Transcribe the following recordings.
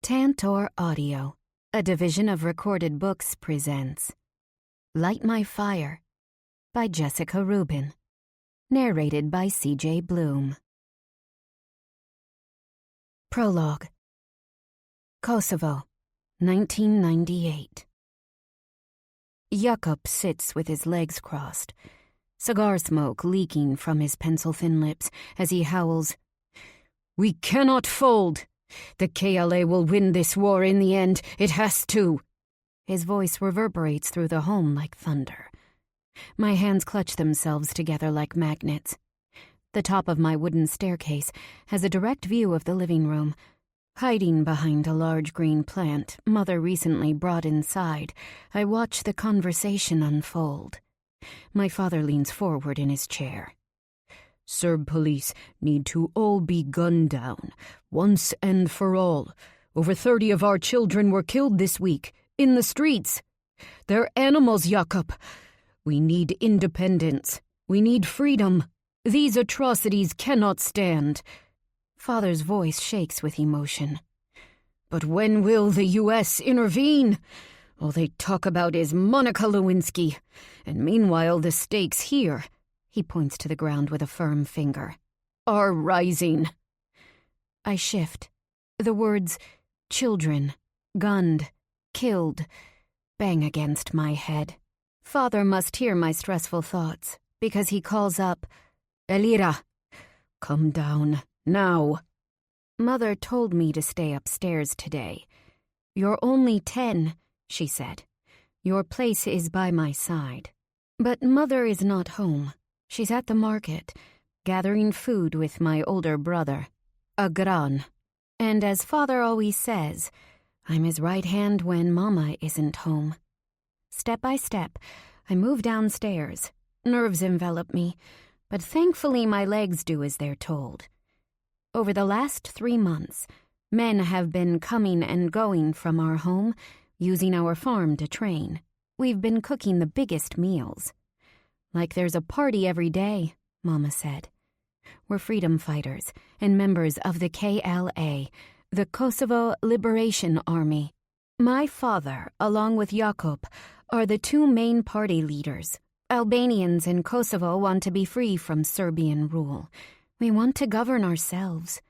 Tantor Audio, a division of Recorded Books, presents Light My Fire by Jessica Ruben, narrated by C.J. Bloom. Prologue. Kosovo, 1998. Jakob sits with his legs crossed, cigar smoke leaking from his pencil-thin lips as he howls, "We cannot fold! The KLA will win this war in the end. It has to." His voice reverberates through the home like thunder. My hands clutch themselves together like magnets. The top of my wooden staircase has a direct view of the living room. Hiding behind a large green plant Mother recently brought inside, I watch the conversation unfold. My father leans forward in his chair. "Serb police need to all be gunned down, once and for all. Over 30 of our children were killed this week, in the streets. They're animals, Jakob. We need independence. We need freedom. These atrocities cannot stand." Father's voice shakes with emotion. "But when will the U.S. intervene? All they talk about is Monica Lewinsky. And meanwhile, the stakes here," he points to the ground with a firm finger, "are rising." I shift. The words children, gunned, killed, bang against my head. Father must hear my stressful thoughts, because he calls up, "Elira, come down, now." Mother told me to stay upstairs today. "You're only 10, she said. "Your place is by my side." But Mother is not home. She's at the market, gathering food with my older brother, Agran. And as Father always says, I'm his right hand when Mama isn't home. Step by step, I move downstairs. Nerves envelop me, but thankfully my legs do as they're told. Over the last 3 months, men have been coming and going from our home, using our farm to train. We've been cooking the biggest meals. "Like there's a party every day," Mama said. We're freedom fighters and members of the KLA, the Kosovo Liberation Army. My father, along with Jakob, are the 2 main party leaders. Albanians in Kosovo want to be free from Serbian rule. We want to govern ourselves.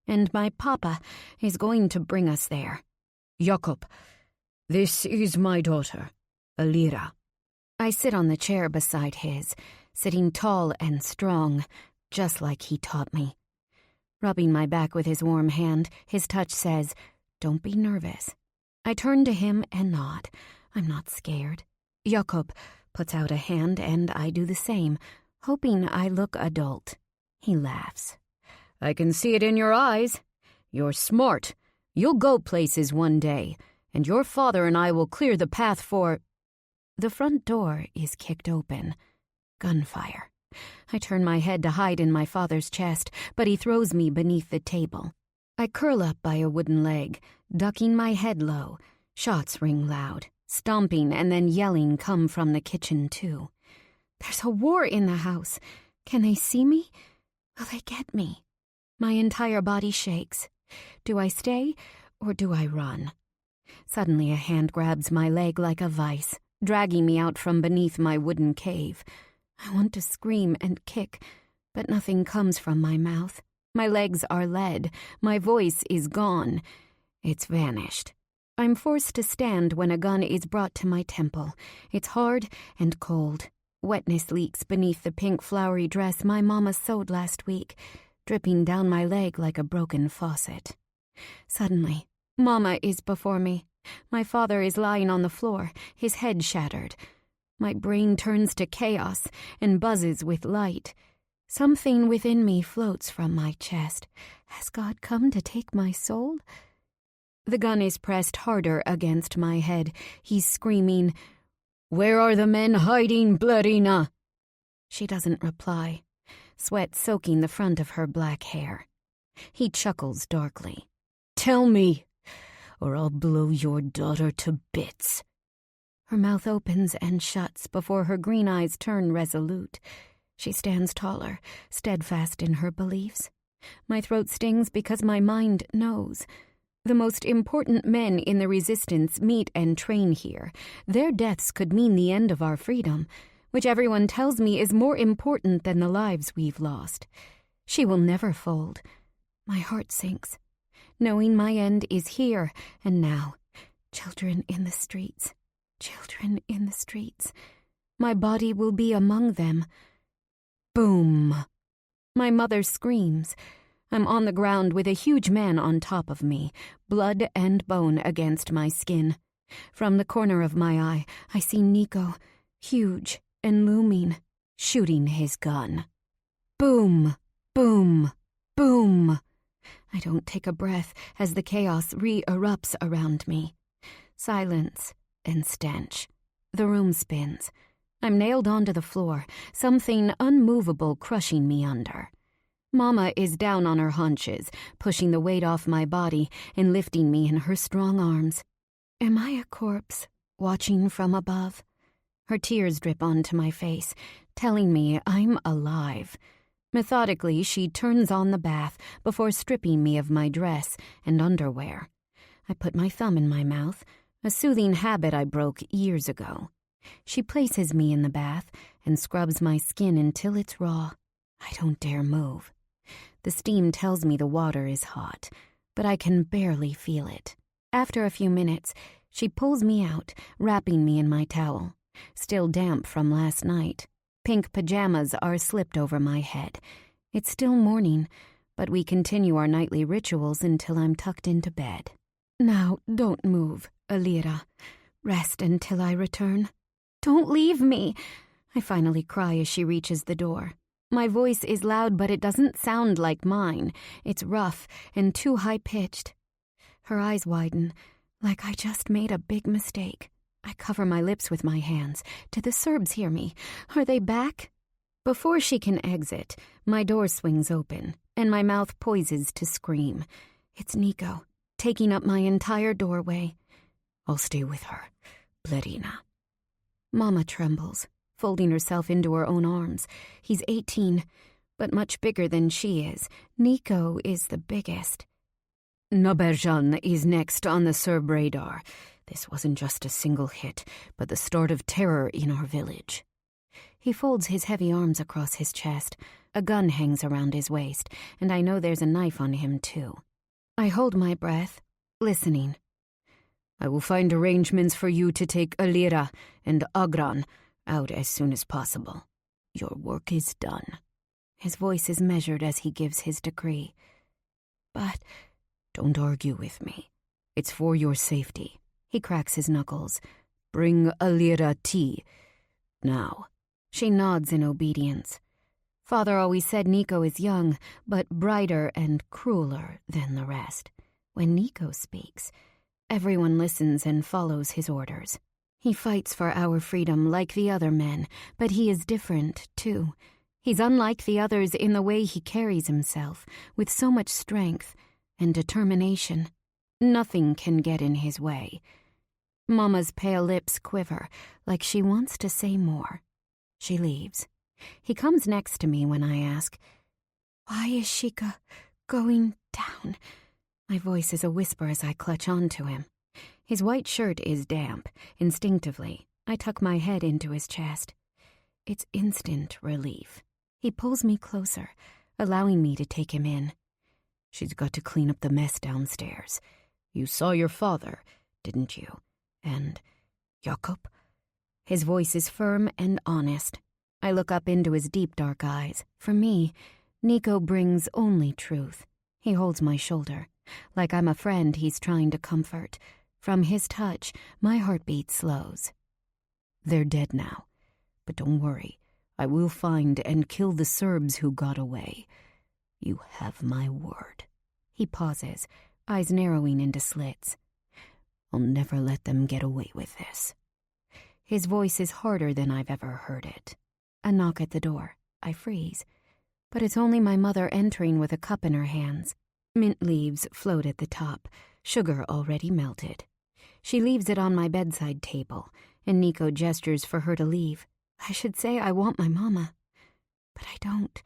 And my papa is going to bring us there. "Jakob, this is my daughter, Elira." I sit on the chair beside his, sitting tall and strong, just like he taught me. Rubbing my back with his warm hand, his touch says, "Don't be nervous." I turn to him and nod. I'm not scared. Jakob puts out a hand and I do the same, hoping I look adult. He laughs. "I can see it in your eyes. You're smart. You'll go places one day, and your father and I will clear the path for—" The front door is kicked open. Gunfire. I turn my head to hide in my father's chest, but he throws me beneath the table. I curl up by a wooden leg, ducking my head low. Shots ring loud. Stomping and then yelling come from the kitchen, too. There's a war in the house. Can they see me? Will they get me? My entire body shakes. Do I stay or do I run? Suddenly a hand grabs my leg like a vice, dragging me out from beneath my wooden cave. I want to scream and kick, but nothing comes from my mouth. My legs are lead. My voice is gone. It's vanished. I'm forced to stand when a gun is brought to my temple. It's hard and cold. Wetness leaks beneath the pink flowery dress my mama sewed last week, dripping down my leg like a broken faucet. Suddenly, Mama is before me. My father is lying on the floor, his head shattered. My brain turns to chaos and buzzes with light. Something within me floats from my chest. Has God come to take my soul? The gun is pressed harder against my head. He's screaming, "Where are the men hiding, Blarina?" She doesn't reply, sweat soaking the front of her black hair. He chuckles darkly. "Tell me, or I'll blow your daughter to bits." Her mouth opens and shuts before her green eyes turn resolute. She stands taller, steadfast in her beliefs. My throat stings because my mind knows. The most important men in the resistance meet and train here. Their deaths could mean the end of our freedom, which everyone tells me is more important than the lives we've lost. She will never fold. My heart sinks, knowing my end is here and now. Children in the streets, children in the streets. My body will be among them. Boom! My mother screams. I'm on the ground with a huge man on top of me, blood and bone against my skin. From the corner of my eye, I see Nico, huge and looming, shooting his gun. Boom! Boom! Boom! I don't take a breath as the chaos re-erupts around me. Silence and stench. The room spins. I'm nailed onto the floor, something unmovable crushing me under. Mama is down on her haunches, pushing the weight off my body and lifting me in her strong arms. Am I a corpse, watching from above? Her tears drip onto my face, telling me I'm alive. Methodically, she turns on the bath before stripping me of my dress and underwear. I put my thumb in my mouth, a soothing habit I broke years ago. She places me in the bath and scrubs my skin until it's raw. I don't dare move. The steam tells me the water is hot, but I can barely feel it. After a few minutes, she pulls me out, wrapping me in my towel, still damp from last night. Pink pajamas are slipped over my head. It's still morning, but we continue our nightly rituals until I'm tucked into bed. Now, don't move, Alira. Rest until I return. Don't leave me, I finally cry as she reaches the door. My voice is loud, but it doesn't sound like mine. It's rough and too high-pitched. Her eyes widen, like I just made a big mistake. I cover my lips with my hands. Do the Serbs hear me? Are they back? Before she can exit, my door swings open, and my mouth poises to scream. It's Nico, taking up my entire doorway. I'll stay with her, Blerina. Mama trembles, folding herself into her own arms. He's 18, but much bigger than she is. Nico is the biggest. Naberjan is next on the Serb radar. This wasn't just a single hit, but the start of terror in our village. He folds his heavy arms across his chest. A gun hangs around his waist, and I know there's a knife on him, too. I hold my breath, listening. I will find arrangements for you to take Alira and Agran out as soon as possible. Your work is done. His voice is measured as he gives his decree. But don't argue with me. It's for your safety. He cracks his knuckles. Bring Alira tea. Now. She nods in obedience. Father always said Nico is young, but brighter and crueler than the rest. When Nico speaks, everyone listens and follows his orders. He fights for our freedom like the other men, but he is different, too. He's unlike the others in the way he carries himself, with so much strength and determination. Nothing can get in his way. Mama's pale lips quiver, like she wants to say more. She leaves. He comes next to me when I ask, "Why is Shika going down?" My voice is a whisper as I clutch onto him. His white shirt is damp. Instinctively, I tuck my head into his chest. It's instant relief. He pulls me closer, allowing me to take him in. She's got to clean up the mess downstairs. You saw your father, didn't you? And Jakob? His voice is firm and honest. I look up into his deep dark eyes. For me, Nico brings only truth. He holds my shoulder, like I'm a friend he's trying to comfort. From his touch, my heartbeat slows. They're dead now, but don't worry. I will find and kill the Serbs who got away. You have my word. He pauses, eyes narrowing into slits. I'll never let them get away with this. His voice is harder than I've ever heard it. A knock at the door. I freeze. But it's only my mother entering with a cup in her hands. Mint leaves float at the top, sugar already melted. She leaves it on my bedside table, and Nico gestures for her to leave. I should say I want my mama, but I don't.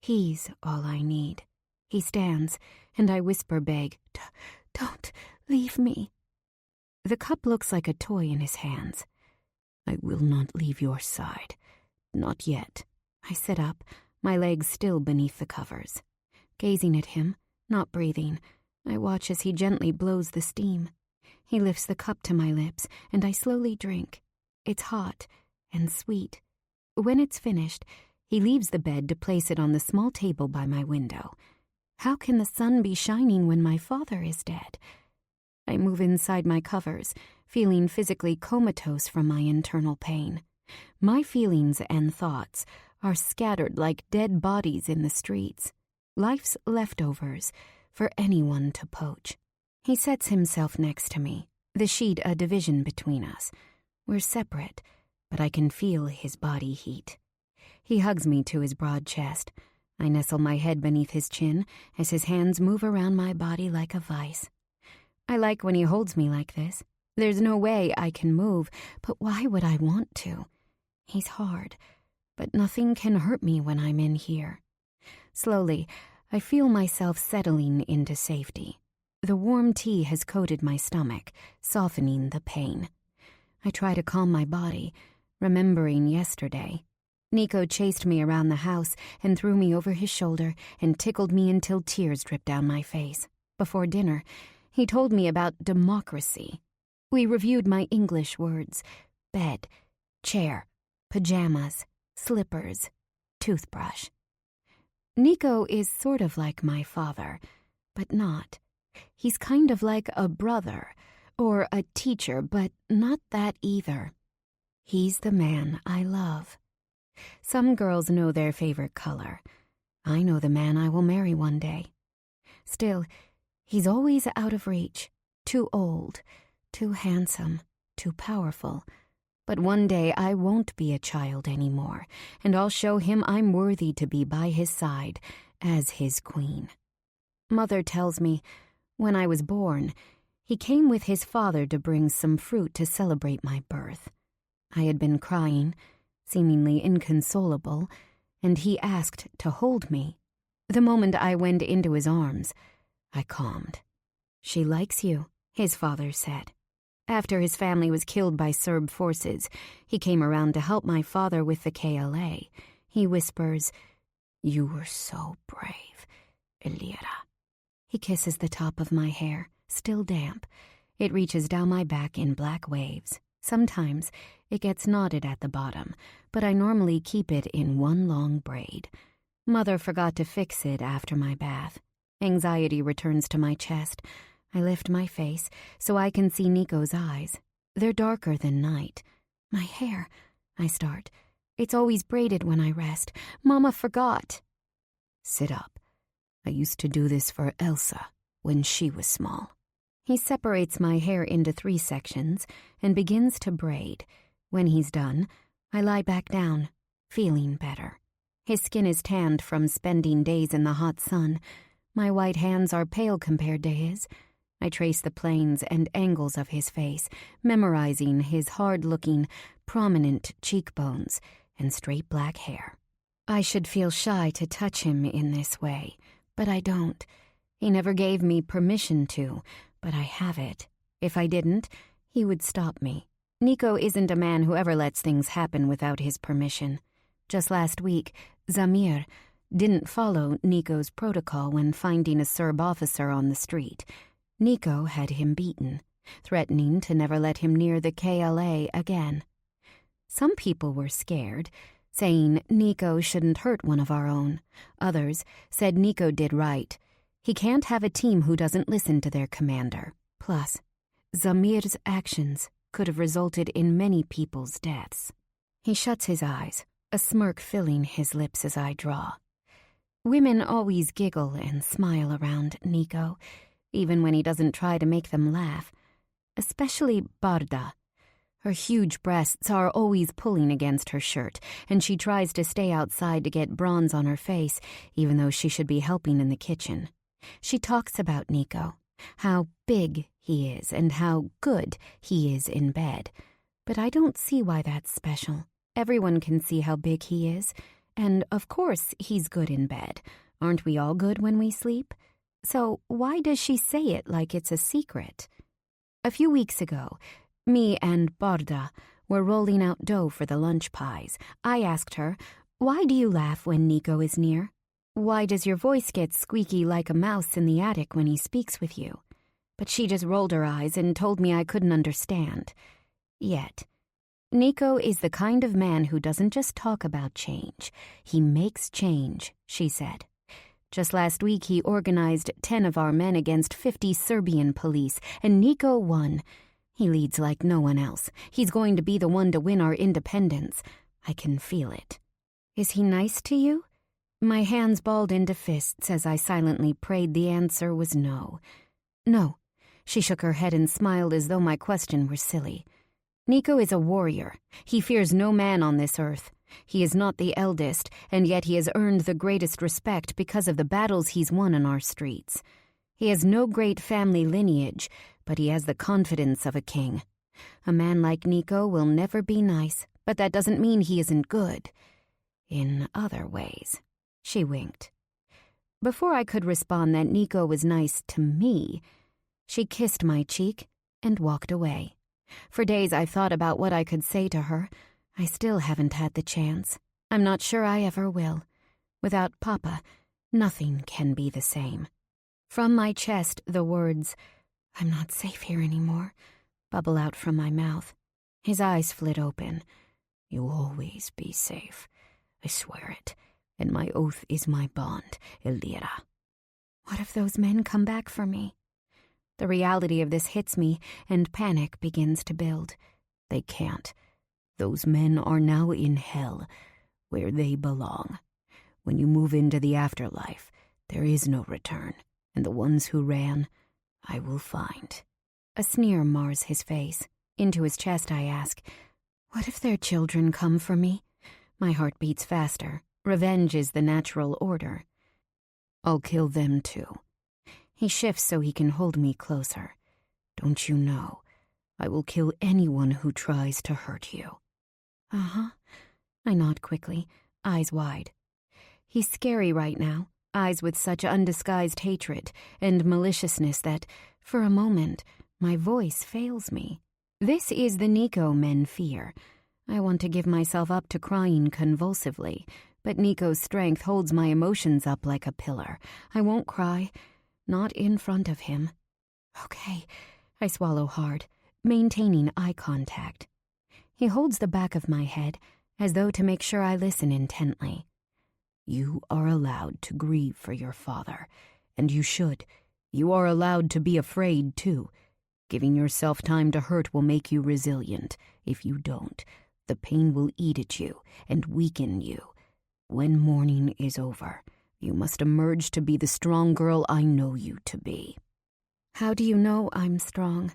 He's all I need. He stands, and I whisper beg, Don't leave me. The cup looks like a toy in his hands. I will not leave your side. Not yet. I sit up, my legs still beneath the covers. Gazing at him, not breathing, I watch as he gently blows the steam. He lifts the cup to my lips, and I slowly drink. It's hot and sweet. When it's finished, he leaves the bed to place it on the small table by my window. How can the sun be shining when my father is dead? I move inside my covers, feeling physically comatose from my internal pain. My feelings and thoughts are scattered like dead bodies in the streets. Life's leftovers for anyone to poach. He sets himself next to me, the sheet a division between us. We're separate, but I can feel his body heat. He hugs me to his broad chest. I nestle my head beneath his chin as his hands move around my body like a vice. I like when he holds me like this. There's no way I can move, but why would I want to? He's hard, but nothing can hurt me when I'm in here. Slowly, I feel myself settling into safety. The warm tea has coated my stomach, softening the pain. I try to calm my body, remembering yesterday. Nico chased me around the house and threw me over his shoulder and tickled me until tears dripped down my face. Before dinner, he told me about democracy. We reviewed my English words: bed, chair, pajamas, slippers, toothbrush. Nico is sort of like my father, but not. He's kind of like a brother or a teacher, but not that either. He's the man I love. Some girls know their favorite color. I know the man I will marry one day. Still, he's always out of reach, too old, too handsome, too powerful. But one day I won't be a child anymore, and I'll show him I'm worthy to be by his side as his queen. Mother tells me, when I was born, he came with his father to bring some fruit to celebrate my birth. I had been crying, seemingly inconsolable, and he asked to hold me. The moment I went into his arms, I calmed. She likes you, his father said. After his family was killed by Serb forces, he came around to help my father with the KLA. He whispers, "You were so brave, Elira." He kisses the top of my hair, still damp. It reaches down my back in black waves. Sometimes it gets knotted at the bottom, but I normally keep it in one long braid. Mother forgot to fix it after my bath. Anxiety returns to my chest. I lift my face so I can see Nico's eyes. They're darker than night. My hair, I start. It's always braided when I rest. Mama forgot. Sit up. I used to do this for Elsa when she was small. He separates my hair into 3 sections and begins to braid. When he's done, I lie back down, feeling better. His skin is tanned from spending days in the hot sun. My white hands are pale compared to his. I trace the planes and angles of his face, memorizing his hard-looking, prominent cheekbones and straight black hair. I should feel shy to touch him in this way, but I don't. He never gave me permission to, but I have it. If I didn't, he would stop me. Nico isn't a man who ever lets things happen without his permission. Just last week, Zamir didn't follow Nico's protocol when finding a Serb officer on the street. Nico had him beaten, threatening to never let him near the KLA again. Some people were scared, saying Nico shouldn't hurt one of our own. Others said Nico did right. He can't have a team who doesn't listen to their commander. Plus, Zamir's actions could have resulted in many people's deaths. He shuts his eyes, a smirk filling his lips as I draw. Women always giggle and smile around Nico, even when he doesn't try to make them laugh. Especially Barda. Her huge breasts are always pulling against her shirt, and she tries to stay outside to get bronze on her face, even though she should be helping in the kitchen. She talks about Nico, how big he is and how good he is in bed. But I don't see why that's special. Everyone can see how big he is, and of course he's good in bed. Aren't we all good when we sleep? So why does she say it like it's a secret? A few weeks ago, me and Borda were rolling out dough for the lunch pies. I asked her, "Why do you laugh when Nico is near? Why does your voice get squeaky like a mouse in the attic when he speaks with you?" But she just rolled her eyes and told me I couldn't understand. Yet, Nico is the kind of man who doesn't just talk about change. He makes change, she said. Just last week, he organized 10 of our men against 50 Serbian police, and Nico won. He leads like no one else. He's going to be the one to win our independence. I can feel it. Is he nice to you? My hands balled into fists as I silently prayed the answer was no. No. She shook her head and smiled as though my question were silly. Nico is a warrior. He fears no man on this earth. He is not the eldest, and yet he has earned the greatest respect because of the battles he's won on our streets. He has no great family lineage, but he has the confidence of a king. A man like Nico will never be nice, but that doesn't mean he isn't good. In other ways. She winked. Before I could respond that Nico was nice to me, she kissed my cheek and walked away. For days I thought about what I could say to her. I still haven't had the chance. I'm not sure I ever will. Without Papa, nothing can be the same. From my chest, the words, "I'm not safe here anymore," bubble out from my mouth. His eyes flit open. "You'll always be safe. I swear it. And my oath is my bond, Elira." What if those men come back for me? The reality of this hits me, and panic begins to build. They can't. Those men are now in hell, where they belong. When you move into the afterlife, there is no return, and the ones who ran, I will find. A sneer mars his face. Into his chest I ask, what if their children come for me? My heart beats faster. Revenge is the natural order. I'll kill them too. He shifts so he can hold me closer. Don't you know? I will kill anyone who tries to hurt you. Uh-huh. I nod quickly, eyes wide. He's scary right now, eyes with such undisguised hatred and maliciousness that, for a moment, my voice fails me. This is the Nico men fear. I want to give myself up to crying convulsively, but Nico's strength holds my emotions up like a pillar. I won't cry, not in front of him. Okay, I swallow hard, maintaining eye contact. He holds the back of my head, as though to make sure I listen intently. You are allowed to grieve for your father, and you should. You are allowed to be afraid, too. Giving yourself time to hurt will make you resilient. If you don't, the pain will eat at you and weaken you. When mourning is over, you must emerge to be the strong girl I know you to be. How do you know I'm strong?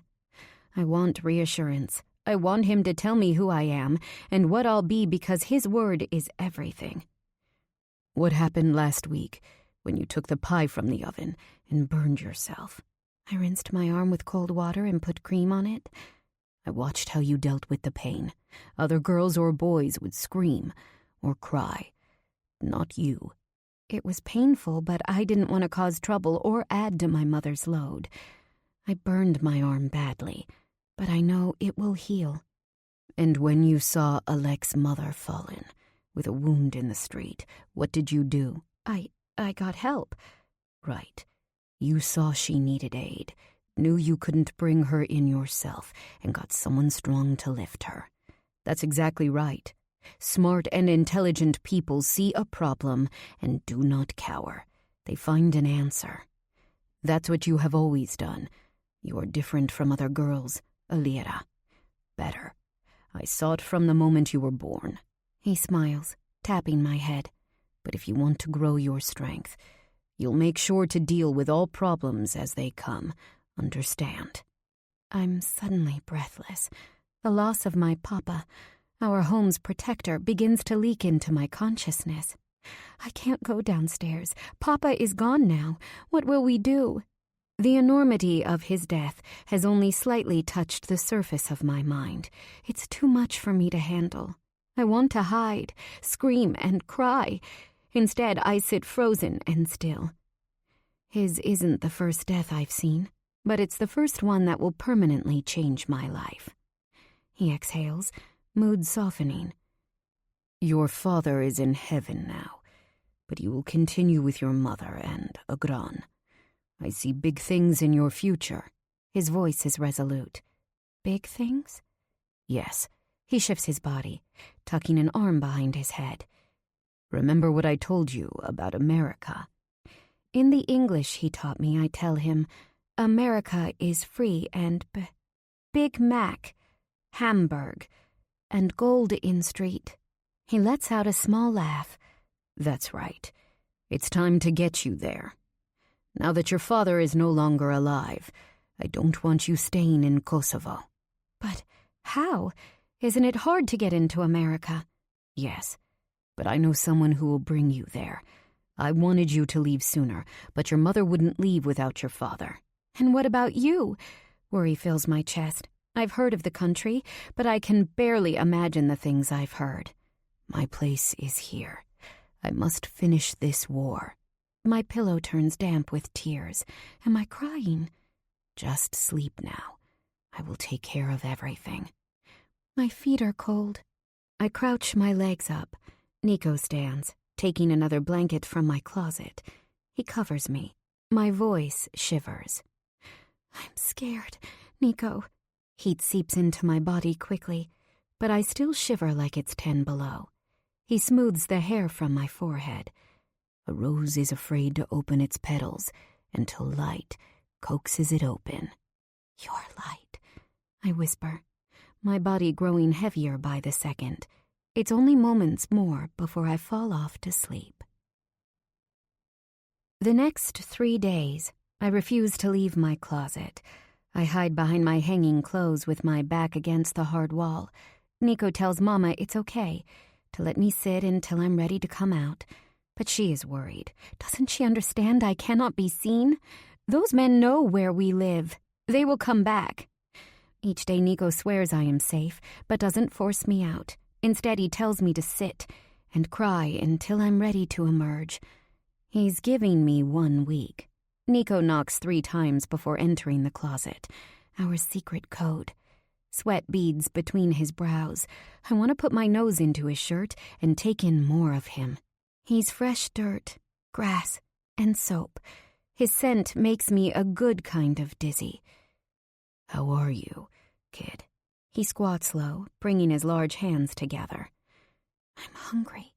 I want reassurance. I want him to tell me who I am and what I'll be because his word is everything. What happened last week when you took the pie from the oven and burned yourself? I rinsed my arm with cold water and put cream on it. I watched how you dealt with the pain. Other girls or boys would scream or cry. Not you. It was painful, but I didn't want to cause trouble or add to my mother's load. I burned my arm badly, but I know it will heal. And when you saw Alex's mother fallen, with a wound in the street, what did you do? I got help. Right. You saw she needed aid, knew you couldn't bring her in yourself, and got someone strong to lift her. That's exactly right. Smart and intelligent people see a problem and do not cower. They find an answer. That's what you have always done. You are different from other girls, Elira. Better. I saw it from the moment you were born. He smiles, tapping my head. But if you want to grow your strength, you'll make sure to deal with all problems as they come. Understand? I'm suddenly breathless. The loss of my papa, our home's protector, begins to leak into my consciousness. I can't go downstairs. Papa is gone now. What will we do? The enormity of his death has only slightly touched the surface of my mind. It's too much for me to handle. I want to hide, scream, and cry. Instead, I sit frozen and still. His isn't the first death I've seen, but it's the first one that will permanently change my life. He exhales, mood softening. Your father is in heaven now, but you will continue with your mother and Agran. I see big things in your future. His voice is resolute. Big things? Yes. He shifts his body, tucking an arm behind his head. Remember what I told you about America? In the English he taught me, I tell him, America is free and Big Mac, Hamburg, and gold in street. He lets out a small laugh. That's right. It's time to get you there. Now that your father is no longer alive, I don't want you staying in Kosovo. But how? Isn't it hard to get into America? Yes, but I know someone who will bring you there. I wanted you to leave sooner, but your mother wouldn't leave without your father. And what about you? Worry fills my chest. I've heard of the country, but I can barely imagine the things I've heard. My place is here. I must finish this war. My pillow turns damp with tears. Am I crying? Just sleep now. I will take care of everything. My feet are cold. I crouch my legs up. Nico stands, taking another blanket from my closet. He covers me. My voice shivers. I'm scared, Nico. Heat seeps into my body quickly, but I still shiver like it's 10 below. He smooths the hair from my forehead. A rose is afraid to open its petals until light coaxes it open. Your light, I whisper, my body growing heavier by the second. It's only moments more before I fall off to sleep. The next 3 days, I refuse to leave my closet. I hide behind my hanging clothes with my back against the hard wall. Nico tells Mama it's okay to let me sit until I'm ready to come out. But she is worried. Doesn't she understand I cannot be seen? Those men know where we live. They will come back. Each day Nico swears I am safe, but doesn't force me out. Instead, he tells me to sit and cry until I'm ready to emerge. He's giving me 1 week. Nico knocks 3 times before entering the closet. Our secret code. Sweat beads between his brows. I want to put my nose into his shirt and take in more of him. He's fresh dirt, grass, and soap. His scent makes me a good kind of dizzy. How are you, kid? He squats low, bringing his large hands together. I'm hungry,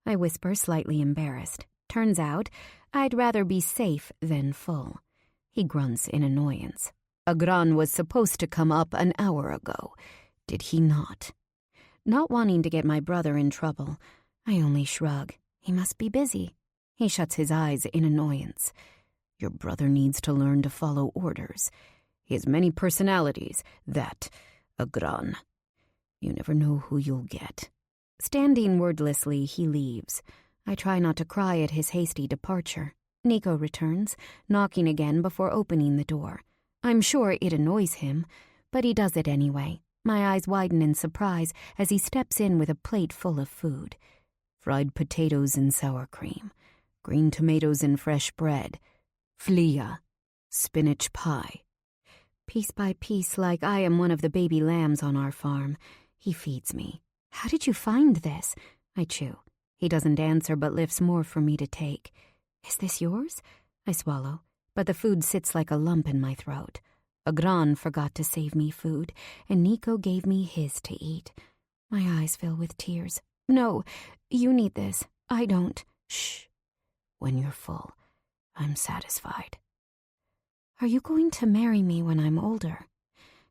I whisper, slightly embarrassed. Turns out, I'd rather be safe than full. He grunts in annoyance. Agran was supposed to come up an hour ago. Did he not? Not wanting to get my brother in trouble, I only shrug. He must be busy. He shuts his eyes in annoyance. Your brother needs to learn to follow orders. He has many personalities, that Agran. You never know who you'll get. Standing wordlessly, he leaves. I try not to cry at his hasty departure. Nico returns, knocking again before opening the door. I'm sure it annoys him, but he does it anyway. My eyes widen in surprise as he steps in with a plate full of food. Fried potatoes and sour cream, green tomatoes and fresh bread, flia, spinach pie. Piece by piece, like I am one of the baby lambs on our farm, he feeds me. How did you find this? I chew. He doesn't answer but lifts more for me to take. Is this yours? I swallow, but the food sits like a lump in my throat. Agran forgot to save me food, and Nico gave me his to eat. My eyes fill with tears. No, you need this. I don't. Shh. When you're full, I'm satisfied. Are you going to marry me when I'm older?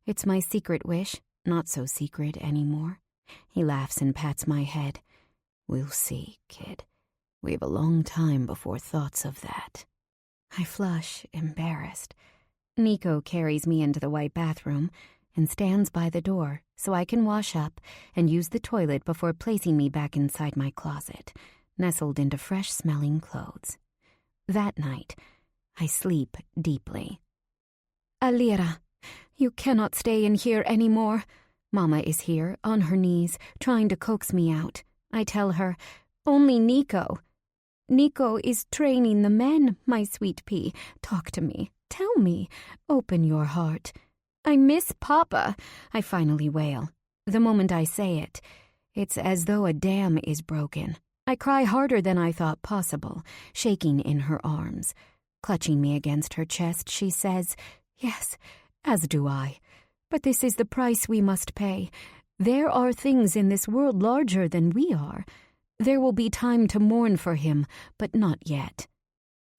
It's my secret wish, not so secret anymore. He laughs and pats my head. We'll see, kid. We have a long time before thoughts of that. I flush, embarrassed. Nico carries me into the white bathroom and stands by the door so I can wash up and use the toilet before placing me back inside my closet, nestled into fresh-smelling clothes. That night, I sleep deeply. Alira, you cannot stay in here anymore. Mama is here, on her knees, trying to coax me out. I tell her, only Nico. Nico is training the men, my sweet pea. Talk to me. Tell me. Open your heart. I miss Papa, I finally wail. The moment I say it, it's as though a dam is broken. I cry harder than I thought possible, shaking in her arms. Clutching me against her chest, she says, "Yes, as do I. But this is the price we must pay. There are things in this world larger than we are. There will be time to mourn for him, but not yet."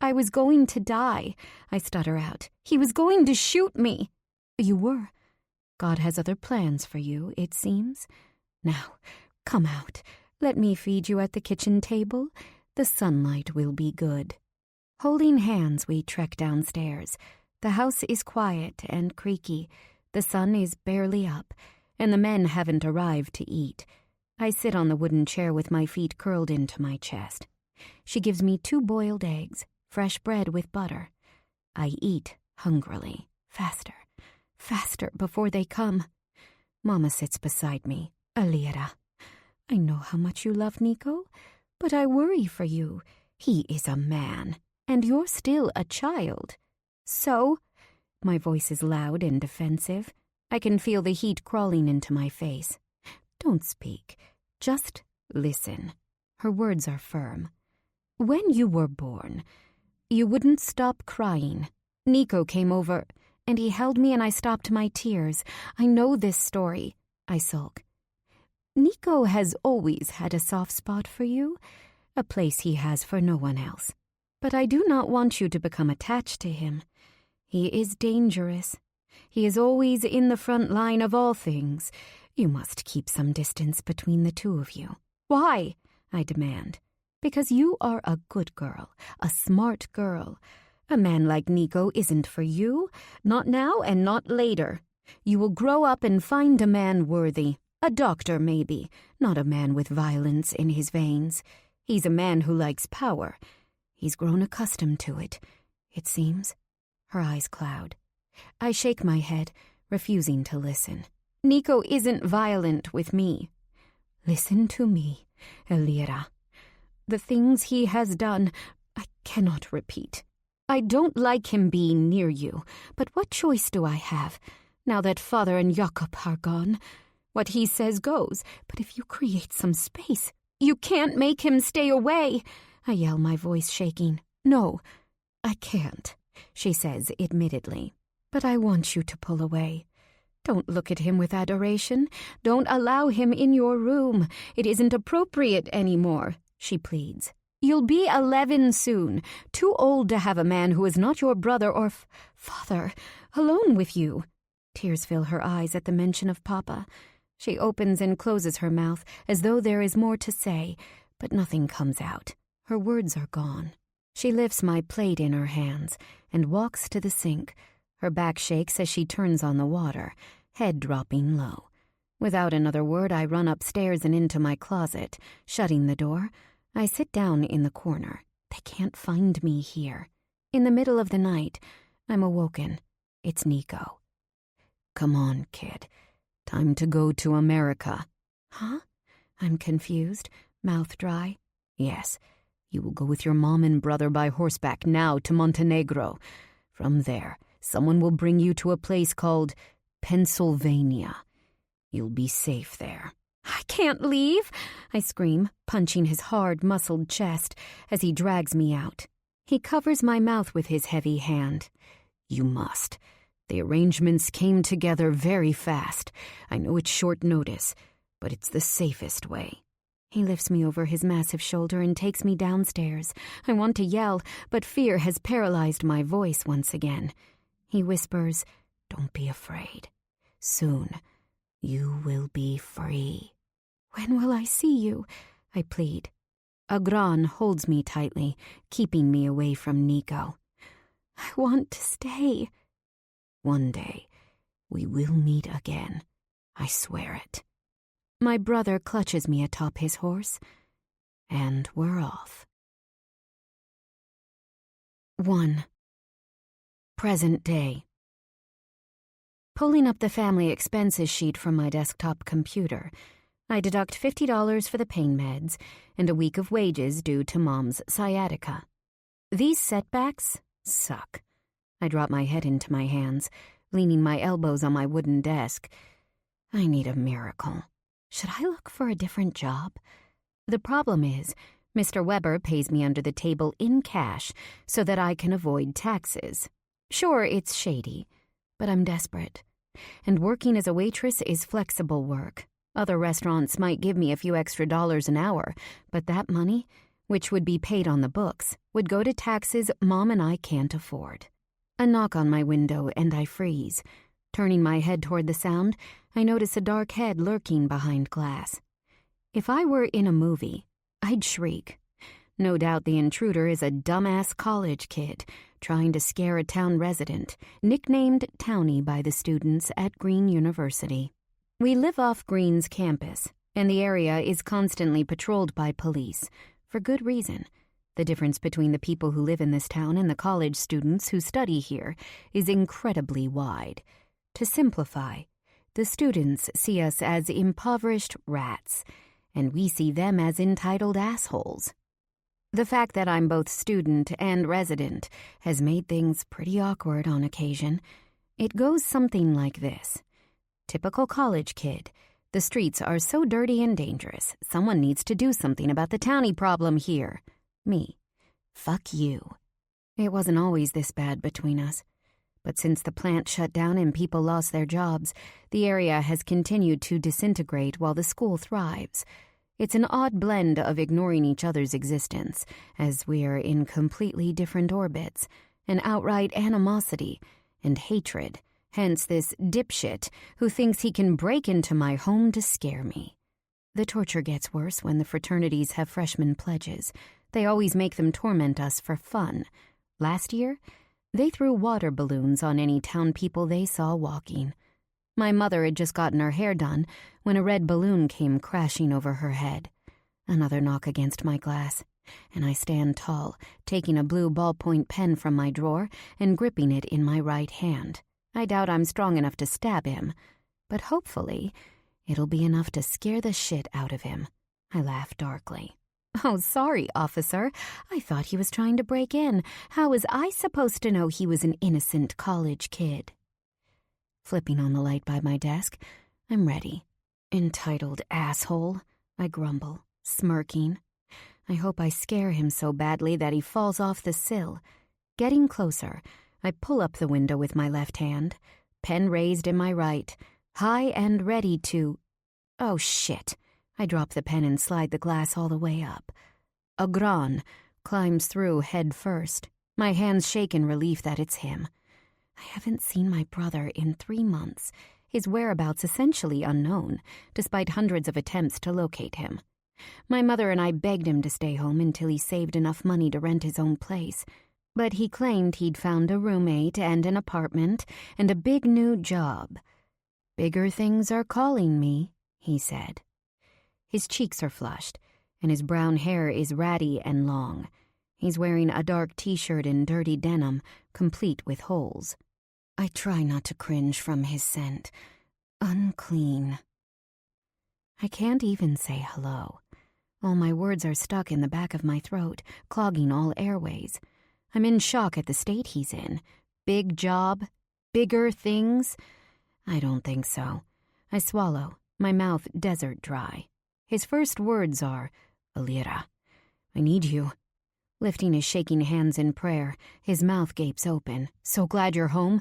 "I was going to die," I stutter out. "He was going to shoot me." "You were. God has other plans for you, it seems. Now, come out. Let me feed you at the kitchen table. The sunlight will be good." Holding hands, we trek downstairs. The house is quiet and creaky. The sun is barely up, and the men haven't arrived to eat. I sit on the wooden chair with my feet curled into my chest. She gives me 2 boiled eggs, fresh bread with butter. I eat hungrily, faster, faster before they come. Mama sits beside me. "Alira, I know how much you love Nico, but I worry for you. He is a man, and you're still a child." "So?" My voice is loud and defensive. I can feel the heat crawling into my face. "Don't speak. Just listen." Her words are firm. "When you were born, you wouldn't stop crying. Nico came over, and he held me and I stopped my tears. I know this story." I sulk. "Nico has always had a soft spot for you, a place he has for no one else. But I do not want you to become attached to him. He is dangerous. He is always in the front line of all things. You must keep some distance between the two of you." "Why?" I demand. "Because you are a good girl, a smart girl. A man like Nico isn't for you, not now and not later. You will grow up and find a man worthy. A doctor, maybe, not a man with violence in his veins. He's a man who likes power. He's grown accustomed to it, it seems." Her eyes cloud. I shake my head, refusing to listen. "Nico isn't violent with me." "Listen to me, Alira. The things he has done, I cannot repeat. I don't like him being near you, but what choice do I have, now that Father and Jakob are gone? What he says goes, but if you create some space, you can't make him stay away." I yell, my voice shaking. "No, I can't," she says admittedly. "But I want you to pull away. Don't look at him with adoration. Don't allow him in your room. It isn't appropriate anymore," she pleads. "You'll be 11 soon, too old to have a man who is not your brother or father alone with you." Tears fill her eyes at the mention of Papa. She opens and closes her mouth as though there is more to say, but nothing comes out. Her words are gone. She lifts my plate in her hands and walks to the sink. Her back shakes as she turns on the water, head dropping low. Without another word, I run upstairs and into my closet. Shutting the door, I sit down in the corner. They can't find me here. In the middle of the night, I'm awoken. It's Nico. "Come on, kid. Time to go to America." "Huh?" I'm confused, mouth dry. "Yes. You will go with your mom and brother by horseback now to Montenegro. From there, someone will bring you to a place called Pennsylvania. You'll be safe there." "I can't leave," I scream, punching his hard, muscled chest as he drags me out. He covers my mouth with his heavy hand. "You must. The arrangements came together very fast. I know it's short notice, but it's the safest way." He lifts me over his massive shoulder and takes me downstairs. I want to yell, but fear has paralyzed my voice once again. He whispers, "Don't be afraid. Soon, you will be free." "When will I see you?" I plead. Agran holds me tightly, keeping me away from Nico. "I want to stay." "One day, we will meet again. I swear it." My brother clutches me atop his horse, and we're off. 1. Present day. Pulling up the family expenses sheet from my desktop computer, I deduct $50 for the pain meds and a week of wages due to Mom's sciatica. These setbacks suck. I drop my head into my hands, leaning my elbows on my wooden desk. I need a miracle. Should I look for a different job? The problem is, Mr. Weber pays me under the table in cash so that I can avoid taxes. Sure, it's shady, but I'm desperate. And working as a waitress is flexible work. Other restaurants might give me a few extra dollars an hour, but that money, which would be paid on the books, would go to taxes Mom and I can't afford. A knock on my window and I freeze. Turning my head toward the sound, I notice a dark head lurking behind glass. If I were in a movie, I'd shriek. No doubt the intruder is a dumbass college kid trying to scare a town resident, nicknamed Townie by the students at Green University. We live off Green's campus, and the area is constantly patrolled by police, for good reason. The difference between the people who live in this town and the college students who study here is incredibly wide. To simplify, the students see us as impoverished rats, and we see them as entitled assholes. The fact that I'm both student and resident has made things pretty awkward on occasion. It goes something like this. Typical college kid. The streets are so dirty and dangerous. Someone needs to do something about the townie problem here. Me. Fuck you. It wasn't always this bad between us. But since the plant shut down and people lost their jobs, the area has continued to disintegrate while the school thrives. It's an odd blend of ignoring each other's existence, as we're in completely different orbits, an outright animosity and hatred, hence this dipshit who thinks he can break into my home to scare me. The torture gets worse when the fraternities have freshman pledges. They always make them torment us for fun. Last year, they threw water balloons on any town people they saw walking. My mother had just gotten her hair done when a red balloon came crashing over her head. Another knock against my glass, and I stand tall, taking a blue ballpoint pen from my drawer and gripping it in my right hand. I doubt I'm strong enough to stab him, but hopefully it'll be enough to scare the shit out of him. I laugh darkly. Oh, sorry, officer. I thought he was trying to break in. How was I supposed to know he was an innocent college kid? Flipping on the light by my desk, I'm ready. Entitled asshole, I grumble, smirking. I hope I scare him so badly that he falls off the sill. Getting closer, I pull up the window with my left hand, pen raised in my right, high and ready to... Oh, shit. I drop the pen and slide the glass all the way up. A gran climbs through head first. My hands shake in relief that it's him. I haven't seen my brother in 3 months, his whereabouts essentially unknown, despite hundreds of attempts to locate him. My mother and I begged him to stay home until he saved enough money to rent his own place, but he claimed he'd found a roommate and an apartment and a big new job. Bigger things are calling me, he said. His cheeks are flushed, and his brown hair is ratty and long. He's wearing a dark t-shirt in dirty denim, complete with holes. I try not to cringe from his scent. Unclean. I can't even say hello. All my words are stuck in the back of my throat, clogging all airways. I'm in shock at the state he's in. Big job? Bigger things? I don't think so. I swallow, my mouth desert dry. His first words are, Alira, I need you. Lifting his shaking hands in prayer, his mouth gapes open. So glad you're home.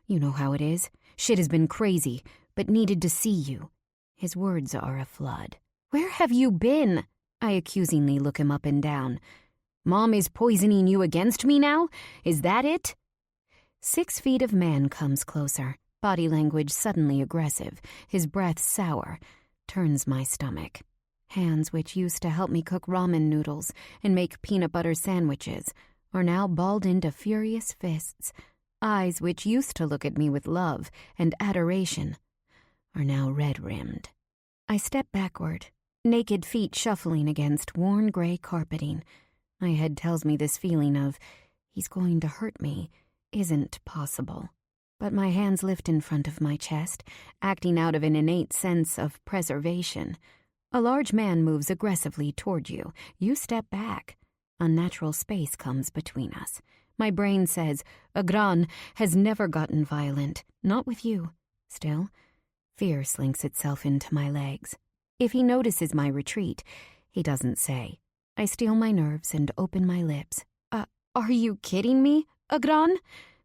You know how it is. Shit has been crazy, but needed to see you. His words are a flood. Where have you been? I accusingly look him up and down. Mom is poisoning you against me now? Is that it? 6 feet of man comes closer, body language suddenly aggressive, his breath sour, turns my stomach. Hands which used to help me cook ramen noodles and make peanut butter sandwiches are now balled into furious fists. Eyes which used to look at me with love and adoration are now red-rimmed. I step backward, naked feet shuffling against worn gray carpeting. My head tells me this feeling of, he's going to hurt me, isn't possible. But my hands lift in front of my chest, acting out of an innate sense of preservation. A large man moves aggressively toward you. You step back. Unnatural space comes between us. My brain says, Agran has never gotten violent. Not with you. Still, fear slinks itself into my legs. If he notices my retreat, he doesn't say. I steel my nerves and open my lips. Are you kidding me, Agran?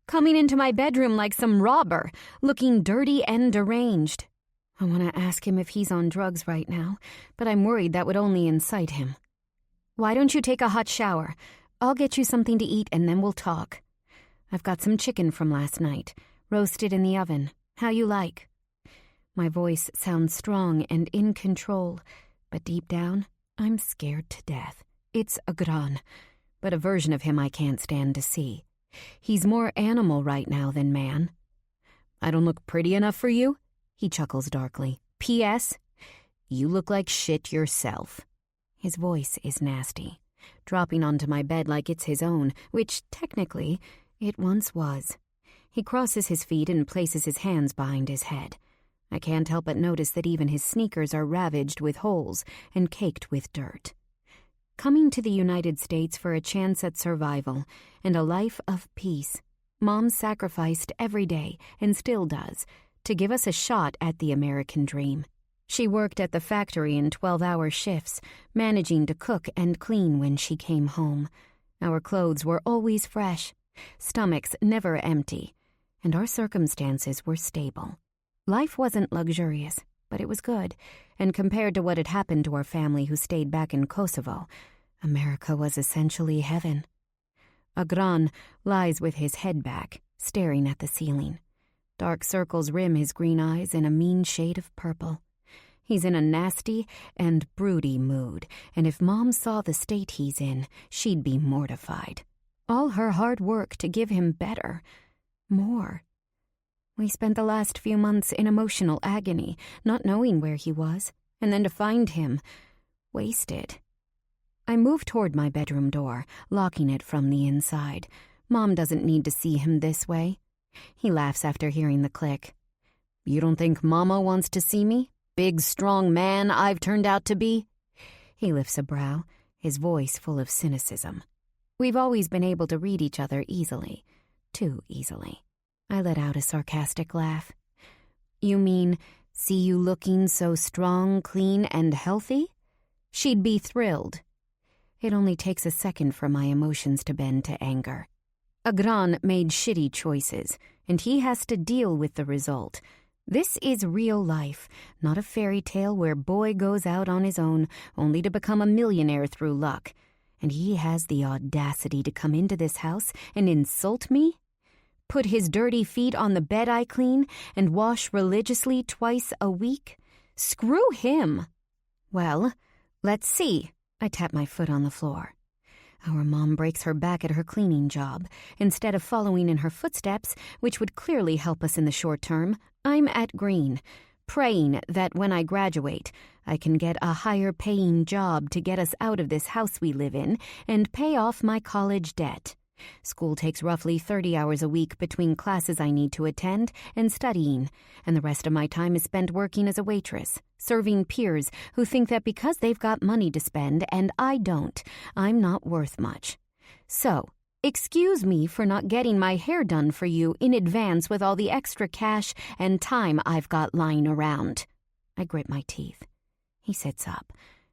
Coming into my bedroom like some robber, looking dirty and deranged. I want to ask him if he's on drugs right now, but I'm worried that would only incite him. Why don't you take a hot shower? I'll get you something to eat and then we'll talk. I've got some chicken from last night, roasted in the oven. How you like? My voice sounds strong and in control, but deep down, I'm scared to death. It's Agran, but a version of him I can't stand to see. He's more animal right now than man. I don't look pretty enough for you? He chuckles darkly. P.S. You look like shit yourself. His voice is nasty, dropping onto my bed like it's his own, which, technically, it once was. He crosses his feet and places his hands behind his head. I can't help but notice that even his sneakers are ravaged with holes and caked with dirt. Coming to the United States for a chance at survival and a life of peace, Mom sacrificed every day, and still does, to give us a shot at the American dream. She worked at the factory in 12-hour shifts, managing to cook and clean when she came home. Our clothes were always fresh, stomachs never empty, and our circumstances were stable. Life wasn't luxurious, but it was good, and compared to what had happened to our family who stayed back in Kosovo, America was essentially heaven. Agran lies with his head back, staring at the ceiling. Dark circles rim his green eyes in a mean shade of purple. He's in a nasty and broody mood, and if Mom saw the state he's in, she'd be mortified. All her hard work to give him better, more. We spent the last few months in emotional agony, not knowing where he was, and then to find him, wasted. I move toward my bedroom door, locking it from the inside. Mom doesn't need to see him this way. He laughs after hearing the click. You don't think Mama wants to see me? Big, strong man I've turned out to be? He lifts a brow, his voice full of cynicism. We've always been able to read each other easily. Too easily. I let out a sarcastic laugh. You mean, see you looking so strong, clean, and healthy? She'd be thrilled. It only takes a second for my emotions to bend to anger. Agran made shitty choices, and he has to deal with the result. This is real life, not a fairy tale where boy goes out on his own only to become a millionaire through luck. And he has the audacity to come into this house and insult me? Put his dirty feet on the bed I clean and wash religiously twice a week? Screw him. Well, let's see. I tap my foot on the floor. Our mom breaks her back at her cleaning job. Instead of following in her footsteps, which would clearly help us in the short term, I'm at Green, praying that when I graduate, I can get a higher-paying job to get us out of this house we live in and pay off my college debt. School takes roughly 30 hours a week between classes I need to attend and studying, and the rest of my time is spent working as a waitress, serving peers who think that because they've got money to spend and I don't, I'm not worth much. So, excuse me for not getting my hair done for you in advance with all the extra cash and time I've got lying around. I grit my teeth. He sits up,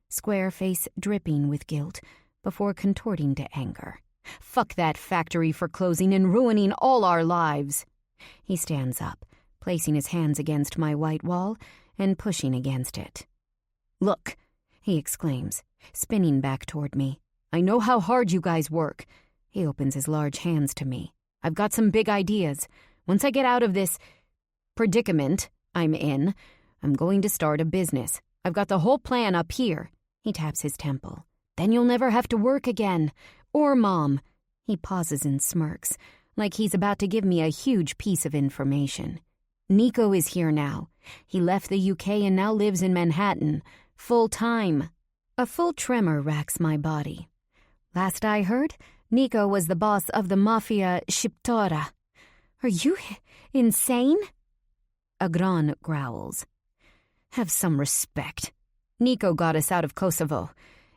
square face dripping with guilt, before contorting to anger. Fuck that factory for closing and ruining all our lives. He stands up, placing his hands against my white wall and pushing against it. Look, he exclaims, spinning back toward me. I know how hard you guys work. He opens his large hands to me. I've got some big ideas. Once I get out of this predicament I'm in, I'm going to start a business. I've got the whole plan up here. He taps his temple. Then you'll never have to work again. Or Mom. He pauses and smirks, like he's about to give me a huge piece of information. Nico is here now. He left the UK and now lives in Manhattan, full-time. A full tremor racks my body. Last I heard, Nico was the boss of the Mafia Shiptora. Are you insane? Agran growls. Have some respect. Nico got us out of Kosovo,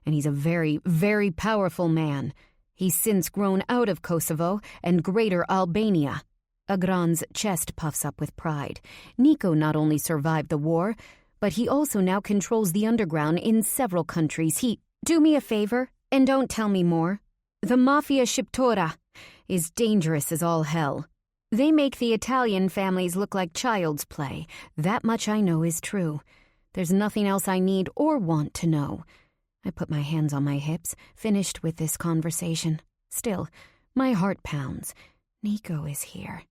and he's a very, very powerful man. He's since grown out of Kosovo and Greater Albania." Agran's chest puffs up with pride. Nico not only survived the war, but he also now controls the underground in several countries. Do me a favor, and don't tell me more. The Mafia Shqiptore is dangerous as all hell. They make the Italian families look like child's play. That much I know is true. There's nothing else I need or want to know. I put my hands on my hips, finished with this conversation. Still, my heart pounds. Nico is here.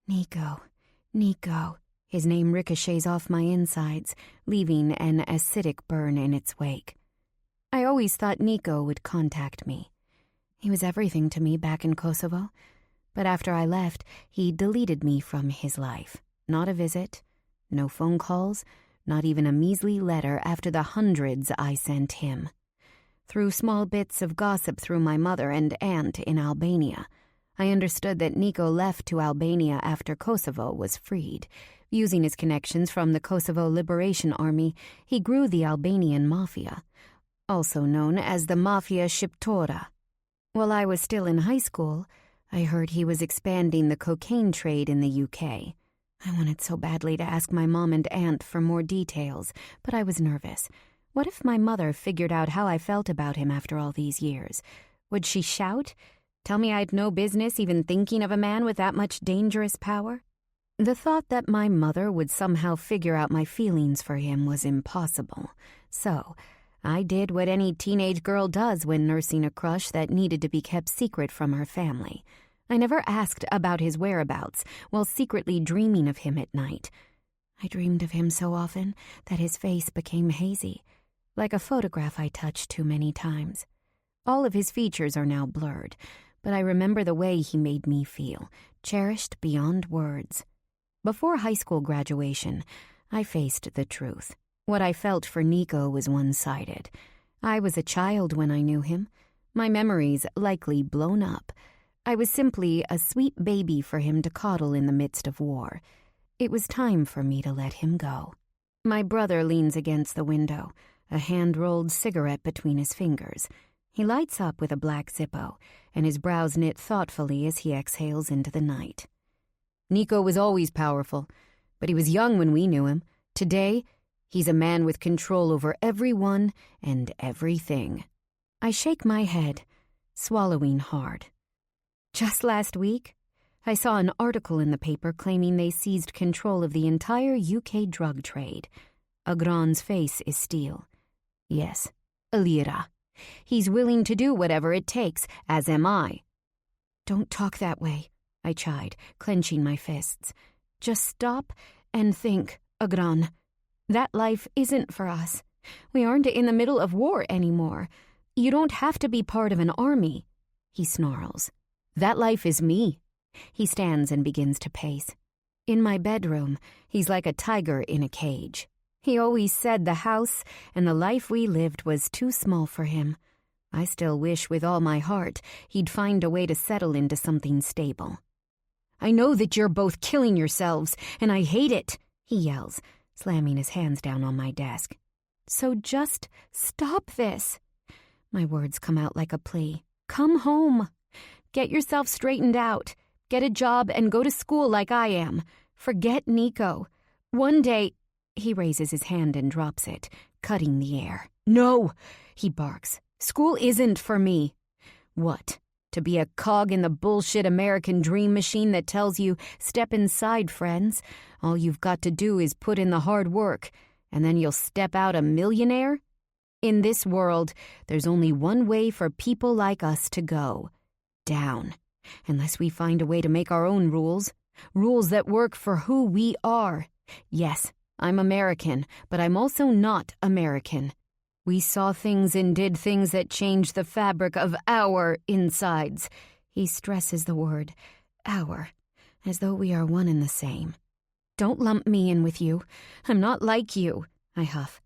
Nico. His name ricochets off my insides, leaving an acidic burn in its wake. I always thought Nico would contact me. He was everything to me back in Kosovo, but after I left, he deleted me from his life. Not a visit, no phone calls, not even a measly letter after the hundreds I sent him. Through small bits of gossip through my mother and aunt in Albania, I understood that Nico left to Albania after Kosovo was freed. Using his connections from the Kosovo Liberation Army, he grew the Albanian Mafia, also known as the Mafia Shqiptore. While I was still in high school, I heard he was expanding the cocaine trade in the UK. I wanted so badly to ask my mom and aunt for more details, but I was nervous. What if my mother figured out how I felt about him after all these years? Would she shout? Tell me I'd no business even thinking of a man with that much dangerous power? The thought that my mother would somehow figure out my feelings for him was impossible. So, I did what any teenage girl does when nursing a crush that needed to be kept secret from her family. I never asked about his whereabouts while secretly dreaming of him at night. I dreamed of him so often that his face became hazy, like a photograph I touched too many times. All of his features are now blurred, but I remember the way he made me feel, cherished beyond words. Before high school graduation, I faced the truth. What I felt for Nico was one-sided. I was a child when I knew him, my memories likely blown up. I was simply a sweet baby for him to coddle in the midst of war. It was time for me to let him go. My brother leans against the window, a hand-rolled cigarette between his fingers. He lights up with a black Zippo, and his brows knit thoughtfully as he exhales into the night. Nico was always powerful, but he was young when we knew him. Today, he's a man with control over everyone and everything. I shake my head, swallowing hard. Just last week, I saw an article in the paper claiming they seized control of the entire UK drug trade. Agran's face is steel. Yes, Alira. He's willing to do whatever it takes, as am I. Don't talk that way, I chide, clenching my fists. Just stop and think, Agran. That life isn't for us. We aren't in the middle of war anymore. You don't have to be part of an army. He snarls. That life is me. He stands and begins to pace. In my bedroom, he's like a tiger in a cage. He always said the house and the life we lived was too small for him. I still wish with all my heart he'd find a way to settle into something stable. I know that you're both killing yourselves, and I hate it, he yells, slamming his hands down on my desk. So just stop this. My words come out like a plea. Come home. Get yourself straightened out. Get a job and go to school like I am. Forget Nico. One day... He raises his hand and drops it, cutting the air. No, he barks. School isn't for me. What? To be a cog in the bullshit American dream machine that tells you, step inside, friends. All you've got to do is put in the hard work, and then you'll step out a millionaire? In this world, there's only one way for people like us to go. Down. Unless we find a way to make our own rules. Rules that work for who we are. Yes, I'm American, but I'm also not American. We saw things and did things that changed the fabric of our insides. He stresses the word, our, as though we are one and the same. Don't lump me in with you. I'm not like you, I huff,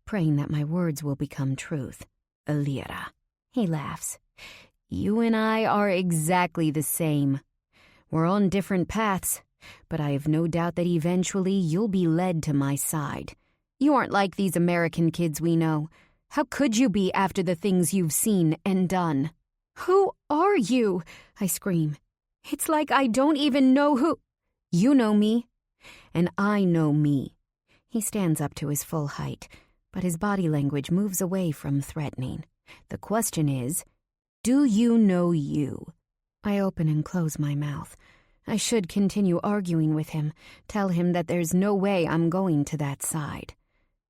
praying that my words will become truth. Alira. He laughs. You and I are exactly the same. We're on different paths, but I have no doubt that eventually you'll be led to my side. You aren't like these American kids we know. How could you be after the things you've seen and done?" "Who are you?" I scream. "It's like I don't even know who—" "You know me, and I know me." He stands up to his full height, but his body language moves away from threatening. The question is, do you know you? I open and close my mouth. I should continue arguing with him, tell him that there's no way I'm going to that side.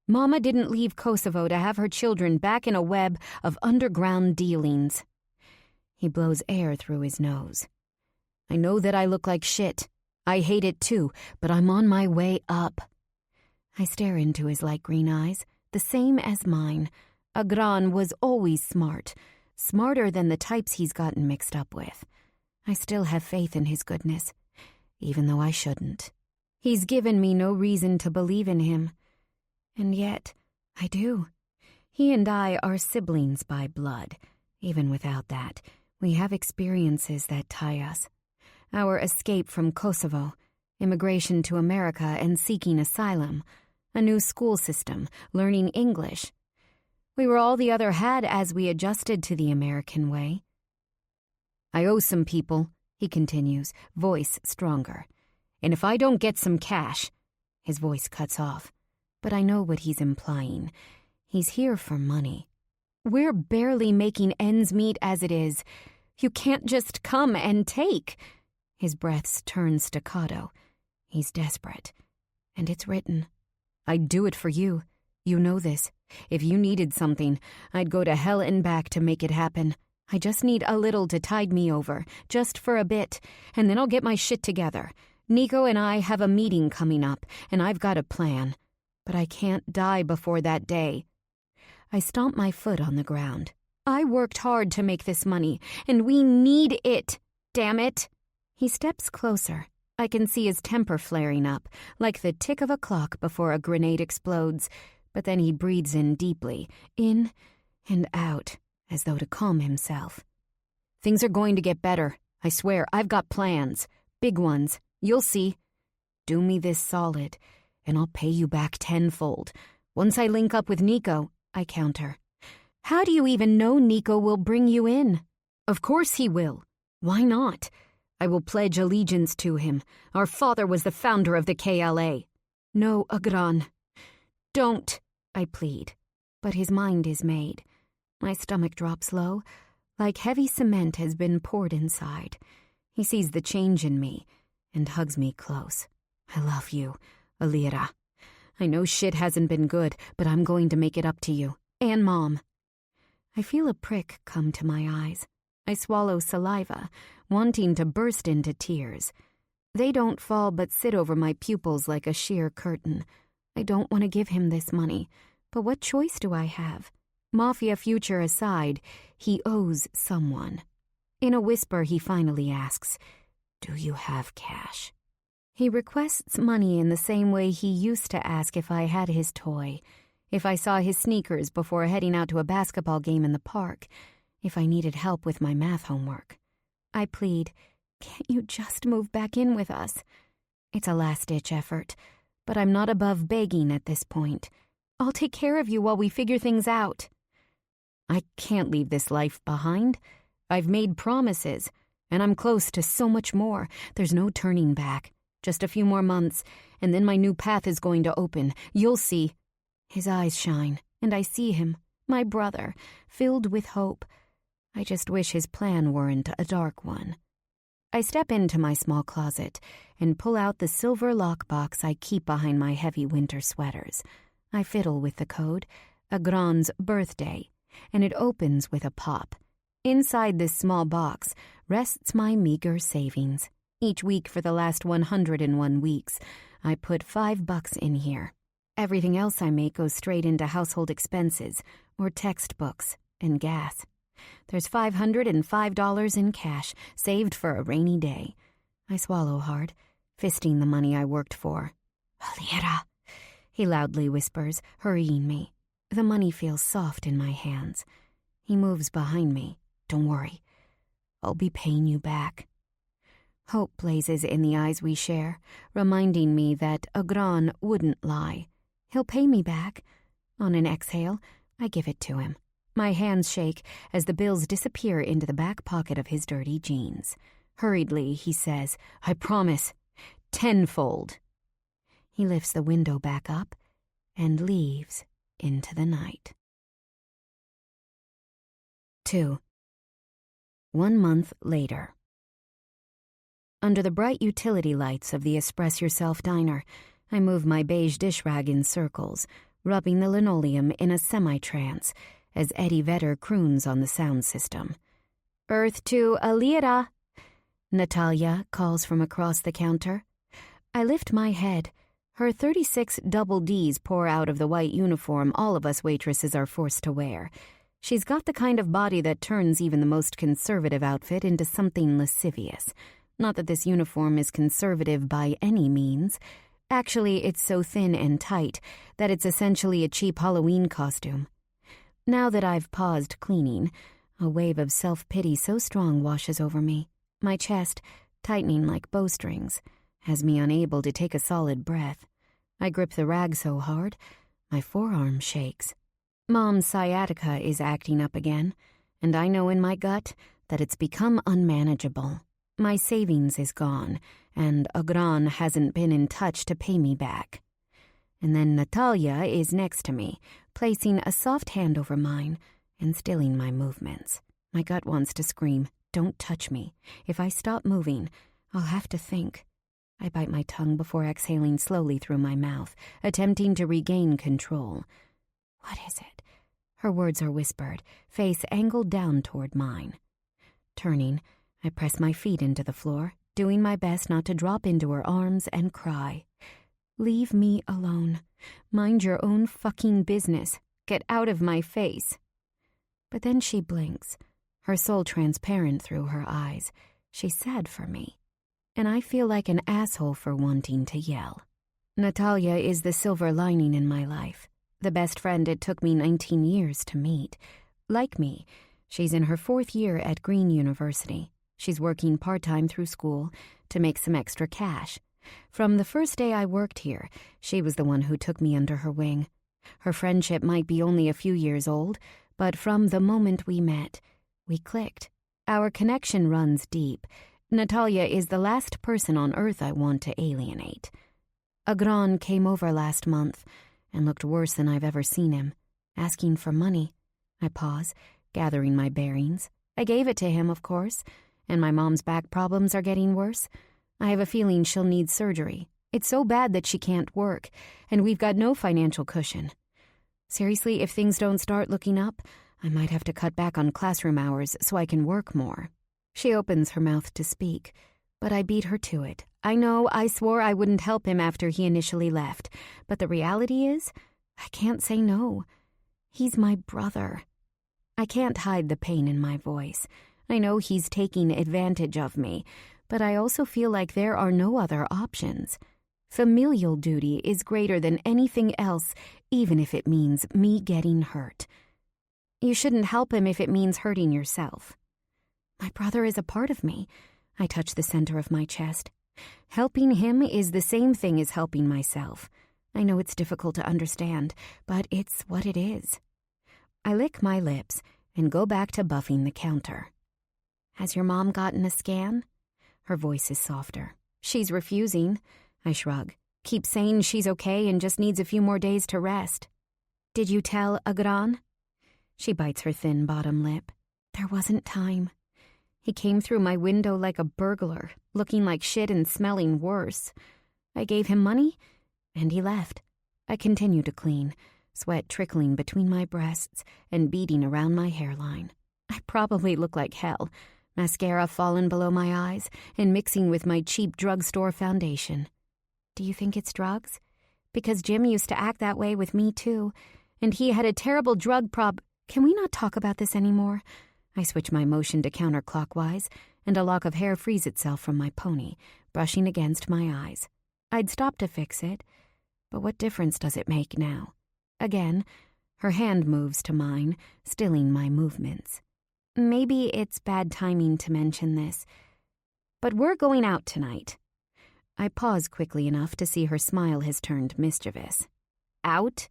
Mama didn't leave Kosovo to have her children back in a web of underground dealings. He blows air through his nose. I know that I look like shit. I hate it too, but I'm on my way up. I stare into his light green eyes, the same as mine. Agran was always smart, smarter than the types he's gotten mixed up with. I still have faith in his goodness, even though I shouldn't. He's given me no reason to believe in him. And yet, I do. He and I are siblings by blood. Even without that, we have experiences that tie us. Our escape from Kosovo, immigration to America and seeking asylum, a new school system, learning English. We were all the other had as we adjusted to the American way. I owe some people, he continues, voice stronger. And if I don't get some cash, his voice cuts off. But I know what he's implying. He's here for money. We're barely making ends meet as it is. You can't just come and take. His breaths turn staccato. He's desperate. And it's written. I'd do it for you. You know this. If you needed something, I'd go to hell and back to make it happen. I just need a little to tide me over, just for a bit, and then I'll get my shit together. Nico and I have a meeting coming up, and I've got a plan. But I can't die before that day. I stomp my foot on the ground. I worked hard to make this money, and we need it, damn it. He steps closer. I can see his temper flaring up, like the tick of a clock before a grenade explodes, but then he breathes in deeply, in and out, as though to calm himself. Things are going to get better. I swear, I've got plans. Big ones. You'll see. Do me this solid, and I'll pay you back tenfold. Once I link up with Nico, I counter. How do you even know Nico will bring you in? Of course he will. Why not? I will pledge allegiance to him. Our father was the founder of the KLA. No, Agran. Don't, I plead. But his mind is made. My stomach drops low, like heavy cement has been poured inside. He sees the change in me and hugs me close. I love you, Alira. I know shit hasn't been good, but I'm going to make it up to you. And Mom. I feel a prick come to my eyes. I swallow saliva, wanting to burst into tears. They don't fall but sit over my pupils like a sheer curtain. I don't want to give him this money, but what choice do I have? Mafia future aside, he owes someone. In a whisper, he finally asks, Do you have cash? He requests money in the same way he used to ask if I had his toy, if I saw his sneakers before heading out to a basketball game in the park, if I needed help with my math homework. I plead, Can't you just move back in with us? It's a last-ditch effort, but I'm not above begging at this point. I'll take care of you while we figure things out. I can't leave this life behind. I've made promises, and I'm close to so much more. There's no turning back. Just a few more months, and then my new path is going to open. You'll see. His eyes shine, and I see him, my brother, filled with hope. I just wish his plan weren't a dark one. I step into my small closet and pull out the silver lockbox I keep behind my heavy winter sweaters. I fiddle with the code, Agran's birthday, and it opens with a pop. Inside this small box rests my meager savings. Each week for the last 101 weeks, I put $5 in here. Everything else I make goes straight into household expenses, or textbooks, and gas. There's $505 in cash, saved for a rainy day. I swallow hard, fisting the money I worked for. Alira, he loudly whispers, hurrying me. The money feels soft in my hands. He moves behind me. Don't worry. I'll be paying you back. Hope blazes in the eyes we share, reminding me that Agran wouldn't lie. He'll pay me back. On an exhale, I give it to him. My hands shake as the bills disappear into the back pocket of his dirty jeans. Hurriedly, he says, "I promise. 10-fold." He lifts the window back up and leaves into the night. 2. 1 month later. Under the bright utility lights of the Express Yourself diner, I move my beige dish rag in circles, rubbing the linoleum in a semi-trance as Eddie Vedder croons on the sound system. "Earth to Alira," Natalia calls from across the counter. I lift my head. Her 36 double Ds pour out of the white uniform all of us waitresses are forced to wear. She's got the kind of body that turns even the most conservative outfit into something lascivious. Not that this uniform is conservative by any means. Actually, it's so thin and tight that it's essentially a cheap Halloween costume. Now that I've paused cleaning, a wave of self-pity so strong washes over me. My chest, tightening like bowstrings, has me unable to take a solid breath. I grip the rag so hard, my forearm shakes. Mom's sciatica is acting up again, and I know in my gut that it's become unmanageable. My savings is gone, and Agran hasn't been in touch to pay me back. And then Natalia is next to me, placing a soft hand over mine and stilling my movements. My gut wants to scream, "Don't touch me. If I stop moving, I'll have to think." I bite my tongue before exhaling slowly through my mouth, attempting to regain control. "What is it?" Her words are whispered, face angled down toward mine. Turning, I press my feet into the floor, doing my best not to drop into her arms and cry. "Leave me alone. Mind your own fucking business. Get out of my face." But then she blinks, her soul transparent through her eyes. She's sad for me, and I feel like an asshole for wanting to yell. Natalia is the silver lining in my life, the best friend it took me 19 years to meet. Like me, she's in her 4th year at Green University. She's working part-time through school to make some extra cash. From the first day I worked here, she was the one who took me under her wing. Her friendship might be only a few years old, but from the moment we met, we clicked. Our connection runs deep. Natalia is the last person on Earth I want to alienate. Agran came over last month and looked worse than I've ever seen him, asking for money. I pause, gathering my bearings. I gave it to him, of course, and my mom's back problems are getting worse. I have a feeling she'll need surgery. It's so bad that she can't work, and we've got no financial cushion. Seriously, if things don't start looking up, I might have to cut back on classroom hours so I can work more. She opens her mouth to speak, but I beat her to it. I know I swore I wouldn't help him after he initially left, but the reality is, I can't say no. He's my brother. I can't hide the pain in my voice. I know he's taking advantage of me, but I also feel like there are no other options. Familial duty is greater than anything else, even if it means me getting hurt. You shouldn't help him if it means hurting yourself. My brother is a part of me. I touch the center of my chest. Helping him is the same thing as helping myself. I know it's difficult to understand, but it's what it is. I lick my lips and go back to buffing the counter. Has your mom gotten a scan? Her voice is softer. She's refusing. I shrug. Keep saying she's okay and just needs a few more days to rest. Did you tell Agran? She bites her thin bottom lip. There wasn't time. He came through my window like a burglar, looking like shit and smelling worse. I gave him money, and he left. I continue to clean, sweat trickling between my breasts and beading around my hairline. I probably look like hell, mascara fallen below my eyes and mixing with my cheap drugstore foundation. Do you think it's drugs? Because Jim used to act that way with me too, and he had a terrible drug Can we not talk about this anymore? I switch my motion to counterclockwise, and a lock of hair frees itself from my pony, brushing against my eyes. I'd stop to fix it, but what difference does it make now? Again, her hand moves to mine, stilling my movements. Maybe it's bad timing to mention this, but we're going out tonight. I pause quickly enough to see her smile has turned mischievous. Out?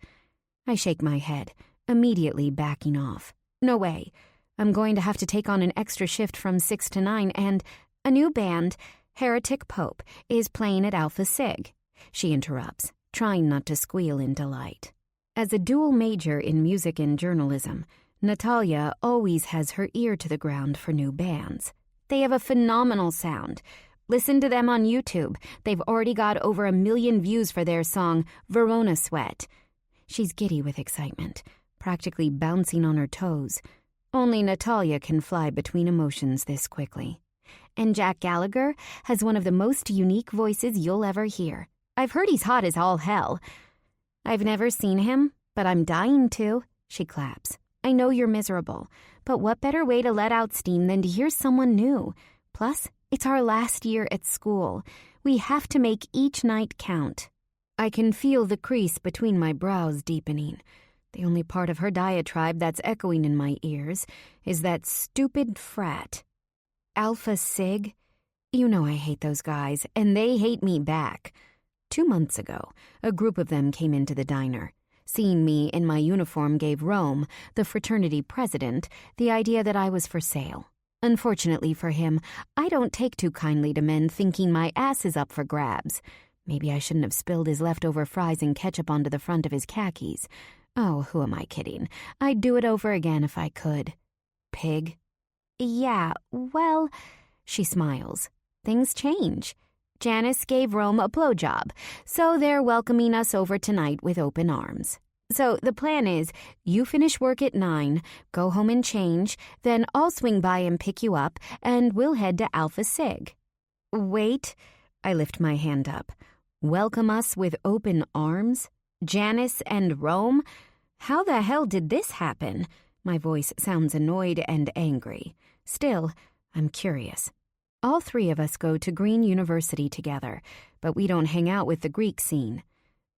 I shake my head, immediately backing off. No way. I'm going to have to take on an extra shift from 6 to 9, and a new band, Heretic Pope, is playing at Alpha Sig. She interrupts, trying not to squeal in delight. As a dual major in music and journalism, Natalia always has her ear to the ground for new bands. They have a phenomenal sound. Listen to them on YouTube. They've already got over 1 million views for their song, Verona Sweat. She's giddy with excitement, practically bouncing on her toes. Only Natalia can fly between emotions this quickly. And Jack Gallagher has one of the most unique voices you'll ever hear. I've heard he's hot as all hell. I've never seen him, but I'm dying to, she claps. I know you're miserable, but what better way to let out steam than to hear someone new? Plus, it's our last year at school. We have to make each night count. I can feel the crease between my brows deepening. The only part of her diatribe that's echoing in my ears is that stupid frat. Alpha Sig? You know I hate those guys, and they hate me back. 2 months ago, a group of them came into the diner. Seeing me in my uniform gave Rome, the fraternity president, the idea that I was for sale. Unfortunately for him, I don't take too kindly to men thinking my ass is up for grabs. Maybe I shouldn't have spilled his leftover fries and ketchup onto the front of his khakis. Oh, who am I kidding? I'd do it over again if I could. Pig. Yeah, well, she smiles. Things change. Janice gave Rome a blowjob, so they're welcoming us over tonight with open arms. So the plan is, you finish work at 9, go home and change, then I'll swing by and pick you up, and we'll head to Alpha Sig. Wait, I lift my hand up. Welcome us with open arms? Janice and Rome? How the hell did this happen? My voice sounds annoyed and angry. Still, I'm curious. All 3 of us go to Green University together, but we don't hang out with the Greek scene.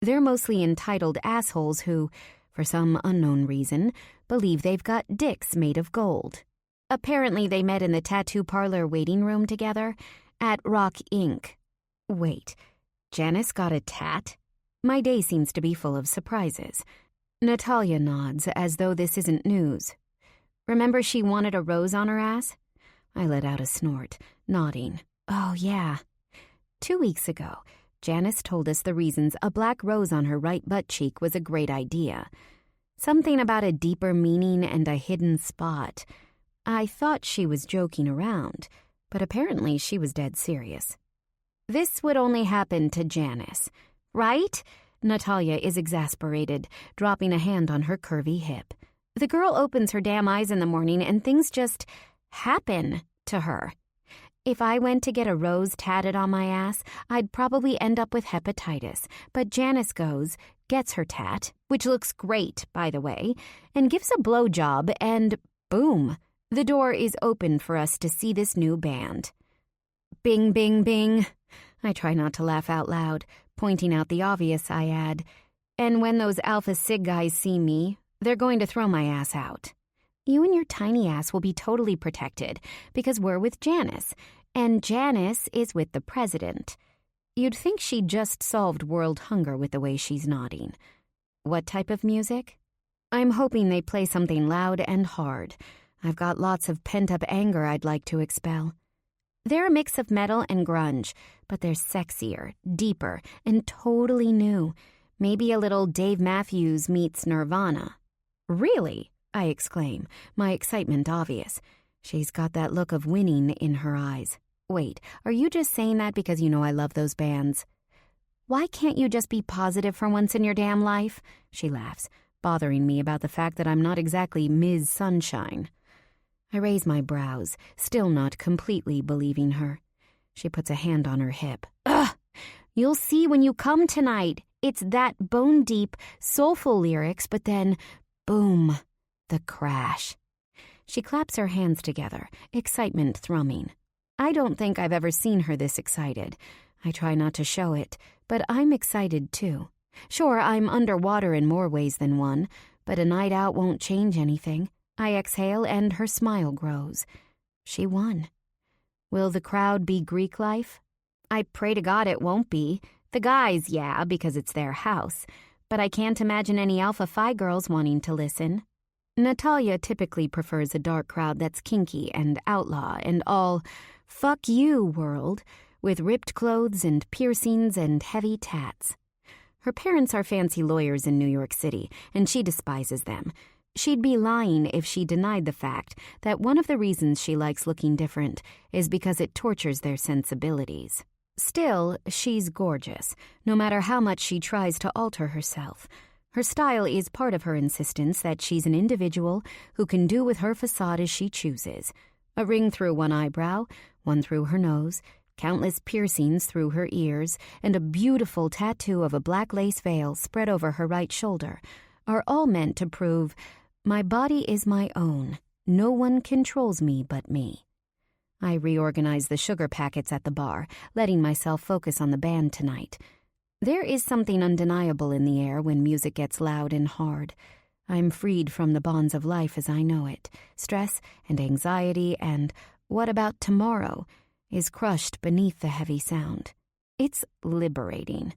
They're mostly entitled assholes who, for some unknown reason, believe they've got dicks made of gold. Apparently they met in the tattoo parlor waiting room together at Rock Inc. Wait, Janice got a tat? My day seems to be full of surprises. Natalia nods as though this isn't news. Remember she wanted a rose on her ass? I let out a snort, nodding. Oh, yeah. 2 weeks ago, Janice told us the reasons a black rose on her right butt cheek was a great idea. Something about a deeper meaning and a hidden spot. I thought she was joking around, but apparently she was dead serious. This would only happen to Janice, right? Natalia is exasperated, dropping a hand on her curvy hip. The girl opens her damn eyes in the morning and things just happen to her. If I went to get a rose tatted on my ass, I'd probably end up with hepatitis. But Janice goes, gets her tat, which looks great, by the way, and gives a blowjob, and boom, the door is open for us to see this new band. Bing, bing, bing. I try not to laugh out loud, pointing out the obvious, I add. And when those Alpha Sig guys see me, they're going to throw my ass out. You and your tiny ass will be totally protected because we're with Janice, and Janice is with the president. You'd think she'd just solved world hunger with the way she's nodding. What type of music? I'm hoping they play something loud and hard. I've got lots of pent-up anger I'd like to expel. They're a mix of metal and grunge, but they're sexier, deeper, and totally new. Maybe a little Dave Matthews meets Nirvana. Really? I exclaim, my excitement obvious. She's got that look of winning in her eyes. Wait, are you just saying that because you know I love those bands? Why can't you just be positive for once in your damn life? She laughs, bothering me about the fact that I'm not exactly Ms. Sunshine. I raise my brows, still not completely believing her. She puts a hand on her hip. Ugh! You'll see when you come tonight. It's that bone-deep, soulful lyrics, but then, boom, the crash. She claps her hands together, excitement thrumming. I don't think I've ever seen her this excited. I try not to show it, but I'm excited too. Sure, I'm underwater in more ways than one, but a night out won't change anything. I exhale and her smile grows. She won. Will the crowd be Greek life? I pray to God it won't be. The guys, yeah, because it's their house. but I can't imagine any Alpha Phi girls wanting to listen. Natalia typically prefers a dark crowd that's kinky and outlaw and all fuck you world, with ripped clothes and piercings and heavy tats. Her parents are fancy lawyers in New York City, and she despises them. She'd be lying if she denied the fact that one of the reasons she likes looking different is because it tortures their sensibilities. Still, she's gorgeous, no matter how much she tries to alter herself. Her style is part of her insistence that she's an individual who can do with her facade as she chooses. A ring through one eyebrow, one through her nose, countless piercings through her ears, and a beautiful tattoo of a black lace veil spread over her right shoulder are all meant to prove, my body is my own. No one controls me but me. I reorganize the sugar packets at the bar, letting myself focus on the band tonight. There is something undeniable in the air when music gets loud and hard. I'm freed from the bonds of life as I know it. Stress and anxiety and what about tomorrow is crushed beneath the heavy sound. It's liberating.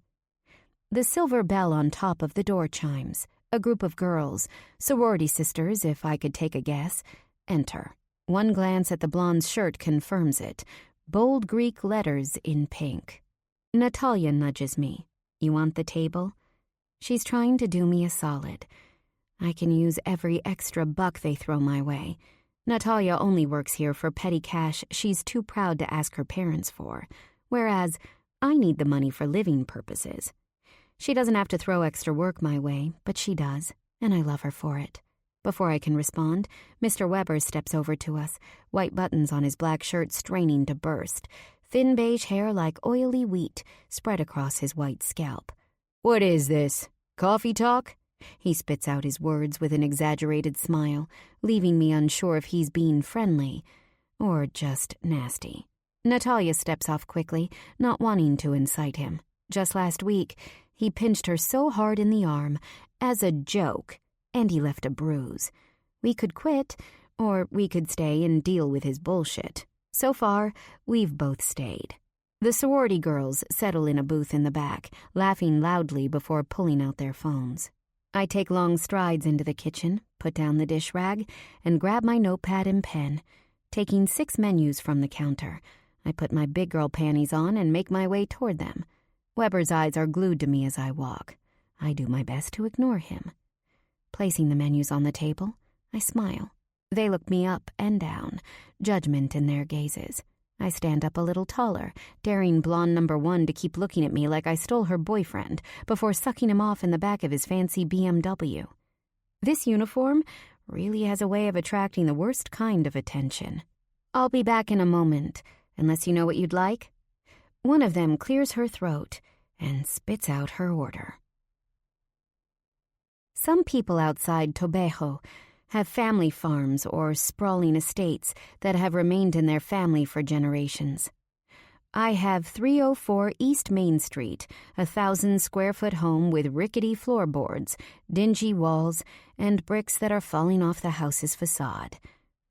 The silver bell on top of the door chimes. A group of girls, sorority sisters if I could take a guess, enter. One glance at the blonde's shirt confirms it. Bold Greek letters in pink. Natalia nudges me. You want the table? She's trying to do me a solid. I can use every extra buck they throw my way. Natalia only works here for petty cash she's too proud to ask her parents for, whereas I need the money for living purposes. She doesn't have to throw extra work my way, but she does, and I love her for it. Before I can respond, Mr. Weber steps over to us, white buttons on his black shirt straining to burst, thin beige hair like oily wheat spread across his white scalp. "What is this? Coffee talk?" He spits out his words with an exaggerated smile, leaving me unsure if he's being friendly or just nasty. Natalia steps off quickly, not wanting to incite him. Just last week, he pinched her so hard in the arm, as a joke, and he left a bruise. We could quit, or we could stay and deal with his bullshit. So far, we've both stayed. The sorority girls settle in a booth in the back, laughing loudly before pulling out their phones. I take long strides into the kitchen, put down the dish rag, and grab my notepad and pen. Taking 6 menus from the counter, I put my big girl panties on and make my way toward them. Weber's eyes are glued to me as I walk. I do my best to ignore him. Placing the menus on the table, I smile. They look me up and down, judgment in their gazes. I stand up a little taller, daring blonde number 1 to keep looking at me like I stole her boyfriend before sucking him off in the back of his fancy BMW. This uniform really has a way of attracting the worst kind of attention. I'll be back in a moment, unless you know what you'd like. One of them clears her throat and spits out her order. Some people outside Tobejo have family farms or sprawling estates that have remained in their family for generations. I have 304 East Main Street, a 1,000-square-foot home with rickety floorboards, dingy walls, and bricks that are falling off the house's facade.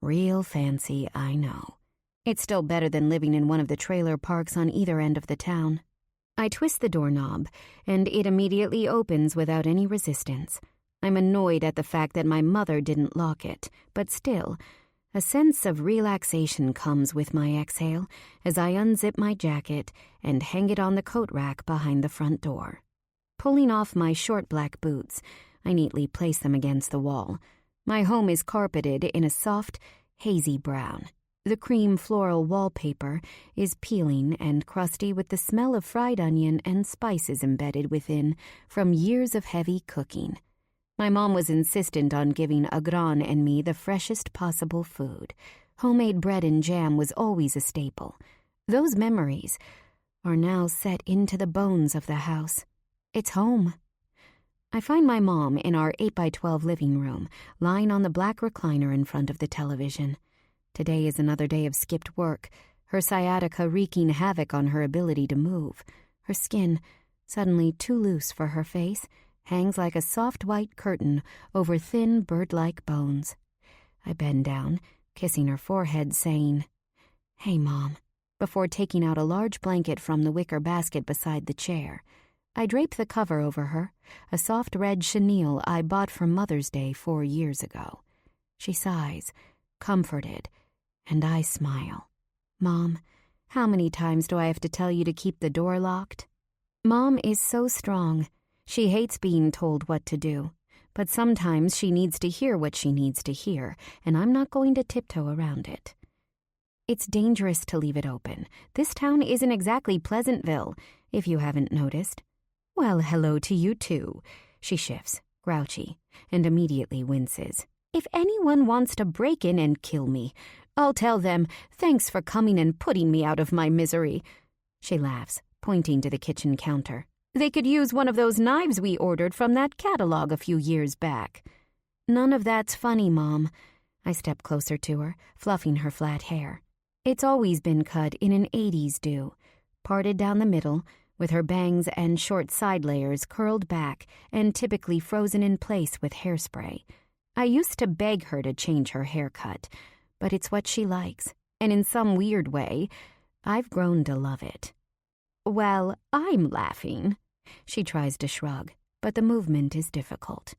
Real fancy, I know. It's still better than living in one of the trailer parks on either end of the town. I twist the doorknob, and it immediately opens without any resistance. I'm annoyed at the fact that my mother didn't lock it, but still, a sense of relaxation comes with my exhale as I unzip my jacket and hang it on the coat rack behind the front door. Pulling off my short black boots, I neatly place them against the wall. My home is carpeted in a soft, hazy brown. The cream floral wallpaper is peeling and crusty with the smell of fried onion and spices embedded within from years of heavy cooking. My mom was insistent on giving Agran and me the freshest possible food. Homemade bread and jam was always a staple. Those memories are now set into the bones of the house. It's home. I find my mom in our 8x12 living room, lying on the black recliner in front of the television. Today is another day of skipped work, her sciatica wreaking havoc on her ability to move. Her skin, suddenly too loose for her face, hangs like a soft white curtain over thin bird-like bones. I bend down, kissing her forehead, saying, "Hey, Mom," before taking out a large blanket from the wicker basket beside the chair. I drape the cover over her, a soft red chenille I bought for Mother's Day 4 years ago. She sighs, comforted, and I smile. Mom, how many times do I have to tell you to keep the door locked? Mom is so strong. She hates being told what to do. But sometimes she needs to hear what she needs to hear, and I'm not going to tiptoe around it. It's dangerous to leave it open. This town isn't exactly Pleasantville, if you haven't noticed. Well, hello to you too. She shifts, grouchy, and immediately winces. If anyone wants to break in and kill me, I'll tell them, thanks for coming and putting me out of my misery. She laughs, pointing to the kitchen counter. They could use one of those knives we ordered from that catalog a few years back. None of that's funny, Mom. I step closer to her, fluffing her flat hair. It's always been cut in an 80s do, parted down the middle, with her bangs and short side layers curled back and typically frozen in place with hairspray. I used to beg her to change her haircut, but it's what she likes, and in some weird way, I've grown to love it. Well, I'm laughing. She tries to shrug, but the movement is difficult.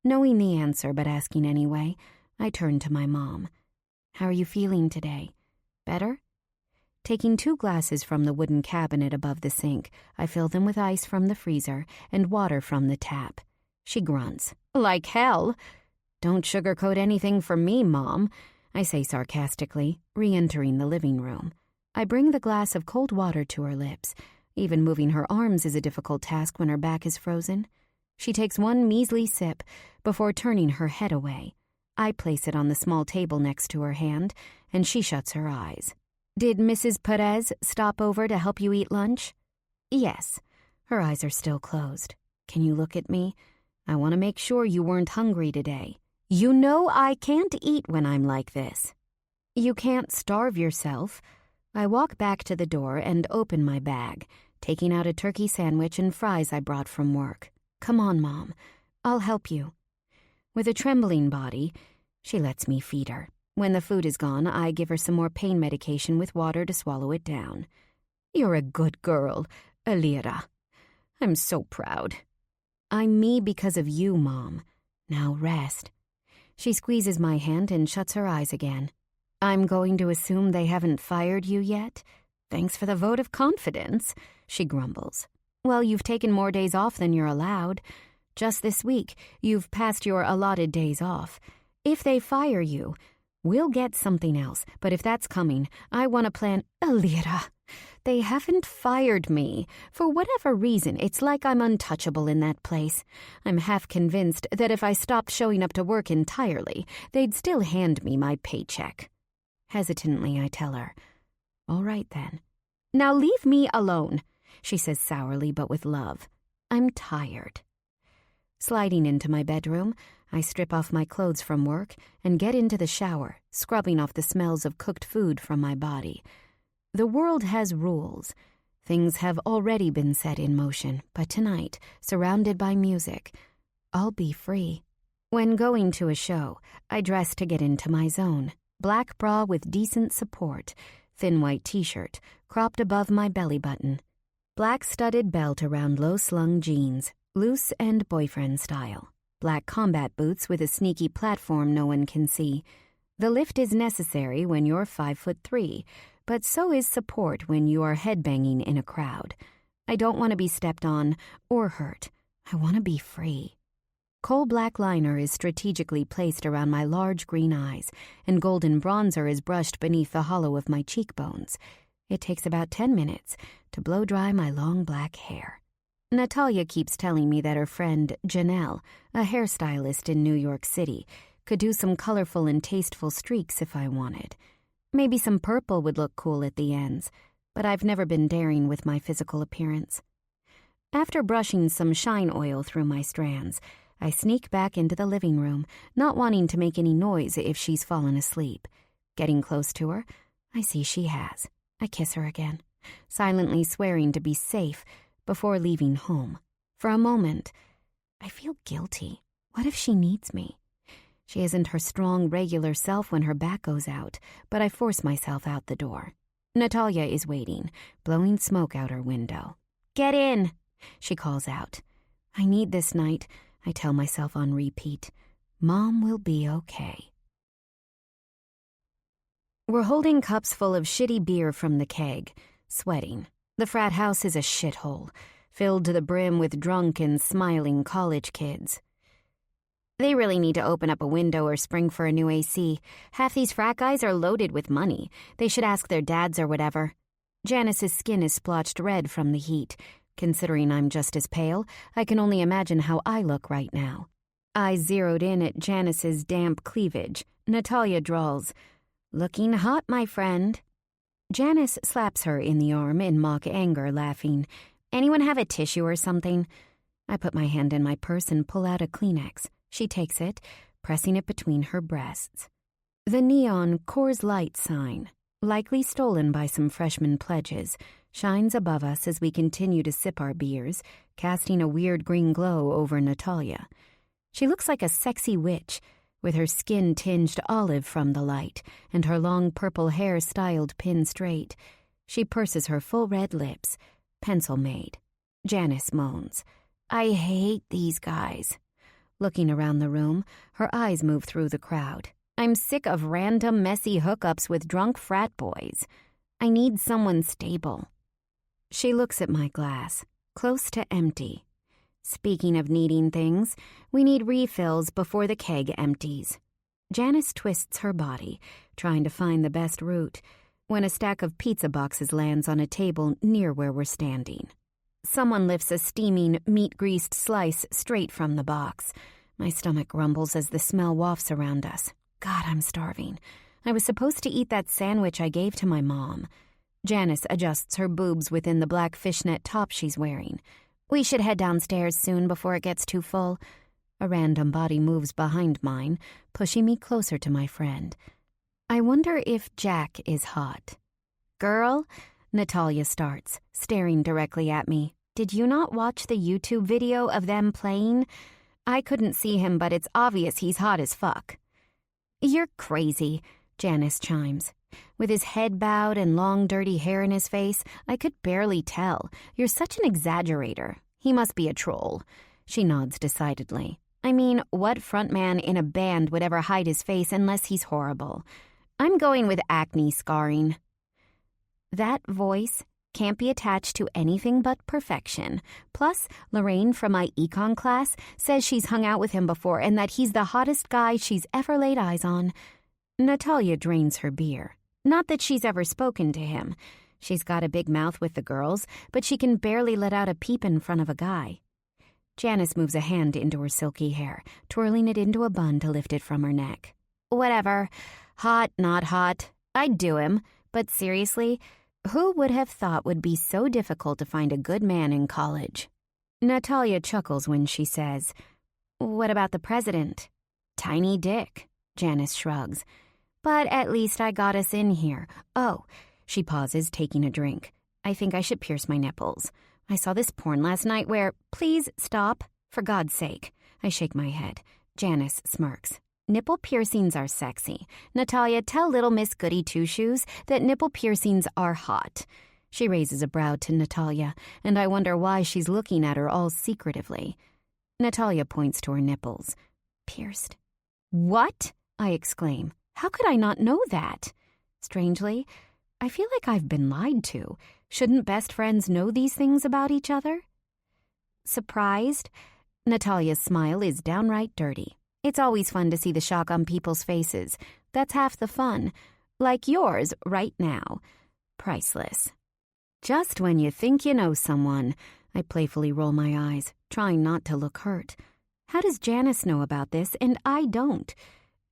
Knowing the answer but asking anyway, I turn to my mom. How are you feeling today? Better? Taking 2 glasses from the wooden cabinet above the sink, I fill them with ice from the freezer and water from the tap. She grunts. Like hell. Don't sugarcoat anything for me, Mom, I say sarcastically, re-entering the living room. I bring the glass of cold water to her lips. Even moving her arms is a difficult task when her back is frozen. She takes one measly sip before turning her head away. I place it on the small table next to her hand, and she shuts her eyes. Did Mrs. Perez stop over to help you eat lunch? Yes. Her eyes are still closed. Can you look at me? I want to make sure you weren't hungry today. You know I can't eat when I'm like this. You can't starve yourself. I walk back to the door and open my bag, taking out a turkey sandwich and fries I brought from work. Come on, Mom. I'll help you. With a trembling body, she lets me feed her. When the food is gone, I give her some more pain medication with water to swallow it down. You're a good girl, Alira. I'm so proud. I'm me because of you, Mom. Now rest. She squeezes my hand and shuts her eyes again. I'm going to assume they haven't fired you yet? Thanks for the vote of confidence, she grumbles. Well, you've taken more days off than you're allowed. Just this week, you've passed your allotted days off. If they fire you, we'll get something else. But if that's coming, I want to plan... Alira, they haven't fired me. For whatever reason, it's like I'm untouchable in that place. I'm half convinced that if I stopped showing up to work entirely, they'd still hand me my paycheck. Hesitantly, I tell her, all right then. Now leave me alone, she says sourly but with love. I'm tired. Sliding into my bedroom, I strip off my clothes from work and get into the shower, scrubbing off the smells of cooked food from my body. The world has rules. Things have already been set in motion, but tonight, surrounded by music, I'll be free. When going to a show, I dress to get into my zone. Black bra with decent support, thin white t-shirt, cropped above my belly button. Black studded belt around low-slung jeans, loose and boyfriend style. Black combat boots with a sneaky platform no one can see. The lift is necessary when you're 5'3", but so is support when you are headbanging in a crowd. I don't want to be stepped on or hurt. I want to be free. Coal black liner is strategically placed around my large green eyes, and golden bronzer is brushed beneath the hollow of my cheekbones. It takes about 10 minutes to blow dry my long black hair. Natalia keeps telling me that her friend, Janelle, a hairstylist in New York City, could do some colorful and tasteful streaks if I wanted. Maybe some purple would look cool at the ends, but I've never been daring with my physical appearance. After brushing some shine oil through my strands, I sneak back into the living room, not wanting to make any noise if she's fallen asleep. Getting close to her, I see she has. I kiss her again, silently swearing to be safe before leaving home. For a moment, I feel guilty. What if she needs me? She isn't her strong, regular self when her back goes out, but I force myself out the door. Natalia is waiting, blowing smoke out her window. Get in! She calls out. I need this night, I tell myself on repeat. Mom will be okay. We're holding cups full of shitty beer from the keg, sweating. The frat house is a shithole, filled to the brim with drunk and smiling college kids. They really need to open up a window or spring for a new AC. Half these frat guys are loaded with money. They should ask their dads or whatever. Janice's skin is splotched red from the heat. Considering I'm just as pale, I can only imagine how I look right now. Eyes zeroed in at Janice's damp cleavage. Natalia drawls, "Looking hot, my friend." Janice slaps her in the arm in mock anger, laughing. "Anyone have a tissue or something?" I put my hand in my purse and pull out a Kleenex. She takes it, pressing it between her breasts. The neon Coors Light sign, likely stolen by some freshman pledges, shines above us as we continue to sip our beers, casting a weird green glow over Natalia. She looks like a sexy witch, with her skin tinged olive from the light and her long purple hair styled pin straight. She purses her full red lips, pencil made. Janice moans, "I hate these guys." Looking around the room, her eyes move through the crowd. I'm sick of random messy hookups with drunk frat boys. I need someone stable. She looks at my glass, close to empty. Speaking of needing things, we need refills before the keg empties. Janice twists her body, trying to find the best route, when a stack of pizza boxes lands on a table near where we're standing. Someone lifts a steaming, meat-greased slice straight from the box. My stomach rumbles as the smell wafts around us. God, I'm starving. I was supposed to eat that sandwich I gave to my mom. Janice adjusts her boobs within the black fishnet top she's wearing. We should head downstairs soon before it gets too full. A random body moves behind mine, pushing me closer to my friend. I wonder if Jack is hot. "Girl," Natalia starts, staring directly at me. "Did you not watch the YouTube video of them playing? I couldn't see him, but it's obvious he's hot as fuck." "You're crazy," Janice chimes. With his head bowed and long, dirty hair in his face, I could barely tell. "You're such an exaggerator. He must be a troll." She nods decidedly. "I mean, what frontman in a band would ever hide his face unless he's horrible? I'm going with acne scarring." That voice can't be attached to anything but perfection. Plus, Lorraine from my econ class says she's hung out with him before and that he's the hottest guy she's ever laid eyes on. Natalia drains her beer. Not that she's ever spoken to him. She's got a big mouth with the girls, but she can barely let out a peep in front of a guy. Janice moves a hand into her silky hair, twirling it into a bun to lift it from her neck. "Whatever. Hot, not hot. I'd do him. But seriously, who would have thought would be so difficult to find a good man in college?" Natalia chuckles when she says, "What about the president?" "Tiny dick," Janice shrugs. "But at least I got us in here. Oh," she pauses, taking a drink. "I think I should pierce my nipples. I saw this porn last night where—" "Please stop, for God's sake." I shake my head. Janice smirks. "Nipple piercings are sexy. Natalia, tell little Miss Goody Two-Shoes that nipple piercings are hot." She raises a brow to Natalia, and I wonder why she's looking at her all secretively. Natalia points to her nipples. "Pierced." "What?" I exclaim. How could I not know that? Strangely, I feel like I've been lied to. Shouldn't best friends know these things about each other? Surprised? Natalia's smile is downright dirty. It's always fun to see the shock on people's faces. That's half the fun. Like yours right now. Priceless. Just when you think you know someone, I playfully roll my eyes, trying not to look hurt. How does Janice know about this and I don't?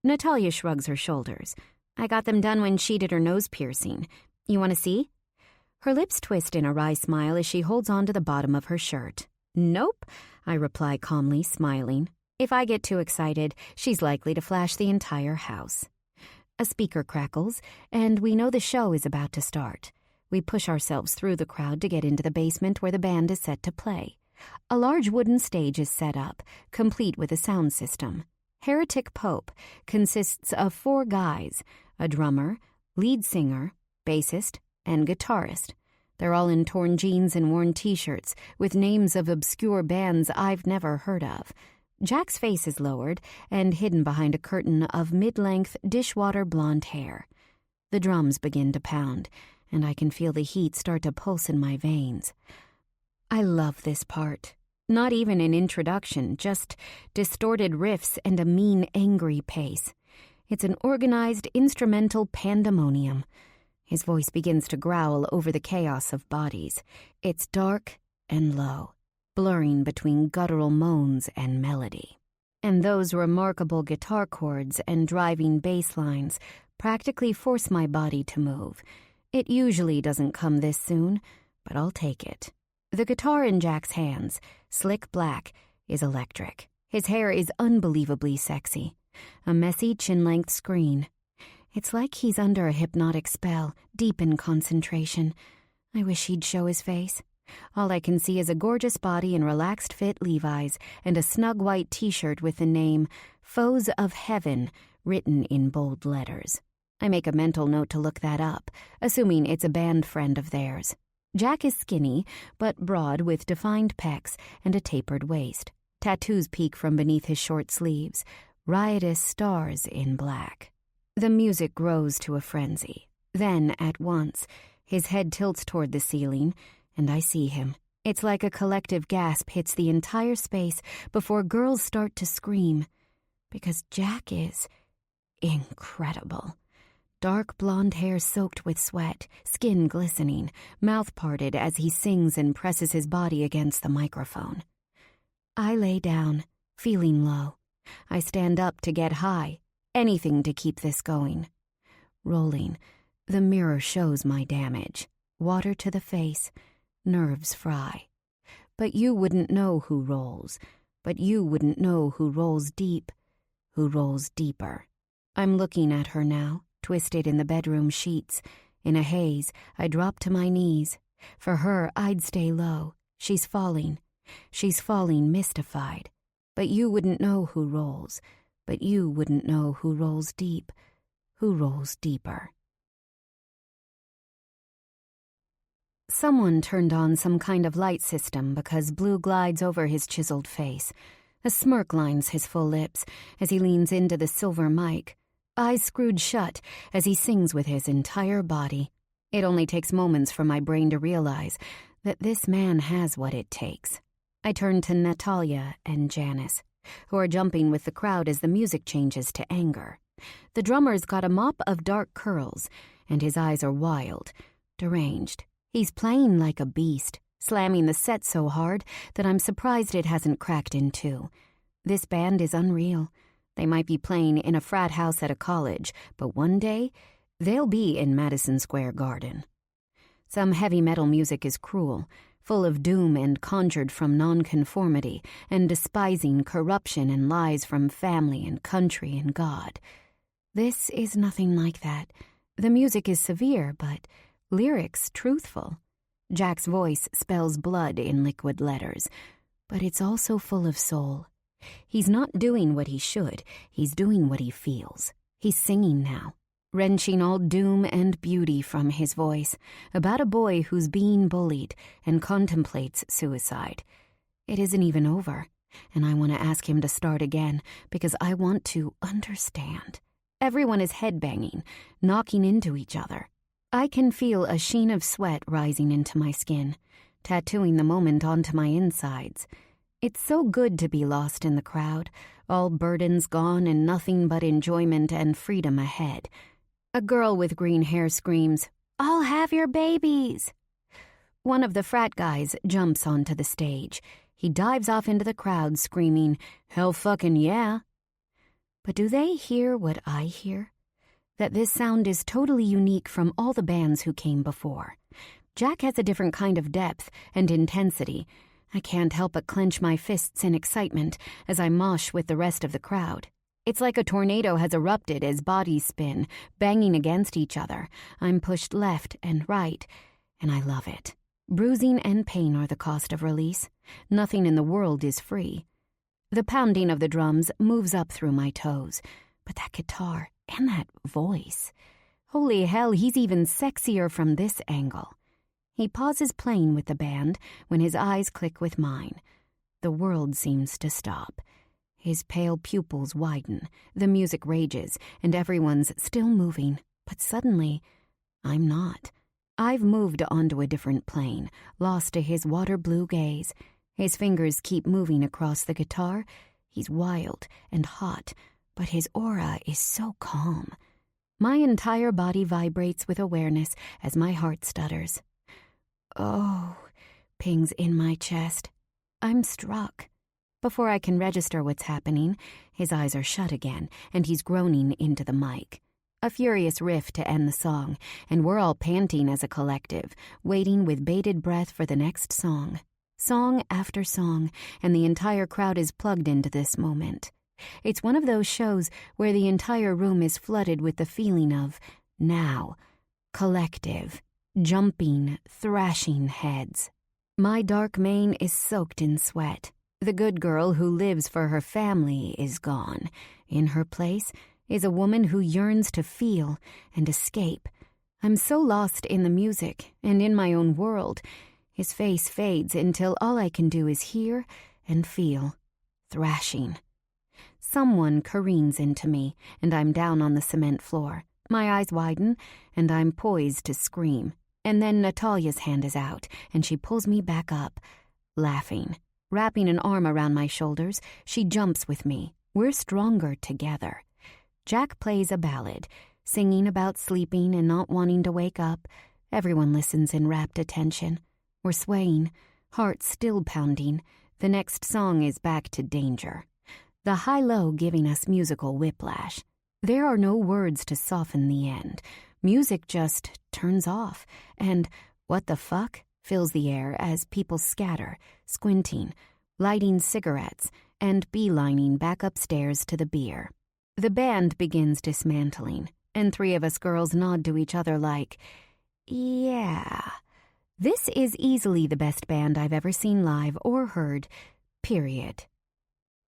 Natalia shrugs her shoulders. I got them done when she did her nose piercing. You want to see? Her lips twist in a wry smile as she holds on to the bottom of her shirt. Nope, I reply calmly, smiling. If I get too excited, she's likely to flash the entire house. A speaker crackles, and we know the show is about to start. We push ourselves through the crowd to get into the basement where the band is set to play. A large wooden stage is set up, complete with a sound system. Heretic Pope consists of 4 guys, a drummer, lead singer, bassist, and guitarist. They're all in torn jeans and worn t-shirts with names of obscure bands I've never heard of. Jack's face is lowered and hidden behind a curtain of mid-length dishwater blonde hair. The drums begin to pound, and I can feel the heat start to pulse in my veins. I love this part. Not even an introduction, just distorted riffs and a mean, angry pace. It's an organized, instrumental pandemonium. His voice begins to growl over the chaos of bodies. It's dark and low, blurring between guttural moans and melody. And those remarkable guitar chords and driving bass lines practically force my body to move. It usually doesn't come this soon, but I'll take it. The guitar in Jack's hands, slick black, is electric. His hair is unbelievably sexy. A messy chin-length screen. It's like he's under a hypnotic spell, deep in concentration. I wish he'd show his face. All I can see is a gorgeous body in relaxed fit Levi's and a snug white t-shirt with the name Foes of Heaven written in bold letters. I make a mental note to look that up, assuming it's a band friend of theirs. Jack is skinny, but broad with defined pecs and a tapered waist. Tattoos peek from beneath his short sleeves, riotous stars in black. The music grows to a frenzy. Then, at once, his head tilts toward the ceiling, and I see him. It's like a collective gasp hits the entire space before girls start to scream. Because Jack is incredible. Dark blonde hair soaked with sweat, skin glistening, mouth parted as he sings and presses his body against the microphone. I lay down, feeling low. I stand up to get high, anything to keep this going. Rolling, the mirror shows my damage. Water to the face, nerves fry. But you wouldn't know who rolls. But you wouldn't know who rolls deep, who rolls deeper. I'm looking at her now, twisted in the bedroom sheets. In a haze, I drop to my knees. For her, I'd stay low. She's falling. She's falling mystified. But you wouldn't know who rolls. But you wouldn't know who rolls deep, who rolls deeper. Someone turned on some kind of light system because blue glides over his chiseled face. A smirk lines his full lips as he leans into the silver mic. Eyes screwed shut as he sings with his entire body. It only takes moments for my brain to realize that this man has what it takes. I turn to Natalia and Janice, who are jumping with the crowd as the music changes to anger. The drummer's got a mop of dark curls, and his eyes are wild, deranged. He's playing like a beast, slamming the set so hard that I'm surprised it hasn't cracked in two. This band is unreal. They might be playing in a frat house at a college, but one day, they'll be in Madison Square Garden. Some heavy metal music is cruel, full of doom and conjured from nonconformity and despising corruption and lies from family and country and God. This is nothing like that. The music is severe, but lyrics truthful. Jack's voice spells blood in liquid letters, but it's also full of soul. He's not doing what he should. He's doing what he feels. He's singing now, wrenching all doom and beauty from his voice, about a boy who's being bullied and contemplates suicide. It isn't even over, and I want to ask him to start again because I want to understand. Everyone is headbanging, knocking into each other. I can feel a sheen of sweat rising into my skin, tattooing the moment onto my insides. It's so good to be lost in the crowd, all burdens gone and nothing but enjoyment and freedom ahead. A girl with green hair screams, "I'll have your babies!" One of the frat guys jumps onto the stage. He dives off into the crowd screaming, "Hell fucking yeah!" But do they hear what I hear? That this sound is totally unique from all the bands who came before. Jack has a different kind of depth and intensity. I can't help but clench my fists in excitement as I mosh with the rest of the crowd. It's like a tornado has erupted as bodies spin, banging against each other. I'm pushed left and right, and I love it. Bruising and pain are the cost of release. Nothing in the world is free. The pounding of the drums moves up through my toes, but that guitar and that voice. Holy hell, he's even sexier from this angle. He pauses playing with the band when his eyes click with mine. The world seems to stop. His pale pupils widen, the music rages, and everyone's still moving. But suddenly, I'm not. I've moved onto a different plane, lost to his water blue gaze. His fingers keep moving across the guitar. He's wild and hot, but his aura is so calm. My entire body vibrates with awareness as my heart stutters. Oh, pings in my chest. I'm struck. Before I can register what's happening, his eyes are shut again, and he's groaning into the mic. A furious riff to end the song, and we're all panting as a collective, waiting with bated breath for the next song. Song after song, and the entire crowd is plugged into this moment. It's one of those shows where the entire room is flooded with the feeling of now, collective, jumping, thrashing heads. My dark mane is soaked in sweat. The good girl who lives for her family is gone. In her place is a woman who yearns to feel and escape. I'm so lost in the music and in my own world. His face fades until all I can do is hear and feel. Thrashing. Someone careens into me, and I'm down on the cement floor. My eyes widen, and I'm poised to scream. And then Natalia's hand is out, and she pulls me back up, laughing. Wrapping an arm around my shoulders, she jumps with me. We're stronger together. Jack plays a ballad, singing about sleeping and not wanting to wake up. Everyone listens in rapt attention. We're swaying, hearts still pounding. The next song is back to Danger. The high-low giving us musical whiplash. There are no words to soften the end. Music just turns off, and what the fuck fills the air as people scatter, squinting, lighting cigarettes, and beelining back upstairs to the beer. The band begins dismantling, and three of us girls nod to each other like, yeah, this is easily the best band I've ever seen live or heard, period.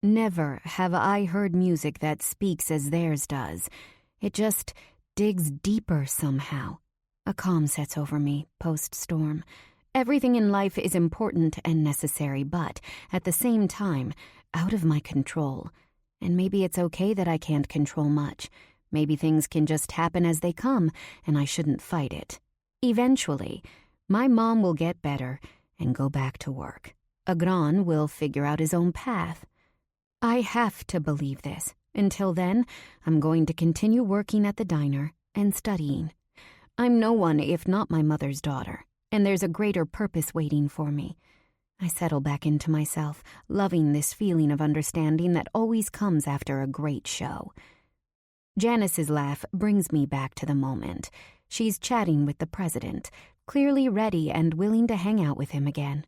Never have I heard music that speaks as theirs does. It just digs deeper somehow. A calm sets over me post-storm. Everything in life is important and necessary, but, at the same time, out of my control. And maybe it's okay that I can't control much. Maybe things can just happen as they come, and I shouldn't fight it. Eventually, my mom will get better and go back to work. Agran will figure out his own path. I have to believe this. Until then, I'm going to continue working at the diner and studying. I'm no one if not my mother's daughter, and there's a greater purpose waiting for me. I settle back into myself, loving this feeling of understanding that always comes after a great show. Janice's laugh brings me back to the moment. She's chatting with the president, clearly ready and willing to hang out with him again.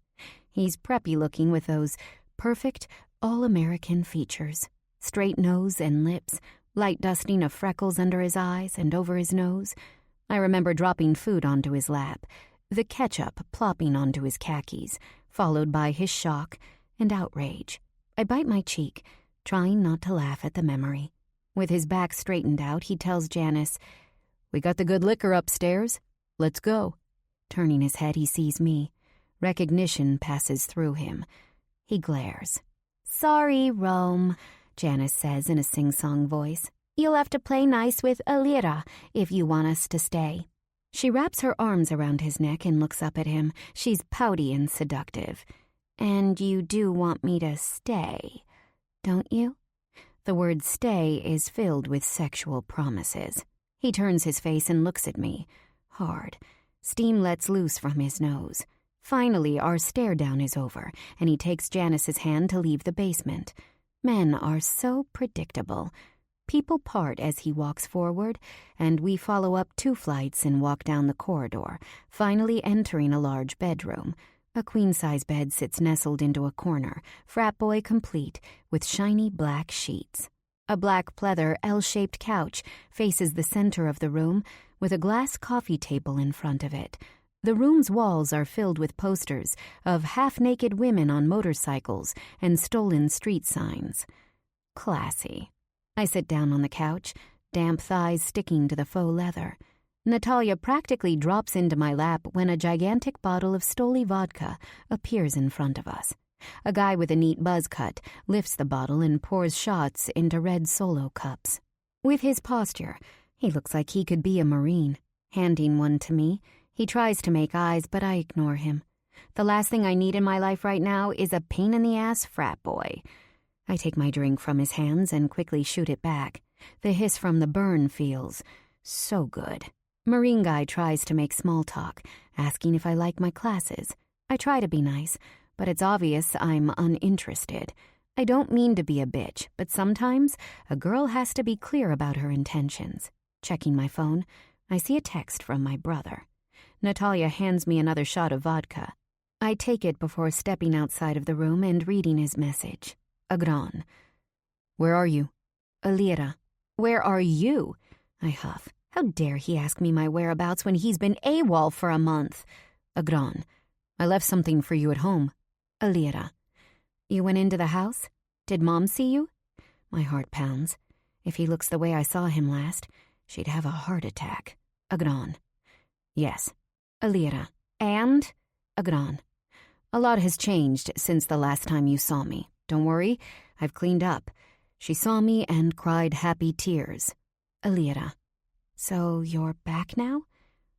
He's preppy looking with those perfect, all-American features. Straight nose and lips, light dusting of freckles under his eyes and over his nose. I remember dropping food onto his lap, the ketchup plopping onto his khakis, followed by his shock and outrage. I bite my cheek, trying not to laugh at the memory. With his back straightened out, he tells Janice, "We got the good liquor upstairs. Let's go." Turning his head, he sees me. Recognition passes through him. He glares. "Sorry, Rome," Janice says in a sing-song voice. "You'll have to play nice with Alira if you want us to stay." She wraps her arms around his neck and looks up at him. She's pouty and seductive. "And you do want me to stay, don't you?" The word stay is filled with sexual promises. He turns his face and looks at me. Hard. Steam lets loose from his nose. Finally, our stare-down is over, and he takes Janice's hand to leave the basement. Men are so predictable. People part as he walks forward, and we follow up 2 flights and walk down the corridor, finally entering a large bedroom. A queen-size bed sits nestled into a corner, frat boy complete, with shiny black sheets. A black pleather L-shaped couch faces the center of the room, with a glass coffee table in front of it. The room's walls are filled with posters of half-naked women on motorcycles and stolen street signs. Classy. I sit down on the couch, damp thighs sticking to the faux leather. Natalia practically drops into my lap when a gigantic bottle of Stoli vodka appears in front of us. A guy with a neat buzz cut lifts the bottle and pours shots into red Solo cups. With his posture, he looks like he could be a Marine. Handing one to me, he tries to make eyes, but I ignore him. The last thing I need in my life right now is a pain-in-the-ass frat boy. I take my drink from his hands and quickly shoot it back. The hiss from the burn feels so good. Marine guy tries to make small talk, asking if I like my classes. I try to be nice, but it's obvious I'm uninterested. I don't mean to be a bitch, but sometimes a girl has to be clear about her intentions. Checking my phone, I see a text from my brother. Natalia hands me another shot of vodka. I take it before stepping outside of the room and reading his message. Agron. Where are you? Alira. Where are you? I huff. How dare he ask me my whereabouts when he's been AWOL for a month? Agron. I left something for you at home. Alira. You went into the house? Did Mom see you? My heart pounds. If he looks the way I saw him last, she'd have a heart attack. Agron. Yes. Alira. And? Agron. A lot has changed since the last time you saw me. Don't worry, I've cleaned up. She saw me and cried happy tears. Alira. So you're back now?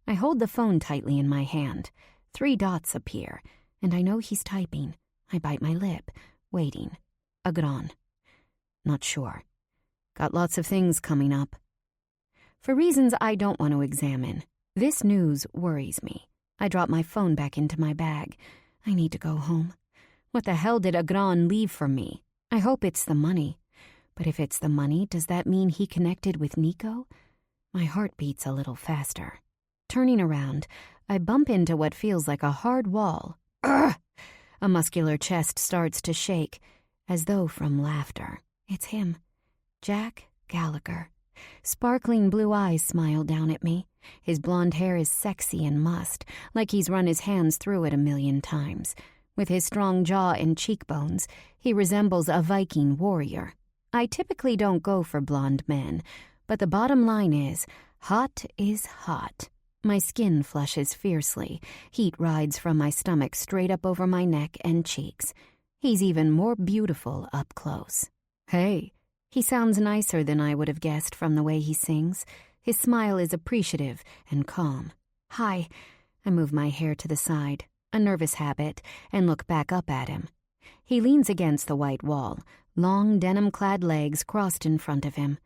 I hold the phone tightly in my hand. 3 dots appear, and I know he's typing. I bite my lip, waiting. Agron. Not sure. Got lots of things coming up. For reasons I don't want to examine, this news worries me. I drop my phone back into my bag. I need to go home. What the hell did Agron leave for me? I hope it's the money. But if it's the money, does that mean he connected with Nico? My heart beats a little faster. Turning around, I bump into what feels like a hard wall. Urgh! A muscular chest starts to shake, as though from laughter. It's him. Jack Gallagher. Sparkling blue eyes smile down at me. His blonde hair is sexy and mussed, like he's run his hands through it 1,000,000 times. With his strong jaw and cheekbones, he resembles a Viking warrior. I typically don't go for blonde men, but the bottom line is hot. My skin flushes fiercely. Heat rides from my stomach straight up over my neck and cheeks. He's even more beautiful up close. Hey. He sounds nicer than I would have guessed from the way he sings. His smile is appreciative and calm. Hi. I move my hair to the side, a nervous habit, and look back up at him. He leans against the white wall, long denim-clad legs crossed in front of him.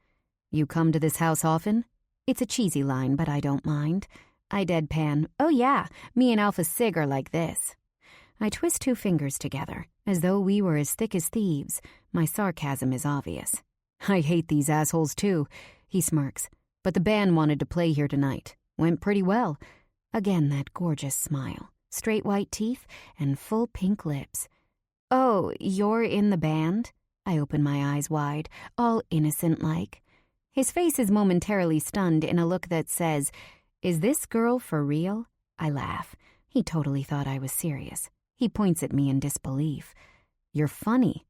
You come to this house often? It's a cheesy line, but I don't mind. I deadpan, oh yeah, me and Alpha Sig are like this. I twist 2 fingers together, as though we were as thick as thieves. My sarcasm is obvious. I hate these assholes too, he smirks. But the band wanted to play here tonight. Went pretty well. Again that gorgeous smile. Straight white teeth and full pink lips. Oh, you're in the band? I open my eyes wide, all innocent-like. His face is momentarily stunned in a look that says, is this girl for real? I laugh. He totally thought I was serious. He points at me in disbelief. You're funny.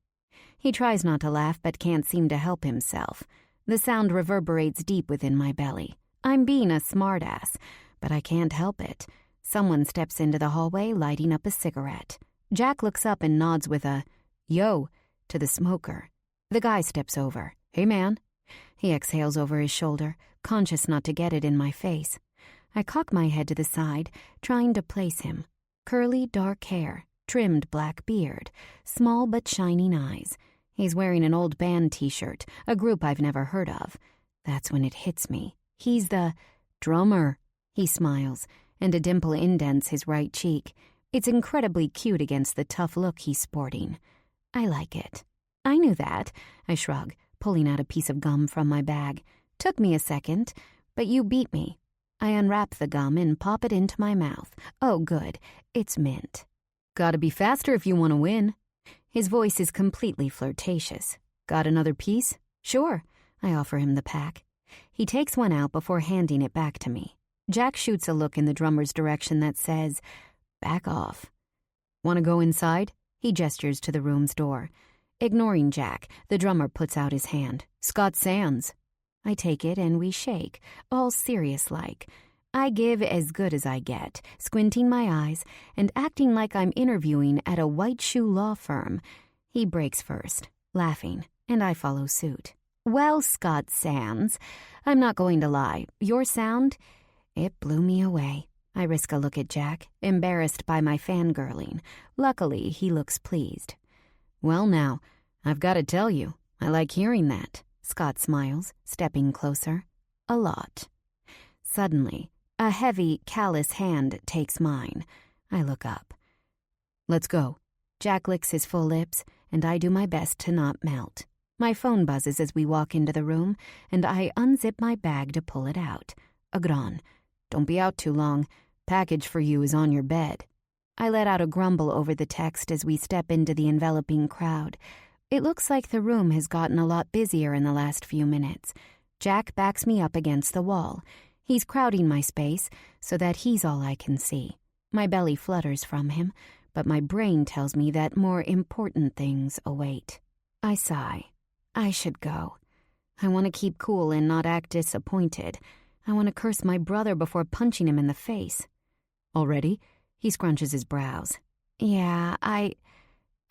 He tries not to laugh but can't seem to help himself. The sound reverberates deep within my belly. I'm being a smartass, but I can't help it. Someone steps into the hallway, lighting up a cigarette. Jack looks up and nods with a, yo, to the smoker. The guy steps over. Hey, man. He exhales over his shoulder, conscious not to get it in my face. I cock my head to the side, trying to place him. Curly, dark hair, trimmed black beard, small but shining eyes. He's wearing an old band t-shirt, a group I've never heard of. That's when it hits me. He's the drummer. He smiles, and a dimple indents his right cheek. It's incredibly cute against the tough look he's sporting. I like it. I knew that, I shrug, pulling out a piece of gum from my bag. Took me a second, but you beat me. I unwrap the gum and pop it into my mouth. Oh, good. It's mint. Gotta be faster if you want to win. His voice is completely flirtatious. Got another piece? Sure. I offer him the pack. He takes one out before handing it back to me. Jack shoots a look in the drummer's direction that says, back off. Want to go inside? He gestures to the room's door. Ignoring Jack, the drummer puts out his hand. Scott Sands. I take it and we shake, all serious-like. I give as good as I get, squinting my eyes and acting like I'm interviewing at a white shoe law firm. He breaks first, laughing, and I follow suit. Well, Scott Sands, I'm not going to lie. Your sound, it blew me away. I risk a look at Jack, embarrassed by my fangirling. Luckily, he looks pleased. Well now, I've got to tell you, I like hearing that. Scott smiles, stepping closer. A lot. Suddenly, a heavy, callous hand takes mine. I look up. Let's go. Jack licks his full lips, and I do my best to not melt. My phone buzzes as we walk into the room, and I unzip my bag to pull it out. Agron, don't be out too long. Package for you is on your bed. I let out a grumble over the text as we step into the enveloping crowd. It looks like the room has gotten a lot busier in the last few minutes. Jack backs me up against the wall. He's crowding my space so that he's all I can see. My belly flutters from him, but my brain tells me that more important things await. I sigh. I should go. I want to keep cool and not act disappointed. I want to curse my brother before punching him in the face. Already? He scrunches his brows. Yeah, I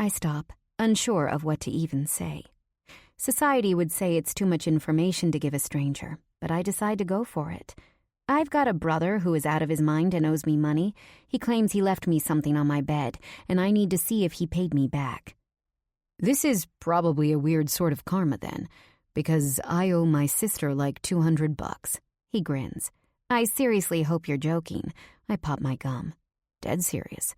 stop, unsure of what to even say. Society would say it's too much information to give a stranger, but I decide to go for it. I've got a brother who is out of his mind and owes me money. He claims he left me something on my bed, and I need to see if he paid me back. This is probably a weird sort of karma then, because I owe my sister like $200. He grins. I seriously hope you're joking. I pop my gum. Dead serious.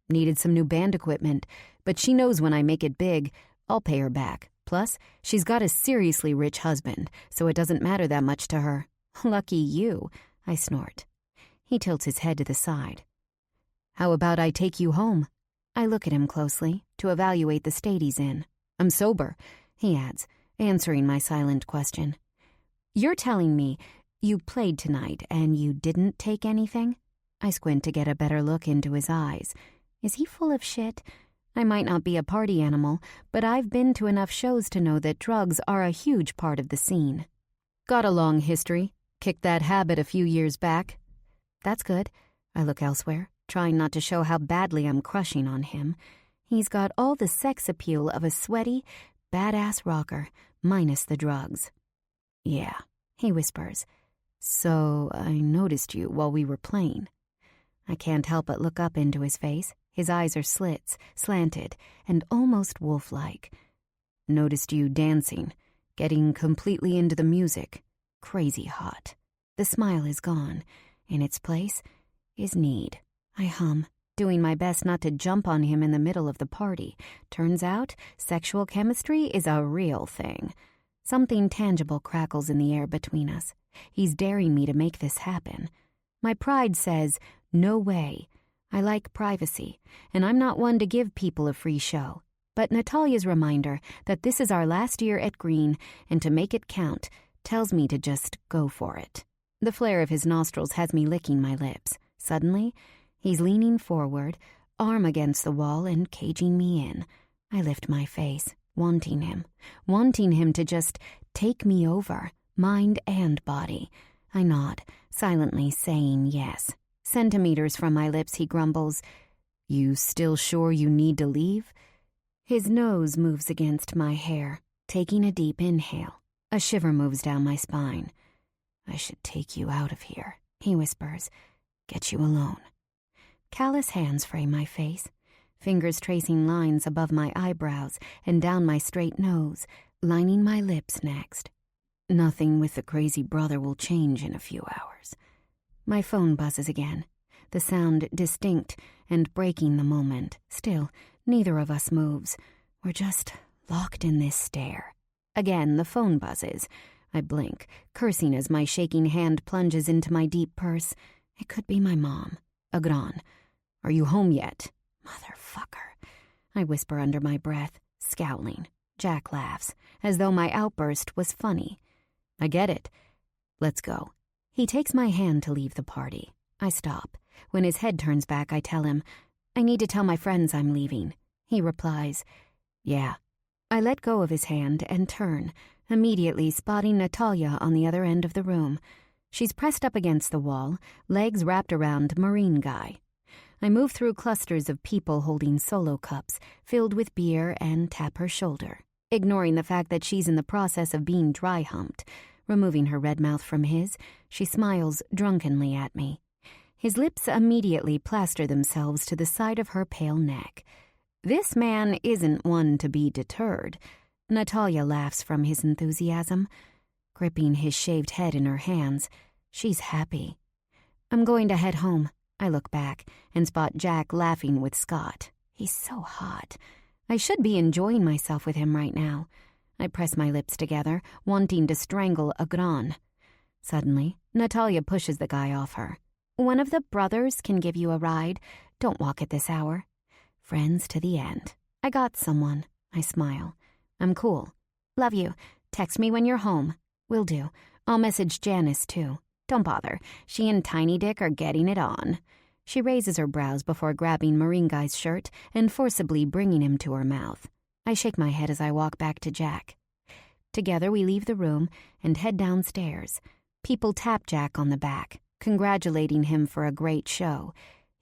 Needed some new band equipment, but she knows when I make it big, I'll pay her back. Plus, she's got a seriously rich husband, so it doesn't matter that much to her. Lucky you, I snort. He tilts his head to the side. How about I take you home? I look at him closely to evaluate the state he's in. I'm sober, he adds, answering my silent question. You're telling me you played tonight and you didn't take anything? I squint to get a better look into his eyes. Is he full of shit? I might not be a party animal, but I've been to enough shows to know that drugs are a huge part of the scene. Got a long history. Kicked that habit a few years back. That's good. I look elsewhere, trying not to show how badly I'm crushing on him. He's got all the sex appeal of a sweaty, badass rocker, minus the drugs. Yeah, he whispers. So I noticed you while we were playing. I can't help but look up into his face. His eyes are slits, slanted, and almost wolf-like. Noticed you dancing, getting completely into the music. Crazy hot. The smile is gone. In its place is need. I hum, doing my best not to jump on him in the middle of the party. Turns out, sexual chemistry is a real thing. Something tangible crackles in the air between us. He's daring me to make this happen. My pride says, no way. I like privacy, and I'm not one to give people a free show. But Natalia's reminder that this is our last year at Green, and to make it count, tells me to just go for it. The flare of his nostrils has me licking my lips. Suddenly, he's leaning forward, arm against the wall and caging me in. I lift my face, wanting him to just take me over, mind and body. I nod, silently saying yes. Centimeters from my lips, he grumbles, You still sure you need to leave? His nose moves against my hair, taking a deep inhale. A shiver moves down my spine. I should take you out of here, he whispers. Get you alone. Callous hands frame my face, fingers tracing lines above my eyebrows and down my straight nose, lining my lips next. Nothing with the crazy brother will change in a few hours. My phone buzzes again, the sound distinct and breaking the moment. Still, neither of us moves. We're just locked in this stare. Again, the phone buzzes. I blink, cursing as my shaking hand plunges into my deep purse. It could be my mom. Agron. Are you home yet? Motherfucker. I whisper under my breath, scowling. Jack laughs, as though my outburst was funny. I get it. Let's go. He takes my hand to leave the party. I stop. When his head turns back, I tell him, I need to tell my friends I'm leaving. He replies, Yeah. I let go of his hand and turn, immediately spotting Natalia on the other end of the room. She's pressed up against the wall, legs wrapped around Marine Guy. I move through clusters of people holding solo cups filled with beer and tap her shoulder, ignoring the fact that she's in the process of being dry-humped. Removing her red mouth from his, she smiles drunkenly at me. His lips immediately plaster themselves to the side of her pale neck. This man isn't one to be deterred. Natalia laughs from his enthusiasm. Gripping his shaved head in her hands, she's happy. I'm going to head home. I look back and spot Jack laughing with Scott. He's so hot. I should be enjoying myself with him right now. I press my lips together, wanting to strangle a gran. Suddenly, Natalia pushes the guy off her. One of the brothers can give you a ride. Don't walk at this hour. Friends to the end. I got someone. I smile. I'm cool. Love you. Text me when you're home. Will do. I'll message Janice, too. Don't bother. She and Tiny Dick are getting it on. She raises her brows before grabbing Marine Guy's shirt and forcibly bringing him to her mouth. I shake my head as I walk back to Jack. Together we leave the room and head downstairs. People tap Jack on the back, congratulating him for a great show.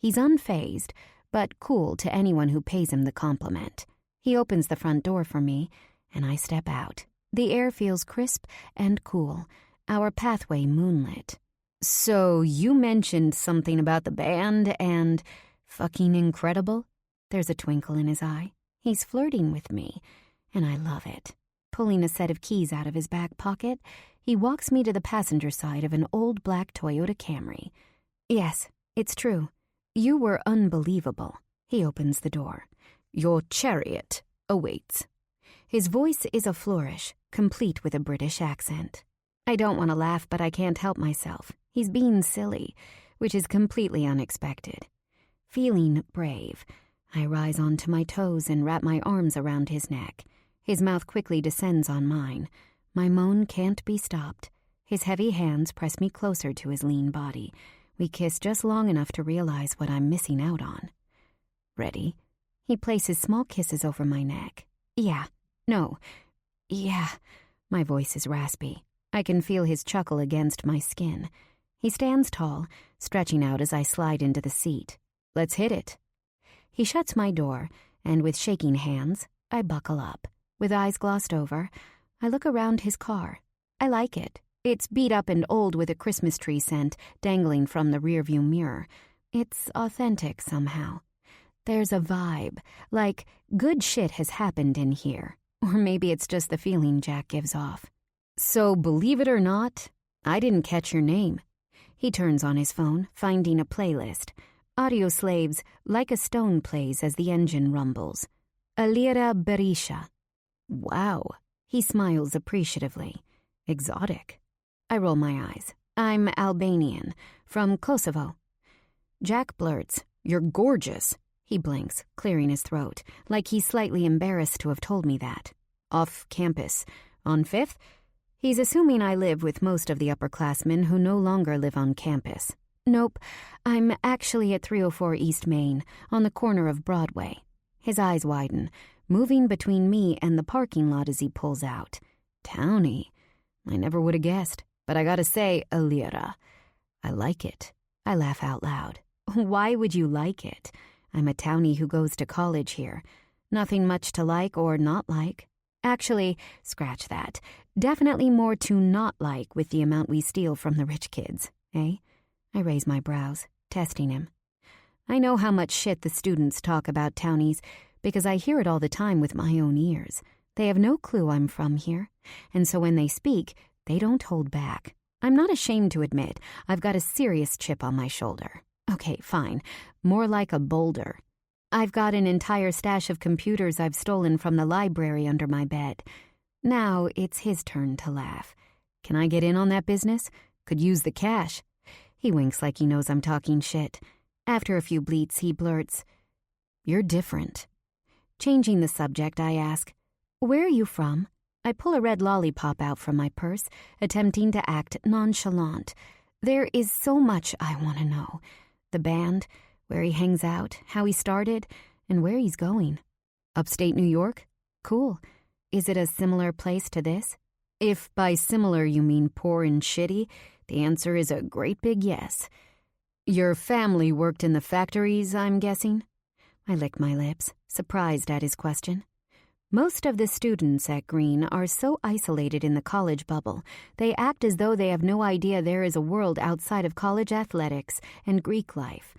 He's unfazed, but cool to anyone who pays him the compliment. He opens the front door for me, and I step out. The air feels crisp and cool, our pathway moonlit. So you mentioned something about the band and fucking incredible? There's a twinkle in his eye. He's flirting with me, and I love it. Pulling a set of keys out of his back pocket, he walks me to the passenger side of an old black Toyota Camry. Yes, it's true. You were unbelievable. He opens the door. Your chariot awaits. His voice is a flourish, complete with a British accent. I don't want to laugh, but I can't help myself. He's being silly, which is completely unexpected. Feeling brave, I rise onto my toes and wrap my arms around his neck. His mouth quickly descends on mine. My moan can't be stopped. His heavy hands press me closer to his lean body. We kiss just long enough to realize what I'm missing out on. Ready? He places small kisses over my neck. Yeah. No. Yeah. My voice is raspy. I can feel his chuckle against my skin. He stands tall, stretching out as I slide into the seat. Let's hit it. He shuts my door, and with shaking hands, I buckle up. With eyes glossed over, I look around his car. I like it. It's beat up and old with a Christmas tree scent dangling from the rearview mirror. It's authentic somehow. There's a vibe, like good shit has happened in here. Or maybe it's just the feeling Jack gives off. So, believe it or not, I didn't catch your name. He turns on his phone, finding a playlist. Audio Slave's Like a Stone plays as the engine rumbles. Alira Berisha. Wow. He smiles appreciatively. Exotic. I roll my eyes. I'm Albanian, from Kosovo. Jack blurts, You're gorgeous. He blinks, clearing his throat, like he's slightly embarrassed to have told me that. Off campus. On 5th? He's assuming I live with most of the upperclassmen who no longer live on campus. Nope, I'm actually at 304 East Main, on the corner of Broadway. His eyes widen, moving between me and the parking lot as he pulls out. Townie. I never would have guessed, but I gotta say, Alira, I like it. I laugh out loud. Why would you like it? I'm a townie who goes to college here. Nothing much to like or not like. Actually, scratch that. Definitely more to not like with the amount we steal from the rich kids, eh? I raise my brows, testing him. I know how much shit the students talk about townies because I hear it all the time with my own ears. They have no clue I'm from here, and so when they speak, they don't hold back. I'm not ashamed to admit I've got a serious chip on my shoulder. Okay, fine. More like a boulder. I've got an entire stash of computers I've stolen from the library under my bed. Now it's his turn to laugh. Can I get in on that business? Could use the cash. He winks like he knows I'm talking shit. After a few bleats, he blurts, You're different. Changing the subject, I ask, Where are you from? I pull a red lollipop out from my purse, attempting to act nonchalant. There is so much I want to know. The band, where he hangs out, how he started, and where he's going. Upstate New York? Cool. Is it a similar place to this? If by similar you mean poor and shitty, the answer is a great big yes. Your family worked in the factories, I'm guessing? I lick my lips, surprised at his question. Most of the students at Green are so isolated in the college bubble, they act as though they have no idea there is a world outside of college athletics and Greek life.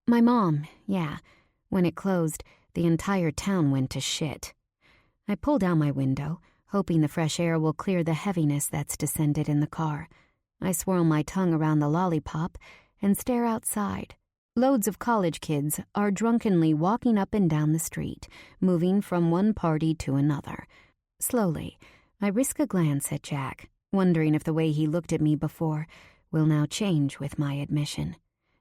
My mom, yeah. When it closed, the entire town went to shit. I pull down my window, hoping the fresh air will clear the heaviness that's descended in the car. I swirl my tongue around the lollipop and stare outside. Loads of college kids are drunkenly walking up and down the street, moving from one party to another. Slowly, I risk a glance at Jack, wondering if the way he looked at me before will now change with my admission.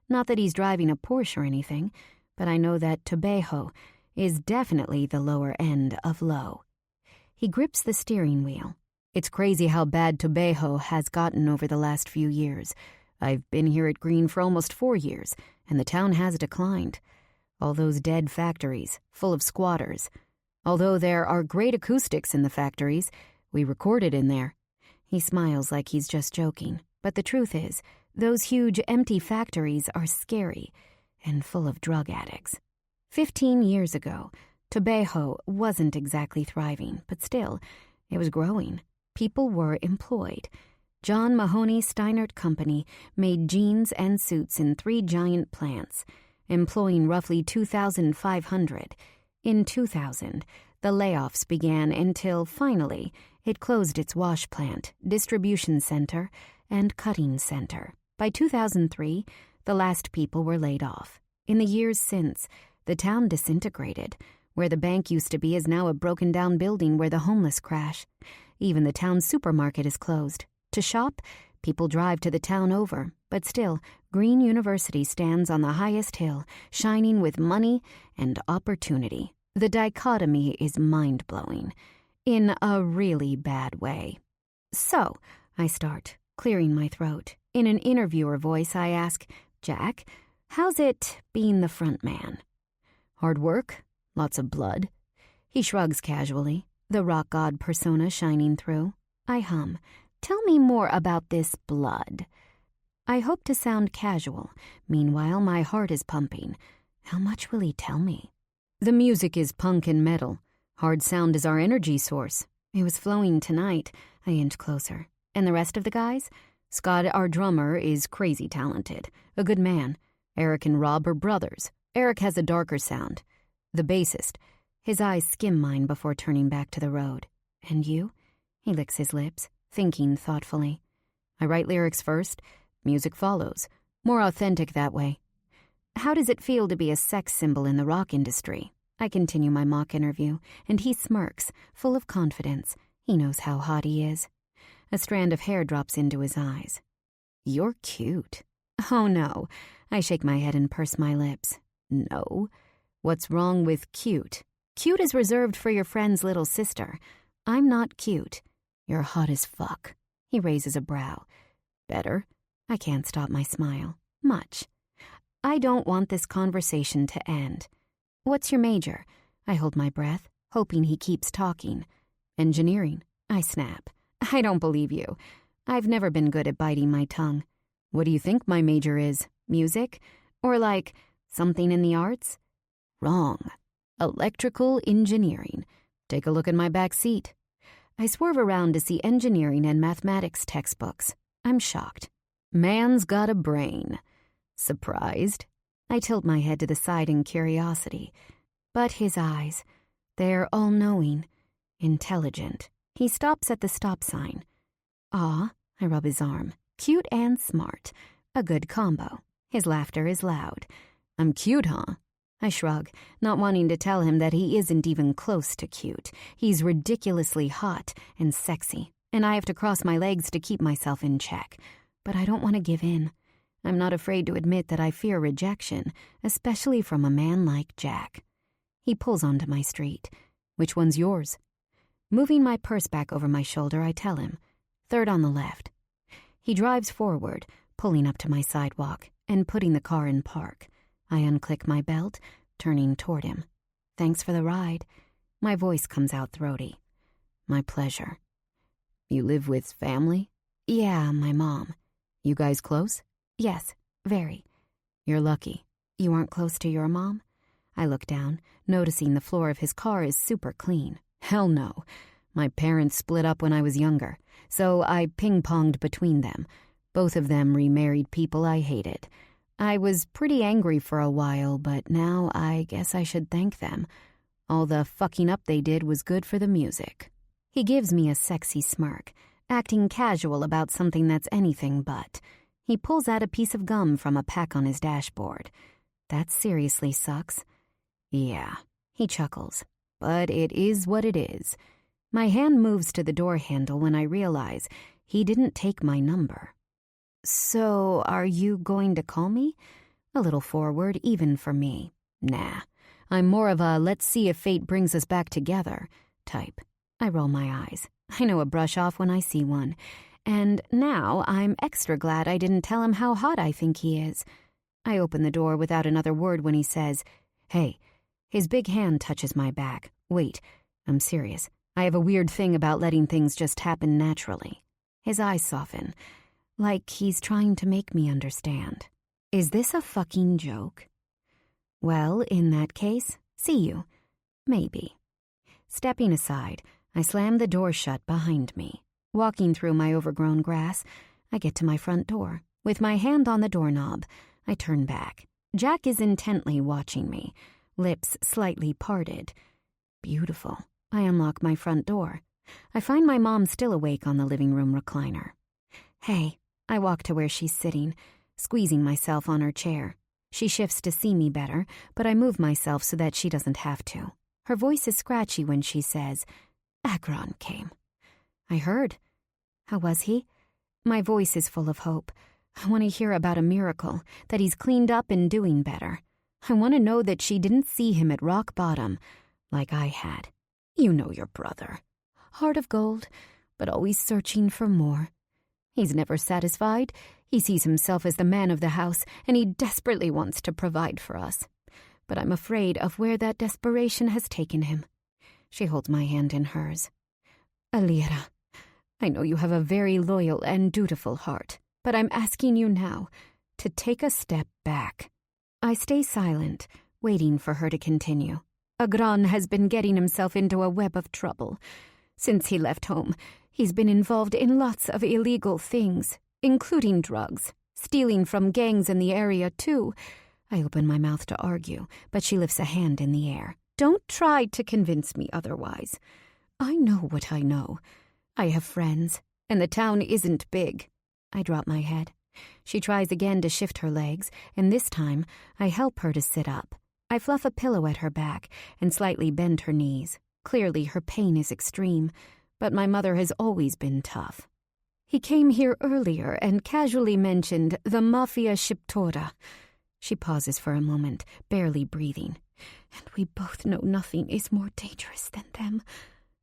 Not that he's driving a Porsche or anything, but I know that Tobejo is definitely the lower end of low. He grips the steering wheel. It's crazy how bad Tobejo has gotten over the last few years. I've been here at Green for almost 4 years, and the town has declined. All those dead factories, full of squatters. Although there are great acoustics in the factories, we recorded in there. He smiles like he's just joking, but the truth is, those huge empty factories are scary and full of drug addicts. 15 years ago, Tobejo wasn't exactly thriving, but still, it was growing. People were employed. John Mahoney Steinert Company made jeans and suits in 3 giant plants, employing roughly 2,500. In 2000, the layoffs began until, finally, it closed its wash plant, distribution center, and cutting center. By 2003, the last people were laid off. In the years since, the town disintegrated. Where the bank used to be is now a broken-down building where the homeless crash. Even the town's supermarket is closed. To shop, people drive to the town over, but still, Green University stands on the highest hill, shining with money and opportunity. The dichotomy is mind-blowing, in a really bad way. So, I start, clearing my throat. In an interviewer voice, I ask, Jack, how's it being the front man? Hard work? Lots of blood? He shrugs casually, the rock god persona shining through. I hum. Tell me more about this blood. I hope to sound casual. Meanwhile, my heart is pumping. How much will he tell me? The music is punk and metal. Hard sound is our energy source. It was flowing tonight. I inch closer. And the rest of the guys? Scott, our drummer, is crazy talented. A good man. Eric and Rob are brothers. Eric has a darker sound. The bassist. His eyes skim mine before turning back to the road. And you? He licks his lips, thinking thoughtfully. I write lyrics first. Music follows. More authentic that way. How does it feel to be a sex symbol in the rock industry? I continue my mock interview, and he smirks, full of confidence. He knows how hot he is. A strand of hair drops into his eyes. You're cute. Oh, no. I shake my head and purse my lips. No. What's wrong with cute? Cute is reserved for your friend's little sister. I'm not cute. You're hot as fuck. He raises a brow. Better? I can't stop my smile. Much. I don't want this conversation to end. What's your major? I hold my breath, hoping he keeps talking. Engineering. I snap. I don't believe you. I've never been good at biting my tongue. What do you think my major is? Music? Or like something in the arts? Wrong. Electrical engineering. Take a look at my back seat. I swerve around to see engineering and mathematics textbooks. I'm shocked. Man's got a brain. Surprised? I tilt my head to the side in curiosity. But his eyes, they're all-knowing, intelligent. He stops at the stop sign. Ah, I rub his arm. Cute and smart. A good combo. His laughter is loud. I'm cute, huh? I shrug, not wanting to tell him that he isn't even close to cute. He's ridiculously hot and sexy, and I have to cross my legs to keep myself in check. But I don't want to give in. I'm not afraid to admit that I fear rejection, especially from a man like Jack. He pulls onto my street. Which one's yours? Moving my purse back over my shoulder, I tell him. Third on the left. He drives forward, pulling up to my sidewalk and putting the car in park. I unclick my belt, turning toward him. Thanks for the ride. My voice comes out throaty. My pleasure. You live with family? Yeah, my mom. You guys close? Yes, very. You're lucky. You aren't close to your mom? I look down, noticing the floor of his car is super clean. Hell no. My parents split up when I was younger, so I ping-ponged between them. Both of them remarried people I hated. I was pretty angry for a while, but now I guess I should thank them. All the fucking up they did was good for the music. He gives me a sexy smirk, acting casual about something that's anything but. He pulls out a piece of gum from a pack on his dashboard. That seriously sucks. Yeah, he chuckles. But it is what it is. My hand moves to the door handle when I realize he didn't take my number. So, are you going to call me? A little forward, even for me. Nah, I'm more of a let's see if fate brings us back together type. I roll my eyes. I know a brush off when I see one. And now I'm extra glad I didn't tell him how hot I think he is. I open the door without another word when he says, "Hey." His big hand touches my back. Wait, I'm serious. I have a weird thing about letting things just happen naturally. His eyes soften, like he's trying to make me understand. Is this a fucking joke? Well, in that case, see you. Maybe. Stepping aside, I slam the door shut behind me. Walking through my overgrown grass, I get to my front door. With my hand on the doorknob, I turn back. Jack is intently watching me, lips slightly parted. Beautiful. I unlock my front door. I find my mom still awake on the living room recliner. Hey, I walk to where she's sitting, squeezing myself on her chair. She shifts to see me better, but I move myself so that she doesn't have to. Her voice is scratchy when she says, "Agron came." I heard. How was he? My voice is full of hope. I want to hear about a miracle, that he's cleaned up and doing better. I want to know that she didn't see him at rock bottom, like I had. You know your brother. Heart of gold, but always searching for more. He's never satisfied. He sees himself as the man of the house, and he desperately wants to provide for us. But I'm afraid of where that desperation has taken him. She holds my hand in hers. Alira, I know you have a very loyal and dutiful heart, but I'm asking you now to take a step back. I stay silent, waiting for her to continue. Agron has been getting himself into a web of trouble. Since he left home, he's been involved in lots of illegal things, including drugs, stealing from gangs in the area too. I open my mouth to argue, but she lifts a hand in the air. Don't try to convince me otherwise. I know what I know. I have friends, and the town isn't big. I drop my head. She tries again to shift her legs, and this time I help her to sit up. I fluff a pillow at her back and slightly bend her knees. Clearly her pain is extreme, but my mother has always been tough. He came here earlier and casually mentioned the Mafia Shiptora. She pauses for a moment, barely breathing. And we both know nothing is more dangerous than them.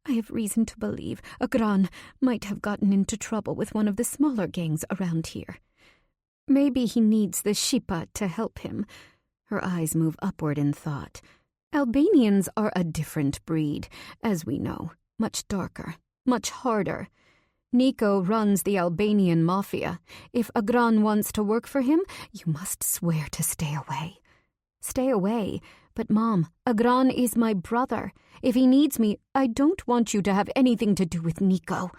I have reason to believe Agron might have gotten into trouble with one of the smaller gangs around here. Maybe he needs the Shipa to help him. Her eyes move upward in thought. Albanians are a different breed, as we know. Much darker, much harder. Nico runs the Albanian Mafia. If Agron wants to work for him, you must swear to stay away. Stay away? But Mom, Agron is my brother. If he needs me, I don't want you to have anything to do with Nico.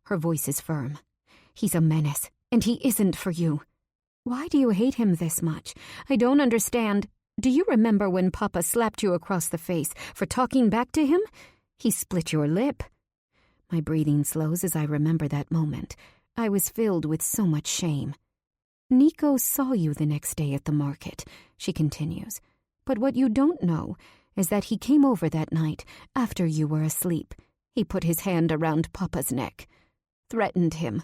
Her voice is firm. He's a menace, and he isn't for you. Why do you hate him this much? I don't understand. Do you remember when Papa slapped you across the face for talking back to him? He split your lip. My breathing slows as I remember that moment. I was filled with so much shame. Nico saw you the next day at the market, she continues. But what you don't know is that he came over that night after you were asleep. He put his hand around Papa's neck, threatened him,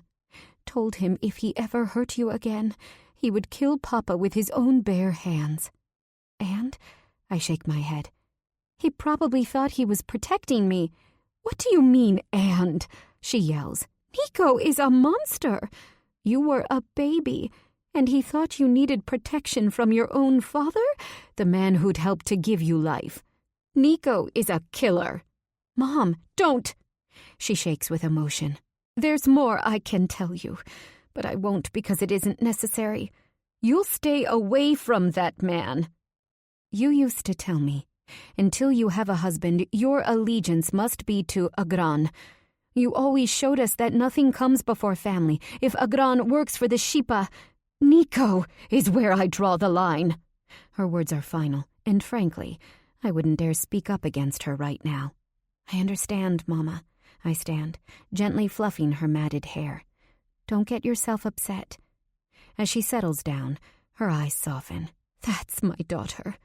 told him if he ever hurt you again, he would kill Papa with his own bare hands. And? I shake my head. He probably thought he was protecting me. What do you mean, and? She yells. Nico is a monster. You were a baby, and he thought you needed protection from your own father, the man who'd helped to give you life. Nico is a killer. Mom, don't! She shakes with emotion. There's more I can tell you, but I won't because it isn't necessary. You'll stay away from that man. You used to tell me, until you have a husband, your allegiance must be to Agran. You always showed us that nothing comes before family. If Agran works for the Shipa, Nico is where I draw the line. Her words are final, and frankly, I wouldn't dare speak up against her right now. I understand, Mama. I stand, gently fluffing her matted hair. Don't get yourself upset. As she settles down, her eyes soften. That's my daughter.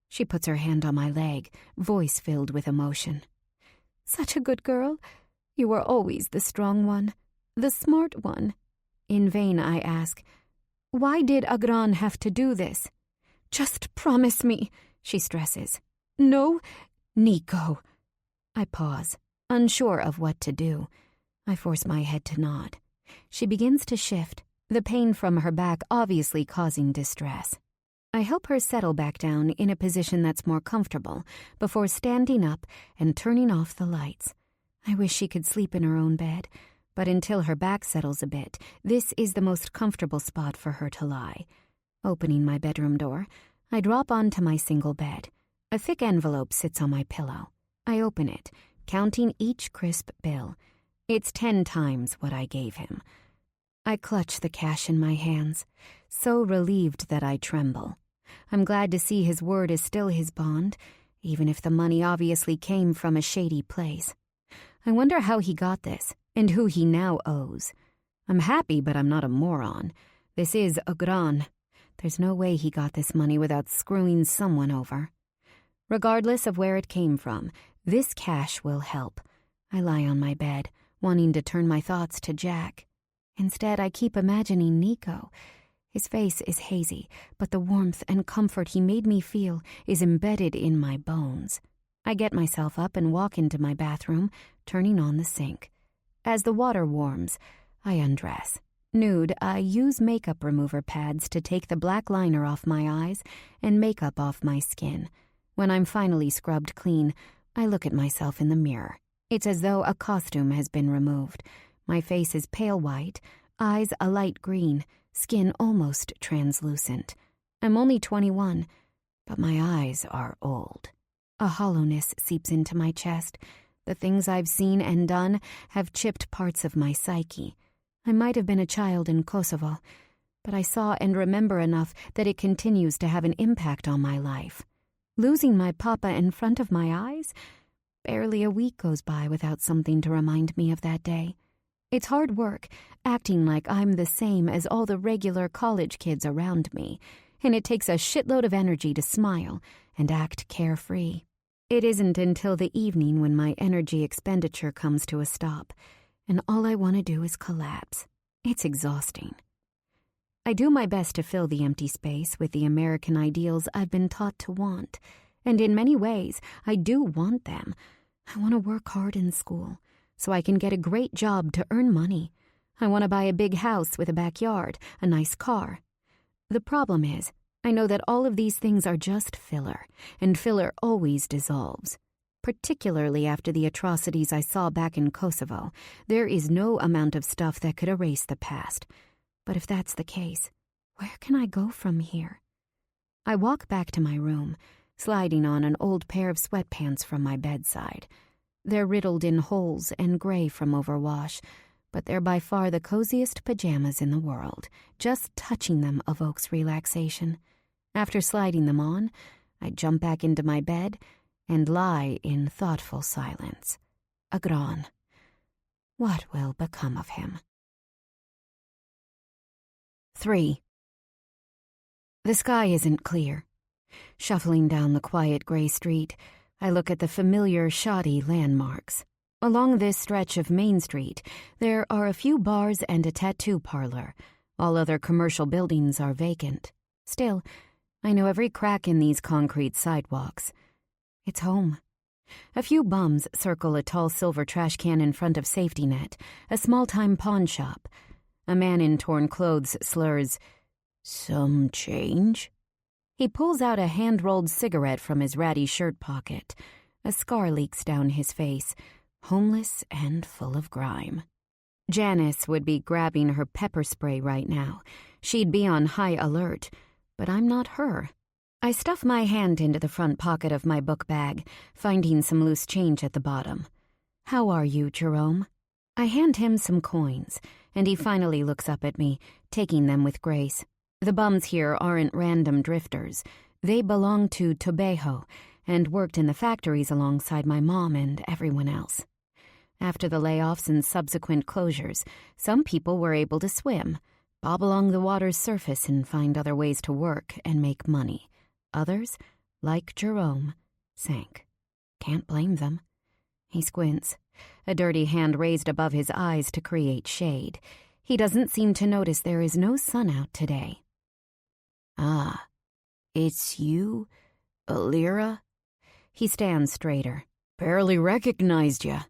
She puts her hand on my leg, voice filled with emotion. Such a good girl. You were always the strong one, the smart one. In vain I ask, why did Agran have to do this? Just promise me, she stresses. No, Nico. I pause, unsure of what to do. I force my head to nod. She begins to shift, the pain from her back obviously causing distress. I help her settle back down in a position that's more comfortable before standing up and turning off the lights. I wish she could sleep in her own bed, but until her back settles a bit, this is the most comfortable spot for her to lie. Opening my bedroom door, I drop onto my single bed. A thick envelope sits on my pillow. I open it, counting each crisp bill. It's 10 times what I gave him. I clutch the cash in my hands, so relieved that I tremble. I'm glad to see his word is still his bond, even if the money obviously came from a shady place. I wonder how he got this, and who he now owes. I'm happy, but I'm not a moron. This is Agran. There's no way he got this money without screwing someone over. Regardless of where it came from, this cash will help. I lie on my bed, wanting to turn my thoughts to Jack. Instead, I keep imagining Nico. His face is hazy, but the warmth and comfort he made me feel is embedded in my bones. I get myself up and walk into my bathroom, turning on the sink. As the water warms, I undress. Nude, I use makeup remover pads to take the black liner off my eyes and makeup off my skin. When I'm finally scrubbed clean, I look at myself in the mirror. It's as though a costume has been removed. My face is pale white, eyes a light green, skin almost translucent. I'm only 21, but my eyes are old. A hollowness seeps into my chest. The things I've seen and done have chipped parts of my psyche. I might have been a child in Kosovo, but I saw and remember enough that it continues to have an impact on my life. Losing my papa in front of my eyes? Barely a week goes by without something to remind me of that day. It's hard work, acting like I'm the same as all the regular college kids around me, and it takes a shitload of energy to smile and act carefree. It isn't until the evening when my energy expenditure comes to a stop, and all I want to do is collapse. It's exhausting. I do my best to fill the empty space with the American ideals I've been taught to want, and in many ways, I do want them. I want to work hard in school, so I can get a great job to earn money. I want to buy a big house with a backyard, a nice car. The problem is, I know that all of these things are just filler, and filler always dissolves. Particularly after the atrocities I saw back in Kosovo, there is no amount of stuff that could erase the past. But if that's the case, where can I go from here? I walk back to my room, sliding on an old pair of sweatpants from my bedside. They're riddled in holes and gray from overwash, but they're by far the coziest pajamas in the world. Just touching them evokes relaxation. After sliding them on, I jump back into my bed and lie in thoughtful silence. Agran. What will become of him? 3. The sky isn't clear. Shuffling down the quiet gray street, I look at the familiar shoddy landmarks. Along this stretch of Main Street, there are a few bars and a tattoo parlor. All other commercial buildings are vacant. Still, I know every crack in these concrete sidewalks. It's home. A few bums circle a tall silver trash can in front of Safety Net, a small-time pawn shop. A man in torn clothes slurs, "Some change?" He pulls out a hand-rolled cigarette from his ratty shirt pocket. A scar leaks down his face, homeless and full of grime. Janice would be grabbing her pepper spray right now. She'd be on high alert, but I'm not her. I stuff my hand into the front pocket of my book bag, finding some loose change at the bottom. "How are you, Jerome?" I hand him some coins, and he finally looks up at me, taking them with grace. The bums here aren't random drifters. They belong to Tobejo and worked in the factories alongside my mom and everyone else. After the layoffs and subsequent closures, some people were able to swim, bob along the water's surface and find other ways to work and make money. Others, like Jerome, sank. Can't blame them. He squints, a dirty hand raised above his eyes to create shade. He doesn't seem to notice there is no sun out today. "Ah, it's you, Alira?" He stands straighter. "Barely recognized ya.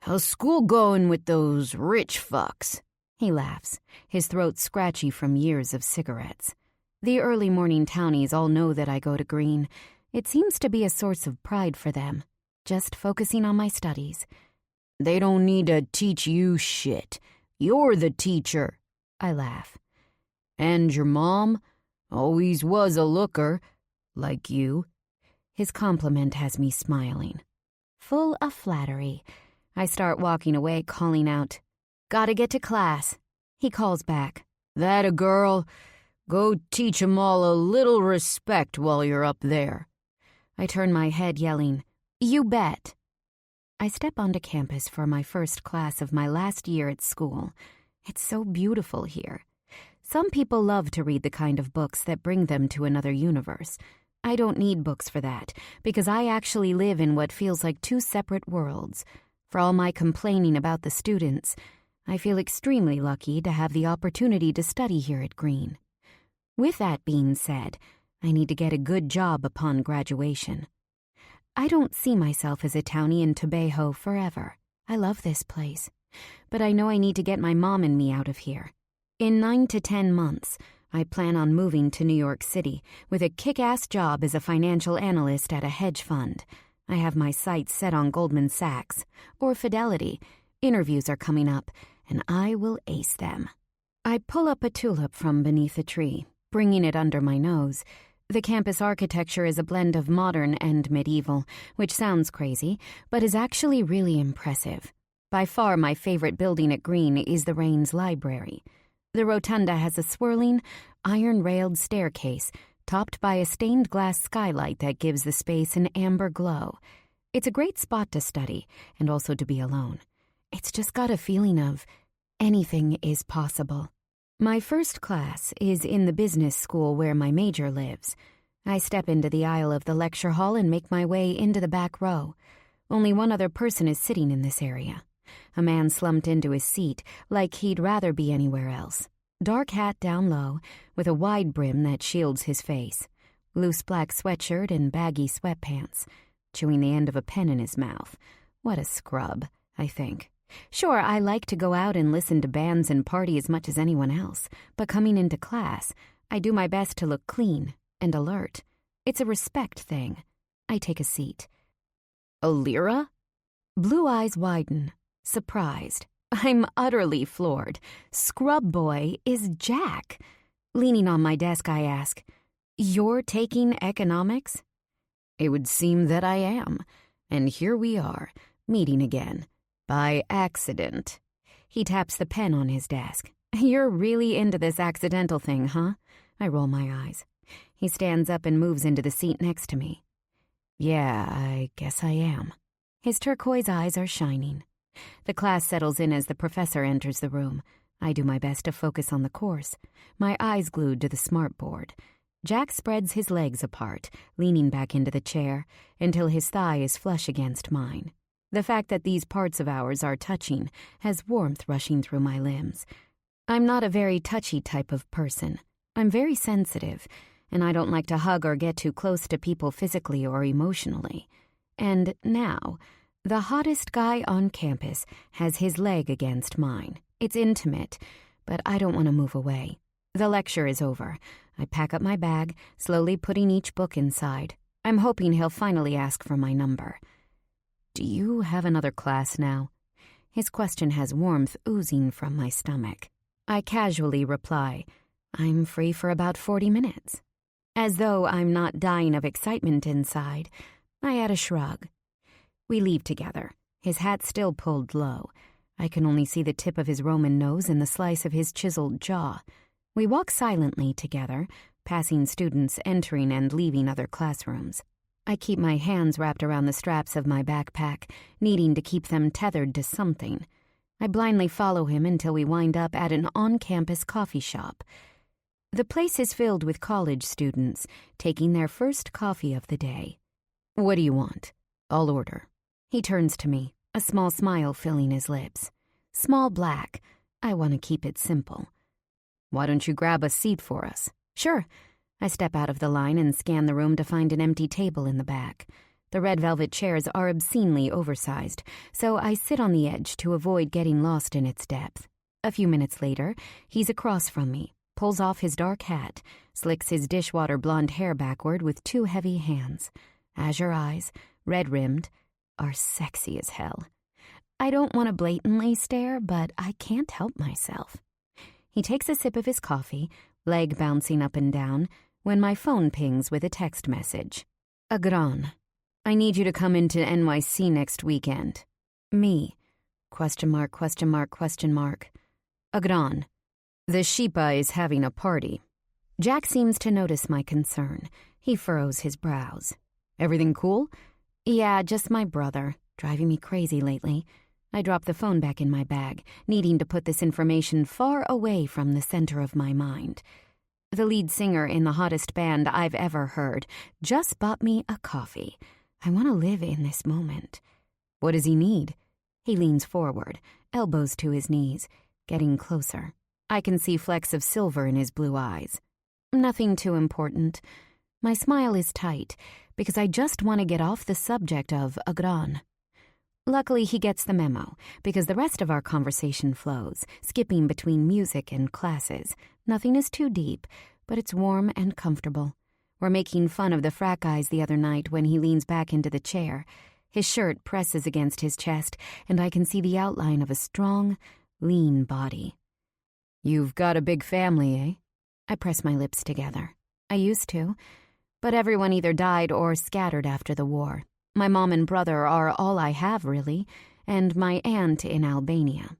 How's school going with those rich fucks?" He laughs, his throat scratchy from years of cigarettes. The early morning townies all know that I go to Green. It seems to be a source of pride for them, just focusing on my studies. "They don't need to teach you shit. You're the teacher," I laugh. "And your mom always was a looker, like you." His compliment has me smiling. Full of flattery, I start walking away, calling out, "Gotta get to class." He calls back, "That a girl? Go teach 'em all a little respect while you're up there." I turn my head, yelling, "You bet." I step onto campus for my first class of my last year at school. It's so beautiful here. Some people love to read the kind of books that bring them to another universe. I don't need books for that, because I actually live in what feels like two separate worlds. For all my complaining about the students, I feel extremely lucky to have the opportunity to study here at Green. With that being said, I need to get a good job upon graduation. I don't see myself as a townie in Tobejo forever. I love this place. But I know I need to get my mom and me out of here. In 9 to 10 months, I plan on moving to New York City with a kick-ass job as a financial analyst at a hedge fund. I have my sights set on Goldman Sachs or Fidelity. Interviews are coming up, and I will ace them. I pull up a tulip from beneath a tree, bringing it under my nose. The campus architecture is a blend of modern and medieval, which sounds crazy, but is actually really impressive. By far my favorite building at Green is the Raines Library. The rotunda has a swirling, iron-railed staircase topped by a stained glass skylight that gives the space an amber glow. It's a great spot to study and also to be alone. It's just got a feeling of anything is possible. My first class is in the business school where my major lives. I step into the aisle of the lecture hall and make my way into the back row. Only one other person is sitting in this area. A man slumped into his seat like he'd rather be anywhere else. Dark hat down low, with a wide brim that shields his face. Loose black sweatshirt and baggy sweatpants. Chewing the end of a pen in his mouth. What a scrub, I think. Sure, I like to go out and listen to bands and party as much as anyone else, but coming into class, I do my best to look clean and alert. It's a respect thing. I take a seat. "Alira?" Blue eyes widen, surprised. I'm utterly floored. Scrub boy is Jack. Leaning on my desk, I ask, "You're taking economics?" "It would seem that I am, and here we are, meeting again. By accident." He taps the pen on his desk. "You're really into this accidental thing, huh?" I roll my eyes. He stands up and moves into the seat next to me. "Yeah, I guess I am." His turquoise eyes are shining. The class settles in as the professor enters the room. I do my best to focus on the course, my eyes glued to the smartboard. Jack spreads his legs apart, leaning back into the chair, until his thigh is flush against mine. The fact that these parts of ours are touching has warmth rushing through my limbs. I'm not a very touchy type of person. I'm very sensitive, and I don't like to hug or get too close to people physically or emotionally. And now, the hottest guy on campus has his leg against mine. It's intimate, but I don't want to move away. The lecture is over. I pack up my bag, slowly putting each book inside. I'm hoping he'll finally ask for my number. "Do you have another class now?" His question has warmth oozing from my stomach. I casually reply, I'm free for about 40 minutes. As though I'm not dying of excitement inside, I add a shrug. We leave together, his hat still pulled low. I can only see the tip of his Roman nose and the slice of his chiseled jaw. We walk silently together, passing students entering and leaving other classrooms. I keep my hands wrapped around the straps of my backpack, needing to keep them tethered to something. I blindly follow him until we wind up at an on-campus coffee shop. The place is filled with college students, taking their first coffee of the day. What do you want? I'll order. He turns to me, a small smile filling his lips. Small black. I want to keep it simple. Why don't you grab a seat for us? Sure. I step out of the line and scan the room to find an empty table in the back. The red velvet chairs are obscenely oversized, so I sit on the edge to avoid getting lost in its depth. A few minutes later, he's across from me, pulls off his dark hat, slicks his dishwater blonde hair backward with two heavy hands. Azure eyes, red-rimmed, are sexy as hell. I don't want to blatantly stare, but I can't help myself. He takes a sip of his coffee, leg bouncing up and down, when my phone pings with a text message. Agran, I need you to come into NYC next weekend. Me. ? Agran. The Sheepa is having a party. Jack seems to notice my concern. He furrows his brows. Everything cool? Yeah, just my brother. Driving me crazy lately. I drop the phone back in my bag, needing to put this information far away from the center of my mind. The lead singer in the hottest band I've ever heard just bought me a coffee. I want to live in this moment. What does he need? He leans forward, elbows to his knees, getting closer. I can see flecks of silver in his blue eyes. Nothing too important. My smile is tight, because I just want to get off the subject of Agran. Luckily, he gets the memo, because the rest of our conversation flows, skipping between music and classes. Nothing is too deep, but it's warm and comfortable. We're making fun of the frat guys the other night when he leans back into the chair. His shirt presses against his chest, and I can see the outline of a strong, lean body. You've got a big family, eh? I press my lips together. I used to, but everyone either died or scattered after the war. My mom and brother are all I have, really, and my aunt in Albania.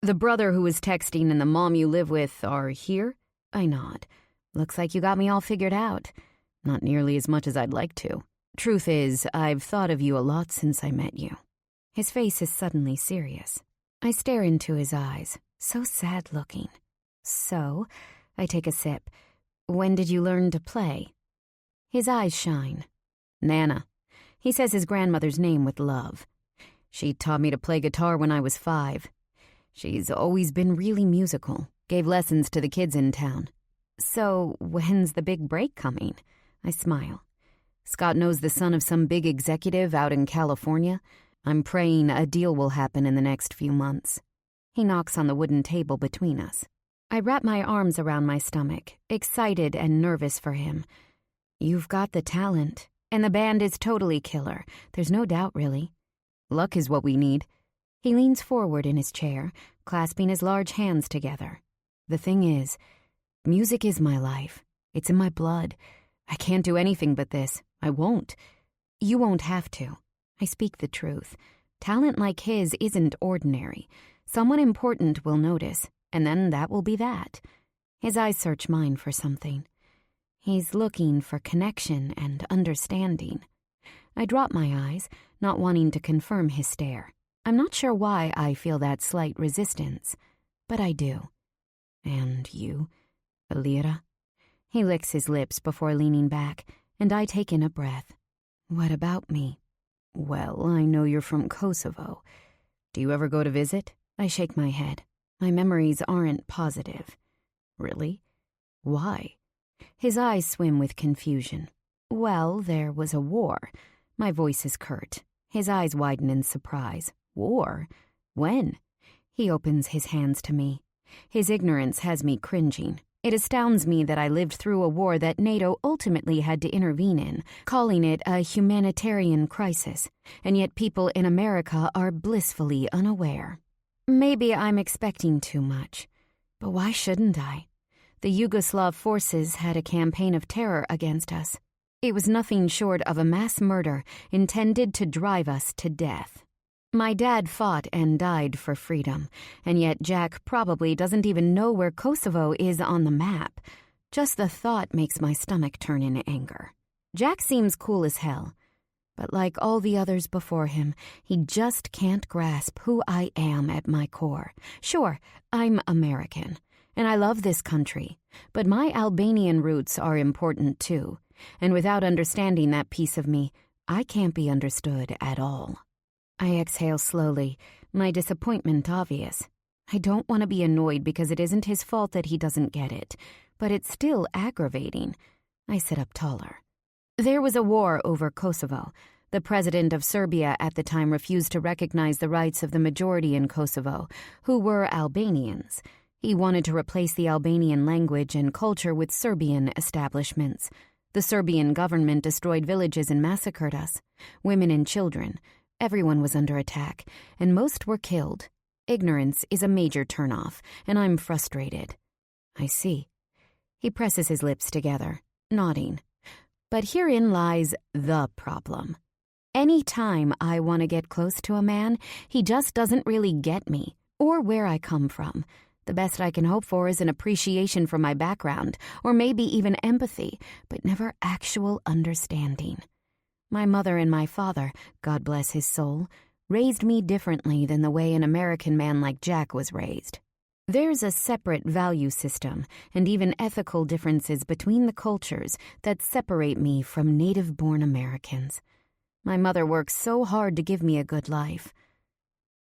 The brother who was texting and the mom you live with are here? I nod. Looks like you got me all figured out. Not nearly as much as I'd like to. Truth is, I've thought of you a lot since I met you. His face is suddenly serious. I stare into his eyes, so sad-looking. So, I take a sip. When did you learn to play? His eyes shine. Nana. He says his grandmother's name with love. She taught me to play guitar when I was 5. She's always been really musical, gave lessons to the kids in town. So, when's the big break coming? I smile. Scott knows the son of some big executive out in California. I'm praying a deal will happen in the next few months. He knocks on the wooden table between us. I wrap my arms around my stomach, excited and nervous for him. You've got the talent. And the band is totally killer. There's no doubt, really. Luck is what we need. He leans forward in his chair, clasping his large hands together. The thing is, music is my life. It's in my blood. I can't do anything but this. I won't. You won't have to. I speak the truth. Talent like his isn't ordinary. Someone important will notice, and then that will be that. His eyes search mine for something. He's looking for connection and understanding. I drop my eyes, not wanting to confirm his stare. I'm not sure why I feel that slight resistance, but I do. And you, Alira? He licks his lips before leaning back, and I take in a breath. What about me? Well, I know you're from Kosovo. Do you ever go to visit? I shake my head. My memories aren't positive. Really? Why? His eyes swim with confusion. Well, there was a war. My voice is curt. His eyes widen in surprise. War? When? He opens his hands to me. His ignorance has me cringing. It astounds me that I lived through a war that NATO ultimately had to intervene in, calling it a humanitarian crisis, and yet people in America are blissfully unaware. Maybe I'm expecting too much, but why shouldn't I? The Yugoslav forces had a campaign of terror against us. It was nothing short of a mass murder intended to drive us to death. My dad fought and died for freedom, and yet Jack probably doesn't even know where Kosovo is on the map. Just the thought makes my stomach turn in anger. Jack seems cool as hell, but like all the others before him, he just can't grasp who I am at my core. Sure, I'm American, and I love this country, but my Albanian roots are important too, and without understanding that piece of me, I can't be understood at all. I exhale slowly, my disappointment obvious. I don't want to be annoyed because it isn't his fault that he doesn't get it, but it's still aggravating. I sit up taller. There was a war over Kosovo. The president of Serbia at the time refused to recognize the rights of the majority in Kosovo, who were Albanians. He wanted to replace the Albanian language and culture with Serbian establishments. The Serbian government destroyed villages and massacred us. Women and children. Everyone was under attack, and most were killed. Ignorance is a major turnoff, and I'm frustrated. I see. He presses his lips together, nodding. But herein lies the problem. Any time I want to get close to a man, he just doesn't really get me, or where I come from. The best I can hope for is an appreciation for my background, or maybe even empathy, but never actual understanding. My mother and my father, God bless his soul, raised me differently than the way an American man like Jack was raised. There's a separate value system and even ethical differences between the cultures that separate me from native-born Americans. My mother works so hard to give me a good life.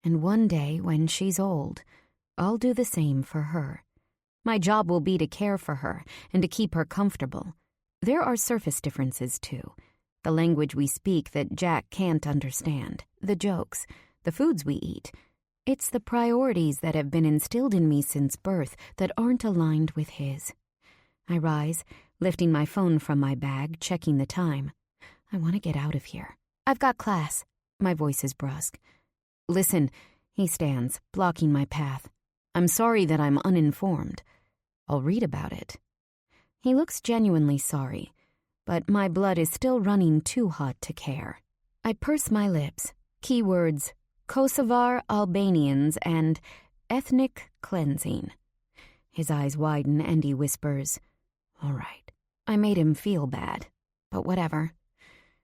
And one day, when she's old, I'll do the same for her. My job will be to care for her and to keep her comfortable. There are surface differences, too. The language we speak that Jack can't understand, the jokes, the foods we eat. It's the priorities that have been instilled in me since birth that aren't aligned with his. I rise, lifting my phone from my bag, checking the time. I want to get out of here. I've got class. My voice is brusque. Listen, he stands, blocking my path. I'm sorry that I'm uninformed. I'll read about it. He looks genuinely sorry, but my blood is still running too hot to care. I purse my lips. Keywords, Kosovar Albanians and ethnic cleansing. His eyes widen and he whispers, All right. I made him feel bad, but whatever.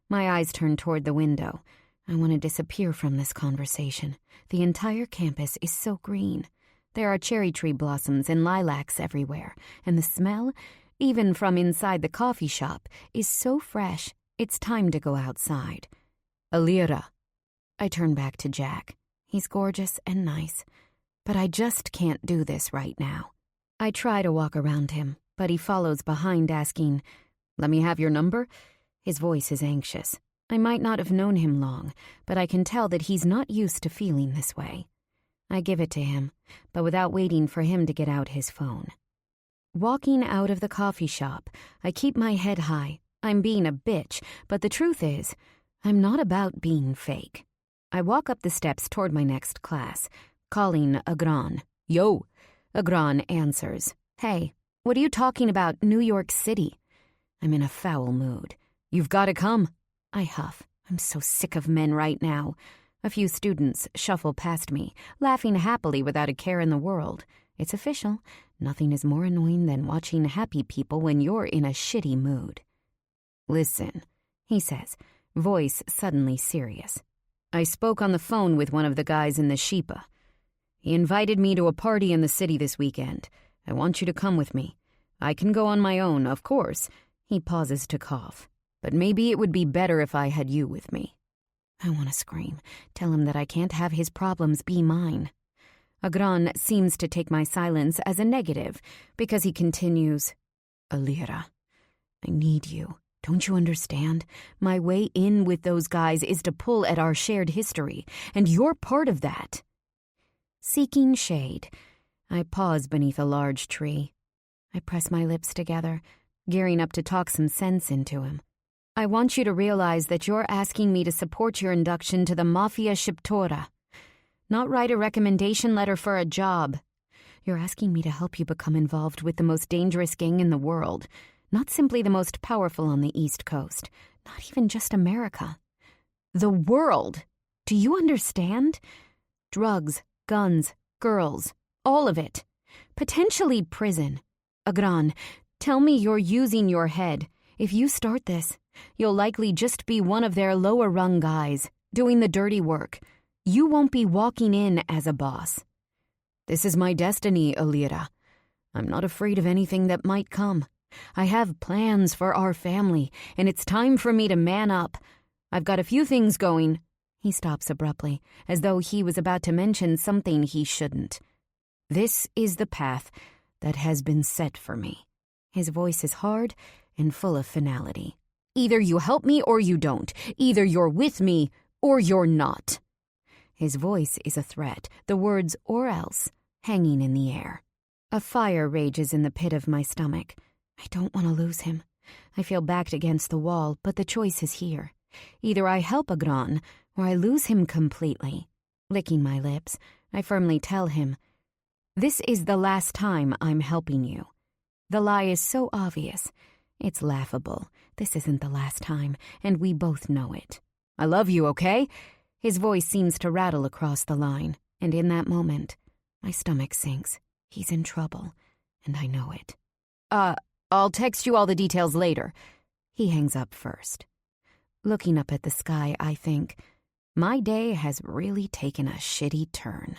My eyes turn toward the window. I want to disappear from this conversation. The entire campus is so green. There are cherry tree blossoms and lilacs everywhere, and the smell, even from inside the coffee shop, is so fresh, it's time to go outside. Alira. I turn back to Jack. He's gorgeous and nice, but I just can't do this right now. I try to walk around him, but he follows behind asking, Let me have your number? His voice is anxious. I might not have known him long, but I can tell that he's not used to feeling this way. I give it to him, but without waiting for him to get out his phone. Walking out of the coffee shop, I keep my head high. I'm being a bitch, but the truth is, I'm not about being fake. I walk up the steps toward my next class, calling Agran. Yo! Agran answers. Hey, what are you talking about, New York City? I'm in a foul mood. You've got to come. I huff. I'm so sick of men right now. A few students shuffle past me, laughing happily without a care in the world. It's official. Nothing is more annoying than watching happy people when you're in a shitty mood. Listen, he says, voice suddenly serious. I spoke on the phone with one of the guys in the Shippa. He invited me to a party in the city this weekend. I want you to come with me. I can go on my own, of course. He pauses to cough. But maybe it would be better if I had you with me. I want to scream, tell him that I can't have his problems be mine. Agran seems to take my silence as a negative, because he continues, Alira, I need you. Don't you understand? My way in with those guys is to pull at our shared history, and you're part of that. Seeking shade, I pause beneath a large tree. I press my lips together, gearing up to talk some sense into him. I want you to realize that you're asking me to support your induction to the Mafia Shqiptore. not write a recommendation letter for a job. You're asking me to help you become involved with the most dangerous gang in the world, not simply the most powerful on the East Coast, not even just America. The world. Do you understand? Drugs, guns, girls, all of it. Potentially prison. Agran, tell me you're using your head. If you start this, you'll likely just be one of their lower-rung guys, doing the dirty work. You won't be walking in as a boss. This is my destiny, Alira. I'm not afraid of anything that might come. I have plans for our family, and it's time for me to man up. I've got a few things going. He stops abruptly, as though he was about to mention something he shouldn't. This is the path that has been set for me. His voice is hard and full of finality. Either you help me or you don't. Either you're with me or you're not. His voice is a threat, the words "or else" hanging in the air. A fire rages in the pit of my stomach. I don't want to lose him. I feel backed against the wall, but the choice is here. Either I help Agran, or I lose him completely. Licking my lips, I firmly tell him, "This is the last time I'm helping you." The lie is so obvious. It's laughable. This isn't the last time, and we both know it. I love you, okay? His voice seems to rattle across the line, and in that moment, my stomach sinks. He's in trouble, and I know it. I'll text you all the details later. He hangs up first. Looking up at the sky, I think, my day has really taken a shitty turn.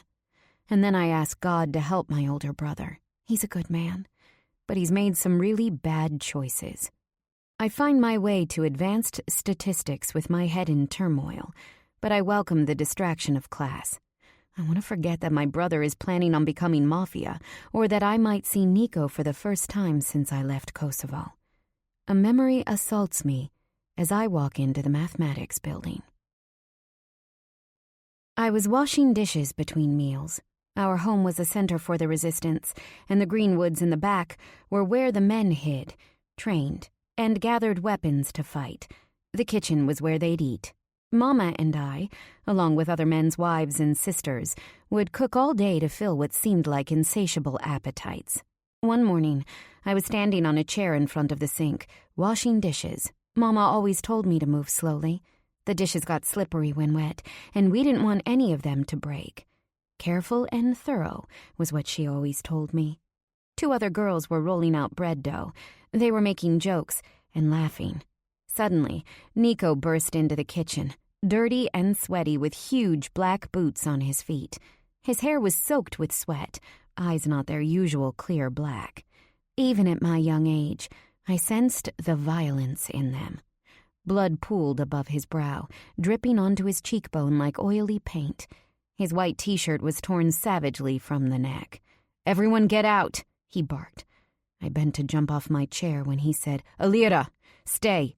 And then I ask God to help my older brother. He's a good man, but he's made some really bad choices. I find my way to advanced statistics with my head in turmoil, but I welcome the distraction of class. I want to forget that my brother is planning on becoming Mafia, or that I might see Nico for the first time since I left Kosovo. A memory assaults me as I walk into the mathematics building. I was washing dishes between meals. Our home was a center for the resistance, and the greenwoods in the back were where the men hid, trained, and gathered weapons to fight. The kitchen was where they'd eat. Mama and I, along with other men's wives and sisters, would cook all day to fill what seemed like insatiable appetites. One morning, I was standing on a chair in front of the sink, washing dishes. Mama always told me to move slowly. The dishes got slippery when wet, and we didn't want any of them to break. Careful and thorough was what she always told me. 2 other girls were rolling out bread dough. They were making jokes and laughing. Suddenly, Nico burst into the kitchen, dirty and sweaty with huge black boots on his feet. His hair was soaked with sweat, eyes not their usual clear black. Even at my young age, I sensed the violence in them. Blood pooled above his brow, dripping onto his cheekbone like oily paint. His white t-shirt was torn savagely from the neck. "Everyone get out," he barked. I bent to jump off my chair when he said, "Alira, stay."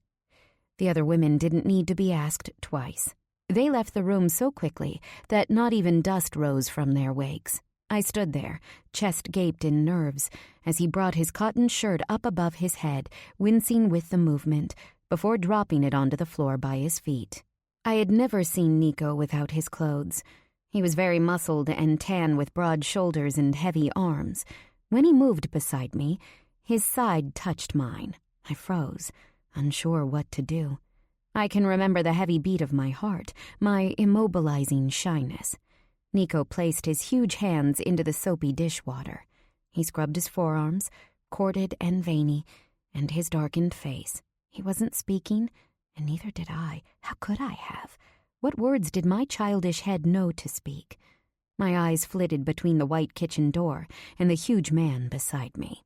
The other women didn't need to be asked twice. They left the room so quickly that not even dust rose from their wakes. I stood there, chest gaped in nerves, as he brought his cotton shirt up above his head, wincing with the movement, before dropping it onto the floor by his feet. I had never seen Nico without his clothes. He was very muscled and tan with broad shoulders and heavy arms. When he moved beside me, his side touched mine. I froze, unsure what to do. I can remember the heavy beat of my heart, my immobilizing shyness. Nico placed his huge hands into the soapy dishwater. He scrubbed his forearms, corded and veiny, and his darkened face. He wasn't speaking, and neither did I. How could I have? What words did my childish head know to speak? My eyes flitted between the white kitchen door and the huge man beside me.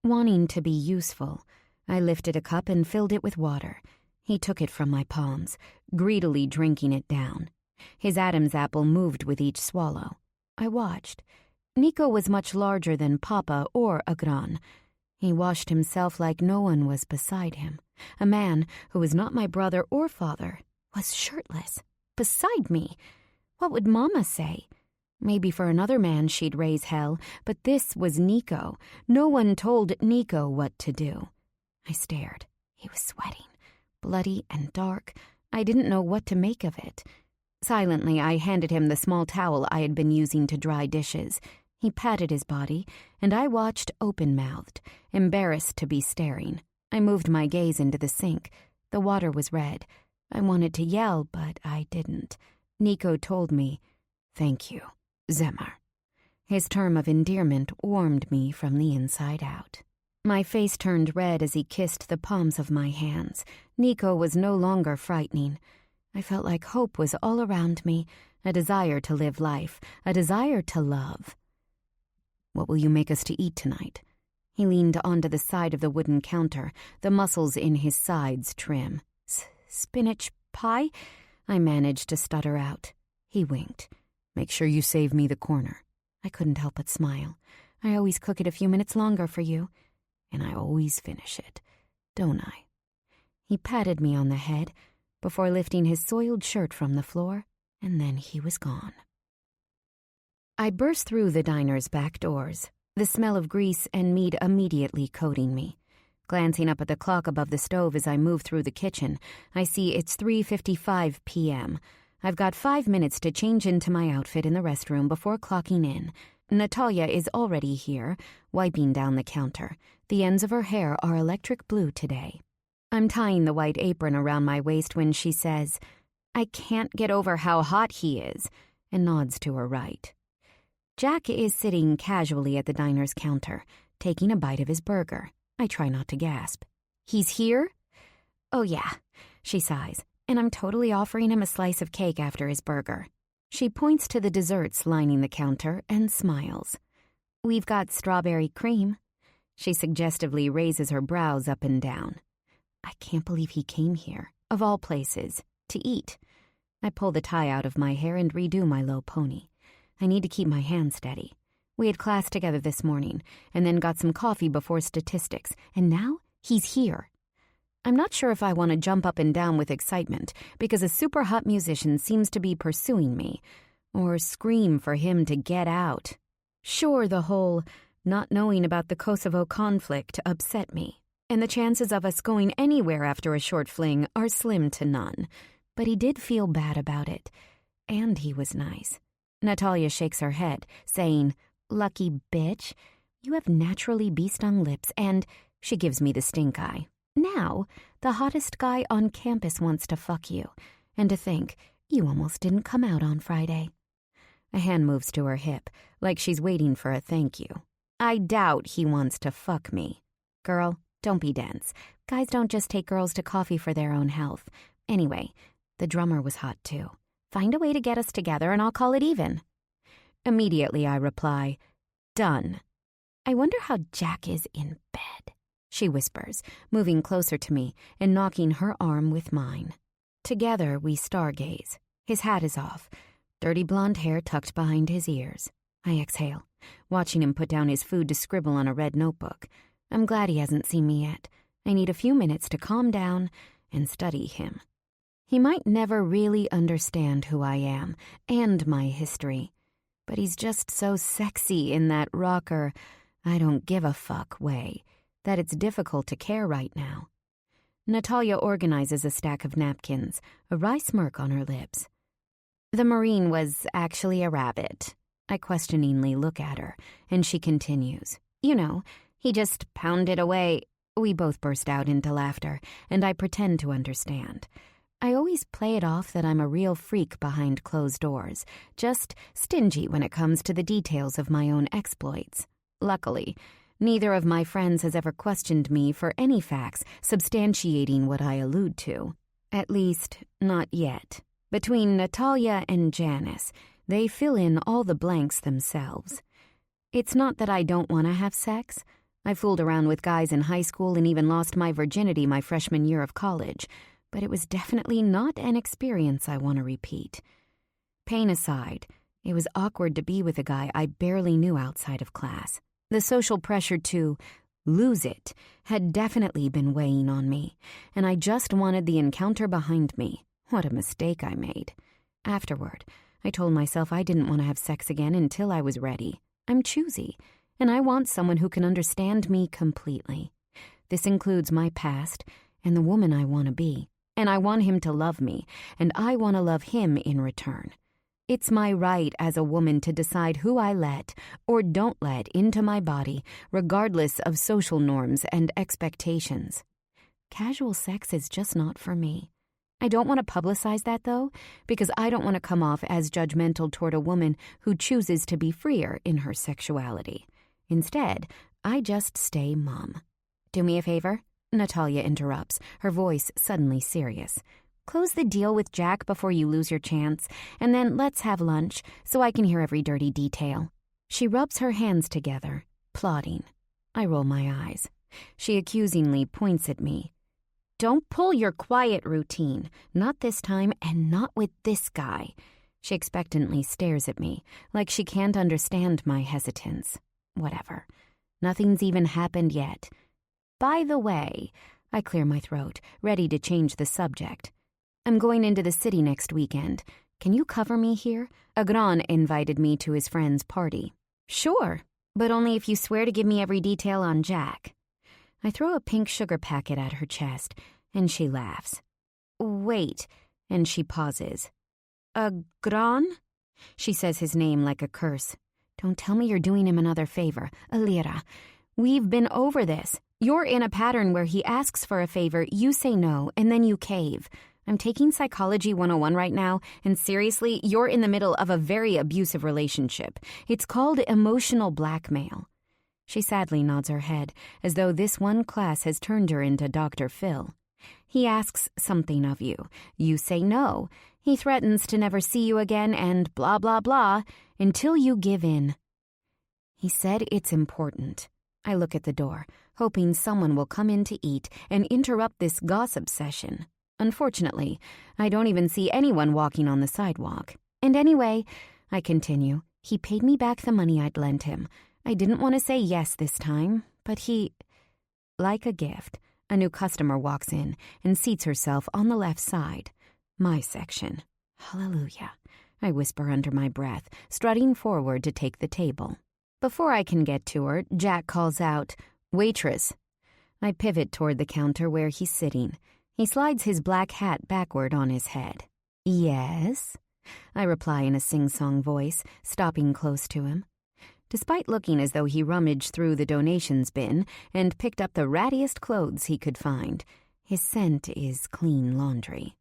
Wanting to be useful, I lifted a cup and filled it with water. He took it from my palms, greedily drinking it down. His Adam's apple moved with each swallow. I watched. Nico was much larger than Papa or Agran. He washed himself like no one was beside him. A man who was not my brother or father was shirtless, beside me. What would Mama say? Maybe for another man she'd raise hell, but this was Nico. No one told Nico what to do. I stared. He was sweating, bloody and dark. I didn't know what to make of it. Silently, I handed him the small towel I had been using to dry dishes. He patted his body, and I watched open-mouthed, embarrassed to be staring. I moved my gaze into the sink. The water was red. I wanted to yell, but I didn't. Nico told me, "Thank you, Zemmer." His term of endearment warmed me from the inside out. My face turned red as he kissed the palms of my hands. Nico was no longer frightening. I felt like hope was all around me, a desire to live life, a desire to love. "What will you make us to eat tonight?" He leaned onto the side of the wooden counter, the muscles in his sides trim. "Spinach pie?" I managed to stutter out. He winked. "Make sure you save me the corner." I couldn't help but smile. "I always cook it a few minutes longer for you. And I always finish it, don't I?" He patted me on the head before lifting his soiled shirt from the floor, and then he was gone. I burst through the diner's back doors, the smell of grease and meat immediately coating me. Glancing up at the clock above the stove as I move through the kitchen, I see it's 3:55 p.m. I've got 5 minutes to change into my outfit in the restroom before clocking in. Natalia is already here, wiping down the counter. The ends of her hair are electric blue today. I'm tying the white apron around my waist when she says, "I can't get over how hot he is," and nods to her right. Jack is sitting casually at the diner's counter, taking a bite of his burger. I try not to gasp. "He's here?" "Oh yeah," she sighs, and I'm totally offering him a slice of cake after his burger. She points to the desserts lining the counter and smiles. "We've got strawberry cream." She suggestively raises her brows up and down. I can't believe he came here, of all places, to eat. I pull the tie out of my hair and redo my low pony. I need to keep my hand steady. We had class together this morning, and then got some coffee before statistics, and now he's here. I'm not sure if I want to jump up and down with excitement because a super hot musician seems to be pursuing me, or scream for him to get out. Sure, the whole not knowing about the Kosovo conflict upset me, and the chances of us going anywhere after a short fling are slim to none, but he did feel bad about it, and he was nice. Natalia shakes her head, saying, "Lucky bitch, you have naturally bee-stung lips," and she gives me the stink eye. Now, the hottest guy on campus wants to fuck you, and to think you almost didn't come out on Friday. A hand moves to her hip, like she's waiting for a thank you. I doubt he wants to fuck me. Girl, don't be dense. Guys don't just take girls to coffee for their own health. Anyway, the drummer was hot too. Find a way to get us together and I'll call it even. Immediately I reply, "Done." I wonder how Jack is in bed, she whispers, moving closer to me and knocking her arm with mine. Together we stargaze. His hat is off, dirty blonde hair tucked behind his ears. I exhale, watching him put down his food to scribble on a red notebook. I'm glad he hasn't seen me yet. I need a few minutes to calm down and study him. He might never really understand who I am and my history, but he's just so sexy in that rocker, I don't give a fuck way that it's difficult to care right now. Natalia organizes a stack of napkins, a wry smirk on her lips. The Marine was actually a rabbit. I questioningly look at her, and she continues. You know, he just pounded away. We both burst out into laughter, and I pretend to understand. I always play it off that I'm a real freak behind closed doors, just stingy when it comes to the details of my own exploits. Luckily, neither of my friends has ever questioned me for any facts substantiating what I allude to. At least, not yet. Between Natalia and Janice, they fill in all the blanks themselves. It's not that I don't want to have sex. I fooled around with guys in high school and even lost my virginity my freshman year of college, but it was definitely not an experience I want to repeat. Pain aside, it was awkward to be with a guy I barely knew outside of class. The social pressure to lose it had definitely been weighing on me, and I just wanted the encounter behind me. What a mistake I made. Afterward, I told myself I didn't want to have sex again until I was ready. I'm choosy, and I want someone who can understand me completely. This includes my past and the woman I want to be. and I want him to love me, and I want to love him in return. It's my right as a woman to decide who I let or don't let into my body, regardless of social norms and expectations. Casual sex is just not for me. I don't want to publicize that, though, because I don't want to come off as judgmental toward a woman who chooses to be freer in her sexuality. Instead, I just stay mum. Do me a favor? Natalia interrupts, her voice suddenly serious. Close the deal with Jack before you lose your chance, and then let's have lunch so I can hear every dirty detail. She rubs her hands together, plotting. I roll my eyes. She accusingly points at me. Don't pull your quiet routine. Not this time, and not with this guy. She expectantly stares at me, like she can't understand my hesitance. Whatever. Nothing's even happened yet. By the way, I clear my throat, ready to change the subject. I'm going into the city next weekend. Can you cover me here? Agran invited me to his friend's party. Sure, but only if you swear to give me every detail on Jack. I throw a pink sugar packet at her chest, and she laughs. Wait, and she pauses. Agran? She says his name like a curse. Don't tell me you're doing him another favor, Alira. We've been over this. You're in a pattern where he asks for a favor, you say no, and then you cave. I'm taking Psychology 101 right now, and seriously, you're in the middle of a very abusive relationship. It's called emotional blackmail. She sadly nods her head, as though this one class has turned her into Dr. Phil. He asks something of you. You say no. He threatens to never see you again and blah, blah, blah, until you give in. He said it's important. I look at the door, hoping someone will come in to eat and interrupt this gossip session. Unfortunately, I don't even see anyone walking on the sidewalk. And anyway, I continue, he paid me back the money I'd lent him. I didn't want to say yes this time, but he... Like a gift, a new customer walks in and seats herself on the left side. My section. Hallelujah, I whisper under my breath, strutting forward to take the table. Before I can get to her, Jack calls out, "Waitress." I pivot toward the counter where he's sitting. He slides his black hat backward on his head. "Yes?" I reply in a sing-song voice, stopping close to him. Despite looking as though he rummaged through the donations bin and picked up the rattiest clothes he could find, his scent is clean laundry.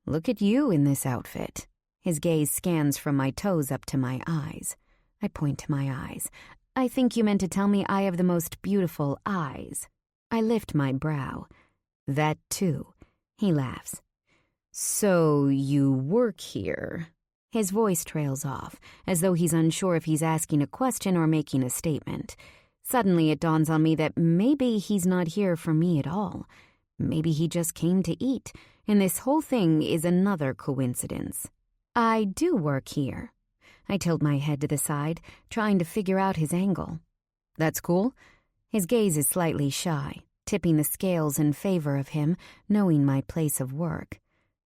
"Look at you in this outfit." His gaze scans from my toes up to my eyes. I point to my eyes. "I think you meant to tell me I have the most beautiful eyes." I lift my brow. "That too." He laughs. "So you work here?" His voice trails off, as though he's unsure if he's asking a question or making a statement. Suddenly it dawns on me that maybe he's not here for me at all. Maybe he just came to eat, and this whole thing is another coincidence. "I do work here." I tilt my head to the side, trying to figure out his angle. "That's cool." His gaze is slightly shy, tipping the scales in favor of him, knowing my place of work.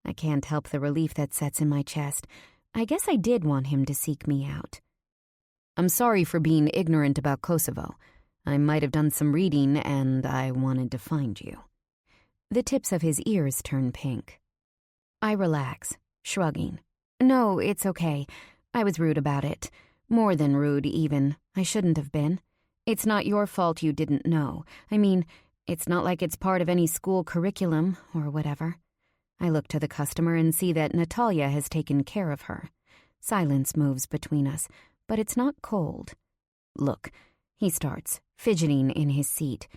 I can't help the relief that sets in my chest. I guess I did want him to seek me out. "I'm sorry for being ignorant about Kosovo. I might have done some reading, and I wanted to find you." The tips of his ears turn pink. I relax, shrugging. "No, it's okay. I was rude about it. More than rude, even. I shouldn't have been. It's not your fault you didn't know. I mean, it's not like it's part of any school curriculum or whatever." I look to the customer and see that Natalia has taken care of her. Silence moves between us, but it's not cold. "Look," he starts, fidgeting in his seat.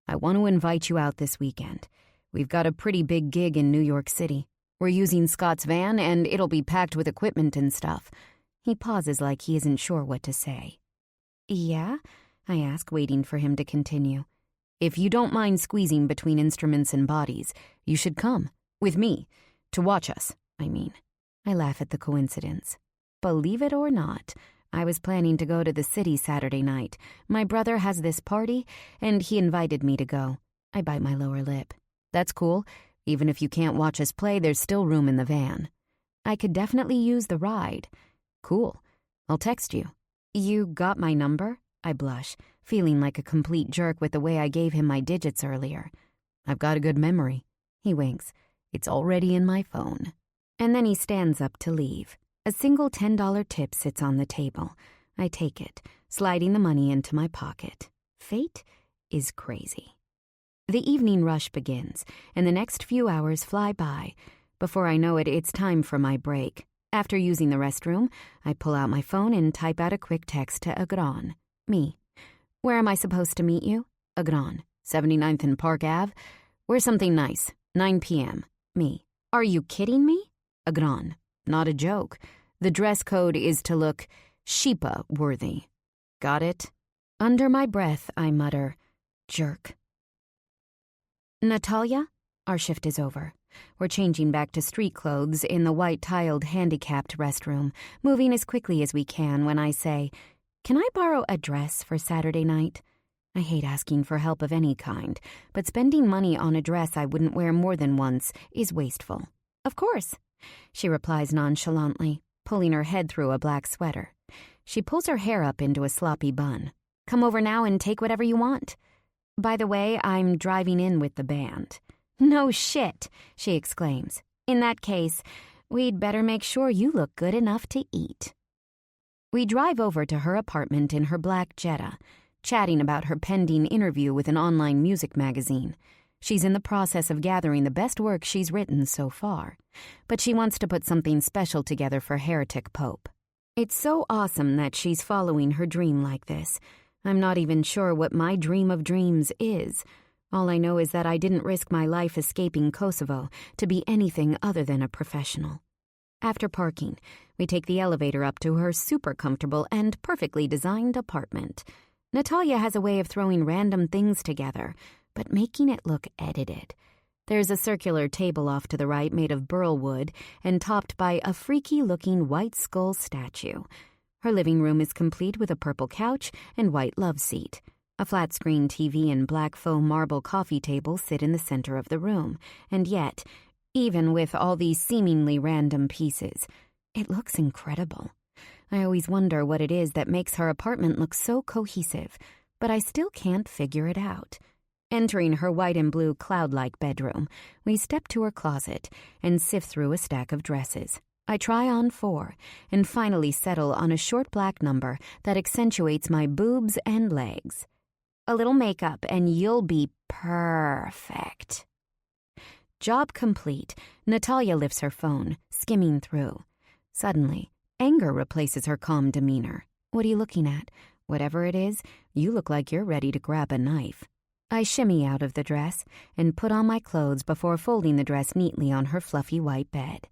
"I want to invite you out this weekend. We've got a pretty big gig in New York City. We're using Scott's van, and it'll be packed with equipment and stuff." He pauses like he isn't sure what to say. "Yeah?" I ask, waiting for him to continue. "If you don't mind squeezing between instruments and bodies, you should come. With me. To watch us, I mean." I laugh at the coincidence. Believe it or not, I was planning to go to the city Saturday night. My brother has this party, and he invited me to go. I bite my lower lip. "That's cool. Even if you can't watch us play, there's still room in the van." "I could definitely use the ride." "Cool. I'll text you." "You got my number?" I blush, feeling like a complete jerk with the way I gave him my digits earlier. "I've got a good memory." He winks. It's already in my phone. And then he stands up to leave. A single $10 tip sits on the table. I take it, sliding the money into my pocket. Fate is crazy. The evening rush begins, and the next few hours fly by. Before I know it, it's time for my break. After using the restroom, I pull out my phone and type out a quick text to Agron. Me. Where am I supposed to meet you? Agron. 79th and Park Ave. Where's something nice? 9 p.m. Me. Are you kidding me? Agron. Not a joke. The dress code is to look Sheepa-worthy. Got it? Under my breath, I mutter, jerk. Natalia? Our shift is over. We're changing back to street clothes in the white-tiled handicapped restroom, moving as quickly as we can when I say, can I borrow a dress for Saturday night? I hate asking for help of any kind, but spending money on a dress I wouldn't wear more than once is wasteful. Of course, she replies nonchalantly, pulling her head through a black sweater. She pulls her hair up into a sloppy bun. Come over now and take whatever you want. By the way, I'm driving in with the band. No shit, she exclaims. In that case, we'd better make sure you look good enough to eat. We drive over to her apartment in her black Jetta, chatting about her pending interview with an online music magazine. She's in the process of gathering the best work she's written so far, but she wants to put something special together for Heretic Pope. It's so awesome that she's following her dream like this. I'm not even sure what my dream of dreams is. All I know is that I didn't risk my life escaping Kosovo to be anything other than a professional. After parking, we take the elevator up to her super comfortable and perfectly designed apartment. Natalia has a way of throwing random things together, but making it look edited. There's a circular table off to the right made of burl wood and topped by a freaky-looking white skull statue. Her living room is complete with a purple couch and white love seat. A flat-screen TV and black faux marble coffee table sit in the center of the room, and yet, even with all these seemingly random pieces, it looks incredible. I always wonder what it is that makes her apartment look so cohesive, but I still can't figure it out. Entering her white and blue cloud-like bedroom, we step to her closet and sift through a stack of dresses. I try on 4 and finally settle on a short black number that accentuates my boobs and legs. A little makeup and you'll be perfect. Job complete, Natalia lifts her phone, skimming through. Suddenly, anger replaces her calm demeanor. What are you looking at? Whatever it is, you look like you're ready to grab a knife. I shimmy out of the dress and put on my clothes before folding the dress neatly on her fluffy white bed.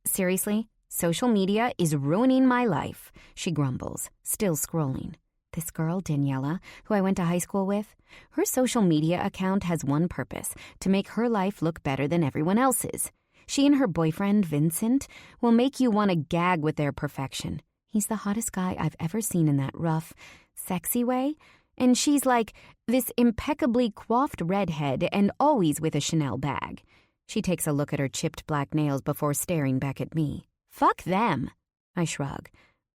Seriously, social media is ruining my life, she grumbles, still scrolling. This girl, Daniela, who I went to high school with, her social media account has one purpose, to make her life look better than everyone else's. She and her boyfriend, Vincent, will make you want to gag with their perfection. He's the hottest guy I've ever seen in that rough, sexy way, and she's like this impeccably coiffed redhead and always with a Chanel bag. She takes a look at her chipped black nails before staring back at me. Fuck them. I shrug.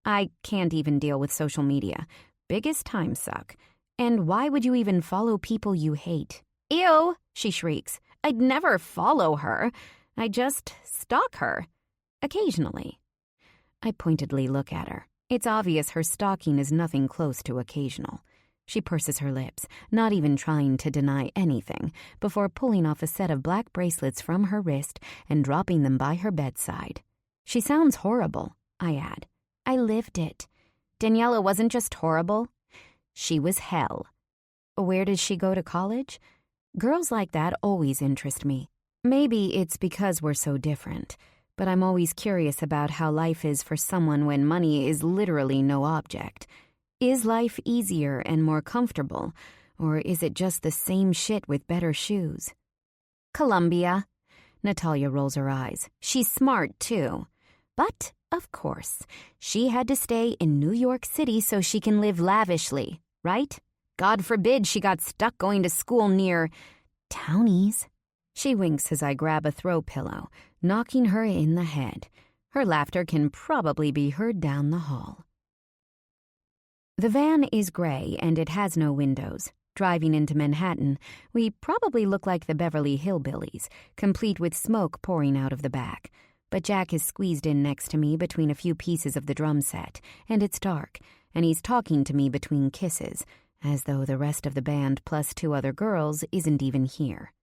I can't even deal with social media. Biggest time suck. And why would you even follow people you hate? Ew, she shrieks. I'd never follow her. I just stalk her. Occasionally. I pointedly look at her. It's obvious her stalking is nothing close to occasional. She purses her lips, not even trying to deny anything, before pulling off a set of black bracelets from her wrist and dropping them by her bedside. She sounds horrible, I add. I lived it. Daniela wasn't just horrible. She was hell. Where does she go to college? Girls like that always interest me. Maybe it's because we're so different, but I'm always curious about how life is for someone when money is literally no object. Is life easier and more comfortable, or is it just the same shit with better shoes? Columbia. Natalia rolls her eyes. She's smart, too. But, of course, she had to stay in New York City so she can live lavishly, right? God forbid she got stuck going to school near Townies. She winks as I grab a throw pillow, knocking her in the head. Her laughter can probably be heard down the hall. The van is gray and it has no windows. Driving into Manhattan, we probably look like the Beverly Hillbillies, complete with smoke pouring out of the back. But Jack is squeezed in next to me between a few pieces of the drum set, and it's dark, and he's talking to me between kisses, as though the rest of the band plus 2 other girls isn't even here.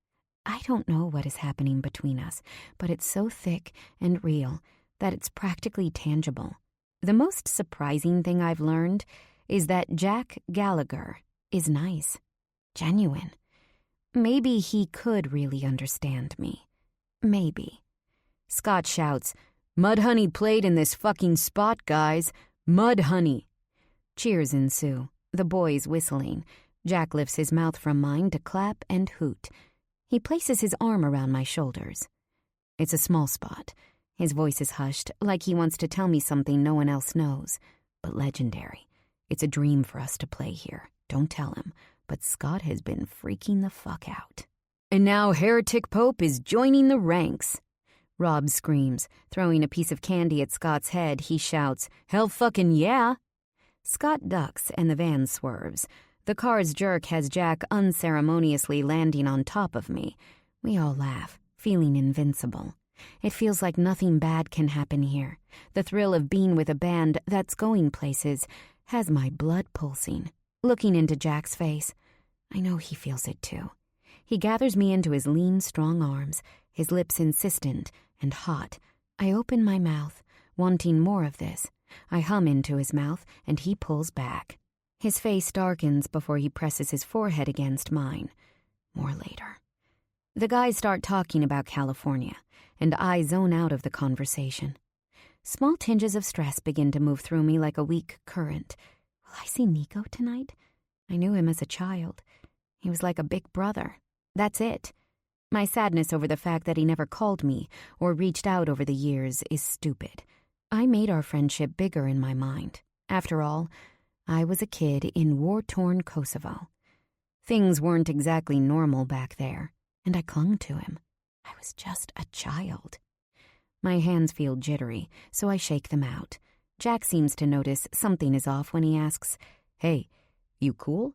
I don't know what is happening between us, but it's so thick and real that it's practically tangible. The most surprising thing I've learned is that Jack Gallagher is nice, genuine. Maybe he could really understand me. Maybe. Scott shouts, "Mudhoney played in this fucking spot, guys. Mudhoney." Cheers ensue, the boys whistling. Jack lifts his mouth from mine to clap and hoot. He places his arm around my shoulders. It's a small spot. His voice is hushed, like he wants to tell me something no one else knows, but legendary. It's a dream for us to play here. Don't tell him, but Scott has been freaking the fuck out. And now Heretic Pope is joining the ranks. Rob screams. Throwing a piece of candy at Scott's head, he shouts, "Hell fucking yeah!" Scott ducks and the van swerves. The car's jerk has Jack unceremoniously landing on top of me. We all laugh, feeling invincible. It feels like nothing bad can happen here. The thrill of being with a band that's going places has my blood pulsing. Looking into Jack's face, I know he feels it too. He gathers me into his lean, strong arms, his lips insistent and hot. I open my mouth, wanting more of this. I hum into his mouth, and he pulls back. His face darkens before he presses his forehead against mine. More later. The guys start talking about California, and I zone out of the conversation. Small tinges of stress begin to move through me like a weak current. Will I see Nico tonight? I knew him as a child. He was like a big brother. That's it. My sadness over the fact that he never called me or reached out over the years is stupid. I made our friendship bigger in my mind. After all, I was a kid in war-torn Kosovo. Things weren't exactly normal back there, and I clung to him. I was just a child. My hands feel jittery, so I shake them out. Jack seems to notice something is off when he asks, "Hey, you cool?"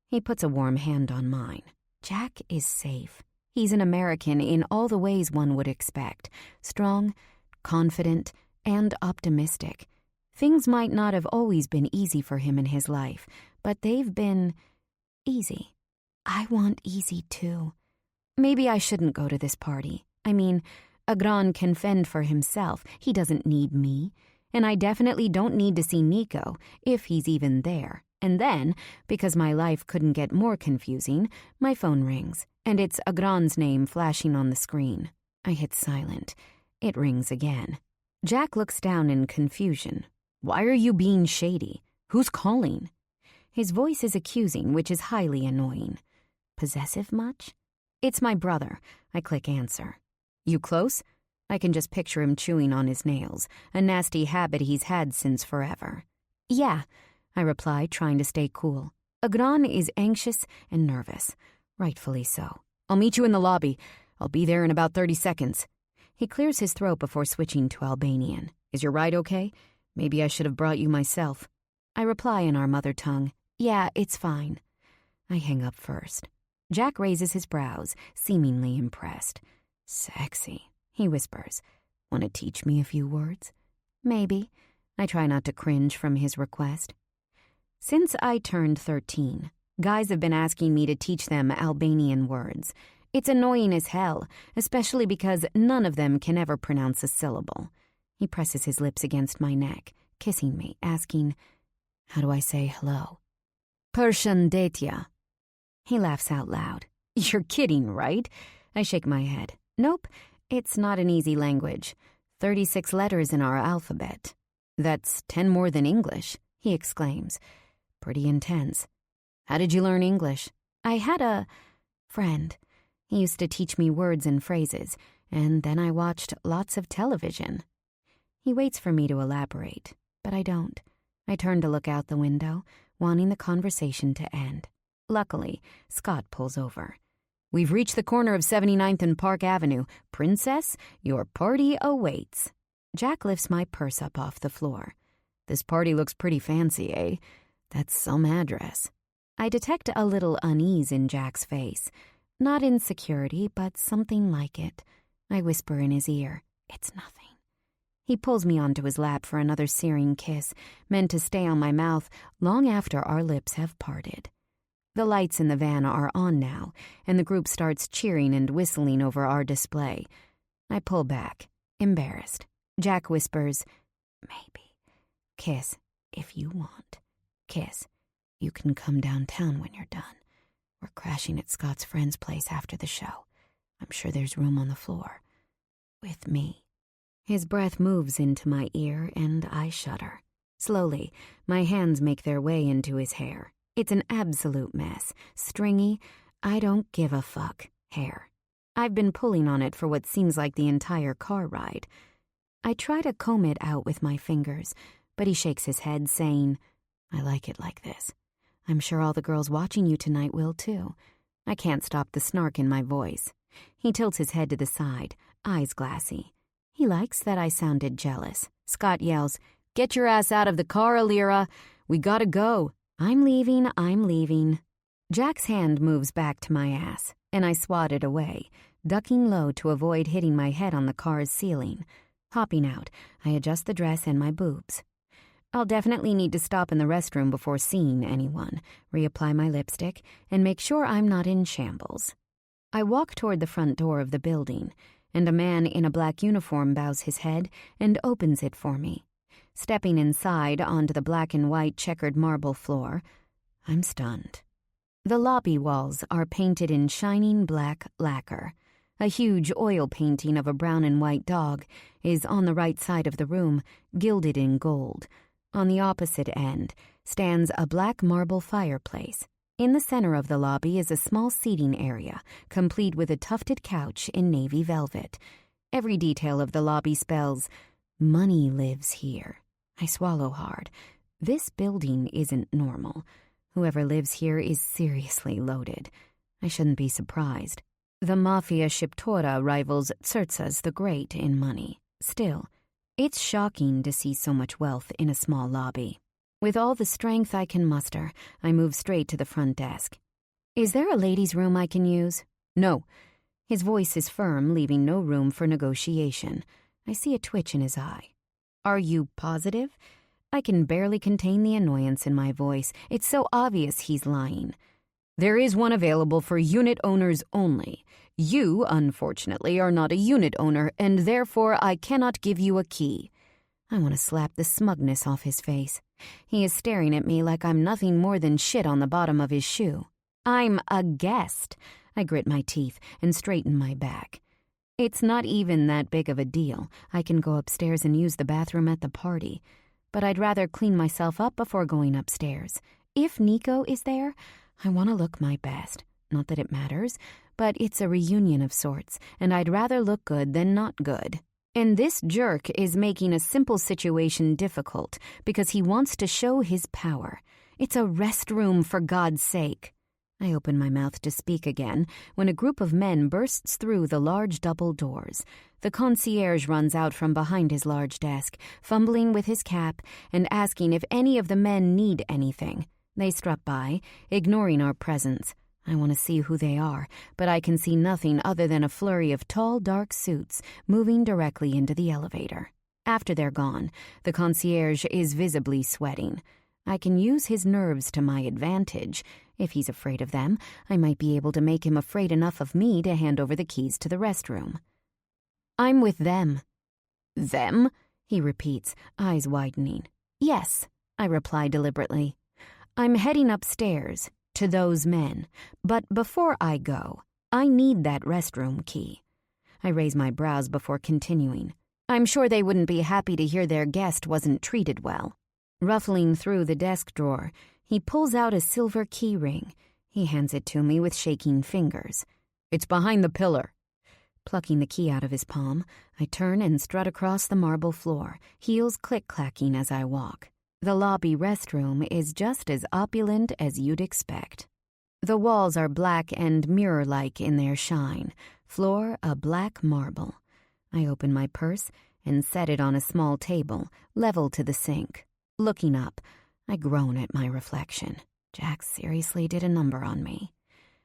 He puts a warm hand on mine. Jack is safe. He's an American in all the ways one would expect. Strong, confident, and optimistic. Things might not have always been easy for him in his life, but they've been easy. I want easy too. Maybe I shouldn't go to this party. I mean, Agran can fend for himself. He doesn't need me. And I definitely don't need to see Nico, if he's even there. And then, because my life couldn't get more confusing, my phone rings, and it's Agran's name flashing on the screen. I hit silent. It rings again. Jack looks down in confusion. "Why are you being shady? Who's calling?" His voice is accusing, which is highly annoying. Possessive much? It's my brother. I click answer. "You close?" I can just picture him chewing on his nails, a nasty habit he's had since forever. "Yeah," I reply, trying to stay cool. Agran is anxious and nervous. Rightfully so. "I'll meet you in the lobby. I'll be there in about 30 seconds. He clears his throat before switching to Albanian. "Is your ride okay? Maybe I should have brought you myself." I reply in our mother tongue. "Yeah, it's fine." I hang up first. Jack raises his brows, seemingly impressed. "Sexy," he whispers. "Want to teach me a few words?" "Maybe." I try not to cringe from his request. Since I turned 13, guys have been asking me to teach them Albanian words. It's annoying as hell, especially because none of them can ever pronounce a syllable. He presses his lips against my neck, kissing me, asking, "How do I say hello?" "Përshëndetje." He laughs out loud. "You're kidding, right?" I shake my head. "Nope, it's not an easy language. 36 letters in our alphabet." "That's 10 more than English," he exclaims. "Pretty intense. How did you learn English?" "I had a friend. He used to teach me words and phrases, and then I watched lots of television." He waits for me to elaborate, but I don't. I turn to look out the window, wanting the conversation to end. Luckily, Scott pulls over. "We've reached the corner of 79th and Park Avenue. Princess, your party awaits." Jack lifts my purse up off the floor. "This party looks pretty fancy, eh? That's some address." I detect a little unease in Jack's face. Not insecurity, but something like it. I whisper in his ear, "It's nothing." He pulls me onto his lap for another searing kiss, meant to stay on my mouth long after our lips have parted. The lights in the van are on now, and the group starts cheering and whistling over our display. I pull back, embarrassed. Jack whispers, "Maybe. Kiss, if you want. Kiss. You can come downtown when you're done. We're crashing at Scott's friend's place after the show. I'm sure there's room on the floor. With me." His breath moves into my ear, and I shudder. Slowly, my hands make their way into his hair. It's an absolute mess. Stringy, I don't give a fuck hair. I've been pulling on it for what seems like the entire car ride. I try to comb it out with my fingers, but he shakes his head, saying, "I like it like this. I'm sure all the girls watching you tonight will too." I can't stop the snark in my voice. He tilts his head to the side, eyes glassy. He likes that I sounded jealous. Scott yells, "Get your ass out of the car, Alira. We gotta go." I'm leaving. Jack's hand moves back to my ass, and I swat it away, ducking low to avoid hitting my head on the car's ceiling. Hopping out, I adjust the dress and my boobs. I'll definitely need to stop in the restroom before seeing anyone, reapply my lipstick, and make sure I'm not in shambles. I walk toward the front door of the building, and a man in a black uniform bows his head and opens it for me. Stepping inside onto the black and white checkered marble floor, I'm stunned. The lobby walls are painted in shining black lacquer. A huge oil painting of a brown and white dog is on the right side of the room, gilded in gold. On the opposite end stands a black marble fireplace. In the center of the lobby is a small seating area, complete with a tufted couch in navy velvet. Every detail of the lobby spells, "Money lives here." I swallow hard. This building isn't normal. Whoever lives here is seriously loaded. I shouldn't be surprised. The Mafia Shiptora rivals Tsirtsa's the Great in money. Still, it's shocking to see so much wealth in a small lobby. With all the strength I can muster, I move straight to the front desk. "Is there a ladies' room I can use?" "No." His voice is firm, leaving no room for negotiation. I see a twitch in his eye. "Are you positive?" I can barely contain the annoyance in my voice. It's so obvious he's lying. "There is one available for unit owners only. You, unfortunately, are not a unit owner, and therefore I cannot give you a key." I want to slap the smugness off his face. He is staring at me like I'm nothing more than shit on the bottom of his shoe. "I'm a guest." I grit my teeth and straighten my back. It's not even that big of a deal. I can go upstairs and use the bathroom at the party. But I'd rather clean myself up before going upstairs. If Nico is there, I want to look my best. Not that it matters, but it's a reunion of sorts, and I'd rather look good than not good. And this jerk is making a simple situation difficult because he wants to show his power. It's a restroom, for God's sake. I open my mouth to speak again when a group of men bursts through the large double doors. The concierge runs out from behind his large desk, fumbling with his cap and asking if any of the men need anything. They strut by, ignoring our presence. I want to see who they are, but I can see nothing other than a flurry of tall, dark suits moving directly into the elevator. After they're gone, the concierge is visibly sweating. I can use his nerves to my advantage. If he's afraid of them, I might be able to make him afraid enough of me to hand over the keys to the restroom. "I'm with them." "Them?" he repeats, eyes widening. "Yes," I reply deliberately. "I'm heading upstairs to those men, but before I go, I need that restroom key." I raise my brows before continuing. I'm sure they wouldn't be happy to hear their guest wasn't treated well. Ruffling through the desk drawer, he pulls out a silver key ring. He hands it to me with shaking fingers. "It's behind the pillar." Plucking the key out of his palm, I turn and strut across the marble floor, heels click-clacking as I walk. The lobby restroom is just as opulent as you'd expect. The walls are black and mirror-like in their shine, floor a black marble. I open my purse and set it on a small table, level to the sink. Looking up, I groan at my reflection. Jack seriously did a number on me.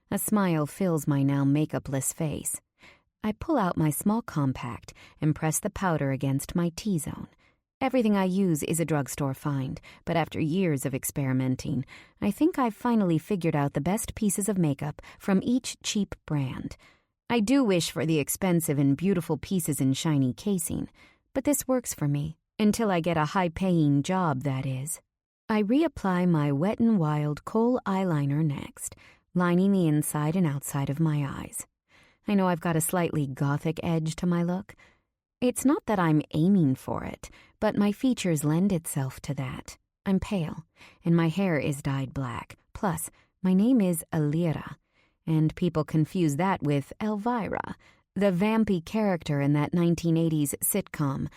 A smile fills my now makeupless face. I pull out my small compact and press the powder against my T-zone. Everything I use is a drugstore find, but after years of experimenting, I think I've finally figured out the best pieces of makeup from each cheap brand. I do wish for the expensive and beautiful pieces in shiny casing, but this works for me, until I get a high-paying job, that is. I reapply my Wet n Wild kohl eyeliner next, lining the inside and outside of my eyes. I know I've got a slightly gothic edge to my look. It's not that I'm aiming for it, but my features lend itself to that. I'm pale, and my hair is dyed black. Plus, my name is Alira, and people confuse that with Elvira, the vampy character in that 1980s sitcom,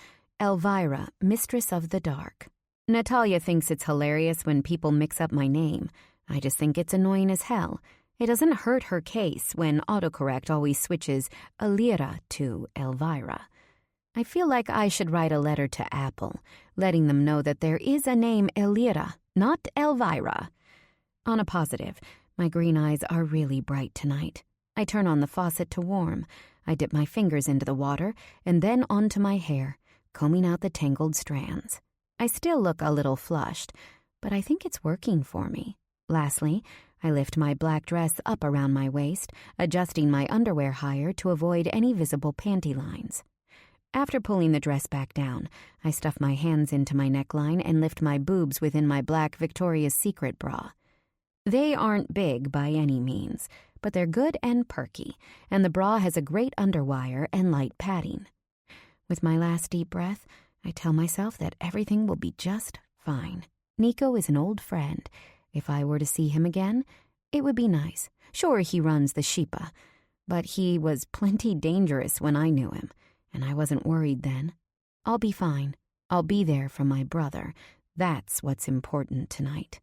Elvira, Mistress of the Dark. Natalia thinks it's hilarious when people mix up my name. I just think it's annoying as hell. It doesn't hurt her case when autocorrect always switches Alira to Elvira. I feel like I should write a letter to Apple, letting them know that there is a name Elira, not Elvira. On a positive, my green eyes are really bright tonight. I turn on the faucet to warm. I dip my fingers into the water and then onto my hair, combing out the tangled strands. I still look a little flushed, but I think it's working for me. Lastly, I lift my black dress up around my waist, adjusting my underwear higher to avoid any visible panty lines. After pulling the dress back down, I stuff my hands into my neckline and lift my boobs within my black Victoria's Secret bra. They aren't big by any means, but they're good and perky, and the bra has a great underwire and light padding. With my last deep breath, I tell myself that everything will be just fine. Nico is an old friend. If I were to see him again, it would be nice. Sure, he runs the Sheepa, but he was plenty dangerous when I knew him, and I wasn't worried then. I'll be fine. I'll be there for my brother. That's what's important tonight.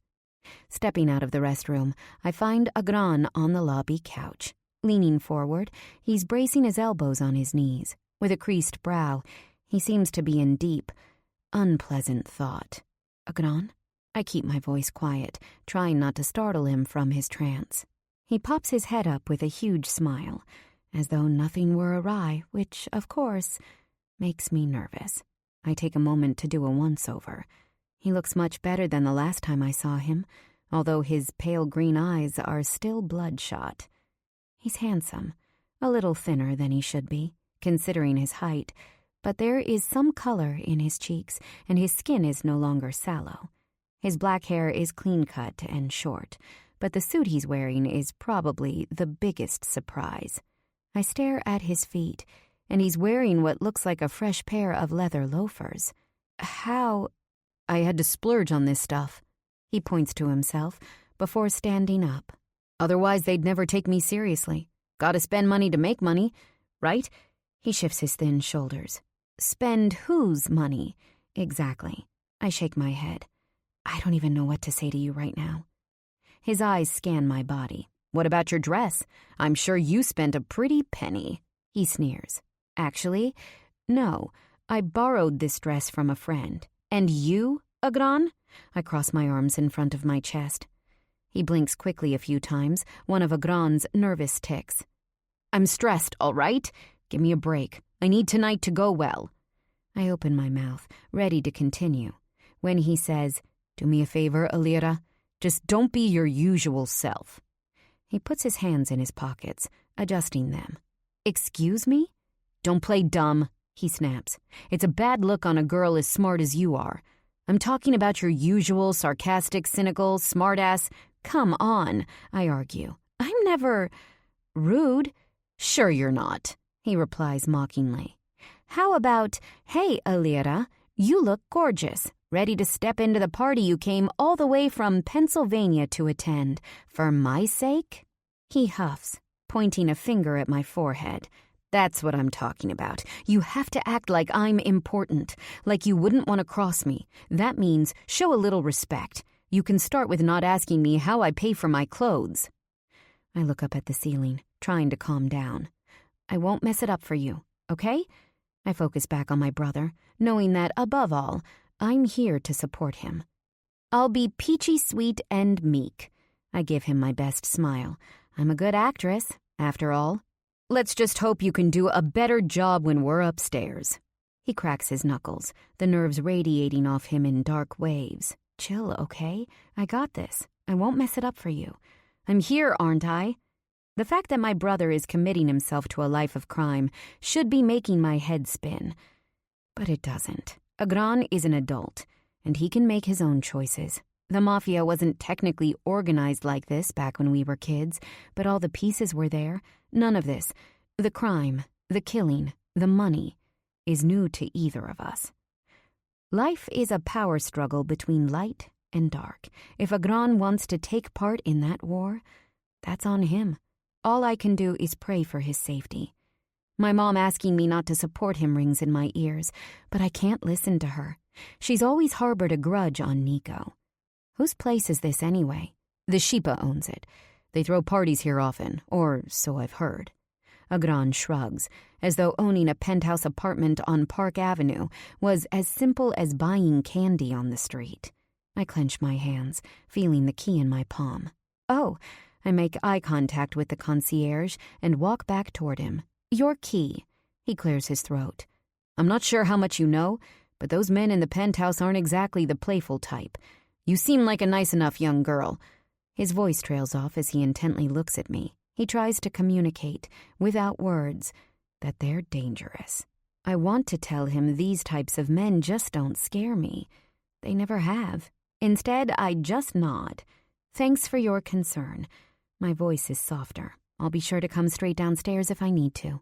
Stepping out of the restroom, I find Agran on the lobby couch. Leaning forward, he's bracing his elbows on his knees. With a creased brow, he seems to be in deep, unpleasant thought. Agran? I keep my voice quiet, trying not to startle him from his trance. He pops his head up with a huge smile, as though nothing were awry, which, of course, makes me nervous. I take a moment to do a once-over. He looks much better than the last time I saw him, although his pale green eyes are still bloodshot. He's handsome, a little thinner than he should be, considering his height, but there is some color in his cheeks, and his skin is no longer sallow. His black hair is clean-cut and short, but the suit he's wearing is probably the biggest surprise. I stare at his feet, and he's wearing what looks like a fresh pair of leather loafers. How? I had to splurge on this stuff. He points to himself before standing up. Otherwise, they'd never take me seriously. Gotta spend money to make money, right? He shifts his thin shoulders. Spend whose money? Exactly. I shake my head. I don't even know what to say to you right now. His eyes scan my body. What about your dress? I'm sure you spent a pretty penny. He sneers. Actually, no. I borrowed this dress from a friend. And you, Agran? I cross my arms in front of my chest. He blinks quickly a few times, one of Agran's nervous tics. I'm stressed, all right? Give me a break. I need tonight to go well. I open my mouth, ready to continue, when he says, Do me a favor, Alira. Just don't be your usual self. He puts his hands in his pockets, adjusting them. Excuse me? Don't play dumb, he snaps. It's a bad look on a girl as smart as you are. I'm talking about your usual sarcastic, cynical, smartass. Come on, I argue. I'm never rude. Sure you're not, he replies mockingly. How about, hey, Alira, you look gorgeous, ready to step into the party you came all the way from Pennsylvania to attend, for my sake? He huffs, pointing a finger at my forehead. That's what I'm talking about. You have to act like I'm important, like you wouldn't want to cross me. That means show a little respect. You can start with not asking me how I pay for my clothes. I look up at the ceiling, trying to calm down. I won't mess it up for you, okay? I focus back on my brother, knowing that, above all, I'm here to support him. I'll be peachy sweet and meek. I give him my best smile. I'm a good actress, after all. Let's just hope you can do a better job when we're upstairs. He cracks his knuckles, the nerves radiating off him in dark waves. Chill, okay? I got this. I won't mess it up for you. I'm here, aren't I? The fact that my brother is committing himself to a life of crime should be making my head spin. But it doesn't. Agran is an adult, and he can make his own choices. The Mafia wasn't technically organized like this back when we were kids, but all the pieces were there. None of this, the crime, the killing, the money, is new to either of us. Life is a power struggle between light and dark. If Agran wants to take part in that war, that's on him. All I can do is pray for his safety. My mom asking me not to support him rings in my ears, but I can't listen to her. She's always harbored a grudge on Nico. Whose place is this anyway? The Shipa owns it. They throw parties here often, or so I've heard. Agran shrugs, as though owning a penthouse apartment on Park Avenue was as simple as buying candy on the street. I clench my hands, feeling the key in my palm. Oh, I make eye contact with the concierge and walk back toward him. Your key. He clears his throat. I'm not sure how much you know, but those men in the penthouse aren't exactly the playful type. You seem like a nice enough young girl. His voice trails off as he intently looks at me. He tries to communicate, without words, that they're dangerous. I want to tell him these types of men just don't scare me. They never have. Instead, I just nod. Thanks for your concern. My voice is softer. I'll be sure to come straight downstairs if I need to.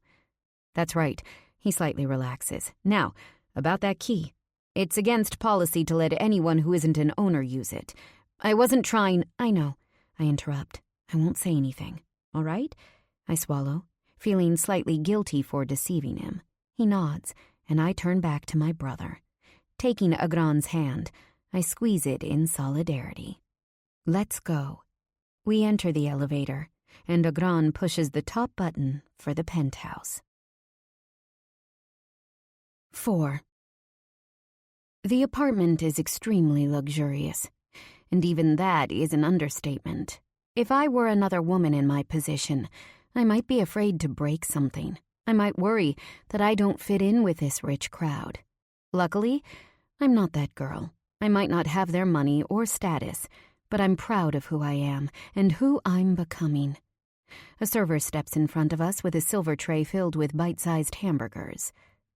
That's right. He slightly relaxes. Now, about that key. It's against policy to let anyone who isn't an owner use it. I wasn't trying... I know. I interrupt. I won't say anything. All right? I swallow, feeling slightly guilty for deceiving him. He nods, and I turn back to my brother. Taking Agran's hand, I squeeze it in solidarity. Let's go. We enter the elevator, and Agran pushes the top button for the penthouse. 4. The apartment is extremely luxurious, and even that is an understatement. If I were another woman in my position, I might be afraid to break something. I might worry that I don't fit in with this rich crowd. Luckily, I'm not that girl. I might not have their money or status, but I'm proud of who I am and who I'm becoming. A server steps in front of us with a silver tray filled with bite-sized hamburgers.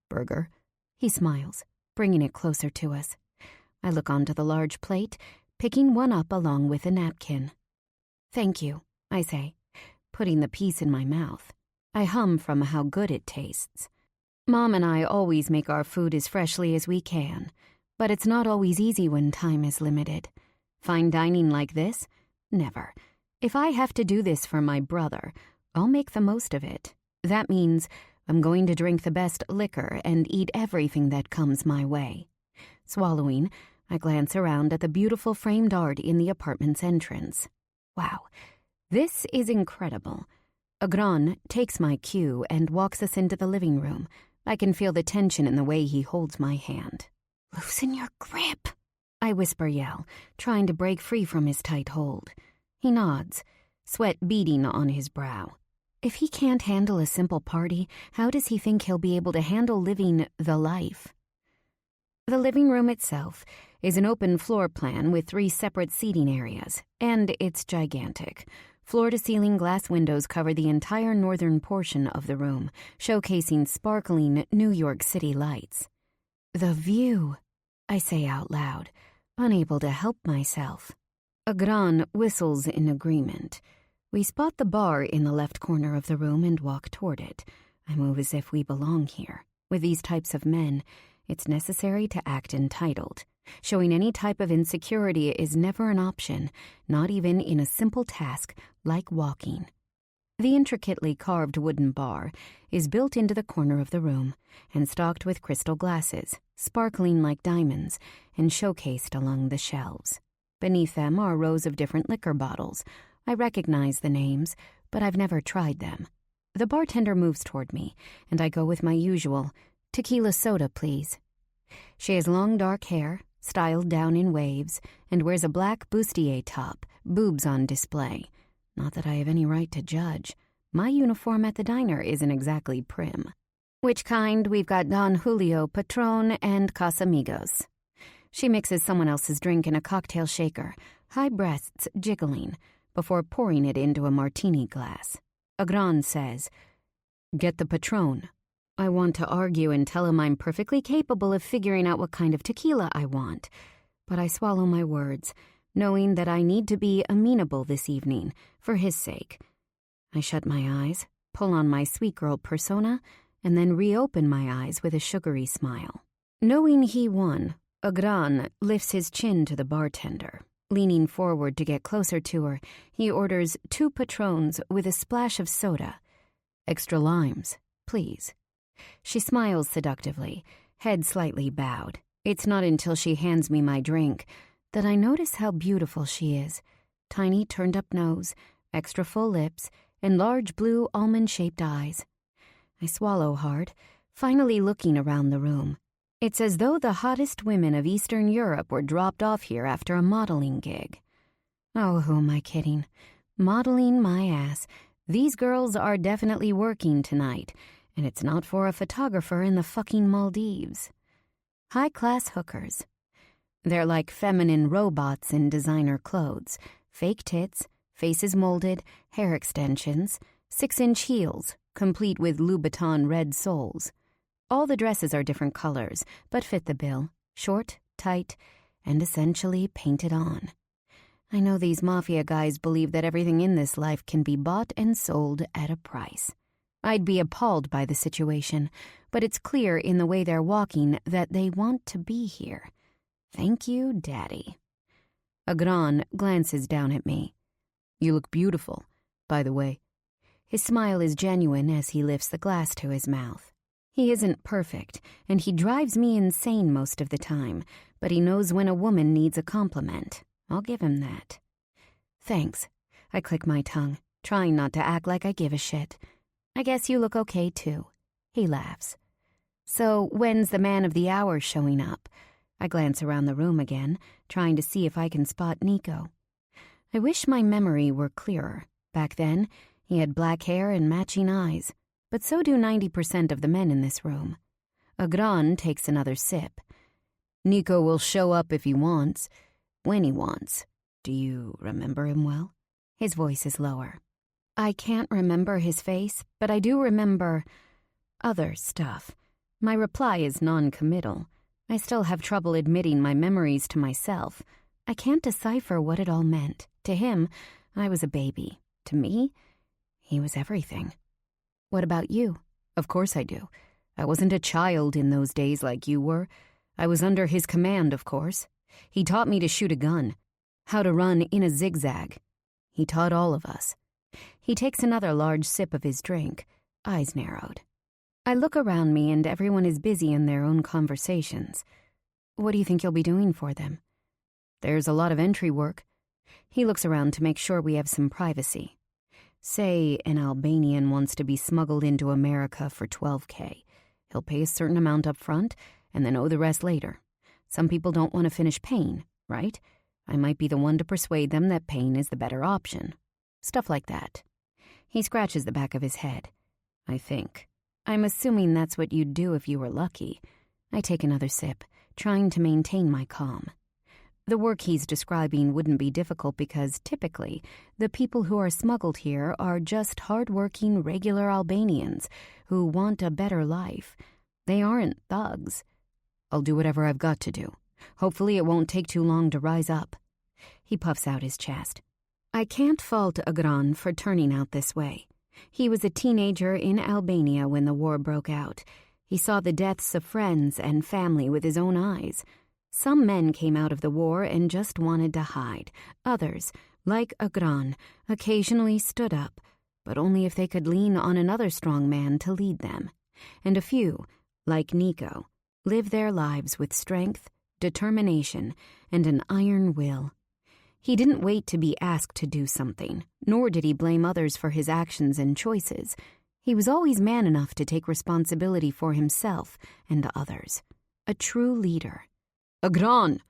Burger? He smiles, bringing it closer to us. I look onto the large plate, picking one up along with a napkin. Thank you, I say, putting the piece in my mouth. I hum from how good it tastes. Mom and I always make our food as freshly as we can, but it's not always easy when time is limited. Fine dining like this? Never. If I have to do this for my brother, I'll make the most of it. That means I'm going to drink the best liquor and eat everything that comes my way. Swallowing, I glance around at the beautiful framed art in the apartment's entrance. Wow, this is incredible. Agran takes my cue and walks us into the living room. I can feel the tension in the way he holds my hand. Loosen your grip, I whisper-yell, trying to break free from his tight hold. He nods, sweat beading on his brow. If he can't handle a simple party, how does he think he'll be able to handle living the life? The living room itself is an open floor plan with 3 separate seating areas, and it's gigantic. Floor-to-ceiling glass windows cover the entire northern portion of the room, showcasing sparkling New York City lights. The view, I say out loud, unable to help myself. Agran whistles in agreement. We spot the bar in the left corner of the room and walk toward it. I move as if we belong here. With these types of men, it's necessary to act entitled. Showing any type of insecurity is never an option, not even in a simple task like walking. The intricately carved wooden bar is built into the corner of the room and stocked with crystal glasses, sparkling like diamonds, and showcased along the shelves. Beneath them are rows of different liquor bottles. I recognize the names, but I've never tried them. The bartender moves toward me, and I go with my usual, "Tequila soda, please." She has long dark hair, styled down in waves, and wears a black bustier top, boobs on display. Not that I have any right to judge. My uniform at the diner isn't exactly prim. Which kind? We've got Don Julio, Patron, and Casamigos. She mixes someone else's drink in a cocktail shaker, high breasts jiggling, before pouring it into a martini glass. Agran says, "Get the Patron." I want to argue and tell him I'm perfectly capable of figuring out what kind of tequila I want, but I swallow my words, knowing that I need to be amenable this evening, for his sake. I shut my eyes, pull on my sweet girl persona, and then reopen my eyes with a sugary smile. Knowing he won, Agran lifts his chin to the bartender. Leaning forward to get closer to her, he orders 2 Patrons with a splash of soda. "Extra limes, please." She smiles seductively, head slightly bowed. It's not until she hands me my drink that I notice how beautiful she is. Tiny turned-up nose, extra full lips, and large blue almond-shaped eyes. I swallow hard, finally looking around the room. It's as though the hottest women of Eastern Europe were dropped off here after a modeling gig. Oh, who am I kidding? Modeling my ass. These girls are definitely working tonight, and it's not for a photographer in the fucking Maldives. High-class hookers. They're like feminine robots in designer clothes. Fake tits, faces molded, hair extensions, 6-inch heels, complete with Louboutin red soles. All the dresses are different colors, but fit the bill. Short, tight, and essentially painted on. I know these Mafia guys believe that everything in this life can be bought and sold at a price. I'd be appalled by the situation, but it's clear in the way they're walking that they want to be here. Thank you, Daddy. Agran glances down at me. "You look beautiful, by the way." His smile is genuine as he lifts the glass to his mouth. He isn't perfect, and he drives me insane most of the time, but he knows when a woman needs a compliment. I'll give him that. "Thanks." I click my tongue, trying not to act like I give a shit. "I guess you look okay, too." He laughs. "So when's the man of the hour showing up?" I glance around the room again, trying to see if I can spot Nico. I wish my memory were clearer. Back then, he had black hair and matching eyes, but so do 90% of the men in this room. Agran takes another sip. "Nico will show up if he wants, when he wants. Do you remember him well?" His voice is lower. I can't remember his face, but I do remember other stuff. My reply is non-committal. I still have trouble admitting my memories to myself. I can't decipher what it all meant. To him, I was a baby. To me, he was everything. "What about you?" "Of course I do. I wasn't a child in those days like you were. I was under his command, of course. He taught me to shoot a gun, how to run in a zigzag. He taught all of us." He takes another large sip of his drink, eyes narrowed. I look around me and everyone is busy in their own conversations. "What do you think you'll be doing for them?" "There's a lot of entry work." He looks around to make sure we have some privacy. Say an Albanian wants to be smuggled into America for $12K. He'll pay a certain amount up front and then owe the rest later. Some people don't want to finish paying, right? I might be the one to persuade them that paying is the better option. Stuff like that. He scratches the back of his head. "I think. I'm assuming that's what you'd do if you were lucky." I take another sip, trying to maintain my calm. The work he's describing wouldn't be difficult because, typically, the people who are smuggled here are just hard-working, regular Albanians who want a better life. They aren't thugs. "I'll do whatever I've got to do. Hopefully it won't take too long to rise up." He puffs out his chest. I can't fault Agran for turning out this way. He was a teenager in Albania when the war broke out. He saw the deaths of friends and family with his own eyes. Some men came out of the war and just wanted to hide. Others, like Agran, occasionally stood up, but only if they could lean on another strong man to lead them. And a few, like Nico, lived their lives with strength, determination, and an iron will. He didn't wait to be asked to do something, nor did he blame others for his actions and choices. He was always man enough to take responsibility for himself and others. A true leader. "Agran!"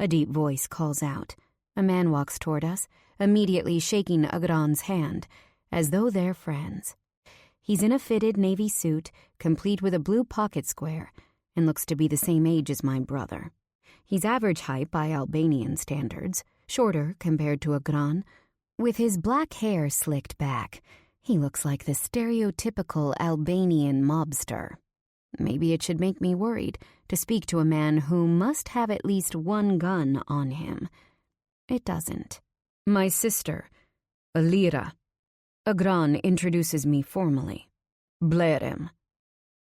a deep voice calls out. A man walks toward us, immediately shaking Agran's hand, as though they're friends. He's in a fitted navy suit, complete with a blue pocket square, and looks to be the same age as my brother. He's average height by Albanian standards, shorter compared to Agran. With his black hair slicked back, he looks like the stereotypical Albanian mobster. Maybe it should make me worried to speak to a man who must have at least one gun on him. It doesn't. My sister, Alira. Agran introduces me formally. Blerim.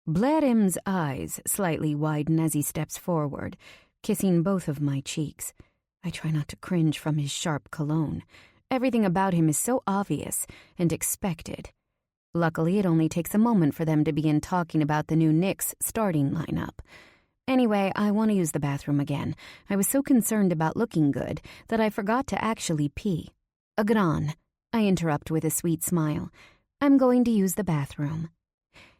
Blerim's eyes slightly widen as he steps forward, kissing both of my cheeks. I try not to cringe from his sharp cologne. Everything about him is so obvious and expected. Luckily, it only takes a moment for them to begin talking about the new Knicks starting lineup. Anyway, I want to use the bathroom again. I was so concerned about looking good that I forgot to actually pee. Agran, I interrupt with a sweet smile. I'm going to use the bathroom.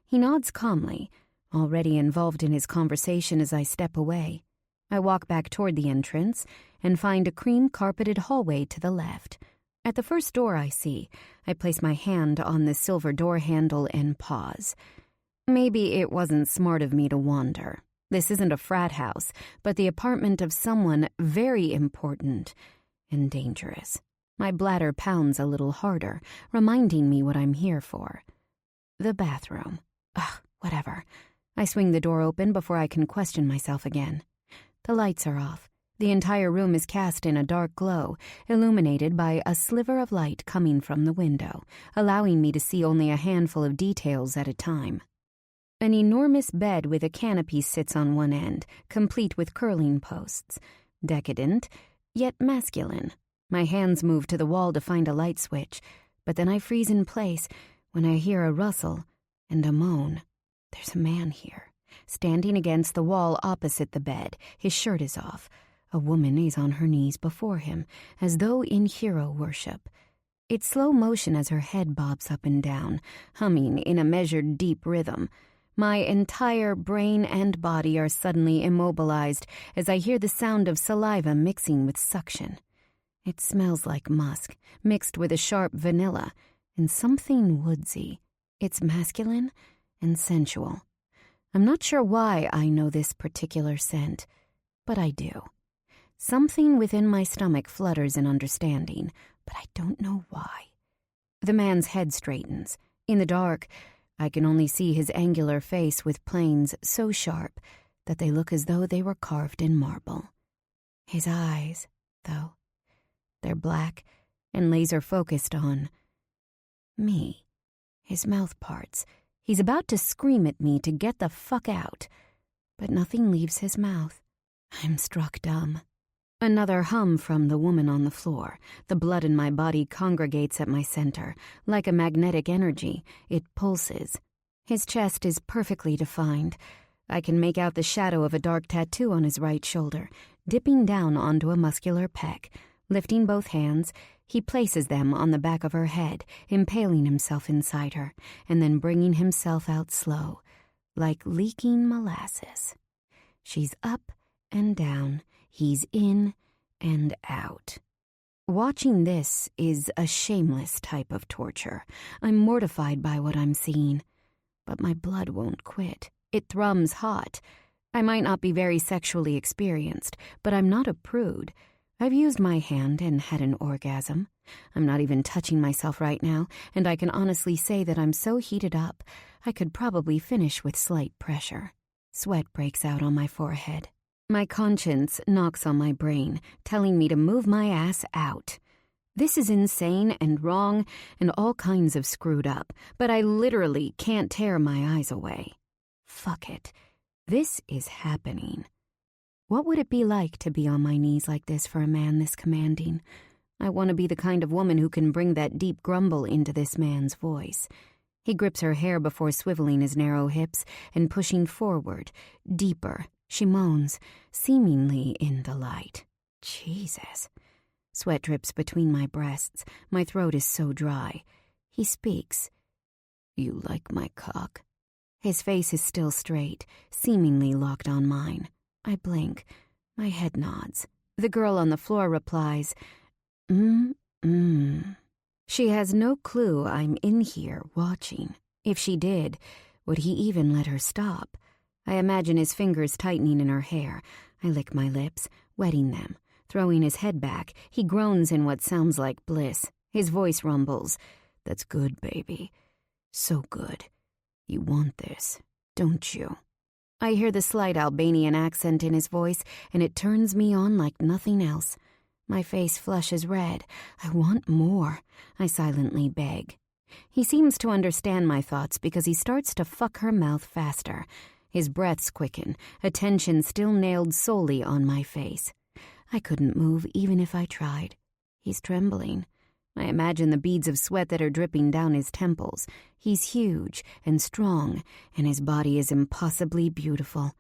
He nods calmly, already involved in his conversation as I step away. I walk back toward the entrance and find a cream-carpeted hallway to the left. At the first door I see, I place my hand on the silver door handle and pause. Maybe it wasn't smart of me to wander. This isn't a frat house, but the apartment of someone very important and dangerous. My bladder pounds a little harder, reminding me what I'm here for. The bathroom. Ugh, whatever. I swing the door open before I can question myself again. The lights are off. The entire room is cast in a dark glow, illuminated by a sliver of light coming from the window, allowing me to see only a handful of details at a time. An enormous bed with a canopy sits on one end, complete with curling posts. Decadent, yet masculine. My hands move to the wall to find a light switch, but then I freeze in place when I hear a rustle and a moan. There's a man here, standing against the wall opposite the bed. His shirt is off. A woman is on her knees before him, as though in hero worship. It's slow motion as her head bobs up and down, humming in a measured deep rhythm. My entire brain and body are suddenly immobilized as I hear the sound of saliva mixing with suction. It smells like musk, mixed with a sharp vanilla, and something woodsy. It's masculine and sensual. I'm not sure why I know this particular scent, but I do. Something within my stomach flutters in understanding, but I don't know why. The man's head straightens. In the dark, I can only see his angular face with planes so sharp that they look as though they were carved in marble. His eyes, though, they're black and laser-focused on me. His mouth parts. He's about to scream at me to get the fuck out, but nothing leaves his mouth. I'm struck dumb. Another hum from the woman on the floor. The blood in my body congregates at my center. Like a magnetic energy, it pulses. His chest is perfectly defined. I can make out the shadow of a dark tattoo on his right shoulder, dipping down onto a muscular pec. Lifting both hands, he places them on the back of her head, impaling himself inside her, and then bringing himself out slow, like leaking molasses. She's up and down. He's in and out. Watching this is a shameless type of torture. I'm mortified by what I'm seeing. But my blood won't quit. It thrums hot. I might not be very sexually experienced, but I'm not a prude. I've used my hand and had an orgasm. I'm not even touching myself right now, and I can honestly say that I'm so heated up, I could probably finish with slight pressure. Sweat breaks out on my forehead. My conscience knocks on my brain, telling me to move my ass out. This is insane and wrong and all kinds of screwed up, but I literally can't tear my eyes away. Fuck it. This is happening. What would it be like to be on my knees like this for a man this commanding? I want to be the kind of woman who can bring that deep grumble into this man's voice. He grips her hair before swiveling his narrow hips and pushing forward, deeper. She moans, seemingly in delight. Jesus. Sweat drips between my breasts. My throat is so dry. He speaks. You like my cock? His face is still straight, seemingly locked on mine. I blink. My head nods. The girl on the floor replies, She has no clue I'm in here watching. If she did, would he even let her stop? I imagine his fingers tightening in her hair. I lick my lips, wetting them. Throwing his head back, he groans in what sounds like bliss. His voice rumbles. "That's good, baby. So good. You want this, don't you?" I hear the slight Albanian accent in his voice, and it turns me on like nothing else. My face flushes red. I want more. I silently beg. He seems to understand my thoughts because he starts to fuck her mouth faster. His breaths quicken, attention still nailed solely on my face. I couldn't move even if I tried. He's trembling. I imagine the beads of sweat that are dripping down his temples. He's huge and strong, and his body is impossibly beautiful.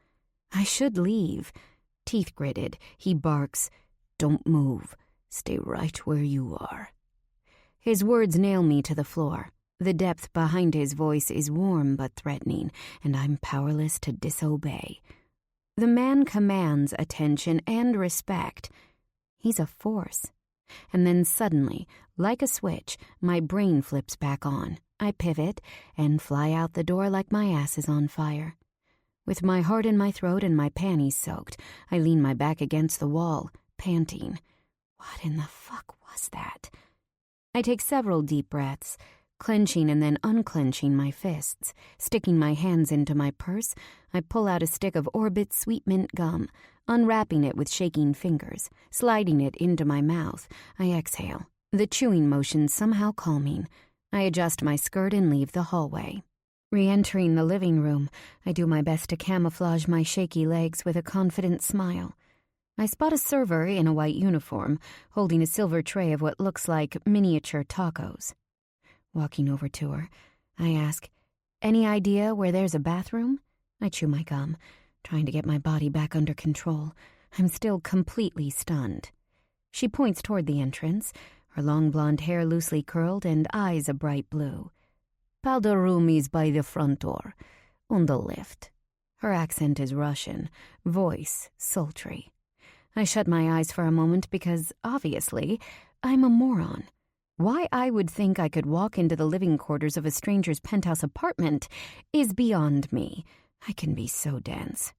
I should leave. Teeth gritted, he barks, "Don't move. Stay right where you are." His words nail me to the floor. The depth behind his voice is warm but threatening, and I'm powerless to disobey. The man commands attention and respect. He's a force. And then suddenly, like a switch, my brain flips back on. I pivot and fly out the door like my ass is on fire. With my heart in my throat and my panties soaked, I lean my back against the wall, panting. What in the fuck was that? I take several deep breaths, clenching and then unclenching my fists. Sticking my hands into my purse, I pull out a stick of Orbit sweet mint gum, unwrapping it with shaking fingers, sliding it into my mouth. I exhale, the chewing motion somehow calming. I adjust my skirt and leave the hallway. Re-entering the living room, I do my best to camouflage my shaky legs with a confident smile. I spot a server in a white uniform, holding a silver tray of what looks like miniature tacos. Walking over to her, I ask, "Any idea where there's a bathroom?" I chew my gum, trying to get my body back under control. I'm still completely stunned. She points toward the entrance, her long blonde hair loosely curled and eyes a bright blue. "Powder room is by the front door, on the left." Her accent is Russian, voice sultry. I shut my eyes for a moment because, obviously, I'm a moron. Why I would think I could walk into the living quarters of a stranger's penthouse apartment is beyond me. I can be so dense.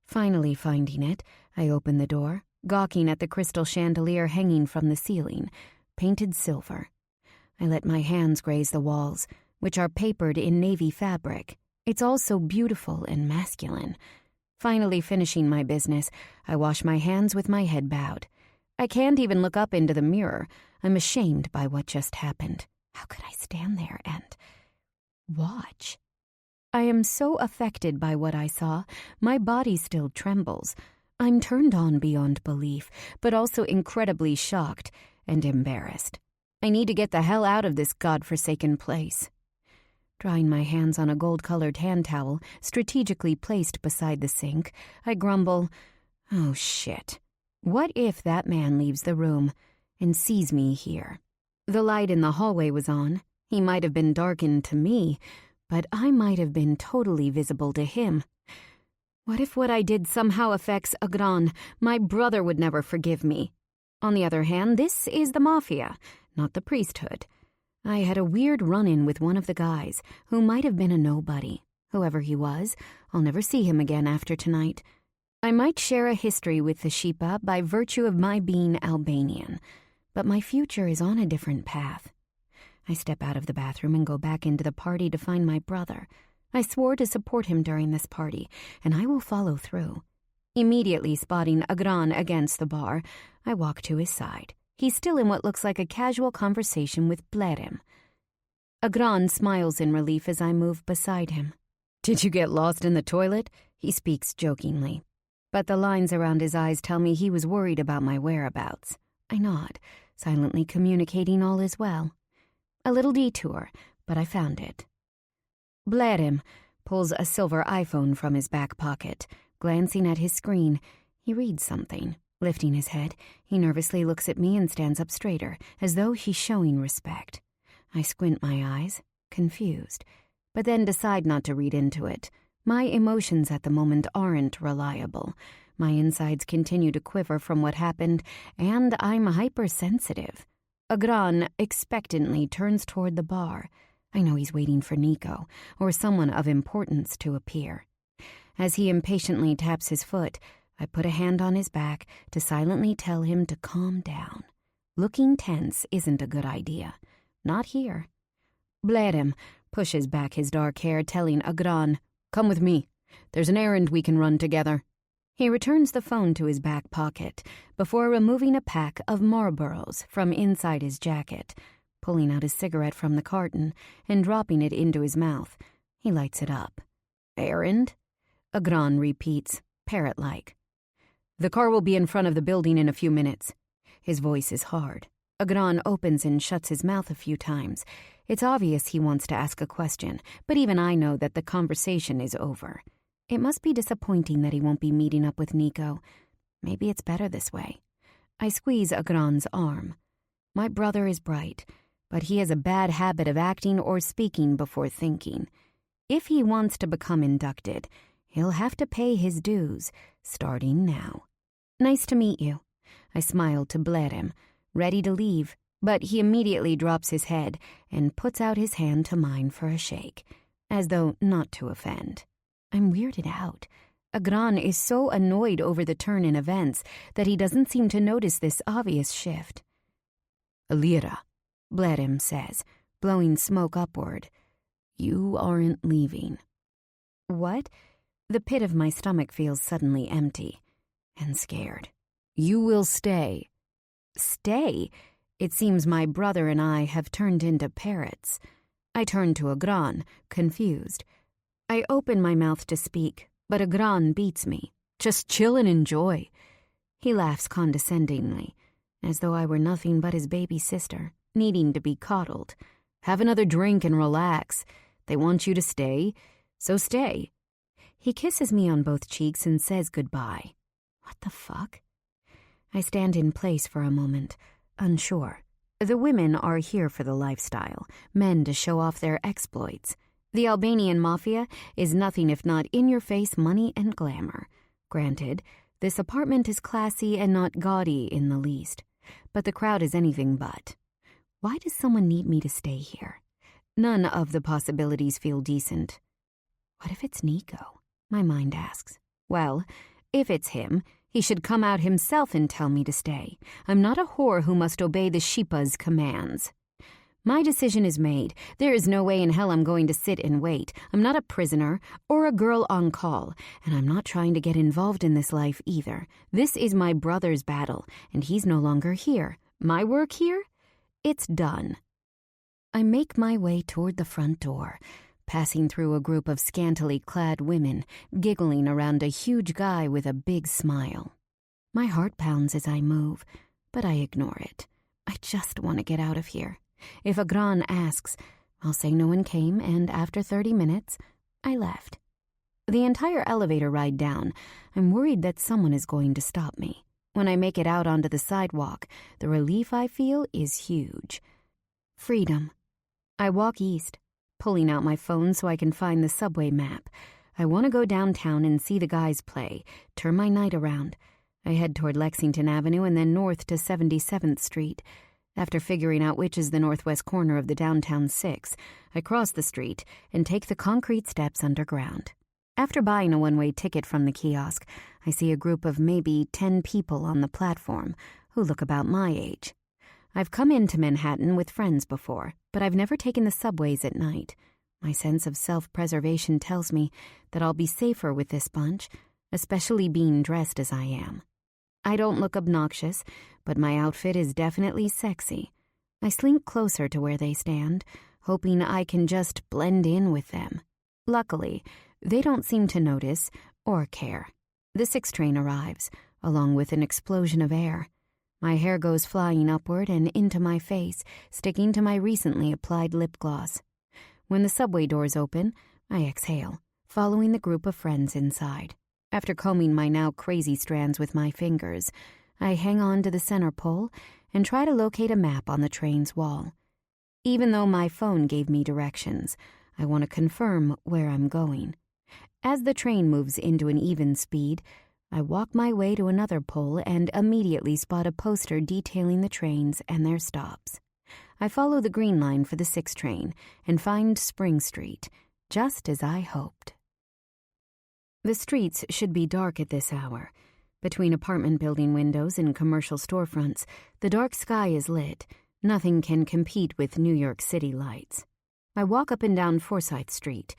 Finally finding it, I open the door, gawking at the crystal chandelier hanging from the ceiling, painted silver. I let my hands graze the walls, which are papered in navy fabric. It's all so beautiful and masculine. Finally finishing my business, I wash my hands with my head bowed. I can't even look up into the mirror. I'm ashamed by what just happened. How could I stand there and watch? I am so affected by what I saw, my body still trembles. I'm turned on beyond belief, but also incredibly shocked and embarrassed. I need to get the hell out of this godforsaken place. Drying my hands on a gold-colored hand towel strategically placed beside the sink, I grumble, "Oh shit. What if that man leaves the room and sees me here?" The light in the hallway was on. He might have been darkened to me, but I might have been totally visible to him. What if what I did somehow affects Agran? My brother would never forgive me. On the other hand, this is the Mafia, not the priesthood. I had a weird run-in with one of the guys, who might have been a nobody. Whoever he was, I'll never see him again after tonight. I might share a history with the Shipa by virtue of my being Albanian, but my future is on a different path. I step out of the bathroom and go back into the party to find my brother. I swore to support him during this party, and I will follow through. Immediately spotting Agran against the bar, I walk to his side. He's still in what looks like a casual conversation with Blerem. Agran smiles in relief as I move beside him. "Did you get lost in the toilet?" He speaks jokingly. But the lines around his eyes tell me he was worried about my whereabouts. I nod, silently communicating all is well. A little detour, but I found it. Blerem pulls a silver iPhone from his back pocket. Glancing at his screen, he reads something. Lifting his head, he nervously looks at me and stands up straighter, as though he's showing respect. I squint my eyes, confused, but then decide not to read into it. My emotions at the moment aren't reliable. My insides continue to quiver from what happened, and I'm hypersensitive. Agran expectantly turns toward the bar. I know he's waiting for Nico, or someone of importance to appear. As he impatiently taps his foot, I put a hand on his back to silently tell him to calm down. Looking tense isn't a good idea. Not here. Bledem pushes back his dark hair, telling Agran, "Come with me. There's an errand we can run together." He returns the phone to his back pocket before removing a pack of Marlboros from inside his jacket, pulling out his cigarette from the carton and dropping it into his mouth. He lights it up. "Errand?" Agran repeats, parrot-like. "The car will be in front of the building in a few minutes." His voice is hard. Agran opens and shuts his mouth a few times. It's obvious he wants to ask a question, but even I know that the conversation is over. It must be disappointing that he won't be meeting up with Nico. Maybe it's better this way. I squeeze Agran's arm. My brother is bright, but he has a bad habit of acting or speaking before thinking. If he wants to become inducted, he'll have to pay his dues, starting now. "Nice to meet you." I smile to Bledem, ready to leave, but he immediately drops his head and puts out his hand to mine for a shake, as though not to offend. I'm weirded out. Agran is so annoyed over the turn in events that he doesn't seem to notice this obvious shift. "Alira," Bledem says, blowing smoke upward. "You aren't leaving." What? The pit of my stomach feels suddenly empty and scared. "You will stay." Stay? It seems my brother and I have turned into parrots. I turn to Agran, confused. I open my mouth to speak, but Agran beats me. "Just chill and enjoy." He laughs condescendingly, as though I were nothing but his baby sister, needing to be coddled. "Have another drink and relax. They want you to stay, so stay." He kisses me on both cheeks and says goodbye. What the fuck? I stand in place for a moment, unsure. The women are here for the lifestyle, men to show off their exploits. The Albanian Mafia is nothing if not in-your-face money and glamour. Granted, this apartment is classy and not gaudy in the least, but the crowd is anything but. Why does someone need me to stay here? None of the possibilities feel decent. What if it's Nico? My mind asks. Well, if it's him, he should come out himself and tell me to stay. I'm not a whore who must obey the Sheepa's commands. My decision is made. There is no way in hell I'm going to sit and wait. I'm not a prisoner or a girl on call, and I'm not trying to get involved in this life either. This is my brother's battle, and he's no longer here. My work here? It's done. I make my way toward the front door, passing through a group of scantily clad women, giggling around a huge guy with a big smile. My heart pounds as I move, but I ignore it. I just want to get out of here. If Agran asks, I'll say no one came, and after 30 minutes, I left. The entire elevator ride down, I'm worried that someone is going to stop me. When I make it out onto the sidewalk, the relief I feel is huge. Freedom. I walk east, pulling out my phone so I can find the subway map. I want to go downtown and see the guys play, turn my night around. I head toward Lexington Avenue and then north to 77th Street. After figuring out which is the northwest corner of the downtown 6, I cross the street and take the concrete steps underground. After buying a one-way ticket from the kiosk, I see a group of maybe 10 people on the platform who look about my age. I've come into Manhattan with friends before, but I've never taken the subways at night. My sense of self-preservation tells me that I'll be safer with this bunch, especially being dressed as I am. I don't look obnoxious, but my outfit is definitely sexy. I slink closer to where they stand, hoping I can just blend in with them. Luckily, they don't seem to notice or care. The 6 train arrives, along with an explosion of air. My hair goes flying upward and into my face, sticking to my recently applied lip gloss. When the subway doors open, I exhale, following the group of friends inside. After combing my now crazy strands with my fingers, I hang on to the center pole and try to locate a map on the train's wall. Even though my phone gave me directions, I want to confirm where I'm going. As the train moves into an even speed, I walk my way to another pole and immediately spot a poster detailing the trains and their stops. I follow the green line for the 6 train and find Spring Street, just as I hoped. The streets should be dark at this hour. Between apartment building windows and commercial storefronts, the dark sky is lit. Nothing can compete with New York City lights. I walk up and down Forsyth Street,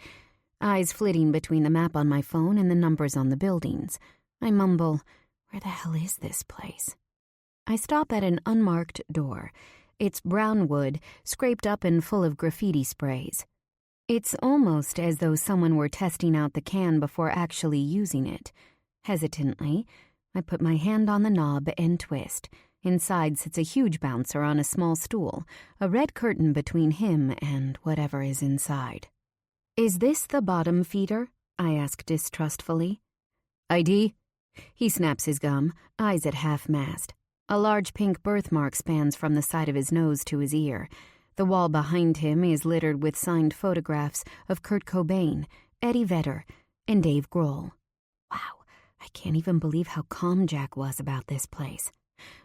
eyes flitting between the map on my phone and the numbers on the buildings. I mumble, "Where the hell is this place?" I stop at an unmarked door. It's brown wood, scraped up and full of graffiti sprays. It's almost as though someone were testing out the can before actually using it. Hesitantly, I put my hand on the knob and twist. Inside sits a huge bouncer on a small stool, a red curtain between him and whatever is inside. "Is this the bottom feeder?" I ask distrustfully. "ID?" He snaps his gum, eyes at half-mast. A large pink birthmark spans from the side of his nose to his ear. The wall behind him is littered with signed photographs of Kurt Cobain, Eddie Vedder, and Dave Grohl. Wow, I can't even believe how calm Jack was about this place.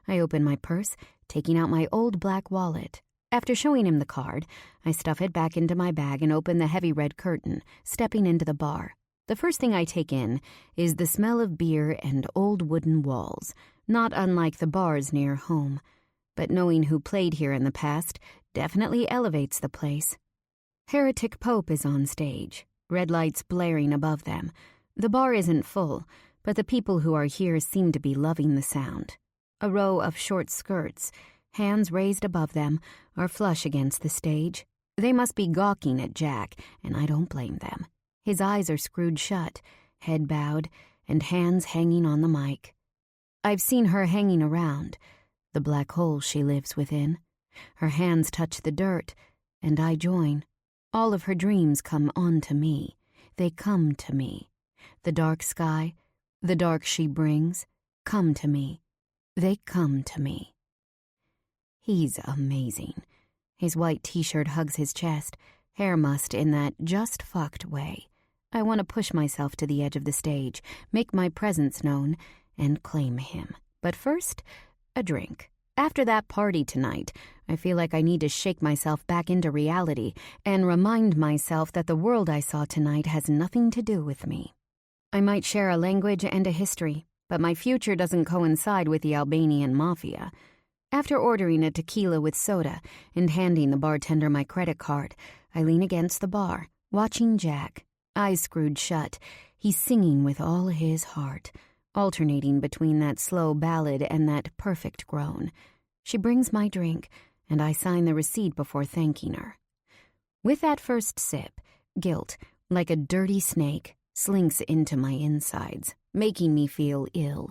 I open my purse, taking out my old black wallet. After showing him the card, I stuff it back into my bag and open the heavy red curtain, stepping into the bar. The first thing I take in is the smell of beer and old wooden walls, not unlike the bars near home. But knowing who played here in the past definitely elevates the place. Heretic Pope is on stage, red lights blaring above them. The bar isn't full, but the people who are here seem to be loving the sound. A row of short skirts, hands raised above them, are flush against the stage. They must be gawking at Jack, and I don't blame them. His eyes are screwed shut, head bowed, and hands hanging on the mic. I've seen her hanging around, the black hole she lives within. Her hands touch the dirt, and I join. All of her dreams come on to me. They come to me. The dark sky, the dark she brings, come to me. They come to me. He's amazing. His white t-shirt hugs his chest, hair mussed in that just fucked way. I want to push myself to the edge of the stage, make my presence known, and claim him. But first, a drink. After that party tonight, I feel like I need to shake myself back into reality and remind myself that the world I saw tonight has nothing to do with me. I might share a language and a history, but my future doesn't coincide with the Albanian Mafia. After ordering a tequila with soda and handing the bartender my credit card, I lean against the bar, watching Jack, eyes screwed shut. He's singing with all his heart, alternating between that slow ballad and that perfect groan. She brings my drink, and I sign the receipt before thanking her. With that first sip, guilt, like a dirty snake, slinks into my insides, making me feel ill.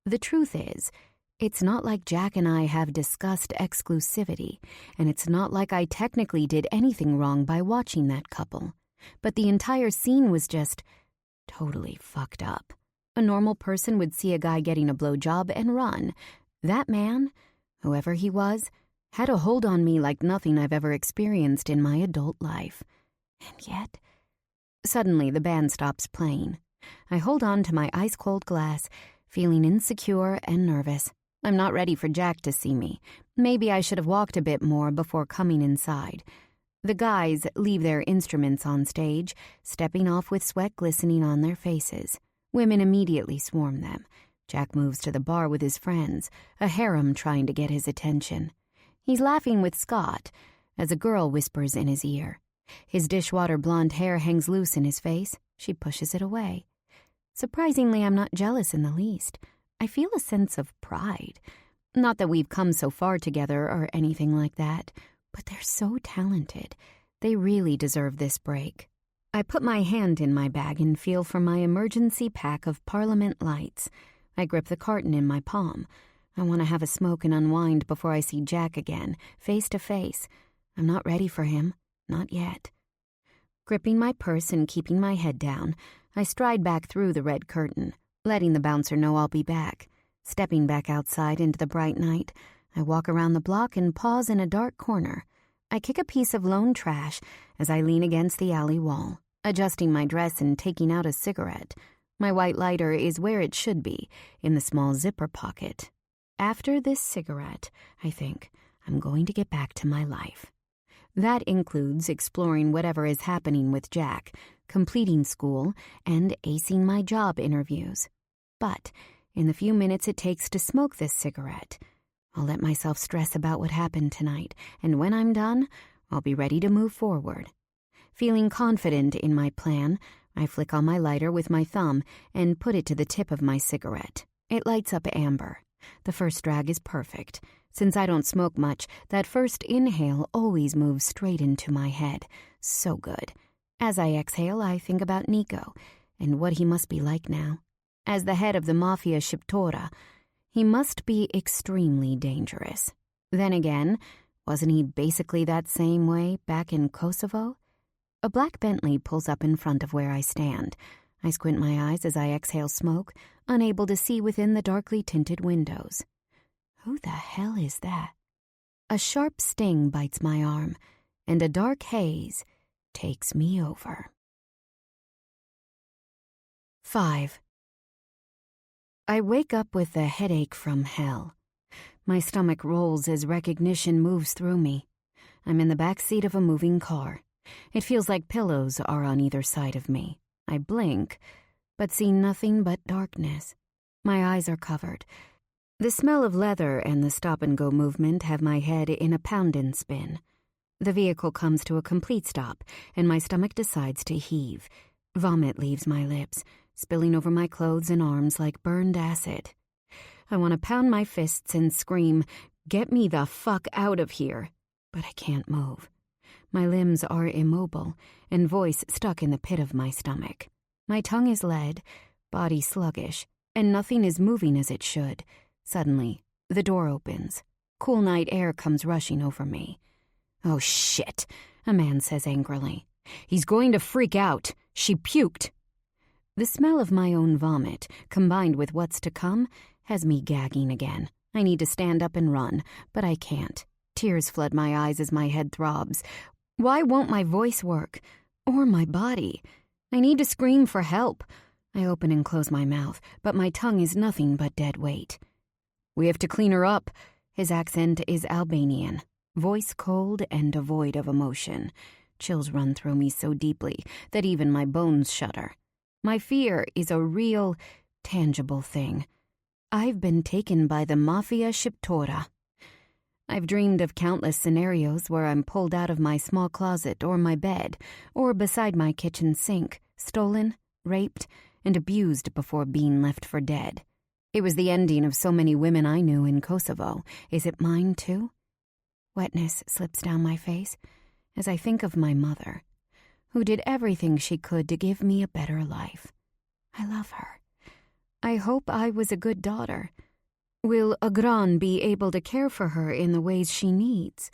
The truth is, it's not like Jack and I have discussed exclusivity, and it's not like I technically did anything wrong by watching that couple. But the entire scene was just totally fucked up. A normal person would see a guy getting a blowjob and run. That man, whoever he was, had a hold on me like nothing I've ever experienced in my adult life. And yet, suddenly the band stops playing. I hold on to my ice-cold glass, feeling insecure and nervous. I'm not ready for Jack to see me. Maybe I should have walked a bit more before coming inside. The guys leave their instruments on stage, stepping off with sweat glistening on their faces. Women immediately swarm them. Jack moves to the bar with his friends, a harem trying to get his attention. He's laughing with Scott as a girl whispers in his ear. His dishwater blonde hair hangs loose in his face. She pushes it away. Surprisingly, I'm not jealous in the least. I feel a sense of pride. Not that we've come so far together or anything like that, but they're so talented. They really deserve this break. I put my hand in my bag and feel for my emergency pack of Parliament lights. I grip the carton in my palm. I want to have a smoke and unwind before I see Jack again, face to face. I'm not ready for him. Not yet. Gripping my purse and keeping my head down, I stride back through the red curtain, letting the bouncer know I'll be back. Stepping back outside into the bright night, I walk around the block and pause in a dark corner. I kick a piece of lone trash as I lean against the alley wall, adjusting my dress and taking out a cigarette. My white lighter is where it should be, in the small zipper pocket. After this cigarette, I think, I'm going to get back to my life. That includes exploring whatever is happening with Jack, completing school, and acing my job interviews. But in the few minutes it takes to smoke this cigarette, I'll let myself stress about what happened tonight, and when I'm done, I'll be ready to move forward. Feeling confident in my plan, I flick on my lighter with my thumb and put it to the tip of my cigarette. It lights up amber. The first drag is perfect. Since I don't smoke much, that first inhale always moves straight into my head. So good. As I exhale, I think about Nico and what he must be like now. As the head of the Mafia Shiptora, he must be extremely dangerous. Then again, wasn't he basically that same way back in Kosovo? A black Bentley pulls up in front of where I stand. I squint my eyes as I exhale smoke, unable to see within the darkly tinted windows. Who the hell is that? A sharp sting bites my arm, and a dark haze takes me over. 5. I wake up with a headache from hell. My stomach rolls as recognition moves through me. I'm in the back seat of a moving car. It feels like pillows are on either side of me. I blink, but see nothing but darkness. My eyes are covered. The smell of leather and the stop-and-go movement have my head in a pound-and-spin. The vehicle comes to a complete stop, and my stomach decides to heave. Vomit leaves my lips, spilling over my clothes and arms like burned acid. I want to pound my fists and scream, "Get me the fuck out of here!" But I can't move. My limbs are immobile, and voice stuck in the pit of my stomach. My tongue is lead, body sluggish, and nothing is moving as it should. Suddenly, the door opens. Cool night air comes rushing over me. "Oh, shit," a man says angrily. "He's going to freak out. She puked." The smell of my own vomit, combined with what's to come, has me gagging again. I need to stand up and run, but I can't. Tears flood my eyes as my head throbs. Why won't my voice work? Or my body? I need to scream for help. I open and close my mouth, but my tongue is nothing but dead weight. "We have to clean her up." His accent is Albanian, voice cold and devoid of emotion. Chills run through me so deeply that even my bones shudder. My fear is a real, tangible thing. I've been taken by the Mafia Shiptora. I've dreamed of countless scenarios where I'm pulled out of my small closet or my bed, or beside my kitchen sink, stolen, raped, and abused before being left for dead. It was the ending of so many women I knew in Kosovo. Is it mine, too? Wetness slips down my face as I think of my mother, who did everything she could to give me a better life. I love her. I hope I was a good daughter. Will Agran be able to care for her in the ways she needs?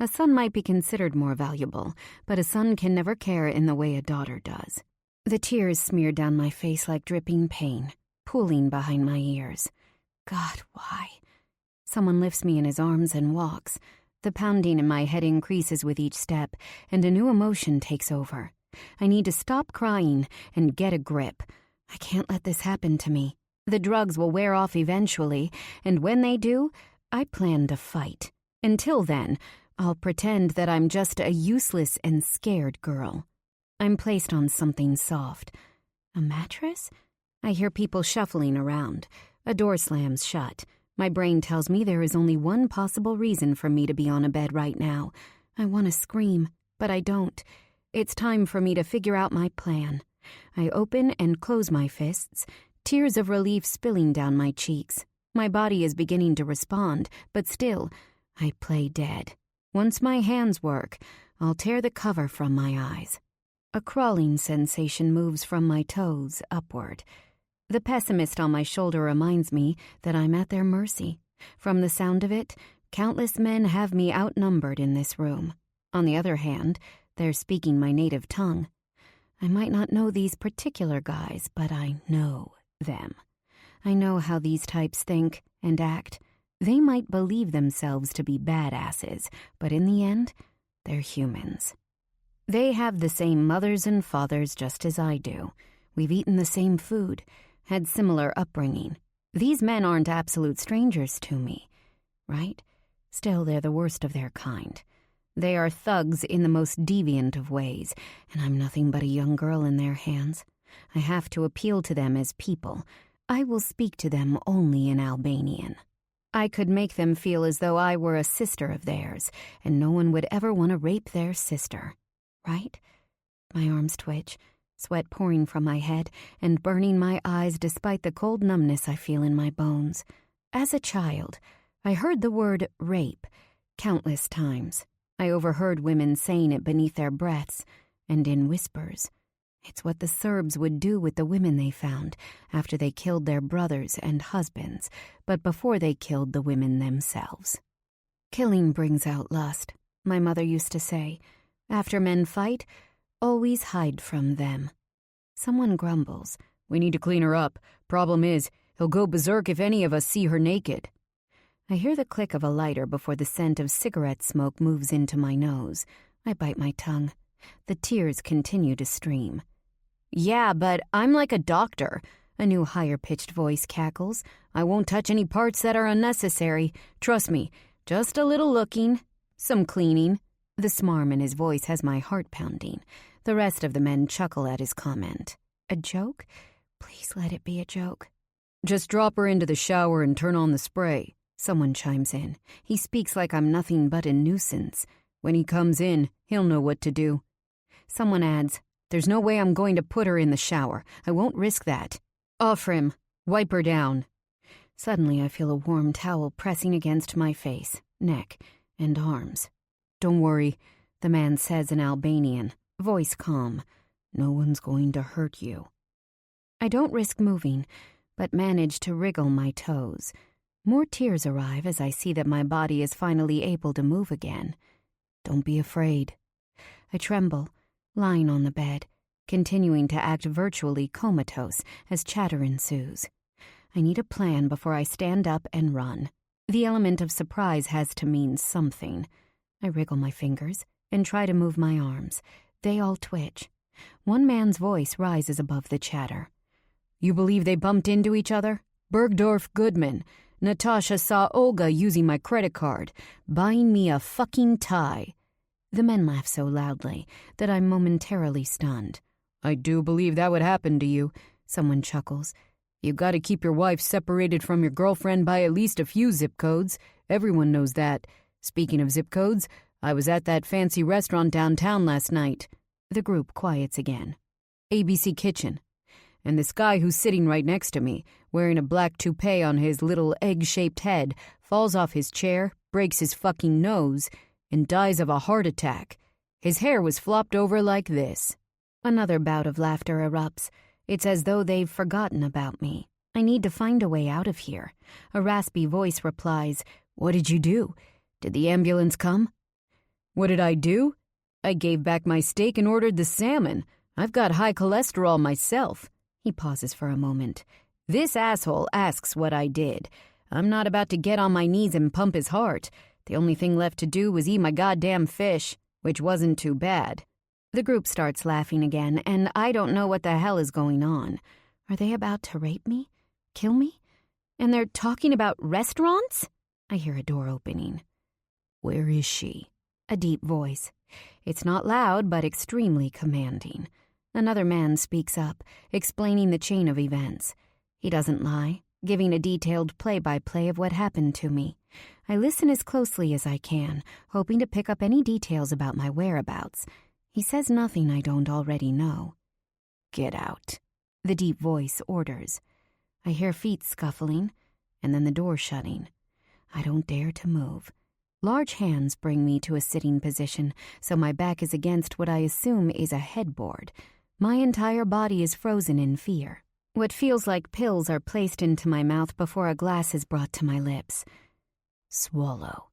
A son might be considered more valuable, but a son can never care in the way a daughter does. The tears smear down my face like dripping pain, pooling behind my ears. God, why? Someone lifts me in his arms and walks. The pounding in my head increases with each step, and a new emotion takes over. I need to stop crying and get a grip. I can't let this happen to me. The drugs will wear off eventually, and when they do, I plan to fight. Until then, I'll pretend that I'm just a useless and scared girl. I'm placed on something soft. A mattress? I hear people shuffling around. A door slams shut. My brain tells me there is only one possible reason for me to be on a bed right now. I want to scream, but I don't. It's time for me to figure out my plan. I open and close my fists, tears of relief spilling down my cheeks. My body is beginning to respond, but still, I play dead. Once my hands work, I'll tear the cover from my eyes. A crawling sensation moves from my toes upward. The pessimist on my shoulder reminds me that I'm at their mercy. From the sound of it, countless men have me outnumbered in this room. On the other hand, they're speaking my native tongue. I might not know these particular guys, but I know them. I know how these types think and act. They might believe themselves to be badasses, but in the end, they're humans. They have the same mothers and fathers just as I do. We've eaten the same food, had similar upbringing. These men aren't absolute strangers to me, right? Still, they're the worst of their kind. They are thugs in the most deviant of ways, and I'm nothing but a young girl in their hands. I have to appeal to them as people. I will speak to them only in Albanian. I could make them feel as though I were a sister of theirs, and no one would ever want to rape their sister, right? My arms twitch, sweat pouring from my head and burning my eyes despite the cold numbness I feel in my bones. As a child, I heard the word rape countless times. I overheard women saying it beneath their breaths and in whispers. It's what the Serbs would do with the women they found after they killed their brothers and husbands, but before they killed the women themselves. Killing brings out lust, my mother used to say. After men fight, always hide from them. Someone grumbles. We need to clean her up. Problem is, he'll go berserk if any of us see her naked. I hear the click of a lighter before the scent of cigarette smoke moves into my nose. I bite my tongue. The tears continue to stream. Yeah, but I'm like a doctor. A new higher-pitched voice cackles. I won't touch any parts that are unnecessary. Trust me, just a little looking, some cleaning. The smarm in his voice has my heart pounding. The rest of the men chuckle at his comment. A joke? Please let it be a joke. Just drop her into the shower and turn on the spray. Someone chimes in. He speaks like I'm nothing but a nuisance. When he comes in, he'll know what to do. Someone adds, There's no way I'm going to put her in the shower. I won't risk that. Offer him. Wipe her down. Suddenly I feel a warm towel pressing against my face, neck, and arms. Don't worry, the man says in Albanian, voice calm. No one's going to hurt you. I don't risk moving, but manage to wriggle my toes. More tears arrive as I see that my body is finally able to move again. Don't be afraid. I tremble, lying on the bed, continuing to act virtually comatose as chatter ensues. I need a plan before I stand up and run. The element of surprise has to mean something. I wriggle my fingers and try to move my arms. They all twitch. One man's voice rises above the chatter. You believe they bumped into each other? Bergdorf Goodman. Natasha saw Olga using my credit card, buying me a fucking tie. The men laugh so loudly that I'm momentarily stunned. I do believe that would happen to you, someone chuckles. You gotta keep your wife separated from your girlfriend by at least a few zip codes. Everyone knows that. Speaking of zip codes, I was at that fancy restaurant downtown last night. The group quiets again. ABC Kitchen. And this guy who's sitting right next to me, wearing a black toupee on his little egg-shaped head, falls off his chair, breaks his fucking nose, and dies of a heart attack. His hair was flopped over like this. Another bout of laughter erupts. It's as though they've forgotten about me. I need to find a way out of here. A raspy voice replies, What did you do? Did the ambulance come? What did I do? I gave back my steak and ordered the salmon. I've got high cholesterol myself. He pauses for a moment. This asshole asks what I did. I'm not about to get on my knees and pump his heart. The only thing left to do was eat my goddamn fish, which wasn't too bad. The group starts laughing again, and I don't know what the hell is going on. Are they about to rape me? Kill me? And they're talking about restaurants? I hear a door opening. Where is she? A deep voice. It's not loud, but extremely commanding. Another man speaks up, explaining the chain of events. He doesn't lie, giving a detailed play-by-play of what happened to me. I listen as closely as I can, hoping to pick up any details about my whereabouts. He says nothing I don't already know. Get out, the deep voice orders. I hear feet scuffling, and then the door shutting. I don't dare to move. Large hands bring me to a sitting position, so my back is against what I assume is a headboard. My entire body is frozen in fear. What feels like pills are placed into my mouth before a glass is brought to my lips. Swallow.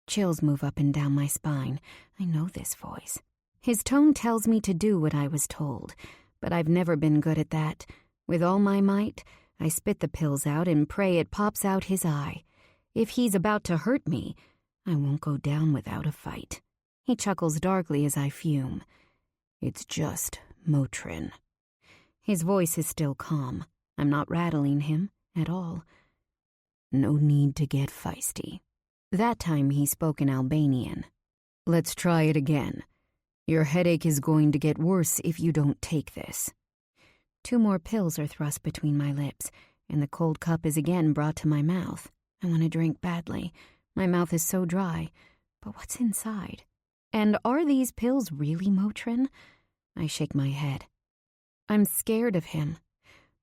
Chills move up and down my spine. I know this voice. His tone tells me to do what I was told, but I've never been good at that. With all my might, I spit the pills out and pray it pops out his eye. If he's about to hurt me, I won't go down without a fight. He chuckles darkly as I fume. It's just Motrin. His voice is still calm. I'm not rattling him at all. No need to get feisty. That time he spoke in Albanian. Let's try it again. Your headache is going to get worse if you don't take this. 2 more pills are thrust between my lips, and the cold cup is again brought to my mouth. I want to drink badly. My mouth is so dry. But what's inside? And are these pills really Motrin? I shake my head. I'm scared of him,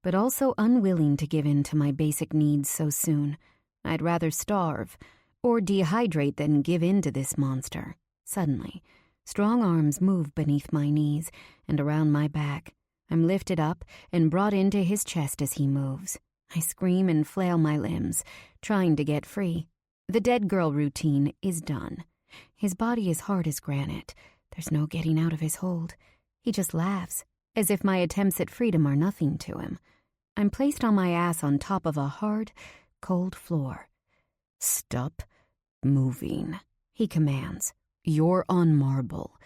but also unwilling to give in to my basic needs so soon. I'd rather starve or dehydrate than give in to this monster. Suddenly, strong arms move beneath my knees and around my back. I'm lifted up and brought into his chest as he moves. I scream and flail my limbs, trying to get free. The dead girl routine is done. His body is hard as granite. There's no getting out of his hold. He just laughs, as if my attempts at freedom are nothing to him. I'm placed on my ass on top of a hard, cold floor. Stop moving, he commands. You're on marble,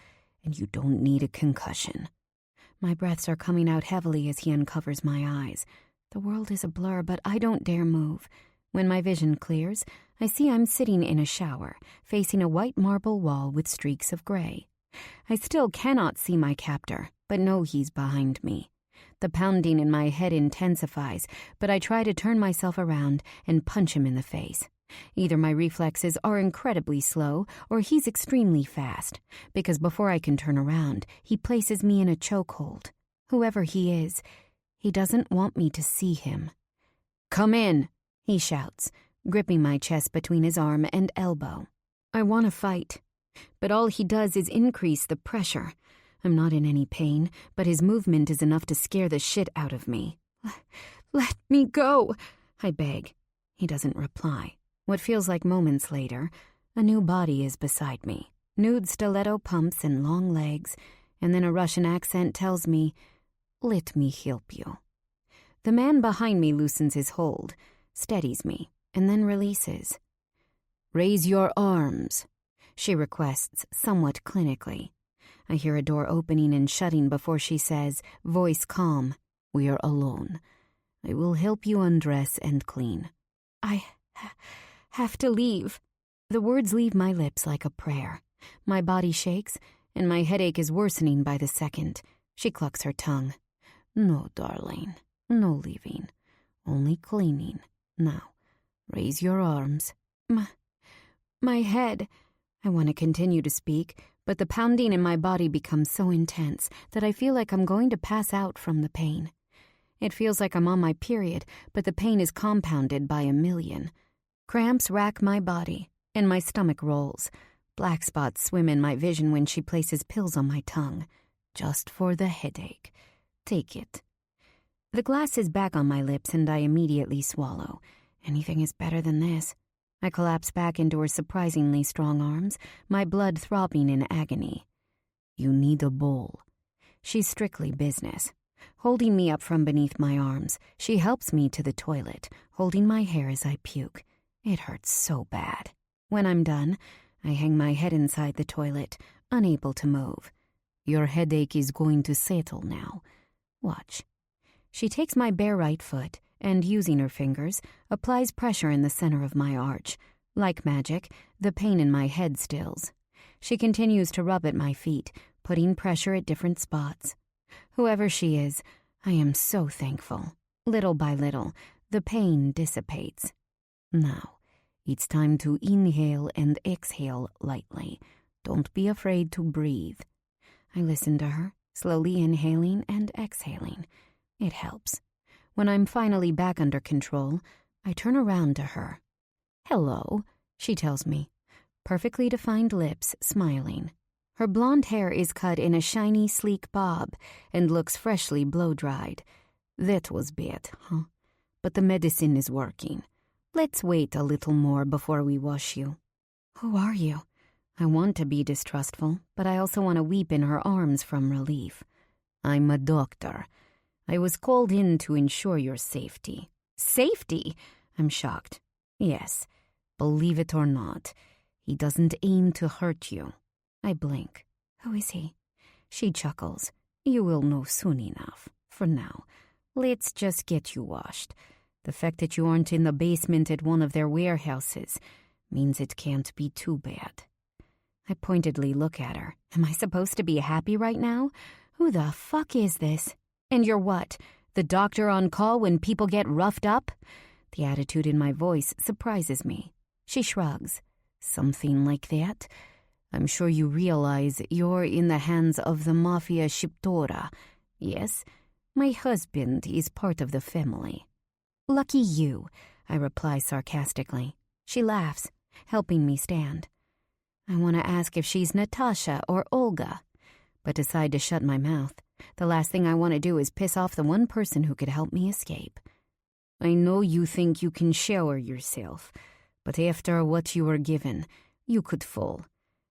and you don't need a concussion. My breaths are coming out heavily as he uncovers my eyes. The world is a blur, but I don't dare move. When my vision clears, I see I'm sitting in a shower, facing a white marble wall with streaks of gray. I still cannot see my captor, but know he's behind me. The pounding in my head intensifies, but I try to turn myself around and punch him in the face. Either my reflexes are incredibly slow, or he's extremely fast, because before I can turn around, he places me in a chokehold. Whoever he is, he doesn't want me to see him. Come in, he shouts, gripping my chest between his arm and elbow. I want to fight, but all he does is increase the pressure. I'm not in any pain, but his movement is enough to scare the shit out of me. Let me go, I beg. He doesn't reply. What feels like moments later, a new body is beside me. Nude stiletto pumps and long legs, and then a Russian accent tells me, let me help you. The man behind me loosens his hold, steadies me, and then releases. Raise your arms, she requests somewhat clinically. I hear a door opening and shutting before she says, voice calm, we are alone. I will help you undress and clean. I have to leave. The words leave my lips like a prayer. My body shakes, and my headache is worsening by the second. She clucks her tongue. No, darling, no leaving, only cleaning. Now, raise your arms. My head. I want to continue to speak, but the pounding in my body becomes so intense that I feel like I'm going to pass out from the pain. It feels like I'm on my period, but the pain is compounded by 1,000,000. Cramps rack my body, and my stomach rolls. Black spots swim in my vision when she places pills on my tongue. Just for the headache. Take it. The glass is back on my lips, and I immediately swallow. Anything is better than this. I collapse back into her surprisingly strong arms, my blood throbbing in agony. You need a bowl. She's strictly business. Holding me up from beneath my arms, she helps me to the toilet, holding my hair as I puke. It hurts so bad. When I'm done, I hang my head inside the toilet, unable to move. Your headache is going to settle now. Watch. She takes my bare right foot and, using her fingers, applies pressure in the center of my arch. Like magic, the pain in my head stills. She continues to rub at my feet, putting pressure at different spots. Whoever she is, I am so thankful. Little by little, the pain dissipates. Now, it's time to inhale and exhale lightly. Don't be afraid to breathe. I listen to her, slowly inhaling and exhaling. It helps. When I'm finally back under control, I turn around to her. Hello, she tells me, perfectly defined lips smiling. Her blonde hair is cut in a shiny, sleek bob and looks freshly blow-dried. That was bad, huh? But the medicine is working. Let's wait a little more before we wash you. Who are you? I want to be distrustful, but I also want to weep in her arms from relief. I'm a doctor. I was called in to ensure your safety. Safety? I'm shocked. Yes, believe it or not, he doesn't aim to hurt you. I blink. Who is he? She chuckles. You will know soon enough. For now, let's just get you washed. The fact that you aren't in the basement at one of their warehouses means it can't be too bad. I pointedly look at her. Am I supposed to be happy right now? Who the fuck is this? And you're what? The doctor on call when people get roughed up? The attitude in my voice surprises me. She shrugs. Something like that? I'm sure you realize you're in the hands of the Mafia Shiptora. Yes? My husband is part of the family. Lucky you, I reply sarcastically. She laughs, helping me stand. I want to ask if she's Natasha or Olga, but decide to shut my mouth. The last thing I want to do is piss off the one person who could help me escape. I know you think you can shower yourself, but after what you were given, you could fall.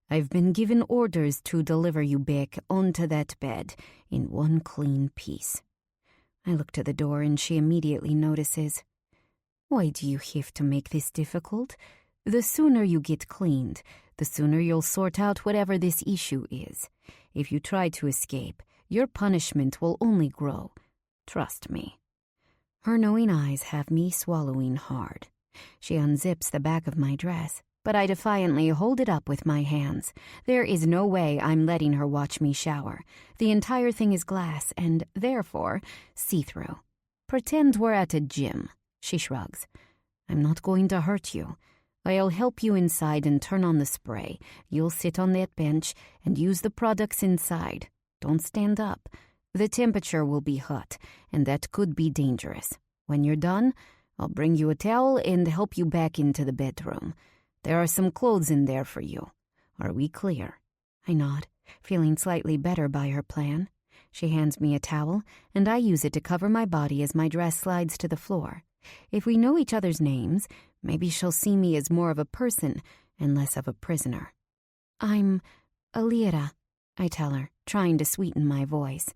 I've been given orders to deliver you back onto that bed in one clean piece. I look to the door and she immediately notices. Why do you have to make this difficult? The sooner you get cleaned, the sooner you'll sort out whatever this issue is. If you try to escape, your punishment will only grow. Trust me. Her knowing eyes have me swallowing hard. She unzips the back of my dress, but I defiantly hold it up with my hands. There is no way I'm letting her watch me shower. The entire thing is glass and, therefore, see-through. Pretend we're at a gym. She shrugs. I'm not going to hurt you. I'll help you inside and turn on the spray. You'll sit on that bench and use the products inside. Don't stand up. The temperature will be hot, and that could be dangerous. When you're done, I'll bring you a towel and help you back into the bedroom. There are some clothes in there for you. Are we clear? I nod, feeling slightly better by her plan. She hands me a towel, and I use it to cover my body as my dress slides to the floor. If we know each other's names, maybe she'll see me as more of a person and less of a prisoner. I'm Alira, I tell her, trying to sweeten my voice.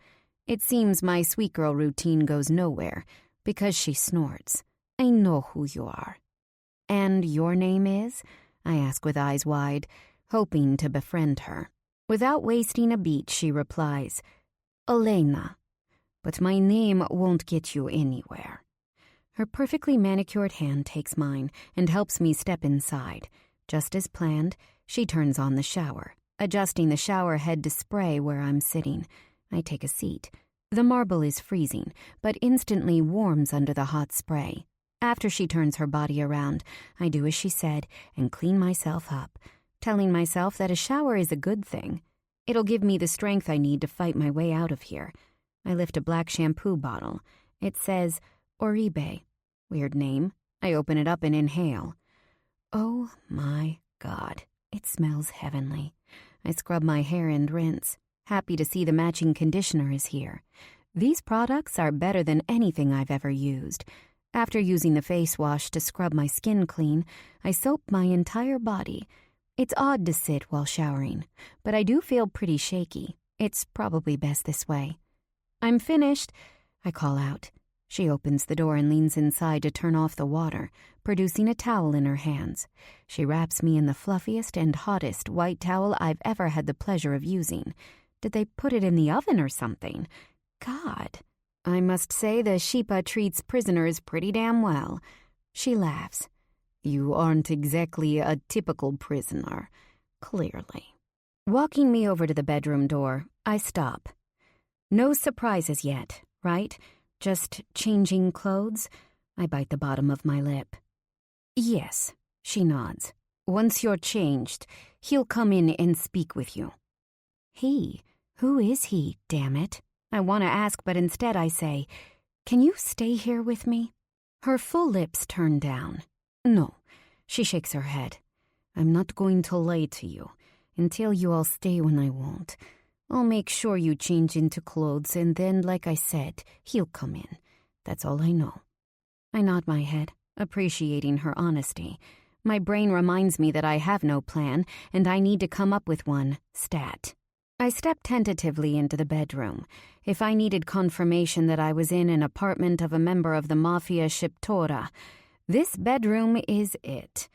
It seems my sweet girl routine goes nowhere because she snorts. I know who you are. And your name is? I ask with eyes wide, hoping to befriend her. Without wasting a beat, she replies, Elena. But my name won't get you anywhere. Her perfectly manicured hand takes mine and helps me step inside. Just as planned, she turns on the shower, adjusting the shower head to spray where I'm sitting. I take a seat. The marble is freezing, but instantly warms under the hot spray. After she turns her body around, I do as she said and clean myself up, telling myself that a shower is a good thing. It'll give me the strength I need to fight my way out of here. I lift a black shampoo bottle. It says Oribe. Weird name. I open it up and inhale. Oh my God, it smells heavenly. I scrub my hair and rinse, happy to see the matching conditioner is here. These products are better than anything I've ever used. After using the face wash to scrub my skin clean, I soap my entire body. It's odd to sit while showering, but I do feel pretty shaky. It's probably best this way. I'm finished, I call out. She opens the door and leans inside to turn off the water, producing a towel in her hands. She wraps me in the fluffiest and hottest white towel I've ever had the pleasure of using. Did they put it in the oven or something? God. I must say the Shipa treats prisoners pretty damn well. She laughs. You aren't exactly a typical prisoner, clearly. Walking me over to the bedroom door, I stop. No surprises yet, right? Just changing clothes? I bite the bottom of my lip. Yes, she nods. Once you're changed, he'll come in and speak with you. He? Who is he, damn it? I want to ask, but instead I say, can you stay here with me? Her full lips turn down. No, she shakes her head. I'm not going to lie to you and tell you I'll stay when I won't. I'll make sure you change into clothes, and then, like I said, he'll come in. That's all I know. I nod my head, appreciating her honesty. My brain reminds me that I have no plan, and I need to come up with one, stat. I step tentatively into the bedroom. If I needed confirmation that I was in an apartment of a member of the Mafia Shiptora, this bedroom is it.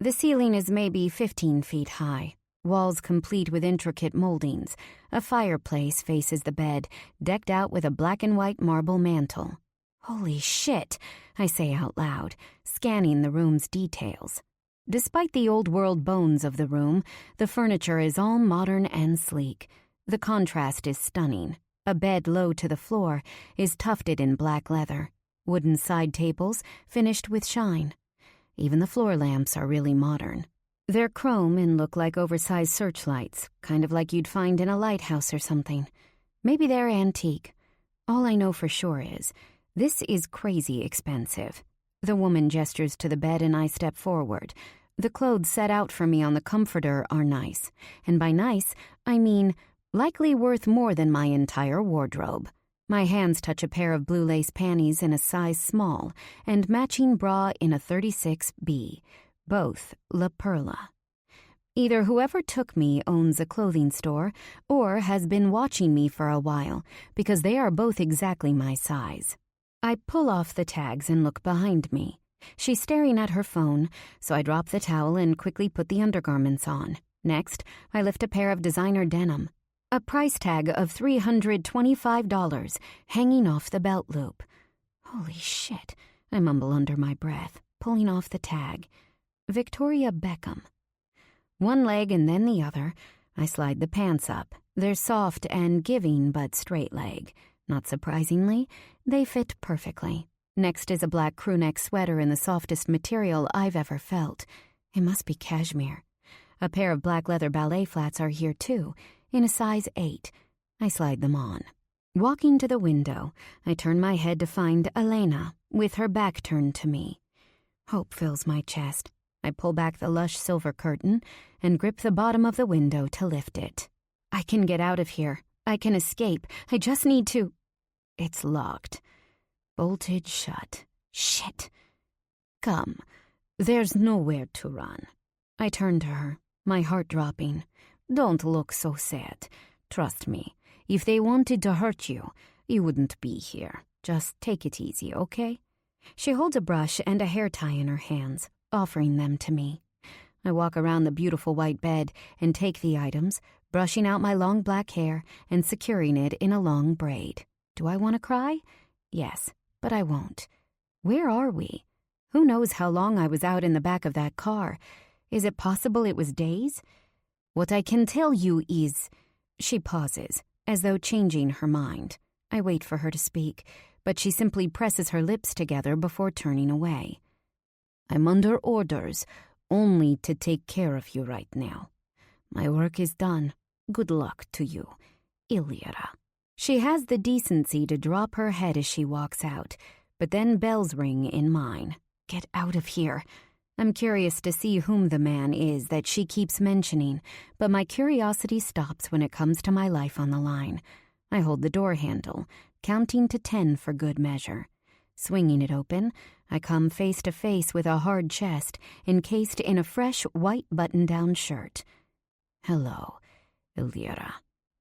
The ceiling is maybe 15 feet high. walls complete with intricate moldings. A fireplace faces the bed, decked out with a black and white marble mantel. Holy shit, I say out loud, scanning the room's details. Despite the old-world bones of the room, the furniture is all modern and sleek. The contrast is stunning. A bed low to the floor is tufted in black leather. Wooden side tables finished with shine. Even the floor lamps are really modern. They're chrome and look like oversized searchlights, kind of like you'd find in a lighthouse or something. Maybe they're antique. All I know for sure is, this is crazy expensive. The woman gestures to the bed and I step forward. The clothes set out for me on the comforter are nice. And by nice, I mean likely worth more than my entire wardrobe. My hands touch a pair of blue lace panties in a size small and matching bra in a 36B, both La Perla. Either whoever took me owns a clothing store or has been watching me for a while, because they are both exactly my size. I pull off the tags and look behind me. She's staring at her phone, so I drop the towel and quickly put the undergarments on. Next, I lift a pair of designer denim. A price tag of $325 hanging off the belt loop. Holy shit, I mumble under my breath, pulling off the tag. Victoria Beckham. One leg and then the other. I slide the pants up. They're soft and giving but straight leg. Not surprisingly, they fit perfectly. Next is a black crewneck sweater in the softest material I've ever felt. It must be cashmere. A pair of black leather ballet flats are here too, in a size 8. I slide them on. Walking to the window, I turn my head to find Elena, with her back turned to me. Hope fills my chest. I pull back the lush silver curtain and grip the bottom of the window to lift it. I can get out of here. I can escape. I just need to... It's locked. Bolted shut. Shit. Come. There's nowhere to run. I turn to her, my heart dropping. Don't look so sad. Trust me. If they wanted to hurt you, you wouldn't be here. Just take it easy, okay? She holds a brush and a hair tie in her hands, offering them to me. I walk around the beautiful white bed and take the items, brushing out my long black hair and securing it in a long braid. Do I want to cry? Yes, but I won't. Where are we? Who knows how long I was out in the back of that car? Is it possible it was days? What I can tell you is... She pauses, as though changing her mind. I wait for her to speak, but she simply presses her lips together before turning away. I'm under orders only to take care of you right now. My work is done. Good luck to you, Illyra. She has the decency to drop her head as she walks out, but then bells ring in mine. Get out of here. I'm curious to see whom the man is that she keeps mentioning, but my curiosity stops when it comes to my life on the line. I hold the door handle, counting to 10 for good measure. Swinging it open, I come face to face with a hard chest encased in a fresh white button-down shirt. Hello, Illyra.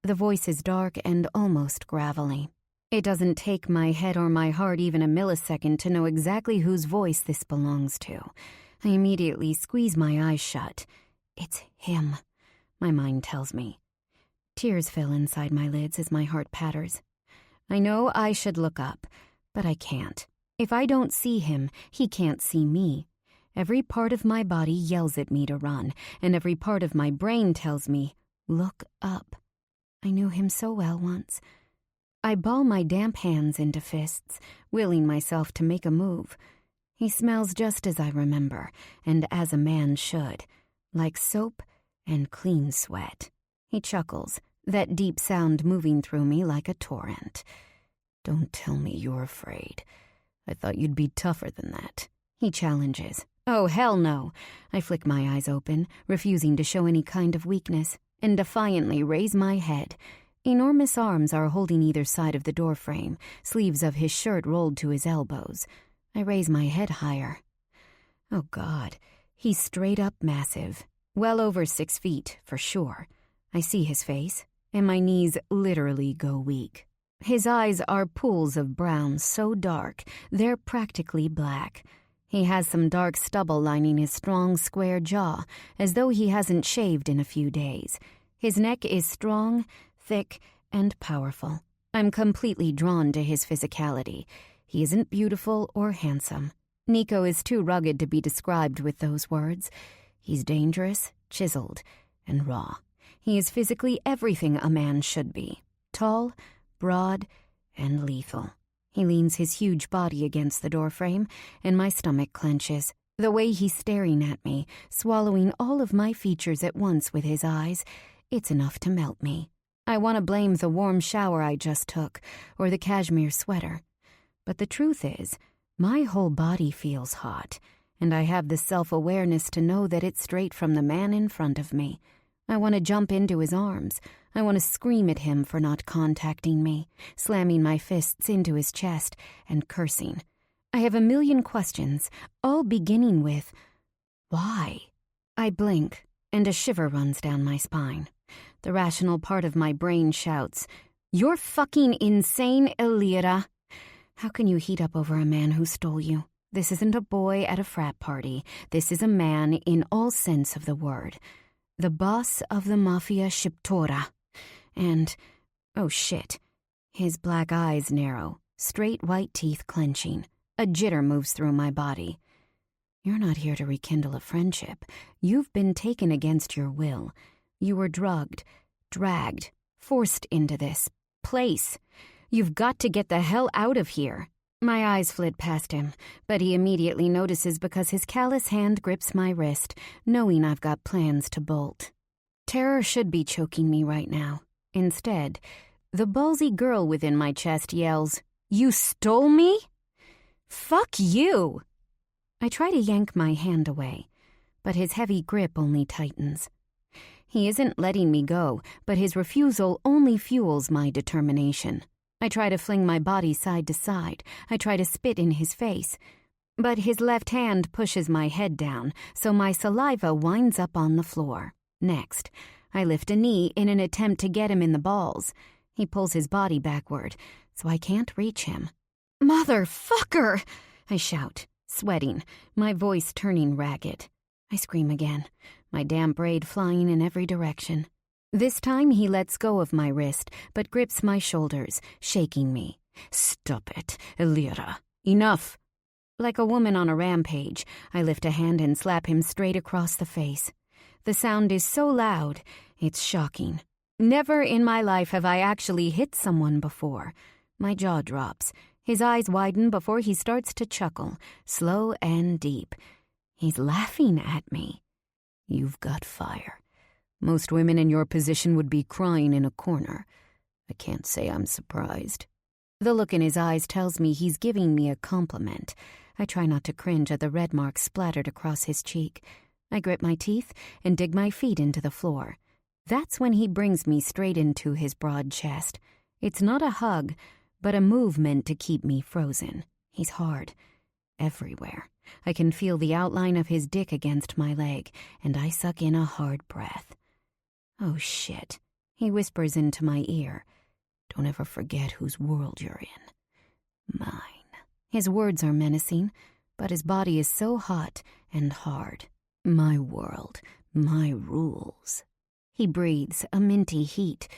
The voice is dark and almost gravelly. It doesn't take my head or my heart even a millisecond to know exactly whose voice this belongs to. I immediately squeeze my eyes shut. It's him, my mind tells me. Tears fill inside my lids as my heart patters. I know I should look up, but I can't. If I don't see him, he can't see me. Every part of my body yells at me to run, and every part of my brain tells me, look up. I knew him so well once. I ball my damp hands into fists, willing myself to make a move. He smells just as I remember, and as a man should, like soap and clean sweat. He chuckles, that deep sound moving through me like a torrent. Don't tell me you're afraid. I thought you'd be tougher than that. He challenges. Oh, hell no. I flick my eyes open, refusing to show any kind of weakness, and defiantly raise my head. Enormous arms are holding either side of the doorframe, sleeves of his shirt rolled to his elbows. I raise my head higher. Oh, God. He's straight up massive. Well over 6 feet, for sure. I see his face, and my knees literally go weak. His eyes are pools of brown so dark, they're practically black. He has some dark stubble lining his strong, square jaw, as though he hasn't shaved in a few days. His neck is strong, thick, and powerful. I'm completely drawn to his physicality. He isn't beautiful or handsome. Nico is too rugged to be described with those words. He's dangerous, chiseled, and raw. He is physically everything a man should be. Tall, broad, and lethal. He leans his huge body against the doorframe, and my stomach clenches. The way he's staring at me, swallowing all of my features at once with his eyes, it's enough to melt me. I want to blame the warm shower I just took, or the cashmere sweater. But the truth is, my whole body feels hot, and I have the self-awareness to know that it's straight from the man in front of me. I want to jump into his arms. I want to scream at him for not contacting me, slamming my fists into his chest and cursing. I have a million questions, all beginning with, why? I blink, and a shiver runs down my spine. The rational part of my brain shouts, "You're fucking insane, Elira. How can you heat up over a man who stole you? This isn't a boy at a frat party. This is a man in all sense of the word. The boss of the Mafia Shiptora. And, oh shit, his black eyes narrow, straight white teeth clenching. A jitter moves through my body. You're not here to rekindle a friendship. You've been taken against your will. You were drugged, dragged, forced into this place. You've got to get the hell out of here. My eyes flit past him, but he immediately notices because his callous hand grips my wrist, knowing I've got plans to bolt. Terror should be choking me right now. Instead, the ballsy girl within my chest yells, "You stole me? Fuck you!" I try to yank my hand away, but his heavy grip only tightens. He isn't letting me go, but his refusal only fuels my determination. I try to fling my body side to side. I try to spit in his face. But his left hand pushes my head down, so my saliva winds up on the floor. Next, I lift a knee in an attempt to get him in the balls. He pulls his body backward, so I can't reach him. "Motherfucker!" I shout, sweating, my voice turning ragged. I scream again, my damp braid flying in every direction. This time he lets go of my wrist, but grips my shoulders, shaking me. "Stop it, Elira. Enough." Like a woman on a rampage, I lift a hand and slap him straight across the face. The sound is so loud, it's shocking. Never in my life have I actually hit someone before. My jaw drops. His eyes widen before he starts to chuckle, slow and deep. He's laughing at me. "You've got fire. Most women in your position would be crying in a corner. I can't say I'm surprised." The look in his eyes tells me he's giving me a compliment. I try not to cringe at the red mark splattered across his cheek. I grit my teeth and dig my feet into the floor. That's when he brings me straight into his broad chest. It's not a hug, but a movement to keep me frozen. He's hard. Everywhere. I can feel the outline of his dick against my leg, and I suck in a hard breath. "Oh, shit," he whispers into my ear. "Don't ever forget whose world you're in. Mine." His words are menacing, but his body is so hot and hard. "My world, my rules." He breathes a minty heat.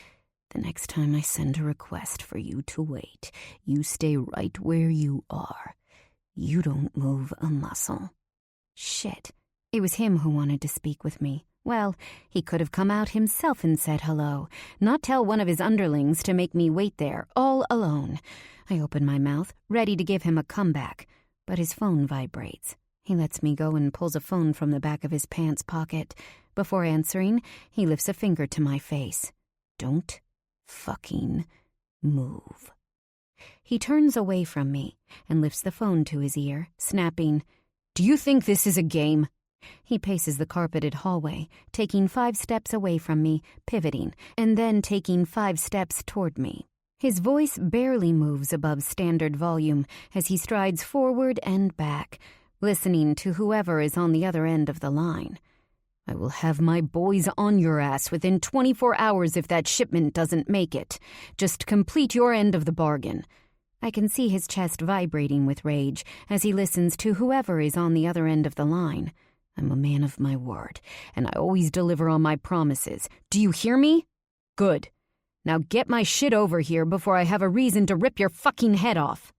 "The next time I send a request for you to wait, you stay right where you are. You don't move a muscle." Shit. It was him who wanted to speak with me. Well, he could have come out himself and said hello, not tell one of his underlings to make me wait there, all alone. I open my mouth, ready to give him a comeback, but his phone vibrates. He lets me go and pulls a phone from the back of his pants pocket. Before answering, he lifts a finger to my face. "Don't fucking move." He turns away from me and lifts the phone to his ear, snapping, "Do you think this is a game?" He paces the carpeted hallway, taking 5 steps away from me, pivoting, and then taking 5 steps toward me. His voice barely moves above standard volume as he strides forward and back, listening to whoever is on the other end of the line. "I will have my boys on your ass within 24 hours if that shipment doesn't make it. Just complete your end of the bargain." I can see his chest vibrating with rage as he listens to whoever is on the other end of the line. I'm a man of my word, and I always deliver on my promises. Do you hear me? Good. Now get my shit over here before I have a reason to rip your fucking head off.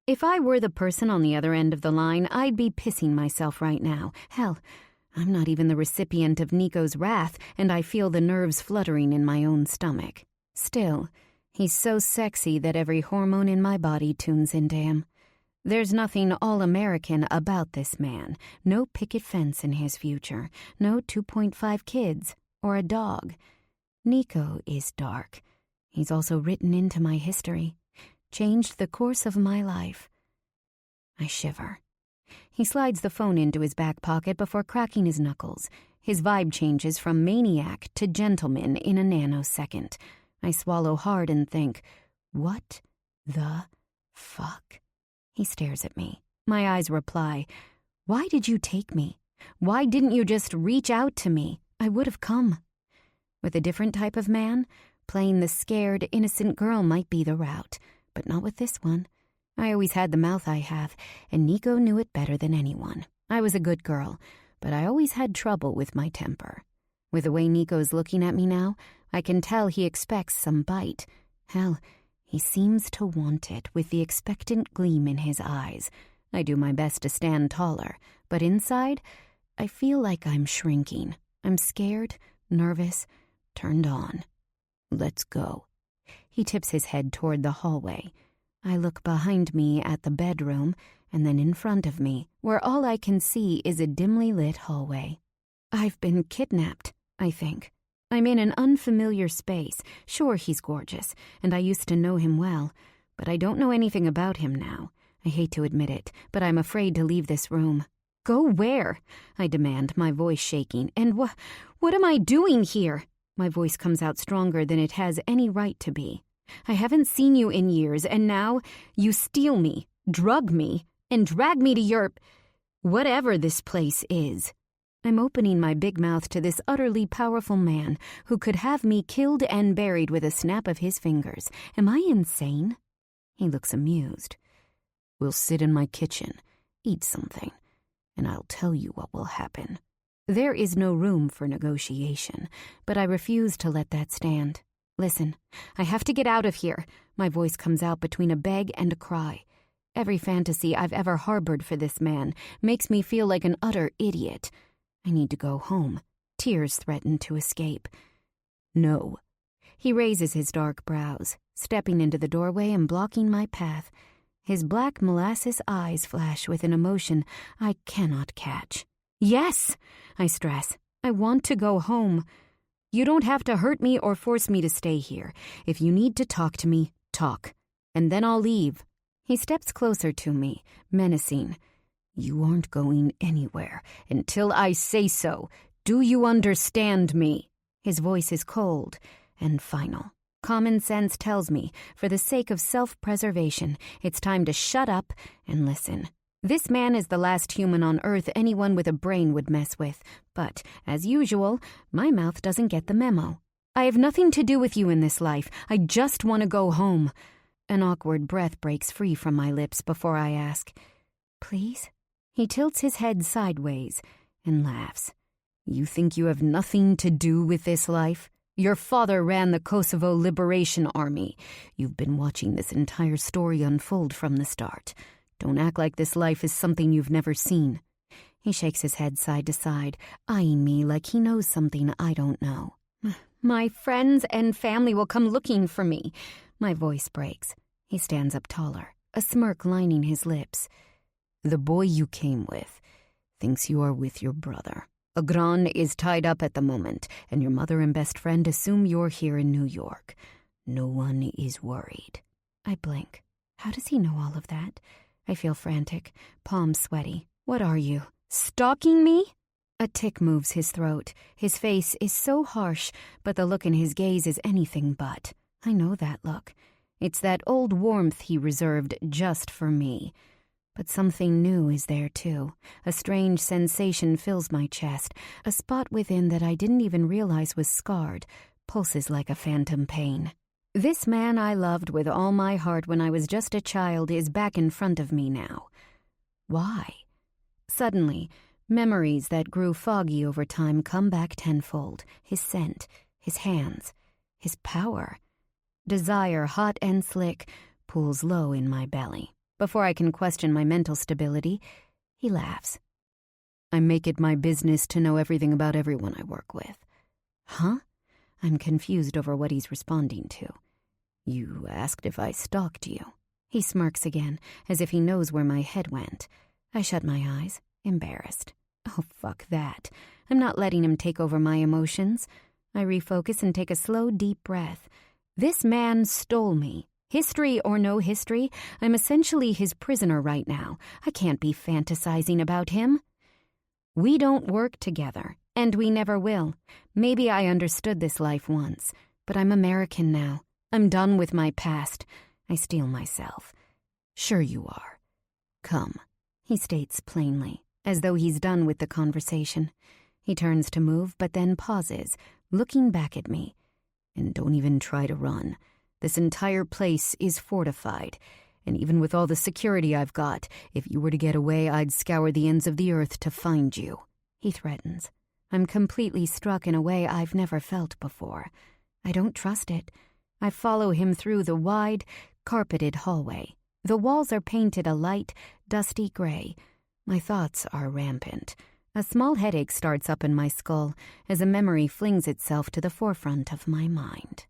If I were the person on the other end of the line, I'd be pissing myself right now. Hell, I'm not even the recipient of Nico's wrath, and I feel the nerves fluttering in my own stomach. Still, he's so sexy that every hormone in my body tunes into him. There's nothing all-American about this man. No picket fence in his future. No 2.5 kids. Or a dog. Nico is dark. He's also written into my history. Changed the course of my life. I shiver. He slides the phone into his back pocket before cracking his knuckles. His vibe changes from maniac to gentleman in a nanosecond. I swallow hard and think, what the fuck? He stares at me. My eyes reply, why did you take me? Why didn't you just reach out to me? I would have come. With a different type of man, playing the scared, innocent girl might be the route, but not with this one. I always had the mouth I have, and Nico knew it better than anyone. I was a good girl, but I always had trouble with my temper. With the way Nico's looking at me now, I can tell he expects some bite. Hell, he seems to want it with the expectant gleam in his eyes. I do my best to stand taller, but inside, I feel like I'm shrinking. I'm scared, nervous, turned on. Let's go. He tips his head toward the hallway. I look behind me at the bedroom, and then in front of me, where all I can see is a dimly lit hallway. I've been kidnapped, I think. I'm in an unfamiliar space. Sure, he's gorgeous, and I used to know him well, but I don't know anything about him now. I hate to admit it, but I'm afraid to leave this room. Go where? I demand, my voice shaking. And what am I doing here? My voice comes out stronger than it has any right to be. I haven't seen you in years, and now you steal me, drug me, and drag me to your... whatever this place is. I'm opening my big mouth to this utterly powerful man who could have me killed and buried with a snap of his fingers. Am I insane? He looks amused. We'll sit in my kitchen, eat something, and I'll tell you what will happen. There is no room for negotiation, but I refuse to let that stand. Listen, I have to get out of here. My voice comes out between a beg and a cry. Every fantasy I've ever harbored for this man makes me feel like an utter idiot. I need to go home. Tears threaten to escape. No. He raises his dark brows, stepping into the doorway and blocking my path. His black molasses eyes flash with an emotion I cannot catch. Yes, I stress. I want to go home. You don't have to hurt me or force me to stay here. If you need to talk to me, talk. And then I'll leave. He steps closer to me, menacing. You aren't going anywhere until I say so. Do you understand me? His voice is cold and final. Common sense tells me, for the sake of self-preservation, it's time to shut up and listen. This man is the last human on Earth anyone with a brain would mess with. But, as usual, my mouth doesn't get the memo. I have nothing to do with you in this life. I just want to go home. An awkward breath breaks free from my lips before I ask, Please? He tilts his head sideways and laughs. You think you have nothing to do with this life? Your father ran the Kosovo Liberation Army. You've been watching this entire story unfold from the start. Don't act like this life is something you've never seen. He shakes his head side to side, eyeing me like he knows something I don't know. My friends and family will come looking for me. My voice breaks. He stands up taller, a smirk lining his lips. The boy you came with thinks you are with your brother. Agran is tied up at the moment, and your mother and best friend assume you're here in New York. No one is worried. I blink. How does he know all of that? I feel frantic, palms sweaty. What are you? Stalking me? A tick moves his throat. His face is so harsh, but the look in his gaze is anything but. I know that look. It's that old warmth he reserved just for me. But something new is there, too. A strange sensation fills my chest. A spot within that I didn't even realize was scarred pulses like a phantom pain. This man I loved with all my heart when I was just a child is back in front of me now. Why? Suddenly, memories that grew foggy over time come back tenfold. His scent, his hands, his power. Desire, hot and slick, pools low in my belly. Before I can question my mental stability, he laughs. I make it my business to know everything about everyone I work with. Huh? I'm confused over what he's responding to. You asked if I stalked you. He smirks again, as if he knows where my head went. I shut my eyes, embarrassed. Oh, fuck that. I'm not letting him take over my emotions. I refocus and take a slow, deep breath. This man stole me. History or no history, I'm essentially his prisoner right now. I can't be fantasizing about him. We don't work together, and we never will. Maybe I understood this life once, but I'm American now. I'm done with my past. I steel myself. Sure you are. Come, he states plainly, as though he's done with the conversation. He turns to move, but then pauses, looking back at me. And don't even try to run. This entire place is fortified, and even with all the security I've got, if you were to get away, I'd scour the ends of the earth to find you. He threatens. I'm completely struck in a way I've never felt before. I don't trust it. I follow him through the wide, carpeted hallway. The walls are painted a light, dusty gray. My thoughts are rampant. A small headache starts up in my skull as a memory flings itself to the forefront of my mind.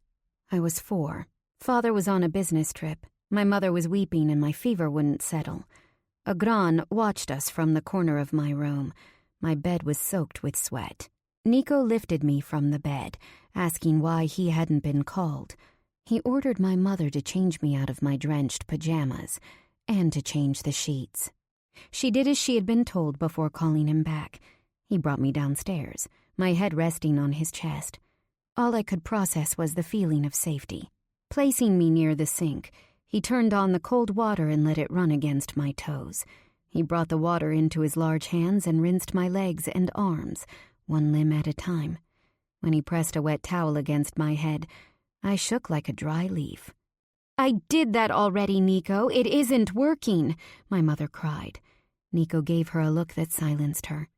I was 4. Father was on a business trip. My mother was weeping and my fever wouldn't settle. A gran watched us from the corner of my room. My bed was soaked with sweat. Nico lifted me from the bed, asking why he hadn't been called. He ordered my mother to change me out of my drenched pajamas and to change the sheets. She did as she had been told before calling him back. He brought me downstairs, my head resting on his chest. All I could process was the feeling of safety. Placing me near the sink, he turned on the cold water and let it run against my toes. He brought the water into his large hands and rinsed my legs and arms, one limb at a time. When he pressed a wet towel against my head, I shook like a dry leaf. I did that already, Nico. It isn't working, my mother cried. Nico gave her a look that silenced her.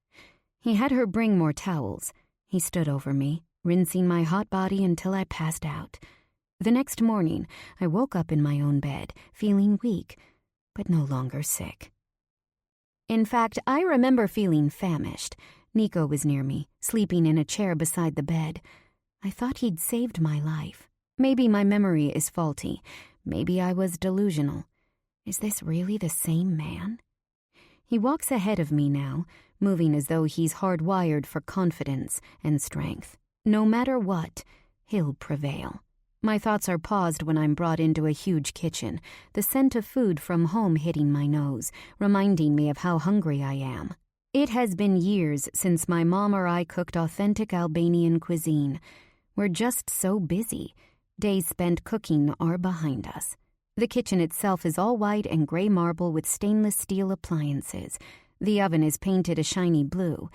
He had her bring more towels. He stood over me, rinsing my hot body until I passed out. The next morning, I woke up in my own bed, feeling weak, but no longer sick. In fact, I remember feeling famished. Nico was near me, sleeping in a chair beside the bed. I thought he'd saved my life. Maybe my memory is faulty. Maybe I was delusional. Is this really the same man? He walks ahead of me now, moving as though he's hardwired for confidence and strength. No matter what, he'll prevail. My thoughts are paused when I'm brought into a huge kitchen, the scent of food from home hitting my nose, reminding me of how hungry I am. It has been years since my mom or I cooked authentic Albanian cuisine. We're just so busy. Days spent cooking are behind us. The kitchen itself is all white and gray marble with stainless steel appliances. The oven is painted a shiny blue.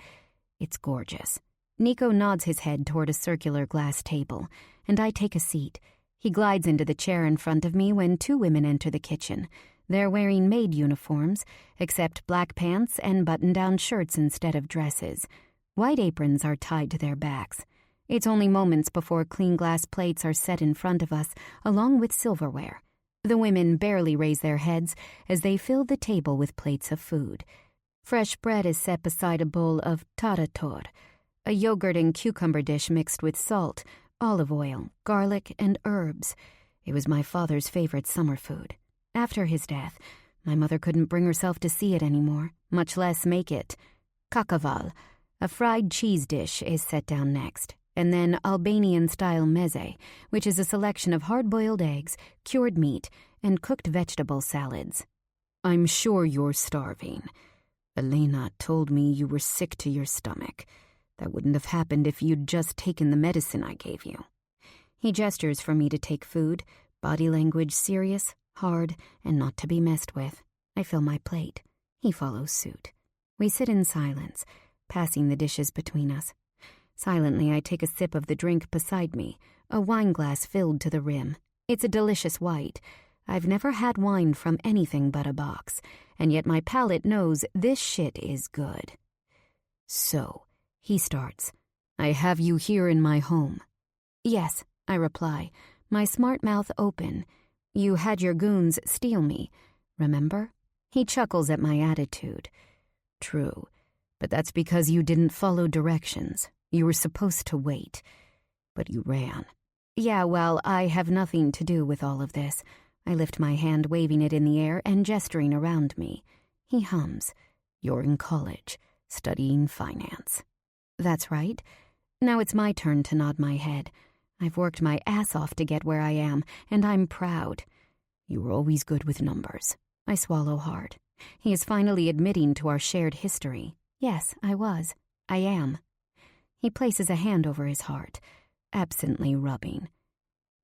It's gorgeous. Nico nods his head toward a circular glass table, and I take a seat. He glides into the chair in front of me when 2 women enter the kitchen. They're wearing maid uniforms, except black pants and button-down shirts instead of dresses. White aprons are tied to their backs. It's only moments before clean glass plates are set in front of us, along with silverware. The women barely raise their heads as they fill the table with plates of food. Fresh bread is set beside a bowl of tarator, a yogurt and cucumber dish mixed with salt, olive oil, garlic, and herbs. It was my father's favorite summer food. After his death, my mother couldn't bring herself to see it anymore, much less make it. Kakaval, a fried cheese dish, is set down next. And then Albanian-style meze, which is a selection of hard-boiled eggs, cured meat, and cooked vegetable salads. I'm sure you're starving. Elena told me you were sick to your stomach. That wouldn't have happened if you'd just taken the medicine I gave you. He gestures for me to take food, body language serious, hard, and not to be messed with. I fill my plate. He follows suit. We sit in silence, passing the dishes between us. Silently, I take a sip of the drink beside me, a wine glass filled to the rim. It's a delicious white. I've never had wine from anything but a box, and yet my palate knows this shit is good. So, he starts, I have you here in my home. Yes, I reply, my smart mouth open. You had your goons steal me, remember? He chuckles at my attitude. True, but that's because you didn't follow directions. You were supposed to wait, but you ran. Yeah, well, I have nothing to do with all of this. I lift my hand, waving it in the air and gesturing around me. He hums. You're in college, studying finance. That's right. Now it's my turn to nod my head. I've worked my ass off to get where I am, and I'm proud. You were always good with numbers. I swallow hard. He is finally admitting to our shared history. Yes, I was. I am. He places a hand over his heart, absently rubbing.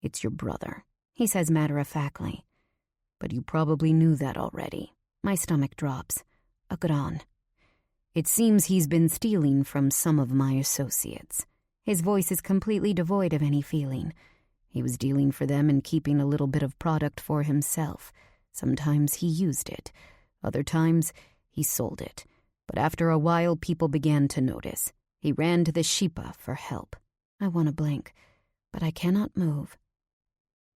It's your brother, he says matter-of-factly. But you probably knew that already. My stomach drops. A gran. It seems he's been stealing from some of my associates. His voice is completely devoid of any feeling. He was dealing for them and keeping a little bit of product for himself. Sometimes he used it. Other times, he sold it. But after a while, people began to notice. He ran to the Shipa for help. I want to blink, but I cannot move.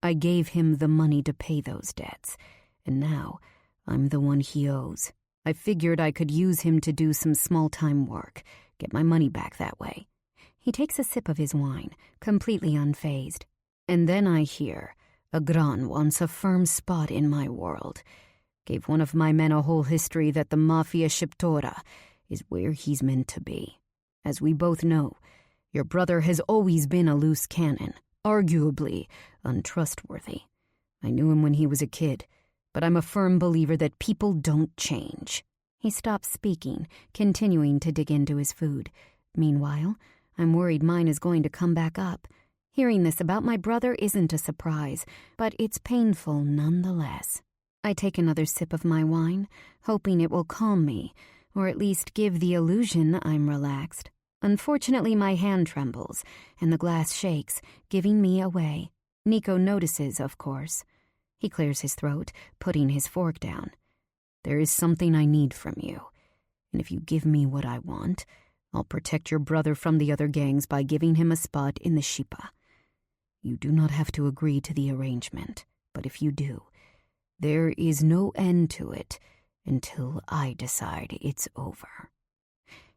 I gave him the money to pay those debts, and now I'm the one he owes. I figured I could use him to do some small-time work, get my money back that way. He takes a sip of his wine, completely unfazed. And then I hear, a gran wants a firm spot in my world. Gave one of my men a whole history that the Mafia Shiptora is where he's meant to be. As we both know, your brother has always been a loose cannon, arguably untrustworthy. I knew him when he was a kid, but I'm a firm believer that people don't change. He stops speaking, continuing to dig into his food. Meanwhile, I'm worried mine is going to come back up. Hearing this about my brother isn't a surprise, but it's painful nonetheless. I take another sip of my wine, hoping it will calm me, or at least give the illusion I'm relaxed. Unfortunately, my hand trembles, and the glass shakes, giving me away. Nico notices, of course. He clears his throat, putting his fork down. There is something I need from you, and if you give me what I want, I'll protect your brother from the other gangs by giving him a spot in the Shipa. You do not have to agree to the arrangement, but if you do, there is no end to it until I decide it's over.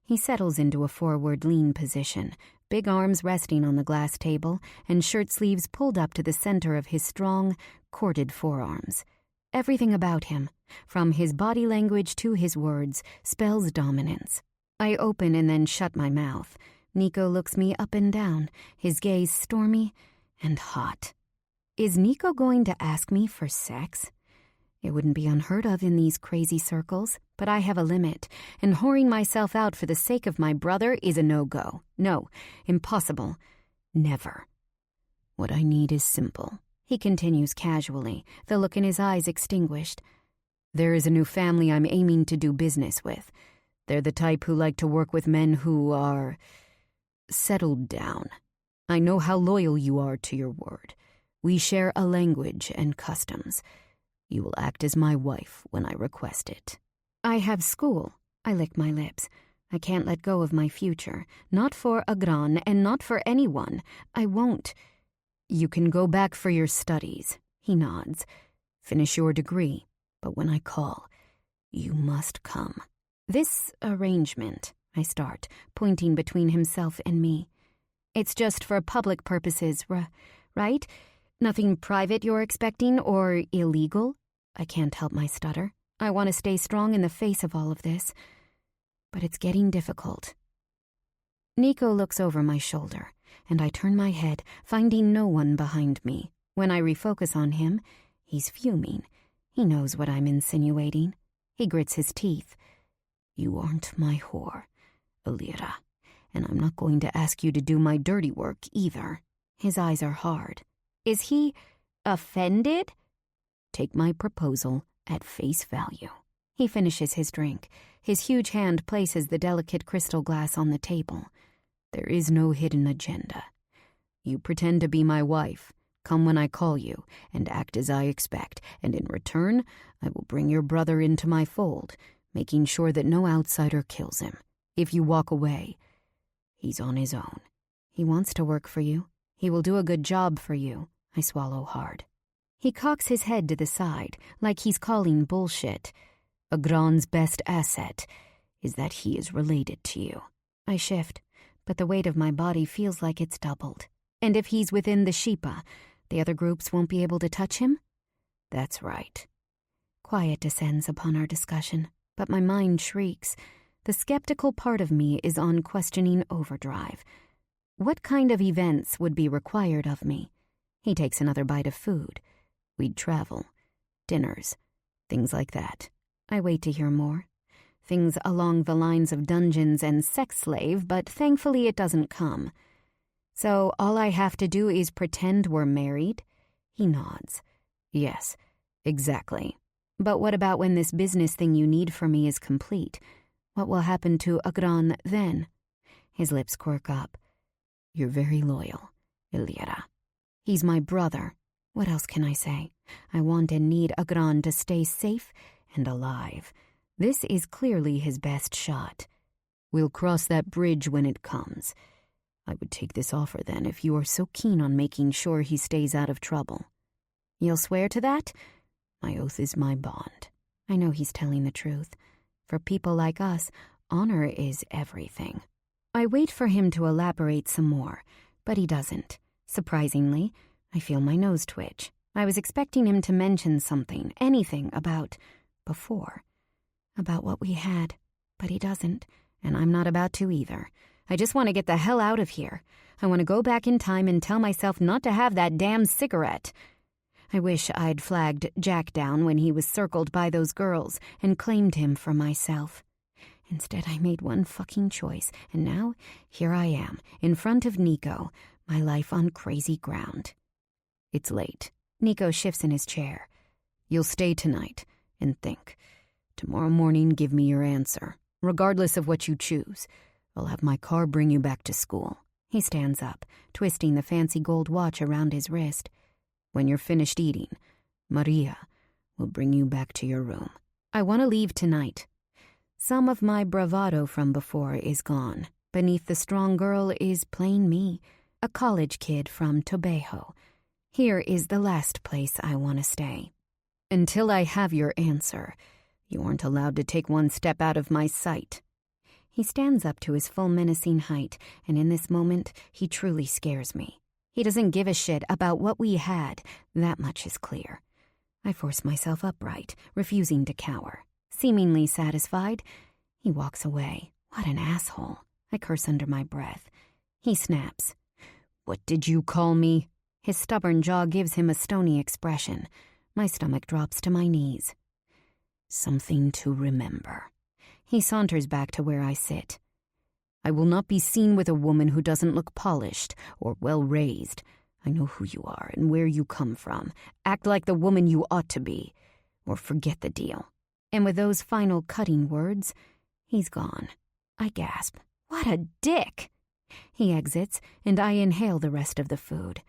He settles into a forward lean position, big arms resting on the glass table and shirt sleeves pulled up to the center of his strong, corded forearms. Everything about him, from his body language to his words, spells dominance. I open and then shut my mouth. Nico looks me up and down, his gaze stormy and hot. Is Nico going to ask me for sex? It wouldn't be unheard of in these crazy circles, but I have a limit, and whoring myself out for the sake of my brother is a no-go. No, impossible. Never. What I need is simple, he continues casually, the look in his eyes extinguished. There is a new family I'm aiming to do business with. They're the type who like to work with men who are settled down. I know how loyal you are to your word. We share a language and customs. You will act as my wife when I request it. I have school. I lick my lips. I can't let go of my future. Not for a gran and not for anyone. I won't. You can go back for your studies. He nods. Finish your degree. But when I call, you must come. This arrangement, I start, pointing between himself and me. It's just for public purposes, right? Nothing private you're expecting or illegal? I can't help my stutter. I want to stay strong in the face of all of this. But it's getting difficult. Nico looks over my shoulder, and I turn my head, finding no one behind me. When I refocus on him, he's fuming. He knows what I'm insinuating. He grits his teeth. You aren't my whore, Alira, and I'm not going to ask you to do my dirty work either. His eyes are hard. Is he offended? Take my proposal at face value. He finishes his drink. His huge hand places the delicate crystal glass on the table. There is no hidden agenda. You pretend to be my wife, Come when I call you, and act as I expect, and in return, I will bring your brother into my fold, making sure that no outsider kills him. If you walk away, he's on his own. He wants to work for you. He will do a good job for you. I swallow hard. He cocks his head to the side, like he's calling bullshit. Agran's best asset is that he is related to you. I shift, but the weight of my body feels like it's doubled. And if he's within the Shipa, the other groups won't be able to touch him? That's right. Quiet descends upon our discussion, but my mind shrieks. The skeptical part of me is on questioning overdrive. What kind of events would be required of me? He takes another bite of food. We'd travel. Dinners. Things like that. I wait to hear more. Things along the lines of dungeons and sex slave, but thankfully it doesn't come. So all I have to do is pretend we're married? He nods. Yes, exactly. But what about when this business thing you need for me is complete? What will happen to Agran then? His lips quirk up. You're very loyal, Illyra. He's my brother. What else can I say? I want and need Agran to stay safe and alive. This is clearly his best shot. We'll cross that bridge when it comes. I would take this offer then if you are so keen on making sure he stays out of trouble. You'll swear to that? My oath is my bond. I know he's telling the truth. For people like us, honor is everything. I wait for him to elaborate some more, but he doesn't. Surprisingly, I feel my nose twitch. I was expecting him to mention something, anything about before, about what we had, but he doesn't, and I'm not about to either. I just want to get the hell out of here. I want to go back in time and tell myself not to have that damn cigarette. I wish I'd flagged Jack down when he was circled by those girls and claimed him for myself. Instead, I made one fucking choice, and now here I am, in front of Nico, my life on crazy ground. It's late. Nico shifts in his chair. You'll stay tonight and think. Tomorrow morning, give me your answer, regardless of what you choose. I'll have my car bring you back to school. He stands up, twisting the fancy gold watch around his wrist. When you're finished eating, Maria will bring you back to your room. I want to leave tonight. Some of my bravado from before is gone. Beneath the strong girl is plain me, a college kid from Tobeho. Here is the last place I want to stay. Until I have your answer, you aren't allowed to take one step out of my sight. He stands up to his full menacing height, and in this moment, he truly scares me. He doesn't give a shit about what we had, that much is clear. I force myself upright, refusing to cower. Seemingly satisfied, he walks away. What an asshole. I curse under my breath. He snaps. What did you call me? His stubborn jaw gives him a stony expression. My stomach drops to my knees. Something to remember. He saunters back to where I sit. I will not be seen with a woman who doesn't look polished or well-raised. I know who you are and where you come from. Act like the woman you ought to be, or forget the deal. And with those final cutting words, he's gone. I gasp. What a dick! He exits, and I inhale the rest of the food.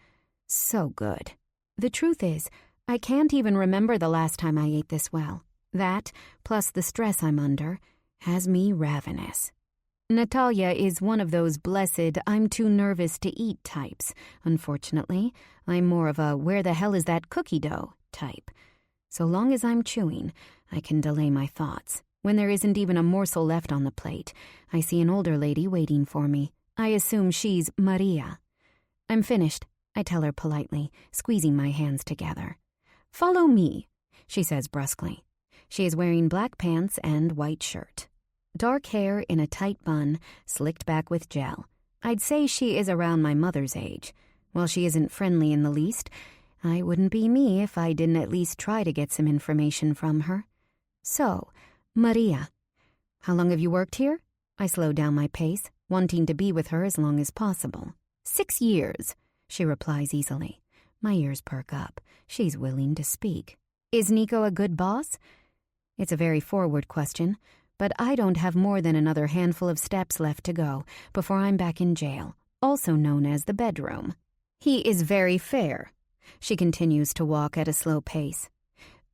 So good. The truth is, I can't even remember the last time I ate this well. That, plus the stress I'm under, has me ravenous. Natalia is one of those blessed I'm too nervous to eat types. Unfortunately, I'm more of a where the hell is that cookie dough type. So long as I'm chewing, I can delay my thoughts. When there isn't even a morsel left on the plate, I see an older lady waiting for me. I assume she's Maria. I'm finished, I tell her politely, squeezing my hands together. Follow me, she says brusquely. She is wearing black pants and white shirt. Dark hair in a tight bun, slicked back with gel. I'd say she is around my mother's age. While she isn't friendly in the least, I wouldn't be me if I didn't at least try to get some information from her. So, Maria, how long have you worked here? I slow down my pace, wanting to be with her as long as possible. 6 years, she replies easily. My ears perk up. She's willing to speak. Is Nico a good boss? It's a very forward question, but I don't have more than another handful of steps left to go before I'm back in jail, also known as the bedroom. He is very fair. She continues to walk at a slow pace.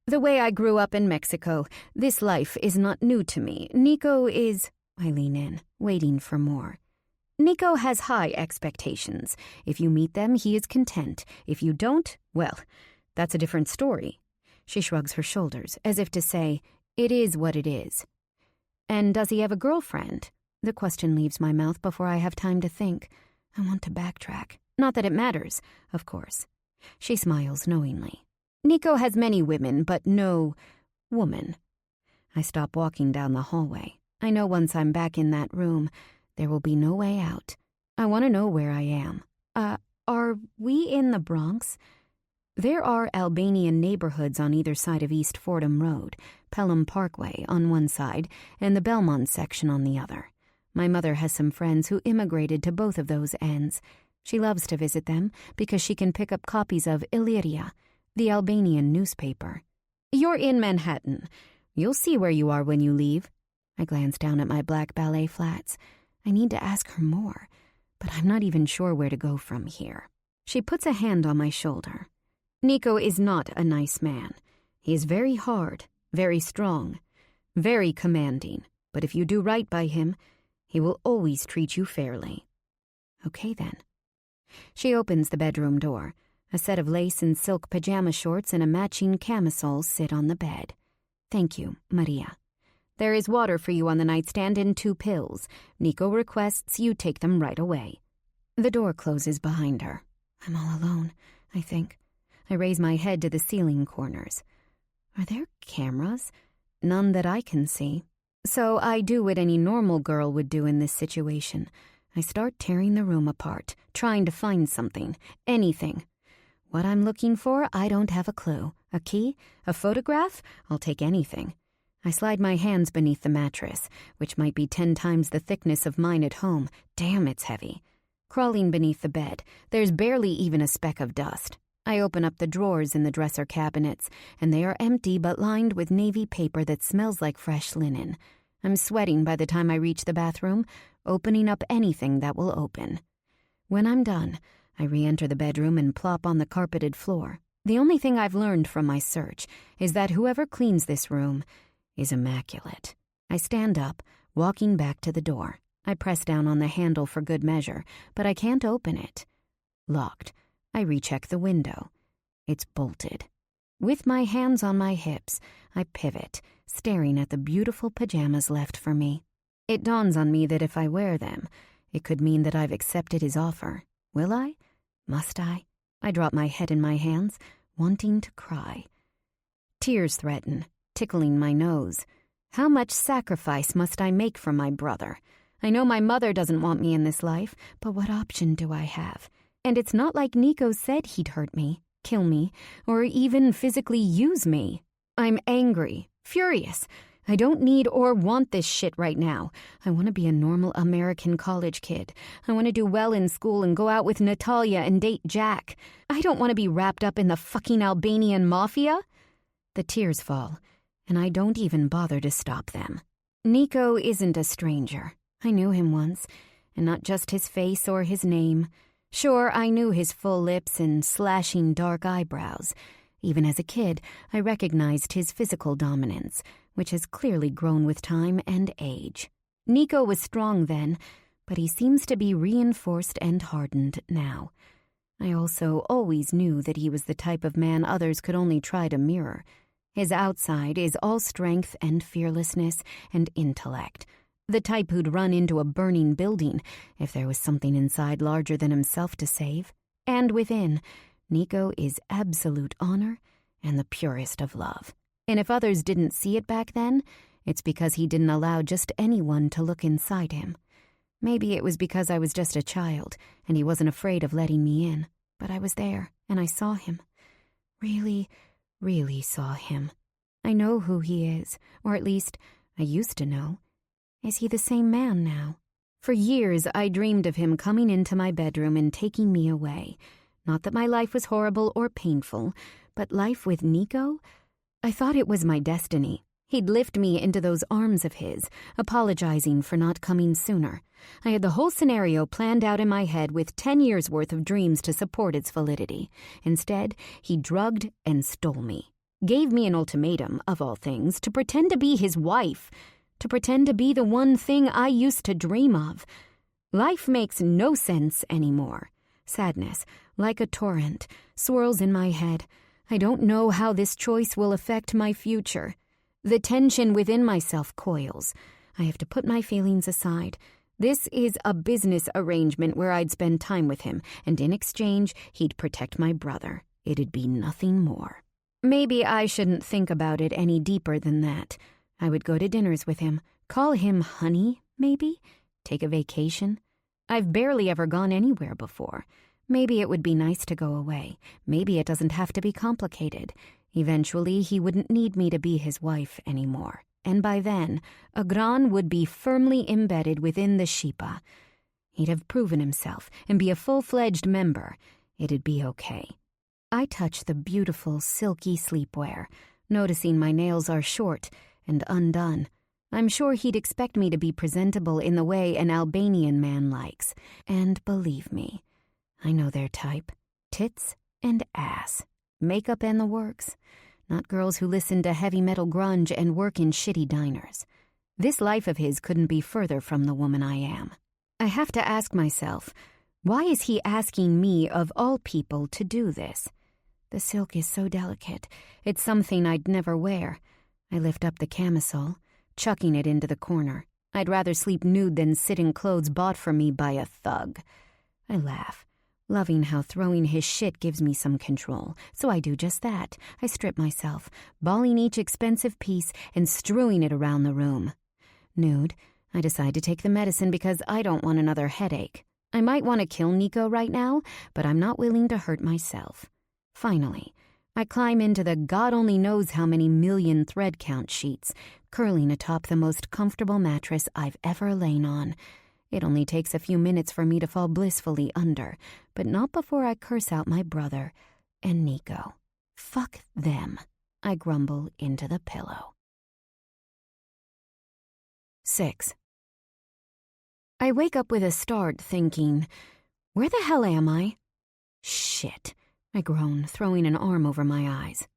The way I grew up in Mexico, this life is not new to me. Nico is... I lean in, waiting for more. Nico has high expectations. If you meet them, he is content. If you don't, well, that's a different story. She shrugs her shoulders, as if to say, it is what it is. And does he have a girlfriend? The question leaves my mouth before I have time to think. I want to backtrack. Not that it matters, of course. She smiles knowingly. Nico has many women, but no woman. I stop walking down the hallway. I know once I'm back in that room, there will be no way out. I want to know where I am. Are we in the Bronx? There are Albanian neighborhoods on either side of East Fordham Road, Pelham Parkway on one side, and the Belmont section on the other. My mother has some friends who immigrated to both of those ends. She loves to visit them because she can pick up copies of Illyria, the Albanian newspaper. You're in Manhattan. You'll see where you are when you leave. I glance down at my black ballet flats. I need to ask her more, but I'm not even sure where to go from here. She puts a hand on my shoulder. Nico is not a nice man. He is very hard, very strong, very commanding, but if you do right by him, he will always treat you fairly. Okay, then. She opens the bedroom door. A set of lace and silk pajama shorts and a matching camisole sit on the bed. Thank you, Maria. There is water for you on the nightstand and 2 pills. Nico requests you take them right away. The door closes behind her. I'm all alone, I think. I raise my head to the ceiling corners. Are there cameras? None that I can see. So I do what any normal girl would do in this situation. I start tearing the room apart, trying to find something, anything. What I'm looking for, I don't have a clue. A key? A photograph? I'll take anything. I slide my hands beneath the mattress, which might be 10 times the thickness of mine at home. Damn, it's heavy. Crawling beneath the bed, there's barely even a speck of dust. I open up the drawers in the dresser cabinets, and they are empty but lined with navy paper that smells like fresh linen. I'm sweating by the time I reach the bathroom, opening up anything that will open. When I'm done, I re-enter the bedroom and plop on the carpeted floor. The only thing I've learned from my search is that whoever cleans this room is immaculate. I stand up, walking back to the door. I press down on the handle for good measure, but I can't open it. Locked. I recheck the window. It's bolted. With my hands on my hips, I pivot, staring at the beautiful pajamas left for me. It dawns on me that if I wear them, it could mean that I've accepted his offer. Will I? Must I? I drop my head in my hands, wanting to cry. Tears threaten, tickling my nose. How much sacrifice must I make for my brother? I know my mother doesn't want me in this life, but what option do I have? And it's not like Nico said he'd hurt me, kill me, or even physically use me. I'm angry, furious. I don't need or want this shit right now. I want to be a normal American college kid. I want to do well in school and go out with Natalia and date Jack. I don't want to be wrapped up in the fucking Albanian Mafia. The tears fall, and I don't even bother to stop them. Nico isn't a stranger. I knew him once, and not just his face or his name. Sure, I knew his full lips and slashing dark eyebrows. Even as a kid, I recognized his physical dominance, which has clearly grown with time and age. Nico was strong then, but he seems to be reinforced and hardened now. I also always knew that he was the type of man others could only try to mirror. His outside is all strength and fearlessness and intellect. The type who'd run into a burning building if there was something inside larger than himself to save. And within, Nico is absolute honor and the purest of love. And if others didn't see it back then, it's because he didn't allow just anyone to look inside him. Maybe it was because I was just a child and he wasn't afraid of letting me in. But I was there and I saw him. Really, really saw him. I know who he is, or at least I used to know. Is he the same man now? For years, I dreamed of him coming into my bedroom and taking me away. Not that my life was horrible or painful, but life with Nico? I thought it was my destiny. He'd lift me into those arms of his, apologizing for not coming sooner. I had the whole scenario planned out in my head with 10 years' worth of dreams to support its validity. Instead, he drugged and stole me. Gave me an ultimatum, of all things, to pretend to be his wife. To pretend to be the one thing I used to dream of. Life makes no sense anymore. Sadness, like a torrent, swirls in my head. I don't know how this choice will affect my future. The tension within myself coils. I have to put my feelings aside. This is a business arrangement where I'd spend time with him, and in exchange, he'd protect my brother. It'd be nothing more. Maybe I shouldn't think about it any deeper than that. I would go to dinners with him, call him honey, maybe, take a vacation. I've barely ever gone anywhere before. Maybe it would be nice to go away. Maybe it doesn't have to be complicated. Eventually, he wouldn't need me to be his wife anymore. And by then, Agran would be firmly embedded within the Shipa. He'd have proven himself and be a full-fledged member. It'd be okay. I touch the beautiful, silky sleepwear, noticing my nails are short and undone. I'm sure he'd expect me to be presentable in the way an Albanian man likes. And believe me, I know their type. Tits and ass. Makeup and the works. Not girls who listen to heavy metal grunge and work in shitty diners. This life of his couldn't be further from the woman I am. I have to ask myself, why is he asking me, of all people, to do this? The silk is so delicate. It's something I'd never wear. I lift up the camisole, chucking it into the corner. I'd rather sleep nude than sit in clothes bought for me by a thug. I laugh, loving how throwing his shit gives me some control. So I do just that. I strip myself, balling each expensive piece and strewing it around the room. Nude, I decide to take the medicine because I don't want another headache. I might want to kill Nico right now, but I'm not willing to hurt myself. Finally, I climb into the God only knows how many million thread count sheets, curling atop the most comfortable mattress I've ever lain on. It only takes a few minutes for me to fall blissfully under, but not before I curse out my brother and Nico. Fuck them, I grumble into the pillow. 6. I wake up with a start thinking, where the hell am I? Shit, I groan, throwing an arm over my eyes.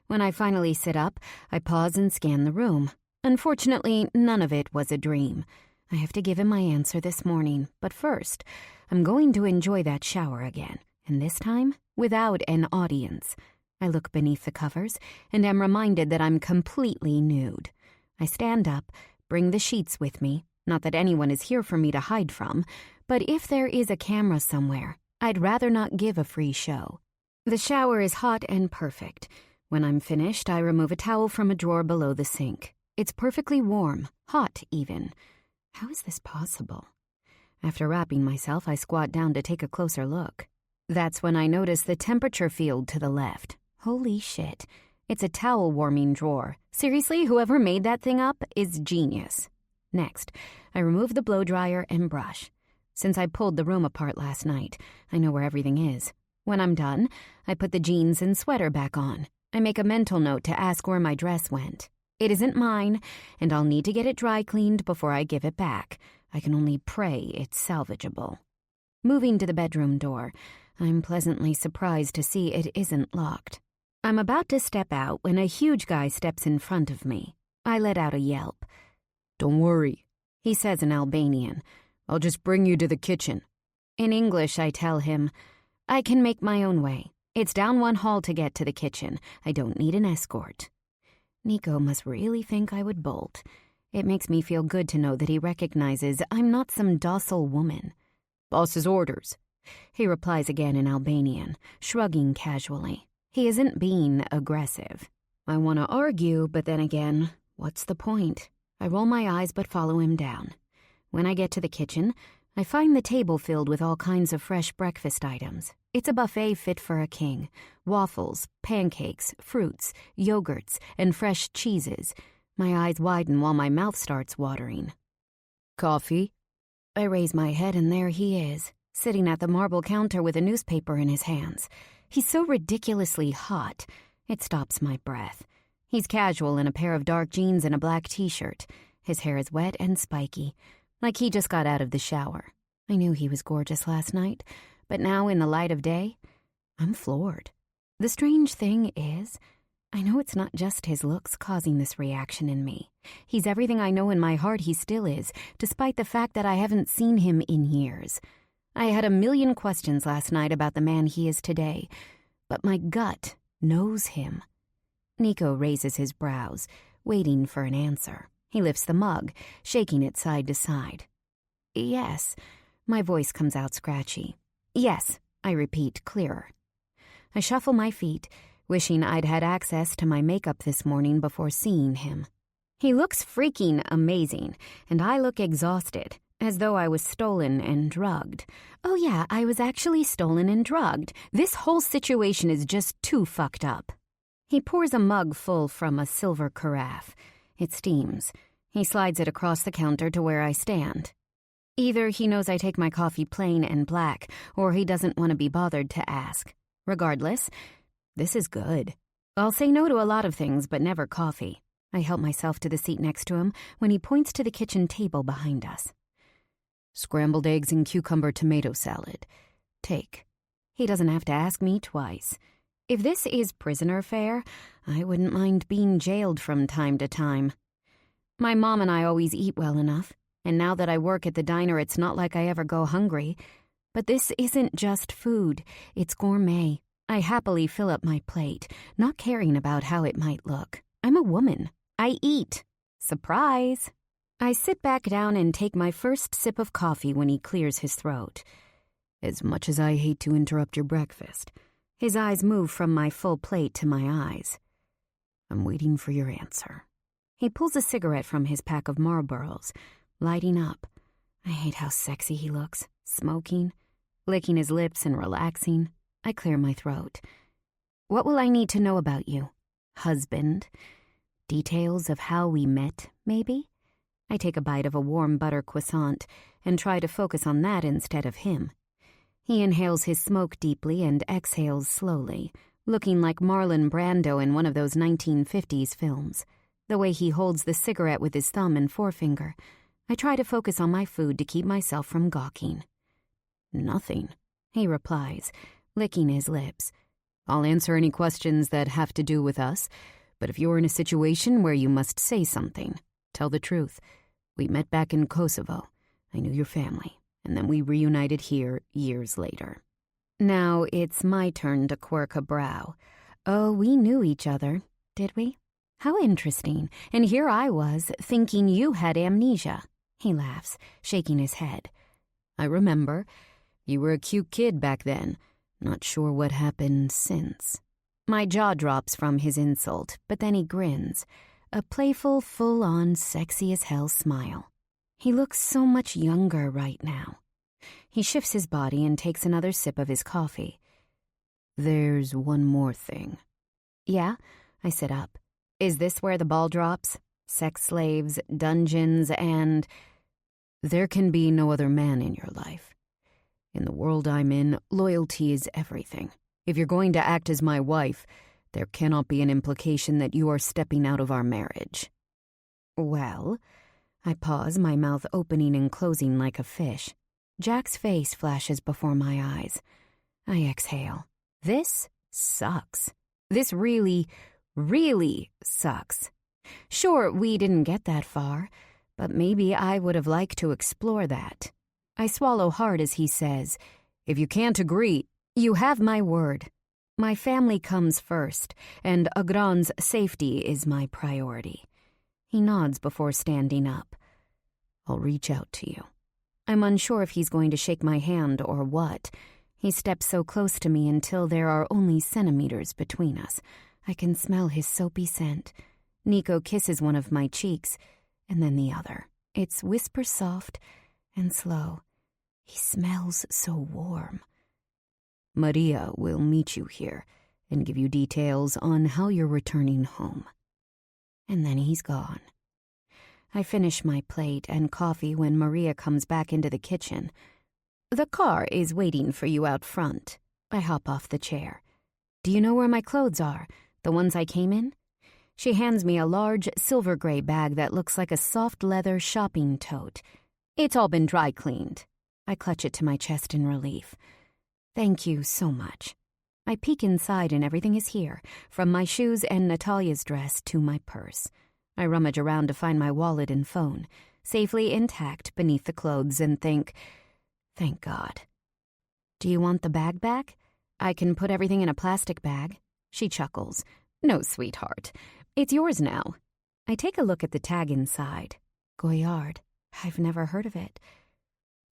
When I finally sit up, I pause and scan the room. Unfortunately, none of it was a dream. I have to give him my answer this morning, but first, I'm going to enjoy that shower again, and this time, without an audience. I look beneath the covers, and am reminded that I'm completely nude. I stand up, bring the sheets with me, not that anyone is here for me to hide from, but if there is a camera somewhere, I'd rather not give a free show. The shower is hot and perfect. When I'm finished, I remove a towel from a drawer below the sink. It's perfectly warm, hot even. How is this possible? After wrapping myself, I squat down to take a closer look. That's when I notice the temperature field to the left. Holy shit. It's a towel warming drawer. Seriously, whoever made that thing up is genius. Next, I remove the blow dryer and brush. Since I pulled the room apart last night, I know where everything is. When I'm done, I put the jeans and sweater back on. I make a mental note to ask where my dress went. It isn't mine, and I'll need to get it dry cleaned before I give it back. I can only pray it's salvageable. Moving to the bedroom door, I'm pleasantly surprised to see it isn't locked. I'm about to step out when a huge guy steps in front of me. I let out a yelp. "Don't worry," he says in Albanian. "I'll just bring you to the kitchen." In English, I tell him, "I can make my own way. It's down one hall to get to the kitchen. I don't need an escort." Nico must really think I would bolt. It makes me feel good to know that he recognizes I'm not some docile woman. "Boss's orders," he replies again in Albanian, shrugging casually. He isn't being aggressive. I want to argue, but then again, what's the point? I roll my eyes but follow him down. When I get to the kitchen, I find the table filled with all kinds of fresh breakfast items. It's a buffet fit for a king. Waffles, pancakes, fruits, yogurts, and fresh cheeses. My eyes widen while my mouth starts watering. "Coffee?" I raise my head and there he is, sitting at the marble counter with a newspaper in his hands. He's so ridiculously hot, it stops my breath. He's casual in a pair of dark jeans and a black t-shirt. His hair is wet and spiky, like he just got out of the shower. I knew he was gorgeous last night, but now in the light of day, I'm floored. The strange thing is, I know it's not just his looks causing this reaction in me. He's everything I know in my heart he still is, despite the fact that I haven't seen him in years. I had a million questions last night about the man he is today, but my gut knows him. Nico raises his brows, waiting for an answer. He lifts the mug, shaking it side to side. Yes, my voice comes out scratchy. Yes, I repeat clearer. I shuffle my feet, wishing I'd had access to my makeup this morning before seeing him. He looks freaking amazing, and I look exhausted, as though I was stolen and drugged. Oh yeah, I was actually stolen and drugged. This whole situation is just too fucked up. He pours a mug full from a silver carafe. It steams. He slides it across the counter to where I stand. Either he knows I take my coffee plain and black, or he doesn't want to be bothered to ask. Regardless, this is good. I'll say no to a lot of things, but never coffee. I help myself to the seat next to him when he points to the kitchen table behind us. Scrambled eggs and cucumber tomato salad. Take. He doesn't have to ask me twice. If this is prisoner fare, I wouldn't mind being jailed from time to time. My mom and I always eat well enough, and now that I work at the diner, it's not like I ever go hungry. But this isn't just food, it's gourmet. I happily fill up my plate, not caring about how it might look. I'm a woman. I eat. Surprise! I sit back down and take my first sip of coffee when he clears his throat. As much as I hate to interrupt your breakfast, his eyes move from my full plate to my eyes. I'm waiting for your answer. He pulls a cigarette from his pack of Marlboros, lighting up. I hate how sexy he looks, smoking, licking his lips and relaxing. I clear my throat. What will I need to know about you? Husband? Details of how we met, maybe? I take a bite of a warm butter croissant and try to focus on that instead of him. He inhales his smoke deeply and exhales slowly, looking like Marlon Brando in one of those 1950s films. The way he holds the cigarette with his thumb and forefinger. I try to focus on my food to keep myself from gawking. Nothing, he replies, licking his lips. I'll answer any questions that have to do with us, but if you're in a situation where you must say something, tell the truth. We met back in Kosovo. I knew your family, and then we reunited here years later. Now it's my turn to quirk a brow. Oh, we knew each other, did we? How interesting. And here I was, thinking you had amnesia. He laughs, shaking his head. I remember. You were a cute kid back then. Not sure what happened since. My jaw drops from his insult, but then he grins. A playful, full-on, sexy-as-hell smile. He looks so much younger right now. He shifts his body and takes another sip of his coffee. There's one more thing. Yeah? I sit up. Is this where the ball drops? Sex slaves, dungeons, and... There can be no other man in your life. In the world I'm in, loyalty is everything. If you're going to act as my wife, there cannot be an implication that you are stepping out of our marriage. Well, I pause, my mouth opening and closing like a fish. Jack's face flashes before my eyes. I exhale. This sucks. This really, really sucks. Sure, we didn't get that far, but maybe I would have liked to explore that. I swallow hard as he says, if you can't agree, you have my word. My family comes first, and Agran's safety is my priority. He nods before standing up. I'll reach out to you. I'm unsure if he's going to shake my hand or what. He steps so close to me until there are only centimeters between us. I can smell his soapy scent. Nico kisses one of my cheeks, and then the other. It's whisper soft and slow. He smells so warm. Maria will meet you here and give you details on how you're returning home. And then he's gone. I finish my plate and coffee when Maria comes back into the kitchen. The car is waiting for you out front. I hop off the chair. Do you know where my clothes are? The ones I came in? She hands me a large silver-gray bag that looks like a soft leather shopping tote. It's all been dry cleaned. I clutch it to my chest in relief. Thank you so much. I peek inside and everything is here, from my shoes and Natalia's dress to my purse. I rummage around to find my wallet and phone, safely intact beneath the clothes, and think, thank God. Do you want the bag back? I can put everything in a plastic bag. She chuckles. No, sweetheart. It's yours now. I take a look at the tag inside. Goyard. I've never heard of it.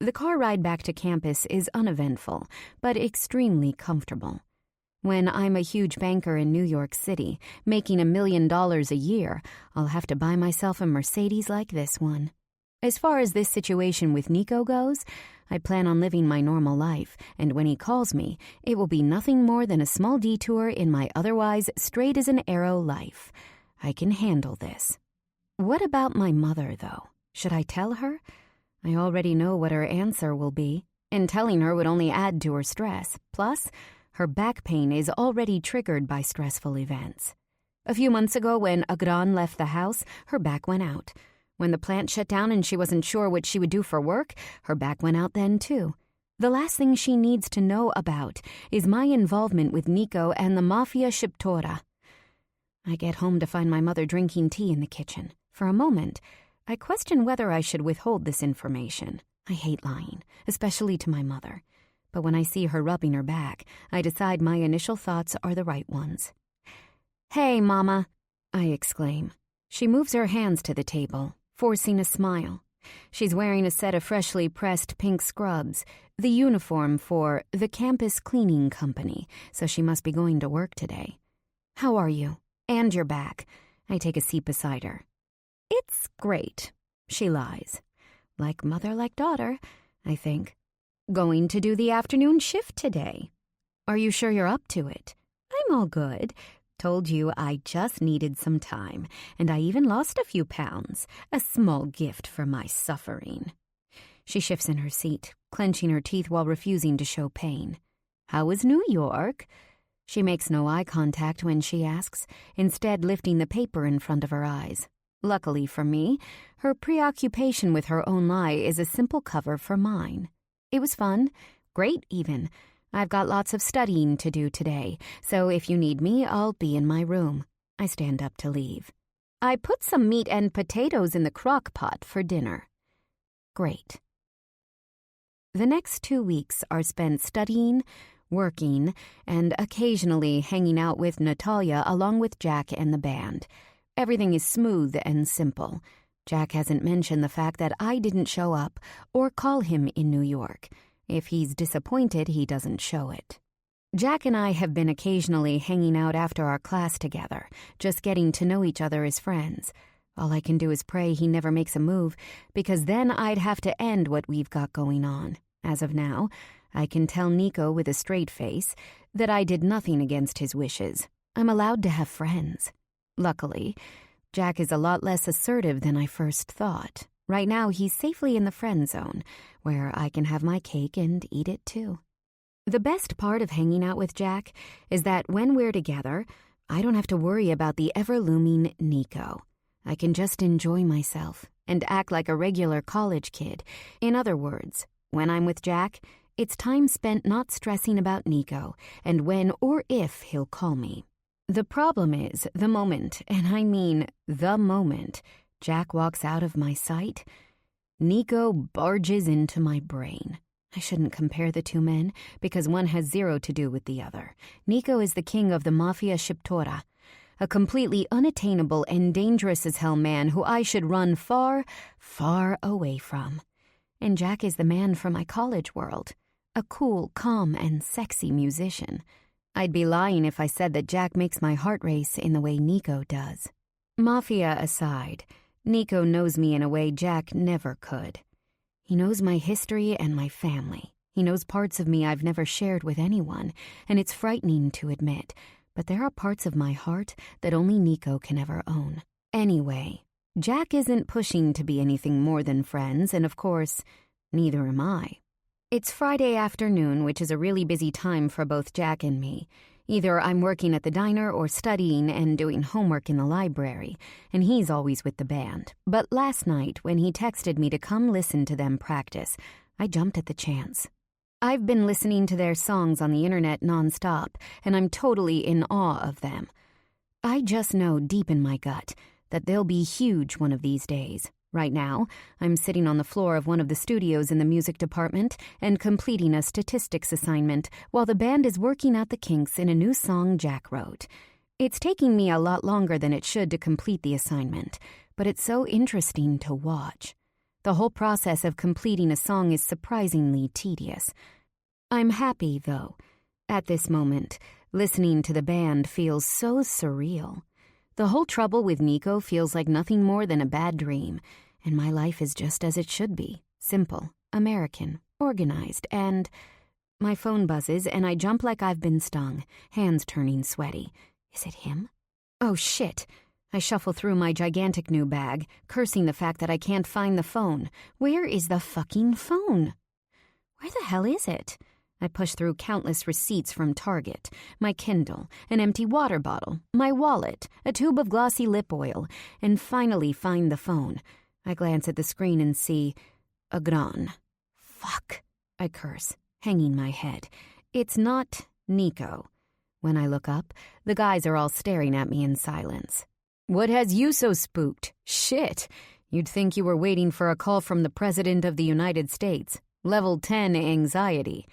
The car ride back to campus is uneventful, but extremely comfortable. When I'm a huge banker in New York City, making $1 million a year, I'll have to buy myself a Mercedes like this one. As far as this situation with Nico goes, I plan on living my normal life, and when he calls me, it will be nothing more than a small detour in my otherwise straight-as-an-arrow life. I can handle this. What about my mother, though? Should I tell her? I already know what her answer will be, and telling her would only add to her stress. Plus, her back pain is already triggered by stressful events. A few months ago, when Agran left the house, her back went out. When the plant shut down and she wasn't sure what she would do for work, her back went out then too. The last thing she needs to know about is my involvement with Nico and the Mafia Shiptora. I get home to find my mother drinking tea in the kitchen. For a moment, I question whether I should withhold this information. I hate lying, especially to my mother. But when I see her rubbing her back, I decide my initial thoughts are the right ones. "Hey, Mama," I exclaim. She moves her hands to the table, forcing a smile. She's wearing a set of freshly pressed pink scrubs, the uniform for the campus cleaning company, so she must be going to work today. "How are you? And your back?" I take a seat beside her. "It's great," she lies. Like mother, like daughter, I think. "Going to do the afternoon shift today." "Are you sure you're up to it?" "I'm all good. Told you I just needed some time, and I even lost a few pounds. A small gift for my suffering." She shifts in her seat, clenching her teeth while refusing to show pain. "How was New York?" She makes no eye contact when she asks, instead lifting the paper in front of her eyes. Luckily for me, her preoccupation with her own lie is a simple cover for mine. "It was fun. Great, even. I've got lots of studying to do today, so if you need me, I'll be in my room." I stand up to leave. "I put some meat and potatoes in the crock pot for dinner." Great. The next 2 weeks are spent studying, working, and occasionally hanging out with Natalia along with Jack and the band. Everything is smooth and simple. Jack hasn't mentioned the fact that I didn't show up or call him in New York. If he's disappointed, he doesn't show it. Jack and I have been occasionally hanging out after our class together, just getting to know each other as friends. All I can do is pray he never makes a move, because then I'd have to end what we've got going on. As of now, I can tell Nico with a straight face that I did nothing against his wishes. I'm allowed to have friends. Luckily, Jack is a lot less assertive than I first thought. Right now, he's safely in the friend zone, where I can have my cake and eat it too. The best part of hanging out with Jack is that when we're together, I don't have to worry about the ever-looming Nico. I can just enjoy myself and act like a regular college kid. In other words, when I'm with Jack, it's time spent not stressing about Nico and when or if he'll call me. The problem is, the moment, and I mean the moment, Jack walks out of my sight, Nico barges into my brain. I shouldn't compare the two men, because one has zero to do with the other. Nico is the king of the Mafia Shiptora, a completely unattainable and dangerous-as-hell man who I should run far, far away from. And Jack is the man from my college world, a cool, calm, and sexy musician. I'd be lying if I said that Jack makes my heart race in the way Nico does. Mafia aside, Nico knows me in a way Jack never could. He knows my history and my family. He knows parts of me I've never shared with anyone, and it's frightening to admit, but there are parts of my heart that only Nico can ever own. Anyway, Jack isn't pushing to be anything more than friends, and of course, neither am I. It's Friday afternoon, which is a really busy time for both Jack and me. Either I'm working at the diner or studying and doing homework in the library, and he's always with the band. But last night, when he texted me to come listen to them practice, I jumped at the chance. I've been listening to their songs on the internet nonstop, and I'm totally in awe of them. I just know deep in my gut that they'll be huge one of these days. Right now, I'm sitting on the floor of one of the studios in the music department and completing a statistics assignment while the band is working out the kinks in a new song Jack wrote. It's taking me a lot longer than it should to complete the assignment, but it's so interesting to watch. The whole process of completing a song is surprisingly tedious. I'm happy, though. At this moment, listening to the band feels so surreal. The whole trouble with Nico feels like nothing more than a bad dream, and my life is just as it should be. Simple, American, organized, and... My phone buzzes, and I jump like I've been stung, hands turning sweaty. Is it him? Oh, shit. I shuffle through my gigantic new bag, cursing the fact that I can't find the phone. Where is the fucking phone? Where the hell is it? I push through countless receipts from Target, my Kindle, an empty water bottle, my wallet, a tube of glossy lip oil, and finally find the phone. I glance at the screen and see Agran. Fuck, I curse, hanging my head. It's not Nico. When I look up, the guys are all staring at me in silence. What has you so spooked? Shit, you'd think you were waiting for a call from the President of the United States. Level 10 anxiety.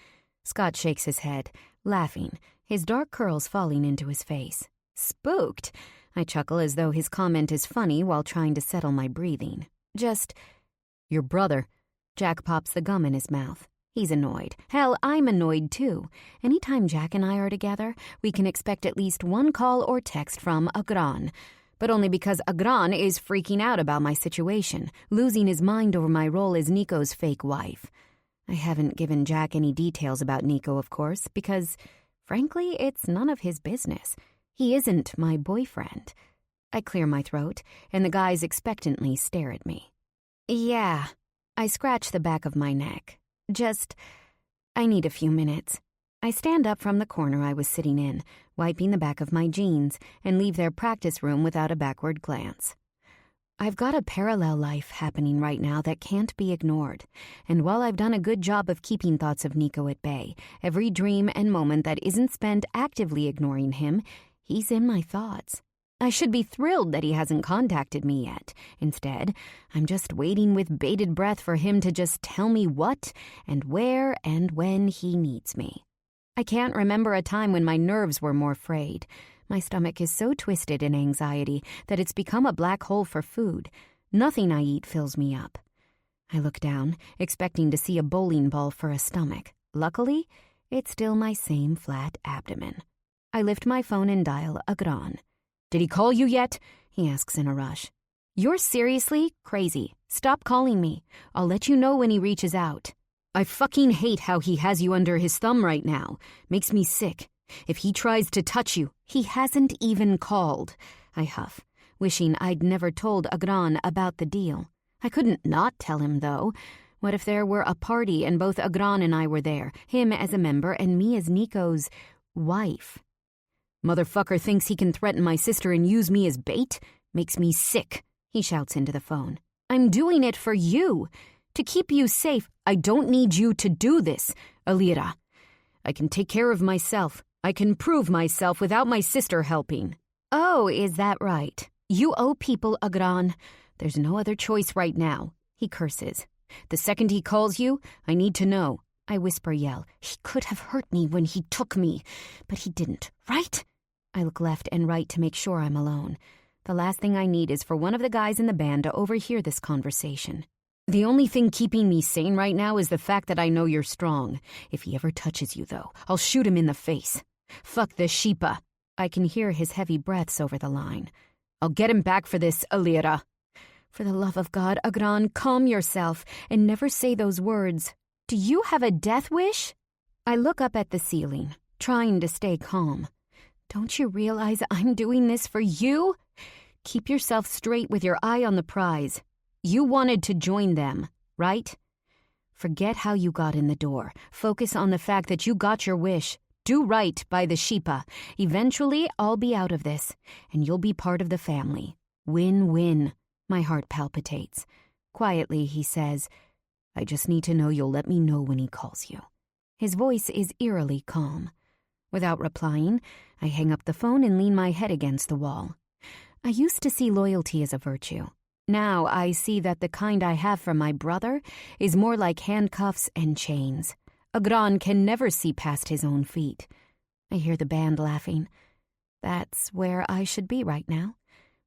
Scott shakes his head, laughing, his dark curls falling into his face. Spooked? I chuckle as though his comment is funny while trying to settle my breathing. Just, your brother. Jack pops the gum in his mouth. He's annoyed. Hell, I'm annoyed too. Anytime Jack and I are together, we can expect at least one call or text from Agran. But only because Agran is freaking out about my situation, losing his mind over my role as Nico's fake wife. I haven't given Jack any details about Nico, of course, because, frankly, it's none of his business. He isn't my boyfriend. I clear my throat, and the guys expectantly stare at me. Yeah, I scratch the back of my neck. I need a few minutes. I stand up from the corner I was sitting in, wiping the back of my jeans, and leave their practice room without a backward glance. I've got a parallel life happening right now that can't be ignored, and while I've done a good job of keeping thoughts of Nico at bay, every dream and moment that isn't spent actively ignoring him, he's in my thoughts. I should be thrilled that he hasn't contacted me yet. Instead, I'm just waiting with bated breath for him to just tell me what and where and when he needs me. I can't remember a time when my nerves were more frayed. My stomach is so twisted in anxiety that it's become a black hole for food. Nothing I eat fills me up. I look down, expecting to see a bowling ball for a stomach. Luckily, it's still my same flat abdomen. I lift my phone and dial Agran. Did he call you yet? He asks in a rush. You're seriously crazy. Stop calling me. I'll let you know when he reaches out. I fucking hate how he has you under his thumb right now. Makes me sick. If he tries to touch you, he hasn't even called. I huff, wishing I'd never told Agran about the deal. I couldn't not tell him, though. What if there were a party and both Agran and I were there, him as a member and me as Nico's wife? Motherfucker thinks he can threaten my sister and use me as bait? Makes me sick, he shouts into the phone. I'm doing it for you. To keep you safe, I don't need you to do this, Alira. I can take care of myself. I can prove myself without my sister helping. Oh, is that right? You owe people, Agran. There's no other choice right now, he curses. The second he calls you, I need to know. I whisper-yell. He could have hurt me when he took me, but he didn't, right? I look left and right to make sure I'm alone. The last thing I need is for one of the guys in the band to overhear this conversation. The only thing keeping me sane right now is the fact that I know you're strong. If he ever touches you, though, I'll shoot him in the face. Fuck the Sheepa. I can hear his heavy breaths over the line. I'll get him back for this, Alira. For the love of God, Agran, calm yourself and never say those words. Do you have a death wish? I look up at the ceiling, trying to stay calm. Don't you realize I'm doing this for you? Keep yourself straight with your eye on the prize. You wanted to join them, right? Forget how you got in the door. Focus on the fact that you got your wish. Do right by the Sheepa. Eventually, I'll be out of this, and you'll be part of the family. Win-win. My heart palpitates. Quietly, he says, I just need to know you'll let me know when he calls you. His voice is eerily calm. Without replying, I hang up the phone and lean my head against the wall. I used to see loyalty as a virtue. Now I see that the kind I have for my brother is more like handcuffs and chains. A Gran can never see past his own feet. I hear the band laughing. That's where I should be right now.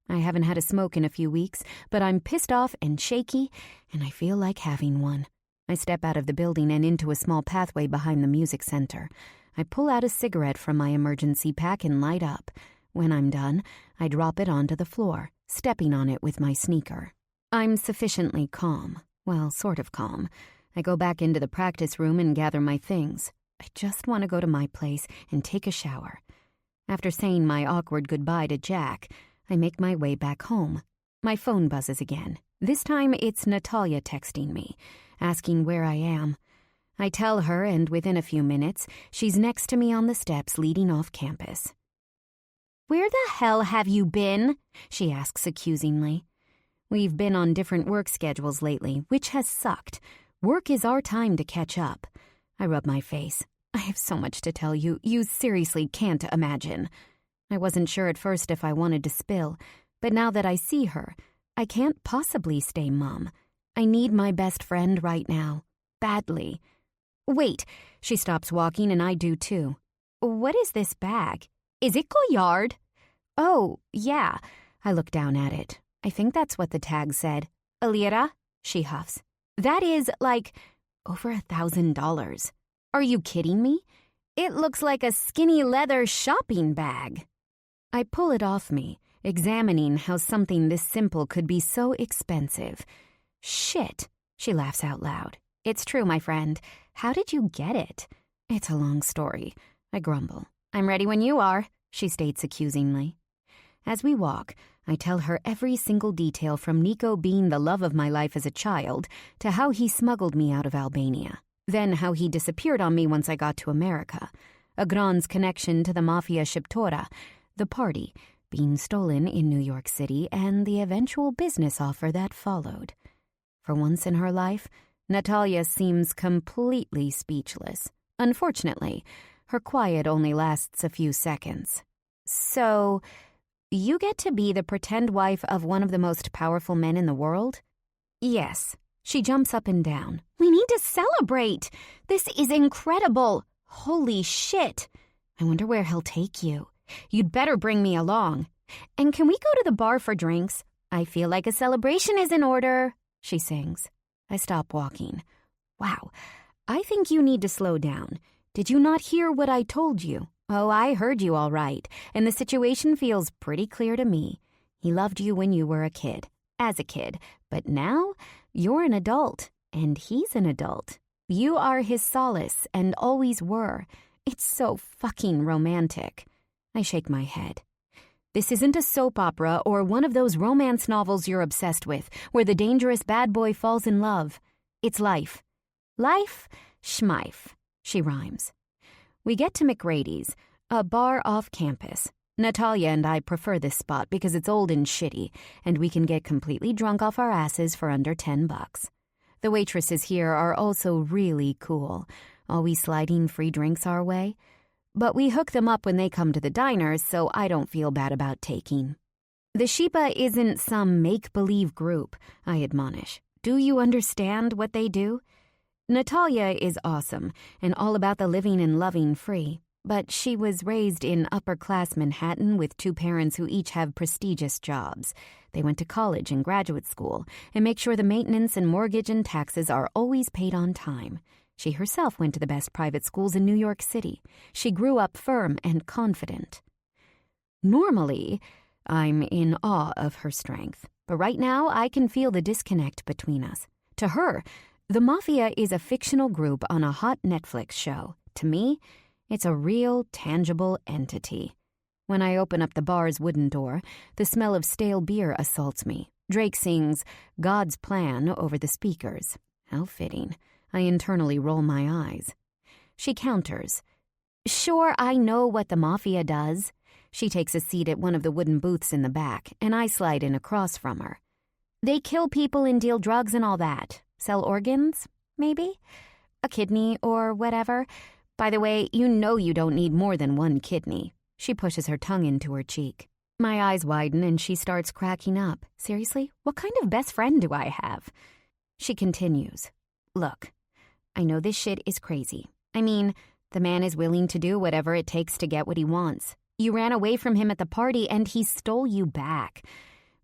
I haven't had a smoke in a few weeks, but I'm pissed off and shaky, and I feel like having one. I step out of the building and into a small pathway behind the music center. I pull out a cigarette from my emergency pack and light up. When I'm done, I drop it onto the floor, stepping on it with my sneaker. I'm sufficiently calm. Well, sort of calm. I go back into the practice room and gather my things. I just want to go to my place and take a shower. After saying my awkward goodbye to Jack, I make my way back home. My phone buzzes again. This time it's Natalia texting me, asking where I am. I tell her, and within a few minutes, she's next to me on the steps leading off campus. "Where the hell have you been?" she asks accusingly. We've been on different work schedules lately, which has sucked. Work is our time to catch up. I rub my face. I have so much to tell you, you seriously can't imagine. I wasn't sure at first if I wanted to spill, but now that I see her, I can't possibly stay mum. I need my best friend right now. Badly. Wait, she stops walking and I do too. What is this bag? Is it Goyard? Oh, yeah. I look down at it. I think that's what the tag said. A lira? She huffs. That is, like, over $1,000. Are you kidding me? It looks like a skinny leather shopping bag. I pull it off me, examining how something this simple could be so expensive. Shit, she laughs out loud. It's true, my friend. How did you get it? It's a long story. I grumble. I'm ready when you are, she states accusingly. As we walk, I tell her every single detail from Nico being the love of my life as a child to how he smuggled me out of Albania, then how he disappeared on me once I got to America, a Gran's connection to the Mafia Shqiptore, the party, being stolen in New York City, and the eventual business offer that followed. For once in her life, Natalia seems completely speechless. Unfortunately, her quiet only lasts a few seconds. So, you get to be the pretend wife of one of the most powerful men in the world? Yes. She jumps up and down. We need to celebrate! This is incredible! Holy shit! I wonder where he'll take you. You'd better bring me along. And can we go to the bar for drinks? I feel like a celebration is in order, she sings. I stop walking. Wow, I think you need to slow down. Did you not hear what I told you? Oh, I heard you all right, and the situation feels pretty clear to me. He loved you when you were a kid, as a kid, but now you're an adult, and he's an adult. You are his solace, and always were. It's so fucking romantic. I shake my head. This isn't a soap opera or one of those romance novels you're obsessed with, where the dangerous bad boy falls in love. It's life. Life, schmife, she rhymes. We get to McGrady's, a bar off campus. Natalia and I prefer this spot because it's old and shitty, and we can get completely drunk off our asses for under $10. The waitresses here are also really cool, always sliding free drinks our way. But we hook them up when they come to the diner, so I don't feel bad about taking. The Sheepa isn't some make-believe group, I admonish. Do you understand what they do? Natalia is awesome and all about the living and loving free, but she was raised in upper-class Manhattan with two parents who each have prestigious jobs. They went to college and graduate school and make sure the maintenance and mortgage and taxes are always paid on time. She herself went to the best private schools in New York City. She grew up firm and confident. Normally, I'm in awe of her strength, but right now I can feel the disconnect between us. To her, the Mafia is a fictional group on a hot Netflix show. To me, it's a real, tangible entity. When I open up the bar's wooden door, the smell of stale beer assaults me. Drake sings God's Plan over the speakers. How fitting. I internally roll my eyes. She counters. Sure, I know what the Mafia does. She takes a seat at one of the wooden booths in the back, and I slide in across from her. They kill people and deal drugs and all that. Sell organs, maybe? A kidney or whatever. By the way, you know you don't need more than one kidney. She pushes her tongue into her cheek. My eyes widen and she starts cracking up. Seriously? What kind of best friend do I have? She continues. Look, I know this shit is crazy. I mean, the man is willing to do whatever it takes to get what he wants. You ran away from him at the party and he stole you back.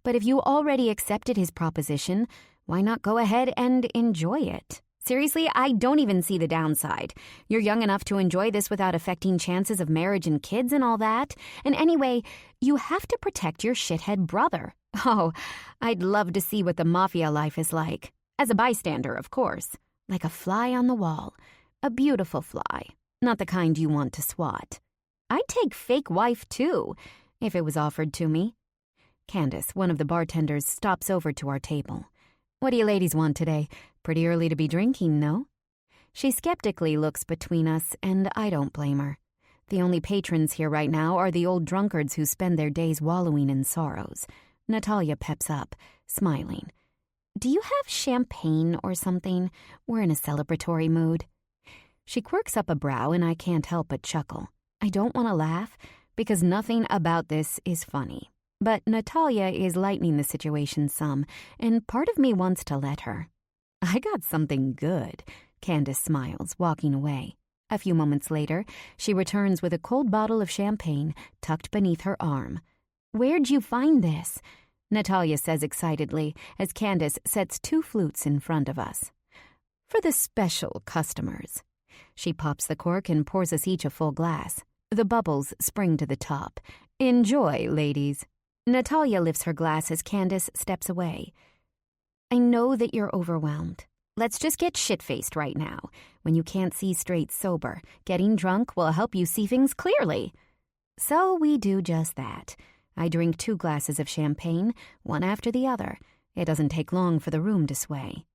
But if you already accepted his proposition, why not go ahead and enjoy it? Seriously, I don't even see the downside. You're young enough to enjoy this without affecting chances of marriage and kids and all that. And anyway, you have to protect your shithead brother. Oh, I'd love to see what the Mafia life is like. As a bystander, of course. Like a fly on the wall. A beautiful fly. Not the kind you want to swat. I'd take fake wife, too, if it was offered to me. Candace, one of the bartenders, stops over to our table. What do you ladies want today? Pretty early to be drinking, no? She skeptically looks between us, and I don't blame her. The only patrons here right now are the old drunkards who spend their days wallowing in sorrows. Natalia peps up, smiling. Do you have champagne or something? We're in a celebratory mood. She quirks up a brow, and I can't help but chuckle. I don't want to laugh, because nothing about this is funny. But Natalia is lightening the situation some, and part of me wants to let her. I got something good, Candace smiles, walking away. A few moments later, she returns with a cold bottle of champagne tucked beneath her arm. Where'd you find this? Natalia says excitedly as Candace sets 2 flutes in front of us. For the special customers. She pops the cork and pours us each a full glass. The bubbles spring to the top. Enjoy, ladies. Natalia lifts her glass as Candace steps away. I know that you're overwhelmed. Let's just get shit-faced right now. When you can't see straight sober, getting drunk will help you see things clearly. So we do just that. I drink 2 glasses of champagne, one after the other. It doesn't take long for the room to sway.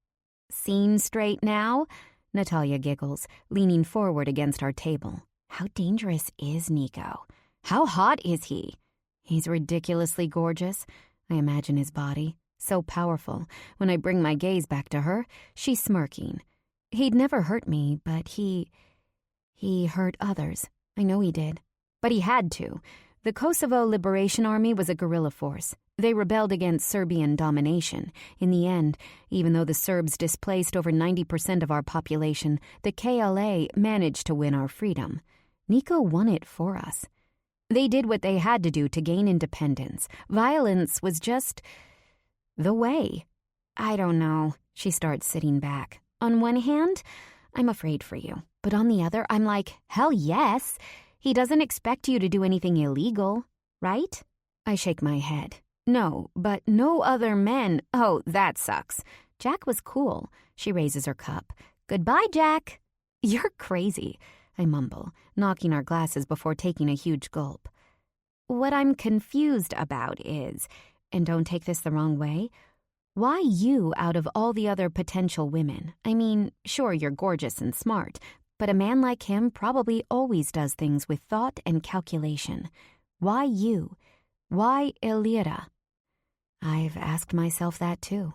Seen straight now? Natalia giggles, leaning forward against our table. How dangerous is Nico? How hot is he? He's ridiculously gorgeous. I imagine his body. So powerful. When I bring my gaze back to her, she's smirking. He'd never hurt me, but he hurt others. I know he did. But he had to. The Kosovo Liberation Army was a guerrilla force. They rebelled against Serbian domination. In the end, even though the Serbs displaced over 90% of our population, the KLA managed to win our freedom. Nico won it for us. They did what they had to do to gain independence. Violence was just the way. I don't know. She starts sitting back. On one hand, I'm afraid for you. But on the other, I'm like, hell yes. He doesn't expect you to do anything illegal, right? I shake my head. No, but no other men. Oh, that sucks. Jack was cool. She raises her cup. Goodbye, Jack. You're crazy, I mumble, knocking our glasses before taking a huge gulp. What I'm confused about is, and don't take this the wrong way, why you out of all the other potential women? I mean, sure, you're gorgeous and smart, but a man like him probably always does things with thought and calculation. Why you? Why Elira? I've asked myself that too.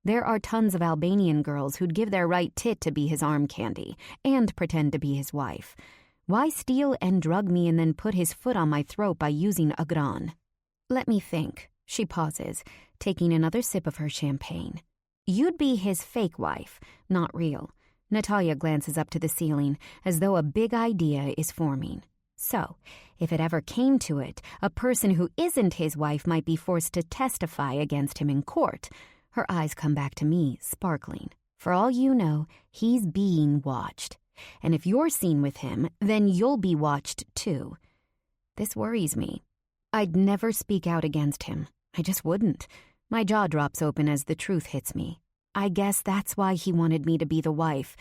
There are tons of Albanian girls who'd give their right tit to be his arm candy and pretend to be his wife. Why steal and drug me and then put his foot on my throat by using a gran? Let me think. She pauses, taking another sip of her champagne. You'd be his fake wife, not real. Natalia glances up to the ceiling as though a big idea is forming. So, if it ever came to it, a person who isn't his wife might be forced to testify against him in court. Her eyes come back to me, sparkling. For all you know, he's being watched. And if you're seen with him, then you'll be watched too. This worries me. I'd never speak out against him. I just wouldn't. My jaw drops open as the truth hits me. I guess that's why he wanted me to be the wife.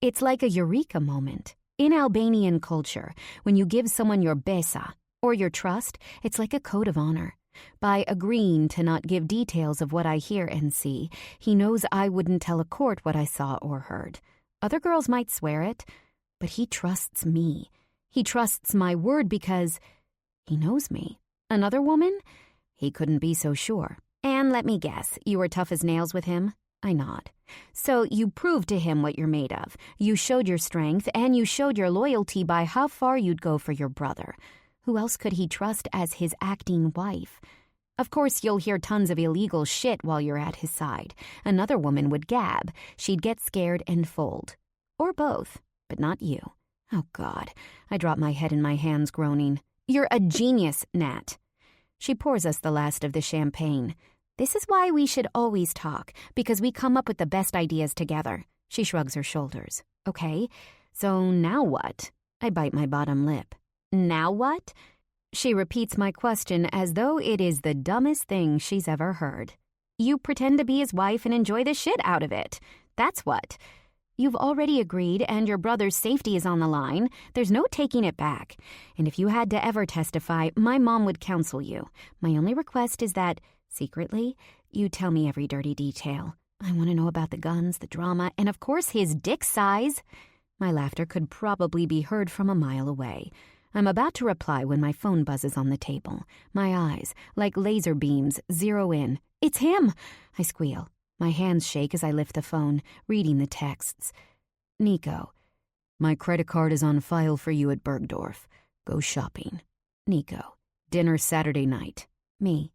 It's like a eureka moment. In Albanian culture, when you give someone your besa, or your trust, it's like a code of honor. By agreeing to not give details of what I hear and see, he knows I wouldn't tell a court what I saw or heard. Other girls might swear it, but he trusts me. He trusts my word because he knows me. Another woman? He couldn't be so sure. And let me guess, you were tough as nails with him? I nod. So you proved to him what you're made of. You showed your strength, and you showed your loyalty by how far you'd go for your brother. Who else could he trust as his acting wife? Of course, you'll hear tons of illegal shit while you're at his side. Another woman would gab. She'd get scared and fold. Or both, but not you. Oh, God. I drop my head in my hands, groaning. You're a genius, Nat. She pours us the last of the champagne. This is why we should always talk, because we come up with the best ideas together. She shrugs her shoulders. Okay, so now what? I bite my bottom lip. Now what? She repeats my question as though it is the dumbest thing she's ever heard. You pretend to be his wife and enjoy the shit out of it. That's what. You've already agreed, and your brother's safety is on the line. There's no taking it back. And if you had to ever testify, my mom would counsel you. My only request is that, secretly, you tell me every dirty detail. I want to know about the guns, the drama, and of course his dick size. My laughter could probably be heard from a mile away. I'm about to reply when my phone buzzes on the table. My eyes, like laser beams, zero in. It's him! I squeal. My hands shake as I lift the phone, reading the texts. Nico. My credit card is on file for you at Bergdorf. Go shopping. Nico. Dinner Saturday night. Me.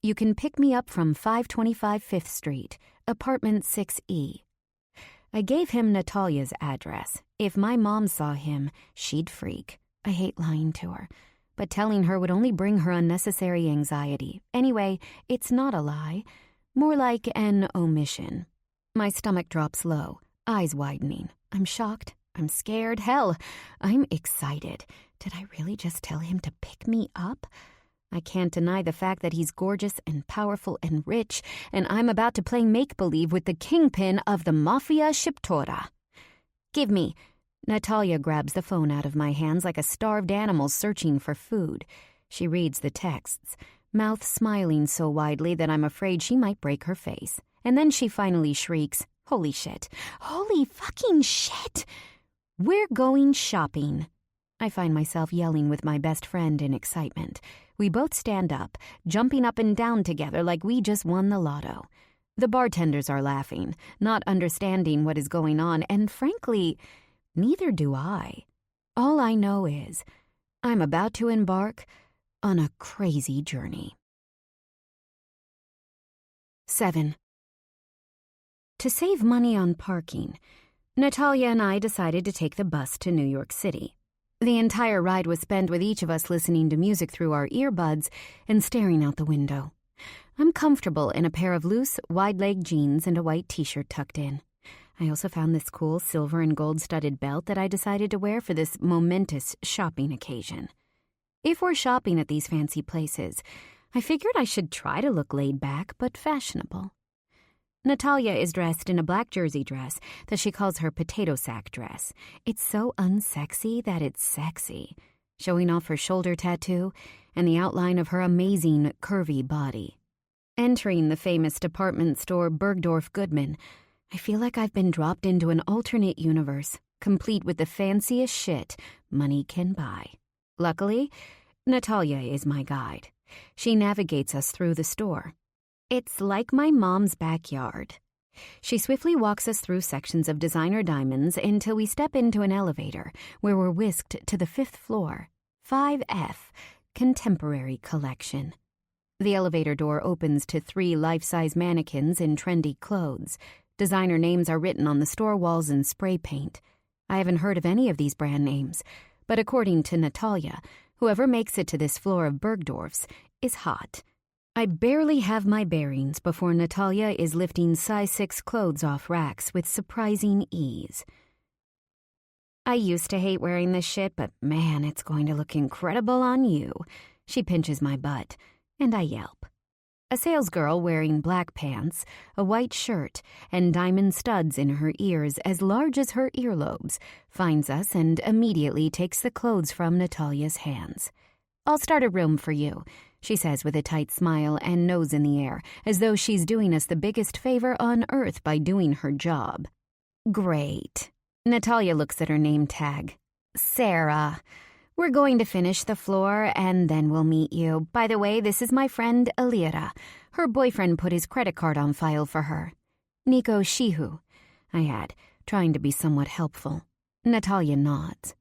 You can pick me up from 525 5th Street, apartment 6E. I gave him Natalia's address. If my mom saw him, she'd freak. I hate lying to her, but telling her would only bring her unnecessary anxiety. Anyway, it's not a lie. More like an omission. My stomach drops low, eyes widening. I'm shocked. I'm scared. Hell, I'm excited. Did I really just tell him to pick me up? I can't deny the fact that he's gorgeous and powerful and rich, and I'm about to play make-believe with the kingpin of the Mafia Shiptora. Give me. Natalia grabs the phone out of my hands like a starved animal searching for food. She reads the texts, mouth smiling so widely that I'm afraid she might break her face. And then she finally shrieks, "Holy shit! Holy fucking shit! We're going shopping!" I find myself yelling with my best friend in excitement. We both stand up, jumping up and down together like we just won the lotto. The bartenders are laughing, not understanding what is going on, and frankly, neither do I. All I know is I'm about to embark on a crazy journey. 7. To save money on parking, Natalia and I decided to take the bus to New York City. The entire ride was spent with each of us listening to music through our earbuds and staring out the window. I'm comfortable in a pair of loose, wide-leg jeans and a white t-shirt tucked in. I also found this cool silver and gold-studded belt that I decided to wear for this momentous shopping occasion. If we're shopping at these fancy places, I figured I should try to look laid back but fashionable. Natalia is dressed in a black jersey dress that she calls her potato sack dress. It's so unsexy that it's sexy, showing off her shoulder tattoo and the outline of her amazing, curvy body. Entering the famous department store Bergdorf Goodman, I feel like I've been dropped into an alternate universe, complete with the fanciest shit money can buy. Luckily, Natalia is my guide. She navigates us through the store. It's like my mom's backyard. She swiftly walks us through sections of designer diamonds until we step into an elevator where we're whisked to the 5th floor, 5F, Contemporary Collection. The elevator door opens to 3 life-size mannequins in trendy clothes. Designer names are written on the store walls in spray paint. I haven't heard of any of these brand names, but according to Natalia, whoever makes it to this floor of Bergdorf's is hot. I barely have my bearings before Natalia is lifting size 6 clothes off racks with surprising ease. I used to hate wearing this shit, but man, it's going to look incredible on you. She pinches my butt, and I yelp. A salesgirl wearing black pants, a white shirt, and diamond studs in her ears as large as her earlobes finds us and immediately takes the clothes from Natalia's hands. "I'll start a room for you," she says with a tight smile and nose in the air, as though she's doing us the biggest favor on earth by doing her job. Great. Natalia looks at her name tag. Sarah. We're going to finish the floor, and then we'll meet you. By the way, this is my friend Aliera. Her boyfriend put his credit card on file for her. Nico Shihu, I add, trying to be somewhat helpful. Natalia nods.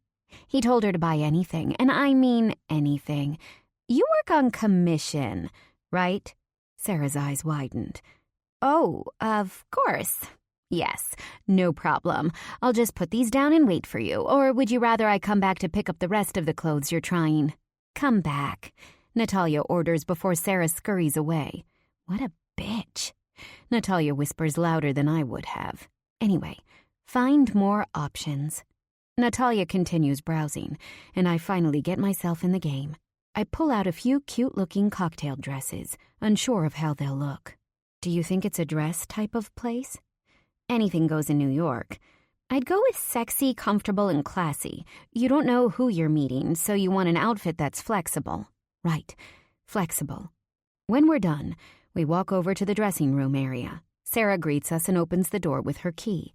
He told her to buy anything, and I mean anything. You work on commission, right? Sarah's eyes widened. Oh, of course. Yes, no problem. I'll just put these down and wait for you. Or would you rather I come back to pick up the rest of the clothes you're trying? Come back, Natalia orders before Sarah scurries away. What a bitch. Natalia whispers louder than I would have. Anyway, find more options. Natalia continues browsing, and I finally get myself in the game. I pull out a few cute-looking cocktail dresses, unsure of how they'll look. Do you think it's a dress type of place? Anything goes in New York. I'd go with sexy, comfortable, and classy. You don't know who you're meeting, so you want an outfit that's flexible. Right, flexible. When we're done, we walk over to the dressing room area. Sarah greets us and opens the door with her key.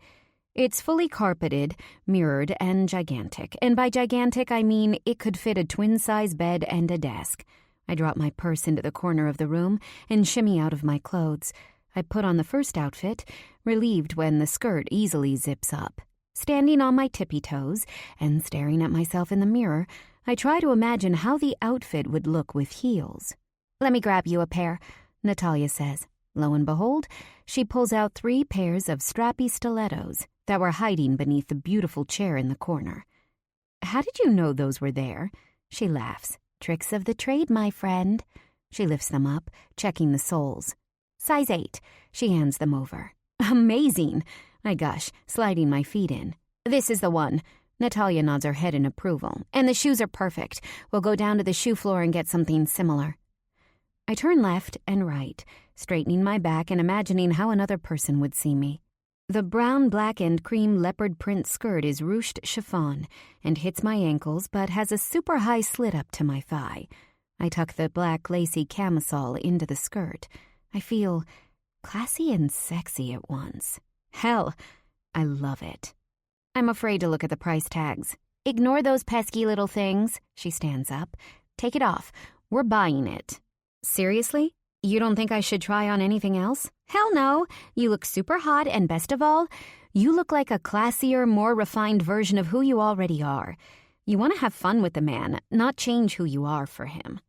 It's fully carpeted, mirrored, and gigantic. And by gigantic, I mean it could fit a twin-size bed and a desk. I drop my purse into the corner of the room and shimmy out of my clothes. I put on the first outfit, relieved when the skirt easily zips up. Standing on my tippy toes and staring at myself in the mirror, I try to imagine how the outfit would look with heels. Let me grab you a pair, Natalia says. Lo and behold, she pulls out 3 pairs of strappy stilettos that were hiding beneath the beautiful chair in the corner. How did you know those were there? She laughs. Tricks of the trade, my friend. She lifts them up, checking the soles. Size 8. She hands them over. Amazing. I gush, sliding my feet in. This is the one. Natalia nods her head in approval. And the shoes are perfect. We'll go down to the shoe floor and get something similar. I turn left and right, straightening my back and imagining how another person would see me. The brown, black, and cream leopard print skirt is ruched chiffon and hits my ankles but has a super high slit up to my thigh. I tuck the black lacy camisole into the skirt. I feel classy and sexy at once. Hell, I love it. I'm afraid to look at the price tags. Ignore those pesky little things. She stands up. Take it off. We're buying it. Seriously? You don't think I should try on anything else? Hell no. You look super hot, and best of all, you look like a classier, more refined version of who you already are. You want to have fun with the man, not change who you are for him.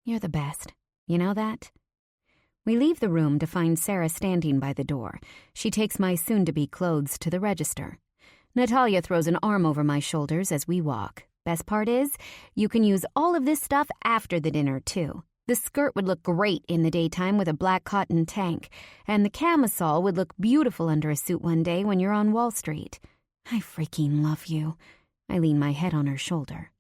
You're the best. You know that? We leave the room to find Sarah standing by the door. She takes my soon-to-be clothes to the register. Natalia throws an arm over my shoulders as we walk. Best part is, you can use all of this stuff after the dinner, too. The skirt would look great in the daytime with a black cotton tank, and the camisole would look beautiful under a suit one day when you're on Wall Street. I freaking love you. I lean my head on her shoulder.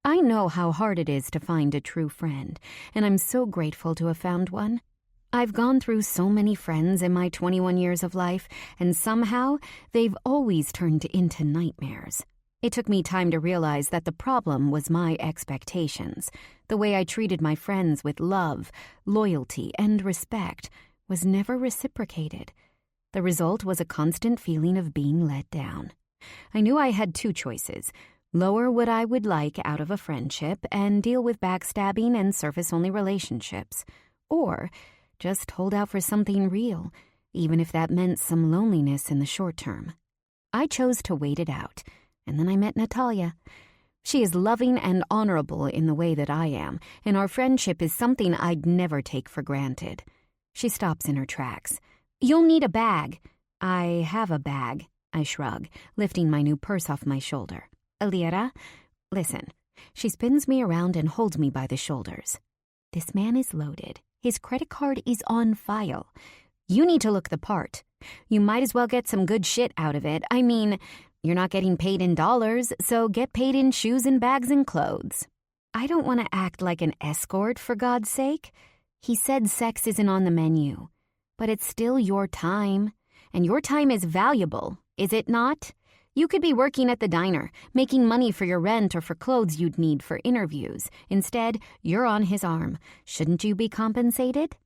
I know how hard it is to find a true friend, and I'm so grateful to have found one. I've gone through so many friends in my 21 years of life, and somehow they've always turned into nightmares. It took me time to realize that the problem was my expectations. The way I treated my friends with love, loyalty, and respect was never reciprocated. The result was a constant feeling of being let down. I knew I had 2 choices: lower what I would like out of a friendship and deal with backstabbing and surface-only relationships, or just hold out for something real, even if that meant some loneliness in the short term. I chose to wait it out, and then I met Natalia. She is loving and honorable in the way that I am, and our friendship is something I'd never take for granted. She stops in her tracks. You'll need a bag. I have a bag, I shrug, lifting my new purse off my shoulder. Aliera, listen. She spins me around and holds me by the shoulders. This man is loaded. His credit card is on file. You need to look the part. You might as well get some good shit out of it. I mean, you're not getting paid in dollars, so get paid in shoes and bags and clothes. I don't want to act like an escort, for God's sake. He said sex isn't on the menu, but it's still your time, and your time is valuable, is it not? You could be working at the diner, making money for your rent or for clothes you'd need for interviews. Instead, you're on his arm. Shouldn't you be compensated?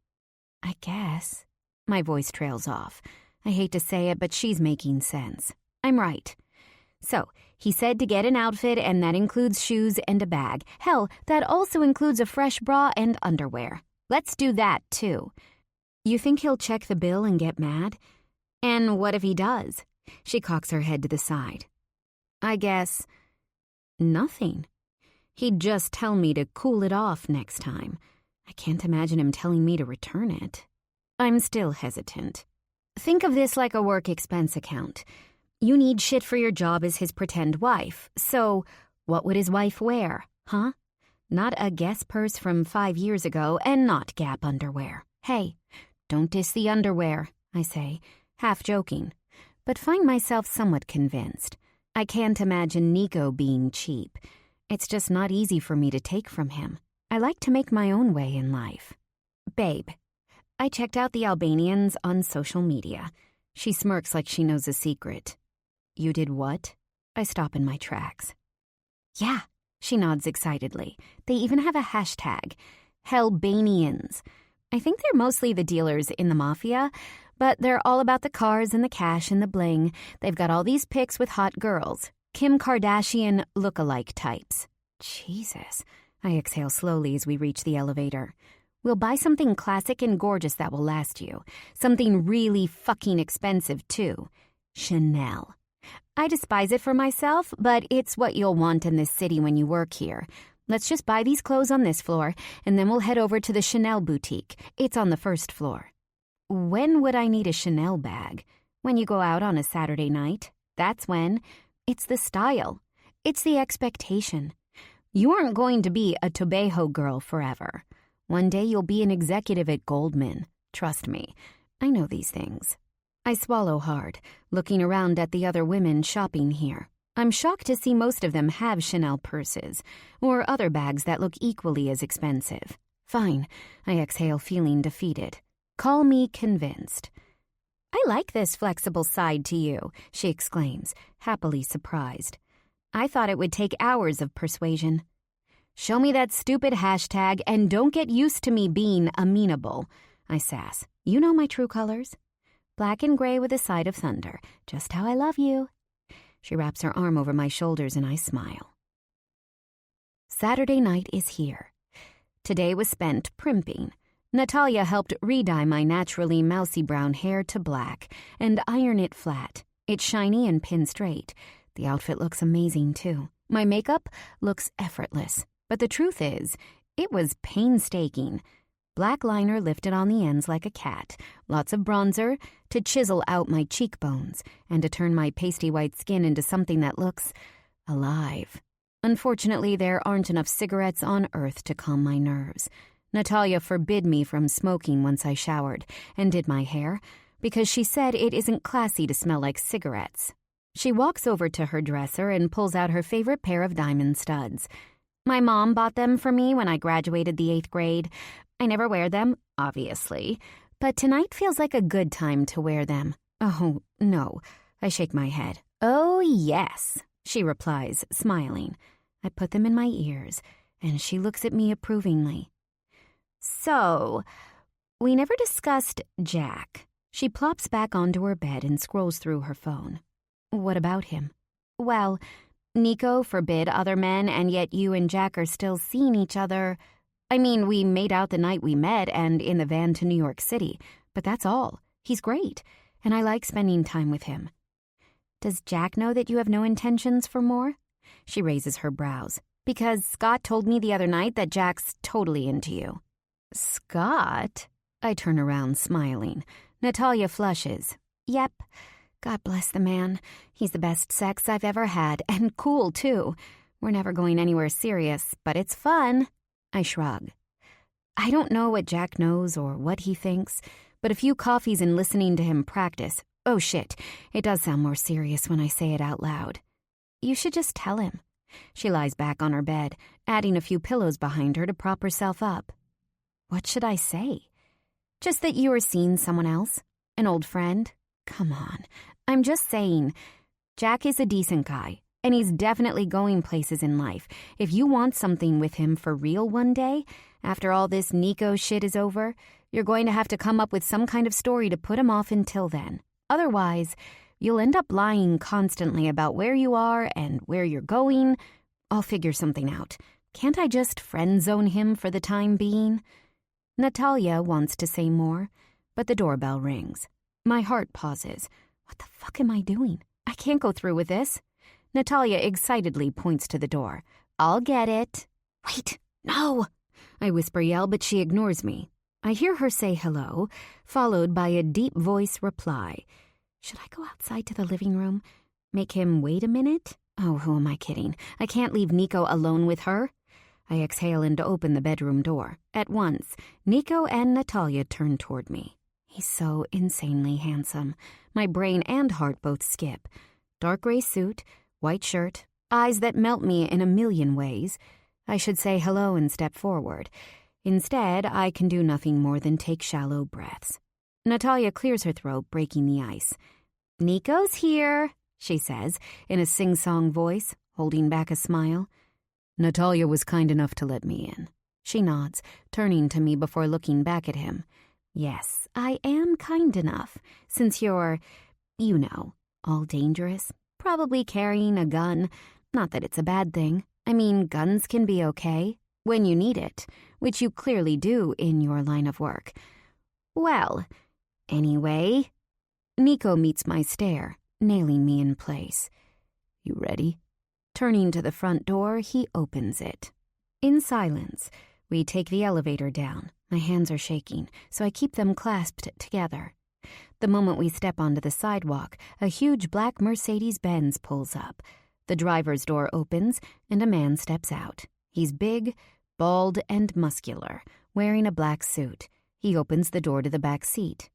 I guess. My voice trails off. I hate to say it, but she's making sense. I'm right. So, he said to get an outfit, and that includes shoes and a bag. Hell, that also includes a fresh bra and underwear. Let's do that, too. You think he'll check the bill and get mad? And what if he does? She cocks her head to the side. I guess nothing. He'd just tell me to cool it off next time. I can't imagine him telling me to return it. I'm still hesitant. Think of this like a work expense account. You need shit for your job as his pretend wife. So, what would his wife wear, huh? Not a Guess purse from 5 years ago, and not Gap underwear. Hey, don't diss the underwear, I say, half joking, but find myself somewhat convinced. I can't imagine Nico being cheap. It's just not easy for me to take from him. I like to make my own way in life. Babe, I checked out the Albanians on social media. She smirks like she knows a secret. You did what? I stop in my tracks. Yeah, she nods excitedly. They even have a hashtag, Hellbanians. I think they're mostly the dealers in the Mafia, but they're all about the cars and the cash and the bling. They've got all these pics with hot girls, Kim Kardashian look-alike types. Jesus. I exhale slowly as we reach the elevator. We'll buy something classic and gorgeous that will last you. Something really fucking expensive, too. Chanel. I despise it for myself, but it's what you'll want in this city when you work here. Let's just buy these clothes on this floor, and then we'll head over to the Chanel boutique. It's on the first floor. When would I need a Chanel bag? When you go out on a Saturday night. That's when. It's the style. It's the expectation. You aren't going to be a Tobejo girl forever. One day you'll be an executive at Goldman. Trust me, I know these things. I swallow hard, looking around at the other women shopping here. I'm shocked to see most of them have Chanel purses, or other bags that look equally as expensive. Fine, I exhale, feeling defeated. Call me convinced. I like this flexible side to you, she exclaims, happily surprised. I thought it would take hours of persuasion. Show me that stupid hashtag and don't get used to me being amenable, I sass. You know my true colors. Black and gray with a side of thunder, just how I love you. She wraps her arm over my shoulders and I smile. Saturday night is here. Today was spent primping. Natalia helped re-dye my naturally mousy brown hair to black and iron it flat. It's shiny and pin straight. The outfit looks amazing too. My makeup looks effortless, but the truth is, it was painstaking. Black liner lifted on the ends like a cat, lots of bronzer to chisel out my cheekbones and to turn my pasty white skin into something that looks alive. Unfortunately, there aren't enough cigarettes on earth to calm my nerves. Natalia forbid me from smoking once I showered and did my hair because she said it isn't classy to smell like cigarettes. She walks over to her dresser and pulls out her favorite pair of diamond studs. My mom bought them for me when I graduated the 8th grade. I never wear them, obviously, but tonight feels like a good time to wear them. Oh, no. I shake my head. Oh, yes, she replies, smiling. I put them in my ears, and she looks at me approvingly. So, we never discussed Jack. She plops back onto her bed and scrolls through her phone. What about him? Well, Nico forbid other men, and yet you and Jack are still seeing each other. I mean, we made out the night we met and in the van to New York City, but that's all. He's great, and I like spending time with him. Does Jack know that you have no intentions for more? She raises her brows. Because Scott told me the other night that Jack's totally into you. Scott? I turn around, smiling. Natalia flushes. Yep. God bless the man. He's the best sex I've ever had, and cool, too. We're never going anywhere serious, but it's fun. I shrug. I don't know what Jack knows or what he thinks, but a few coffees and listening to him practice. Oh, shit. It does sound more serious when I say it out loud. You should just tell him. She lies back on her bed, adding a few pillows behind her to prop herself up. What should I say? Just that you are seeing someone else? An old friend? Come on. I'm just saying. Jack is a decent guy, and he's definitely going places in life. If you want something with him for real one day, after all this Nico shit is over, you're going to have to come up with some kind of story to put him off until then. Otherwise, You'll end up lying constantly about where you are and where you're going. I'll figure something out. Can't I just friend-zone him for the time being?" Natalia wants to say more, but the doorbell rings. My heart pauses. What the fuck am I doing? I can't go through with this. Natalia excitedly points to the door. "I'll get it." "Wait, no!" I whisper-yell, but she ignores me. I hear her say hello, followed by a deep voice reply. Should I go outside to the living room? Make him wait a minute? Oh, who am I kidding? I can't leave Nico alone with her. I exhale and open the bedroom door. At once, Nico and Natalia turn toward me. He's so insanely handsome. My brain and heart both skip. Dark gray suit, white shirt, eyes that melt me in a million ways. I should say hello and step forward. Instead, I can do nothing more than take shallow breaths. Natalia clears her throat, breaking the ice. "Nico's here," she says, in a sing-song voice, holding back a smile. "Natalia was kind enough to let me in." She nods, turning to me before looking back at him. "Yes, I am kind enough, since you're, you know, all dangerous, probably carrying a gun. Not that it's a bad thing. I mean, guns can be okay, when you need it, which you clearly do in your line of work. Well, anyway," Nico meets my stare, nailing me in place. "You ready?" Turning to the front door, he opens it. In silence, we take the elevator down. My hands are shaking, so I keep them clasped together. The moment we step onto the sidewalk, a huge black Mercedes-Benz pulls up. The driver's door opens, and a man steps out. He's big, bald, and muscular, wearing a black suit. He opens the door to the back seat.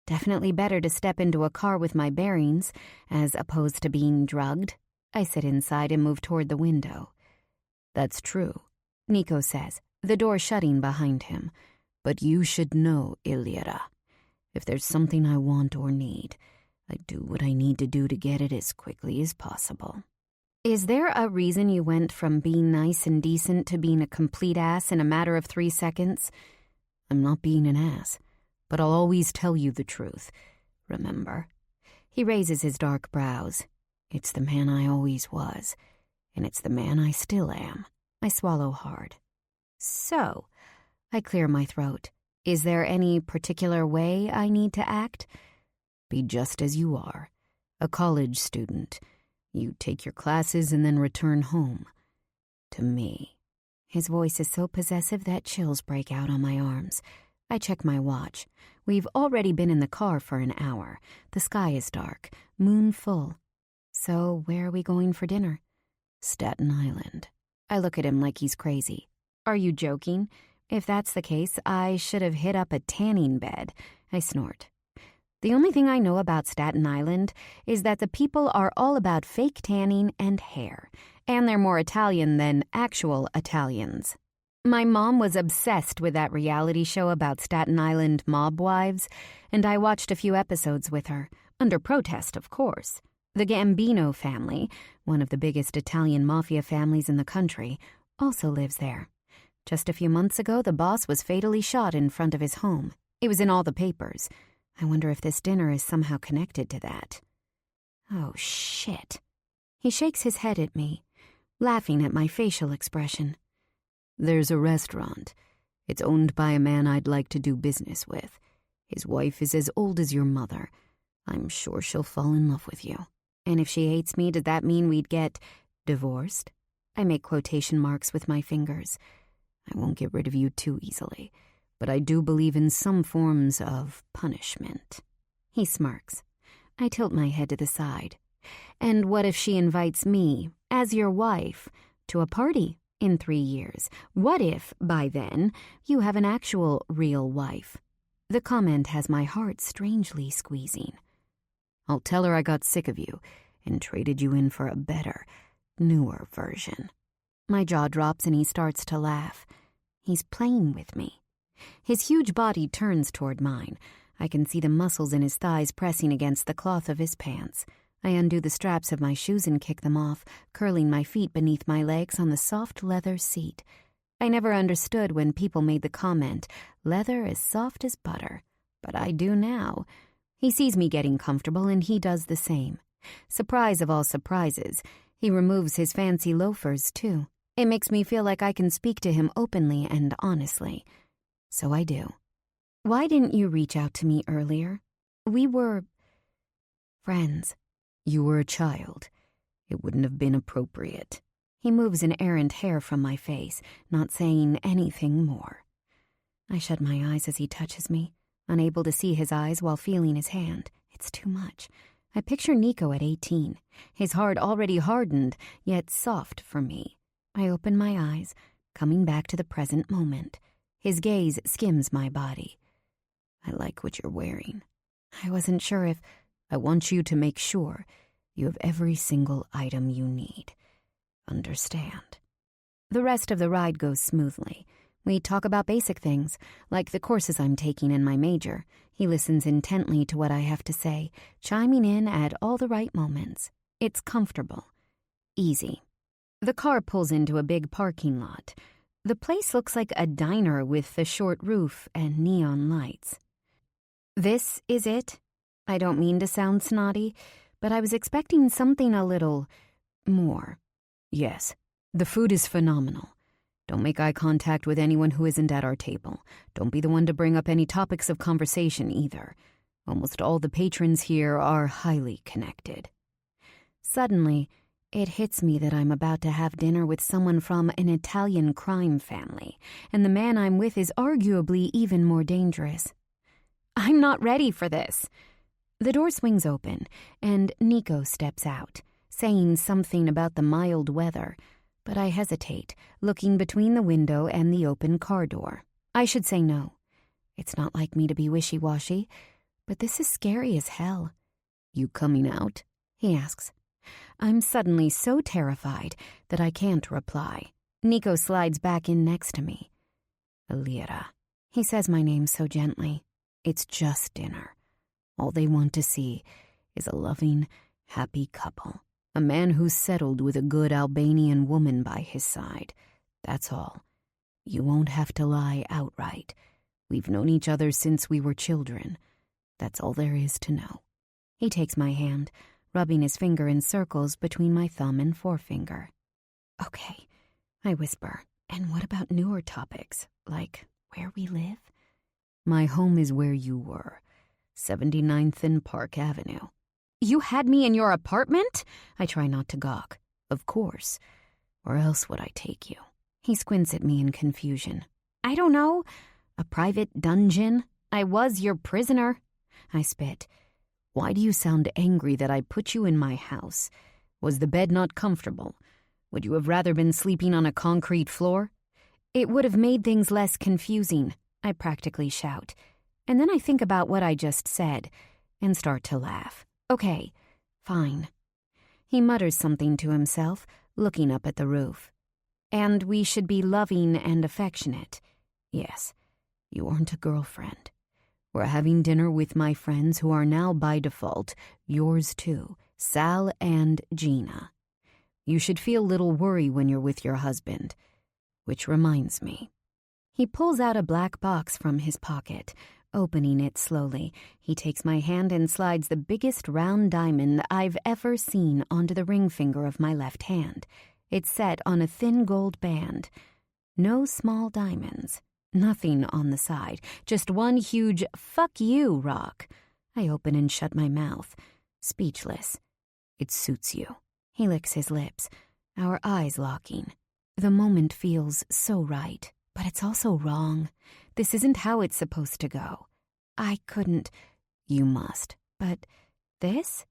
Definitely better to step into a car with my bearings, as opposed to being drugged. I sit inside and move toward the window. "That's true," Nico says, the door shutting behind him. "But you should know, Illyara. If there's something I want or need, I do what I need to do to get it as quickly as possible." "Is there a reason you went from being nice and decent to being a complete ass in a matter of 3 seconds? "I'm not being an ass, but I'll always tell you the truth. Remember?" He raises his dark brows. "It's the man I always was, and it's the man I still am." I swallow hard. "So," I clear my throat, "is there any particular way I need to act?" "Be just as you are, a college student. You take your classes and then return home. To me." His voice is so possessive that chills break out on my arms. I check my watch. We've already been in the car for an hour. The sky is dark, moon full. "So where are we going for dinner?" "Staten Island." I look at him like he's crazy. "Are you joking? If that's the case, I should have hit up a tanning bed." I snort. "The only thing I know about Staten Island is that the people are all about fake tanning and hair, and they're more Italian than actual Italians. My mom was obsessed with that reality show about Staten Island mob wives, and I watched a few episodes with her, under protest, of course. The Gambino family, one of the biggest Italian mafia families in the country, also lives there. Just a few months ago, the boss was fatally shot in front of his home. It was in all the papers. I wonder if this dinner is somehow connected to that." "Oh, shit." He shakes his head at me, laughing at my facial expression. "There's a restaurant. It's owned by a man I'd like to do business with. His wife is as old as your mother. I'm sure she'll fall in love with you." "And if she hates me, does that mean we'd get divorced?" I make quotation marks with my fingers. "I won't get rid of you too easily, but I do believe in some forms of punishment." He smirks. I tilt my head to the side. "And what if she invites me, as your wife, to a party in 3 years? What if, by then, you have an actual real wife?" The comment has my heart strangely squeezing. "I'll tell her I got sick of you and traded you in for a better, newer version." My jaw drops and he starts to laugh. He's playing with me. His huge body turns toward mine. I can see the muscles in his thighs pressing against the cloth of his pants. I undo the straps of my shoes and kick them off, curling my feet beneath my legs on the soft leather seat. I never understood when people made the comment, "leather as soft as butter," but I do now. He sees me getting comfortable and he does the same. Surprise of all surprises, he removes his fancy loafers too. It makes me feel like I can speak to him openly and honestly. So I do. Why didn't you reach out to me earlier? We were friends. You were a child. It wouldn't have been appropriate. He moves an errant hair from my face, not saying anything more. I shut my eyes as he touches me, unable to see his eyes while feeling his hand. It's too much. I picture Nico at 18, his heart already hardened, yet soft for me. I open my eyes, coming back to the present moment. His gaze skims my body. I like what you're wearing. I wasn't sure if... I want you to make sure you have every single item you need. Understand? The rest of the ride goes smoothly. We talk about basic things, like the courses I'm taking in my major. He listens intently to what I have to say, chiming in at all the right moments. It's comfortable. Easy. The car pulls into a big parking lot. The place looks like a diner with the short roof and neon lights. This is it? I don't mean to sound snotty, but I was expecting something a little more. Yes, the food is phenomenal. Don't make eye contact with anyone who isn't at our table. Don't be the one to bring up any topics of conversation either. Almost all the patrons here are highly connected. Suddenly, it hits me that I'm about to have dinner with someone from an Italian crime family, and the man I'm with is arguably even more dangerous. I'm not ready for this. The door swings open, and Nico steps out, saying something about the mild weather, but I hesitate, looking between the window and the open car door. I should say no. It's not like me to be wishy-washy, but this is scary as hell. You coming out? He asks. I'm suddenly so terrified that I can't reply. Nico slides back in next to me. Alira. He says my name so gently. It's just dinner. All they want to see is a loving, happy couple. A man who's settled with a good Albanian woman by his side. That's all. You won't have to lie outright. We've known each other since we were children. That's all there is to know. He takes my hand, rubbing his finger in circles between my thumb and forefinger. Okay, I whisper. And what about newer topics, like where we live? My home is where you were, 79th and Park Avenue. You had me in your apartment? I try not to gawk. Of course. Where else would I take you? He squints at me in confusion. I don't know. A private dungeon? I was your prisoner. I spit. Why do you sound angry that I put you in my house? Was the bed not comfortable? Would you have rather been sleeping on a concrete floor? It would have made things less confusing, I practically shout. And then I think about what I just said and start to laugh. Okay, fine. He mutters something to himself, looking up at the roof. And we should be loving and affectionate. Yes, you aren't a girlfriend. We're having dinner with my friends who are now by default yours too, Sal and Gina. You should feel little worry when you're with your husband. Which reminds me. He pulls out a black box from his pocket. Opening it slowly, he takes my hand and slides the biggest round diamond I've ever seen onto the ring finger of my left hand. It's set on a thin gold band. No small diamonds. Nothing on the side. Just one huge "fuck you" rock. I open and shut my mouth, speechless. It suits you. He licks his lips, our eyes locking. The moment feels so right, but it's also wrong. This isn't how it's supposed to go. I couldn't. You must. But this?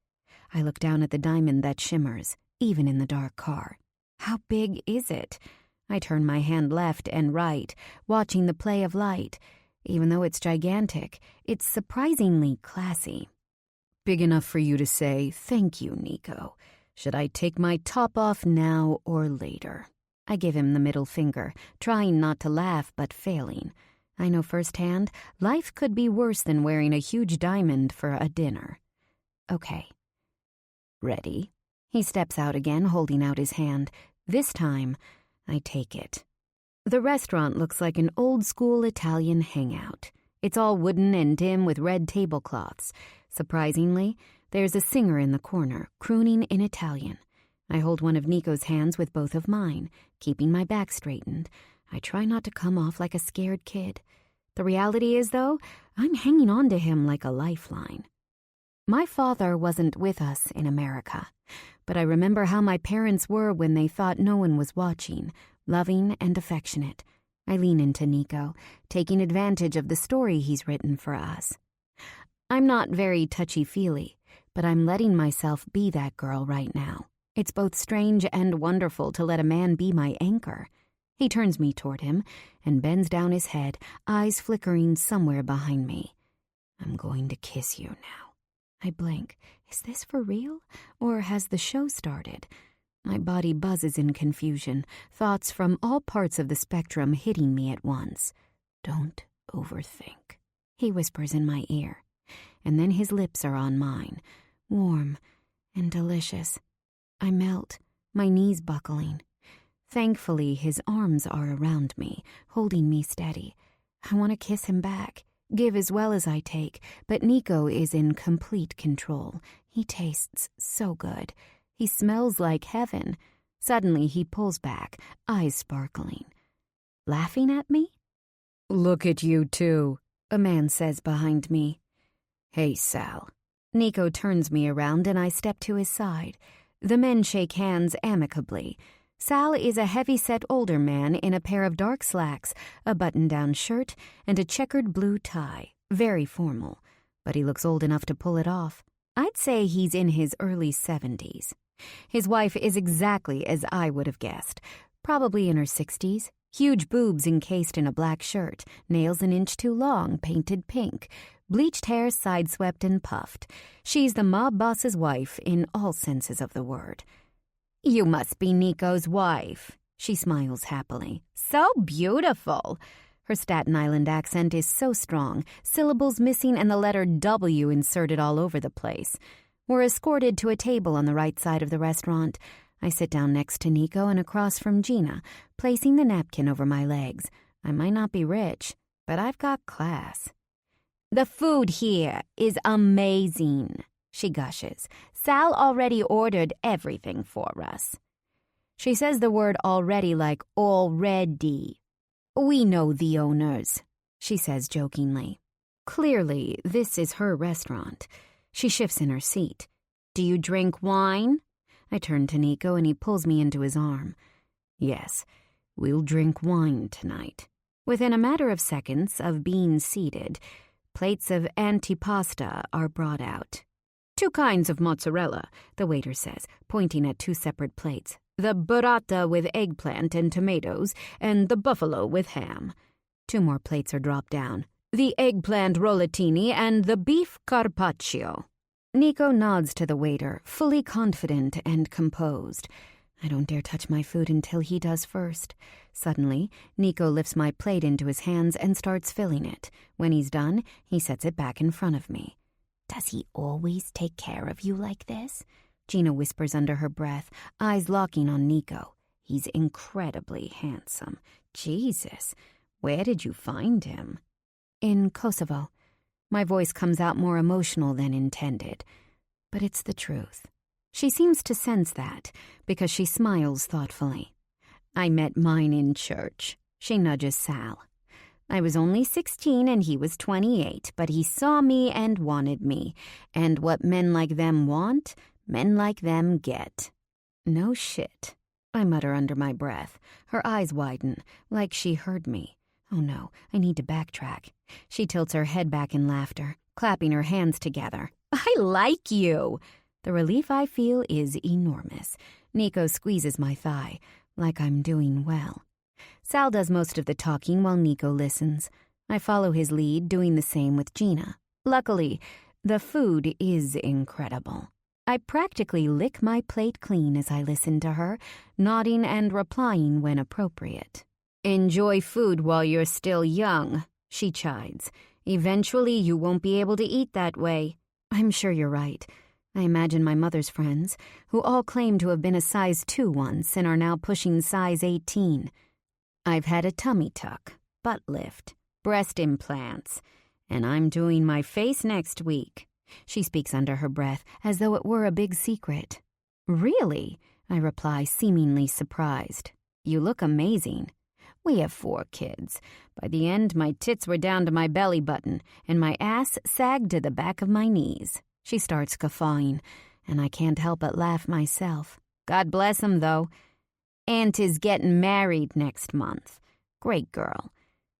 I look down at the diamond that shimmers, even in the dark car. How big is it? I turn my hand left and right, watching the play of light. Even though it's gigantic, it's surprisingly classy. Big enough for you to say, "Thank you, Nico. Should I take my top off now or later?" I give him the middle finger, trying not to laugh but failing. I know firsthand, life could be worse than wearing a huge diamond for a dinner. Okay. Ready? He steps out again, holding out his hand. This time, I take it. The restaurant looks like an old-school Italian hangout. It's all wooden and dim with red tablecloths. Surprisingly, there's a singer in the corner, crooning in Italian. I hold one of Nico's hands with both of mine, keeping my back straightened. I try not to come off like a scared kid. The reality is, though, I'm hanging on to him like a lifeline. My father wasn't with us in America, but I remember how my parents were when they thought no one was watching, loving and affectionate. I lean into Nico, taking advantage of the story he's written for us. I'm not very touchy-feely, but I'm letting myself be that girl right now. It's both strange and wonderful to let a man be my anchor. He turns me toward him and bends down his head, eyes flickering somewhere behind me. I'm going to kiss you now. I blink. Is this for real? Or has the show started? My body buzzes in confusion, thoughts from all parts of the spectrum hitting me at once. Don't overthink, he whispers in my ear. And then his lips are on mine, warm and delicious. I melt, my knees buckling. Thankfully, his arms are around me, holding me steady. I want to kiss him back, give as well as I take, but Nico is in complete control. He tastes so good. He smells like heaven. Suddenly, he pulls back, eyes sparkling. Laughing at me? "Look at you two," a man says behind me. "Hey, Sal." Nico turns me around and I step to his side. The men shake hands amicably. Sal is a heavy-set older man in a pair of dark slacks, a button-down shirt, and a checkered blue tie. Very formal, but he looks old enough to pull it off. I'd say he's in his early 70s. His wife is exactly as I would have guessed, probably in her 60s. Huge boobs encased in a black shirt, nails an inch too long, painted pink, bleached hair sideswept and puffed. She's the mob boss's wife in all senses of the word. "You must be Nico's wife," she smiles happily. "So beautiful." Her Staten Island accent is so strong, syllables missing and the letter W inserted all over the place. We're escorted to a table on the right side of the restaurant. I sit down next to Nico and across from Gina, placing the napkin over my legs. I might not be rich, but I've got class. "The food here is amazing," she gushes. "Sal already ordered everything for us." She says the word already like already. "We know the owners," she says jokingly. Clearly, this is her restaurant. She shifts in her seat. "Do you drink wine?" I turn to Nico and he pulls me into his arm. "Yes, we'll drink wine tonight." Within a matter of seconds of being seated, plates of antipasta are brought out. "Two kinds of mozzarella," the waiter says, pointing at two separate plates. "The burrata with eggplant and tomatoes, and the buffalo with ham." Two more plates are dropped down. "The eggplant rollatini and the beef carpaccio." Nico nods to the waiter, fully confident and composed. I don't dare touch my food until he does first. Suddenly, Nico lifts my plate into his hands and starts filling it. When he's done, he sets it back in front of me. "Does he always take care of you like this?" Gina whispers under her breath, eyes locking on Nico. He's incredibly handsome. Jesus, where did you find him? "In Kosovo." My voice comes out more emotional than intended, but it's the truth. She seems to sense that, because she smiles thoughtfully. "I met mine in church," she nudges Sal. "I was only 16 and he was 28, but he saw me and wanted me. And what men like them want, men like them get." "No shit," I mutter under my breath. Her eyes widen, like she heard me. Oh no, I need to backtrack. She tilts her head back in laughter, clapping her hands together. "I like you." The relief I feel is enormous. Nico squeezes my thigh, like I'm doing well. Sal does most of the talking while Nico listens. I follow his lead, doing the same with Gina. Luckily, the food is incredible. I practically lick my plate clean as I listen to her, nodding and replying when appropriate. "Enjoy food while you're still young," she chides. "Eventually you won't be able to eat that way." I'm sure you're right. I imagine my mother's friends, who all claim to have been a size 2 once and are now pushing size 18. I've had a tummy tuck, butt lift, breast implants, and I'm doing my face next week. She speaks under her breath, as though it were a big secret. "Really?" I reply, seemingly surprised. "You look amazing." "We have 4 kids. By the end, my tits were down to my belly button, and my ass sagged to the back of my knees." She starts guffawing, and I can't help but laugh myself. "God bless 'em, though. Aunt is getting married next month. Great girl.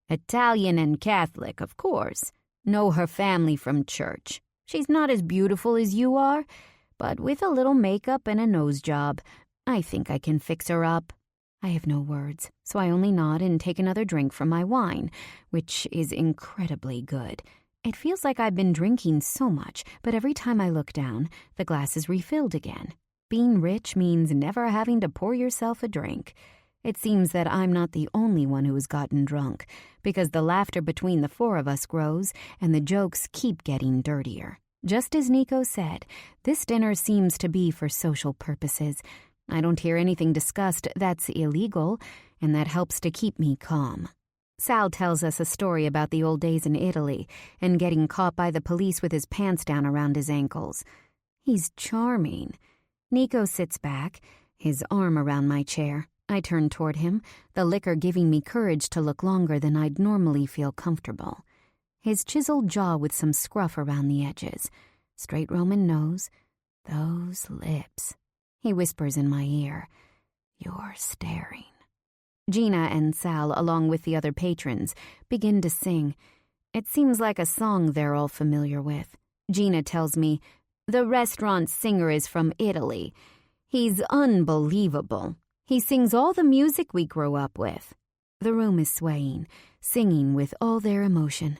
Italian and Catholic, of course. Know her family from church. She's not as beautiful as you are, but with a little makeup and a nose job, I think I can fix her up." I have no words, so I only nod and take another drink from my wine, which is incredibly good. It feels like I've been drinking so much, but every time I look down, the glass is refilled again. Being rich means never having to pour yourself a drink. It seems that I'm not the only one who has gotten drunk, because the laughter between the 4 of us grows, and the jokes keep getting dirtier. Just as Nico said, this dinner seems to be for social purposes. I don't hear anything discussed that's illegal, and that helps to keep me calm. Sal tells us a story about the old days in Italy and getting caught by the police with his pants down around his ankles. He's charming. Nico sits back, his arm around my chair. I turn toward him, the liquor giving me courage to look longer than I'd normally feel comfortable. His chiseled jaw with some scruff around the edges, straight Roman nose, those lips. He whispers in my ear, "You're staring." Gina and Sal, along with the other patrons, begin to sing. It seems like a song they're all familiar with. Gina tells me, "The restaurant singer is from Italy. He's unbelievable. He sings all the music we grew up with." The room is swaying, singing with all their emotion.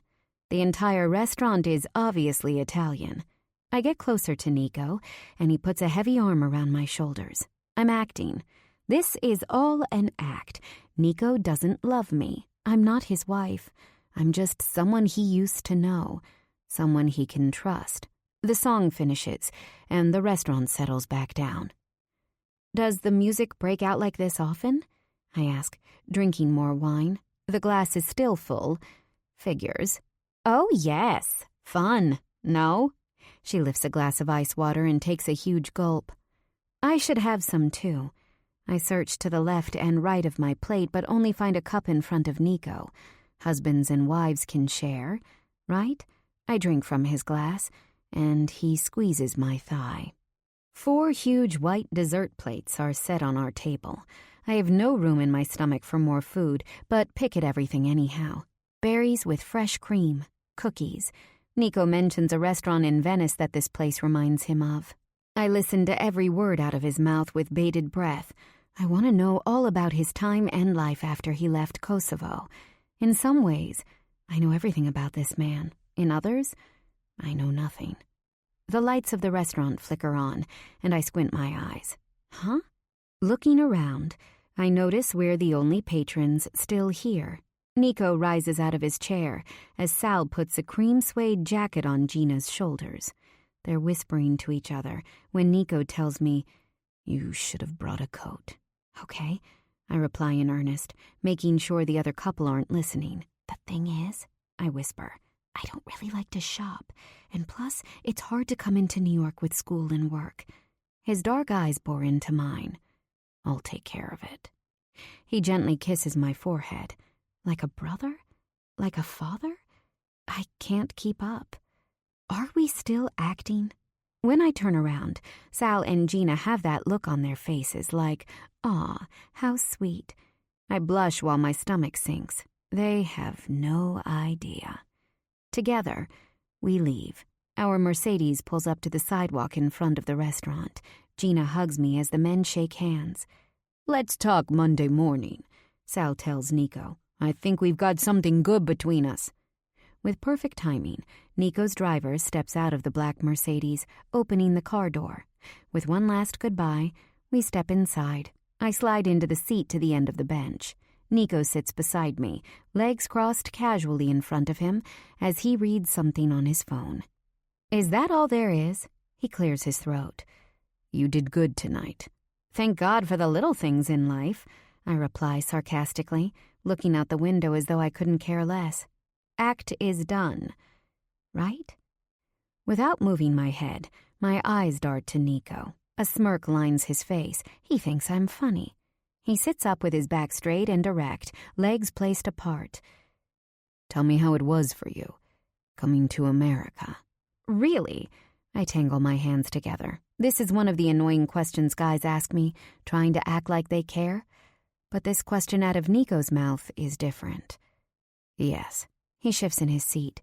The entire restaurant is obviously Italian. I get closer to Nico, and he puts a heavy arm around my shoulders. I'm acting. This is all an act. Nico doesn't love me. I'm not his wife. I'm just someone he used to know, someone he can trust. The song finishes, and the restaurant settles back down. "Does the music break out like this often?" I ask, drinking more wine. The glass is still full. Figures. "Oh, yes. Fun. No?" She lifts a glass of ice water and takes a huge gulp. I should have some, too. I search to the left and right of my plate, but only find a cup in front of Nico. Husbands and wives can share, right? I drink from his glass, and he squeezes my thigh. 4 huge white dessert plates are set on our table. I have no room in my stomach for more food, but pick at everything anyhow. Berries with fresh cream, cookies. Nico mentions a restaurant in Venice that this place reminds him of. I listen to every word out of his mouth with bated breath. I want to know all about his time and life after he left Kosovo. In some ways, I know everything about this man. In others, I know nothing. The lights of the restaurant flicker on, and I squint my eyes. Huh? Looking around, I notice we're the only patrons still here. Nico rises out of his chair as Sal puts a cream suede jacket on Gina's shoulders. They're whispering to each other when Nico tells me, "You should have brought a coat." "Okay," I reply in earnest, making sure the other couple aren't listening. "The thing is," I whisper, "I don't really like to shop, and plus, it's hard to come into New York with school and work." His dark eyes bore into mine. "I'll take care of it." He gently kisses my forehead. Like a brother? Like a father? I can't keep up. Are we still acting? When I turn around, Sal and Gina have that look on their faces like, "Aw, how sweet." I blush while my stomach sinks. They have no idea. Together, we leave. Our Mercedes pulls up to the sidewalk in front of the restaurant. Gina hugs me as the men shake hands. "Let's talk Monday morning," Sal tells Nico. "I think we've got something good between us." With perfect timing, Nico's driver steps out of the black Mercedes, opening the car door. With one last goodbye, we step inside. I slide into the seat to the end of the bench. Nico sits beside me, legs crossed casually in front of him, as he reads something on his phone. "Is that all there is?" He clears his throat. "You did good tonight." "Thank God for the little things in life," I reply sarcastically, looking out the window as though I couldn't care less. Act is done, right? Without moving my head, my eyes dart to Nico. A smirk lines his face. He thinks I'm funny. He sits up with his back straight and erect, legs placed apart. Tell me how it was for you, coming to America. Really? I tangle my hands together. This is one of the annoying questions guys ask me, trying to act like they care. But this question out of Nico's mouth is different. Yes. He shifts in his seat.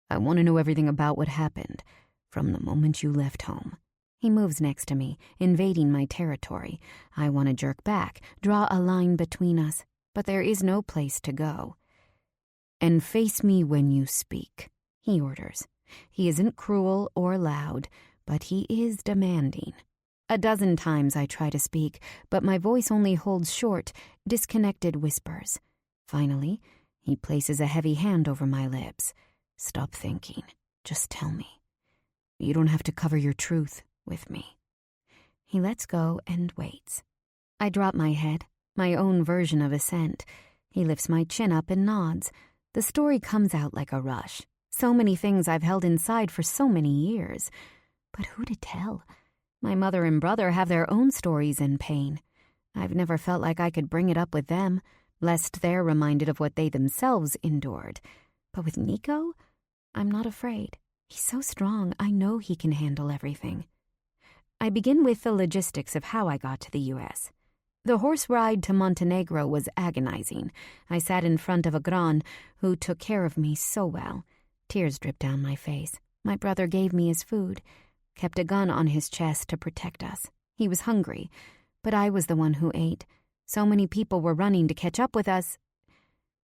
I want to know everything about what happened, from the moment you left home. He moves next to me, invading my territory. I want to jerk back, draw a line between us, but there is no place to go. And face me when you speak, he orders. He isn't cruel or loud, but he is demanding. A dozen times I try to speak, but my voice only holds short, disconnected whispers. Finally, he places a heavy hand over my lips. Stop thinking. Just tell me. You don't have to cover your truth with me. He lets go and waits. I drop my head, my own version of assent. He lifts my chin up and nods. The story comes out like a rush. So many things I've held inside for so many years. But who to tell? My mother and brother have their own stories and pain. I've never felt like I could bring it up with them, lest they're reminded of what they themselves endured. But with Nico, I'm not afraid. He's so strong, I know he can handle everything. I begin with the logistics of how I got to the U.S. The horse ride to Montenegro was agonizing. I sat in front of a gran who took care of me so well. Tears dripped down my face. My brother gave me his food, kept a gun on his chest to protect us. He was hungry, but I was the one who ate. So many people were running to catch up with us.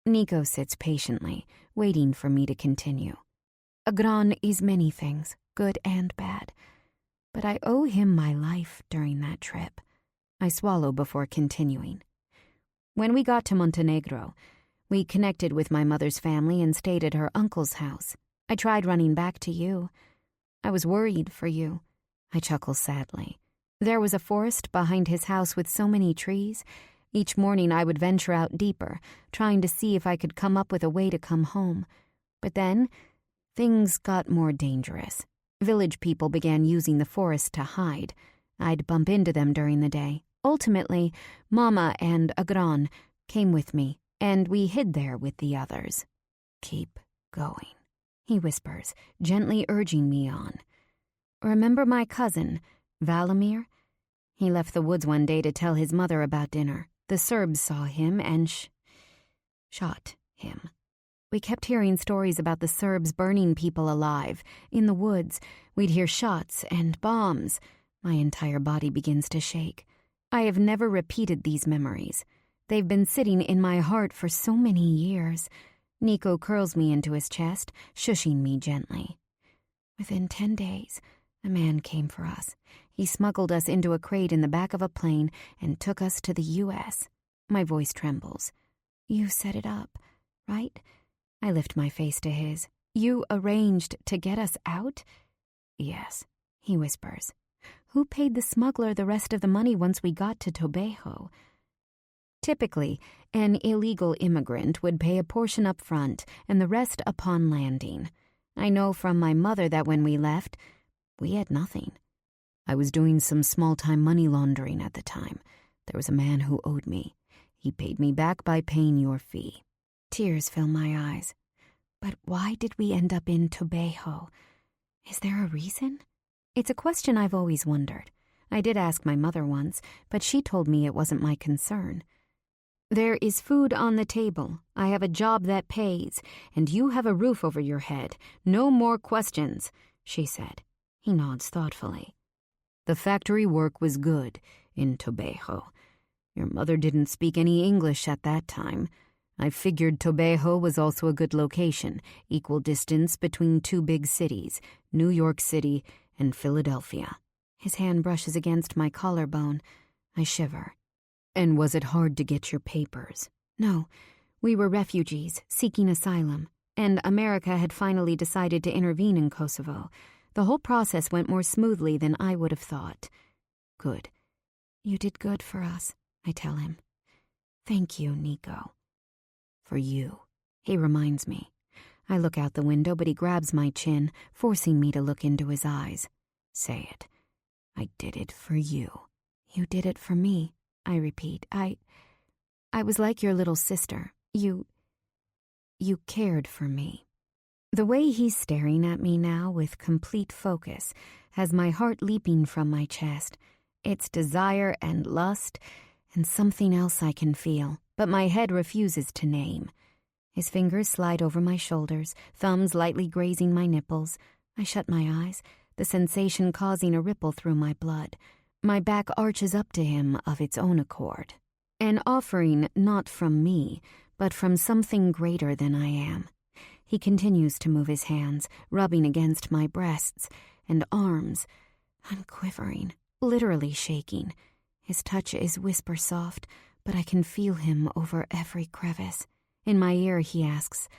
Nico sits patiently, waiting for me to continue. A gran is many things, good and bad. But I owe him my life during that trip. I swallow before continuing. When we got to Montenegro, we connected with my mother's family and stayed at her uncle's house. I tried running back to you. I was worried for you. I chuckle sadly. There was a forest behind his house with so many trees. Each morning I would venture out deeper, trying to see if I could come up with a way to come home. But then, things got more dangerous. Village people began using the forest to hide. I'd bump into them during the day. Ultimately, Mama and a gran came with me, and we hid there with the others. Keep going, he whispers, gently urging me on. Remember my cousin, Valimir? He left the woods one day to tell his mother about dinner. The Serbs saw him and shot him. We kept hearing stories about the Serbs burning people alive. In the woods, we'd hear shots and bombs. My entire body begins to shake. I have never repeated these memories. They've been sitting in my heart for so many years. Nico curls me into his chest, shushing me gently. Within 10 days, a man came for us. He smuggled us into a crate in the back of a plane and took us to the U.S. My voice trembles. You set it up, right? I lift my face to his. You arranged to get us out? Yes, he whispers. Who paid the smuggler the rest of the money once we got to Tobejo? Typically, an illegal immigrant would pay a portion up front and the rest upon landing. I know from my mother that when we left, we had nothing. I was doing some small-time money laundering at the time. There was a man who owed me. He paid me back by paying your fee. Tears fill my eyes. But why did we end up in Tobejo? Is there a reason? It's a question I've always wondered. I did ask my mother once, but she told me it wasn't my concern. There is food on the table. I have a job that pays, and you have a roof over your head. No more questions, she said. He nods thoughtfully. The factory work was good in Tobejo. Your mother didn't speak any English at that time. I figured Tobejo was also a good location, equal distance between two big cities, New York City and Philadelphia. His hand brushes against my collarbone. I shiver. And was it hard to get your papers? No, we were refugees seeking asylum, and America had finally decided to intervene in Kosovo. The whole process went more smoothly than I would have thought. Good. You did good for us, I tell him. Thank you, Nico. For you, he reminds me. I look out the window, but he grabs my chin, forcing me to look into his eyes. Say it. I did it for you. You did it for me, I repeat. I was like your little sister. You cared for me. The way he's staring at me now with complete focus has my heart leaping from my chest. It's desire and lust and something else I can feel, but my head refuses to name. His fingers slide over my shoulders, thumbs lightly grazing my nipples. I shut my eyes, the sensation causing a ripple through my blood. My back arches up to him of its own accord. An offering not from me, but from something greater than I am. He continues to move his hands, rubbing against my breasts and arms. I'm quivering, literally shaking. His touch is whisper soft, but I can feel him over every crevice. In my ear, he asks,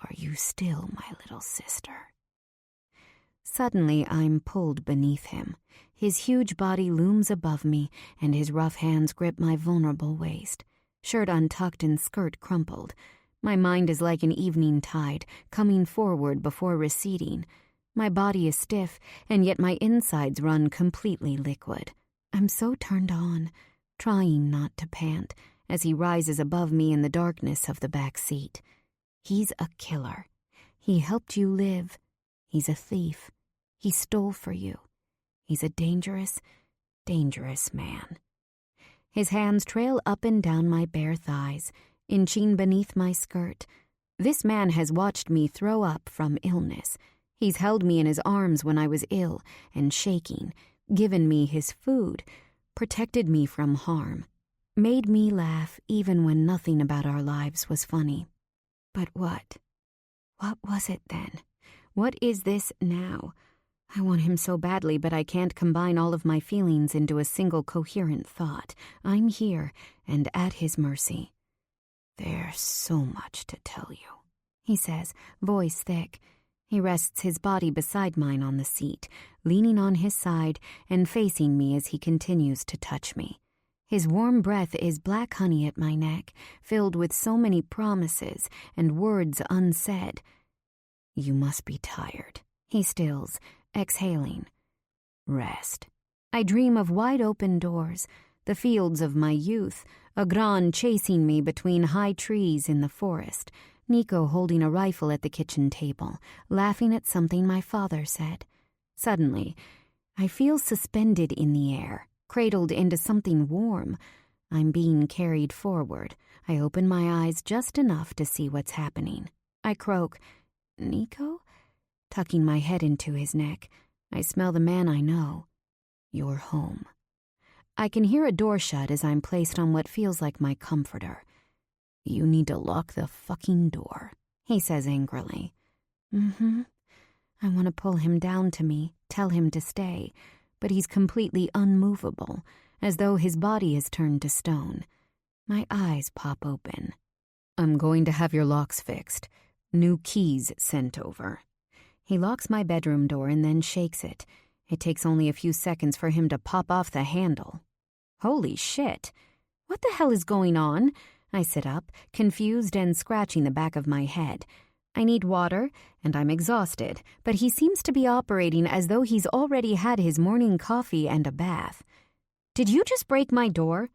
"Are you still my little sister?" Suddenly, I'm pulled beneath him. His huge body looms above me, and his rough hands grip my vulnerable waist. Shirt untucked and skirt crumpled. My mind is like an evening tide, coming forward before receding. My body is stiff, and yet my insides run completely liquid. I'm so turned on, trying not to pant, as he rises above me in the darkness of the back seat. He's a killer. He helped you live. He's a thief. He stole for you. He's a dangerous, dangerous man. His hands trail up and down my bare thighs, inching beneath my skirt. This man has watched me throw up from illness. He's held me in his arms when I was ill and shaking, given me his food, protected me from harm, made me laugh even when nothing about our lives was funny. But what? What was it then? What is this now? I want him so badly, but I can't combine all of my feelings into a single coherent thought. I'm here and at his mercy. There's so much to tell you, he says, voice thick. He rests his body beside mine on the seat, leaning on his side and facing me as he continues to touch me. His warm breath is black honey at my neck, filled with so many promises and words unsaid. You must be tired. He stills, exhaling. Rest. I dream of wide-open doors, the fields of my youth, a gran chasing me between high trees in the forest, Nico holding a rifle at the kitchen table, laughing at something my father said. Suddenly, I feel suspended in the air, cradled into something warm. I'm being carried forward. I open my eyes just enough to see what's happening. I croak, Nico? Tucking my head into his neck. I smell the man I know. You're home. I can hear a door shut as I'm placed on what feels like my comforter. You need to lock the fucking door, he says angrily. I want to pull him down to me, tell him to stay, but he's completely unmovable, as though his body is turned to stone. My eyes pop open. I'm going to have your locks fixed. New keys sent over. He locks my bedroom door and then shakes it. It takes only a few seconds for him to pop off the handle. Holy shit. What the hell is going on? I sit up, confused and scratching the back of my head. I need water, and I'm exhausted, but he seems to be operating as though he's already had his morning coffee and a bath. Did you just break my door?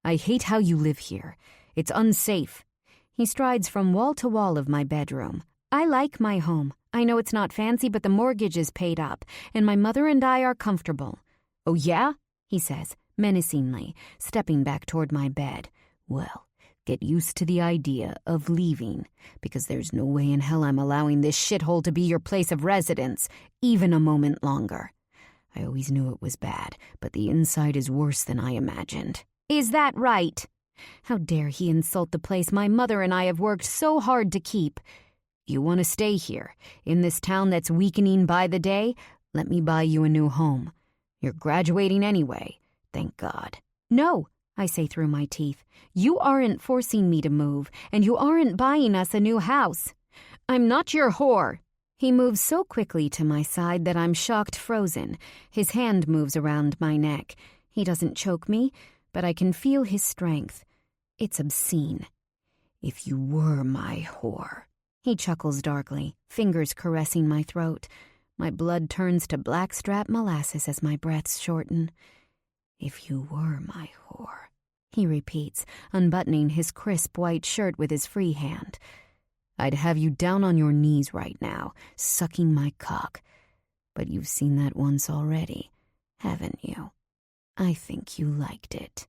I hate how you live here. It's unsafe. He strides from wall to wall of my bedroom. I like my home. I know it's not fancy, but the mortgage is paid up, and my mother and I are comfortable. Oh, yeah? He says, menacingly, stepping back toward my bed. Well, get used to the idea of leaving, because there's no way in hell I'm allowing this shithole to be your place of residence, even a moment longer. I always knew it was bad, but the inside is worse than I imagined. Is that right? How dare he insult the place my mother and I have worked so hard to keep? You want to stay here, in this town that's weakening by the day? Let me buy you a new home. You're graduating anyway, thank God. No, I say through my teeth. You aren't forcing me to move, and you aren't buying us a new house. I'm not your whore. He moves so quickly to my side that I'm shocked frozen. His hand moves around my neck. He doesn't choke me, but I can feel his strength. It's obscene. If you were my whore, He chuckles darkly, fingers caressing my throat. My blood turns to blackstrap molasses as my breaths shorten. "If you were my whore," he repeats, unbuttoning his crisp white shirt with his free hand. "I'd have you down on your knees right now, sucking my cock. But you've seen that once already, haven't you? I think you liked it."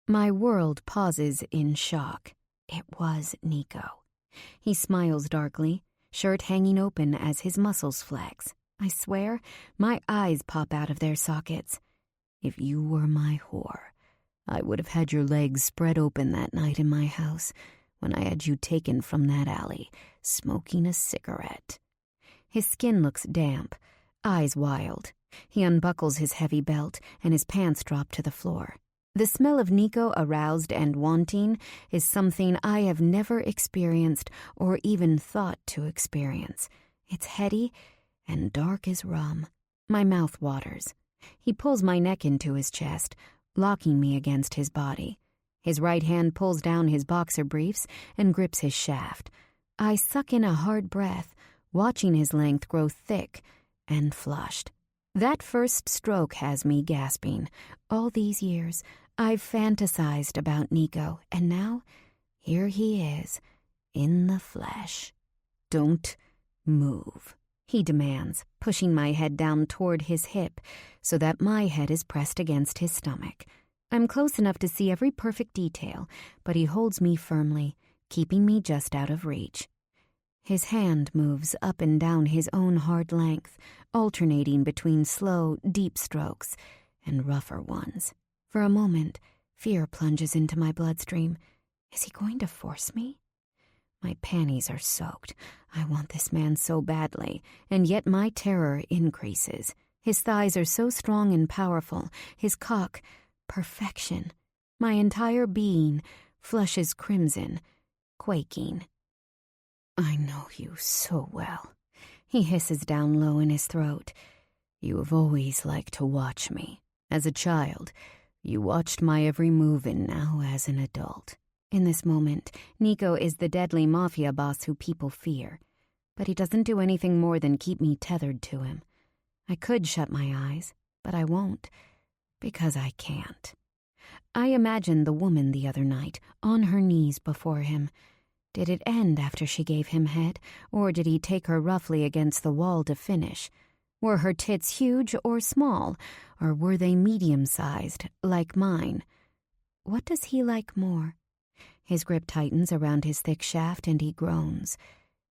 My world pauses in shock. It was Nico. He smiles darkly, shirt hanging open as his muscles flex. I swear, my eyes pop out of their sockets. "If you were my whore, I would have had your legs spread open that night in my house when I had you taken from that alley, smoking a cigarette." His skin looks damp, eyes wild. He unbuckles his heavy belt, and his pants drop to the floor. The smell of Nico aroused and wanting is something I have never experienced or even thought to experience. It's heady and dark as rum. My mouth waters. He pulls my neck into his chest, locking me against his body. His right hand pulls down his boxer briefs and grips his shaft. I suck in a hard breath, watching his length grow thick and flushed. That first stroke has me gasping. All these years, I've fantasized about Nico, and now, here he is, in the flesh. "Don't move," he demands, pushing my head down toward his hip so that my head is pressed against his stomach. I'm close enough to see every perfect detail, but he holds me firmly, keeping me just out of reach. His hand moves up and down his own hard length, alternating between slow, deep strokes and rougher ones. For a moment, fear plunges into my bloodstream. Is he going to force me? My panties are soaked. I want this man so badly, and yet my terror increases. His thighs are so strong and powerful, his cock, perfection. My entire being flushes crimson, quaking. "I know you so well," he hisses down low in his throat. "You have always liked to watch me. As a child, you watched my every move, and now as an adult." In this moment, Nico is the deadly Mafia boss who people fear. But he doesn't do anything more than keep me tethered to him. I could shut my eyes, but I won't, because I can't. I imagined the woman the other night, on her knees before him. Did it end after she gave him head, or did he take her roughly against the wall to finish? Were her tits huge or small, or were they medium-sized, like mine? What does he like more? His grip tightens around his thick shaft and he groans.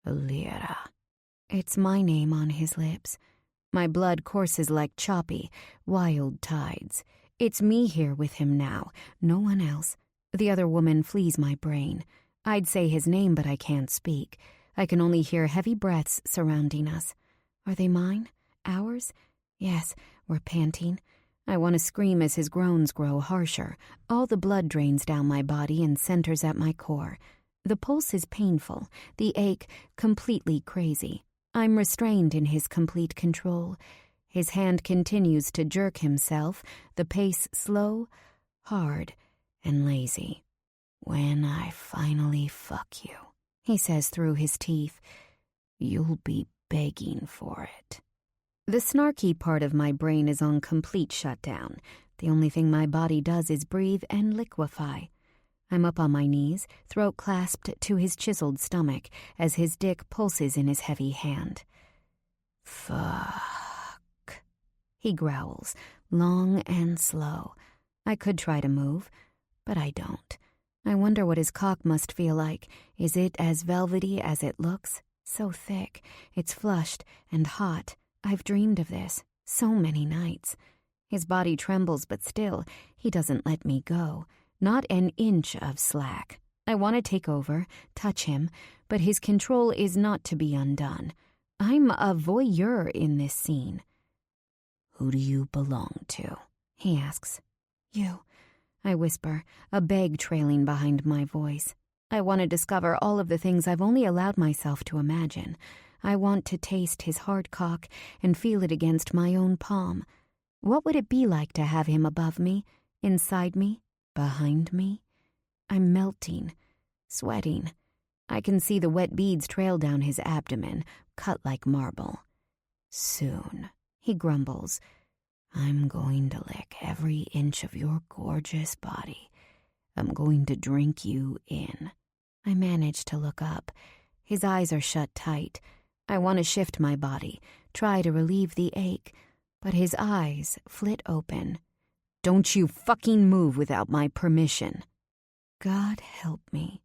"Lyra." It's my name on his lips. My blood courses like choppy, wild tides. It's me here with him now, no one else. The other woman flees my brain. I'd say his name, but I can't speak. I can only hear heavy breaths surrounding us. Are they mine? Ours? Yes, we're panting. I want to scream as his groans grow harsher. All the blood drains down my body and centers at my core. The pulse is painful, the ache completely crazy. I'm restrained in his complete control. His hand continues to jerk himself, the pace slow, hard, and lazy. "When I finally fuck you," he says through his teeth, "you'll be begging for it." The snarky part of my brain is on complete shutdown. The only thing my body does is breathe and liquefy. I'm up on my knees, throat clasped to his chiseled stomach as his dick pulses in his heavy hand. "Fuck," he growls, long and slow. I could try to move, but I don't. I wonder what his cock must feel like. Is it as velvety as it looks? So thick. It's flushed and hot. I've dreamed of this so many nights. His body trembles, but still, he doesn't let me go. Not an inch of slack. I want to take over, touch him, but his control is not to be undone. I'm a voyeur in this scene. "Who do you belong to?" he asks. "You," I whisper, a beg trailing behind my voice. I want to discover all of the things I've only allowed myself to imagine. I want to taste his hard cock and feel it against my own palm. What would it be like to have him above me, inside me, behind me? I'm melting, sweating, I can see the wet beads trail down his abdomen, cut like marble. Soon, he grumbles, I'm going to lick every inch of your gorgeous body. I'm going to drink you in. I manage to look up. His eyes are shut tight. I want to shift my body, try to relieve the ache, but his eyes flit open. Don't you fucking move without my permission. God help me.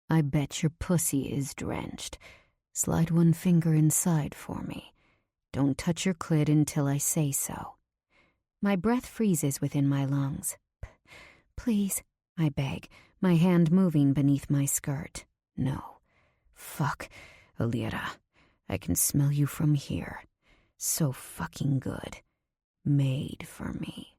I bet your pussy is drenched. Slide one finger inside for me. Don't touch your clit until I say so. My breath freezes within my lungs. Please, I beg, my hand moving beneath my skirt. No. Fuck, Alira. I can smell you from here. So fucking good. Made for me.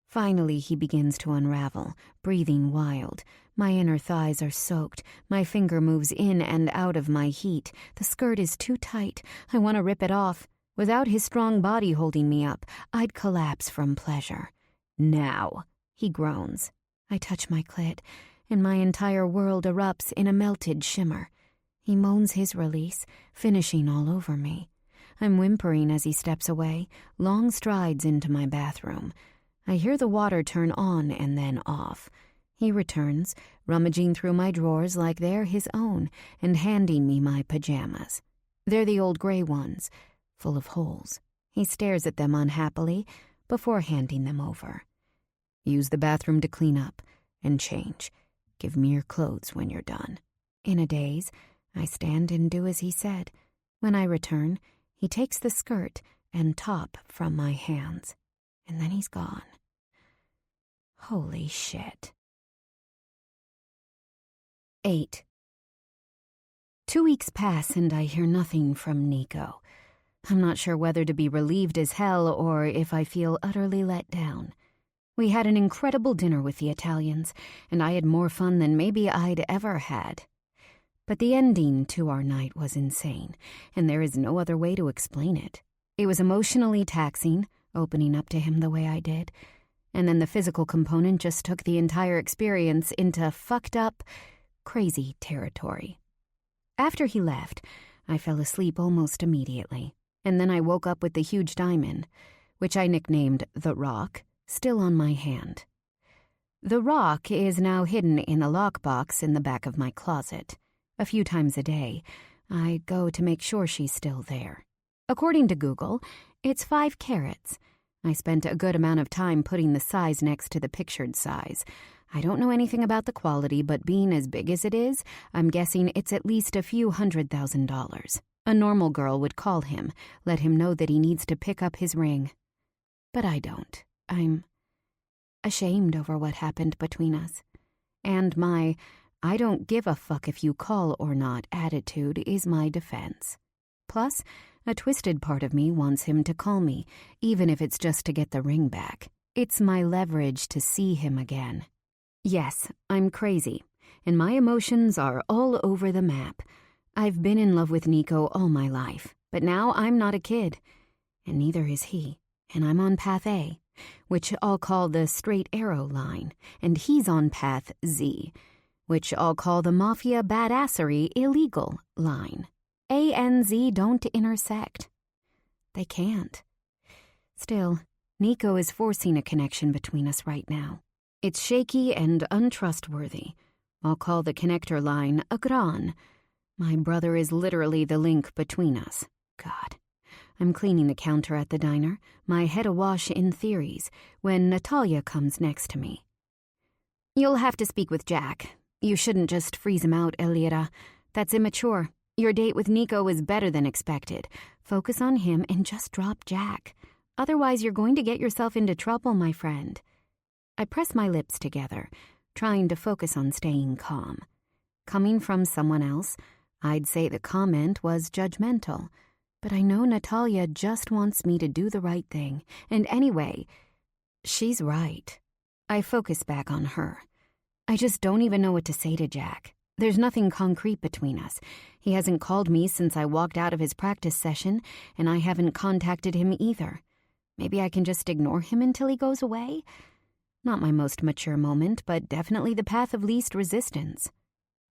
Finally, he begins to unravel, breathing wild. My inner thighs are soaked. My finger moves in and out of my heat. The skirt is too tight. I want to rip it off. Without his strong body holding me up, I'd collapse from pleasure. Now, he groans. I touch my clit, and my entire world erupts in a melted shimmer. He moans his release, finishing all over me. I'm whimpering as he steps away, long strides into my bathroom. I hear the water turn on and then off. He returns, rummaging through my drawers like they're his own, and handing me my pajamas. They're the old gray ones, full of holes. He stares at them unhappily before handing them over. Use the bathroom to clean up and change. Give me your clothes when you're done. In a daze, I stand and do as he said. When I return, he takes the skirt and top from my hands, and then he's gone. Holy shit. 8. 2 weeks pass and I hear nothing from Nico. I'm not sure whether to be relieved as hell or if I feel utterly let down. We had an incredible dinner with the Italians, and I had more fun than maybe I'd ever had. But the ending to our night was insane, and there is no other way to explain it. It was emotionally taxing, opening up to him the way I did, and then the physical component just took the entire experience into fucked up, crazy territory. After he left, I fell asleep almost immediately, and then I woke up with the huge diamond, which I nicknamed the Rock, still on my hand. The Rock is now hidden in a lockbox in the back of my closet. A few times a day, I go to make sure she's still there. According to Google, it's 5 carats. I spent a good amount of time putting the size next to the pictured size. I don't know anything about the quality, but being as big as it is, I'm guessing it's at least a few $100,000. A normal girl would call him, let him know that he needs to pick up his ring. But I don't. I'm ashamed over what happened between us. And my I don't give a fuck if you call or not attitude is my defense. Plus, a twisted part of me wants him to call me, even if it's just to get the ring back. It's my leverage to see him again. Yes, I'm crazy, and my emotions are all over the map. I've been in love with Nico all my life, but now I'm not a kid, and neither is he, and I'm on path A, which I'll call the straight arrow line, and he's on path Z, which I'll call the Mafia badassery illegal line. A and Z don't intersect. They can't. Still, Nico is forcing a connection between us right now. It's shaky and untrustworthy. I'll call the connector line a gran. My brother is literally the link between us. God. I'm cleaning the counter at the diner, my head awash in theories, when Natalia comes next to me. You'll have to speak with Jack. You shouldn't just freeze him out, Elira. That's immature. Your date with Nico was better than expected. Focus on him and just drop Jack. Otherwise, you're going to get yourself into trouble, my friend. I press my lips together, trying to focus on staying calm. Coming from someone else, I'd say the comment was judgmental. But I know Natalia just wants me to do the right thing. And anyway, she's right. I focus back on her. I just don't even know what to say to Jack. There's nothing concrete between us. He hasn't called me since I walked out of his practice session, and I haven't contacted him either. Maybe I can just ignore him until he goes away? Not my most mature moment, but definitely the path of least resistance.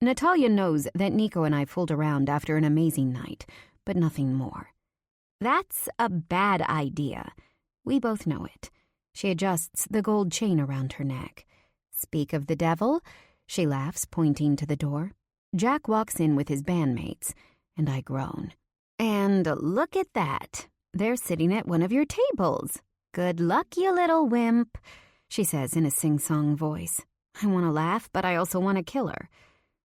Natalia knows that Nico and I fooled around after an amazing night, but nothing more. That's a bad idea. We both know it. She adjusts the gold chain around her neck. Speak of the devil, she laughs, pointing to the door. Jack walks in with his bandmates, and I groan. And look at that. They're sitting at one of your tables. Good luck, you little wimp, she says in a sing-song voice. I want to laugh, but I also want to kill her.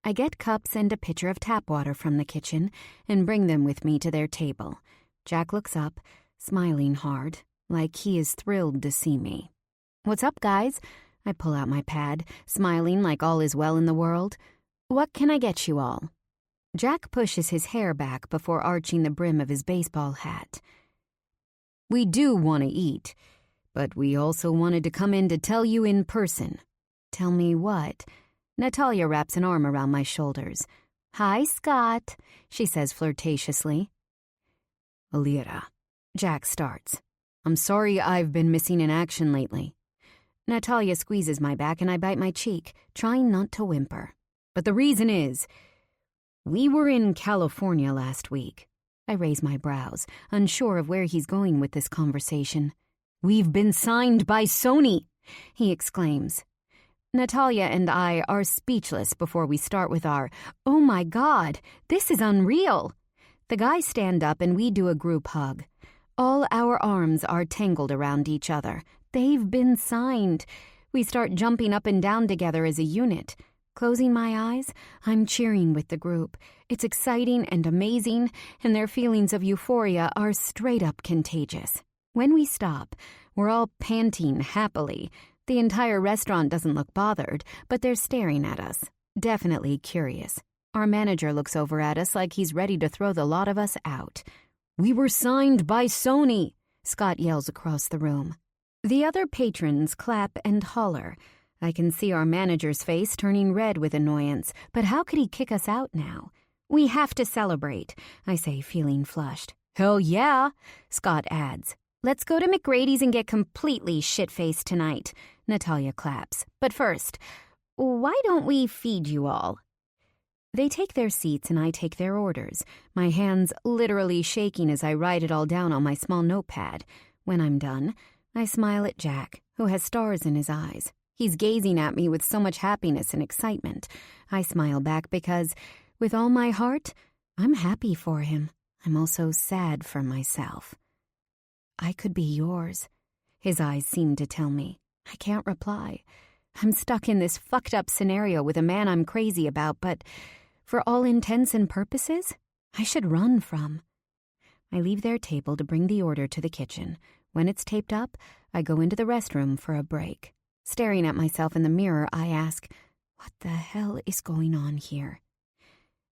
I get cups and a pitcher of tap water from the kitchen and bring them with me to their table. Jack looks up, smiling hard, like he is thrilled to see me. What's up, guys? I pull out my pad, smiling like all is well in the world. What can I get you all? Jack pushes his hair back before arching the brim of his baseball hat. We do want to eat, but we also wanted to come in to tell you in person. Tell me what? Natalia wraps an arm around my shoulders. Hi, Scott, she says flirtatiously. Alira. Jack starts. I'm sorry I've been missing in action lately. Natalia squeezes my back and I bite my cheek, trying not to whimper. But the reason is, we were in California last week. I raise my brows, unsure of where he's going with this conversation. We've been signed by Sony, he exclaims. Natalia and I are speechless before we start with our, oh my God, this is unreal. The guys stand up and we do a group hug. All our arms are tangled around each other. They've been signed. We start jumping up and down together as a unit. Closing my eyes, I'm cheering with the group. It's exciting and amazing, and their feelings of euphoria are straight up contagious. When we stop, we're all panting happily. The entire restaurant doesn't look bothered, but they're staring at us, definitely curious. Our manager looks over at us like he's ready to throw the lot of us out. We were signed by Sony, Scott yells across the room. The other patrons clap and holler. I can see our manager's face turning red with annoyance, but how could he kick us out now? We have to celebrate, I say, feeling flushed. Hell yeah, Scott adds. Let's go to McGrady's and get completely shit-faced tonight, Natalia claps. But first, why don't we feed you all? They take their seats and I take their orders, my hands literally shaking as I write it all down on my small notepad. When I'm done, I smile at Jack, who has stars in his eyes. He's gazing at me with so much happiness and excitement. I smile back because, with all my heart, I'm happy for him. I'm also sad for myself. I could be yours, his eyes seem to tell me. I can't reply. I'm stuck in this fucked up scenario with a man I'm crazy about, but for all intents and purposes, I should run from. I leave their table to bring the order to the kitchen. When it's taped up, I go into the restroom for a break. Staring at myself in the mirror, I ask, what the hell is going on here?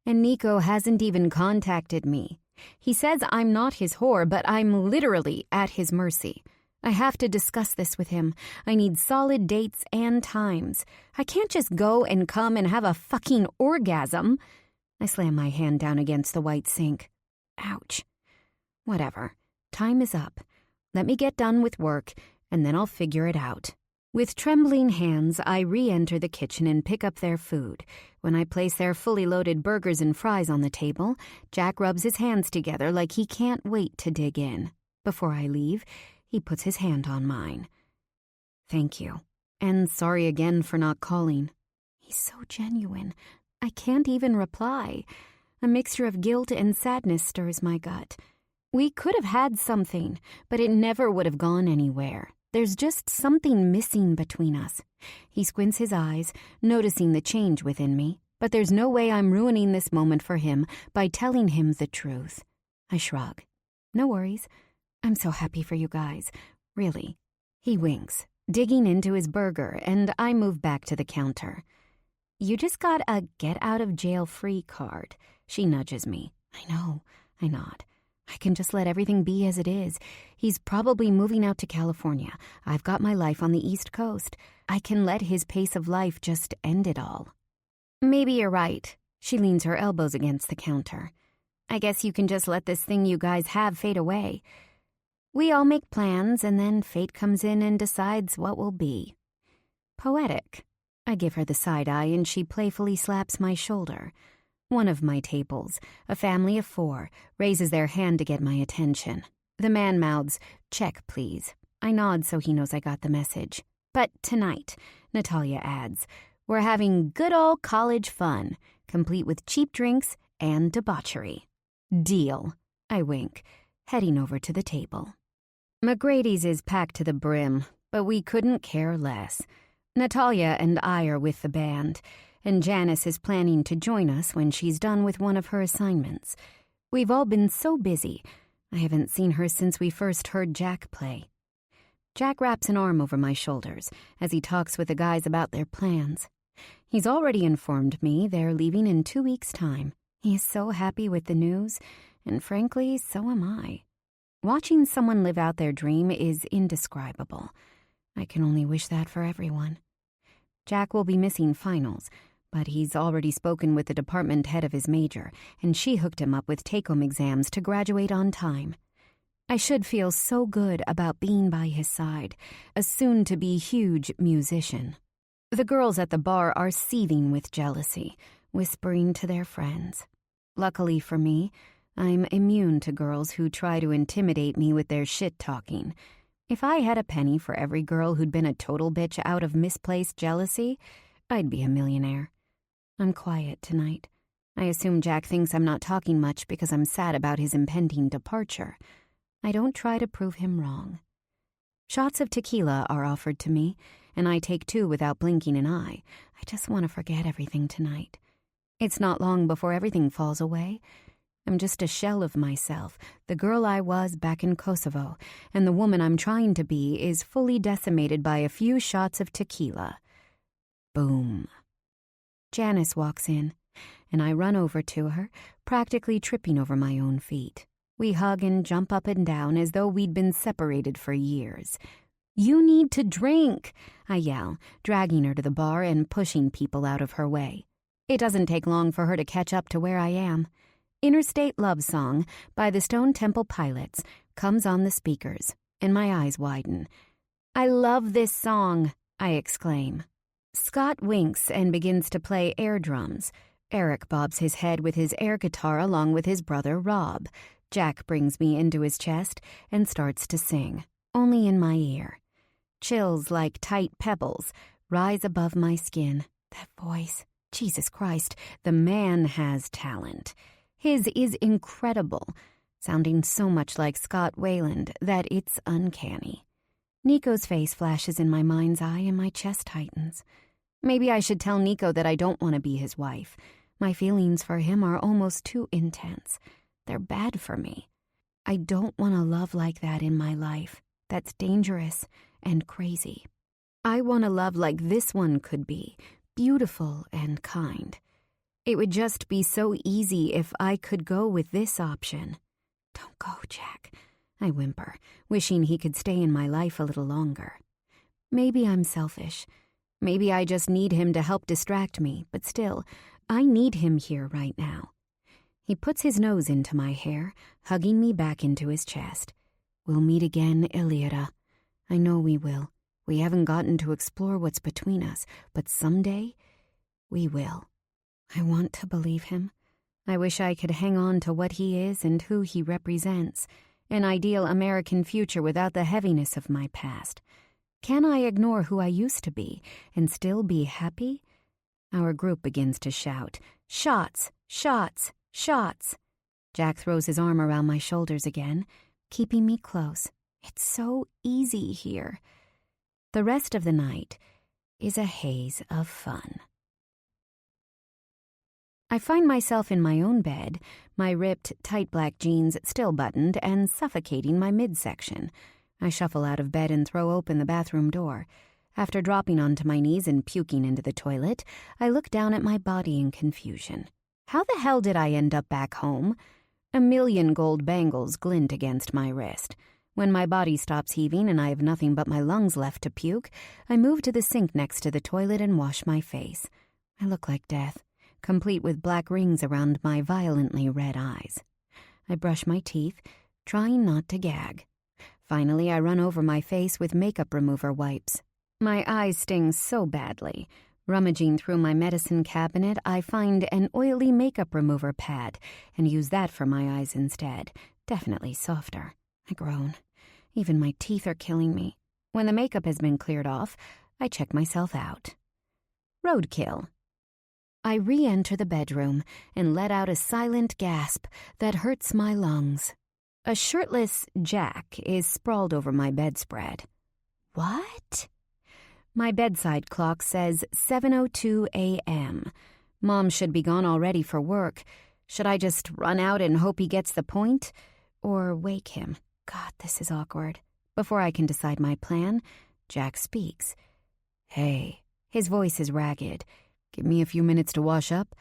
And Nico hasn't even contacted me. He says I'm not his whore, but I'm literally at his mercy. I have to discuss this with him. I need solid dates and times. I can't just go and come and have a fucking orgasm. I slam my hand down against the white sink. Ouch. Whatever. Time is up. Let me get done with work, and then I'll figure it out. With trembling hands, I re-enter the kitchen and pick up their food. When I place their fully loaded burgers and fries on the table, Jack rubs his hands together like he can't wait to dig in. Before I leave, he puts his hand on mine. Thank you, and sorry again for not calling. He's so genuine. I can't even reply. A mixture of guilt and sadness stirs my gut. We could have had something, but it never would have gone anywhere. There's just something missing between us. He squints his eyes, noticing the change within me, but there's no way I'm ruining this moment for him by telling him the truth. I shrug. No worries. I'm so happy for you guys. Really. He winks, digging into his burger, and I move back to the counter. You just got a get-out-of-jail-free card. She nudges me. I know. I nod. I can just let everything be as it is. He's probably moving out to California. I've got my life on the East Coast. I can let his pace of life just end it all. Maybe you're right. She leans her elbows against the counter. I guess you can just let this thing you guys have fade away. We all make plans, and then fate comes in and decides what will be. Poetic. I give her the side eye and she playfully slaps my shoulder. One of my tables, a family of 4, raises their hand to get my attention. The man mouths, "Check, please." I nod so he knows I got the message. "But tonight," Natalia adds, "we're having good old college fun, complete with cheap drinks and debauchery." "Deal," I wink, heading over to the table. McGrady's is packed to the brim, but we couldn't care less. Natalia and I are with the band, and Janice is planning to join us when she's done with one of her assignments. We've all been so busy. I haven't seen her since we first heard Jack play. Jack wraps an arm over my shoulders as he talks with the guys about their plans. He's already informed me they're leaving in 2 weeks' time. He is so happy with the news, and frankly, so am I. Watching someone live out their dream is indescribable. I can only wish that for everyone. Jack will be missing finals, but he's already spoken with the department head of his major, and she hooked him up with take-home exams to graduate on time. I should feel so good about being by his side, a soon-to-be huge musician. The girls at the bar are seething with jealousy, whispering to their friends. Luckily for me, I'm immune to girls who try to intimidate me with their shit-talking. If I had a penny for every girl who'd been a total bitch out of misplaced jealousy, I'd be a millionaire. I'm quiet tonight. I assume Jack thinks I'm not talking much because I'm sad about his impending departure. I don't try to prove him wrong. Shots of tequila are offered to me, and I take 2 without blinking an eye. I just want to forget everything tonight. It's not long before everything falls away. I'm just a shell of myself, the girl I was back in Kosovo, and the woman I'm trying to be is fully decimated by a few shots of tequila. Boom. Janice walks in, and I run over to her, practically tripping over my own feet. We hug and jump up and down as though we'd been separated for years. "You need to drink," I yell, dragging her to the bar and pushing people out of her way. It doesn't take long for her to catch up to where I am. Interstate Love Song by the Stone Temple Pilots comes on the speakers, and my eyes widen. "I love this song," I exclaim. Scott winks and begins to play air drums. Eric bobs his head with his air guitar along with his brother Rob. Jack brings me into his chest and starts to sing, only in my ear. Chills like tight pebbles rise above my skin. That voice, Jesus Christ, the man has talent. His is incredible, sounding so much like Scott Weiland that it's uncanny. Nico's face flashes in my mind's eye and my chest tightens. Maybe I should tell Nico that I don't want to be his wife. My feelings for him are almost too intense. They're bad for me. I don't want a love like that in my life. That's dangerous and crazy. I want a love like this one could be, beautiful and kind. It would just be so easy if I could go with this option. Don't go, Jack, I whimper, wishing he could stay in my life a little longer. Maybe I'm selfish. Maybe I just need him to help distract me, but still, I need him here right now. He puts his nose into my hair, hugging me back into his chest. We'll meet again, Eliada. I know we will. We haven't gotten to explore what's between us, but someday, we will. I want to believe him. I wish I could hang on to what he is and who he represents, an ideal American future without the heaviness of my past. Can I ignore who I used to be and still be happy? Our group begins to shout, "Shots! Shots! Shots!" Jack throws his arm around my shoulders again, keeping me close. It's so easy here. The rest of the night is a haze of fun. I find myself in my own bed, my ripped, tight black jeans still buttoned and suffocating my midsection. I shuffle out of bed and throw open the bathroom door. After dropping onto my knees and puking into the toilet, I look down at my body in confusion. How the hell did I end up back home? A million gold bangles glint against my wrist. When my body stops heaving and I have nothing but my lungs left to puke, I move to the sink next to the toilet and wash my face. I look like death, complete with black rings around my violently red eyes. I brush my teeth, trying not to gag. Finally, I run over my face with makeup remover wipes. My eyes sting so badly. Rummaging through my medicine cabinet, I find an oily makeup remover pad and use that for my eyes instead. Definitely softer. I groan. Even my teeth are killing me. When the makeup has been cleared off, I check myself out. Roadkill. I re-enter the bedroom and let out a silent gasp that hurts my lungs. A shirtless Jack is sprawled over my bedspread. What? My bedside clock says 7:02 a.m. Mom should be gone already for work. Should I just run out and hope he gets the point? Or wake him? God, this is awkward. Before I can decide my plan, Jack speaks. Hey. His voice is ragged. Give me a few minutes to wash up.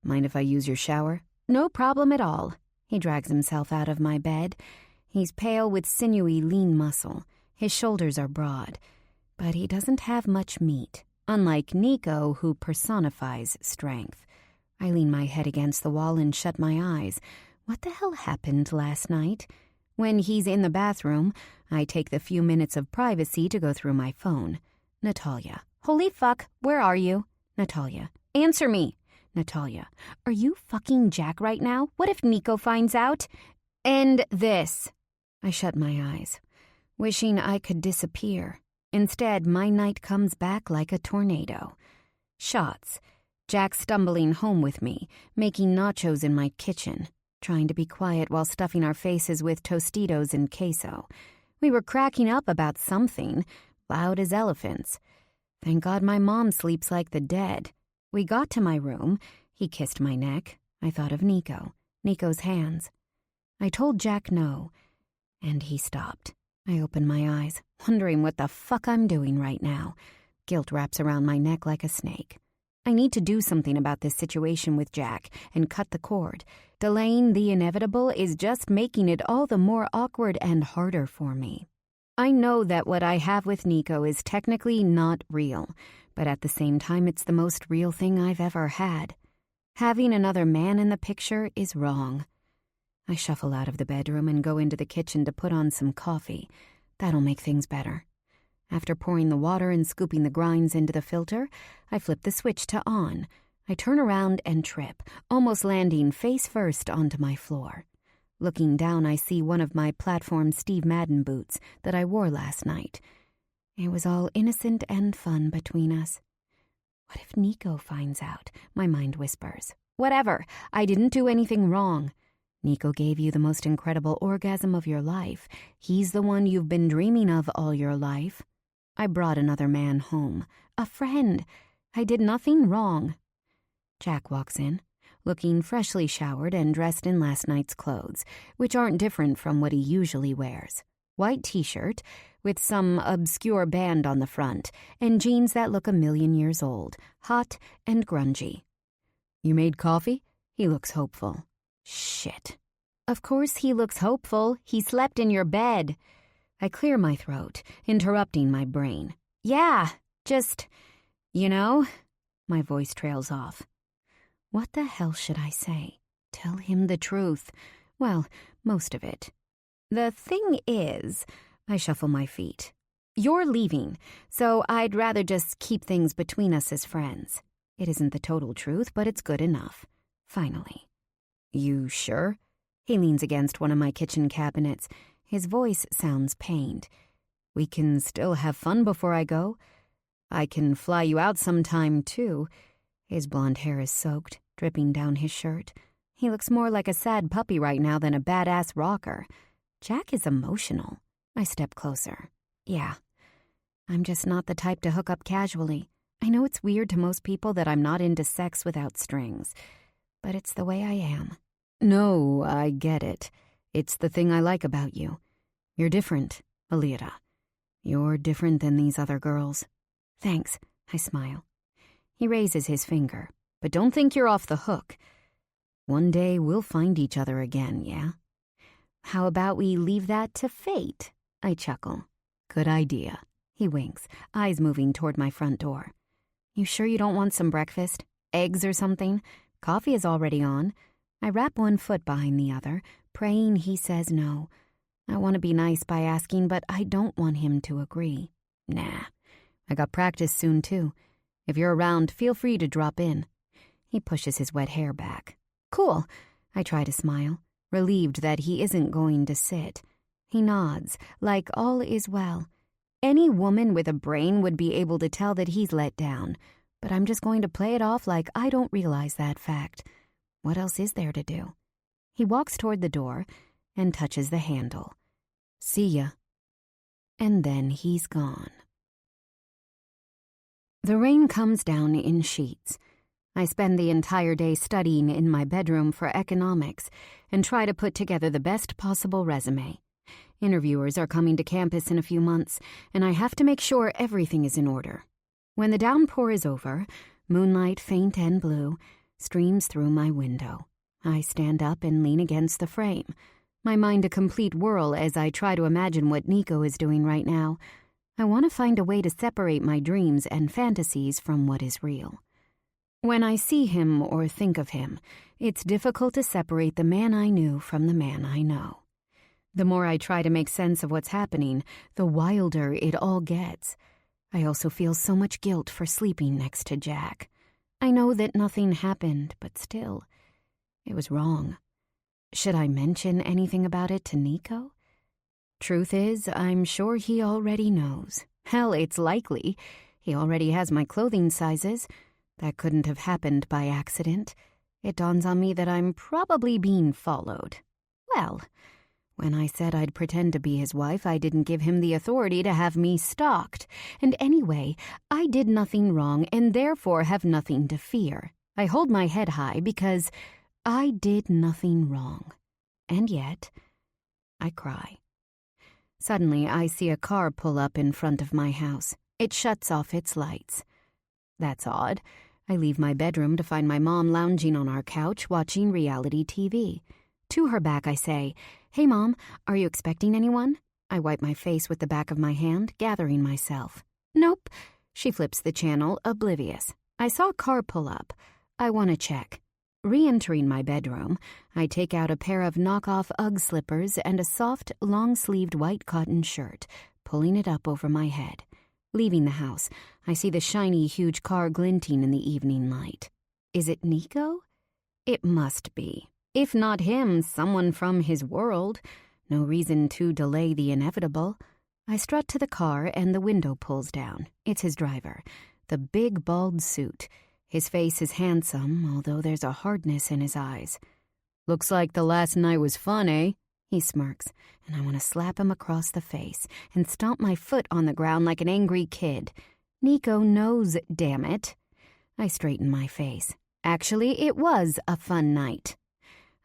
Mind if I use your shower? No problem at all. He drags himself out of my bed. He's pale with sinewy, lean muscle. His shoulders are broad. But he doesn't have much meat, unlike Nico, who personifies strength. I lean my head against the wall and shut my eyes. What the hell happened last night? When he's in the bathroom, I take the few minutes of privacy to go through my phone. Natalia. Holy fuck, where are you? Natalia. Answer me. Natalia. Are you fucking Jack right now? What if Nico finds out? End this. I shut my eyes, wishing I could disappear. Instead, my night comes back like a tornado. Shots. Jack stumbling home with me, making nachos in my kitchen, trying to be quiet while stuffing our faces with Tostitos and queso. We were cracking up about something, loud as elephants. Thank God my mom sleeps like the dead. We got to my room. He kissed my neck. I thought of Nico. Nico's hands. I told Jack no, and he stopped. I opened my eyes, wondering what the fuck I'm doing right now. Guilt wraps around my neck like a snake. I need to do something about this situation with Jack and cut the cord. Delaying the inevitable is just making it all the more awkward and harder for me. I know that what I have with Nico is technically not real, but at the same time it's the most real thing I've ever had. Having another man in the picture is wrong. I shuffle out of the bedroom and go into the kitchen to put on some coffee. That'll make things better. After pouring the water and scooping the grinds into the filter, I flip the switch to on. I turn around and trip, almost landing face first onto my floor. Looking down, I see one of my platform Steve Madden boots that I wore last night. It was all innocent and fun between us. What if Nico finds out? My mind whispers. Whatever, I didn't do anything wrong. Nico gave you the most incredible orgasm of your life. He's the one you've been dreaming of all your life. I brought another man home. A friend. I did nothing wrong. Jack walks in, looking freshly showered and dressed in last night's clothes, which aren't different from what he usually wears. White t-shirt with some obscure band on the front, and jeans that look 1,000,000 years old, hot and grungy. You made coffee? He looks hopeful. Shit. Of course he looks hopeful. He slept in your bed. I clear my throat, interrupting my brain. Yeah, just, my voice trails off. What the hell should I say? Tell him the truth. Well, most of it. The thing is, I shuffle my feet. You're leaving, so I'd rather just keep things between us as friends. It isn't the total truth, but it's good enough. Finally. You sure? He leans against one of my kitchen cabinets. His voice sounds pained. We can still have fun before I go. I can fly you out sometime, too. His blonde hair is soaked, dripping down his shirt. He looks more like a sad puppy right now than a badass rocker. Jack is emotional. I step closer. Yeah, I'm just not the type to hook up casually. I know it's weird to most people that I'm not into sex without strings, but it's the way I am. No, I get it. It's the thing I like about you. You're different, Alira. You're different than these other girls. Thanks, I smile. He raises his finger. But don't think you're off the hook. One day we'll find each other again, yeah? How about we leave that to fate? I chuckle. Good idea. He winks, eyes moving toward my front door. You sure you don't want some breakfast? Eggs or something? Coffee is already on. I wrap one foot behind the other, praying he says no. I want to be nice by asking, but I don't want him to agree. Nah. I got practice soon, too. If you're around, feel free to drop in. He pushes his wet hair back. Cool. I try to smile, relieved that he isn't going to sit. He nods, like all is well. Any woman with a brain would be able to tell that he's let down, but I'm just going to play it off like I don't realize that fact. What else is there to do? He walks toward the door and touches the handle. See ya. And then he's gone. The rain comes down in sheets. I spend the entire day studying in my bedroom for economics and try to put together the best possible resume. Interviewers are coming to campus in a few months, and I have to make sure everything is in order. When the downpour is over, moonlight, faint and blue, streams through my window. I stand up and lean against the frame, my mind a complete whirl as I try to imagine what Nico is doing right now. I want to find a way to separate my dreams and fantasies from what is real. When I see him or think of him, it's difficult to separate the man I knew from the man I know. The more I try to make sense of what's happening, the wilder it all gets. I also feel so much guilt for sleeping next to Jack. I know that nothing happened, but still, it was wrong. Should I mention anything about it to Nico? Truth is, I'm sure he already knows. Hell, it's likely. He already has my clothing sizes. That couldn't have happened by accident. It dawns on me that I'm probably being followed. Well, when I said I'd pretend to be his wife, I didn't give him the authority to have me stalked. And anyway, I did nothing wrong and therefore have nothing to fear. I hold my head high because I did nothing wrong. And yet, I cry. Suddenly, I see a car pull up in front of my house. It shuts off its lights. That's odd. I leave my bedroom to find my mom lounging on our couch watching reality TV. To her back, I say, "Hey, Mom, are you expecting anyone?" I wipe my face with the back of my hand, gathering myself. "Nope." She flips the channel, oblivious. I saw a car pull up. I want to check. Re-entering my bedroom, I take out a pair of knockoff Ugg slippers and a soft, long-sleeved white cotton shirt, pulling it up over my head. Leaving the house, I see the shiny, huge car glinting in the evening light. Is it Nico? It must be. If not him, someone from his world. No reason to delay the inevitable. I strut to the car and the window pulls down. It's his driver, the big bald suit. His face is handsome, although there's a hardness in his eyes. "Looks like the last night was fun, eh?" He smirks, and I want to slap him across the face and stomp my foot on the ground like an angry kid. Nico knows, damn it. I straighten my face. Actually, it was a fun night.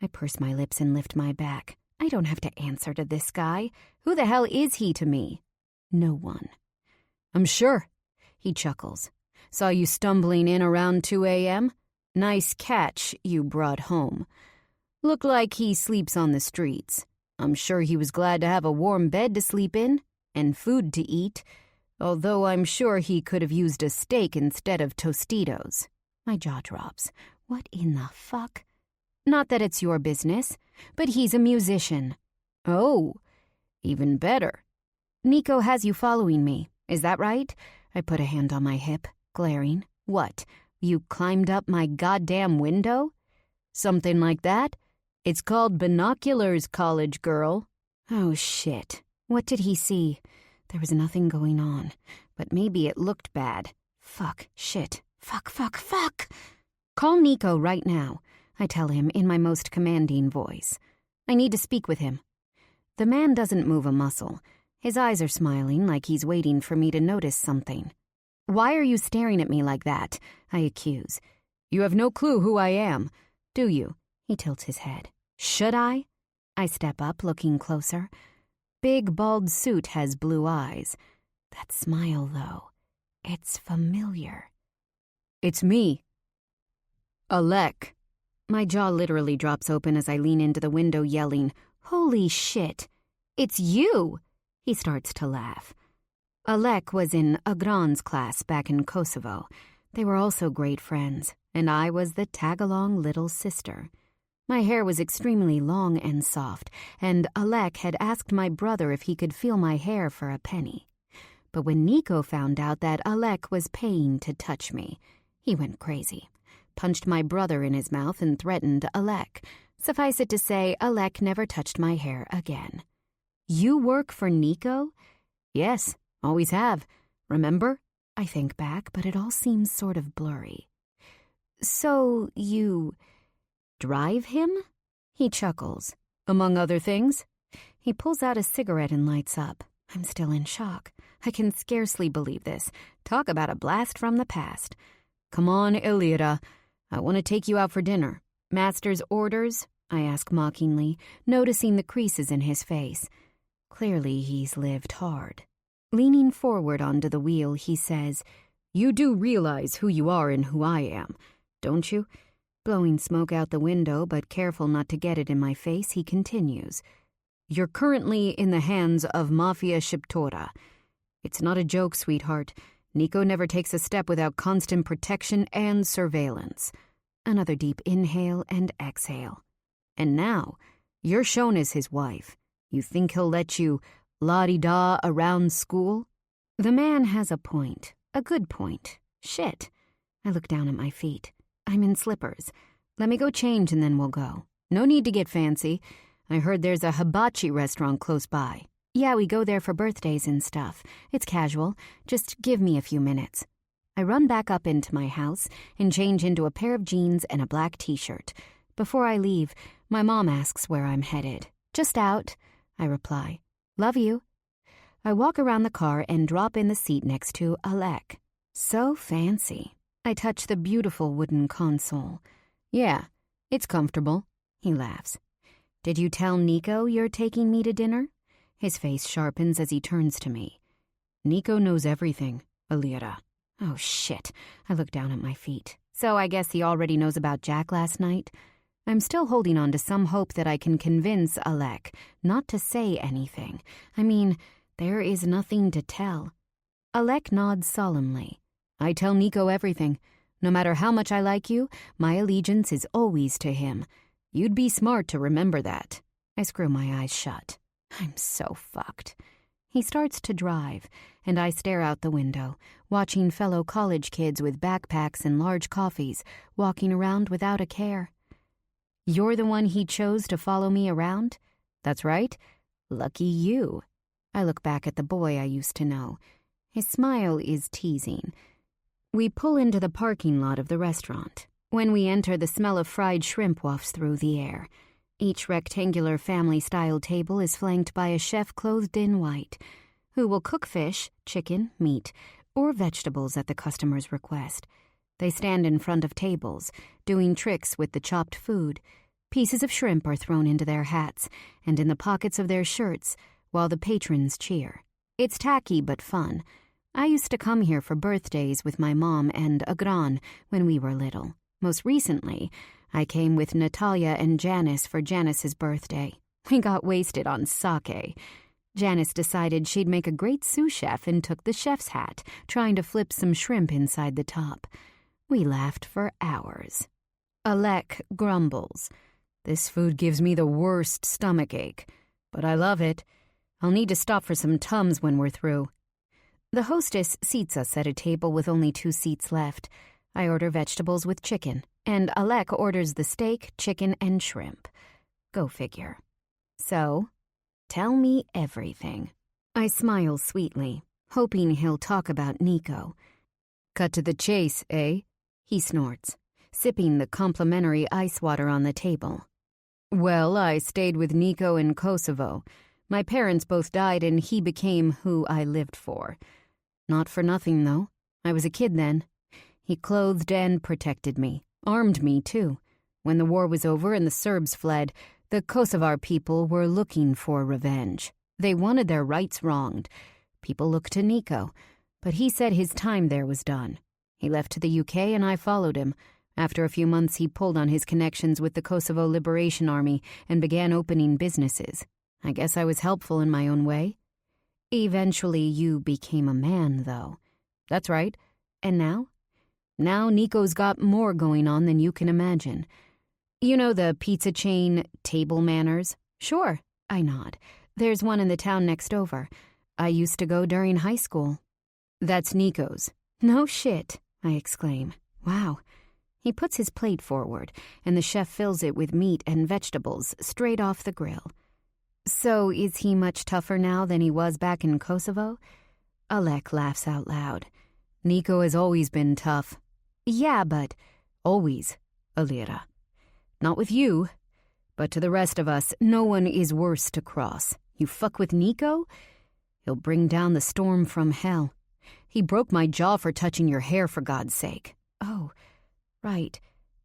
I purse my lips and lift my back. I don't have to answer to this guy. Who the hell is he to me? No one. "I'm sure." He chuckles. "Saw you stumbling in around 2 a.m. Nice catch you brought home. Looked like he sleeps on the streets. I'm sure he was glad to have a warm bed to sleep in and food to eat, although I'm sure he could have used a steak instead of Tostitos." My jaw drops. What in the fuck? Not that it's your business, but he's a musician. Oh, even better. Nico has you following me, is that right? I put a hand on my hip, glaring. What, you climbed up my goddamn window? Something like that? It's called binoculars, college girl. Oh, shit. What did he see? There was nothing going on, but maybe it looked bad. Fuck, shit, fuck. Call Nico right now, I tell him in my most commanding voice. I need to speak with him. The man doesn't move a muscle. His eyes are smiling like he's waiting for me to notice something. "Why are you staring at me like that?" I accuse. "You have no clue who I am, do you?" He tilts his head. "Should I?" I step up, looking closer. Big, bald suit has blue eyes. That smile, though, it's familiar. "It's me. Alec." My jaw literally drops open as I lean into the window yelling, "Holy shit, it's you!" He starts to laugh. Alec was in Agran's class back in Kosovo. They were also great friends, and I was the tag-along little sister. My hair was extremely long and soft, and Alec had asked my brother if he could feel my hair for a penny. But when Nico found out that Alec was paying to touch me, he went crazy, punched my brother in his mouth and threatened Alec. Suffice it to say, Alec never touched my hair again. You work for Nico? Yes, always have. Remember? I think back, but it all seems sort of blurry. So you drive him? He chuckles. Among other things. He pulls out a cigarette and lights up. I'm still in shock. I can scarcely believe this. Talk about a blast from the past. Come on, Elira. I want to take you out for dinner. Master's orders? I ask mockingly, noticing the creases in his face. Clearly he's lived hard. Leaning forward onto the wheel, he says, You do realize who you are and who I am, don't you? Blowing smoke out the window, but careful not to get it in my face, he continues. You're currently in the hands of Mafia Shiptora. It's not a joke, sweetheart. Nico never takes a step without constant protection and surveillance. Another deep inhale and exhale. And now, you're shown as his wife. You think he'll let you la-di-da around school? The man has a point. A good point. Shit. I look down at my feet. I'm in slippers. Let me go change and then we'll go. No need to get fancy. I heard there's a hibachi restaurant close by. Yeah, we go there for birthdays and stuff. It's casual. Just give me a few minutes. I run back up into my house and change into a pair of jeans and a black t-shirt. Before I leave, my mom asks where I'm headed. Just out, I reply. Love you. I walk around the car and drop in the seat next to Alec. So fancy. I touch the beautiful wooden console. Yeah, it's comfortable. He laughs. Did you tell Nico you're taking me to dinner? His face sharpens as he turns to me. Nico knows everything, Elira. Oh, shit. I look down at my feet. So I guess he already knows about Jack last night? I'm still holding on to some hope that I can convince Alec not to say anything. I mean, there is nothing to tell. Alec nods solemnly. I tell Nico everything. No matter how much I like you, my allegiance is always to him. You'd be smart to remember that. I screw my eyes shut. I'm so fucked. He starts to drive, and I stare out the window, watching fellow college kids with backpacks and large coffees walking around without a care. You're the one he chose to follow me around? That's right. Lucky you. I look back at the boy I used to know. His smile is teasing. We pull into the parking lot of the restaurant. When we enter, the smell of fried shrimp wafts through the air. Each rectangular family-style table is flanked by a chef clothed in white, who will cook fish, chicken, meat, or vegetables at the customer's request. They stand in front of tables, doing tricks with the chopped food. Pieces of shrimp are thrown into their hats and in the pockets of their shirts, while the patrons cheer. It's tacky but fun. I used to come here for birthdays with my mom and Agran when we were little. Most recently, I came with Natalia and Janice for Janice's birthday. We got wasted on sake. Janice decided she'd make a great sous chef and took the chef's hat, trying to flip some shrimp inside the top. We laughed for hours. Alec grumbles. This food gives me the worst stomachache, but I love it. I'll need to stop for some Tums when we're through. The hostess seats us at a table with only 2 seats left. I order vegetables with chicken, and Alec orders the steak, chicken, and shrimp. Go figure. So, tell me everything. I smile sweetly, hoping he'll talk about Nico. Cut to the chase, eh? He snorts, sipping the complimentary ice water on the table. Well, I stayed with Nico in Kosovo. My parents both died and he became who I lived for. Not for nothing, though. I was a kid then. He clothed and protected me, armed me, too. When the war was over and the Serbs fled, the Kosovar people were looking for revenge. They wanted their rights wronged. People looked to Nico, but he said his time there was done. He left to the UK and I followed him. After a few months, he pulled on his connections with the Kosovo Liberation Army and began opening businesses. I guess I was helpful in my own way. Eventually, you became a man, though. That's right. And now? Now Nico's got more going on than you can imagine. You know the pizza chain Table Manners? Sure, I nod. There's one in the town next over. I used to go during high school. That's Nico's. No shit, I exclaim. Wow. He puts his plate forward, and the chef fills it with meat and vegetables straight off the grill. So is he much tougher now than he was back in Kosovo? Alek laughs out loud. Nico has always been tough. Yeah, but always, Alira. Not with you, but to the rest of us, no one is worse to cross. You fuck with Nico? He'll bring down the storm from hell. He broke my jaw for touching your hair, for God's sake. Oh, right.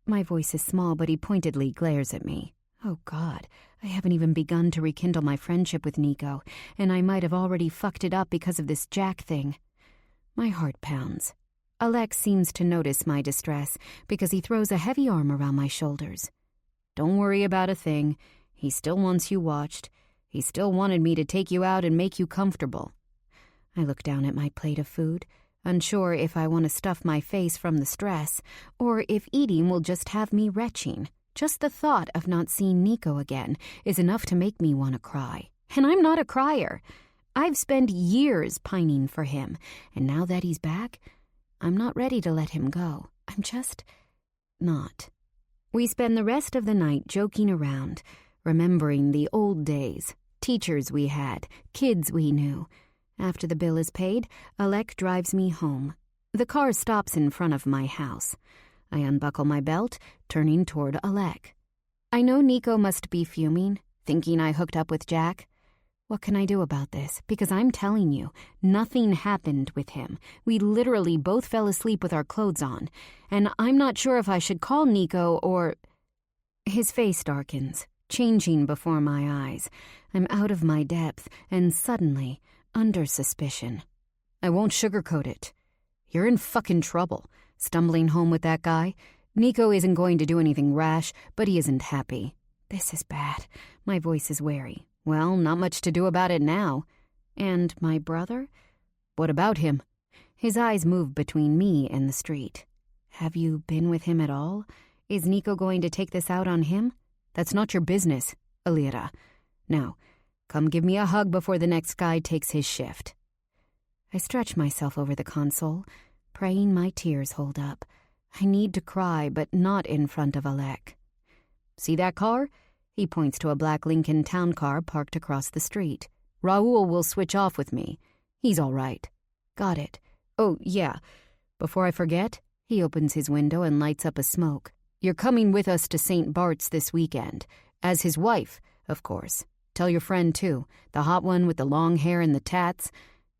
My voice is small, but he pointedly glares at me. Oh, God, I haven't even begun to rekindle my friendship with Nico, and I might have already fucked it up because of this Jack thing. My heart pounds. Alek seems to notice my distress because he throws a heavy arm around my shoulders. Don't worry about a thing. He still wants you watched. He still wanted me to take you out and make you comfortable. I look down at my plate of food, unsure if I want to stuff my face from the stress or if eating will just have me retching. Just the thought of not seeing Nico again is enough to make me want to cry. And I'm not a crier. I've spent years pining for him, and now that he's back, I'm not ready to let him go. I'm just not. We spend the rest of the night joking around, remembering the old days, teachers we had, kids we knew. After the bill is paid, Alek drives me home. The car stops in front of my house. I unbuckle my belt, turning toward Alek. I know Nico must be fuming, thinking I hooked up with Jack. What can I do about this? Because I'm telling you, nothing happened with him. We literally both fell asleep with our clothes on, and I'm not sure if I should call Nico or... His face darkens, changing before my eyes. I'm out of my depth, and suddenly, under suspicion. I won't sugarcoat it. You're in fucking trouble. Stumbling home with that guy. Nico isn't going to do anything rash, but he isn't happy. This is bad. My voice is wary. Well, not much to do about it now. And my brother? What about him? His eyes move between me and the street. Have you been with him at all? Is Nico going to take this out on him? That's not your business, Alira. Now, come give me a hug before the next guy takes his shift. I stretch myself over the console, praying my tears hold up. I need to cry, but not in front of Alek. See that car? He points to a black Lincoln town car parked across the street. Raoul will switch off with me. He's all right. Got it. Oh, yeah. Before I forget, he opens his window and lights up a smoke. You're coming with us to St. Bart's this weekend. As his wife, of course. Tell your friend, too. The hot one with the long hair and the tats.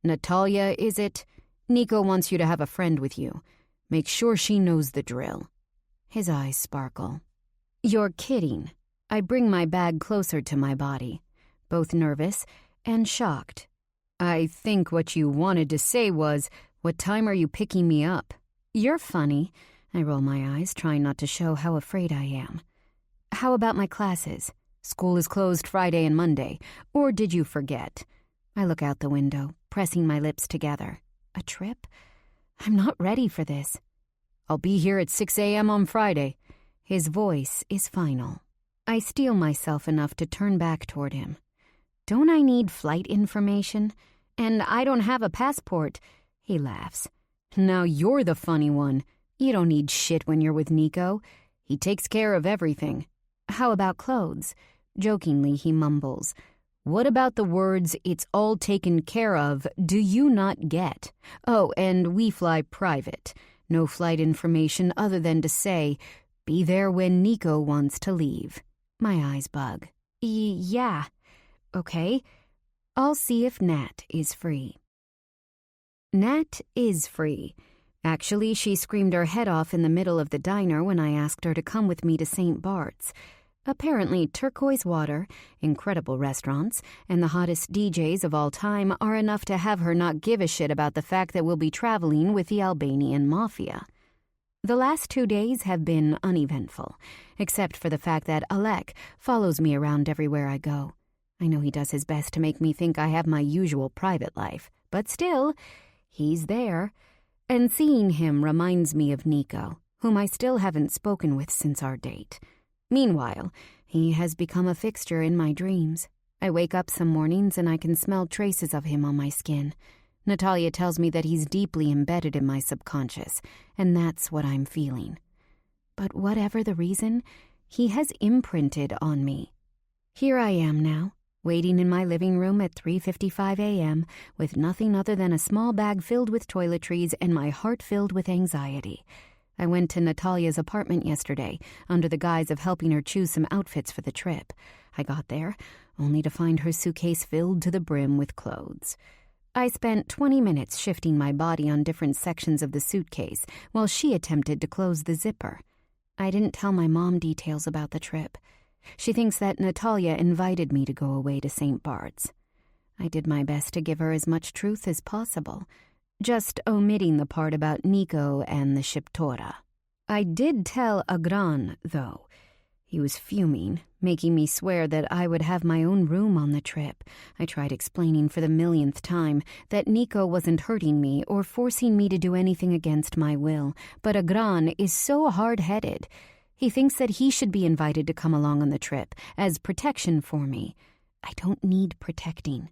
Natalia, is it? Nico wants you to have a friend with you. Make sure she knows the drill. His eyes sparkle. You're kidding. I bring my bag closer to my body, both nervous and shocked. I think what you wanted to say was, what time are you picking me up? You're funny. I roll my eyes, trying not to show how afraid I am. How about my classes? School is closed Friday and Monday. Or did you forget? I look out the window, pressing my lips together. A trip? I'm not ready for this. I'll be here at 6 a.m. on Friday. His voice is final. I steel myself enough to turn back toward him. Don't I need flight information? And I don't have a passport. He laughs. Now you're the funny one. You don't need shit when you're with Nico. He takes care of everything. How about clothes? Jokingly, he mumbles. What about the words, it's all taken care of, do you not get? Oh, and we fly private. No flight information other than to say, be there when Nico wants to leave. My eyes bug. Yeah. Okay. I'll see if Nat is free. Nat is free. Actually, she screamed her head off in the middle of the diner when I asked her to come with me to St. Bart's. Apparently, turquoise water, incredible restaurants, and the hottest DJs of all time are enough to have her not give a shit about the fact that we'll be traveling with the Albanian Mafia. The last 2 days have been uneventful, except for the fact that Alek follows me around everywhere I go. I know he does his best to make me think I have my usual private life, but still, he's there. And seeing him reminds me of Nico, whom I still haven't spoken with since our date. Meanwhile, he has become a fixture in my dreams. I wake up some mornings and I can smell traces of him on my skin. Natalia tells me that he's deeply embedded in my subconscious, and that's what I'm feeling. But whatever the reason, he has imprinted on me. Here I am now, waiting in my living room at 3:55 a.m. with nothing other than a small bag filled with toiletries and my heart filled with anxiety. I went to Natalia's apartment yesterday under the guise of helping her choose some outfits for the trip. I got there, only to find her suitcase filled to the brim with clothes. I spent 20 minutes shifting my body on different sections of the suitcase while she attempted to close the zipper. I didn't tell my mom details about the trip. She thinks that Natalia invited me to go away to St. Bart's. I did my best to give her as much truth as possible, just omitting the part about Nico and the Shiptora. I did tell Agran, though. He was fuming, making me swear that I would have my own room on the trip. I tried explaining for the millionth time that Nico wasn't hurting me or forcing me to do anything against my will, but Agran is so hard-headed. He thinks that he should be invited to come along on the trip as protection for me. I don't need protecting.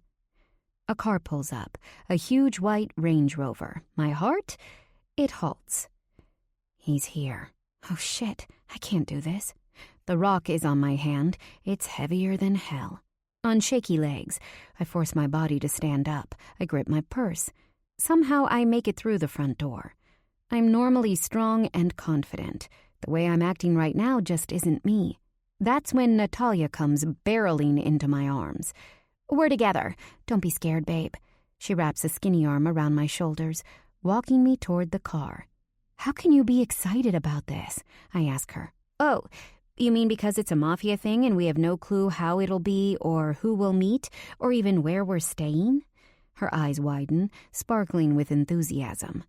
A car pulls up, a huge white Range Rover. My heart? It halts. He's here. Oh shit, I can't do this. The rock is on my hand. It's heavier than hell. On shaky legs, I force my body to stand up. I grip my purse. Somehow I make it through the front door. I'm normally strong and confident. The way I'm acting right now just isn't me. That's when Natalia comes barreling into my arms. We're together. Don't be scared, babe. She wraps a skinny arm around my shoulders, walking me toward the car. How can you be excited about this? I ask her. Oh, you mean because it's a Mafia thing and we have no clue how it'll be or who we'll meet or even where we're staying? Her eyes widen, sparkling with enthusiasm.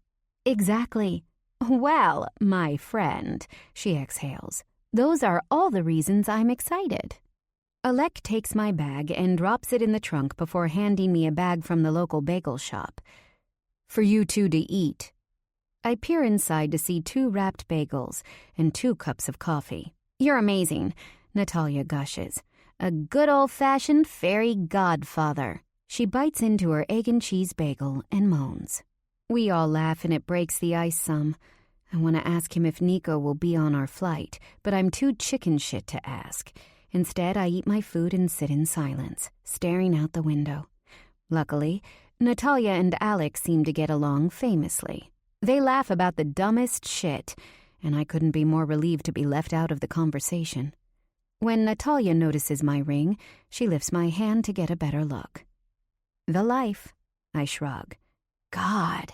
Exactly. Well, my friend, she exhales. Those are all the reasons I'm excited. Alec takes my bag and drops it in the trunk before handing me a bag from the local bagel shop. For you two to eat. I peer inside to see 2 wrapped bagels and 2 cups of coffee. You're amazing, Natalia gushes. A good old-fashioned fairy godfather. She bites into her egg and cheese bagel and moans. We all laugh and it breaks the ice some. I want to ask him if Nico will be on our flight, but I'm too chicken shit to ask. Instead, I eat my food and sit in silence, staring out the window. Luckily, Natalia and Alex seem to get along famously. They laugh about the dumbest shit, and I couldn't be more relieved to be left out of the conversation. When Natalia notices my ring, she lifts my hand to get a better look. The life, I shrug. God.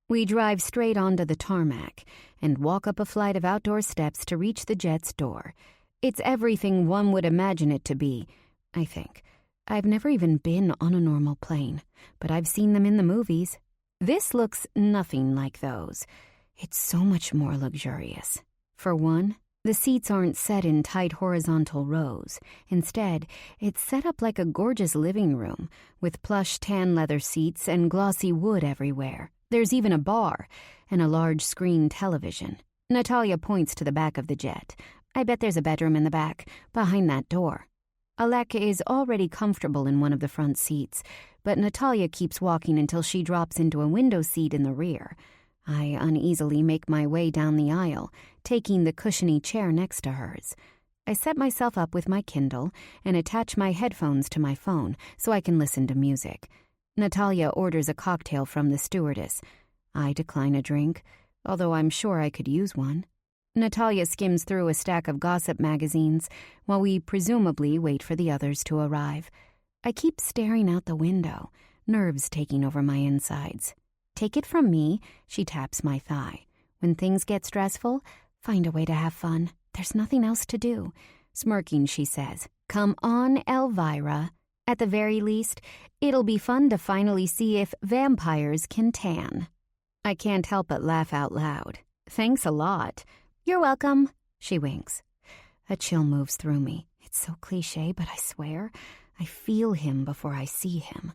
We drive straight onto the tarmac and walk up a flight of outdoor steps to reach the jet's door. It's everything one would imagine it to be, I think. I've never even been on a normal plane, but I've seen them in the movies. This looks nothing like those. It's so much more luxurious. For one, the seats aren't set in tight horizontal rows. Instead, it's set up like a gorgeous living room, with plush tan leather seats and glossy wood everywhere. There's even a bar and a large screen television. Natalia points to the back of the jet. I bet there's a bedroom in the back, behind that door. Alec is already comfortable in one of the front seats, but Natalia keeps walking until she drops into a window seat in the rear. I uneasily make my way down the aisle, taking the cushiony chair next to hers. I set myself up with my Kindle and attach my headphones to my phone so I can listen to music. Natalia orders a cocktail from the stewardess. I decline a drink, although I'm sure I could use one. Natalia skims through a stack of gossip magazines while we presumably wait for the others to arrive. I keep staring out the window, nerves taking over my insides. Take it from me, she taps my thigh. When things get stressful, find a way to have fun. There's nothing else to do. Smirking, she says, Come on, Elvira. At the very least, it'll be fun to finally see if vampires can tan. I can't help but laugh out loud. Thanks a lot. You're welcome, she winks. A chill moves through me. It's so cliché, but I swear, I feel him before I see him.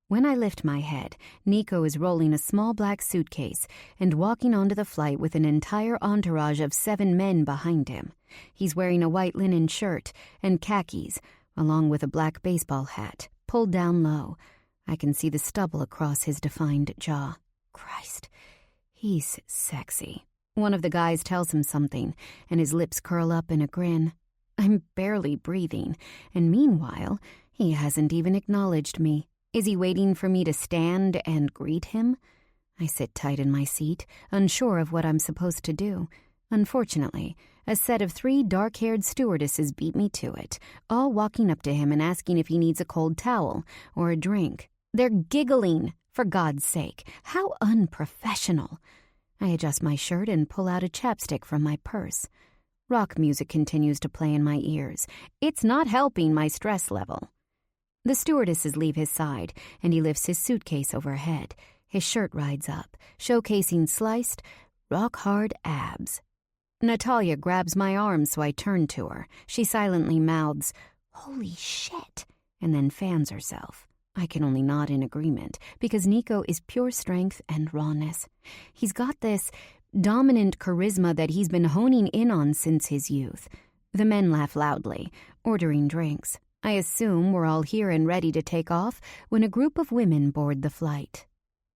When I lift my head, Nico is rolling a small black suitcase and walking onto the flight with an entire entourage of 7 men behind him. He's wearing a white linen shirt and khakis, along with a black baseball hat, pulled down low. I can see the stubble across his defined jaw. Christ, he's sexy. One of the guys tells him something, and his lips curl up in a grin. I'm barely breathing, and meanwhile, he hasn't even acknowledged me. Is he waiting for me to stand and greet him? I sit tight in my seat, unsure of what I'm supposed to do. Unfortunately, a set of 3 dark-haired stewardesses beat me to it, all walking up to him and asking if he needs a cold towel or a drink. They're giggling, for God's sake. How unprofessional. I adjust my shirt and pull out a chapstick from my purse. Rock music continues to play in my ears. It's not helping my stress level. The stewardesses leave his side, and he lifts his suitcase overhead. His shirt rides up, showcasing sliced, rock-hard abs. Natalia grabs my arm, so I turn to her. She silently mouths, "Holy shit," and then fans herself. I can only nod in agreement, because Nico is pure strength and rawness. He's got this dominant charisma that he's been honing in on since his youth. The men laugh loudly, ordering drinks. I assume we're all here and ready to take off when a group of women board the flight.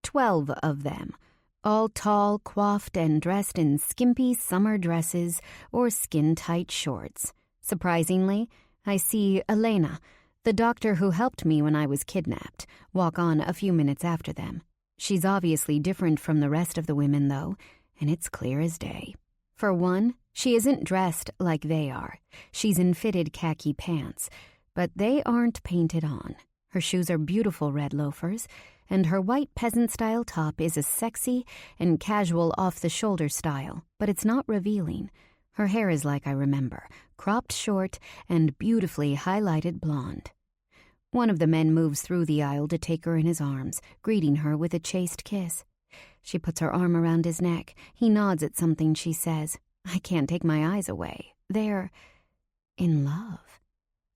12 of them, all tall, coiffed, and dressed in skimpy summer dresses or skin-tight shorts. Surprisingly, I see Elena, the doctor who helped me when I was kidnapped, walk on a few minutes after them. She's obviously different from the rest of the women, though, and it's clear as day. For one, she isn't dressed like they are. She's in fitted khaki pants, but they aren't painted on. Her shoes are beautiful red loafers, and her white peasant-style top is a sexy and casual off-the-shoulder style, but it's not revealing. Her hair is like I remember, cropped short and beautifully highlighted blonde. One of the men moves through the aisle to take her in his arms, greeting her with a chaste kiss. She puts her arm around his neck. He nods at something she says. I can't take my eyes away. They're in love.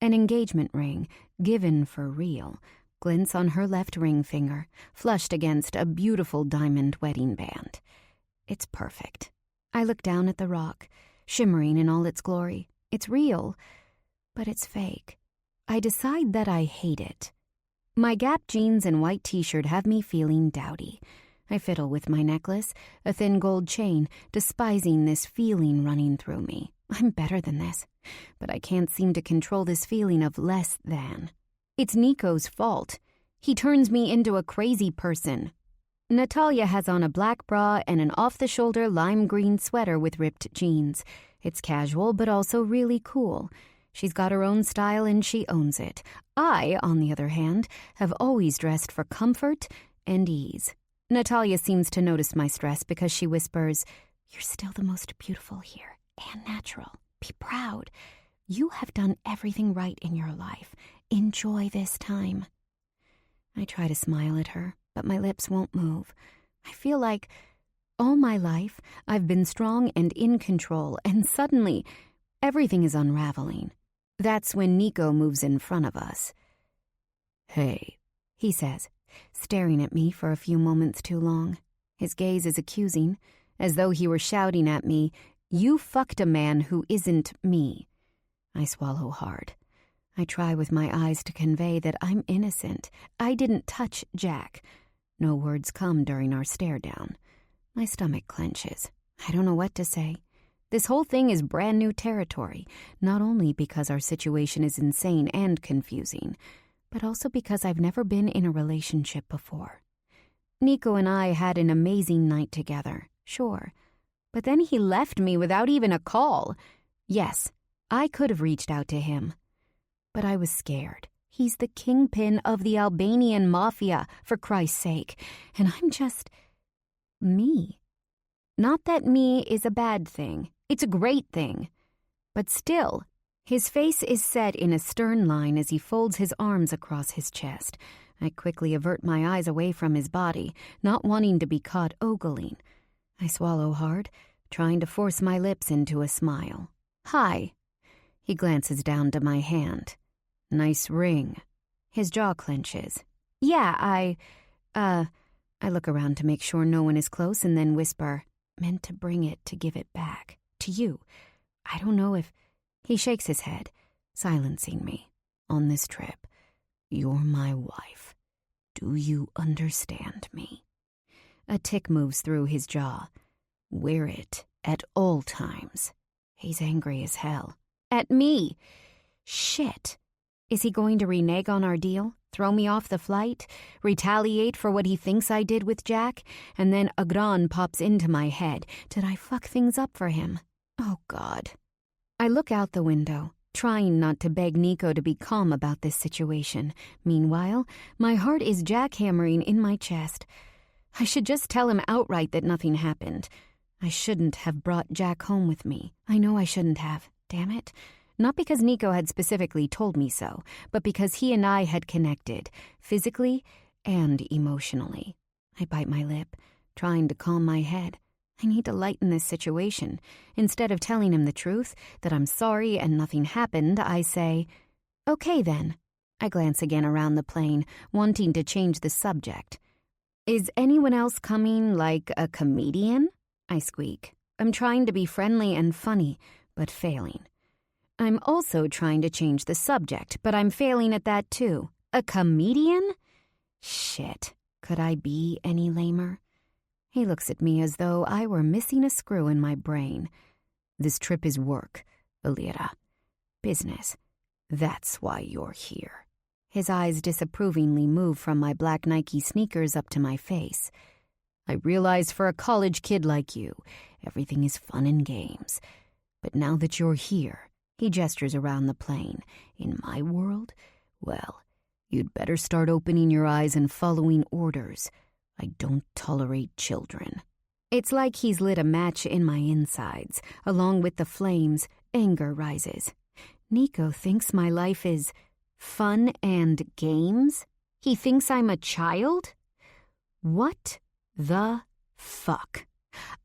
An engagement ring, given for real, glints on her left ring finger, flushed against a beautiful diamond wedding band. It's perfect. I look down at the rock, shimmering in all its glory. It's real, but it's fake. I decide that I hate it. My Gap jeans and white t-shirt have me feeling dowdy. I fiddle with my necklace, a thin gold chain, despising this feeling running through me. I'm better than this, but I can't seem to control this feeling of less than. It's Nico's fault. He turns me into a crazy person. Natalia has on a black bra and an off-the-shoulder lime green sweater with ripped jeans. It's casual, but also really cool. She's got her own style and she owns it. I, on the other hand, have always dressed for comfort and ease. Natalia seems to notice my stress because she whispers, "You're still the most beautiful here and natural. Be proud. You have done everything right in your life. Enjoy this time." I try to smile at her, but my lips won't move. I feel like all my life I've been strong and in control, and suddenly everything is unraveling. That's when Nico moves in front of us. "Hey," he says, staring at me for a few moments too long. His gaze is accusing, as though he were shouting at me, "You fucked a man who isn't me." I swallow hard. I try with my eyes to convey that I'm innocent. I didn't touch Jack. No words come during our stare down. My stomach clenches. I don't know what to say. This whole thing is brand new territory, not only because our situation is insane and confusing, but also because I've never been in a relationship before. Nico and I had an amazing night together, sure, but then he left me without even a call. Yes, I could have reached out to him, but I was scared. He's the kingpin of the Albanian Mafia, for Christ's sake, and I'm just me. Not that me is a bad thing. It's a great thing. But still, his face is set in a stern line as he folds his arms across his chest. I quickly avert my eyes away from his body, not wanting to be caught ogling. I swallow hard, trying to force my lips into a smile. "Hi." He glances down to my hand. "Nice ring." His jaw clenches. "Yeah, I look around to make sure no one is close and then whisper, "Meant to bring it to give it back. To you. I don't know if..." He shakes his head, silencing me. on this trip. You're my wife. Do you understand me? A tic moves through his jaw. Wear it at all times. He's angry as hell. At me? Shit. Is he going to renege on our deal? Throw me off the flight? Retaliate for what he thinks I did with Jack? And then a gran pops into my head. Did I fuck things up for him? Oh, God. I look out the window, trying not to beg Nico to be calm about this situation. Meanwhile, my heart is jackhammering in my chest. I should just tell him outright that nothing happened. I shouldn't have brought Jack home with me. I know I shouldn't have. Damn it. Not because Nico had specifically told me so, but because he and I had connected, physically and emotionally. I bite my lip, trying to calm my head. I need to lighten this situation. Instead of telling him the truth, that I'm sorry and nothing happened, I say, "Okay then." I glance again around the plane, wanting to change the subject. "Is anyone else coming, like a comedian?" I squeak. I'm trying to be friendly and funny, but failing. I'm also trying to change the subject, but I'm failing at that too. A comedian? Shit, could I be any lamer? He looks at me as though I were missing a screw in my brain. This trip is work, Alira. Business. That's why you're here. His eyes disapprovingly move from my black Nike sneakers up to my face. I realize for a college kid like you, everything is fun and games. But now that you're here, he gestures around the plane, in my world, well, you'd better start opening your eyes and following orders. I don't tolerate children. It's like he's lit a match in my insides. Along with the flames, anger rises. Nico thinks my life is fun and games? He thinks I'm a child? What the fuck?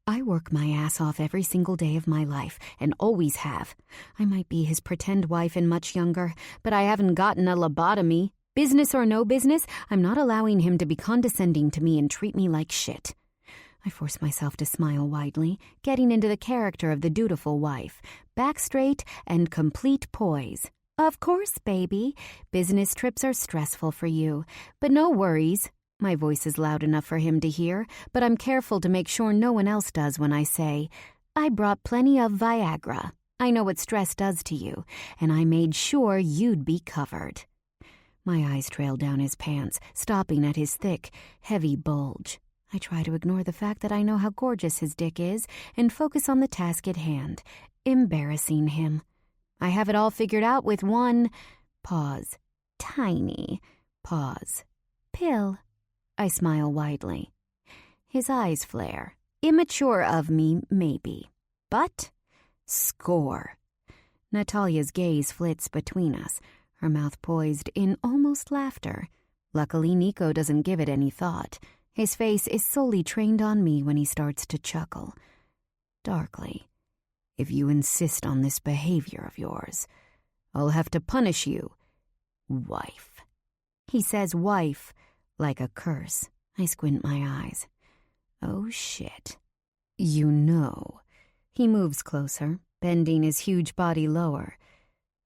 I work my ass off every single day of my life, and always have. I might be his pretend wife and much younger, but I haven't gotten a lobotomy. Business or no business, I'm not allowing him to be condescending to me and treat me like shit. I force myself to smile widely, getting into the character of the dutiful wife, back straight and complete poise. Of course, baby. Business trips are stressful for you, but no worries. My voice is loud enough for him to hear, but I'm careful to make sure no one else does when I say, I brought plenty of Viagra. I know what stress does to you, and I made sure you'd be covered. My eyes trail down his pants, stopping at his thick, heavy bulge. I try to ignore the fact that I know how gorgeous his dick is and focus on the task at hand, embarrassing him. I have it all figured out with one pause. Tiny pause. Pill. I smile widely. His eyes flare. Immature of me, maybe. But score. Natalia's gaze flits between us, her mouth poised in almost laughter. Luckily, Nico doesn't give it any thought. His face is solely trained on me when he starts to chuckle. Darkly, if you insist on this behavior of yours, I'll have to punish you, wife. He says wife, like a curse. I squint my eyes. Oh, shit. You know. He moves closer, bending his huge body lower.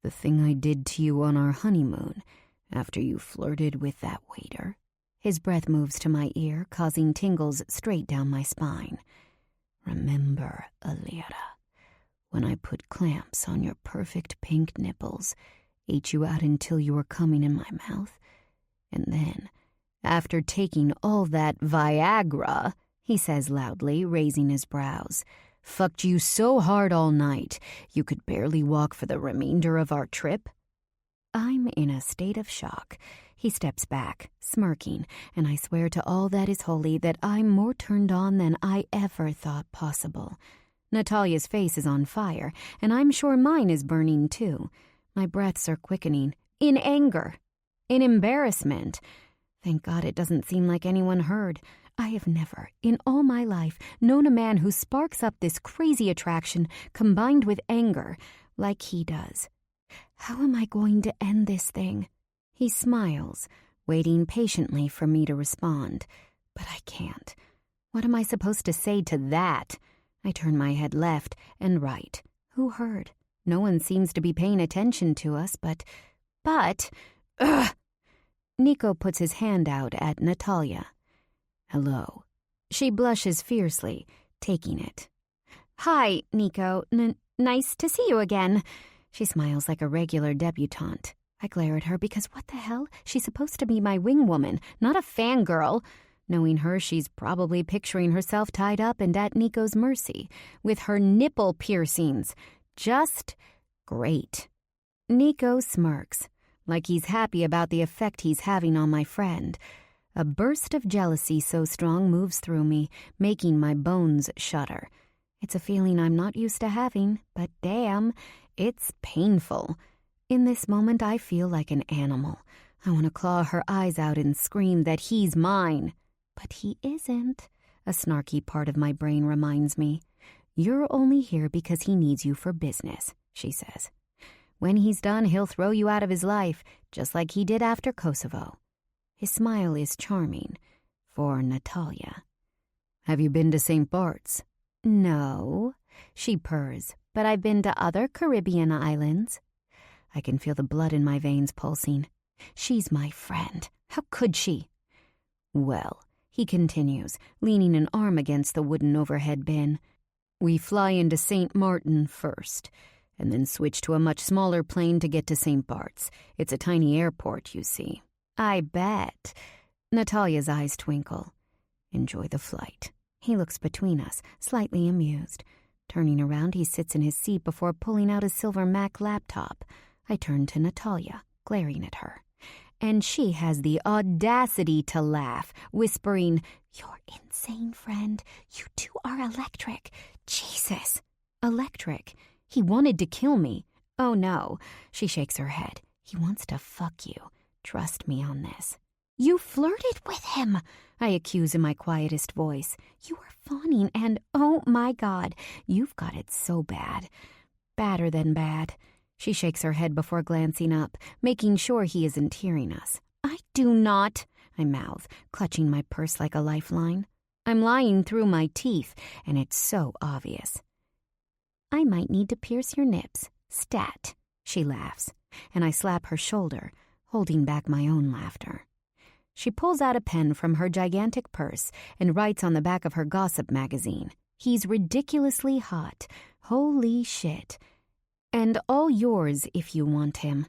The thing I did to you on our honeymoon, after you flirted with that waiter. His breath moves to my ear, causing tingles straight down my spine. Remember, Alira, when I put clamps on your perfect pink nipples, ate you out until you were coming in my mouth, and then, after taking all that Viagra, he says loudly, raising his brows, fucked you so hard all night you could barely walk for the remainder of our trip? I'm in a state of shock. He steps back, smirking, and I swear to all that is holy that I'm more turned on than I ever thought possible. Natalia's face is on fire, and I'm sure mine is burning too. My breaths are quickening, in anger, in embarrassment. Thank God it doesn't seem like anyone heard. I have never, in all my life, known a man who sparks up this crazy attraction combined with anger like he does. How am I going to end this thing? He smiles, waiting patiently for me to respond. But I can't. What am I supposed to say to that? I turn my head left and right. Who heard? No one seems to be paying attention to us, but But, ugh! Nico puts his hand out at Natalia. Hello. She blushes fiercely, taking it. Hi, Nico. Nice to see you again. She smiles like a regular debutante. I glare at her because what the hell? She's supposed to be my wing woman, not a fangirl. Knowing her, she's probably picturing herself tied up and at Nico's mercy, with her nipple piercings. Just great. Nico smirks, like he's happy about the effect he's having on my friend. A burst of jealousy so strong moves through me, making my bones shudder. It's a feeling I'm not used to having, but damn, it's painful. In this moment, I feel like an animal. I want to claw her eyes out and scream that he's mine. But he isn't, a snarky part of my brain reminds me. You're only here because he needs you for business, she says. When he's done, he'll throw you out of his life, just like he did after Kosovo. His smile is charming. For Natalia. Have you been to St. Bart's? No, she purrs, but I've been to other Caribbean islands. I can feel the blood in my veins pulsing. She's my friend. How could she? Well, he continues, leaning an arm against the wooden overhead bin. We fly into St. Martin first, and then switch to a much smaller plane to get to St. Bart's. It's a tiny airport, you see. I bet. Natalia's eyes twinkle. Enjoy the flight. He looks between us, slightly amused. Turning around, he sits in his seat before pulling out his silver Mac laptop. I turn to Natalia, glaring at her. And she has the audacity to laugh, whispering, You're insane, friend. You two are electric. Jesus. Electric. He wanted to kill me. Oh, no. She shakes her head. He wants to fuck you. Trust me on this. You flirted with him, I accuse in my quietest voice. You were fawning and, oh my God, you've got it so bad. Badder than bad. She shakes her head before glancing up, making sure he isn't hearing us. I do not, I mouth, clutching my purse like a lifeline. I'm lying through my teeth, and it's so obvious. I might need to pierce your nips. Stat, she laughs, and I slap her shoulder, holding back my own laughter. She pulls out a pen from her gigantic purse and writes on the back of her gossip magazine. He's ridiculously hot. Holy shit. And all yours if you want him.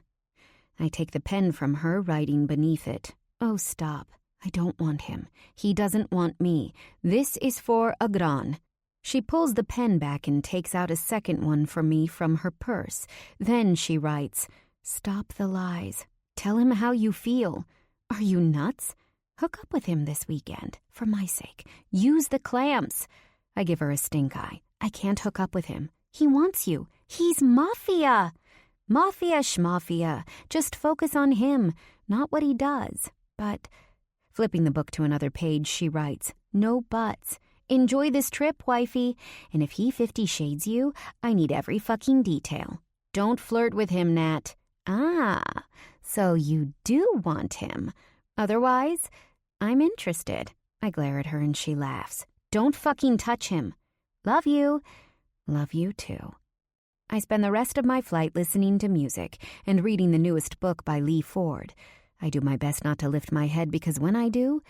I take the pen from her, writing beneath it. Oh, stop. I don't want him. He doesn't want me. This is for Agran. She pulls the pen back and takes out a second one for me from her purse. Then she writes, Stop the lies. Tell him how you feel. Are you nuts? Hook up with him this weekend, for my sake. Use the clamps. I give her a stink eye. I can't hook up with him. He wants you. He's Mafia. Mafia schmafia. Just focus on him, not what he does. But, flipping the book to another page, she writes, No buts. Enjoy this trip, wifey. And if he 50 shades you, I need every fucking detail. Don't flirt with him, Nat. Ah, so you do want him. Otherwise, I'm interested. I glare at her and she laughs. Don't fucking touch him. Love you. Love you too. I spend the rest of my flight listening to music and reading the newest book by Lee Ford. I do my best not to lift my head because when I do,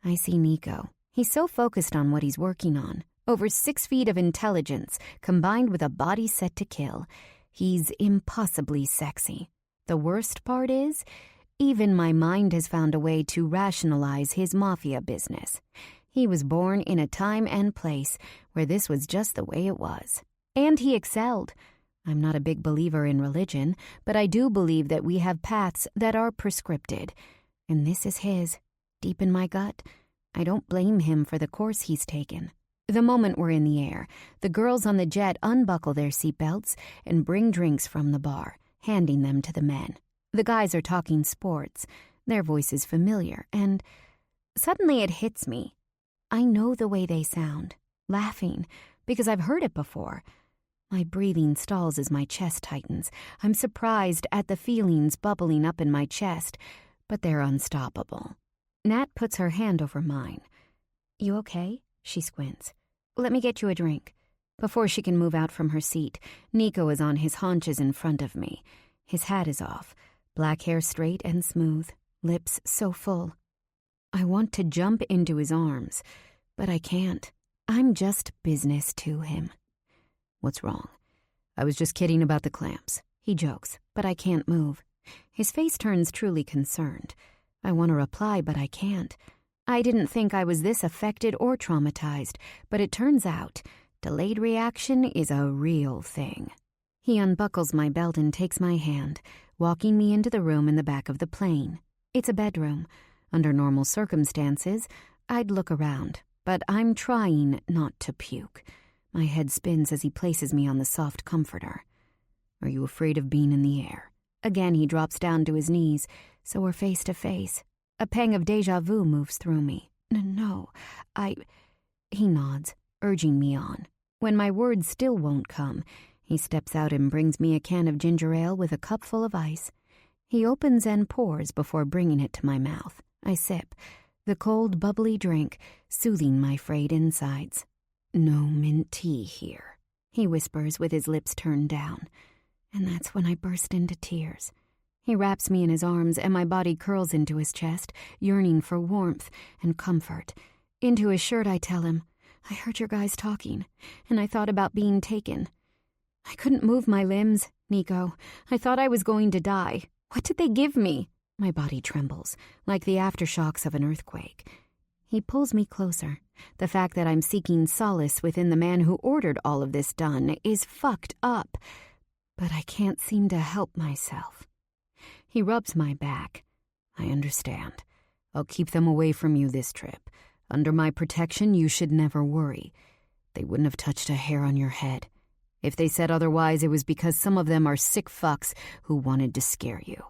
I see Nico. He's so focused on what he's working on. Over 6 feet of intelligence combined with a body set to kill. He's impossibly sexy. The worst part is, even my mind has found a way to rationalize his mafia business. He was born in a time and place where this was just the way it was. And he excelled. I'm not a big believer in religion, but I do believe that we have paths that are prescripted. And this is his. Deep in my gut, I don't blame him for the course he's taken. The moment we're in the air, the girls on the jet unbuckle their seatbelts and bring drinks from the bar, handing them to the men. The guys are talking sports. Their voice is familiar, and suddenly it hits me. I know the way they sound, laughing, because I've heard it before. My breathing stalls as my chest tightens. I'm surprised at the feelings bubbling up in my chest, but they're unstoppable. Nat puts her hand over mine. You okay? She squints. Let me get you a drink. Before she can move out from her seat, Nico is on his haunches in front of me. His hat is off, Black hair straight and smooth, lips so full. I want to jump into his arms, but I can't. I'm just business to him. What's wrong? I was just kidding about the clamps. He jokes, but I can't move. His face turns truly concerned. I want to reply, but I can't. I didn't think I was this affected or traumatized, but it turns out delayed reaction is a real thing. He unbuckles my belt and takes my hand, walking me into the room in the back of the plane. It's a bedroom. Under normal circumstances, I'd look around, but I'm trying not to puke. My head spins as he places me on the soft comforter. Are you afraid of being in the air? Again, he drops down to his knees, so we're face to face. A pang of déjà vu moves through me. No, He nods, urging me on. When my words still won't come, he steps out and brings me a can of ginger ale with a cup full of ice. He opens and pours before bringing it to my mouth. I sip, the cold, bubbly drink soothing my frayed insides. No mint tea here, he whispers with his lips turned down. And that's when I burst into tears. He wraps me in his arms and my body curls into his chest, yearning for warmth and comfort. Into his shirt I tell him, I heard your guys talking, and I thought about being taken. I couldn't move my limbs, Nico. I thought I was going to die. What did they give me? My body trembles, like the aftershocks of an earthquake. He pulls me closer. The fact that I'm seeking solace within the man who ordered all of this done is fucked up. But I can't seem to help myself. He rubs my back. I understand. I'll keep them away from you this trip. Under my protection, you should never worry. They wouldn't have touched a hair on your head. If they said otherwise, it was because some of them are sick fucks who wanted to scare you.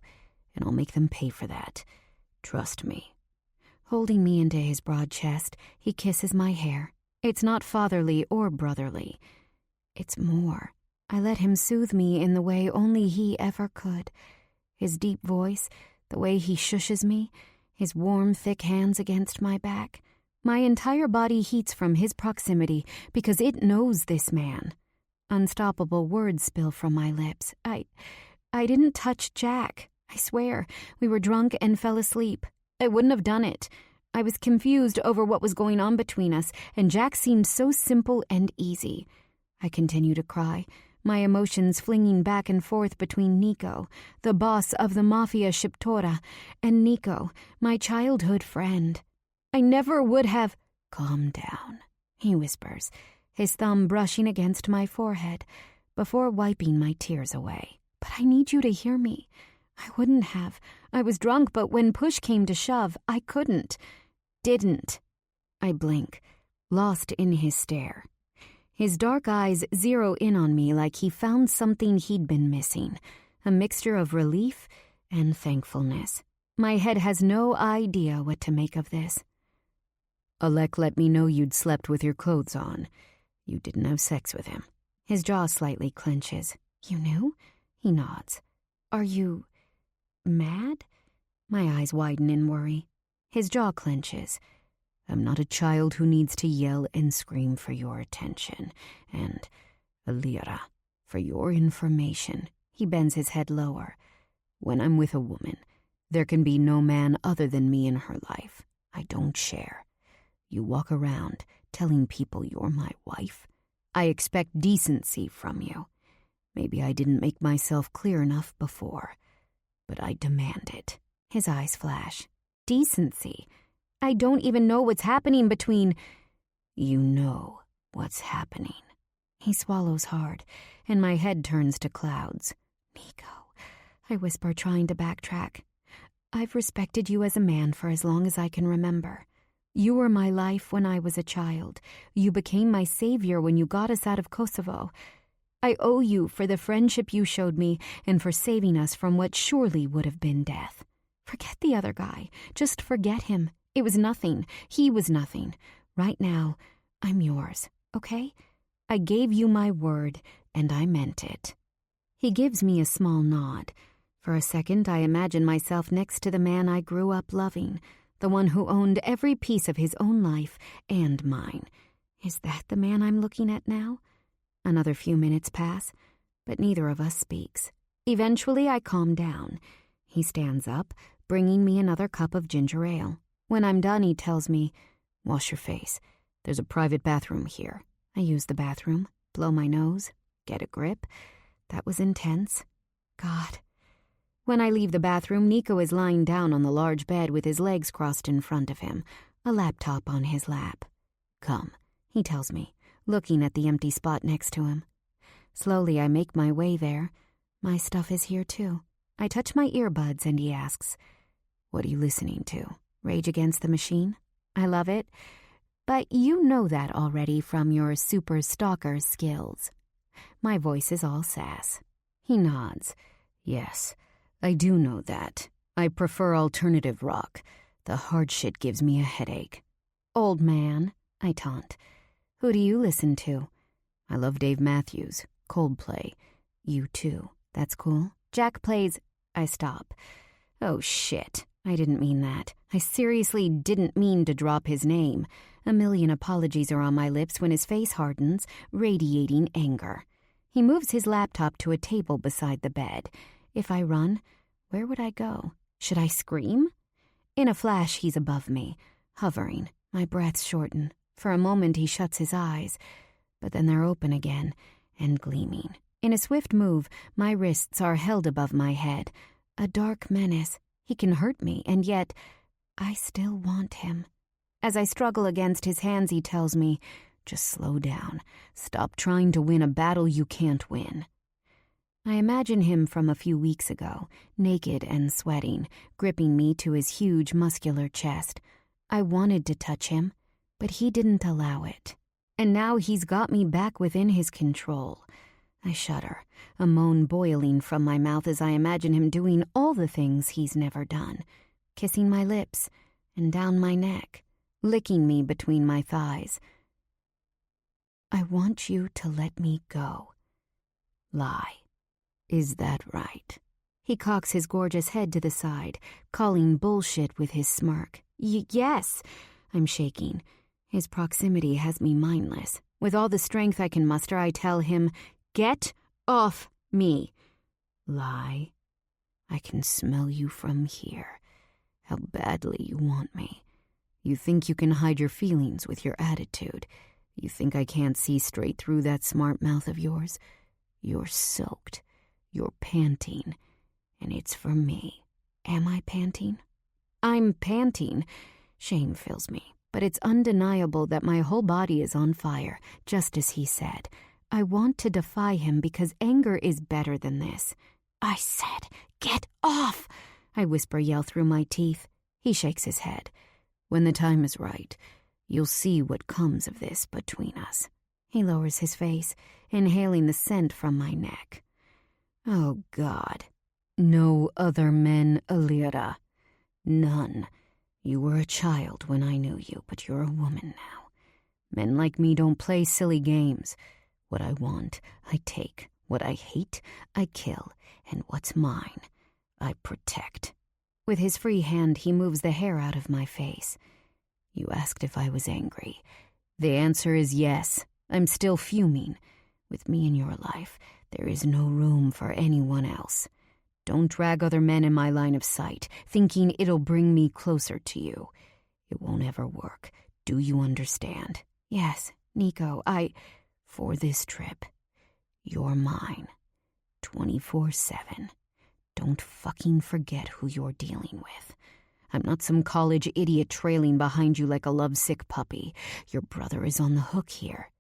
And I'll make them pay for that. Trust me. Holding me into his broad chest, he kisses my hair. It's not fatherly or brotherly. It's more. I let him soothe me in the way only he ever could. His deep voice, the way he shushes me, his warm, thick hands against my back. My entire body heats from his proximity because it knows this man. Unstoppable words spill from my lips. I didn't touch Jack. I swear. We were drunk and fell asleep. I wouldn't have done it. I was confused over what was going on between us, and Jack seemed so simple and easy. I continue to cry, my emotions flinging back and forth between Nico, the boss of the Mafia Shiptora, and Nico, my childhood friend. I never would have... Calm down, he whispers, his thumb brushing against my forehead, before wiping my tears away. But I need you to hear me. I wouldn't have. I was drunk, but when push came to shove, I couldn't. Didn't. I blink, lost in his stare. His dark eyes zero in on me like he found something he'd been missing, a mixture of relief and thankfulness. My head has no idea what to make of this. Alec let me know you'd slept with your clothes on. You didn't have sex with him. His jaw slightly clenches. You knew? He nods. Are you... mad? My eyes widen in worry. His jaw clenches. I'm not a child who needs to yell and scream for your attention. And, Alira, for your information, he bends his head lower. When I'm with a woman, there can be no man other than me in her life. I don't share. You walk around telling people you're my wife. I expect decency from you. Maybe I didn't make myself clear enough before, but I demand it. His eyes flash. Decency? I don't even know what's happening between... You know what's happening. He swallows hard, and my head turns to clouds. Nico, I whisper, trying to backtrack. I've respected you as a man for as long as I can remember. You were my life when I was a child. You became my savior when you got us out of Kosovo. I owe you for the friendship you showed me and for saving us from what surely would have been death. Forget the other guy. Just forget him. It was nothing. He was nothing. Right now, I'm yours, okay? I gave you my word, and I meant it. He gives me a small nod. For a second, I imagine myself next to the man I grew up loving, the one who owned every piece of his own life and mine. Is that the man I'm looking at now? Another few minutes pass, but neither of us speaks. Eventually, I calm down. He stands up, bringing me another cup of ginger ale. When I'm done, he tells me, "Wash your face. There's a private bathroom here." I use the bathroom, blow my nose, get a grip. That was intense. God. When I leave the bathroom, Nico is lying down on the large bed with his legs crossed in front of him, a laptop on his lap. "Come," he tells me, looking at the empty spot next to him. Slowly, I make my way there. My stuff is here, too. I touch my earbuds, and he asks, "What are you listening to? Rage Against the Machine?" I love it. But you know that already from your super stalker skills. My voice is all sass. He nods. "Yes, I do know that. I prefer alternative rock. The hard shit gives me a headache." "Old man," I taunt. "Who do you listen to?" "I love Dave Matthews, Coldplay. U2. That's cool." "Jack plays..." I stop. Oh shit, I didn't mean that. I seriously didn't mean to drop his name. A million apologies are on my lips when his face hardens, radiating anger. He moves his laptop to a table beside the bed. If I run, where would I go? Should I scream? In a flash, he's above me, hovering. My breaths shorten. For a moment, he shuts his eyes, but then they're open again and gleaming. In a swift move, my wrists are held above my head. A dark menace. He can hurt me, and yet I still want him. As I struggle against his hands, he tells me, "Just slow down. Stop trying to win a battle you can't win." I imagine him from a few weeks ago, naked and sweating, gripping me to his huge, muscular chest. I wanted to touch him, but he didn't allow it. And now he's got me back within his control. I shudder, a moan boiling from my mouth as I imagine him doing all the things he's never done, kissing my lips and down my neck, licking me between my thighs. "I want you to let me go." Lie. Is that right? He cocks his gorgeous head to the side, calling bullshit with his smirk. Yes. I'm shaking. His proximity has me mindless. With all the strength I can muster, I tell him, "Get off me." Lie. "I can smell you from here. How badly you want me. You think you can hide your feelings with your attitude. You think I can't see straight through that smart mouth of yours? You're soaked. You're panting. And it's for me. Am I panting? I'm panting. Shame fills me. But it's undeniable that my whole body is on fire, just as he said. I want to defy him because anger is better than this. I said, "Get off!" I whisper yell through my teeth. He shakes his head. "When the time is right, you'll see what comes of this between us." He lowers his face, inhaling the scent from my neck. Oh, God. No other men, Alira. None. You were a child when I knew you, but you're a woman now. Men like me don't play silly games. What I want, I take. What I hate, I kill. And what's mine, I protect. With his free hand, he moves the hair out of my face. You asked if I was angry. The answer is yes. I'm still fuming. With me in your life, there is no room for anyone else. Don't drag other men in my line of sight, thinking it'll bring me closer to you. It won't ever work. Do you understand? Yes, Nico, For this trip, you're mine. 24/7. Don't fucking forget who you're dealing with. I'm not some college idiot trailing behind you like a lovesick puppy. Your brother is on the hook here.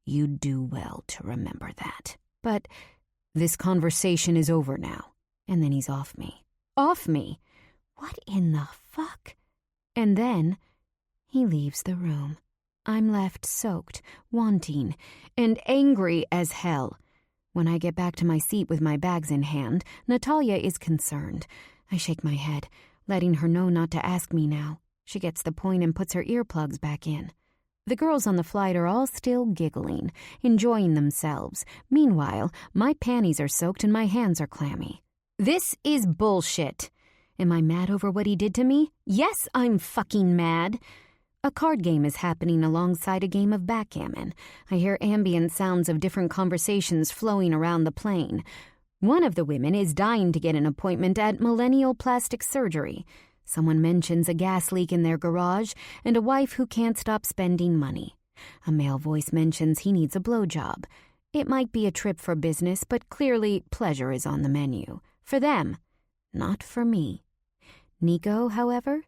You'd do well to remember that. But this conversation is over now. And then he's off me. Off me? What in the fuck? And then he leaves the room. I'm left soaked, wanting, and angry as hell. When I get back to my seat with my bags in hand, Natalia is concerned. I shake my head, letting her know not to ask me now. She gets the point and puts her earplugs back in. The girls on the flight are all still giggling, enjoying themselves. Meanwhile, my panties are soaked and my hands are clammy. This is bullshit. Am I mad over what he did to me? Yes, I'm fucking mad. A card game is happening alongside a game of backgammon. I hear ambient sounds of different conversations flowing around the plane. One of the women is dying to get an appointment at Millennial Plastic Surgery. Someone mentions a gas leak in their garage and a wife who can't stop spending money. A male voice mentions he needs a blowjob. It might be a trip for business, but clearly pleasure is on the menu. For them, not for me. Nico, however,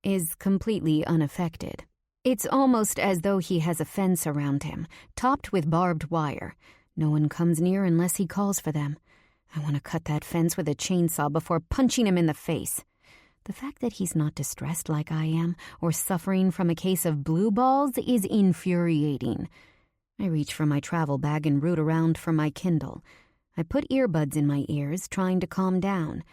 is completely unaffected. It's almost as though he has a fence around him, topped with barbed wire. No one comes near unless he calls for them. I want to cut that fence with a chainsaw before punching him in the face. The fact that he's not distressed like I am, or suffering from a case of blue balls, is infuriating. I reach for my travel bag and root around for my Kindle. I put earbuds in my ears, trying to calm down.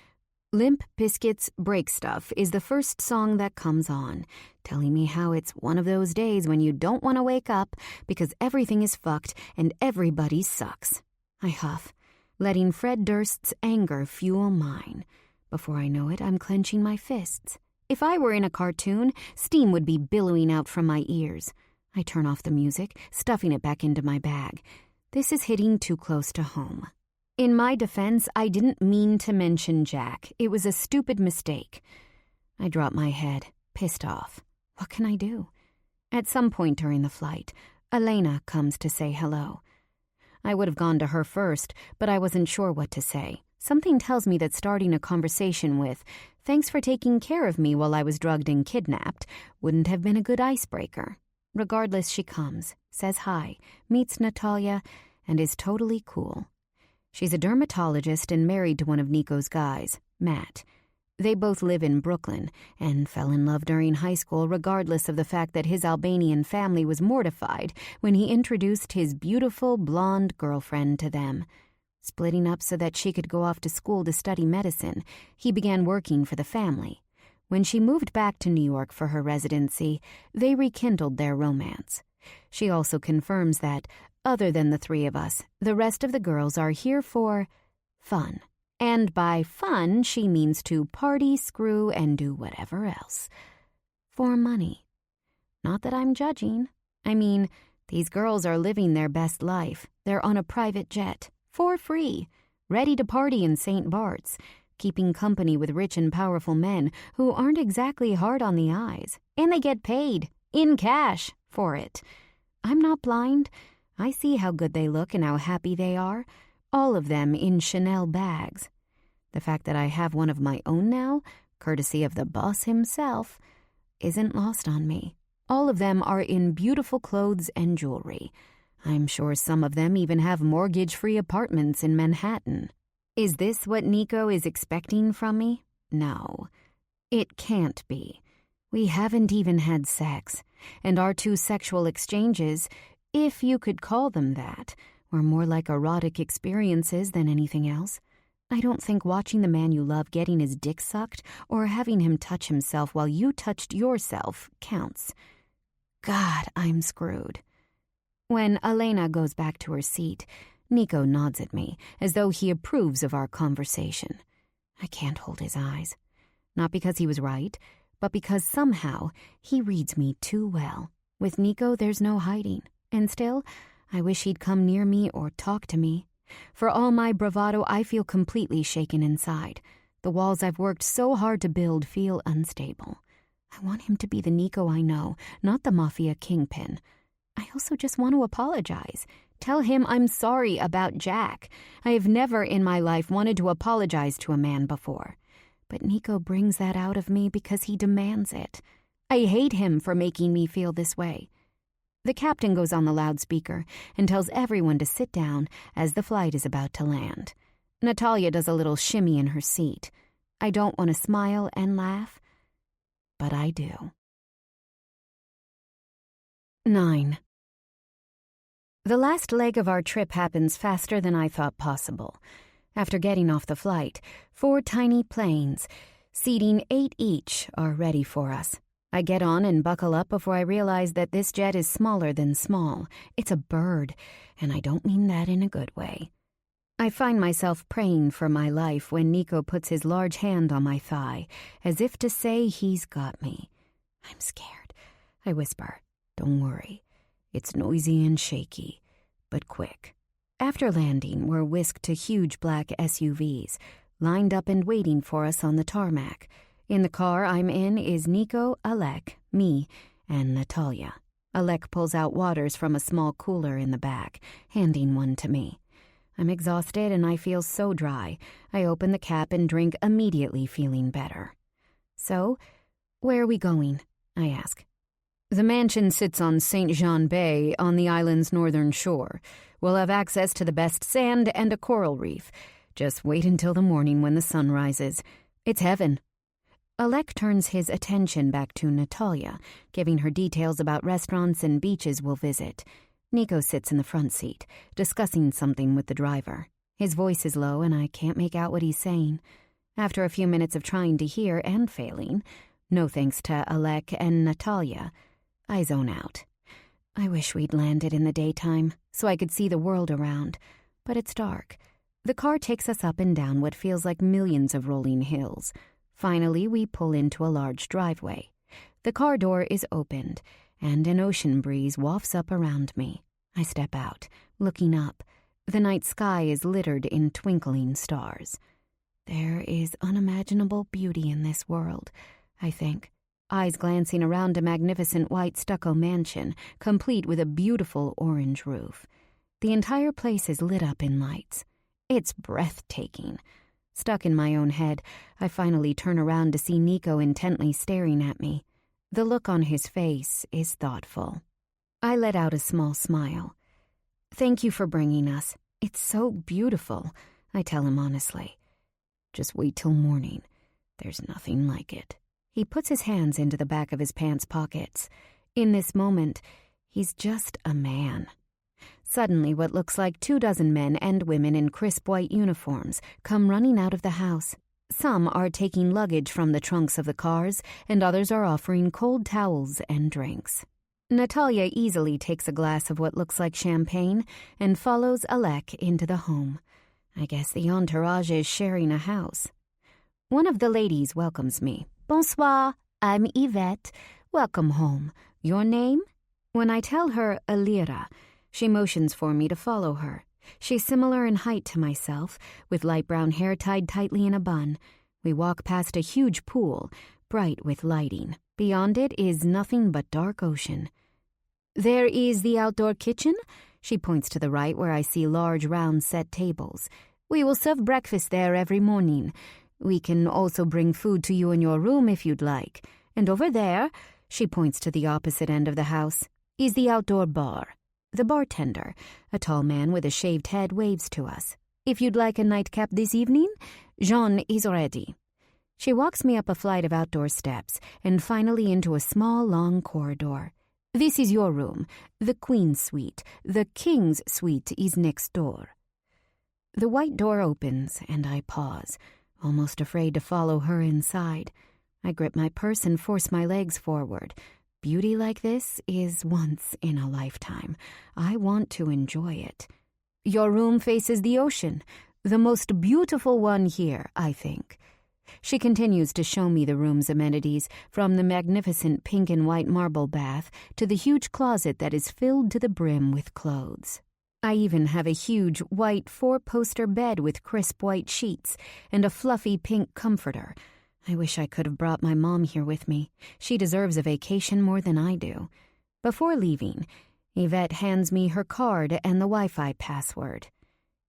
Limp Bizkit's Break Stuff is the first song that comes on, telling me how it's one of those days when you don't want to wake up because everything is fucked and everybody sucks. I huff, letting Fred Durst's anger fuel mine. Before I know it, I'm clenching my fists. If I were in a cartoon, steam would be billowing out from my ears. I turn off the music, stuffing it back into my bag. This is hitting too close to home. In my defense, I didn't mean to mention Jack. It was a stupid mistake. I drop my head, pissed off. What can I do? At some point during the flight, Elena comes to say hello. I would have gone to her first, but I wasn't sure what to say. Something tells me that starting a conversation with, "Thanks for taking care of me while I was drugged and kidnapped," wouldn't have been a good icebreaker. Regardless, she comes, says hi, meets Natalia, and is totally cool. She's a dermatologist and married to one of Nico's guys, Matt. They both live in Brooklyn and fell in love during high school regardless of the fact that his Albanian family was mortified when he introduced his beautiful blonde girlfriend to them. Splitting up so that she could go off to school to study medicine, he began working for the family. When she moved back to New York for her residency, they rekindled their romance. She also confirms that, other than the three of us, the rest of the girls are here for fun. And by fun, she means to party, screw, and do whatever else. For money. Not that I'm judging. I mean, these girls are living their best life. They're on a private jet, for free, ready to party in St. Bart's, keeping company with rich and powerful men who aren't exactly hard on the eyes. And they get paid, in cash, for it. I'm not blind. I see how good they look and how happy they are, all of them in Chanel bags. The fact that I have one of my own now, courtesy of the boss himself, isn't lost on me. All of them are in beautiful clothes and jewelry. I'm sure some of them even have mortgage-free apartments in Manhattan. Is this what Nico is expecting from me? No. It can't be. We haven't even had sex, and our two sexual exchanges, if you could call them that, were more like erotic experiences than anything else. I don't think watching the man you love getting his dick sucked or having him touch himself while you touched yourself counts. God, I'm screwed. When Elena goes back to her seat, Nico nods at me as though he approves of our conversation. I can't hold his eyes. Not because he was right, but because somehow he reads me too well. With Nico, there's no hiding. And still, I wish he'd come near me or talk to me. For all my bravado, I feel completely shaken inside. The walls I've worked so hard to build feel unstable. I want him to be the Nico I know, not the Mafia kingpin. I also just want to apologize. Tell him I'm sorry about Jack. I have never in my life wanted to apologize to a man before. But Nico brings that out of me because he demands it. I hate him for making me feel this way. The captain goes on the loudspeaker and tells everyone to sit down as the flight is about to land. Natalia does a little shimmy in her seat. I don't want to smile and laugh, but I do. 9. The last leg of our trip happens faster than I thought possible. After getting off the flight, 4 tiny planes, seating 8 each, are ready for us. I get on and buckle up before I realize that this jet is smaller than small. It's a bird, and I don't mean that in a good way. I find myself praying for my life when Nico puts his large hand on my thigh, as if to say he's got me. I'm scared. I whisper, "Don't worry. It's noisy and shaky, but quick." After landing, we're whisked to huge black SUVs, lined up and waiting for us on the tarmac. In the car I'm in is Nico, Alec, me, and Natalia. Alec pulls out waters from a small cooler in the back, handing one to me. I'm exhausted and I feel so dry. I open the cap and drink, immediately feeling better. So, where are we going? I ask. The mansion sits on St. Jean Bay on the island's northern shore. We'll have access to the best sand and a coral reef. Just wait until the morning when the sun rises. It's heaven. Alec turns his attention back to Natalia, giving her details about restaurants and beaches we'll visit. Nico sits in the front seat, discussing something with the driver. His voice is low and I can't make out what he's saying. After a few minutes of trying to hear and failing, no thanks to Alec and Natalia, I zone out. I wish we'd landed in the daytime so I could see the world around, but it's dark. The car takes us up and down what feels like millions of rolling hills. Finally, we pull into a large driveway. The car door is opened, and an ocean breeze wafts up around me. I step out, looking up. The night sky is littered in twinkling stars. There is unimaginable beauty in this world, I think. Eyes glancing around a magnificent white stucco mansion, complete with a beautiful orange roof. The entire place is lit up in lights. It's breathtaking. Stuck in my own head, I finally turn around to see Nico intently staring at me. The look on his face is thoughtful. I let out a small smile. Thank you for bringing us. It's so beautiful, I tell him honestly. Just wait till morning. There's nothing like it. He puts his hands into the back of his pants pockets. In this moment, he's just a man. Suddenly, what looks like 24 men and women in crisp white uniforms come running out of the house. Some are taking luggage from the trunks of the cars, and others are offering cold towels and drinks. Natalia easily takes a glass of what looks like champagne and follows Alec into the home. I guess the entourage is sharing a house. One of the ladies welcomes me. Bonsoir, I'm Yvette. Welcome home. Your name? When I tell her Alira, she motions for me to follow her. She's similar in height to myself, with light brown hair tied tightly in a bun. We walk past a huge pool, bright with lighting. Beyond it is nothing but dark ocean. There is the outdoor kitchen. She points to the right where I see large round set tables. We will serve breakfast there every morning. We can also bring food to you in your room if you'd like. And over there, she points to the opposite end of the house, is the outdoor bar. The bartender, a tall man with a shaved head, waves to us. If you'd like a nightcap this evening, Jean is ready. She walks me up a flight of outdoor steps and finally into a small, long corridor. This is your room, the Queen's suite. The King's suite is next door. The white door opens and I pause, almost afraid to follow her inside. I grip my purse and force my legs forward. Beauty like this is once in a lifetime. I want to enjoy it. Your room faces the ocean, the most beautiful one here, I think. She continues to show me the room's amenities, from the magnificent pink and white marble bath to the huge closet that is filled to the brim with clothes. I even have a huge white 4-poster bed with crisp white sheets and a fluffy pink comforter. I wish I could have brought my mom here with me. She deserves a vacation more than I do. Before leaving, Yvette hands me her card and the Wi-Fi password.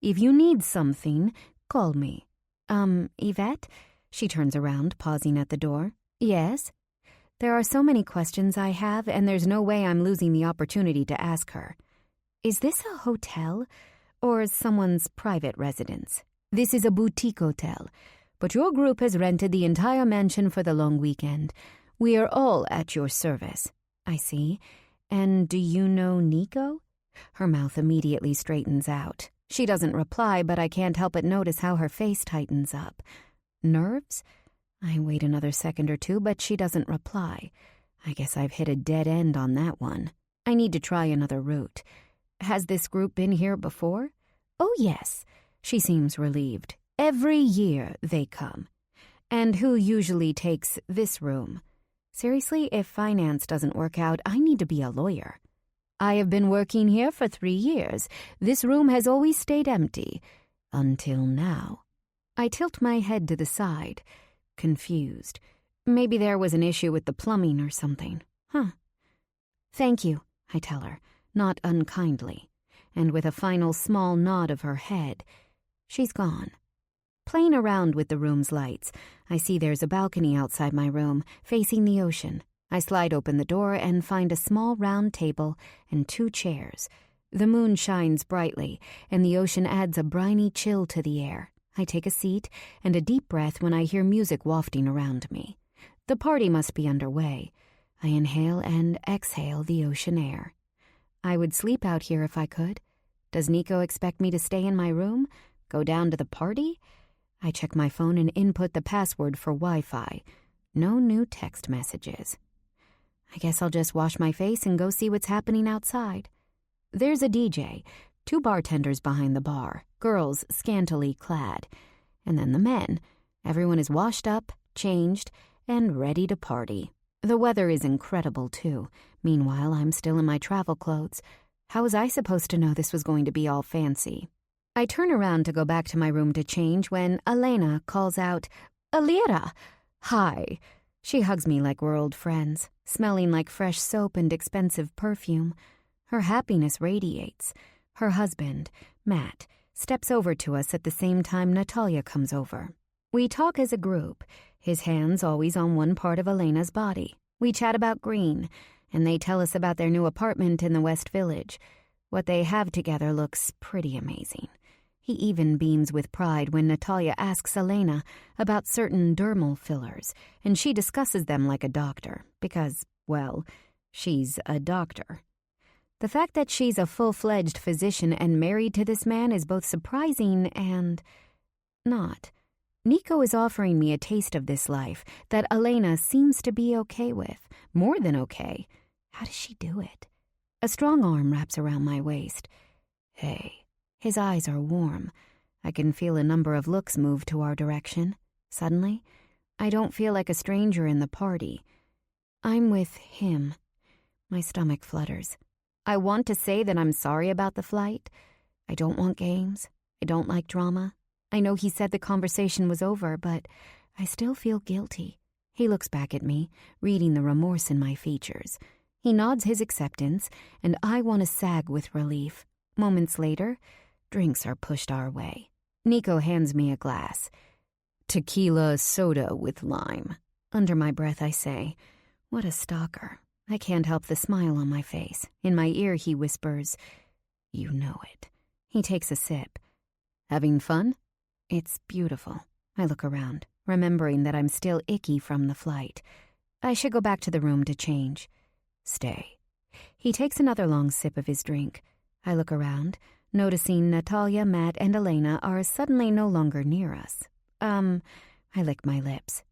If you need something, call me. Yvette? She turns around, pausing at the door. Yes? There are so many questions I have, and there's no way I'm losing the opportunity to ask her. Is this a hotel or someone's private residence? This is a boutique hotel. But your group has rented the entire mansion for the long weekend. We are all at your service. I see. And do you know Nico? Her mouth immediately straightens out. She doesn't reply, but I can't help but notice how her face tightens up. Nerves? I wait another second or two, but she doesn't reply. I guess I've hit a dead end on that one. I need to try another route. Has this group been here before? Oh, yes. She seems relieved. Every year they come. And who usually takes this room? Seriously, if finance doesn't work out, I need to be a lawyer. I have been working here for 3 years. This room has always stayed empty. Until now. I tilt my head to the side, confused. Maybe there was an issue with the plumbing or something. Thank you, I tell her, not unkindly, and with a final small nod of her head, she's gone. Playing around with the room's lights, I see there's a balcony outside my room, facing the ocean. I slide open the door and find a small round table and 2 chairs. The moon shines brightly, and the ocean adds a briny chill to the air. I take a seat and a deep breath when I hear music wafting around me. The party must be underway. I inhale and exhale the ocean air. I would sleep out here if I could. Does Nico expect me to stay in my room? Go down to the party? I check my phone and input the password for Wi-Fi. No new text messages. I guess I'll just wash my face and go see what's happening outside. There's a DJ, 2 bartenders behind the bar, girls scantily clad. And then the men. Everyone is washed up, changed, and ready to party. The weather is incredible, too. Meanwhile, I'm still in my travel clothes. How was I supposed to know this was going to be all fancy? I turn around to go back to my room to change when Elena calls out, "Alira!" "Hi." She hugs me like we're old friends, smelling like fresh soap and expensive perfume. Her happiness radiates. Her husband, Matt, steps over to us at the same time Natalia comes over. We talk as a group, his hands always on one part of Elena's body. We chat about Green, and they tell us about their new apartment in the West Village. What they have together looks pretty amazing. He even beams with pride when Natalia asks Elena about certain dermal fillers, and she discusses them like a doctor, because, well, she's a doctor. The fact that she's a full-fledged physician and married to this man is both surprising and not. Nico is offering me a taste of this life that Elena seems to be okay with, more than okay. How does she do it? A strong arm wraps around my waist. Hey. His eyes are warm. I can feel a number of looks move to our direction. Suddenly, I don't feel like a stranger in the party. I'm with him. My stomach flutters. I want to say that I'm sorry about the flight. I don't want games. I don't like drama. I know he said the conversation was over, but I still feel guilty. He looks back at me, reading the remorse in my features. He nods his acceptance, and I want to sag with relief. Moments later, drinks are pushed our way. Nico hands me a glass. Tequila soda with lime. Under my breath I say, what a stalker. I can't help the smile on my face. In my ear he whispers, you know it. He takes a sip. Having fun? It's beautiful. I look around, remembering that I'm still icky from the flight. I should go back to the room to change. Stay. He takes another long sip of his drink. I look around, noticing Natalia, Matt, and Elena are suddenly no longer near us. I lick my lips.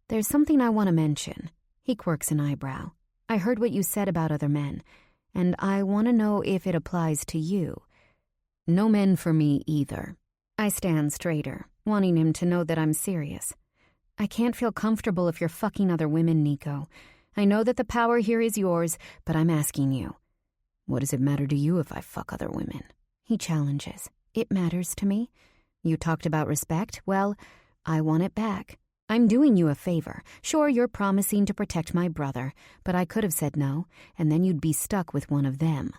There's something I want to mention. He quirks an eyebrow. I heard what you said about other men, and I want to know if it applies to you. No men for me either. I stand straighter, wanting him to know that I'm serious. I can't feel comfortable if you're fucking other women, Nico. I know that the power here is yours, but I'm asking you. What does it matter to you if I fuck other women? He challenges. It matters to me. You talked about respect. Well, I want it back. I'm doing you a favor. Sure, you're promising to protect my brother, but I could have said no, and then you'd be stuck with one of them.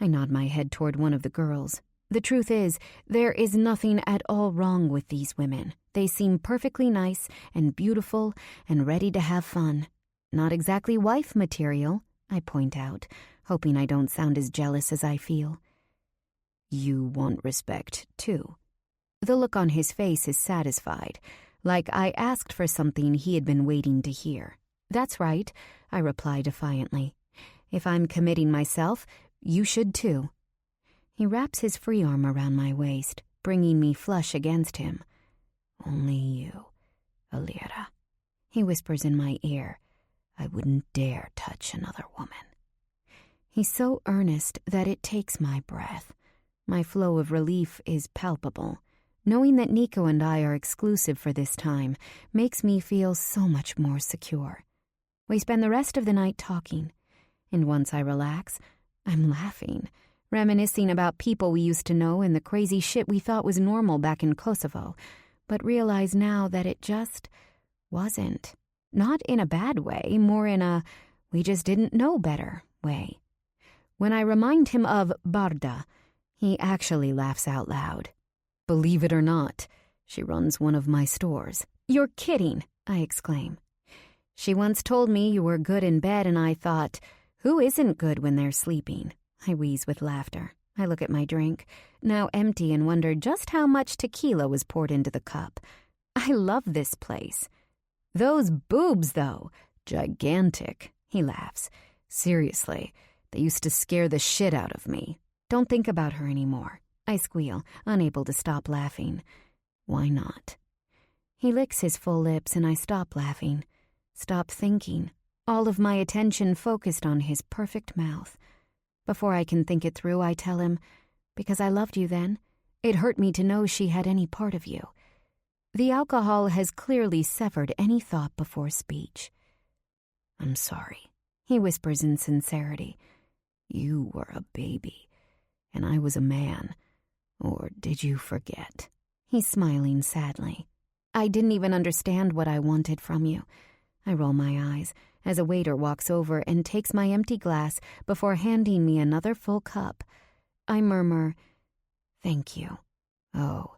I nod my head toward one of the girls. The truth is, there is nothing at all wrong with these women. They seem perfectly nice and beautiful and ready to have fun. Not exactly wife material, I point out, hoping I don't sound as jealous as I feel. You want respect, too. The look on his face is satisfied, like I asked for something he had been waiting to hear. That's right, I reply defiantly. If I'm committing myself, you should too. He wraps his free arm around my waist, bringing me flush against him. Only you, Alira. He whispers in my ear. I wouldn't dare touch another woman. He's so earnest that it takes my breath. My flow of relief is palpable. Knowing that Nico and I are exclusive for this time makes me feel so much more secure. We spend the rest of the night talking, and once I relax, I'm laughing, reminiscing about people we used to know and the crazy shit we thought was normal back in Kosovo, but realize now that it just wasn't. Not in a bad way, more in a we just didn't know better way. When I remind him of Barda, he actually laughs out loud. Believe it or not, she runs one of my stores. You're kidding, I exclaim. She once told me you were good in bed, and I thought, who isn't good when they're sleeping? I wheeze with laughter. I look at my drink, now empty, and wonder just how much tequila was poured into the cup. I love this place. Those boobs, though, gigantic, he laughs. Seriously, they used to scare the shit out of me. Don't think about her anymore. I squeal, unable to stop laughing. Why not? He licks his full lips, and I stop laughing. Stop thinking, all of my attention focused on his perfect mouth. Before I can think it through, I tell him, because I loved you then. It hurt me to know she had any part of you. The alcohol has clearly severed any thought before speech. I'm sorry, he whispers in sincerity. You were a baby, and I was a man. Or did you forget? He's smiling sadly. I didn't even understand what I wanted from you. I roll my eyes as a waiter walks over and takes my empty glass before handing me another full cup. I murmur, thank you. Oh,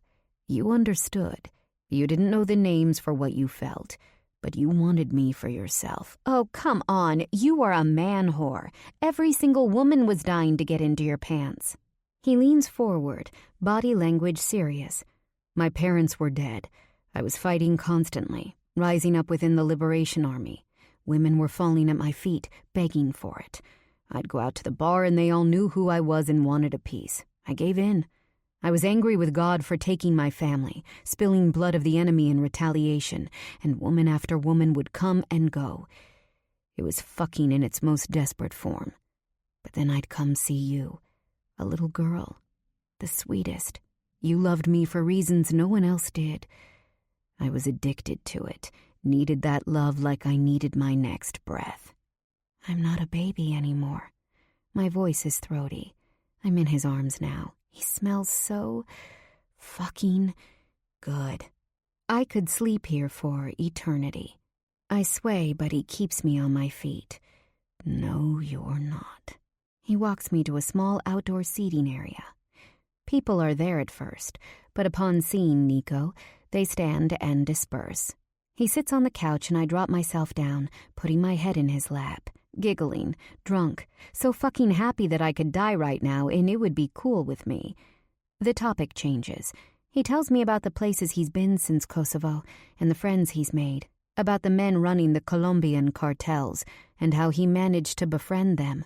you understood. You didn't know the names for what you felt, but you wanted me for yourself. Oh, come on. You are a man whore. Every single woman was dying to get into your pants. He leans forward, body language serious. My parents were dead. I was fighting constantly, rising up within the Liberation Army. Women were falling at my feet, begging for it. I'd go out to the bar and they all knew who I was and wanted a piece. I gave in. I was angry with God for taking my family, spilling blood of the enemy in retaliation, and woman after woman would come and go. It was fucking in its most desperate form. But then I'd come see you, a little girl, the sweetest. You loved me for reasons no one else did. I was addicted to it, needed that love like I needed my next breath. I'm not a baby anymore. My voice is throaty. I'm in his arms now. He smells so fucking good. I could sleep here for eternity. I sway, but he keeps me on my feet. No, you're not. He walks me to a small outdoor seating area. People are there at first, but upon seeing Nico, they stand and disperse. He sits on the couch and I drop myself down, putting my head in his lap, giggling, drunk, so fucking happy that I could die right now and it would be cool with me. The topic changes. He tells me about the places he's been since Kosovo and the friends he's made, about the men running the Colombian cartels and how he managed to befriend them.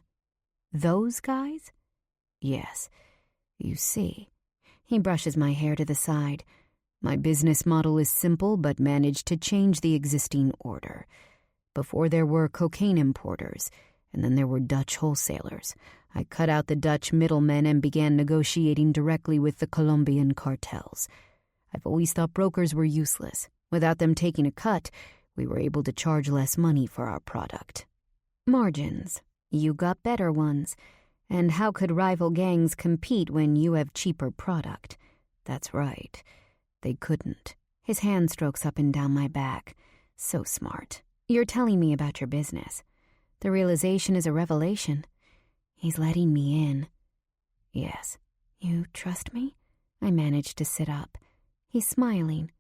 Those guys? Yes. You see. He brushes my hair to the side. My business model is simple but managed to change the existing order. Before there were cocaine importers, and then there were Dutch wholesalers. I cut out the Dutch middlemen and began negotiating directly with the Colombian cartels. I've always thought brokers were useless. Without them taking a cut, we were able to charge less money for our product. Margins. You got better ones. And how could rival gangs compete when you have cheaper product? That's right. They couldn't. His hand strokes up and down my back. So smart. You're telling me about your business. The realization is a revelation. He's letting me in. Yes. You trust me? I manage to sit up. He's smiling.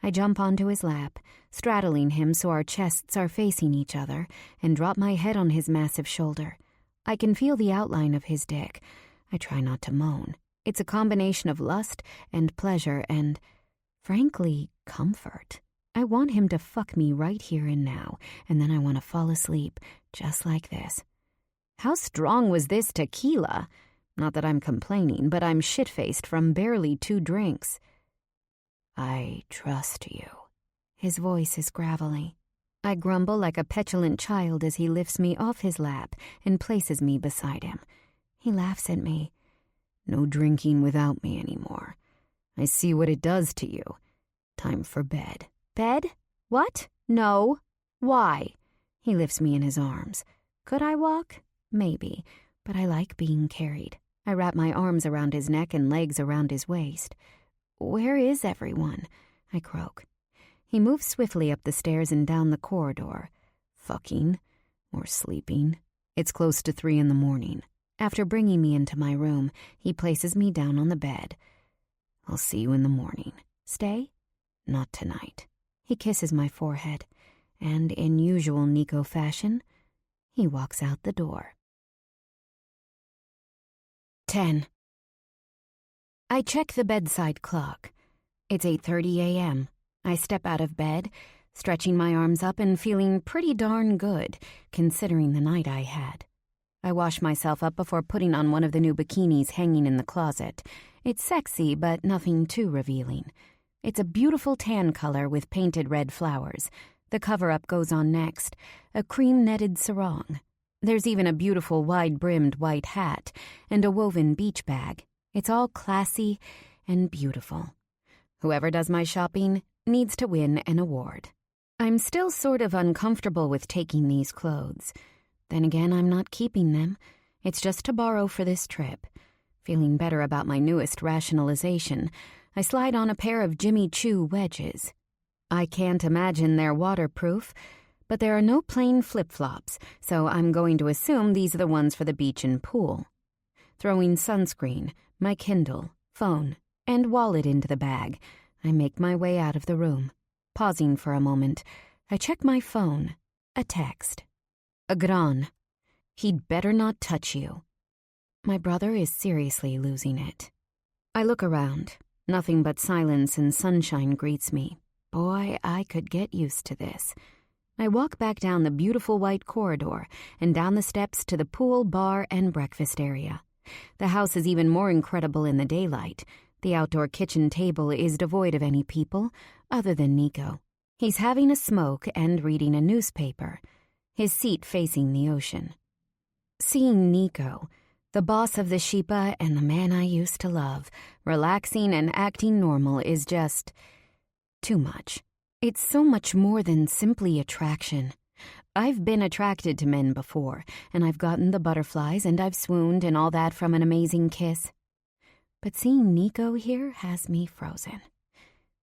I jump onto his lap, straddling him so our chests are facing each other, and drop my head on his massive shoulder. I can feel the outline of his dick. I try not to moan. It's a combination of lust and pleasure and, frankly, comfort. I want him to fuck me right here and now, and then I want to fall asleep, just like this. How strong was this tequila? Not that I'm complaining, but I'm shit-faced from barely 2 drinks. I trust you. His voice is gravelly. I grumble like a petulant child as he lifts me off his lap and places me beside him. He laughs at me. No drinking without me anymore. I see what it does to you. Time for bed. Bed? What? No. Why? He lifts me in his arms. Could I walk? Maybe. But I like being carried. I wrap my arms around his neck and legs around his waist. "Where is everyone?" I croak. He moves swiftly up the stairs and down the corridor. Fucking. Or sleeping. It's close to 3 a.m. After bringing me into my room, he places me down on the bed. "I'll see you in the morning. Stay?" "Not tonight." He kisses my forehead, and in usual Nico fashion, he walks out the door. 10. I check the bedside clock. It's 8:30 a.m. I step out of bed, stretching my arms up and feeling pretty darn good, considering the night I had. I wash myself up before putting on one of the new bikinis hanging in the closet. It's sexy, but nothing too revealing. It's a beautiful tan color with painted red flowers. The cover-up goes on next, a cream-netted sarong. There's even a beautiful wide-brimmed white hat and a woven beach bag. It's all classy and beautiful. Whoever does my shopping needs to win an award. I'm still sort of uncomfortable with taking these clothes. Then again, I'm not keeping them. It's just to borrow for this trip. Feeling better about my newest rationalization, I slide on a pair of Jimmy Choo wedges. I can't imagine they're waterproof, but there are no plain flip-flops, so I'm going to assume these are the ones for the beach and pool. Throwing sunscreen, my Kindle, phone, and wallet into the bag, I make my way out of the room. Pausing for a moment, I check my phone. A text. "Agran. He'd better not touch you." My brother is seriously losing it. I look around. Nothing but silence and sunshine greets me. Boy, I could get used to this. I walk back down the beautiful white corridor and down the steps to the pool, bar, and breakfast area. The house is even more incredible in the daylight. The outdoor kitchen table is devoid of any people other than Nico. He's having a smoke and reading a newspaper, his seat facing the ocean. Seeing Nico, the boss of the Sheepa and the man I used to love, relaxing and acting normal is just too much. It's so much more than simply attraction. I've been attracted to men before, and I've gotten the butterflies and I've swooned and all that from an amazing kiss. But seeing Nico here has me frozen.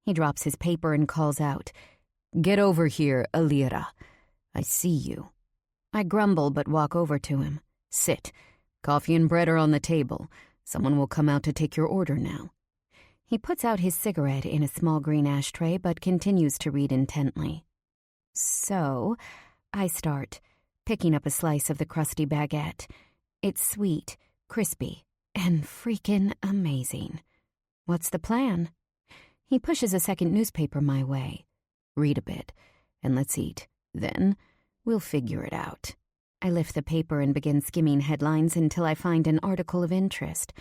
He drops his paper and calls out, "Get over here, Alira. I see you." I grumble but walk over to him. "Sit. Coffee and bread are on the table. Someone will come out to take your order now." He puts out his cigarette in a small green ashtray but continues to read intently. "So," I start, picking up a slice of the crusty baguette. It's sweet, crispy, and freaking amazing. "What's the plan?" He pushes a second newspaper my way. "Read a bit, and let's eat. Then we'll figure it out." I lift the paper and begin skimming headlines until I find an article of interest.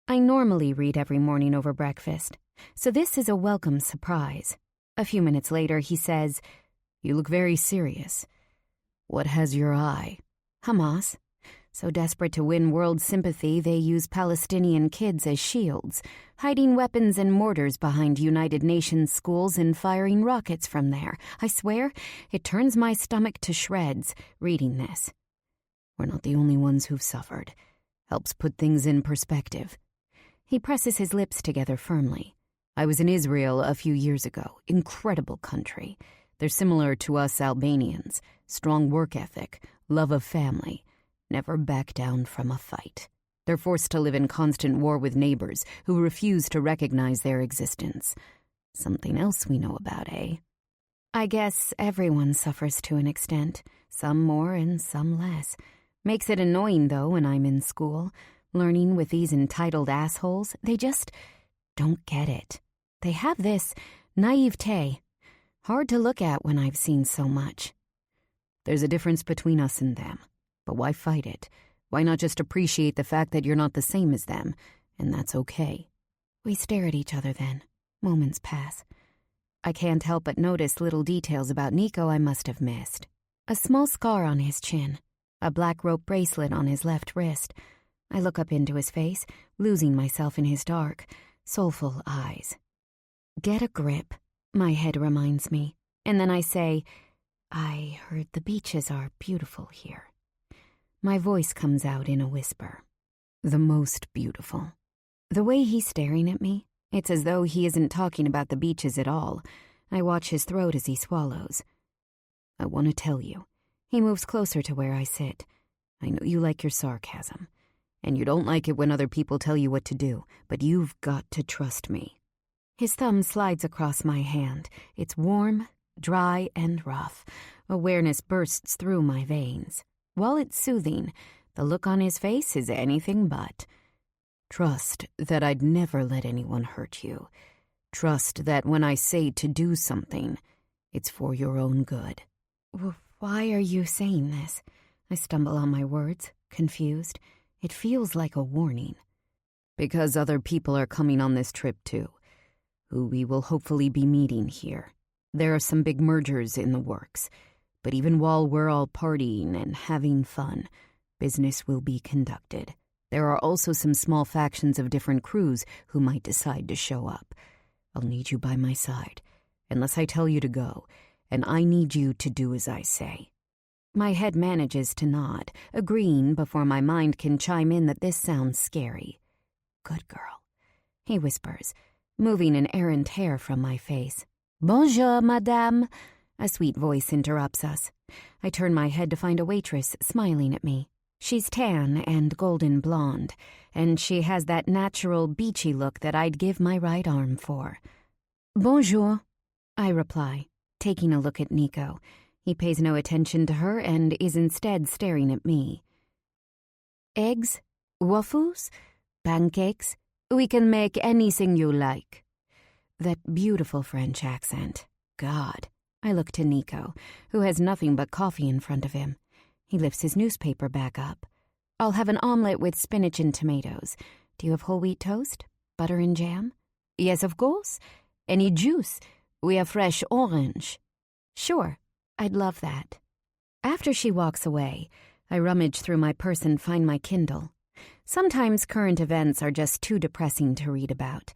I normally read every morning over breakfast, so this is a welcome surprise. A few minutes later, he says, "You look very serious. What has your eye?" "Hamas. So desperate to win world sympathy, they use Palestinian kids as shields, hiding weapons and mortars behind United Nations schools and firing rockets from there. I swear, it turns my stomach to shreds reading this. We're not the only ones who've suffered. Helps put things in perspective." He presses his lips together firmly. "I was in Israel a few years ago. Incredible country. They're similar to us Albanians. Strong work ethic, love of family. Never back down from a fight. They're forced to live in constant war with neighbors who refuse to recognize their existence. Something else we know about, eh?" I guess everyone suffers to an extent, some more and some less. Makes it annoying, though, when I'm in school, learning with these entitled assholes. They just don't get it. They have this naivete. Hard to look at when I've seen so much. "There's a difference between us and them. But why fight it? Why not just appreciate the fact that you're not the same as them, and that's okay?" We stare at each other then. Moments pass. I can't help but notice little details about Nico I must have missed. A small scar on his chin, a black rope bracelet on his left wrist. I look up into his face, losing myself in his dark, soulful eyes. "Get a grip," my head reminds me, and then I say, "I heard the beaches are beautiful here." My voice comes out in a whisper. The most beautiful. The way he's staring at me, it's as though he isn't talking about the beaches at all. I watch his throat as he swallows. I want to tell you. He moves closer to where I sit. I know you like your sarcasm, and you don't like it when other people tell you what to do, but you've got to trust me. His thumb slides across my hand. It's warm, dry, and rough. Awareness bursts through my veins. While it's soothing, the look on his face is anything but. Trust that I'd never let anyone hurt you. Trust that when I say to do something, it's for your own good. Why are you saying this? I stumble on my words, confused. It feels like a warning. Because other people are coming on this trip too, who we will hopefully be meeting here. There are some big mergers in the works, but even while we're all partying and having fun, business will be conducted. There are also some small factions of different crews who might decide to show up. I'll need you by my side, unless I tell you to go, and I need you to do as I say. My head manages to nod, agreeing before my mind can chime in that this sounds scary. Good girl, he whispers, moving an errant hair from my face. Bonjour, madame. A sweet voice interrupts us. I turn my head to find a waitress smiling at me. She's tan and golden blonde, and she has that natural beachy look that I'd give my right arm for. Bonjour, I reply, taking a look at Nico. He pays no attention to her and is instead staring at me. Eggs? Waffles? Pancakes? We can make anything you like. That beautiful French accent. God. I look to Nico, who has nothing but coffee in front of him. He lifts his newspaper back up. I'll have an omelet with spinach and tomatoes. Do you have whole wheat toast? Butter and jam? Yes, of course. Any juice? We have fresh orange. Sure, I'd love that. After she walks away, I rummage through my purse and find my Kindle. Sometimes current events are just too depressing to read about.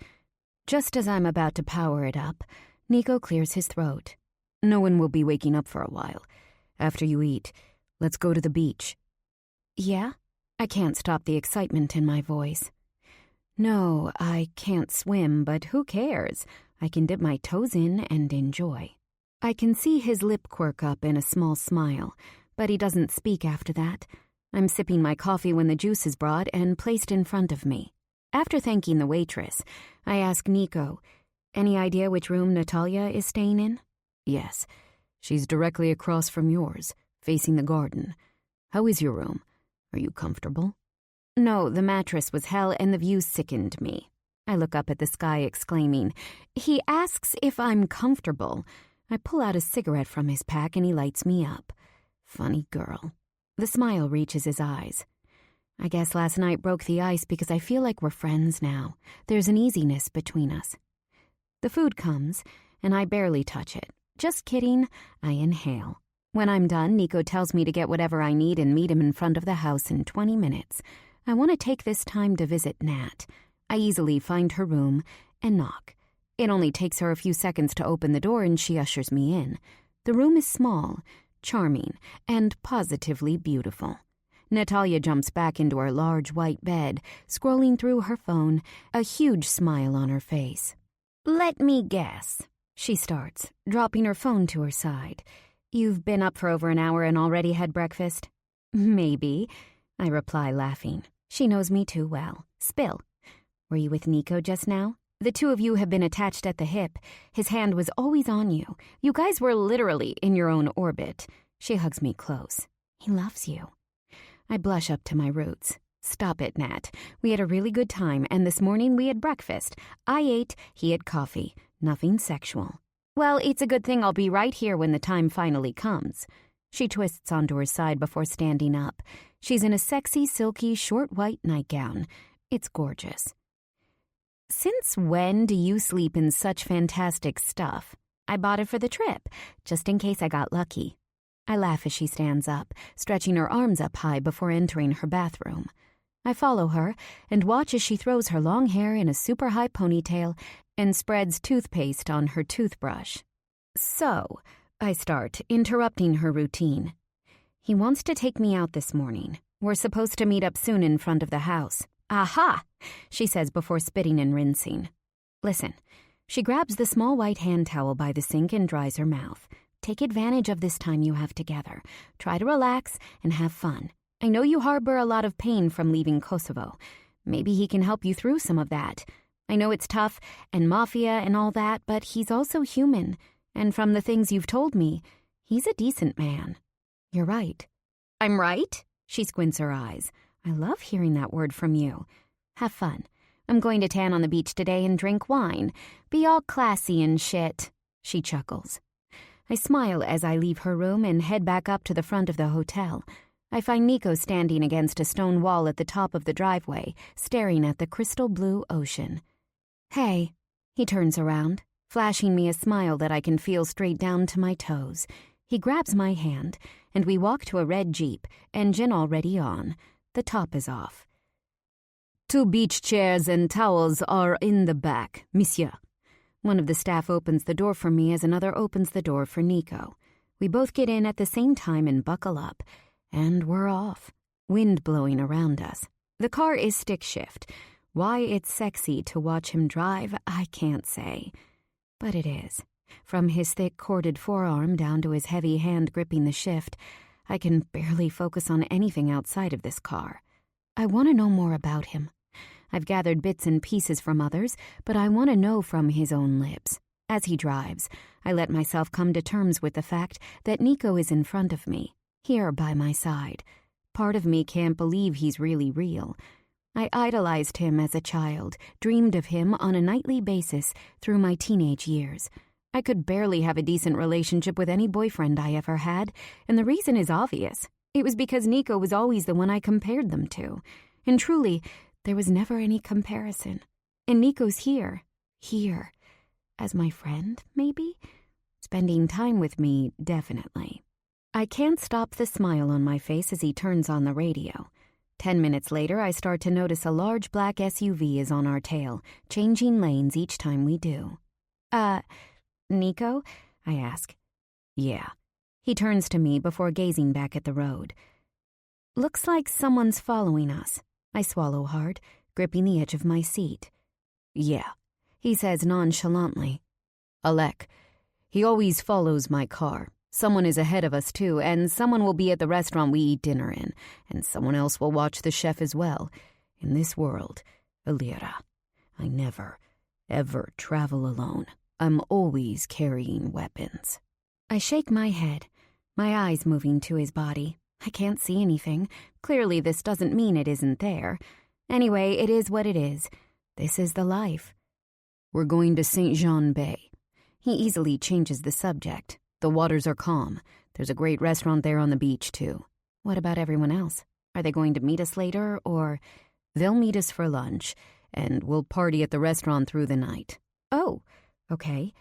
Just as I'm about to power it up, Nico clears his throat. No one will be waking up for a while. After you eat, let's go to the beach. Yeah? I can't stop the excitement in my voice. No, I can't swim, but who cares? I can dip my toes in and enjoy. I can see his lip quirk up in a small smile, but he doesn't speak after that. I'm sipping my coffee when the juice is brought and placed in front of me. After thanking the waitress, I ask Nico, any idea which room Natalia is staying in? Yes, she's directly across from yours, facing the garden. How is your room? Are you comfortable? No, the mattress was hell and the view sickened me. I look up at the sky exclaiming, he asks if I'm comfortable. I pull out a cigarette from his pack and he lights me up. Funny girl. The smile reaches his eyes. I guess last night broke the ice because I feel like we're friends now. There's an easiness between us. The food comes, and I barely touch it. Just kidding, I inhale. When I'm done, Nico tells me to get whatever I need and meet him in front of the house in 20 minutes. I want to take this time to visit Nat. I easily find her room and knock. It only takes her a few seconds to open the door and she ushers me in. The room is small, charming, and positively beautiful. Natalia jumps back into her large white bed, scrolling through her phone, a huge smile on her face. Let me guess, she starts, dropping her phone to her side. You've been up for over an hour and already had breakfast? Maybe, I reply, laughing. She knows me too well. Spill. Were you with Nico just now? The two of you have been attached at the hip. His hand was always on you. You guys were literally in your own orbit. She hugs me close. He loves you. I blush up to my roots. Stop it, Nat. We had a really good time, and this morning we had breakfast. I ate, he had coffee. Nothing sexual. Well, it's a good thing I'll be right here when the time finally comes. She twists onto her side before standing up. She's in a sexy, silky, short white nightgown. It's gorgeous. Since when do you sleep in such fantastic stuff? I bought it for the trip, just in case I got lucky. I laugh as she stands up, stretching her arms up high before entering her bathroom. I follow her and watch as she throws her long hair in a super high ponytail and spreads toothpaste on her toothbrush. So, I start, interrupting her routine. He wants to take me out this morning. We're supposed to meet up soon in front of the house. Aha! She says before spitting and rinsing. Listen. She grabs the small white hand towel by the sink and dries her mouth. Take advantage of this time you have together. Try to relax and have fun. I know you harbor a lot of pain from leaving Kosovo. Maybe he can help you through some of that. I know it's tough and Mafia and all that, but he's also human. And from the things you've told me, he's a decent man. You're right. I'm right? She squints her eyes. I love hearing that word from you. Have fun. I'm going to tan on the beach today and drink wine. Be all classy and shit. She chuckles. I smile as I leave her room and head back up to the front of the hotel. I find Nico standing against a stone wall at the top of the driveway, staring at the crystal blue ocean. Hey, he turns around, flashing me a smile that I can feel straight down to my toes. He grabs my hand, and we walk to a red Jeep, engine already on. The top is off. 2 beach chairs and towels are in the back, monsieur. One of the staff opens the door for me as another opens the door for Nico. We both get in at the same time and buckle up. And we're off. Wind blowing around us. The car is stick shift. Why it's sexy to watch him drive, I can't say. But it is. From his thick corded forearm down to his heavy hand gripping the shift, I can barely focus on anything outside of this car. I want to know more about him. I've gathered bits and pieces from others, but I want to know from his own lips. As he drives, I let myself come to terms with the fact that Nico is in front of me, here by my side. Part of me can't believe he's really real. I idolized him as a child, dreamed of him on a nightly basis through my teenage years. I could barely have a decent relationship with any boyfriend I ever had, and the reason is obvious. It was because Nico was always the one I compared them to. And truly, there was never any comparison. And Nico's here. As my friend, maybe? Spending time with me, definitely. I can't stop the smile on my face as he turns on the radio. 10 minutes later, I start to notice a large black SUV is on our tail, changing lanes each time we do. Nico? I ask. Yeah. He turns to me before gazing back at the road. Looks like someone's following us. I swallow hard, gripping the edge of my seat. Yeah, he says nonchalantly. Alec, he always follows my car. Someone is ahead of us, too, and someone will be at the restaurant we eat dinner in, and someone else will watch the chef as well. In this world, Elira, I never, ever travel alone. I'm always carrying weapons. I shake my head, my eyes moving to his body. I can't see anything. Clearly, this doesn't mean it isn't there. Anyway, it is what it is. This is the life. We're going to St. Jean Bay. He easily changes the subject. The waters are calm. There's a great restaurant there on the beach, too. What about everyone else? Are they going to meet us later, or... They'll meet us for lunch, and we'll party at the restaurant through the night. Oh, okay.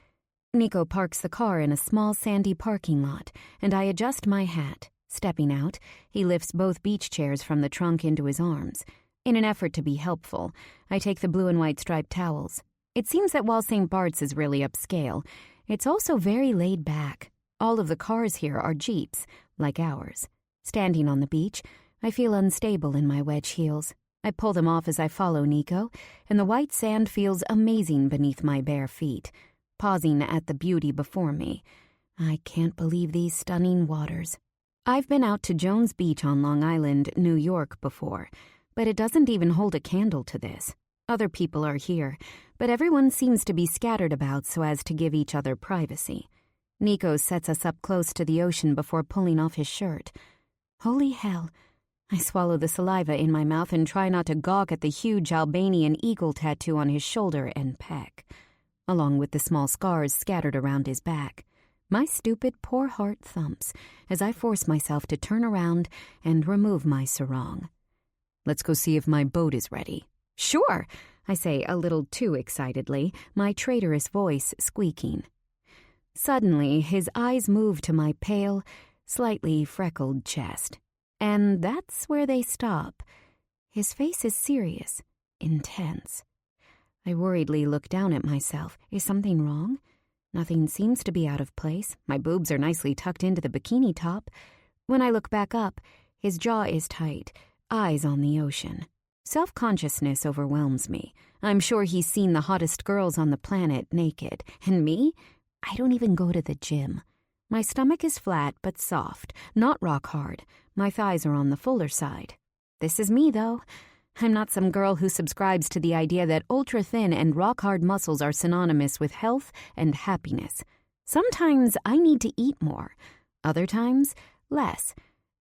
Nico parks the car in a small sandy parking lot, and I adjust my hat. Stepping out, he lifts both beach chairs from the trunk into his arms. In an effort to be helpful, I take the blue and white striped towels. It seems that while St. Bart's is really upscale, it's also very laid back. All of the cars here are Jeeps, like ours. Standing on the beach, I feel unstable in my wedge heels. I pull them off as I follow Nico, and the white sand feels amazing beneath my bare feet. Pausing at the beauty before me, I can't believe these stunning waters. I've been out to Jones Beach on Long Island, New York before, but it doesn't even hold a candle to this. Other people are here, but everyone seems to be scattered about so as to give each other privacy. Nico sets us up close to the ocean before pulling off his shirt. Holy hell. I swallow the saliva in my mouth and try not to gawk at the huge Albanian eagle tattoo on his shoulder and pec, along with the small scars scattered around his back. My stupid poor heart thumps as I force myself to turn around and remove my sarong. Let's go see if my boat is ready. Sure, I say a little too excitedly, my traitorous voice squeaking. Suddenly, his eyes move to my pale, slightly freckled chest. And that's where they stop. His face is serious, intense. I worriedly look down at myself. Is something wrong? Nothing seems to be out of place. My boobs are nicely tucked into the bikini top. When I look back up, his jaw is tight, eyes on the ocean. Self-consciousness overwhelms me. I'm sure he's seen the hottest girls on the planet naked. And me? I don't even go to the gym. My stomach is flat but soft, not rock hard. My thighs are on the fuller side. This is me, though. I'm not some girl who subscribes to the idea that ultra-thin and rock-hard muscles are synonymous with health and happiness. Sometimes I need to eat more. Other times, less.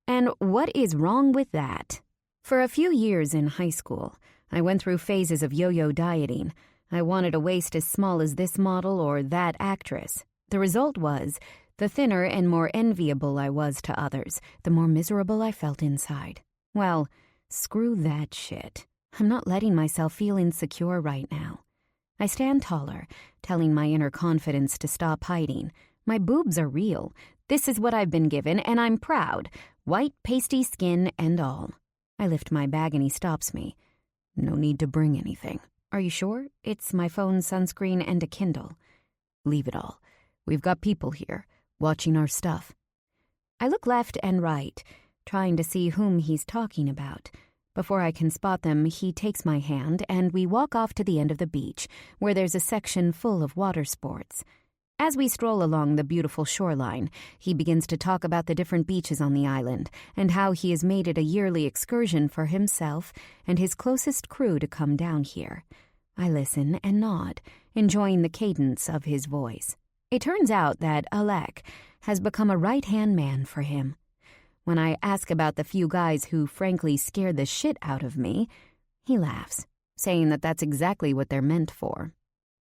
And what is wrong with that? For a few years in high school, I went through phases of yo-yo dieting. I wanted a waist as small as this model or that actress. The result was, the thinner and more enviable I was to others, the more miserable I felt inside. Well, screw that shit. I'm not letting myself feel insecure right now. I stand taller, telling my inner confidence to stop hiding. My boobs are real. This is what I've been given, and I'm proud. White, pasty skin and all. I lift my bag and he stops me. No need to bring anything. Are you sure? It's my phone, sunscreen, and a Kindle. Leave it all. We've got people here, watching our stuff. I look left and right, trying to see whom he's talking about. Before I can spot them, he takes my hand and we walk off to the end of the beach, where there's a section full of water sports. As we stroll along the beautiful shoreline, he begins to talk about the different beaches on the island and how he has made it a yearly excursion for himself and his closest crew to come down here. I listen and nod, enjoying the cadence of his voice. It turns out that Alec has become a right-hand man for him. When I ask about the few guys who frankly scared the shit out of me, he laughs, saying that that's exactly what they're meant for.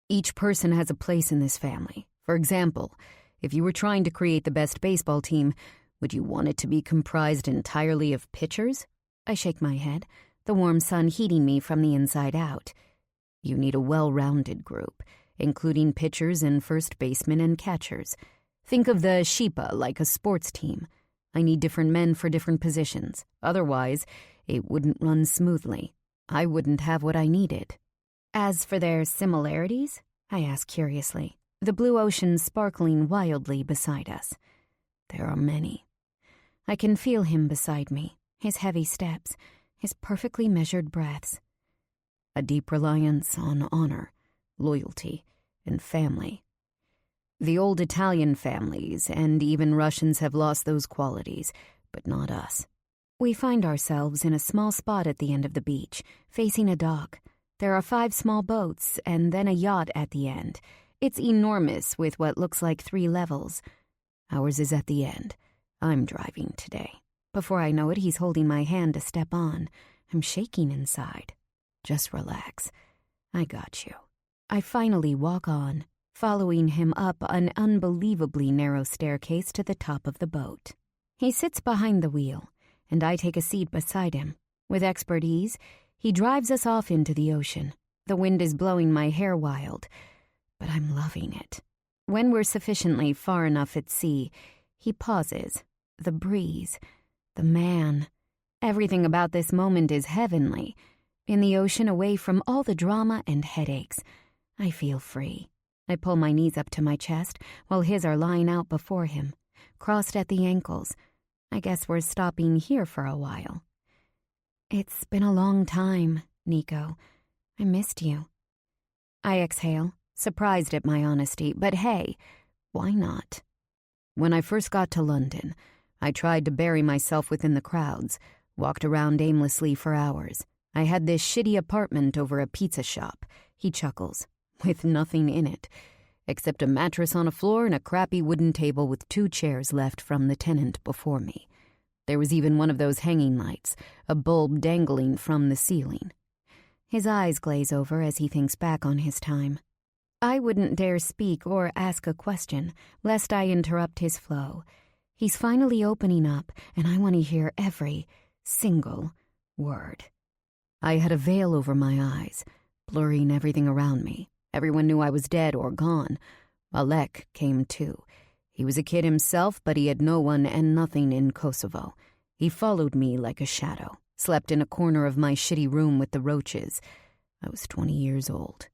Each person has a place in this family. For example, if you were trying to create the best baseball team, would you want it to be comprised entirely of pitchers? I shake my head, the warm sun heating me from the inside out. You need a well-rounded group, including pitchers and first basemen and catchers. Think of the Sheepa like a sports team. I need different men for different positions. Otherwise, it wouldn't run smoothly. I wouldn't have what I needed. As for their similarities, I ask curiously, the blue ocean sparkling wildly beside us. There are many. I can feel him beside me, his heavy steps, his perfectly measured breaths. A deep reliance on honor, loyalty, and family. The old Italian families and even Russians have lost those qualities, but not us. We find ourselves in a small spot at the end of the beach, facing a dock. There are 5 small boats and then a yacht at the end. It's enormous with what looks like 3 levels. Ours is at the end. I'm driving today. Before I know it, he's holding my hand to step on. I'm shaking inside. Just relax. I got you. I finally walk on, following him up an unbelievably narrow staircase to the top of the boat. He sits behind the wheel, and I take a seat beside him. With expert ease, he drives us off into the ocean. The wind is blowing my hair wild, but I'm loving it. When we're sufficiently far enough at sea, he pauses. The breeze, the man, everything about this moment is heavenly. In the ocean, away from all the drama and headaches, I feel free. I pull my knees up to my chest while his are lying out before him, crossed at the ankles. I guess we're stopping here for a while. It's been a long time, Nico. I missed you. I exhale, surprised at my honesty, but hey, why not? When I first got to London, I tried to bury myself within the crowds, walked around aimlessly for hours. I had this shitty apartment over a pizza shop, he chuckles, with nothing in it, except a mattress on a floor and a crappy wooden table with 2 chairs left from the tenant before me. There was even one of those hanging lights, a bulb dangling from the ceiling. His eyes glaze over as he thinks back on his time. I wouldn't dare speak or ask a question, lest I interrupt his flow. He's finally opening up, and I want to hear every single word. I had a veil over my eyes, blurring everything around me. Everyone knew I was dead or gone. Alec came too. He was a kid himself, but he had no one and nothing in Kosovo. He followed me like a shadow, slept in a corner of my shitty room with the roaches. I was 20 years old.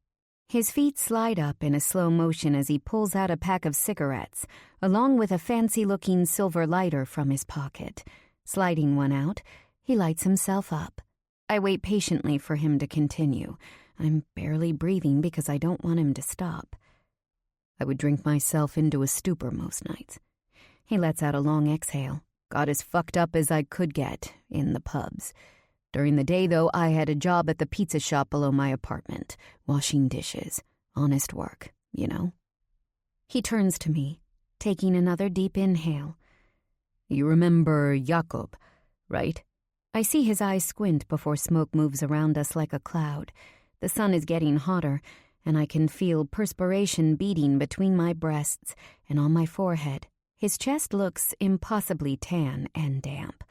His feet slide up in a slow motion as he pulls out a pack of cigarettes, along with a fancy-looking silver lighter from his pocket. Sliding one out, He lights himself up. I wait patiently for him to continue. I'm barely breathing because I don't want him to stop. I would drink myself into a stupor most nights. He lets out a long exhale. Got as fucked up as I could get in the pubs. During the day, though, I had a job at the pizza shop below my apartment, washing dishes. Honest work, you know? He turns to me, taking another deep inhale. You remember Jakob, right? I see his eyes squint before smoke moves around us like a cloud. The sun is getting hotter, and I can feel perspiration beating between my breasts and on my forehead. His chest looks impossibly tan and damp.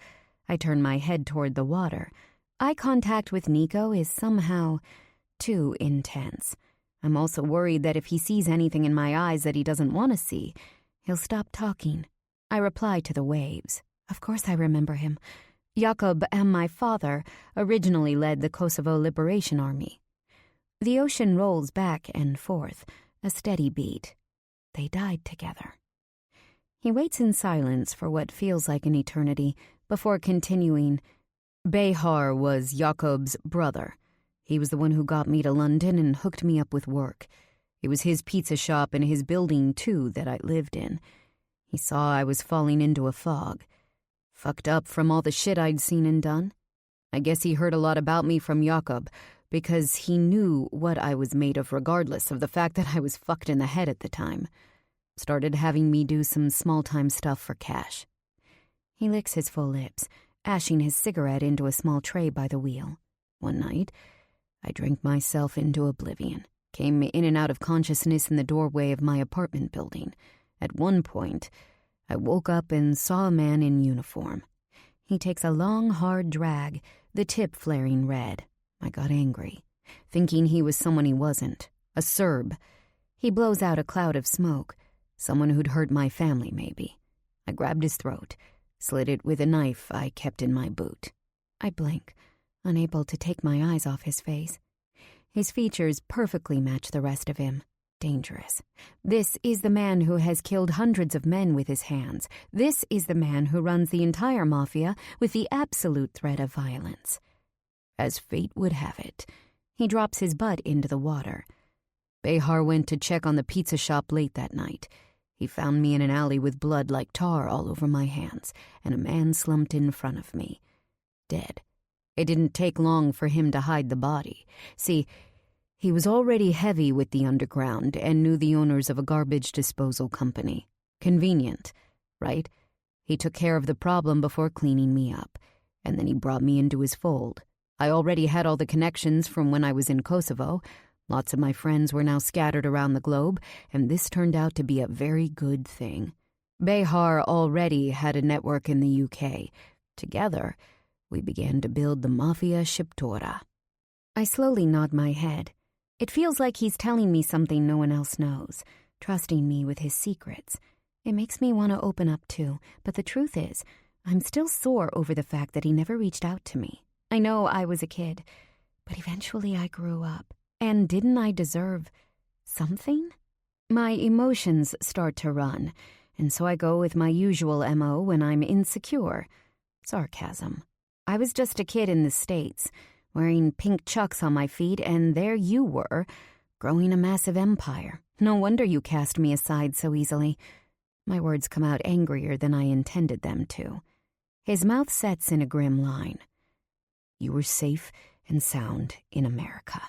I turn my head toward the water. Eye contact with Nico is somehow too intense. I'm also worried that if he sees anything in my eyes that he doesn't want to see, he'll stop talking. I reply to the waves. Of course I remember him. Jakob and my father originally led the Kosovo Liberation Army. The ocean rolls back and forth, a steady beat. They died together. He waits in silence for what feels like an eternity before continuing. Behar was Jakob's brother. He was the one who got me to London and hooked me up with work. It was his pizza shop and his building, too, that I lived in. He saw I was falling into a fog. Fucked up from all the shit I'd seen and done. I guess he heard a lot about me from Jakob, because he knew what I was made of regardless of the fact that I was fucked in the head at the time. Started having me do some small-time stuff for cash. He licks his full lips, ashing his cigarette into a small tray by the wheel. One night, I drank myself into oblivion, came in and out of consciousness in the doorway of my apartment building. At one point, I woke up and saw a man in uniform. He takes a long, hard drag, the tip flaring red. I got angry, thinking he was someone he wasn't, a Serb. He blows out a cloud of smoke, someone who'd hurt my family, maybe. I grabbed his throat, slit it with a knife I kept in my boot. I blink, unable to take my eyes off his face. His features perfectly match the rest of him. Dangerous. This is the man who has killed hundreds of men with his hands. This is the man who runs the entire Mafia with the absolute threat of violence. As fate would have it, he drops his butt into the water. Behar went to check on the pizza shop late that night. He found me in an alley with blood like tar all over my hands, and a man slumped in front of me. Dead. It didn't take long for him to hide the body. See, he was already heavy with the underground and knew the owners of a garbage disposal company. Convenient, right? He took care of the problem before cleaning me up, and then he brought me into his fold. I already had all the connections from when I was in Kosovo. Lots of my friends were now scattered around the globe, and this turned out to be a very good thing. Behar already had a network in the UK. Together, we began to build the Mafia Shqiptore. I slowly nod my head. It feels like he's telling me something no one else knows, trusting me with his secrets. It makes me want to open up too, but the truth is, I'm still sore over the fact that he never reached out to me. I know I was a kid, but eventually I grew up. And didn't I deserve something? My emotions start to run, and so I go with my usual MO when I'm insecure. Sarcasm. I was just a kid in the States, wearing pink chucks on my feet, and there you were, growing a massive empire. No wonder you cast me aside so easily. My words come out angrier than I intended them to. His mouth sets in a grim line. You were safe and sound in America.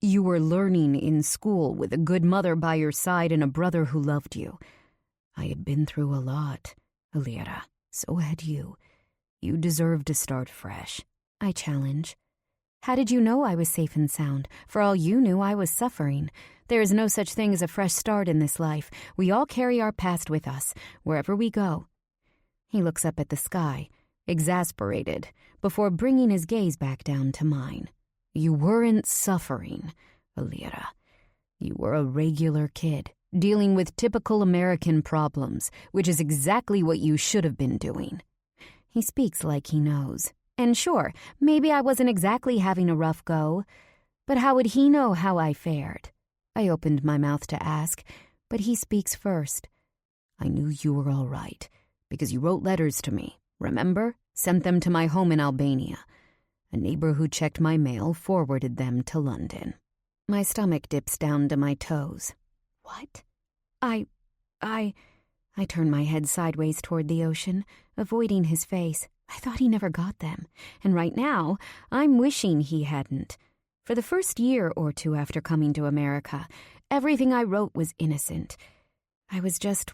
You were learning in school with a good mother by your side and a brother who loved you. I had been through a lot, Alira. So had you. You deserve to start fresh. I challenge. How did you know I was safe and sound? For all you knew, I was suffering. There is no such thing as a fresh start in this life. We all carry our past with us, wherever we go. He looks up at the sky, exasperated, before bringing his gaze back down to mine. You weren't suffering, Alira. You were a regular kid, dealing with typical American problems, which is exactly what you should have been doing. He speaks like he knows. And sure, maybe I wasn't exactly having a rough go, but how would he know how I fared? I opened my mouth to ask, but he speaks first. I knew you were all right, because you wrote letters to me, remember? sent them to my home in Albania. A neighbor who checked my mail forwarded them to London. My stomach dips down to my toes. What? I turn my head sideways toward the ocean, avoiding his face. I thought he never got them, and right now, I'm wishing he hadn't. For the first year or two after coming to America, everything I wrote was innocent. I was just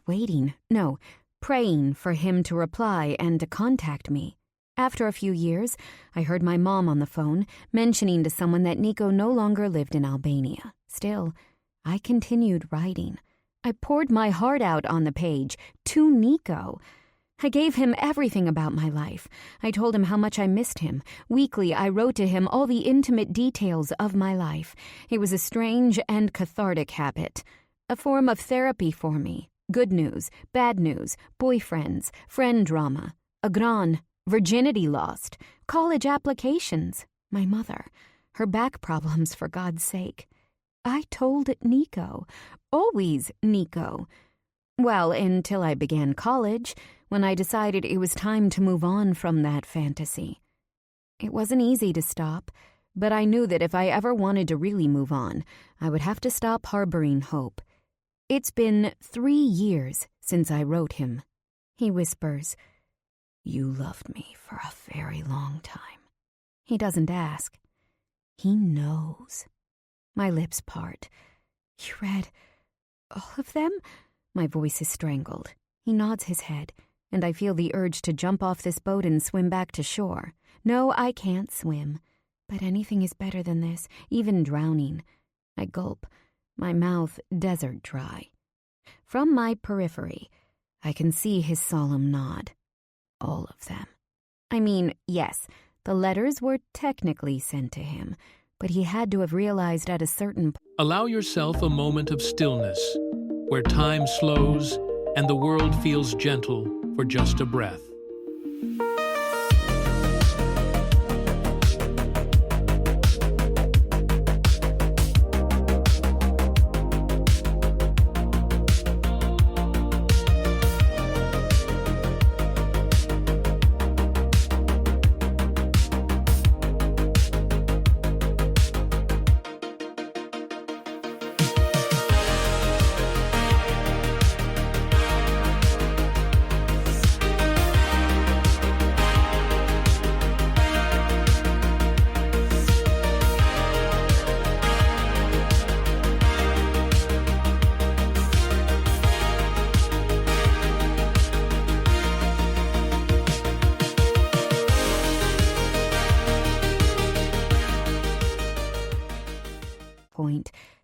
praying for him to reply and to contact me. After a few years, I heard my mom on the phone mentioning to someone that Nico no longer lived in Albania. Still, I continued writing. I poured my heart out on the page, to Nico. I gave him everything about my life. I told him how much I missed him. Weekly, I wrote to him all the intimate details of my life. It was a strange and cathartic habit, a form of therapy for me. Good news, bad news, boyfriends, friend drama, agron, virginity lost, college applications, my mother, her back problems for God's sake. I told Nico, always Nico. Well, until I began college, when I decided it was time to move on from that fantasy. It wasn't easy to stop, but I knew that if I ever wanted to really move on, I would have to stop harboring hope. It's been 3 years since I wrote him. He whispers, "You loved me for a very long time." He doesn't ask. He knows. My lips part. "You read all of them?" My voice is strangled. He nods his head, and I feel the urge to jump off this boat and swim back to shore. No, I can't swim, but anything is better than this, even drowning. I gulp, my mouth desert dry. From my periphery, I can see his solemn nod. All of them. I mean, yes, the letters were technically sent to him, but he had to have realized at a certain point. Allow yourself a moment of stillness, where time slows and the world feels gentle for just a breath.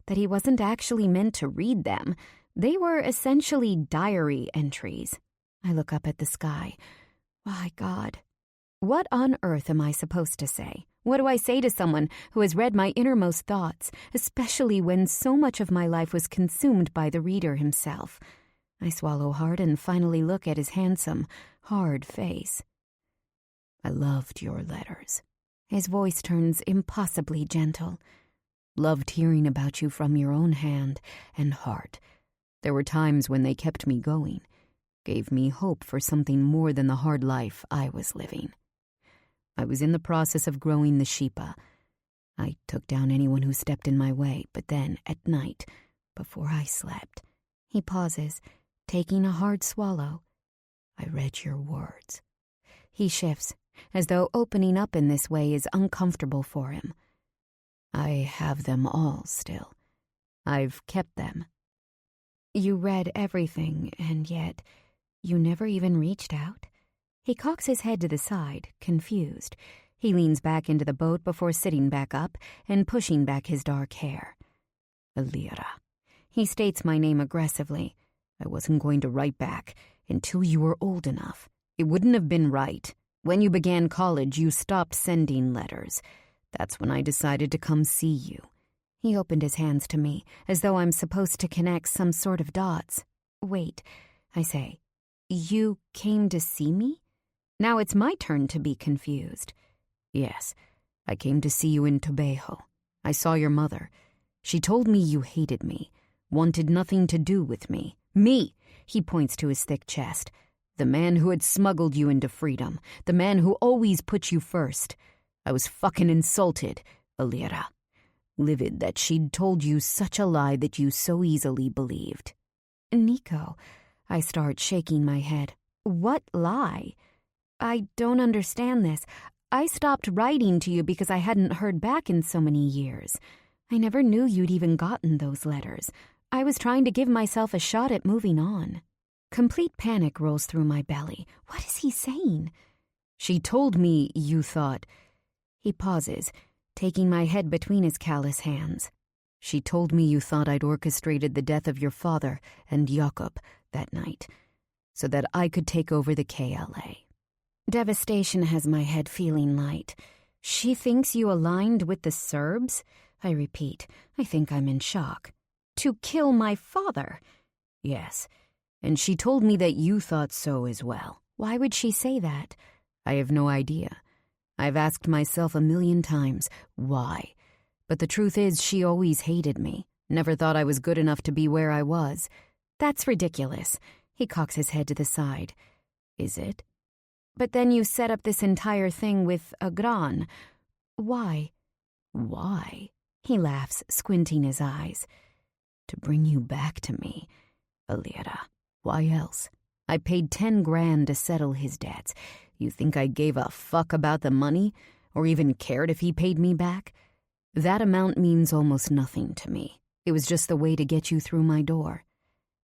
That he wasn't actually meant to read them. They were essentially diary entries. I look up at the sky. My God. What on earth am I supposed to say? What do I say to someone who has read my innermost thoughts, especially when so much of my life was consumed by the reader himself? I swallow hard and finally look at his handsome, hard face. I loved your letters. His voice turns impossibly gentle. Loved hearing about you from your own hand and heart. There were times when they kept me going, gave me hope for something more than the hard life I was living. I was in the process of growing the Shippa. I took down anyone who stepped in my way, but then, at night, before I slept, he pauses, taking a hard swallow. I read your words. He shifts, as though opening up in this way is uncomfortable for him. I have them all still. I've kept them. You read everything, and yet you never even reached out? He cocks his head to the side, confused. He leans back into the boat before sitting back up and pushing back his dark hair. Elira. He states my name aggressively. I wasn't going to write back until you were old enough. It wouldn't have been right. When you began college, you stopped sending letters. That's when I decided to come see you. He opened his hands to me, as though I'm supposed to connect some sort of dots. Wait, I say. You came to see me? Now it's my turn to be confused. Yes, I came to see you in Tobago. I saw your mother. She told me you hated me, wanted nothing to do with me. Me! He points to his thick chest. The man who had smuggled you into freedom. The man who always put you first. I was fucking insulted, Alira. Livid that she'd told you such a lie that you so easily believed. Nico, I start shaking my head. What lie? I don't understand this. I stopped writing to you because I hadn't heard back in so many years. I never knew you'd even gotten those letters. I was trying to give myself a shot at moving on. Complete panic rolls through my belly. What is he saying? She told me you thought... He pauses, taking my head between his callous hands. She told me you thought I'd orchestrated the death of your father and Jakob that night, so that I could take over the KLA. Devastation has my head feeling light. She thinks you aligned with the Serbs? I repeat, I think I'm in shock. To kill my father? Yes, and she told me that you thought so as well. Why would she say that? I have no idea. I've asked myself 1,000,000 times, why? But the truth is, she always hated me. Never thought I was good enough to be where I was. That's ridiculous. He cocks his head to the side. Is it? But then you set up this entire thing with Agran. Why? Why? He laughs, squinting his eyes. To bring you back to me, Alira. Why else? I paid 10 grand to settle his debts. You think I gave a fuck about the money? Or even cared if he paid me back? That amount means almost nothing to me. It was just the way to get you through my door.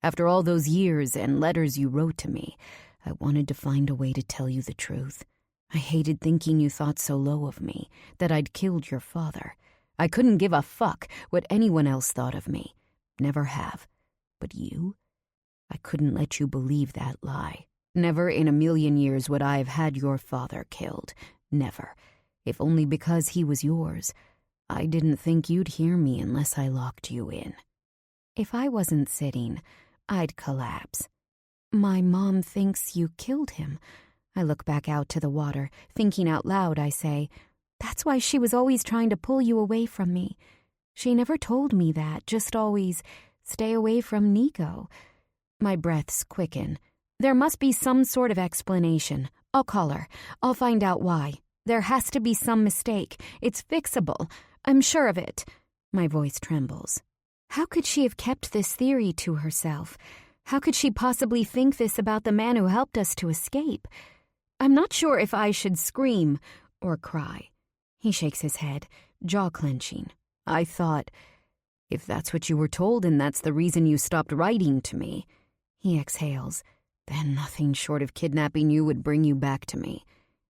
After all those years and letters you wrote to me, I wanted to find a way to tell you the truth. I hated thinking you thought so low of me, that I'd killed your father. I couldn't give a fuck what anyone else thought of me. Never have. But you? I couldn't let you believe that lie. Never in 1,000,000 years would I have had your father killed. Never. If only because he was yours. I didn't think you'd hear me unless I locked you in. If I wasn't sitting, I'd collapse. My mom thinks you killed him. I look back out to the water. Thinking out loud, I say, that's why she was always trying to pull you away from me. She never told me that, just always, stay away from Nico. My breaths quicken. There must be some sort of explanation. I'll call her. I'll find out why. There has to be some mistake. It's fixable. I'm sure of it. My voice trembles. How could she have kept this theory to herself? How could she possibly think this about the man who helped us to escape? I'm not sure if I should scream or cry. He shakes his head, jaw clenching. I thought, if that's what you were told and that's the reason you stopped writing to me. He exhales. Then nothing short of kidnapping you would bring you back to me.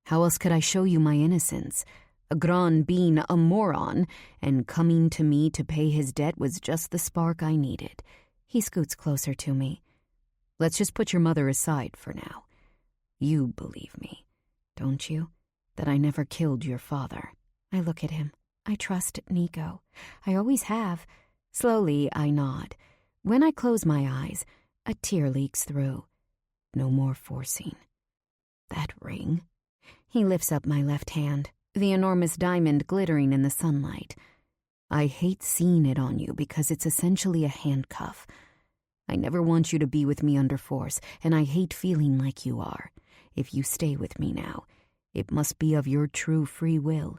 How else could I show you my innocence? Agran being a moron and coming to me to pay his debt was just the spark I needed. He scoots closer to me. Let's just put your mother aside for now. You believe me, don't you? That I never killed your father. I look at him. I trust Nico. I always have. Slowly, I nod. When I close my eyes, a tear leaks through. No more forcing. That ring? He lifts up my left hand, the enormous diamond glittering in the sunlight. I hate seeing it on you because it's essentially a handcuff. I never want you to be with me under force, and I hate feeling like you are. If you stay with me now, it must be of your true free will.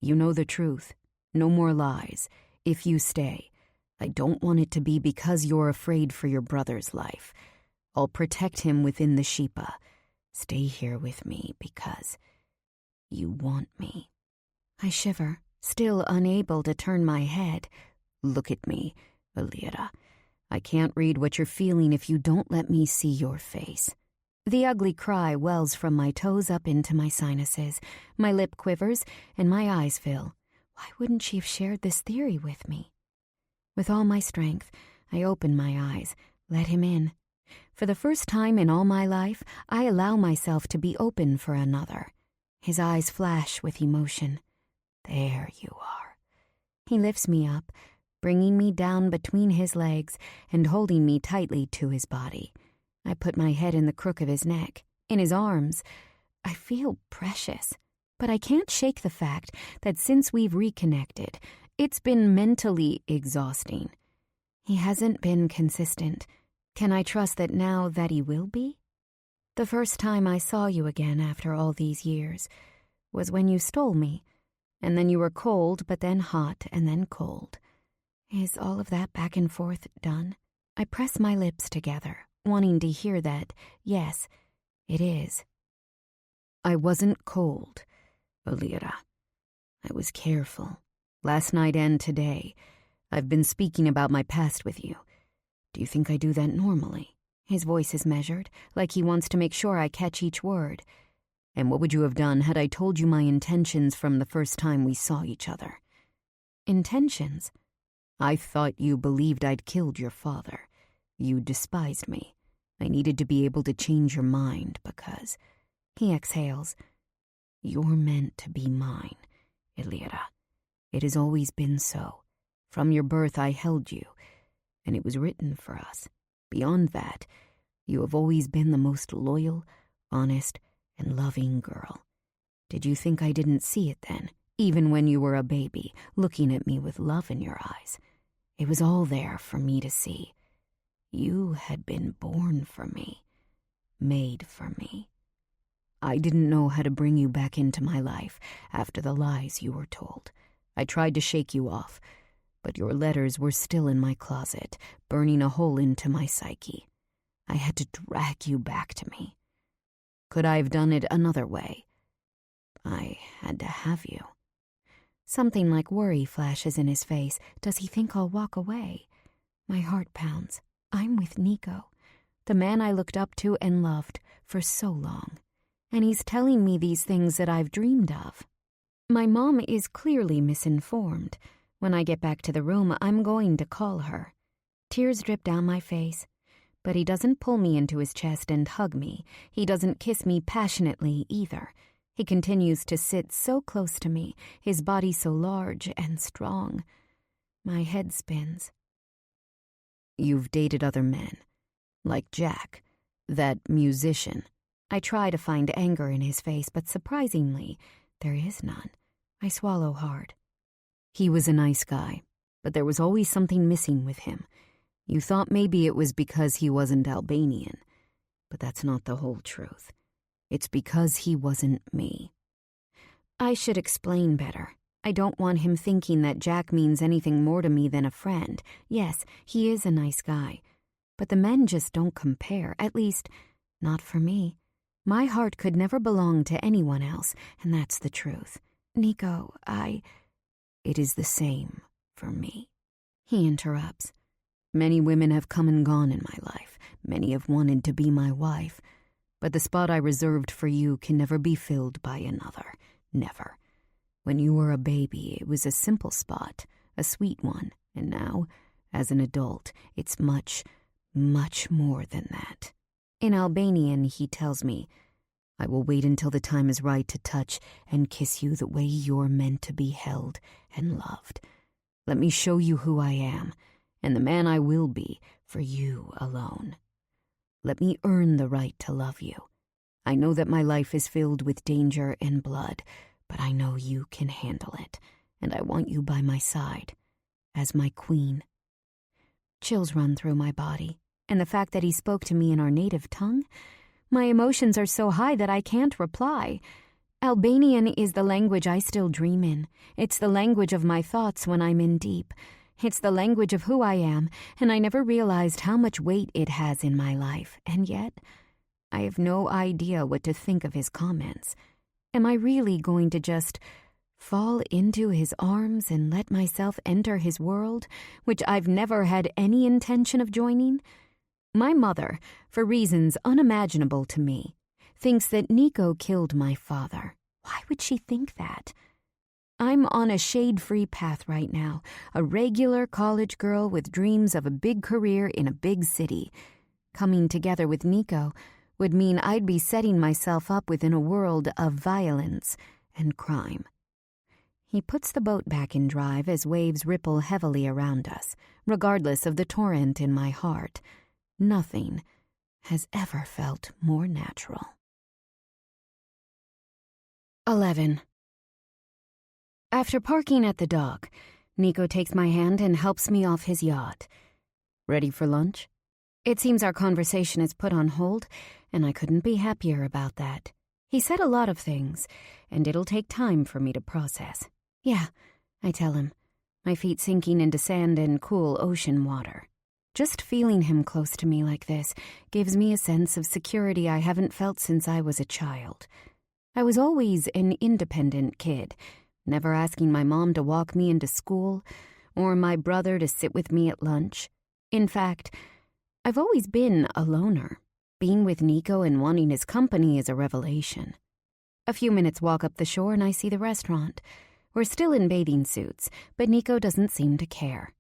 You know the truth. No more lies. If you stay, I don't want it to be because you're afraid for your brother's life. I'll protect him within the Sheepa. Stay here with me because you want me. I shiver, still unable to turn my head. Look at me, Alira. I can't read what you're feeling if you don't let me see your face. The ugly cry wells from my toes up into my sinuses. My lip quivers and my eyes fill. Why wouldn't she have shared this theory with me? With all my strength, I open my eyes, let him in. For the first time in all my life, I allow myself to be open for another. His eyes flash with emotion. There you are. He lifts me up, bringing me down between his legs and holding me tightly to his body. I put my head in the crook of his neck, in his arms. I feel precious, but I can't shake the fact that since we've reconnected, it's been mentally exhausting. He hasn't been consistent. Can I trust that now that he will be? The first time I saw you again after all these years was when you stole me, and then you were cold, but then hot, and then cold. Is all of that back and forth done? I press my lips together, wanting to hear that, yes, it is. I wasn't cold, Alira. I was careful. Last night and today, I've been speaking about my past with you. Do you think I do that normally? His voice is measured, like he wants to make sure I catch each word. And what would you have done had I told you my intentions from the first time we saw each other? Intentions? I thought you believed I'd killed your father. You despised me. I needed to be able to change your mind because... He exhales. You're meant to be mine, Elira. It has always been so. From your birth I held you, and it was written for us. Beyond that, you have always been the most loyal, honest, and loving girl. Did you think I didn't see it then, even when you were a baby, looking at me with love in your eyes? It was all there for me to see. You had been born for me, made for me. I didn't know how to bring you back into my life after the lies you were told. I tried to shake you off, but your letters were still in my closet, burning a hole into my psyche. I had to drag you back to me. Could I have done it another way? I had to have you. Something like worry flashes in his face. Does he think I'll walk away? My heart pounds. I'm with Nico, the man I looked up to and loved for so long. And he's telling me these things that I've dreamed of. My mom is clearly misinformed. When I get back to the room, I'm going to call her. Tears drip down my face. But he doesn't pull me into his chest and hug me. He doesn't kiss me passionately either. He continues to sit so close to me, his body so large and strong. My head spins. You've dated other men, like Jack, that musician. I try to find anger in his face, but surprisingly, there is none. I swallow hard. He was a nice guy, but there was always something missing with him. You thought maybe it was because he wasn't Albanian, but that's not the whole truth. It's because he wasn't me. I should explain better. I don't want him thinking that Jack means anything more to me than a friend. Yes, he is a nice guy, but the men just don't compare, at least, not for me. My heart could never belong to anyone else, and that's the truth. Nico, It is the same for me. He interrupts. Many women have come and gone in my life. Many have wanted to be my wife. But the spot I reserved for you can never be filled by another. Never. When you were a baby, it was a simple spot, a sweet one. And now, as an adult, it's much, much more than that. In Albanian, he tells me, I will wait until the time is right to touch and kiss you the way you're meant to be held and loved. Let me show you who I am, and the man I will be for you alone. Let me earn the right to love you. I know that my life is filled with danger and blood, but I know you can handle it, and I want you by my side, as my queen. Chills run through my body, and the fact that he spoke to me in our native tongue, my emotions are so high that I can't reply. Albanian is the language I still dream in. It's the language of my thoughts when I'm in deep. It's the language of who I am, and I never realized how much weight it has in my life. And yet, I have no idea what to think of his comments. Am I really going to just fall into his arms and let myself enter his world, which I've never had any intention of joining? My mother, for reasons unimaginable to me, thinks that Nico killed my father. Why would she think that? I'm on a shade-free path right now, a regular college girl with dreams of a big career in a big city. Coming together with Nico would mean I'd be setting myself up within a world of violence and crime. He puts the boat back in drive as waves ripple heavily around us, regardless of the torrent in my heart. Nothing has ever felt more natural. 11. After parking at the dock, Nico takes my hand and helps me off his yacht. Ready for lunch? It seems our conversation is put on hold, and I couldn't be happier about that. He said a lot of things, and it'll take time for me to process. Yeah, I tell him, my feet sinking into sand and cool ocean water. Just feeling him close to me like this gives me a sense of security I haven't felt since I was a child. I was always an independent kid, never asking my mom to walk me into school or my brother to sit with me at lunch. In fact, I've always been a loner. Being with Nico and wanting his company is a revelation. A few minutes walk up the shore and I see the restaurant. We're still in bathing suits, but Nico doesn't seem to care.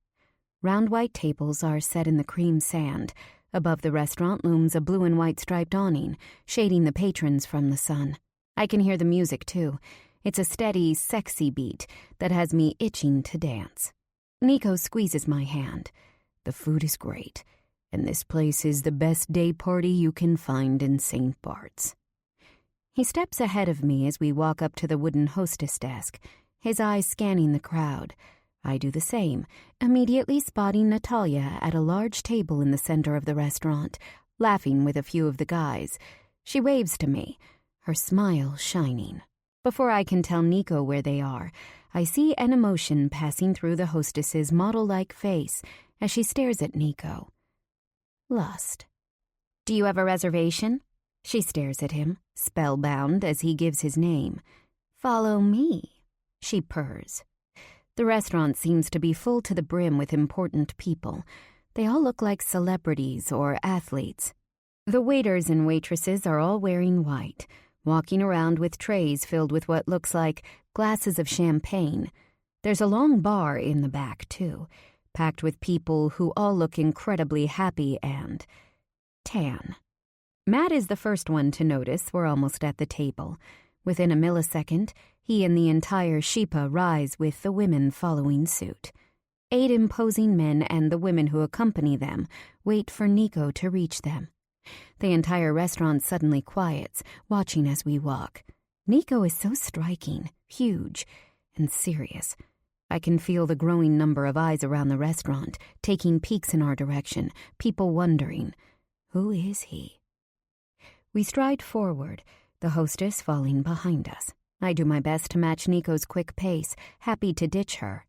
Round white tables are set in the cream sand. Above the restaurant looms a blue and white striped awning, shading the patrons from the sun. I can hear the music, too. It's a steady, sexy beat that has me itching to dance. Nico squeezes my hand. The food is great, and this place is the best day party you can find in St. Bart's. He steps ahead of me as we walk up to the wooden hostess desk, his eyes scanning the crowd. I do the same, immediately spotting Natalia at a large table in the center of the restaurant, laughing with a few of the guys. She waves to me, her smile shining. Before I can tell Nico where they are, I see an emotion passing through the hostess's model-like face as she stares at Nico. Lust. Do you have a reservation? She stares at him, spellbound as he gives his name. Follow me, she purrs. The restaurant seems to be full to the brim with important people. They all look like celebrities or athletes. The waiters and waitresses are all wearing white, walking around with trays filled with what looks like glasses of champagne. There's a long bar in the back, too, packed with people who all look incredibly happy and tan. Matt is the first one to notice we're almost at the table. Within a millisecond, he and the entire Sheepa rise with the women following suit. 8 imposing men and the women who accompany them wait for Nico to reach them. The entire restaurant suddenly quiets, watching as we walk. Nico is so striking, huge, and serious. I can feel the growing number of eyes around the restaurant, taking peeks in our direction, people wondering, who is he? We stride forward, the hostess falling behind us. I do my best to match Nico's quick pace, happy to ditch her.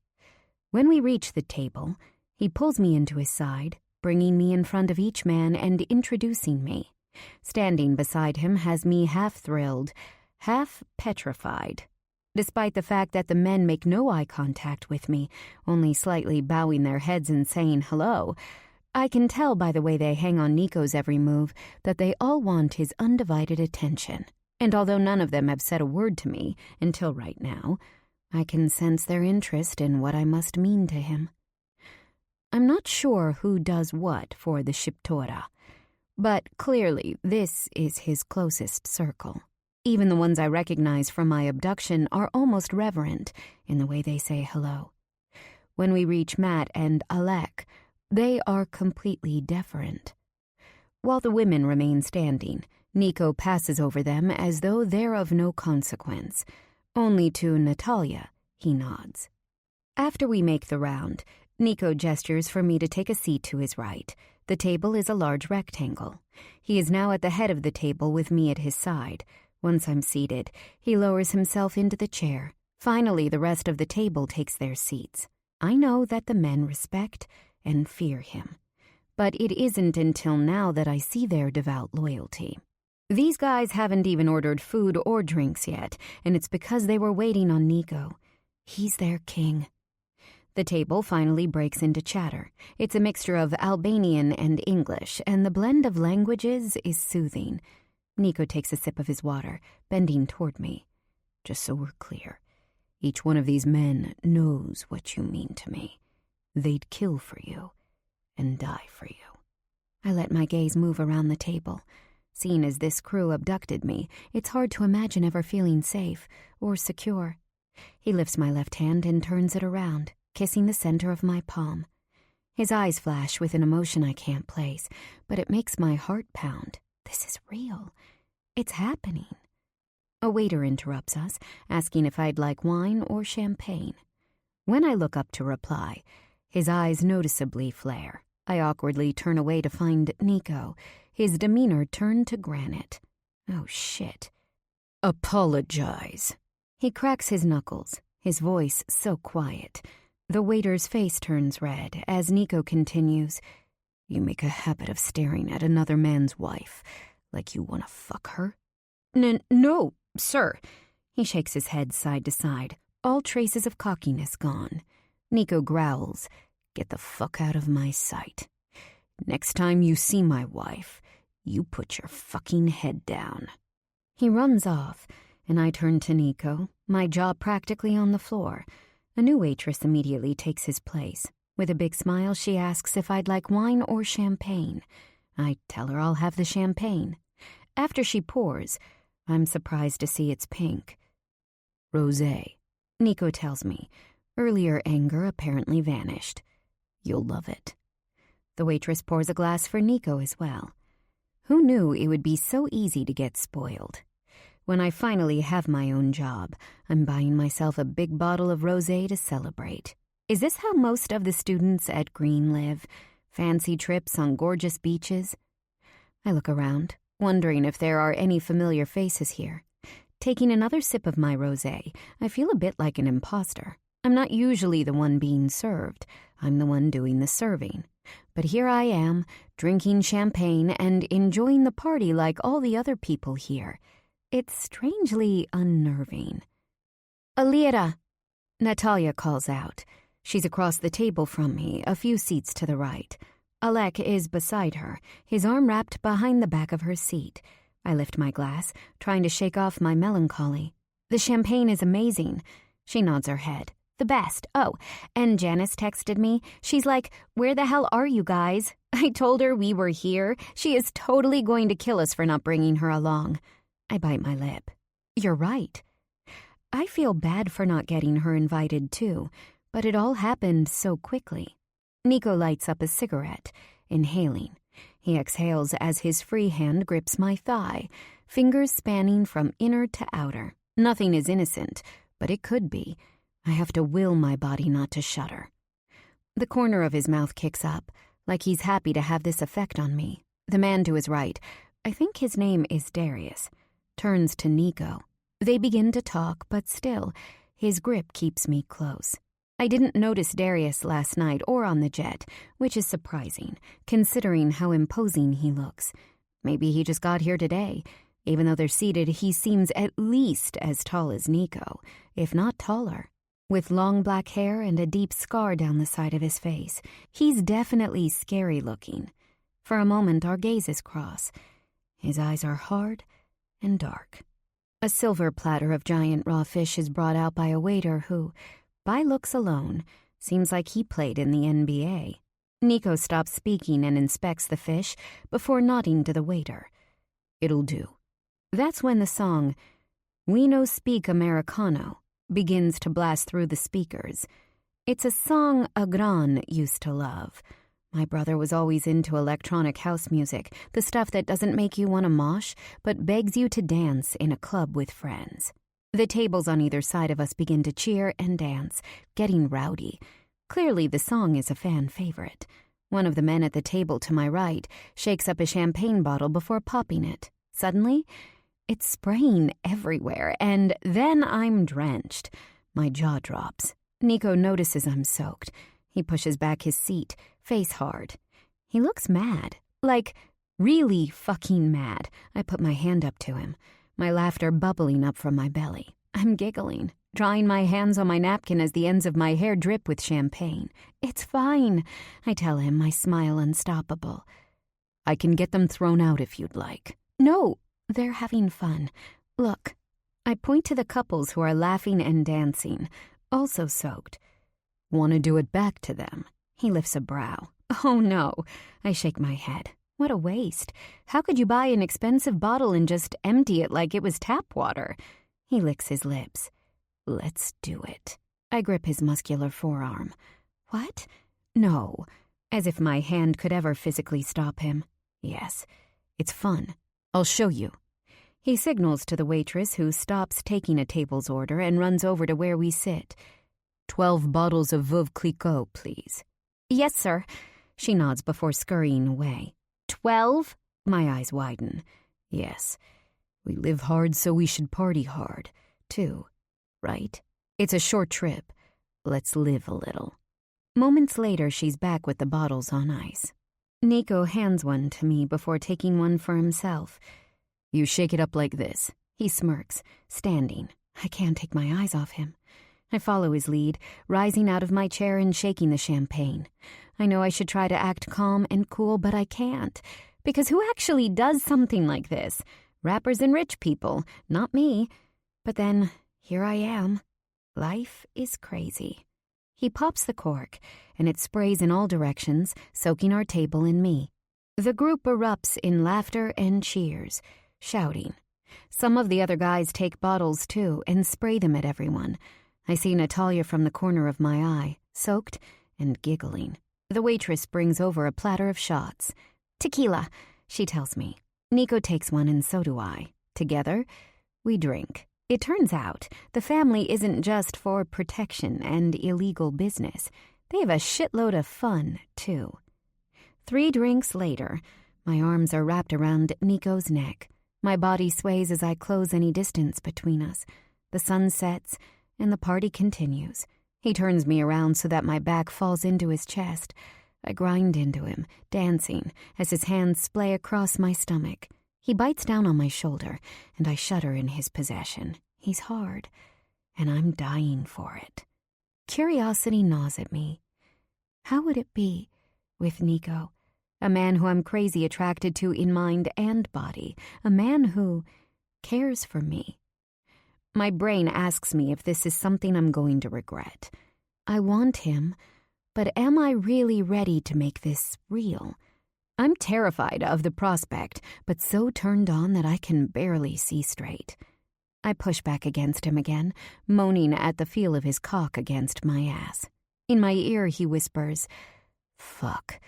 When we reach the table, he pulls me into his side, bringing me in front of each man and introducing me. Standing beside him has me half thrilled, half petrified. Despite the fact that the men make no eye contact with me, only slightly bowing their heads and saying hello, I can tell by the way they hang on Nico's every move that they all want his undivided attention. And although none of them have said a word to me until right now, I can sense their interest in what I must mean to him. I'm not sure who does what for the Shiptora, but clearly this is his closest circle. Even the ones I recognize from my abduction are almost reverent in the way they say hello. When we reach Matt and Alec, they are completely deferent. While the women remain standing, Nico passes over them as though they're of no consequence. Only to Natalia, he nods. After we make the round, Nico gestures for me to take a seat to his right. The table is a large rectangle. He is now at the head of the table with me at his side. Once I'm seated, he lowers himself into the chair. Finally, the rest of the table takes their seats. I know that the men respect and fear him. But it isn't until now that I see their devout loyalty. These guys haven't even ordered food or drinks yet, and it's because they were waiting on Nico. He's their king. The table finally breaks into chatter. It's a mixture of Albanian and English, and the blend of languages is soothing. Nico takes a sip of his water, bending toward me. Just so we're clear, each one of these men knows what you mean to me. They'd kill for you and die for you. I let my gaze move around the table. Seeing as this crew abducted me, it's hard to imagine ever feeling safe or secure. He lifts my left hand and turns it around, kissing the center of my palm. His eyes flash with an emotion I can't place, but it makes my heart pound. This is real. It's happening. A waiter interrupts us, asking if I'd like wine or champagne. When I look up to reply, his eyes noticeably flare. I awkwardly turn away to find Nico, his demeanor turned to granite. Oh, shit. Apologize. He cracks his knuckles, his voice so quiet. The waiter's face turns red as Nico continues. You make a habit of staring at another man's wife, like you want to fuck her? No, sir. He shakes his head side to side, all traces of cockiness gone. Nico growls, Get the fuck out of my sight. Next time you see my wife, you put your fucking head down. He runs off, and I turn to Nico, my jaw practically on the floor. A new waitress immediately takes his place. With a big smile, she asks if I'd like wine or champagne. I tell her I'll have the champagne. After she pours, I'm surprised to see it's pink. Rosé, Nico tells me. Earlier anger apparently vanished. You'll love it. The waitress pours a glass for Nico as well. Who knew it would be so easy to get spoiled? When I finally have my own job, I'm buying myself a big bottle of rosé to celebrate. Is this how most of the students at Green live? Fancy trips on gorgeous beaches? I look around, wondering if there are any familiar faces here. Taking another sip of my rosé, I feel a bit like an imposter. I'm not usually the one being served. I'm the one doing the serving. But here I am, drinking champagne and enjoying the party like all the other people here. It's strangely unnerving. Alira, Natalia calls out. She's across the table from me, a few seats to the right. Alek is beside her, his arm wrapped behind the back of her seat. I lift my glass, trying to shake off my melancholy. The champagne is amazing. She nods her head. The best. Oh, and Janice texted me. She's like, "Where the hell are you guys?" I told her we were here. She is totally going to kill us for not bringing her along. I bite my lip. You're right. I feel bad for not getting her invited too, but it all happened so quickly. Nico lights up a cigarette, inhaling. He exhales as his free hand grips my thigh, fingers spanning from inner to outer. Nothing is innocent, but it could be. I have to will my body not to shudder. The corner of his mouth kicks up, like he's happy to have this effect on me. The man to his right, I think his name is Darius, turns to Nico. They begin to talk, but still, his grip keeps me close. I didn't notice Darius last night or on the jet, which is surprising, considering how imposing he looks. Maybe he just got here today. Even though they're seated, he seems at least as tall as Nico, if not taller. With long black hair and a deep scar down the side of his face, he's definitely scary looking. For a moment, our gazes cross. His eyes are hard and dark. A silver platter of giant raw fish is brought out by a waiter who, by looks alone, seems like he played in the NBA. Nico stops speaking and inspects the fish before nodding to the waiter. It'll do. That's when the song, "We No Speak Americano," begins to blast through the speakers. It's a song Agran used to love. My brother was always into electronic house music, the stuff that doesn't make you want to mosh, but begs you to dance in a club with friends. The tables on either side of us begin to cheer and dance, getting rowdy. Clearly the song is a fan favorite. One of the men at the table to my right shakes up a champagne bottle before popping it. Suddenly, it's spraying everywhere, and then I'm drenched. My jaw drops. Nico notices I'm soaked. He pushes back his seat, face hard. He looks mad. Like, really fucking mad. I put my hand up to him, my laughter bubbling up from my belly. I'm giggling, drying my hands on my napkin as the ends of my hair drip with champagne. It's fine, I tell him, my smile unstoppable. I can get them thrown out if you'd like. No, they're having fun. Look. I point to the couples who are laughing and dancing, also soaked. Want to do it back to them? He lifts a brow. Oh no. I shake my head. What a waste. How could you buy an expensive bottle and just empty it like it was tap water? He licks his lips. Let's do it. I grip his muscular forearm. What? No. As if my hand could ever physically stop him. Yes. It's fun. I'll show you. He signals to the waitress who stops taking a table's order and runs over to where we sit. 12 bottles of Veuve Clicquot, please. Yes, sir. She nods before scurrying away. 12? My eyes widen. Yes. We live hard, so we should party hard, too. Right? It's a short trip. Let's live a little. Moments later, she's back with the bottles on ice. Nico hands one to me before taking one for himself. You shake it up like this. He smirks, standing. I can't take my eyes off him. I follow his lead, rising out of my chair and shaking the champagne. I know I should try to act calm and cool, but I can't. Because who actually does something like this? Rappers and rich people, not me. But then, here I am. Life is crazy. He pops the cork, and it sprays in all directions, soaking our table and me. The group erupts in laughter and cheers, shouting. Some of the other guys take bottles, too, and spray them at everyone. I see Natalia from the corner of my eye, soaked and giggling. The waitress brings over a platter of shots. Tequila, she tells me. Nico takes one and so do I. Together, we drink. It turns out the family isn't just for protection and illegal business. They have a shitload of fun, too. 3 drinks later, my arms are wrapped around Nico's neck. My body sways as I close any distance between us. The sun sets, and the party continues. He turns me around so that my back falls into his chest. I grind into him, dancing, as his hands splay across my stomach. He bites down on my shoulder, and I shudder in his possession. He's hard, and I'm dying for it. Curiosity gnaws at me. How would it be with Nico? A man who I'm crazy attracted to in mind and body. A man who cares for me. My brain asks me if this is something I'm going to regret. I want him, but am I really ready to make this real? I'm terrified of the prospect, but so turned on that I can barely see straight. I push back against him again, moaning at the feel of his cock against my ass. In my ear, he whispers, "Fuck,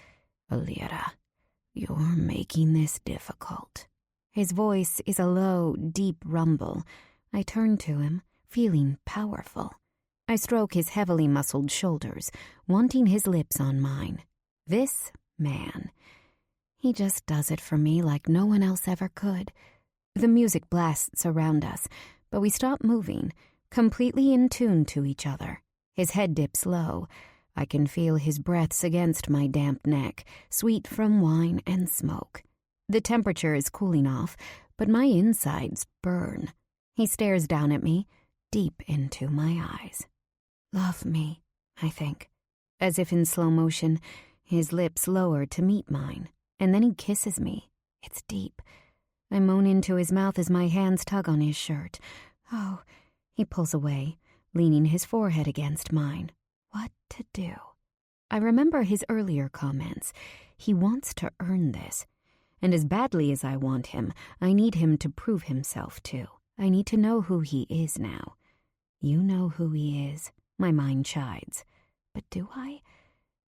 Alira, you're making this difficult." His voice is a low, deep rumble. I turn to him, feeling powerful. I stroke his heavily muscled shoulders, wanting his lips on mine. This man, he just does it for me like no one else ever could. The music blasts around us, but we stop moving, completely in tune to each other. His head dips low. I can feel his breaths against my damp neck, sweet from wine and smoke. The temperature is cooling off, but my insides burn. He stares down at me, deep into my eyes. Love me, I think. As if in slow motion, his lips lower to meet mine, and then he kisses me. It's deep. I moan into his mouth as my hands tug on his shirt. Oh, he pulls away, leaning his forehead against mine. What to do? I remember his earlier comments. He wants to earn this. And as badly as I want him, I need him to prove himself too. I need to know who he is now. You know who he is, my mind chides. But do I?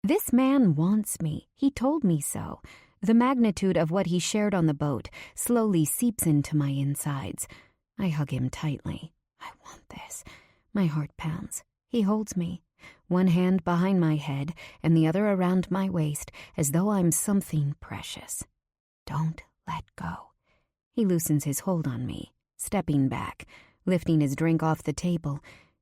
This man wants me. He told me so. The magnitude of what he shared on the boat slowly seeps into my insides. I hug him tightly. I want this. My heart pounds. He holds me, one hand behind my head and the other around my waist, as though I'm something precious. Don't let go. He loosens his hold on me, stepping back, lifting his drink off the table.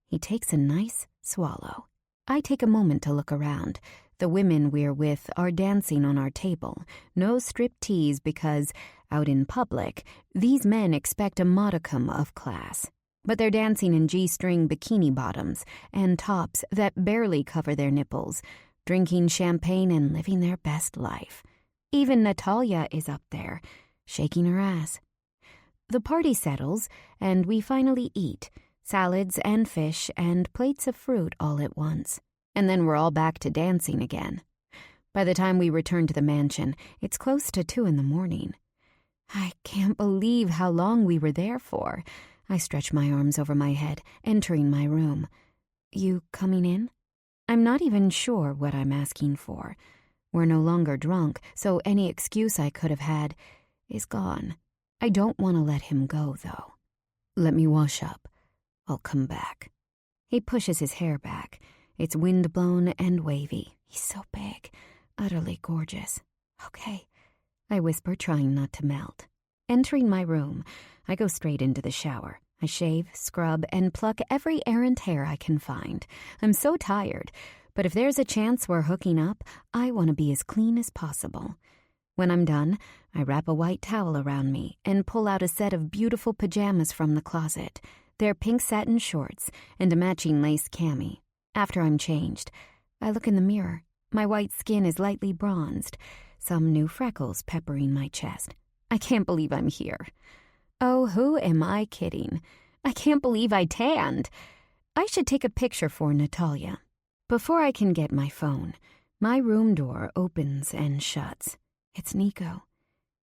He takes a nice swallow. I take a moment to look around. The women we're with are dancing on our table. No striptease because, out in public, these men expect a modicum of class. But they're dancing in G-string bikini bottoms and tops that barely cover their nipples, drinking champagne and living their best life. Even Natalia is up there, shaking her ass. The party settles, and we finally eat, salads and fish and plates of fruit all at once. And then we're all back to dancing again. By the time we return to the mansion, it's close to 2 a.m. I can't believe how long we were there for. I stretch my arms over my head, entering my room. You coming in? I'm not even sure what I'm asking for. We're no longer drunk, so any excuse I could have had is gone. I don't want to let him go, though. Let me wash up. I'll come back. He pushes his hair back. It's wind-blown and wavy. He's so big. Utterly gorgeous. Okay, I whisper, trying not to melt. Entering my room, I go straight into the shower. I shave, scrub, and pluck every errant hair I can find. I'm so tired, but if there's a chance we're hooking up, I want to be as clean as possible. When I'm done, I wrap a white towel around me and pull out a set of beautiful pajamas from the closet. They're pink satin shorts and a matching lace cami. After I'm changed, I look in the mirror. My white skin is lightly bronzed, some new freckles peppering my chest. I can't believe I'm here. Oh, who am I kidding? I can't believe I tanned. I should take a picture for Natalia. Before I can get my phone, my room door opens and shuts. It's Nico.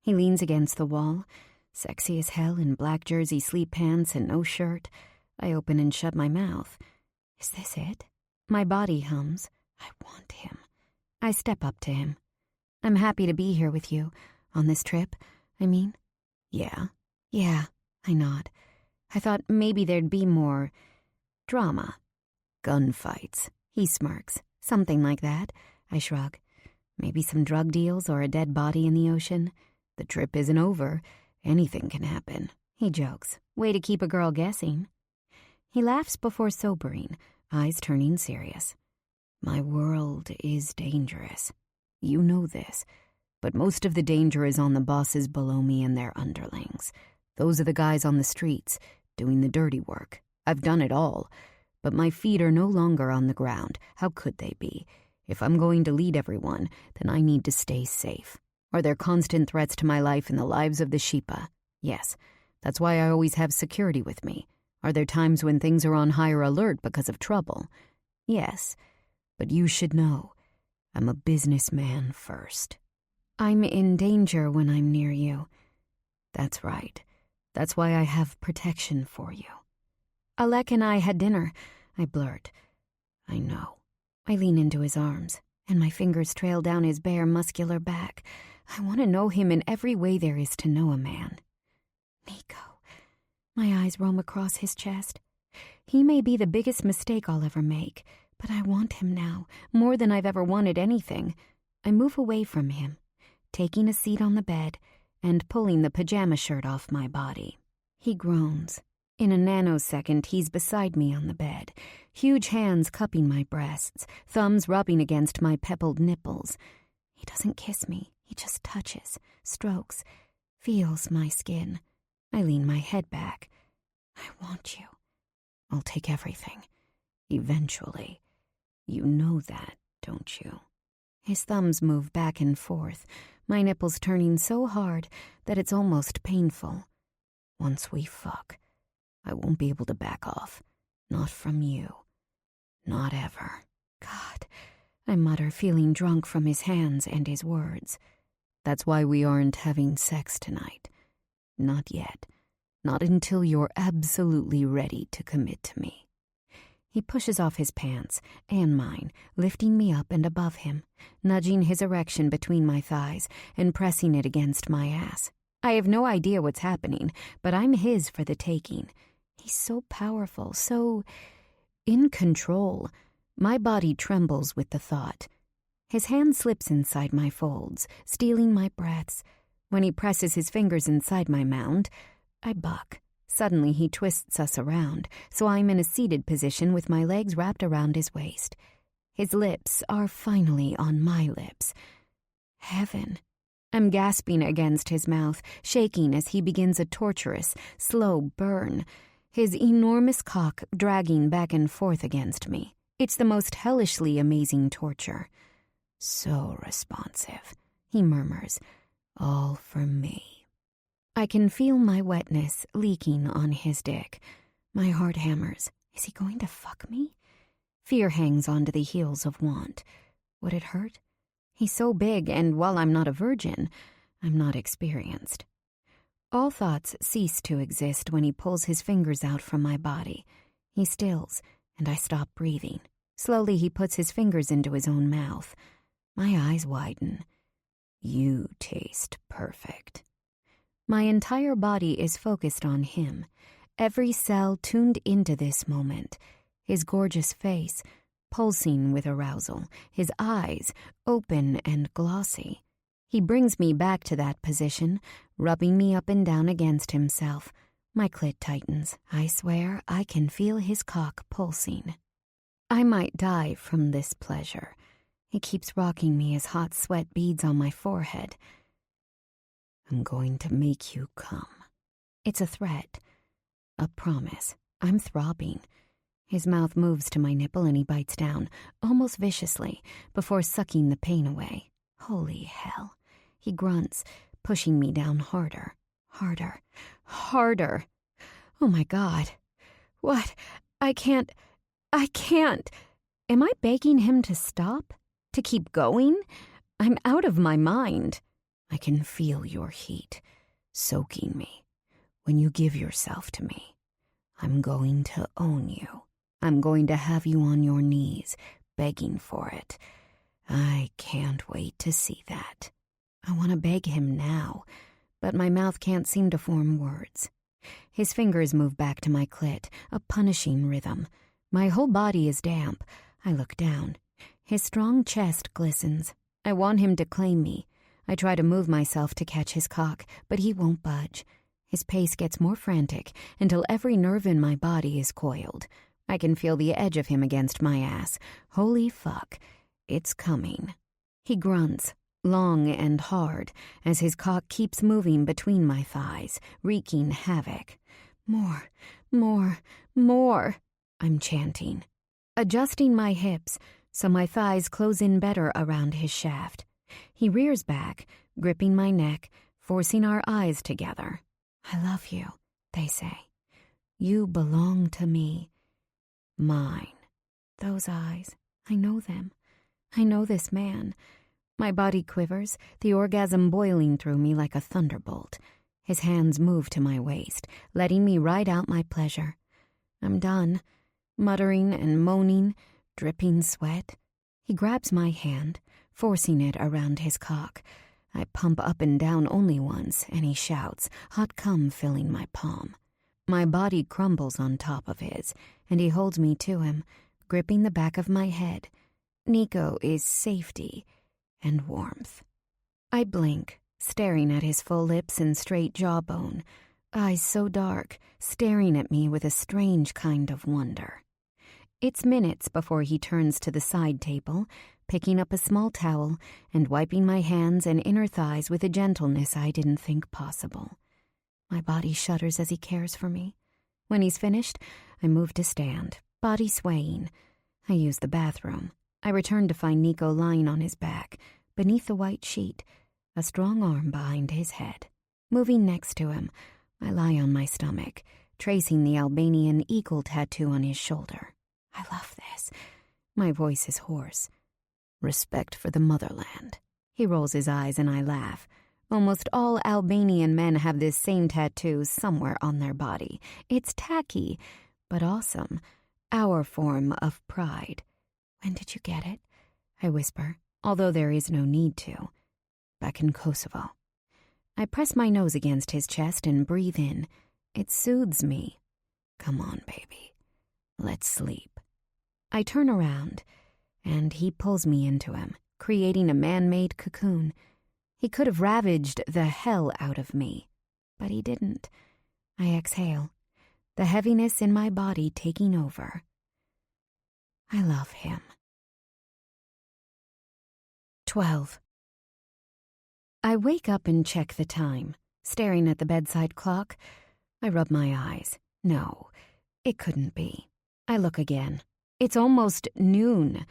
He leans against the wall, sexy as hell in black jersey sleep pants and no shirt. I open and shut my mouth. Is this it? My body hums. I want him. I step up to him. I'm happy to be here with you. On this trip, I mean. Yeah, I nod. I thought maybe there'd be more drama. Gunfights. He smirks. Something like that. I shrug. Maybe some drug deals or a dead body in the ocean. The trip isn't over. Anything can happen. He jokes. Way to keep a girl guessing. He laughs before sobering, eyes turning serious. My world is dangerous. You know this. But most of the danger is on the bosses below me and their underlings. Those are the guys on the streets, doing the dirty work. I've done it all. But my feet are no longer on the ground. How could they be? If I'm going to lead everyone, then I need to stay safe. Are there constant threats to my life and the lives of the Sheepa? Yes. That's why I always have security with me. Are there times when things are on higher alert because of trouble? Yes. But you should know, I'm a businessman first. I'm in danger when I'm near you. That's right. That's why I have protection for you. Alec and I had dinner, I blurt. I know. I lean into his arms, and my fingers trail down his bare, muscular back. I want to know him in every way there is to know a man. Nico. My eyes roam across his chest. He may be the biggest mistake I'll ever make, but I want him now, more than I've ever wanted anything. I move away from him, taking a seat on the bed and pulling the pajama shirt off my body. He groans. In a nanosecond, he's beside me on the bed, huge hands cupping my breasts, thumbs rubbing against my pebbled nipples. He doesn't kiss me. He just touches, strokes, feels my skin. I lean my head back. I want you. I'll take everything. Eventually. You know that, don't you? His thumbs move back and forth, my nipples turning so hard that it's almost painful. Once we fuck, I won't be able to back off. Not from you. Not ever. God, I mutter, feeling drunk from his hands and his words. That's why we aren't having sex tonight. Not yet. Not until you're absolutely ready to commit to me. He pushes off his pants, and mine, lifting me up and above him, nudging his erection between my thighs and pressing it against my ass. I have no idea what's happening, but I'm his for the taking. He's so powerful, so in control. My body trembles with the thought. His hand slips inside my folds, stealing my breaths. When he presses his fingers inside my mound, I buck. Suddenly he twists us around, so I'm in a seated position with my legs wrapped around his waist. His lips are finally on my lips. Heaven. I'm gasping against his mouth, shaking as he begins a torturous, slow burn, his enormous cock dragging back and forth against me. It's the most hellishly amazing torture. So responsive, he murmurs, all for me. I can feel my wetness leaking on his dick. My heart hammers. Is he going to fuck me? Fear hangs onto the heels of want. Would it hurt? He's so big, and while I'm not a virgin, I'm not experienced. All thoughts cease to exist when he pulls his fingers out from my body. He stills, and I stop breathing. Slowly he puts his fingers into his own mouth. My eyes widen. You taste perfect. My entire body is focused on him, every cell tuned into this moment. His gorgeous face, pulsing with arousal, his eyes open and glossy. He brings me back to that position, rubbing me up and down against himself. My clit tightens. I swear I can feel his cock pulsing. I might die from this pleasure. He keeps rocking me as hot sweat beads on my forehead. I'm going to make you come. It's a threat. A promise. I'm throbbing. His mouth moves to my nipple and he bites down, almost viciously, before sucking the pain away. Holy hell. He grunts, pushing me down harder. Harder. Harder. Oh my God. What? I can't. Am I begging him to stop? To keep going? I'm out of my mind. I can feel your heat, soaking me. When you give yourself to me, I'm going to own you. I'm going to have you on your knees, begging for it. I can't wait to see that. I want to beg him now, but my mouth can't seem to form words. His fingers move back to my clit, a punishing rhythm. My whole body is damp. I look down. His strong chest glistens. I want him to claim me. I try to move myself to catch his cock, but he won't budge. His pace gets more frantic until every nerve in my body is coiled. I can feel the edge of him against my ass. Holy fuck, it's coming. He grunts, long and hard, as his cock keeps moving between my thighs, wreaking havoc. More, more, more, I'm chanting. Adjusting my hips so my thighs close in better around his shaft. He rears back, gripping my neck, forcing our eyes together. I love you, they say. You belong to me. Mine. Those eyes, I know them. I know this man. My body quivers, the orgasm boiling through me like a thunderbolt. His hands move to my waist, letting me ride out my pleasure. I'm done, muttering and moaning, dripping sweat. He grabs my hand, forcing it around his cock. I pump up and down only once, and he shouts, hot cum filling my palm. My body crumbles on top of his, and he holds me to him, gripping the back of my head. Nico is safety and warmth. I blink, staring at his full lips and straight jawbone, eyes so dark, staring at me with a strange kind of wonder. It's minutes before he turns to the side table, picking up a small towel and wiping my hands and inner thighs with a gentleness I didn't think possible. My body shudders as he cares for me. When he's finished, I move to stand, body swaying. I use the bathroom. I return to find Nico lying on his back, beneath the white sheet, a strong arm behind his head. Moving next to him, I lie on my stomach, tracing the Albanian eagle tattoo on his shoulder. I love this. My voice is hoarse. Respect for the motherland. He rolls his eyes and I laugh. Almost all Albanian men have this same tattoo somewhere on their body. It's tacky, but awesome. Our form of pride. When did you get it? I whisper, although there is no need to. Back in Kosovo. I press my nose against his chest and breathe in. It soothes me. Come on, baby. Let's sleep. I turn around, and he pulls me into him, creating a man-made cocoon. He could have ravaged the hell out of me, but he didn't. I exhale, the heaviness in my body taking over. I love him. 12. I wake up and check the time, staring at the bedside clock. I rub my eyes. No, it couldn't be. I look again. It's almost noon.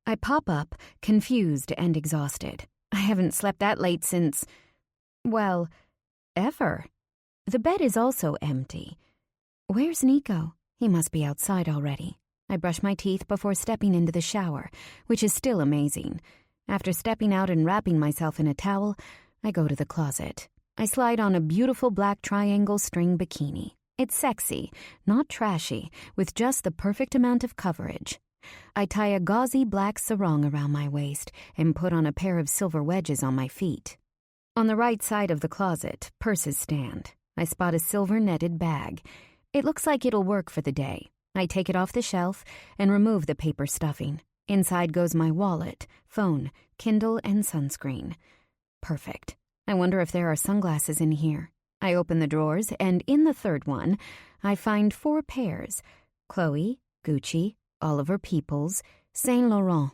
I pop up, confused and exhausted. I haven't slept that late since, well, ever. The bed is also empty. Where's Nico? He must be outside already. I brush my teeth before stepping into the shower, which is still amazing. After stepping out and wrapping myself in a towel, I go to the closet. I slide on a beautiful black triangle string bikini. It's sexy, not trashy, with just the perfect amount of coverage. I tie a gauzy black sarong around my waist and put on a pair of silver wedges on my feet. On the right side of the closet, purses stand. I spot a silver netted bag. It looks like it'll work for the day. I take it off the shelf and remove the paper stuffing. Inside goes my wallet, phone, Kindle, and sunscreen. Perfect. I wonder if there are sunglasses in here. I open the drawers, and in the third one, I find 4 pairs. Chloe, Gucci, Oliver Peoples, Saint Laurent.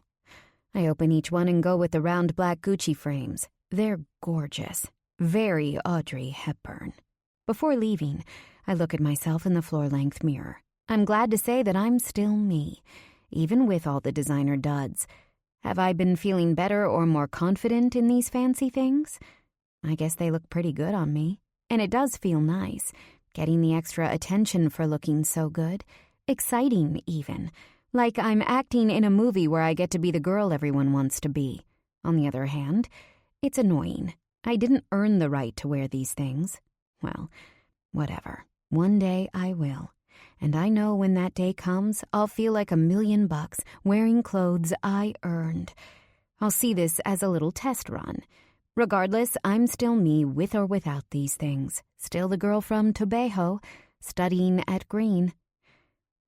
I open each one and go with the round black Gucci frames. They're gorgeous. Very Audrey Hepburn. Before leaving, I look at myself in the floor-length mirror. I'm glad to say that I'm still me, even with all the designer duds. Have I been feeling better or more confident in these fancy things? I guess they look pretty good on me. And it does feel nice, getting the extra attention for looking so good. Exciting, even. Like I'm acting in a movie where I get to be the girl everyone wants to be. On the other hand, it's annoying. I didn't earn the right to wear these things. Well, whatever. One day I will. And I know when that day comes, I'll feel like $1,000,000 wearing clothes I earned. I'll see this as a little test run. Regardless, I'm still me with or without these things. Still the girl from Tobejo, studying at Green.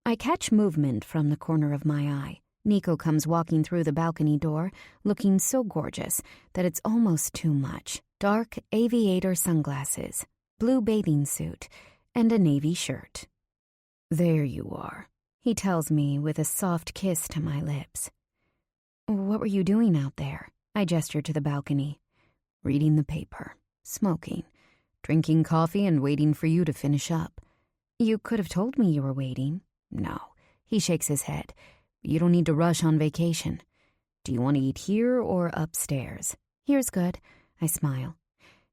I catch movement from the corner of my eye. Nico comes walking through the balcony door, looking so gorgeous that it's almost too much. Dark aviator sunglasses, blue bathing suit, and a navy shirt. "There you are," he tells me with a soft kiss to my lips. "What were you doing out there?" I gesture to the balcony. "Reading the paper, smoking, drinking coffee, and waiting for you to finish up." "You could have told me you were waiting." "No," he shakes his head. "You don't need to rush on vacation. Do you want to eat here or upstairs?" "Here's good." I smile.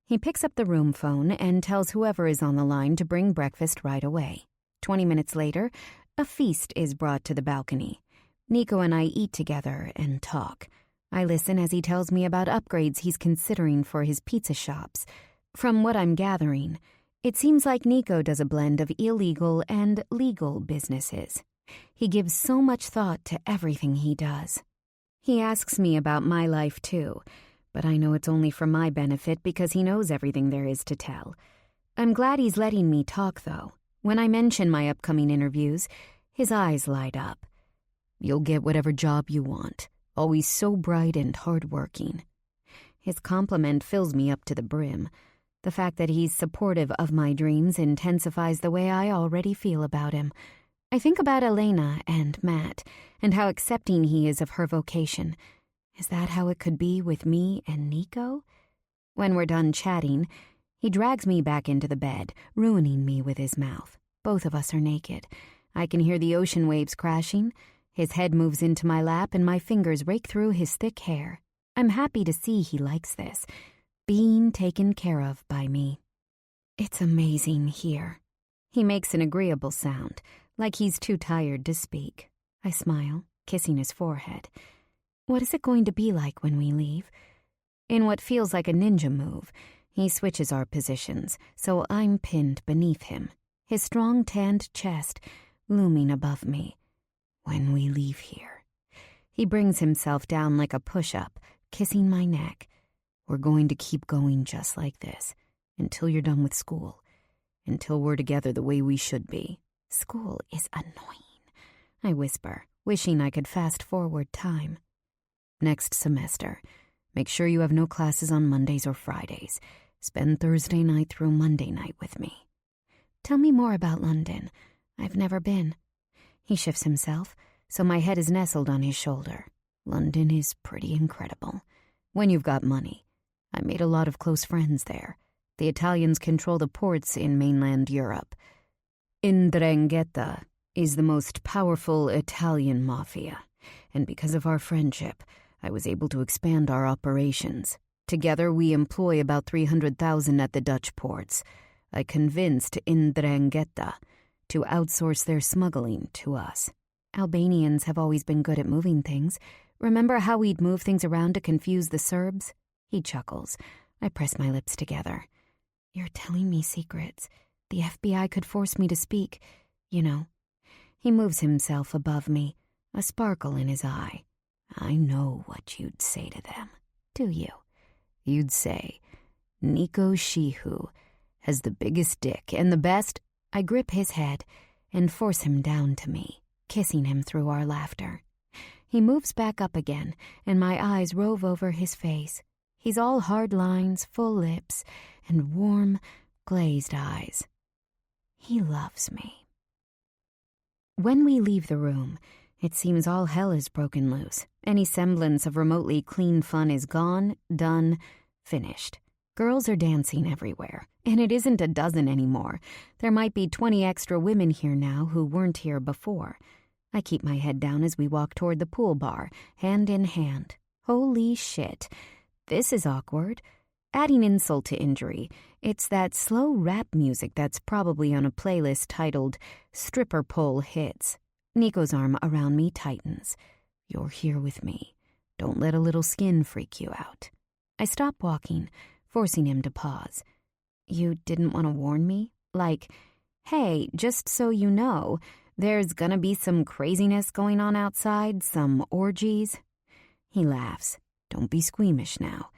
He picks up the room phone and tells whoever is on the line to bring breakfast right away. 20 minutes later, a feast is brought to the balcony. Nico and I eat together and talk. I listen as he tells me about upgrades he's considering for his pizza shops. From what I'm gathering, it seems like Nico does a blend of illegal and legal businesses. He gives so much thought to everything he does. He asks me about my life too, but I know it's only for my benefit because he knows everything there is to tell. I'm glad he's letting me talk, though. When I mention my upcoming interviews, his eyes light up. "You'll get whatever job you want. Always so bright and hard-working." His compliment fills me up to the brim. The fact that he's supportive of my dreams intensifies the way I already feel about him. I think about Elena and Matt, and how accepting he is of her vocation. Is that how it could be with me and Nico? When we're done chatting, he drags me back into the bed, ruining me with his mouth. Both of us are naked. I can hear the ocean waves crashing. His head moves into my lap, and my fingers rake through his thick hair. I'm happy to see he likes this, being taken care of by me. "It's amazing here." He makes an agreeable sound, like he's too tired to speak. I smile, kissing his forehead. "What is it going to be like when we leave?" In what feels like a ninja move, he switches our positions, so I'm pinned beneath him, his strong tanned chest looming above me. "When we leave here." He brings himself down like a push-up, kissing my neck. "We're going to keep going just like this, until you're done with school, until we're together the way we should be." "School is annoying," I whisper, wishing I could fast-forward time. "Next semester. Make sure you have no classes on Mondays or Fridays. Spend Thursday night through Monday night with me." "Tell me more about London. I've never been." He shifts himself, so my head is nestled on his shoulder. "London is pretty incredible. When you've got money. I made a lot of close friends there. The Italians control the ports in mainland Europe. 'Ndrangheta is the most powerful Italian mafia, and because of our friendship, I was able to expand our operations. Together we employ about 300,000 at the Dutch ports. I convinced 'Ndrangheta to outsource their smuggling to us. Albanians have always been good at moving things. Remember how we'd move things around to confuse the Serbs?" He chuckles. I press my lips together. "You're telling me secrets. The FBI could force me to speak, you know." He moves himself above me, a sparkle in his eye. "I know what you'd say to them. Do you? You'd say, 'Nico Shihu has the biggest dick and the best—'" I grip his head. and force him down to me, kissing him through our laughter. He moves back up again, and my eyes rove over his face. He's all hard lines, full lips, and warm, glazed eyes. He loves me. When we leave the room, it seems all hell is broken loose. Any semblance of remotely clean fun is gone, done, finished. Girls are dancing everywhere, and it isn't a dozen anymore. There might be 20 extra women here now who weren't here before. I keep my head down as we walk toward the pool bar, hand in hand. Holy shit. This is awkward. Adding insult to injury, it's that slow rap music that's probably on a playlist titled Stripper Pole Hits. Nico's arm around me tightens. You're here with me. Don't let a little skin freak you out. I stop walking, forcing him to pause. You didn't want to warn me? Like, hey, just so you know, there's gonna be some craziness going on outside, some orgies. He laughs. Don't be squeamish now.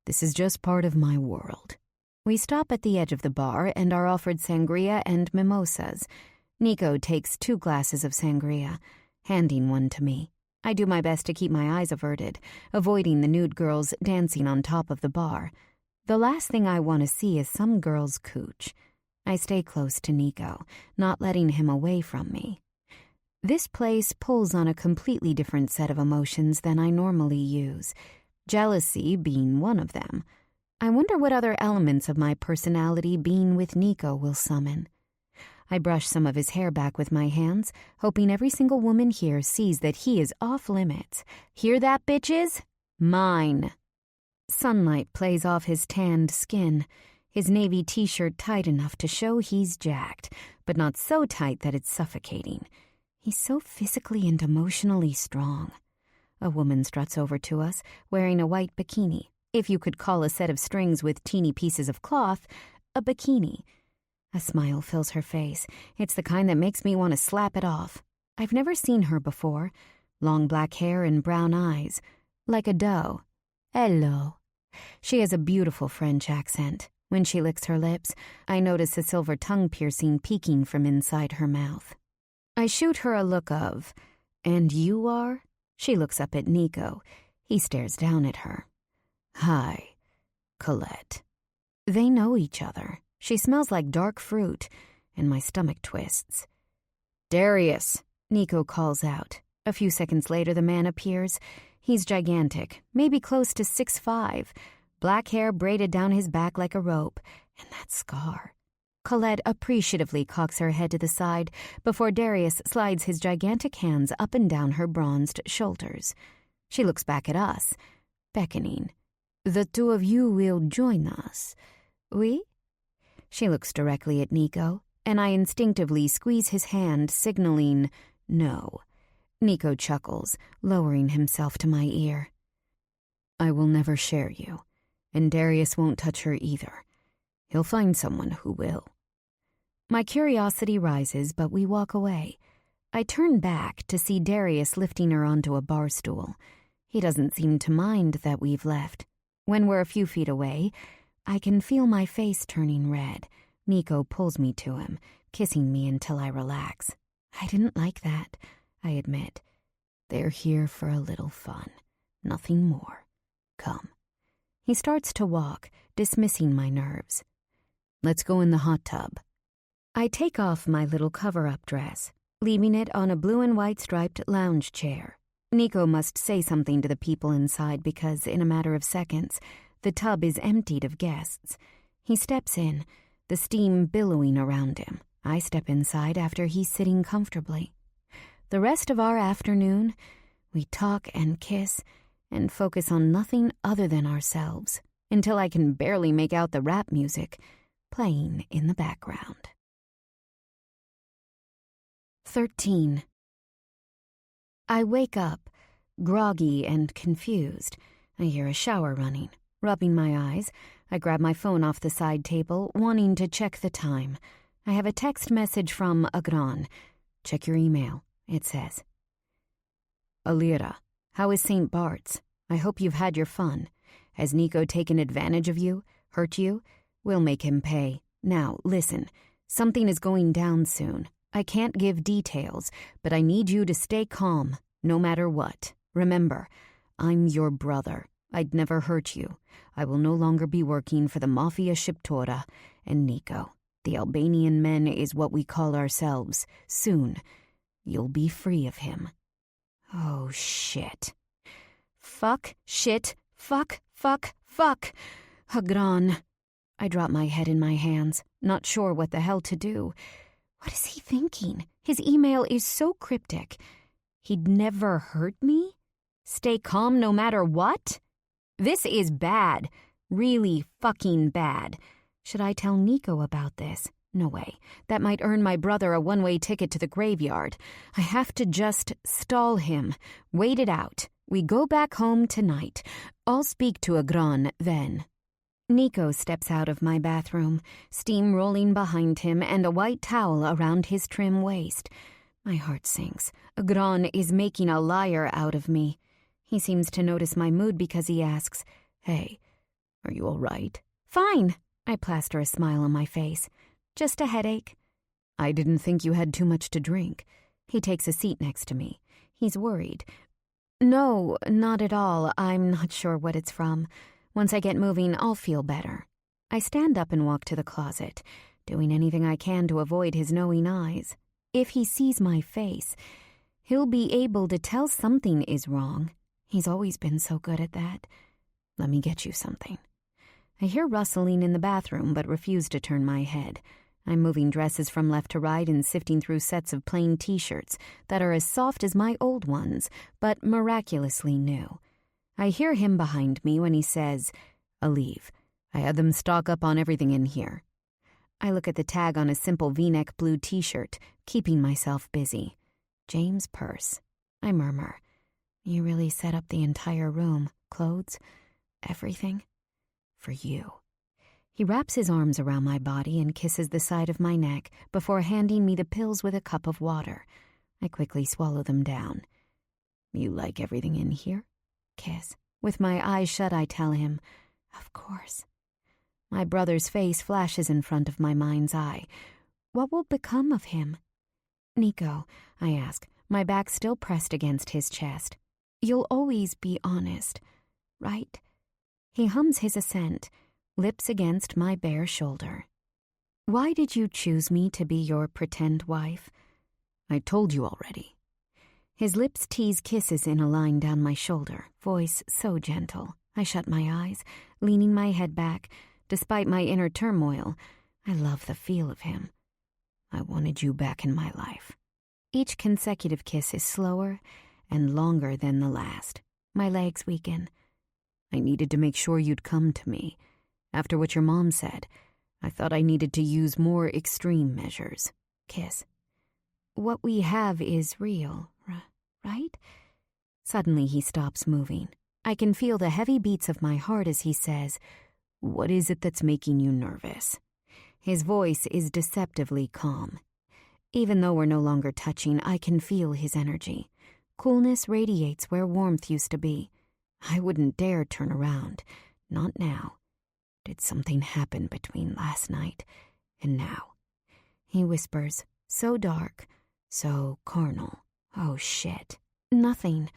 This is just part of my world. We stop at the edge of the bar and are offered sangria and mimosas. Nico takes 2 glasses of sangria, handing one to me. I do my best to keep my eyes averted, avoiding the nude girls dancing on top of the bar. The last thing I want to see is some girl's cooch. I stay close to Nico, not letting him away from me. This place pulls on a completely different set of emotions than I normally use, jealousy being one of them. I wonder what other elements of my personality being with Nico will summon. I brush some of his hair back with my hands, hoping every single woman here sees that he is off limits. Hear that, bitches? Mine. Sunlight plays off his tanned skin, his navy t-shirt tight enough to show he's jacked, but not so tight that it's suffocating. He's so physically and emotionally strong. A woman struts over to us, wearing a white bikini. If you could call a set of strings with teeny pieces of cloth a bikini. A smile fills her face. It's the kind that makes me want to slap it off. I've never seen her before. Long black hair and brown eyes. Like a doe. Hello. She has a beautiful French accent. When she licks her lips, I notice a silver tongue piercing peeking from inside her mouth. I shoot her a look of, and you are? She looks up at Nico. He stares down at her. Hi, Colette. They know each other. She smells like dark fruit, and my stomach twists. Darius, Nico calls out. A few seconds later, the man appears. He's gigantic, maybe close to 6'5", black hair braided down his back like a rope, and that scar. Colette appreciatively cocks her head to the side before Darius slides his gigantic hands up and down her bronzed shoulders. She looks back at us, beckoning. The 2 of you will join us. Oui? She looks directly at Nico, and I instinctively squeeze his hand, signaling no. Nico chuckles, lowering himself to my ear. I will never share you, and Darius won't touch her either. He'll find someone who will. My curiosity rises, but we walk away. I turn back to see Darius lifting her onto a bar stool. He doesn't seem to mind that we've left. When we're a few feet away, I can feel my face turning red. Nico pulls me to him, kissing me until I relax. I didn't like that, I admit. They're here for a little fun. Nothing more. Come. He starts to walk, dismissing my nerves. Let's go in the hot tub. I take off my little cover-up dress, leaving it on a blue and white striped lounge chair. Nico must say something to the people inside because, in a matter of seconds, the tub is emptied of guests. He steps in, the steam billowing around him. I step inside after he's sitting comfortably. The rest of our afternoon, we talk and kiss and focus on nothing other than ourselves until I can barely make out the rap music playing in the background. 13. I wake up, groggy and confused. I hear a shower running. Rubbing my eyes, I grab my phone off the side table, wanting to check the time. I have a text message from Agran. Check your email, it says. Alira, how is St. Bart's? I hope you've had your fun. Has Nico taken advantage of you? Hurt you? We'll make him pay. Now, listen. Something is going down soon. I can't give details, but I need you to stay calm, no matter what. Remember, I'm your brother. I'd never hurt you. I will no longer be working for the Mafia Shiptora and Nico. The Albanian men is what we call ourselves. Soon, you'll be free of him. Oh, shit. Fuck, shit, fuck. Hagran. I drop my head in my hands, not sure what the hell to do. What is he thinking? His email is so cryptic. He'd never hurt me? Stay calm no matter what? This is bad. Really fucking bad. Should I tell Nico about this? No way. That might earn my brother a one-way ticket to the graveyard. I have to just stall him. Wait it out. We go back home tonight. I'll speak to Agran then. Nico steps out of my bathroom, steam rolling behind him and a white towel around his trim waist. My heart sinks. Agran is making a liar out of me. He seems to notice my mood because he asks, "Hey, are you all right?" "Fine." I plaster a smile on my face. "Just a headache." "I didn't think you had too much to drink." He takes a seat next to me. He's worried. "No, not at all. I'm not sure what it's from. Once I get moving, I'll feel better." I stand up and walk to the closet, doing anything I can to avoid his knowing eyes. If he sees my face, he'll be able to tell something is wrong. He's always been so good at that. "Let me get you something." I hear rustling in the bathroom but refuse to turn my head. I'm moving dresses from left to right and sifting through sets of plain t-shirts that are as soft as my old ones, but miraculously new. I hear him behind me when he says, "Aleve, I had them stock up on everything in here." I look at the tag on a simple V-neck blue t-shirt, keeping myself busy. James Purse. I murmur, "You really set up the entire room, clothes, everything? For you." He wraps his arms around my body and kisses the side of my neck before handing me the pills with a cup of water. I quickly swallow them down. "You like everything in here?" Kiss. With my eyes shut, I tell him, "Of course." My brother's face flashes in front of my mind's eye. What will become of him? "Nico," I ask, my back still pressed against his chest, "you'll always be honest, right?" He hums his assent, lips against my bare shoulder. "Why did you choose me to be your pretend wife?" "I told you already." His lips tease kisses in a line down my shoulder, voice so gentle. I shut my eyes, leaning my head back. Despite my inner turmoil, I love the feel of him. "I wanted you back in my life." Each consecutive kiss is slower and longer than the last. My legs weaken. "I needed to make sure you'd come to me. After what your mom said, I thought I needed to use more extreme measures." Kiss. "What we have is real, right?" Suddenly he stops moving. I can feel the heavy beats of my heart as he says, "What is it that's making you nervous?" His voice is deceptively calm. Even though we're no longer touching, I can feel his energy. Coolness radiates where warmth used to be. I wouldn't dare turn around. Not now. Did something happen between last night and now? He whispers, so dark, so carnal. Oh, shit. Nothing.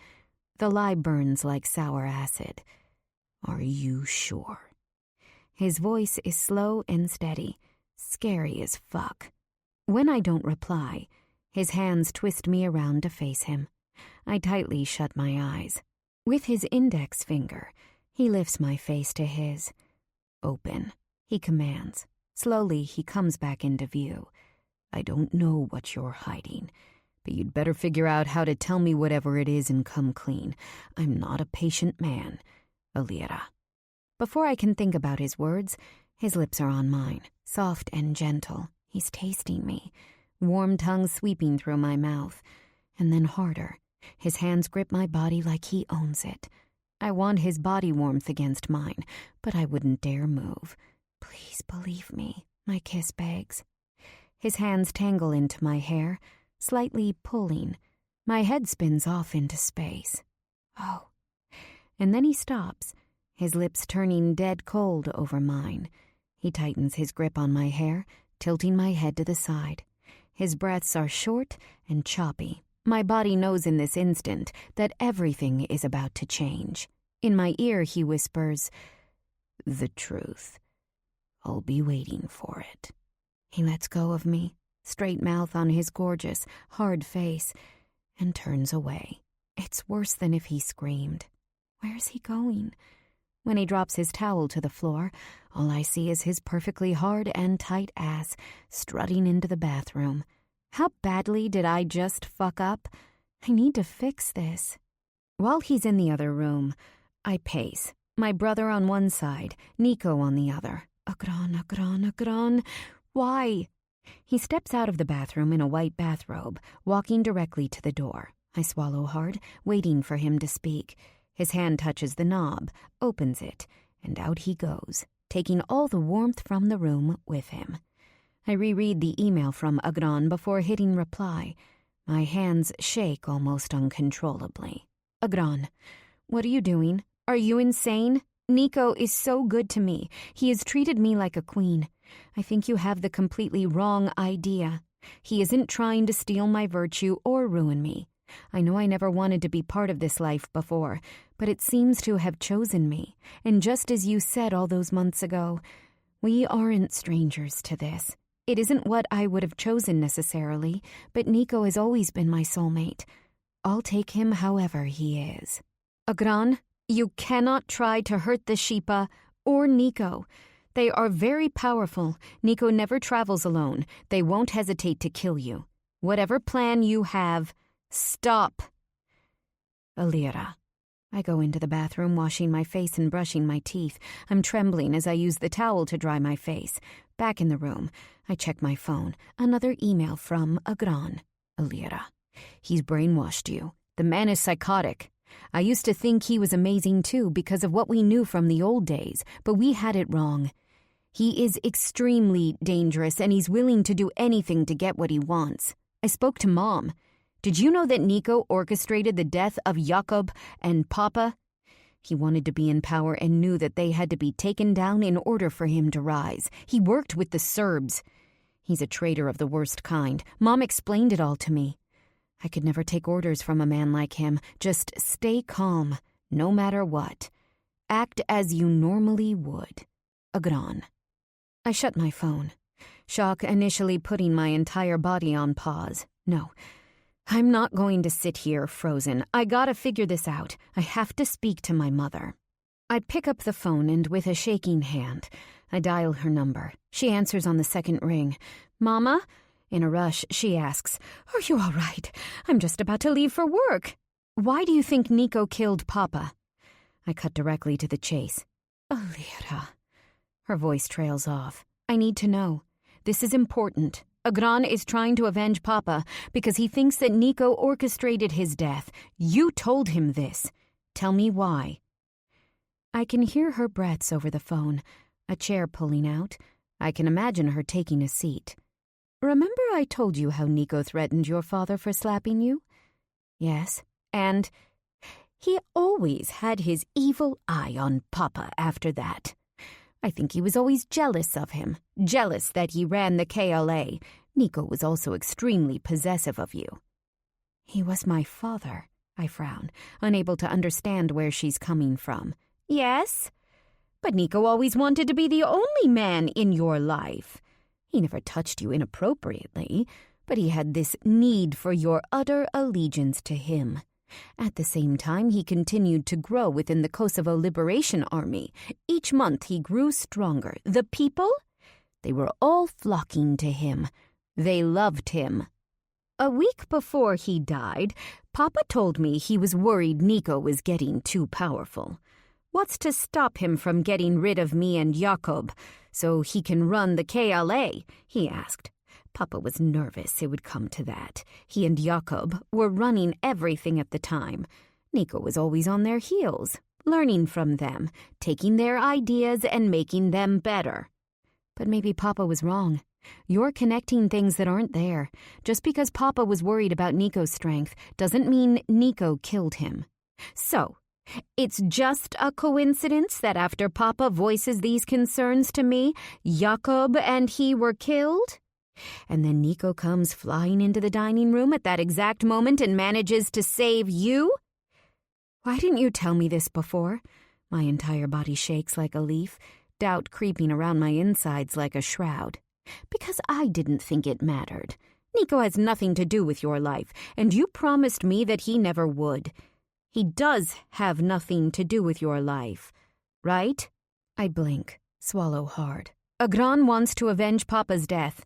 The lie burns like sour acid. "Are you sure?" His voice is slow and steady, scary as fuck. When I don't reply, his hands twist me around to face him. I tightly shut my eyes. With his index finger, he lifts my face to his. "Open," he commands. Slowly, he comes back into view. "I don't know what you're hiding, but you'd better figure out how to tell me whatever it is and come clean. I'm not a patient man. Alira." Before I can think about his words, his lips are on mine, soft and gentle. He's tasting me, warm tongue sweeping through my mouth, and then harder. His hands grip my body like he owns it. I want his body warmth against mine, but I wouldn't dare move. "Please believe me," my kiss begs. His hands tangle into my hair, slightly pulling. My head spins off into space. Oh. And then he stops, his lips turning dead cold over mine. He tightens his grip on my hair, tilting my head to the side. His breaths are short and choppy. My body knows in this instant that everything is about to change. In my ear, he whispers, "The truth. I'll be waiting for it." He lets go of me, straight mouth on his gorgeous, hard face, and turns away. It's worse than if he screamed. Where's he going? When he drops his towel to the floor, all I see is his perfectly hard and tight ass strutting into the bathroom. How badly did I just fuck up? I need to fix this. While he's in the other room, I pace. My brother on one side, Nico on the other. Agron. Why? He steps out of the bathroom in a white bathrobe, walking directly to the door. I swallow hard, waiting for him to speak. His hand touches the knob, opens it, and out he goes, taking all the warmth from the room with him. I reread the email from Agron before hitting reply. My hands shake almost uncontrollably. Agron, what are you doing? Are you insane? Nico is so good to me. He has treated me like a queen. I think you have the completely wrong idea. He isn't trying to steal my virtue or ruin me. I know I never wanted to be part of this life before, but it seems to have chosen me. And just as you said all those months ago, we aren't strangers to this. It isn't what I would have chosen necessarily, but Nico has always been my soulmate. I'll take him however he is. Agron, you cannot try to hurt the Sheepa or Nico. They are very powerful. Nico never travels alone. They won't hesitate to kill you. Whatever plan you have, stop. Alira. I go into the bathroom, washing my face and brushing my teeth. I'm trembling as I use the towel to dry my face. Back in the room, I check my phone. Another email from Agron. Alira. He's brainwashed you. The man is psychotic. I used to think he was amazing too because of what we knew from the old days, but we had it wrong. He is extremely dangerous and he's willing to do anything to get what he wants. I spoke to Mom. Did you know that Nico orchestrated the death of Jakob and Papa? He wanted to be in power and knew that they had to be taken down in order for him to rise. He worked with the Serbs. He's a traitor of the worst kind. Mom explained it all to me. I could never take orders from a man like him. Just stay calm, no matter what. Act as you normally would. Agron. I shut my phone. Shock initially putting my entire body on pause. No, I'm not going to sit here frozen. I gotta figure this out. I have to speak to my mother. I pick up the phone and with a shaking hand, I dial her number. She answers on the second ring. Mama? In a rush, she asks, Are you all right? I'm just about to leave for work. Why do you think Nico killed Papa? I cut directly to the chase. Alira. Her voice trails off. I need to know. This is important. Agron is trying to avenge Papa because he thinks that Nico orchestrated his death. You told him this. Tell me why. I can hear her breaths over the phone, a chair pulling out. I can imagine her taking a seat. Remember I told you how Nico threatened your father for slapping you? Yes, and he always had his evil eye on Papa after that. I think he was always jealous of him, jealous that he ran the KLA. Nico was also extremely possessive of you. He was my father, I frown, unable to understand where she's coming from. Yes, but Nico always wanted to be the only man in your life. He never touched you inappropriately, but he had this need for your utter allegiance to him. At the same time, he continued to grow within the Kosovo Liberation Army. Each month he grew stronger. The people? They were all flocking to him. They loved him. A week before he died, Papa told me he was worried Nico was getting too powerful. What's to stop him from getting rid of me and Jakob so he can run the KLA? He asked. Papa was nervous it would come to that. He and Jakob were running everything at the time. Nico was always on their heels, learning from them, taking their ideas and making them better. But maybe Papa was wrong. You're connecting things that aren't there. Just because Papa was worried about Nico's strength doesn't mean Nico killed him. So, it's just a coincidence that after Papa voices these concerns to me, Jakob and he were killed? And then Nico comes flying into the dining room at that exact moment and manages to save you? Why didn't you tell me this before? My entire body shakes like a leaf, doubt creeping around my insides like a shroud. Because I didn't think it mattered. Nico has nothing to do with your life, and you promised me that he never would. He does have nothing to do with your life, right? I blink, swallow hard. Agran wants to avenge Papa's death.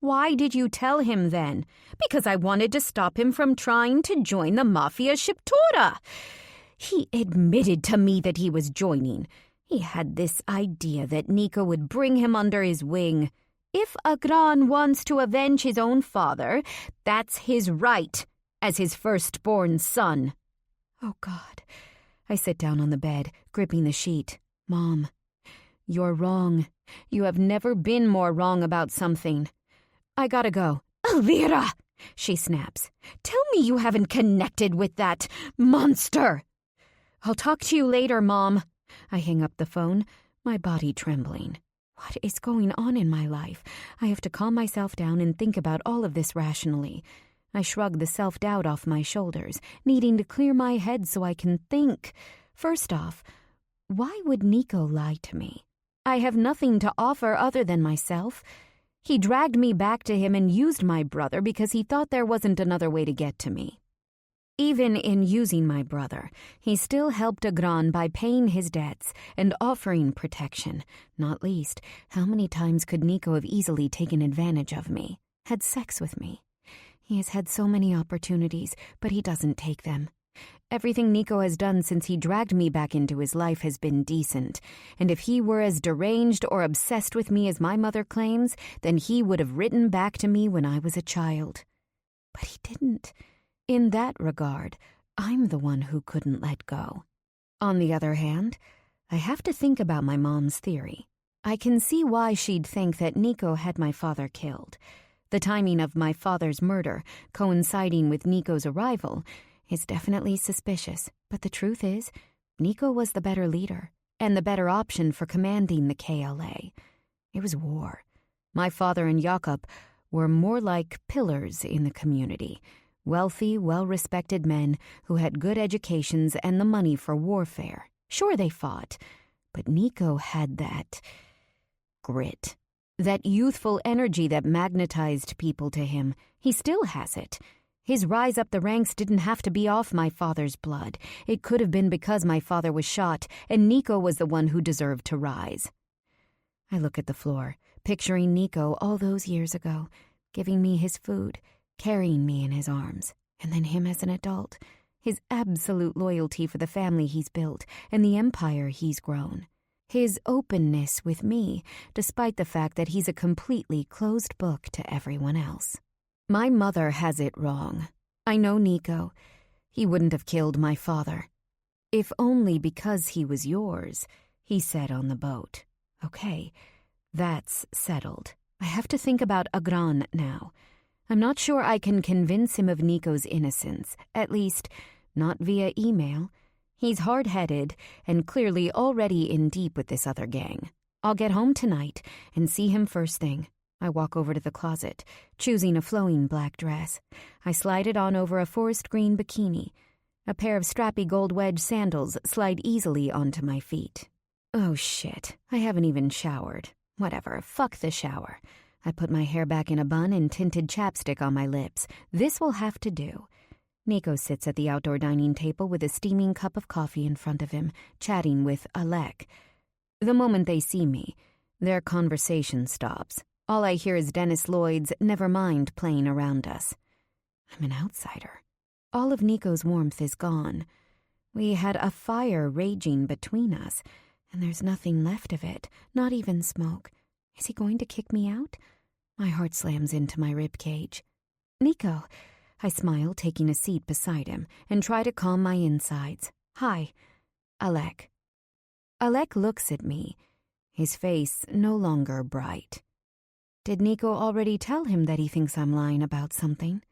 Why did you tell him then? Because I wanted to stop him from trying to join the Mafia Shiptura. He admitted to me that he was joining. He had this idea that Nico would bring him under his wing. If Agran wants to avenge his own father, that's his right, as his firstborn son. Oh, God. I sit down on the bed, gripping the sheet. Mom, you're wrong. You have never been more wrong about something. I gotta go. Elvira, she snaps. Tell me you haven't connected with that monster. I'll talk to you later, Mom. I hang up the phone, my body trembling. What is going on in my life? I have to calm myself down and think about all of this rationally. I shrug the self-doubt off my shoulders, needing to clear my head so I can think. First off, why would Nico lie to me? I have nothing to offer other than myself. He dragged me back to him and used my brother because he thought there wasn't another way to get to me. Even in using my brother, he still helped Agran by paying his debts and offering protection. Not least, how many times could Nico have easily taken advantage of me, had sex with me? He has had so many opportunities, but he doesn't take them. Everything Nico has done since he dragged me back into his life has been decent, and if he were as deranged or obsessed with me as my mother claims, then he would have written back to me when I was a child. But he didn't. In that regard, I'm the one who couldn't let go. On the other hand, I have to think about my mom's theory. I can see why she'd think that Nico had my father killed. The timing of my father's murder, coinciding with Nico's arrival, is definitely suspicious. But the truth is, Nico was the better leader, and the better option for commanding the KLA. It was war. My father and Jakob were more like pillars in the community. Wealthy, well-respected men who had good educations and the money for warfare. Sure, they fought, but Nico had that grit, that youthful energy that magnetized people to him. He still has it. His rise up the ranks didn't have to be off my father's blood. It could have been because my father was shot, and Nico was the one who deserved to rise. I look at the floor, picturing Nico all those years ago, giving me his food, carrying me in his arms, and then him as an adult, his absolute loyalty for the family he's built and the empire he's grown, his openness with me, despite the fact that he's a completely closed book to everyone else. My mother has it wrong. I know Nico. He wouldn't have killed my father. If only because he was yours, he said on the boat. Okay, that's settled. I have to think about Agran now. I'm not sure I can convince him of Nico's innocence, at least not via email. He's hard-headed and clearly already in deep with this other gang. I'll get home tonight and see him first thing. I walk over to the closet, choosing a flowing black dress. I slide it on over a forest green bikini. A pair of strappy gold wedge sandals slide easily onto my feet. Oh shit, I haven't even showered. Whatever, fuck the shower. I put my hair back in a bun and tinted chapstick on my lips. This will have to do. Nico sits at the outdoor dining table with a steaming cup of coffee in front of him, chatting with Alec. The moment they see me, their conversation stops. All I hear is Dennis Lloyd's "Never Mind" playing around us. I'm an outsider. All of Nico's warmth is gone. We had a fire raging between us, and there's nothing left of it, not even smoke. Is he going to kick me out? My heart slams into my rib cage. Nico. I smile, taking a seat beside him, and try to calm my insides. Hi. Alec. Alec looks at me, his face no longer bright. Did Nico already tell him that he thinks I'm lying about something?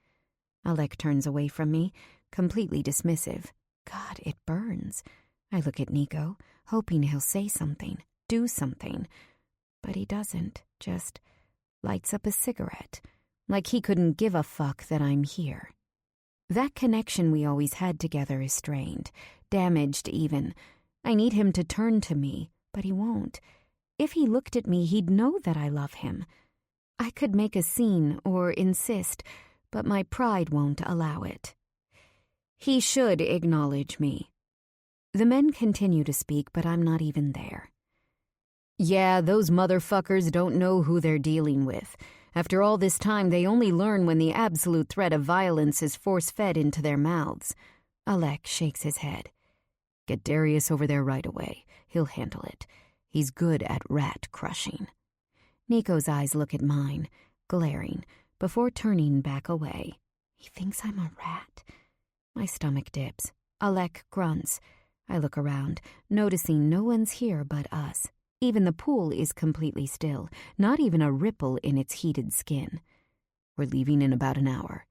Alec turns away from me, completely dismissive. God, it burns. I look at Nico, hoping he'll say something, do something. But he doesn't, just lights up a cigarette, like he couldn't give a fuck that I'm here. That connection we always had together is strained, damaged even. I need him to turn to me, but he won't. If he looked at me, he'd know that I love him. I could make a scene or insist, but my pride won't allow it. He should acknowledge me. The men continue to speak, but I'm not even there. Yeah, those motherfuckers don't know who they're dealing with. After all this time, they only learn when the absolute threat of violence is force-fed into their mouths. Alec shakes his head. Get Darius over there right away. He'll handle it. He's good at rat crushing. Nico's eyes look at mine, glaring, before turning back away. He thinks I'm a rat. My stomach dips. Alec grunts. I look around, noticing no one's here but us. Even the pool is completely still, not even a ripple in its heated skin. We're leaving in about an hour.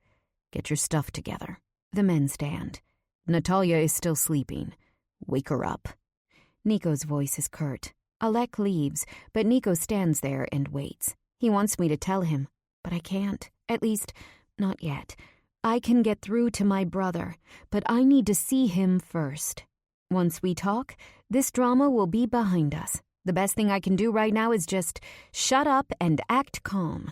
Get your stuff together. The men stand. Natalia is still sleeping. Wake her up. Nico's voice is curt. Alec leaves, but Nico stands there and waits. He wants me to tell him, but I can't. At least, not yet. I can get through to my brother, but I need to see him first. Once we talk, this drama will be behind us. The best thing I can do right now is just shut up and act calm.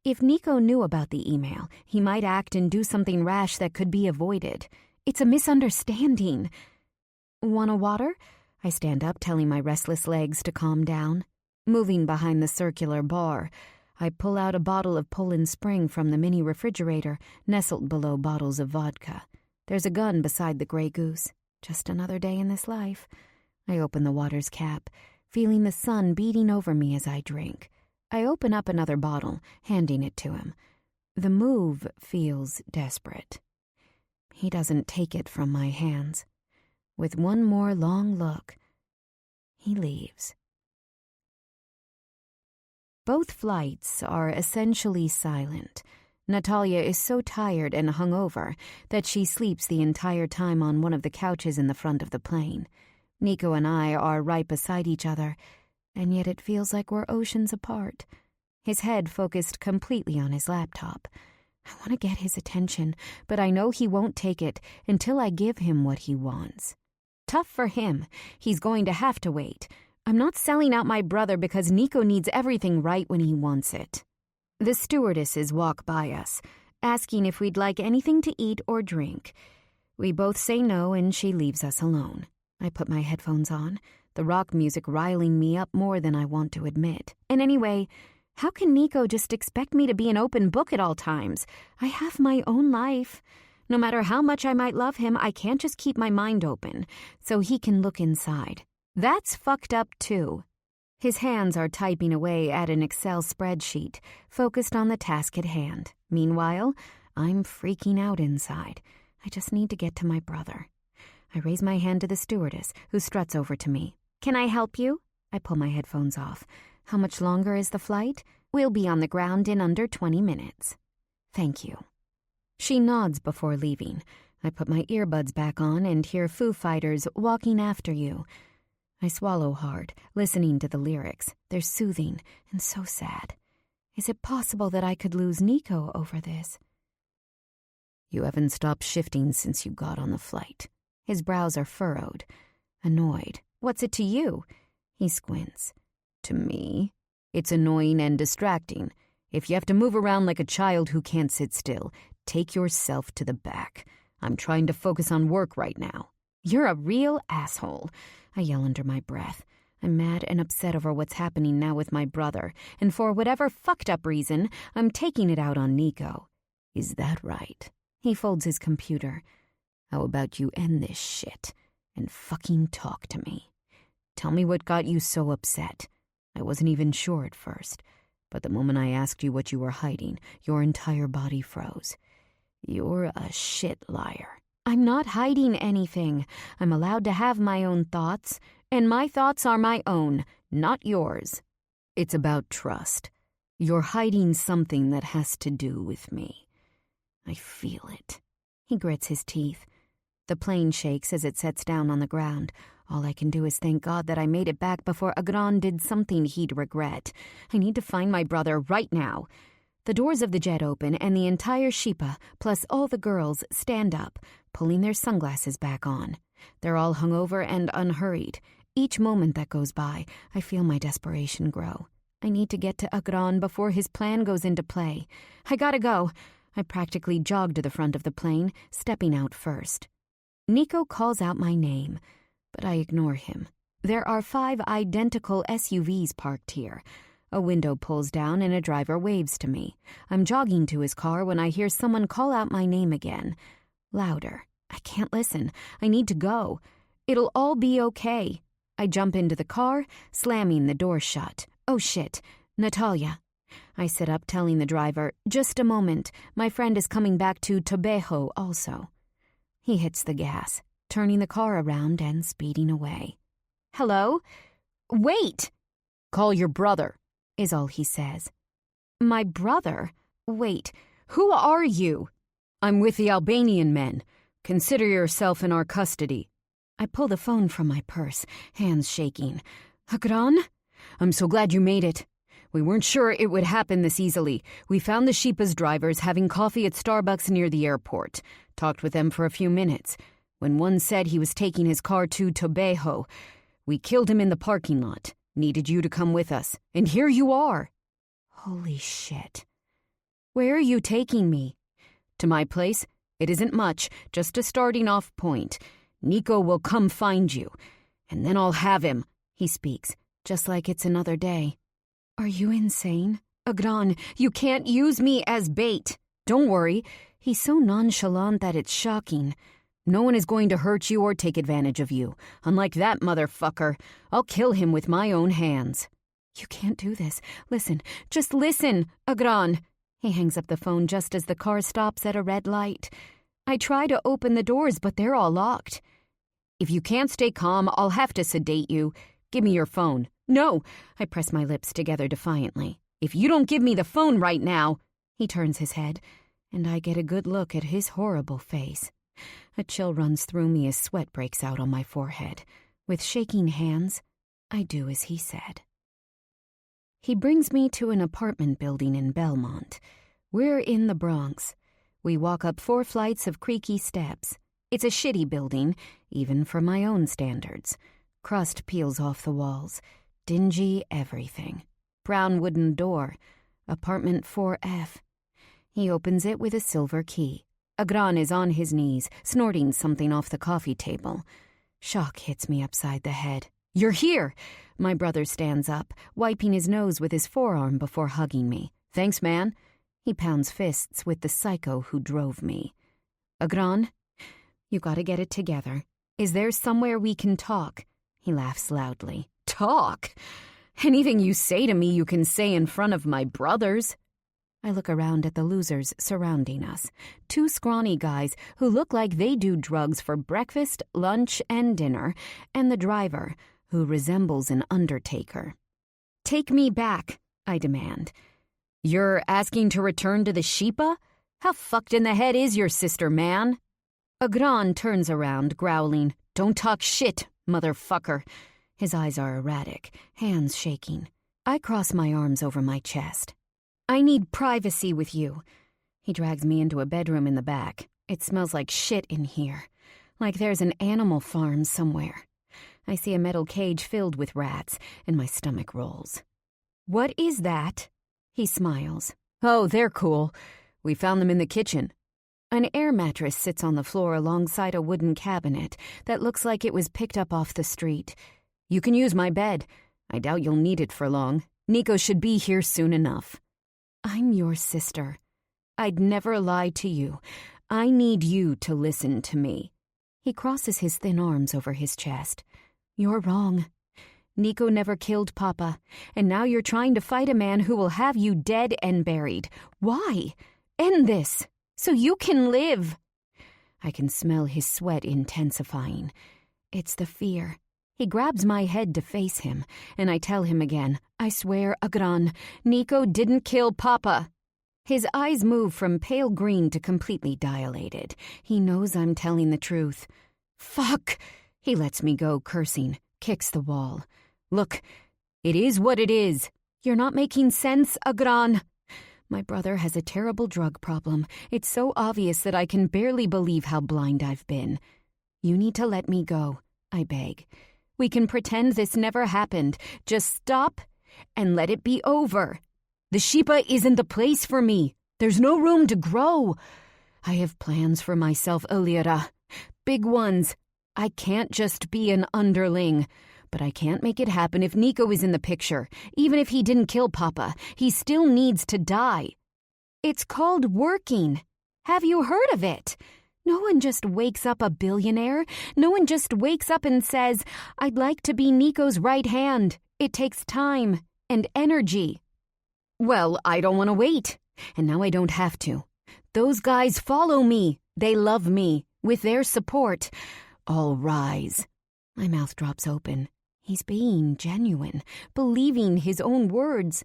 If Nico knew about the email, he might act and do something rash that could be avoided. It's a misunderstanding. Want a water? I stand up, telling my restless legs to calm down. Moving behind the circular bar, I pull out a bottle of Poland Spring from the mini refrigerator, nestled below bottles of vodka. There's a gun beside the Grey Goose. Just another day in this life. I open the water's cap, feeling the sun beating over me as I drink. I open up another bottle, handing it to him. The move feels desperate. He doesn't take it from my hands. With one more long look, he leaves. Both flights are essentially silent. Natalia is so tired and hungover that she sleeps the entire time on one of the couches in the front of the plane. Nico and I are right beside each other, and yet it feels like we're oceans apart. His head focused completely on his laptop. I want to get his attention, but I know he won't take it until I give him what he wants. Tough for him. He's going to have to wait. I'm not selling out my brother because Nico needs everything right when he wants it. The stewardesses walk by us, asking if we'd like anything to eat or drink. We both say no, and she leaves us alone. I put my headphones on, the rock music riling me up more than I want to admit. And anyway, how can Nico just expect me to be an open book at all times? I have my own life. No matter how much I might love him, I can't just keep my mind open so he can look inside. That's fucked up too. His hands are typing away at an Excel spreadsheet, focused on the task at hand. Meanwhile, I'm freaking out inside. I just need to get to my brother. I raise my hand to the stewardess, who struts over to me. Can I help you? I pull my headphones off. How much longer is the flight? We'll be on the ground in under 20 minutes. Thank you. She nods before leaving. I put my earbuds back on and hear Foo Fighters Walking After You. I swallow hard, listening to the lyrics. They're soothing and so sad. Is it possible that I could lose Nico over this? You haven't stopped shifting since you got on the flight. His brows are furrowed. Annoyed. What's it to you? He squints. To me, it's annoying and distracting. If you have to move around like a child who can't sit still, take yourself to the back. I'm trying to focus on work right now. You're a real asshole. I yell under my breath. I'm mad and upset over what's happening now with my brother, and for whatever fucked up reason, I'm taking it out on Nico. Is that right? He folds his computer. How about you end this shit and fucking talk to me? Tell me what got you so upset. I wasn't even sure at first, but the moment I asked you what you were hiding, your entire body froze. You're a shit liar. I'm not hiding anything. I'm allowed to have my own thoughts, and my thoughts are my own, not yours. It's about trust. You're hiding something that has to do with me. I feel it. He grits his teeth. The plane shakes as it sets down on the ground. All I can do is thank God that I made it back before Agran did something he'd regret. I need to find my brother right now. The doors of the jet open and the entire Shipa, plus all the girls, stand up, pulling their sunglasses back on. They're all hungover and unhurried. Each moment that goes by, I feel my desperation grow. I need to get to Agran before his plan goes into play. I gotta go. I practically jog to the front of the plane, stepping out first. Nico calls out my name, but I ignore him. There are 5 identical SUVs parked here. A window pulls down and a driver waves to me. I'm jogging to his car when I hear someone call out my name again. Louder. I can't listen. I need to go. It'll all be okay. I jump into the car, slamming the door shut. Oh shit, Natalia. I sit up, telling the driver, just a moment, my friend is coming back to Tobejo also. He hits the gas, turning the car around and speeding away. Hello? Wait! Call your brother, is all he says. My brother? Wait, who are you? I'm with the Albanian men. Consider yourself in our custody. I pull the phone from my purse, hands shaking. Agran? I'm so glad you made it. We weren't sure it would happen this easily. We found the Shipa's drivers having coffee at Starbucks near the airport. Talked with them for a few minutes. When one said he was taking his car to Tobejo, we killed him in the parking lot. Needed you to come with us. And here you are. Holy shit. Where are you taking me? To my place. It isn't much, just a starting off point. Nico will come find you. And then I'll have him, he speaks, just like it's another day. Are you insane? Agran, you can't use me as bait. Don't worry. He's so nonchalant that it's shocking. No one is going to hurt you or take advantage of you. Unlike that motherfucker, I'll kill him with my own hands. You can't do this. Listen, just listen, Agran. He hangs up the phone just as the car stops at a red light. I try to open the doors, but they're all locked. If you can't stay calm, I'll have to sedate you. Give me your phone. No, I press my lips together defiantly. If you don't give me the phone right now... He turns his head, and I get a good look at his horrible face. A chill runs through me as sweat breaks out on my forehead. With shaking hands, I do as he said. He brings me to an apartment building in Belmont. We're in the Bronx. We walk up 4 flights of creaky steps. It's a shitty building, even for my own standards. Crust peels off the walls. Dingy everything. Brown wooden door. Apartment 4F. He opens it with a silver key. Agran is on his knees, snorting something off the coffee table. Shock hits me upside the head. You're here! My brother stands up, wiping his nose with his forearm before hugging me. Thanks, man. He pounds fists with the psycho who drove me. Agran, you gotta get it together. Is there somewhere we can talk? He laughs loudly. Talk? Anything you say to me you can say in front of my brothers. I look around at the losers surrounding us. 2 scrawny guys who look like they do drugs for breakfast, lunch, and dinner, and the driver, who resembles an undertaker. Take me back, I demand. You're asking to return to the Shipa? How fucked in the head is your sister, man? Agran turns around, growling, Don't talk shit, motherfucker. His eyes are erratic, hands shaking. I cross my arms over my chest. I need privacy with you. He drags me into a bedroom in the back. It smells like shit in here, like there's an animal farm somewhere. I see a metal cage filled with rats, and my stomach rolls. What is that? He smiles. Oh, they're cool. We found them in the kitchen. An air mattress sits on the floor alongside a wooden cabinet that looks like it was picked up off the street. You can use my bed. I doubt you'll need it for long. Nico should be here soon enough. I'm your sister. I'd never lie to you. I need you to listen to me. He crosses his thin arms over his chest. You're wrong. Nico never killed Papa, and now you're trying to fight a man who will have you dead and buried. Why? End this, so you can live. I can smell his sweat intensifying. It's the fear. He grabs my head to face him, and I tell him again, I swear, Agran, Nico didn't kill Papa. His eyes move from pale green to completely dilated. He knows I'm telling the truth. Fuck! He lets me go, cursing, kicks the wall. Look, it is what it is. You're not making sense, Agran. My brother has a terrible drug problem. It's so obvious that I can barely believe how blind I've been. You need to let me go, I beg. We can pretend this never happened. Just stop and let it be over. The Shippa isn't the place for me. There's no room to grow. I have plans for myself, Alira. Big ones. I can't just be an underling. But I can't make it happen if Nico is in the picture. Even if he didn't kill Papa, he still needs to die. It's called working. Have you heard of it? No one just wakes up a billionaire. No one just wakes up and says, I'd like to be Nico's right hand. It takes time and energy. Well, I don't want to wait. And now I don't have to. Those guys follow me. They love me. With their support, I'll rise. My mouth drops open. He's being genuine, believing his own words.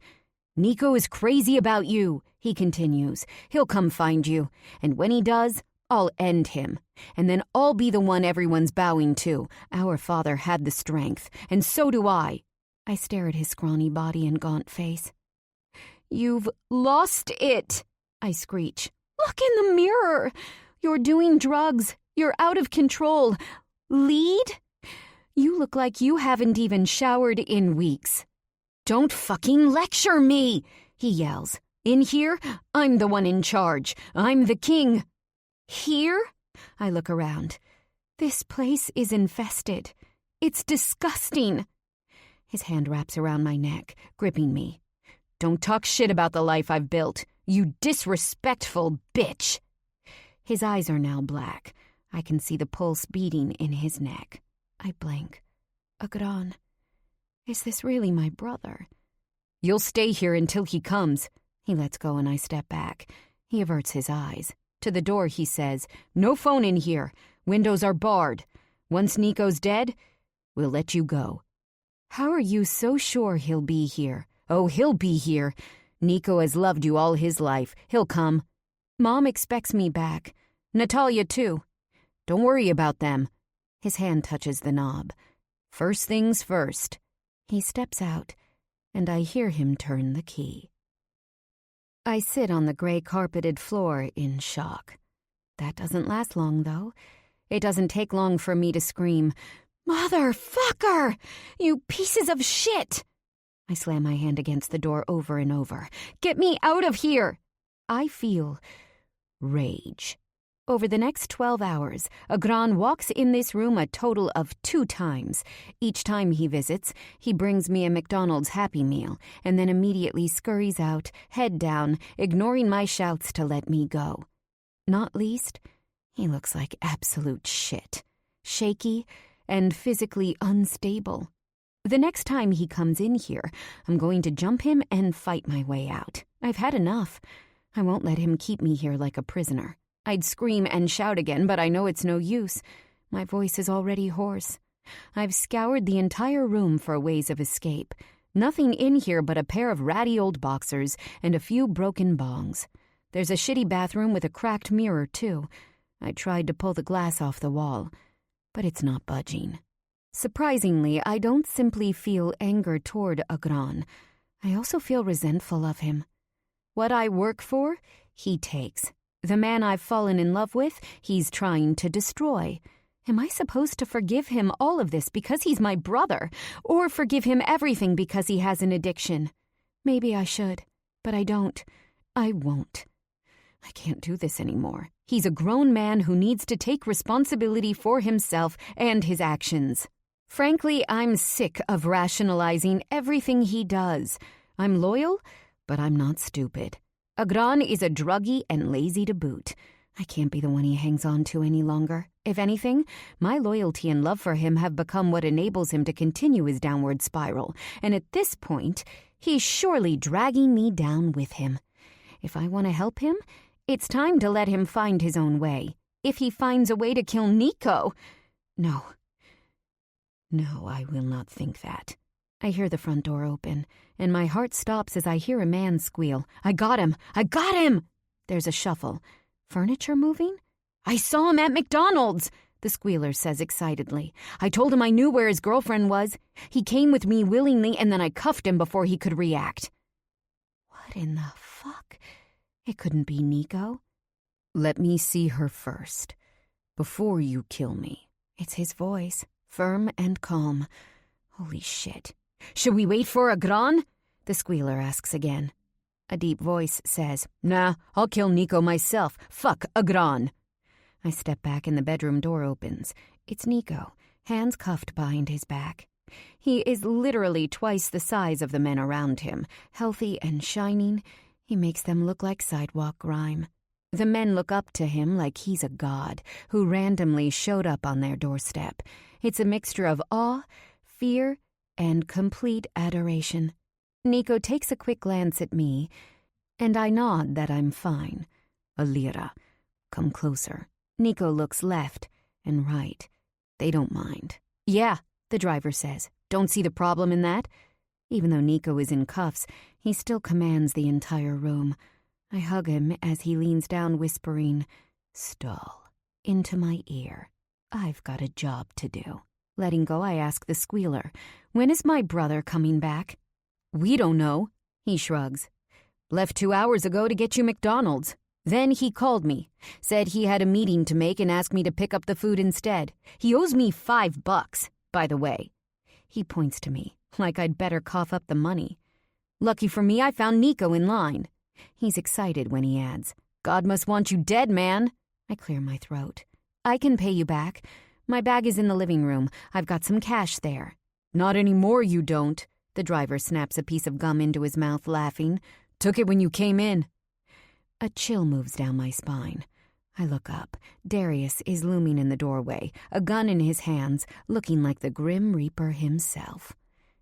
Nico is crazy about you, he continues. He'll come find you. And when he does, I'll end him. And then I'll be the one everyone's bowing to. Our father had the strength, and so do I. I stare at his scrawny body and gaunt face. You've lost it, I screech. Look in the mirror. You're doing drugs. You're out of control. Lead? You look like you haven't even showered in weeks. Don't fucking lecture me, he yells. In here, I'm the one in charge. I'm the king. Here? I look around. This place is infested. It's disgusting. His hand wraps around my neck, gripping me. Don't talk shit about the life I've built, you disrespectful bitch. His eyes are now black. I can see the pulse beating in his neck. I blink. Agran, is this really my brother? You'll stay here until he comes. He lets go and I step back. He averts his eyes. To the door he says, no phone in here. Windows are barred. Once Nico's dead, we'll let you go. How are you so sure he'll be here? Oh, he'll be here. Nico has loved you all his life. He'll come. Mom expects me back. Natalia, too. Don't worry about them. His hand touches the knob. First things first. He steps out, and I hear him turn the key. I sit on the gray carpeted floor in shock. That doesn't last long, though. It doesn't take long for me to scream, Motherfucker! You pieces of shit! I slam my hand against the door over and over. Get me out of here! I feel rage. Over the next 12 hours, Agran walks in this room a total of 2 times. Each time he visits, he brings me a McDonald's Happy Meal and then immediately scurries out, head down, ignoring my shouts to let me go. Not least, he looks like absolute shit. Shaky and physically unstable. The next time he comes in here, I'm going to jump him and fight my way out. I've had enough. I won't let him keep me here like a prisoner. I'd scream and shout again, but I know it's no use. My voice is already hoarse. I've scoured the entire room for ways of escape. Nothing in here but a pair of ratty old boxers and a few broken bongs. There's a shitty bathroom with a cracked mirror, too. I tried to pull the glass off the wall, but it's not budging. Surprisingly, I don't simply feel anger toward Agran. I also feel resentful of him. What I work for, he takes. The man I've fallen in love with, he's trying to destroy. Am I supposed to forgive him all of this because he's my brother, or forgive him everything because he has an addiction? Maybe I should, but I don't. I won't. I can't do this anymore. He's a grown man who needs to take responsibility for himself and his actions. Frankly, I'm sick of rationalizing everything he does. I'm loyal, but I'm not stupid. Agran is a druggie and lazy to boot. I can't be the one he hangs on to any longer. If anything, my loyalty and love for him have become what enables him to continue his downward spiral, and at this point, he's surely dragging me down with him. If I want to help him, it's time to let him find his own way. If he finds a way to kill Nico... No, I will not think that. I hear the front door open, and my heart stops as I hear a man squeal. I got him! I got him! There's a shuffle. Furniture moving? I saw him at McDonald's! the squealer says excitedly. I told him I knew where his girlfriend was. He came with me willingly, and then I cuffed him before he could react. What in the fuck? It couldn't be Nico. Let me see her first, before you kill me. It's his voice, firm and calm. Holy shit. Should we wait for a gran? The squealer asks again. A deep voice says, Nah, I'll kill Nico myself. Fuck a gran. I step back and the bedroom door opens. It's Nico, hands cuffed behind his back. He is literally twice the size of the men around him, healthy and shining. He makes them look like sidewalk grime. The men look up to him like he's a god who randomly showed up on their doorstep. It's a mixture of awe, fear, and complete adoration. Nico takes a quick glance at me, and I nod that I'm fine. Alira, come closer. Nico looks left and right. They don't mind. Yeah, the driver says. Don't see the problem in that. Even though Nico is in cuffs, he still commands the entire room. I hug him as he leans down whispering, Stall, into my ear. I've got a job to do. Letting go, I ask the squealer, when is my brother coming back? We don't know, he shrugs. Left 2 hours ago to get you McDonald's. Then he called me, said he had a meeting to make and asked me to pick up the food instead. He owes me $5, by the way. He points to me, like I'd better cough up the money. Lucky for me, I found Nico in line. He's excited when he adds, God must want you dead, man. I clear my throat. I can pay you back. My bag is in the living room. I've got some cash there. Not anymore, you don't. The driver snaps a piece of gum into his mouth, laughing. Took it when you came in. A chill moves down my spine. I look up. Darius is looming in the doorway, a gun in his hands, looking like the Grim Reaper himself.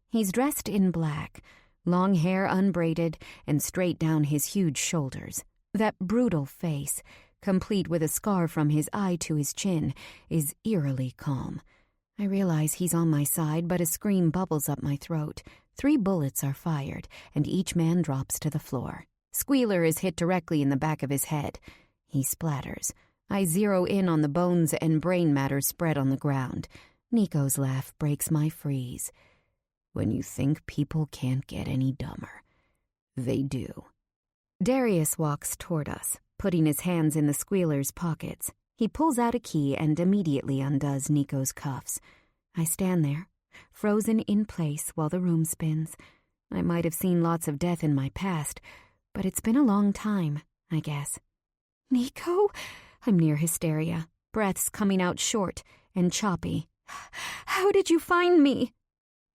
He's dressed in black, long hair unbraided and straight down his huge shoulders. That brutal face, complete with a scar from his eye to his chin, is eerily calm. I realize he's on my side, but a scream bubbles up my throat. 3 bullets are fired, and each man drops to the floor. Squealer is hit directly in the back of his head. He splatters. I zero in on the bones and brain matter spread on the ground. Nico's laugh breaks my freeze. When you think people can't get any dumber, they do. Darius walks toward us, putting his hands in the squealer's pockets. He pulls out a key and immediately undoes Nico's cuffs. I stand there, frozen in place while the room spins. I might have seen lots of death in my past, but it's been a long time, I guess. Nico? I'm near hysteria, breaths coming out short and choppy. How did you find me?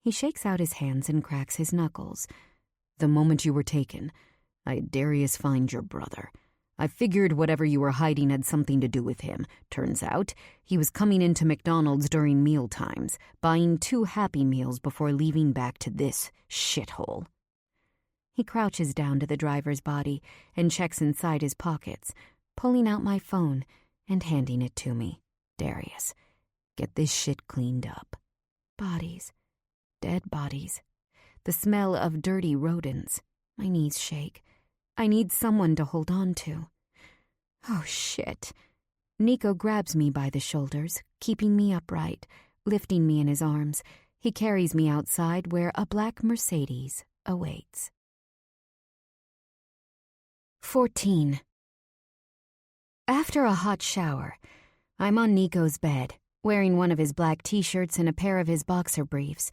He shakes out his hands and cracks his knuckles. The moment you were taken, I had Darius find your brother. I figured whatever you were hiding had something to do with him. Turns out, he was coming into McDonald's during meal times, buying 2 Happy Meals before leaving back to this shithole. He crouches down to the driver's body and checks inside his pockets, pulling out my phone and handing it to me. Darius, get this shit cleaned up. Bodies. Dead bodies. The smell of dirty rodents. My knees shake. I need someone to hold on to. Oh, shit. Nico grabs me by the shoulders, keeping me upright, lifting me in his arms. He carries me outside where a black Mercedes awaits. 14. After a hot shower, I'm on Nico's bed, wearing one of his black t-shirts and a pair of his boxer briefs.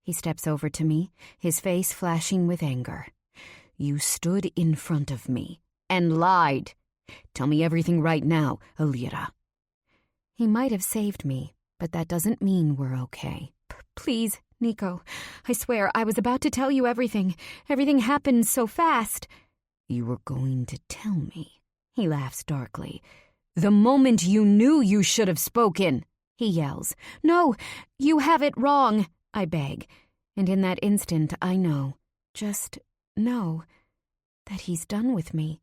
He steps over to me, his face flashing with anger. You stood in front of me and lied. Tell me everything right now, Alira. He might have saved me, but that doesn't mean we're okay. Please, Nico, I swear I was about to tell you everything. Everything happened so fast. You were going to tell me. He laughs darkly. The moment you knew, you should have spoken, he yells. No, you have it wrong, I beg. And in that instant, I know, just know, that he's done with me.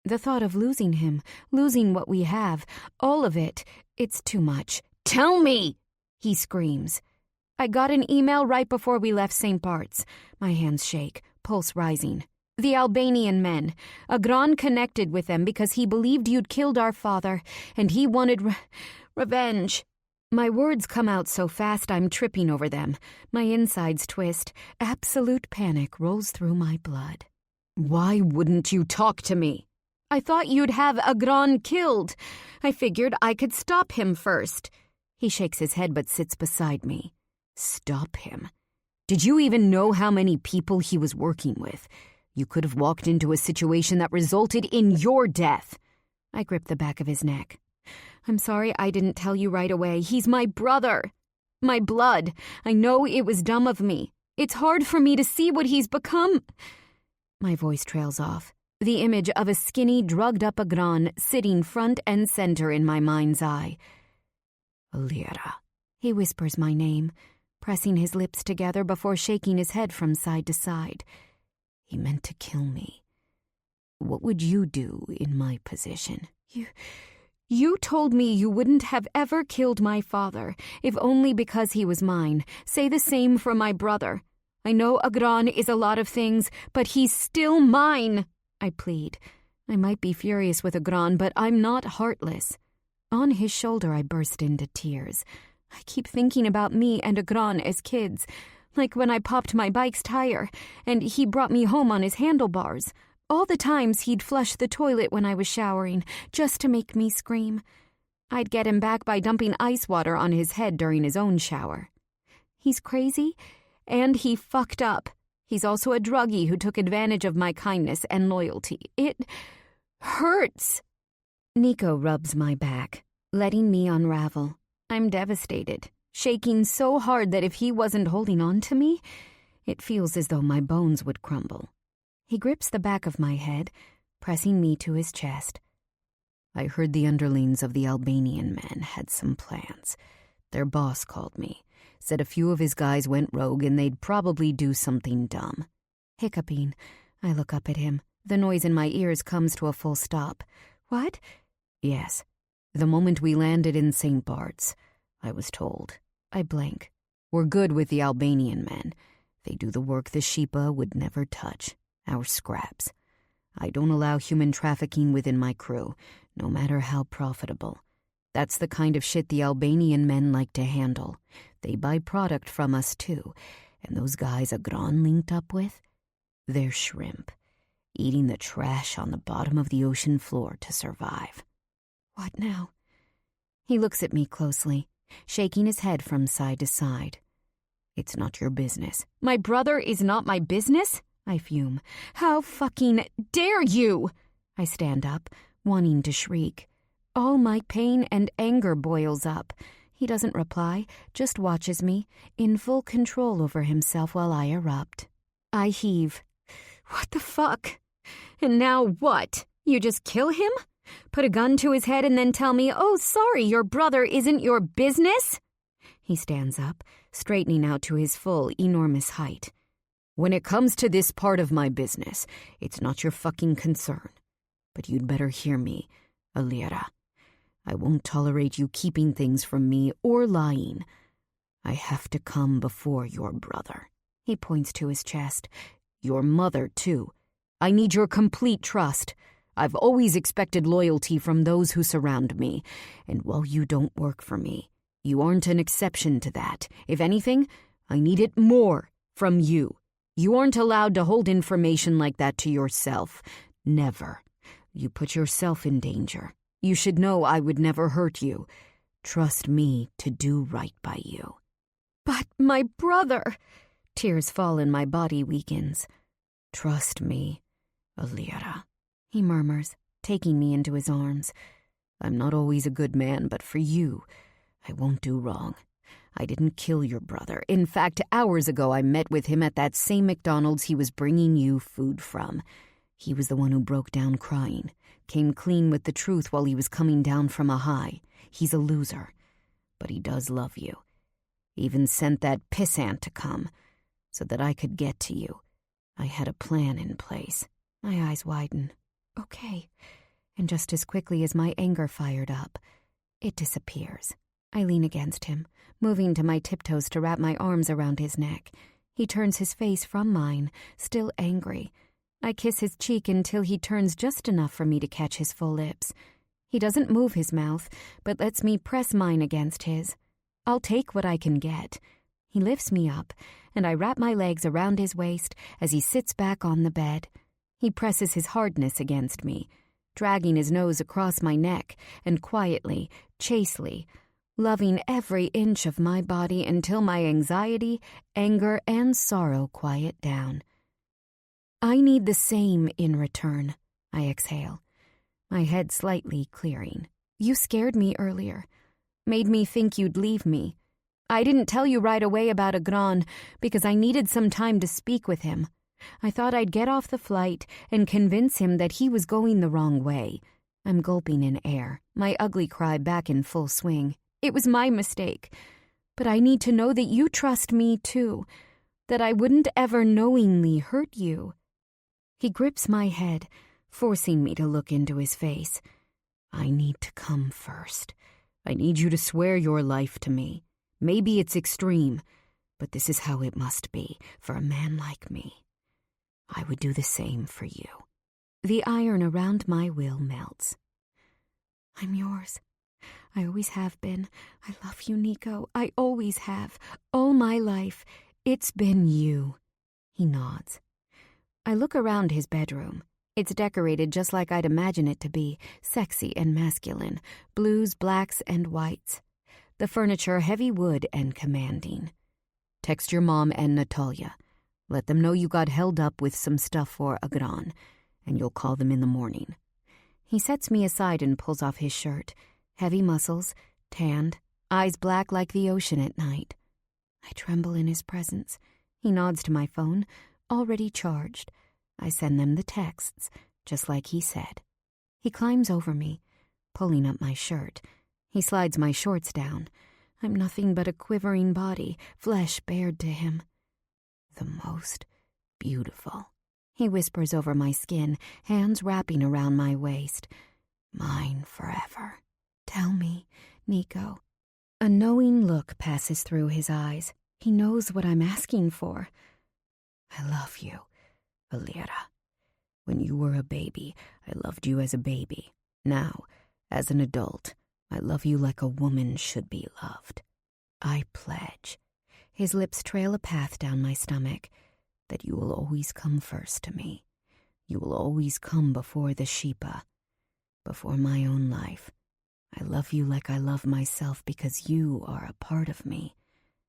The thought of losing him, losing what we have, all of it, it's too much. Tell me, he screams. I got an email right before we left St. Bart's. My hands shake, pulse rising. The Albanian men. Agran connected with them because he believed you'd killed our father, and he wanted revenge. My words come out so fast I'm tripping over them. My insides twist. Absolute panic rolls through my blood. Why wouldn't you talk to me? I thought you'd have Agron killed. I figured I could stop him first. He shakes his head but sits beside me. Stop him? Did you even know how many people he was working with? You could have walked into a situation that resulted in your death. I grip the back of his neck. I'm sorry I didn't tell you right away. He's my brother. My blood. I know it was dumb of me. It's hard for me to see what he's become. My voice trails off. The image of a skinny, drugged-up Agron sitting front and center in my mind's eye. Alira. He whispers my name, pressing his lips together before shaking his head from side to side. He meant to kill me. What would you do in my position? You told me you wouldn't have ever killed my father, if only because he was mine. Say the same for my brother. I know Agron is a lot of things, but he's still mine, I plead. I might be furious with Agron, but I'm not heartless. On his shoulder, I burst into tears. I keep thinking about me and Agron as kids, like when I popped my bike's tire, and he brought me home on his handlebars. All the times he'd flush the toilet when I was showering, just to make me scream. I'd get him back by dumping ice water on his head during his own shower. He's crazy, and he fucked up. He's also a druggie who took advantage of my kindness and loyalty. It hurts. Nico rubs my back, letting me unravel. I'm devastated, shaking so hard that if he wasn't holding on to me, it feels as though my bones would crumble. He grips the back of my head, pressing me to his chest. I heard the underlings of the Albanian men had some plans. Their boss called me, said a few of his guys went rogue and they'd probably do something dumb. Hiccuping, I look up at him. The noise in my ears comes to a full stop. What? Yes. The moment we landed in St. Bart's, I was told. I blank. We're good with the Albanian men. They do the work the Sheepa would never touch. Our scraps. I don't allow human trafficking within my crew, no matter how profitable. That's the kind of shit the Albanian men like to handle. They buy product from us too, and those guys Agron linked up with, they're shrimp, eating the trash on the bottom of the ocean floor to survive. What now? He looks at me closely, shaking his head from side to side. It's not your business. My brother is not my business? I fume. How fucking dare you? I stand up, wanting to shriek. All my pain and anger boils up. He doesn't reply, just watches me, in full control over himself while I erupt. I heave. What the fuck? And now what? You just kill him? Put a gun to his head and then tell me, oh, sorry, your brother isn't your business? He stands up, straightening out to his full, enormous height. When it comes to this part of my business, it's not your fucking concern. But you'd better hear me, Alira. I won't tolerate you keeping things from me or lying. I have to come before your brother. He points to his chest. Your mother, too. I need your complete trust. I've always expected loyalty from those who surround me, and while you don't work for me, you aren't an exception to that. If anything, I need it more from you. You aren't allowed to hold information like that to yourself. Never. You put yourself in danger. You should know I would never hurt you. Trust me to do right by you. But my brother... Tears fall and my body weakens. Trust me, Alira, he murmurs, taking me into his arms. I'm not always a good man, but for you, I won't do wrong. I didn't kill your brother. In fact, hours ago I met with him at that same McDonald's he was bringing you food from. He was the one who broke down crying, came clean with the truth while he was coming down from a high. He's a loser, but he does love you. Even sent that pissant to come, so that I could get to you. I had a plan in place. My eyes widen. Okay. And just as quickly as my anger fired up, it disappears. I lean against him, moving to my tiptoes to wrap my arms around his neck. He turns his face from mine, still angry. I kiss his cheek until he turns just enough for me to catch his full lips. He doesn't move his mouth, but lets me press mine against his. I'll take what I can get. He lifts me up, and I wrap my legs around his waist as he sits back on the bed. He presses his hardness against me, dragging his nose across my neck, and quietly, chastely, loving every inch of my body until my anxiety, anger, and sorrow quiet down. I need the same in return, I exhale, my head slightly clearing. You scared me earlier, made me think you'd leave me. I didn't tell you right away about Agran because I needed some time to speak with him. I thought I'd get off the flight and convince him that he was going the wrong way. I'm gulping in air, my ugly cry back in full swing. It was my mistake. But I need to know that you trust me too, that I wouldn't ever knowingly hurt you. He grips my head, forcing me to look into his face. I need to come first. I need you to swear your life to me. Maybe it's extreme, but this is how it must be for a man like me. I would do the same for you. The iron around my will melts. I'm yours. I always have been. I love you, Nico. I always have. All my life. It's been you. He nods. I look around his bedroom. It's decorated just like I'd imagine it to be, sexy and masculine, blues, blacks, and whites. The furniture heavy wood and commanding. Text your mom and Natalia. Let them know you got held up with some stuff for Agran, and you'll call them in the morning. He sets me aside and pulls off his shirt. Heavy muscles, tanned, eyes black like the ocean at night. I tremble in his presence. He nods to my phone, already charged. I send them the texts, just like he said. He climbs over me, pulling up my shirt. He slides my shorts down. I'm nothing but a quivering body, flesh bared to him. The most beautiful. He whispers over my skin, hands wrapping around my waist. Mine forever. Tell me, Nico. A knowing look passes through his eyes. He knows what I'm asking for. I love you, Valera. When you were a baby, I loved you as a baby. Now, as an adult, I love you like a woman should be loved. I pledge. His lips trail a path down my stomach, that you will always come first to me. You will always come before the Sheepa, before my own life. I love you like I love myself because you are a part of me.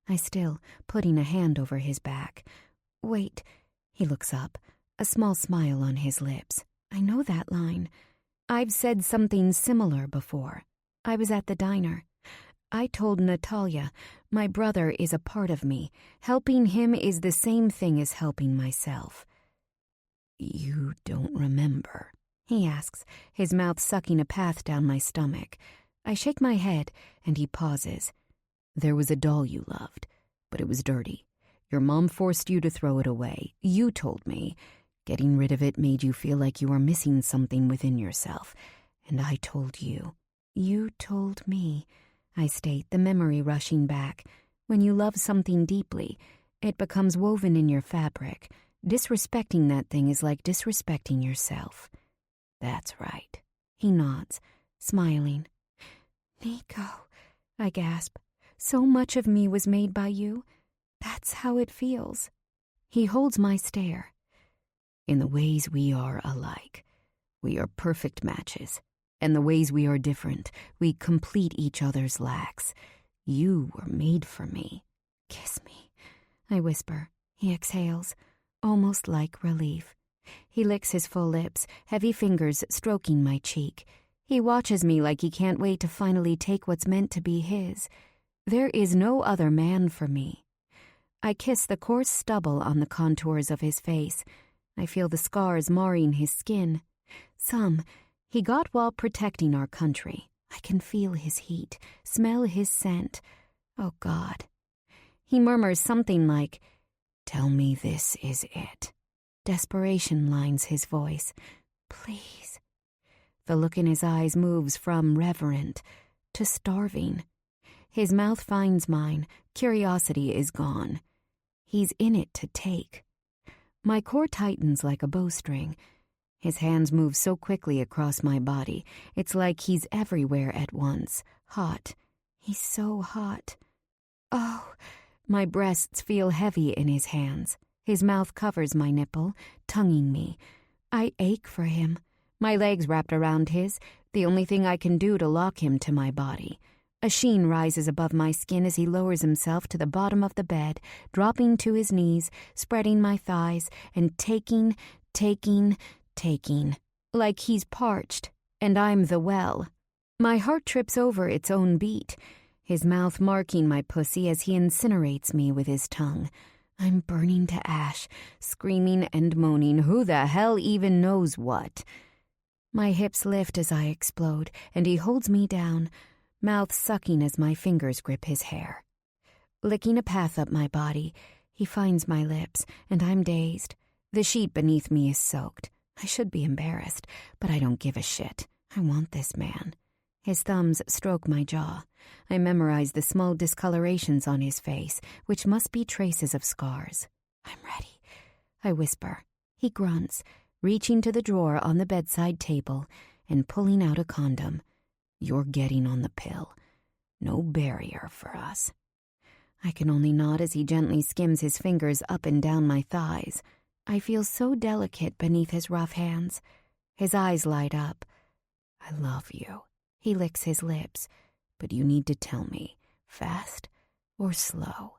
I still, putting a hand over his back. Wait. He looks up, a small smile on his lips. I know that line. I've said something similar before. I was at the diner. I told Natalia, my brother is a part of me. Helping him is the same thing as helping myself. You don't remember? He asks, his mouth sucking a path down my stomach. I shake my head, and he pauses. There was a doll you loved, but it was dirty. Your mom forced you to throw it away. You told me. Getting rid of it made you feel like you were missing something within yourself. And I told you. You told me. I state, the memory rushing back. When you love something deeply, it becomes woven in your fabric. Disrespecting that thing is like disrespecting yourself. That's right. He nods, smiling. Nico, I gasp. So much of me was made by you. That's how it feels. He holds my stare. In the ways we are alike, we are perfect matches. And the ways we are different, we complete each other's lacks. You were made for me. Kiss me, I whisper. He exhales, almost like relief. He licks his full lips, heavy fingers stroking my cheek. He watches me like he can't wait to finally take what's meant to be his. There is no other man for me. I kiss the coarse stubble on the contours of his face. I feel the scars marring his skin. Some he got while protecting our country. I can feel his heat, smell his scent. Oh, God. He murmurs something like, "Tell me this is it." Desperation lines his voice. Please. The look in his eyes moves from reverent to starving. His mouth finds mine. Curiosity is gone. He's in it to take. My core tightens like a bowstring. His hands move so quickly across my body. It's like he's everywhere at once. Hot. He's so hot. Oh, my breasts feel heavy in his hands. His mouth covers my nipple, tonguing me. I ache for him. My legs wrapped around his, the only thing I can do to lock him to my body. A sheen rises above my skin as he lowers himself to the bottom of the bed, dropping to his knees, spreading my thighs, and taking, like he's parched, and I'm the well. My heart trips over its own beat, his mouth marking my pussy as he incinerates me with his tongue. I'm burning to ash, screaming and moaning, who the hell even knows what? My hips lift as I explode, and he holds me down, mouth sucking as my fingers grip his hair. Licking a path up my body, he finds my lips, and I'm dazed. The sheet beneath me is soaked. I should be embarrassed, but I don't give a shit. I want this man. His thumbs stroke my jaw. I memorize the small discolorations on his face, which must be traces of scars. I'm ready, I whisper. He grunts, reaching to the drawer on the bedside table and pulling out a condom. You're getting on the pill. No barrier for us. I can only nod as he gently skims his fingers up and down my thighs. I feel so delicate beneath his rough hands. His eyes light up. I love you. He licks his lips. But you need to tell me, fast or slow.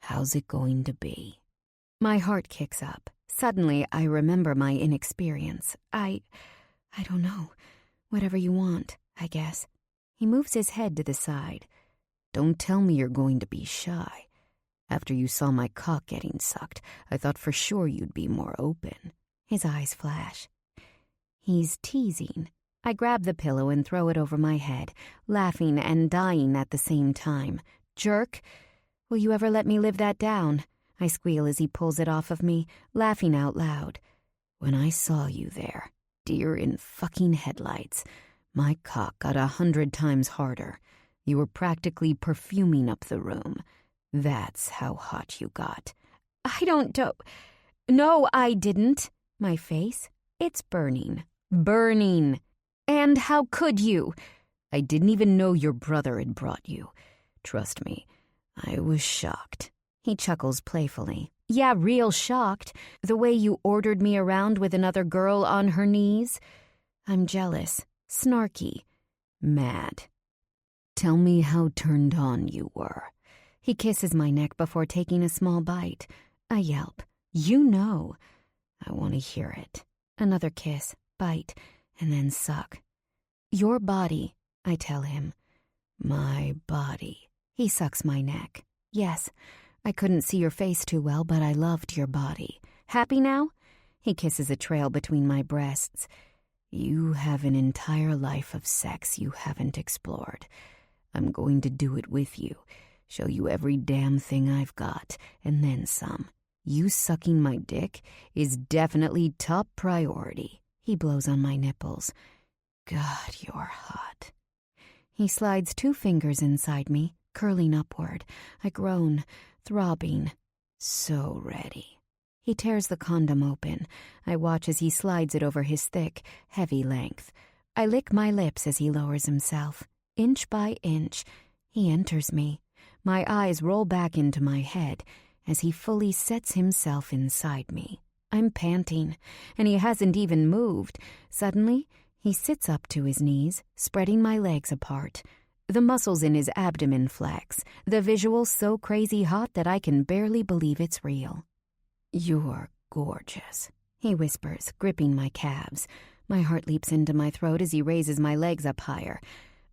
How's it going to be? My heart kicks up. Suddenly, I remember my inexperience. I don't know. Whatever you want, I guess. He moves his head to the side. Don't tell me you're going to be shy. After you saw my cock getting sucked, I thought for sure you'd be more open. His eyes flash. He's teasing. I grab the pillow and throw it over my head, laughing and dying at the same time. Jerk! Will you ever let me live that down? I squeal as he pulls it off of me, laughing out loud. When I saw you there, deer in fucking headlights, my cock got 100 times harder. You were practically perfuming up the room. That's how hot you got. No, I didn't. My face, it's burning. Burning. And how could you? I didn't even know your brother had brought you. Trust me, I was shocked. He chuckles playfully. Yeah, real shocked. The way you ordered me around with another girl on her knees. I'm jealous, snarky, mad. Tell me how turned on you were. He kisses my neck before taking a small bite. I yelp. You know. I want to hear it. Another kiss, bite, and then suck. Your body, I tell him. My body. He sucks my neck. Yes, I couldn't see your face too well, but I loved your body. Happy now? He kisses a trail between my breasts. You have an entire life of sex you haven't explored. I'm going to do it with you. Show you every damn thing I've got, and then some. You sucking my dick is definitely top priority. He blows on my nipples. God, you're hot. He slides 2 fingers inside me, curling upward. I groan, throbbing, so ready. He tears the condom open. I watch as he slides it over his thick, heavy length. I lick my lips as he lowers himself. Inch by inch, he enters me. My eyes roll back into my head as he fully sets himself inside me. I'm panting, and he hasn't even moved. Suddenly, he sits up to his knees, spreading my legs apart. The muscles in his abdomen flex, the visual so crazy hot that I can barely believe it's real. You're gorgeous, he whispers, gripping my calves. My heart leaps into my throat as he raises my legs up higher.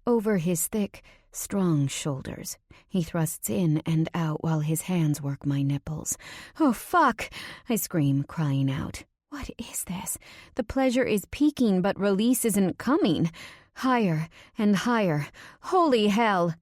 Over his thick, strong shoulders, he thrusts in and out while his hands work my nipples. Oh, fuck! I scream, crying out. What is this? The pleasure is peaking, but release isn't coming. Higher and higher. Holy hell!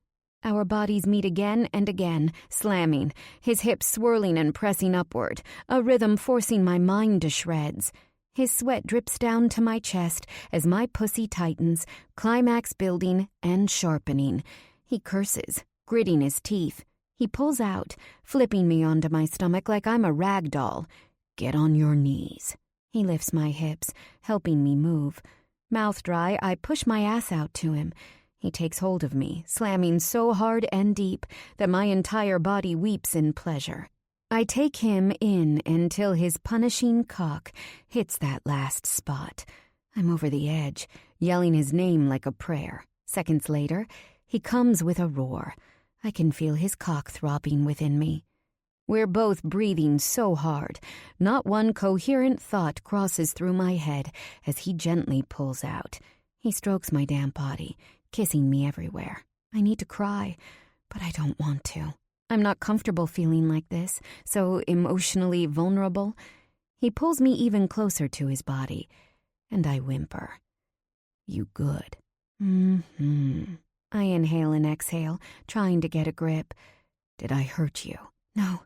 Our bodies meet again and again, slamming, his hips swirling and pressing upward, a rhythm forcing my mind to shreds. His sweat drips down to my chest as my pussy tightens, climax building and sharpening. He curses, gritting his teeth. He pulls out, flipping me onto my stomach like I'm a rag doll. Get on your knees. He lifts my hips, helping me move. Mouth dry, I push my ass out to him. He takes hold of me, slamming so hard and deep that my entire body weeps in pleasure. I take him in until his punishing cock hits that last spot. I'm over the edge, yelling his name like a prayer. Seconds later, he comes with a roar. I can feel his cock throbbing within me. We're both breathing so hard. Not one coherent thought crosses through my head as he gently pulls out. He strokes my damp body, kissing me everywhere. I need to cry, but I don't want to. I'm not comfortable feeling like this, so emotionally vulnerable. He pulls me even closer to his body, and I whimper. You good. I inhale and exhale, trying to get a grip. Did I hurt you? No,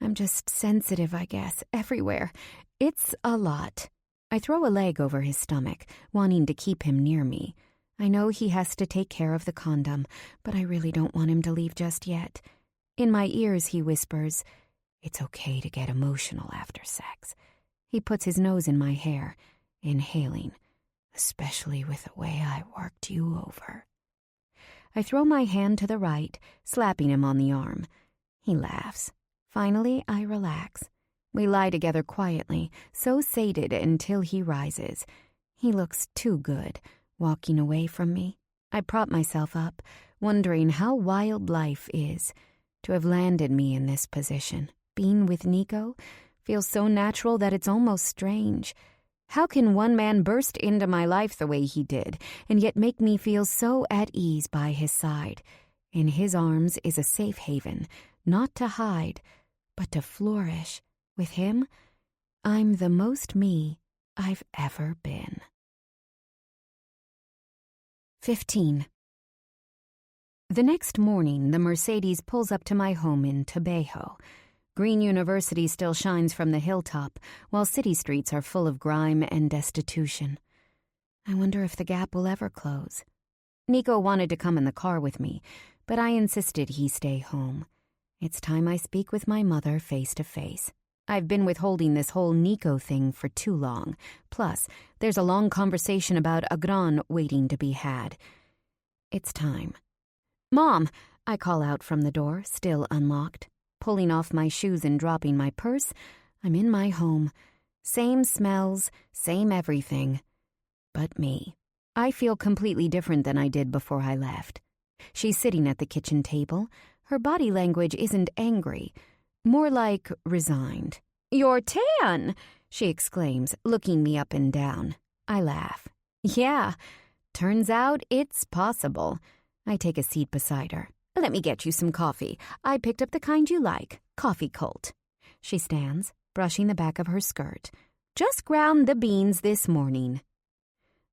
I'm just sensitive, I guess, everywhere. It's a lot. I throw a leg over his stomach, wanting to keep him near me. I know he has to take care of the condom, but I really don't want him to leave just yet. In my ears, he whispers, it's okay to get emotional after sex. He puts his nose in my hair, inhaling, especially with the way I worked you over. I throw my hand to the right, slapping him on the arm. He laughs. Finally, I relax. We lie together quietly, so sated until he rises. He looks too good, walking away from me. I prop myself up, wondering how wild life is. To have landed me in this position, being with Nico, feels so natural that it's almost strange. How can one man burst into my life the way he did, and yet make me feel so at ease by his side? In his arms is a safe haven, not to hide, but to flourish. With him, I'm the most me I've ever been. 15. The next morning, the Mercedes pulls up to my home in Tabejo. Green University still shines from the hilltop, while city streets are full of grime and destitution. I wonder if the Gap will ever close. Nico wanted to come in the car with me, but I insisted he stay home. It's time I speak with my mother face to face. I've been withholding this whole Nico thing for too long. Plus, there's a long conversation about Agran waiting to be had. It's time. Mom, I call out from the door, still unlocked. Pulling off my shoes and dropping my purse, I'm in my home. Same smells, same everything. But me. I feel completely different than I did before I left. She's sitting at the kitchen table. Her body language isn't angry, more like resigned. You're tan, she exclaims, looking me up and down. I laugh. Yeah, turns out it's possible. I take a seat beside her. Let me get you some coffee. I picked up the kind you like, Coffee Cult. She stands, brushing the back of her skirt. Just ground the beans this morning.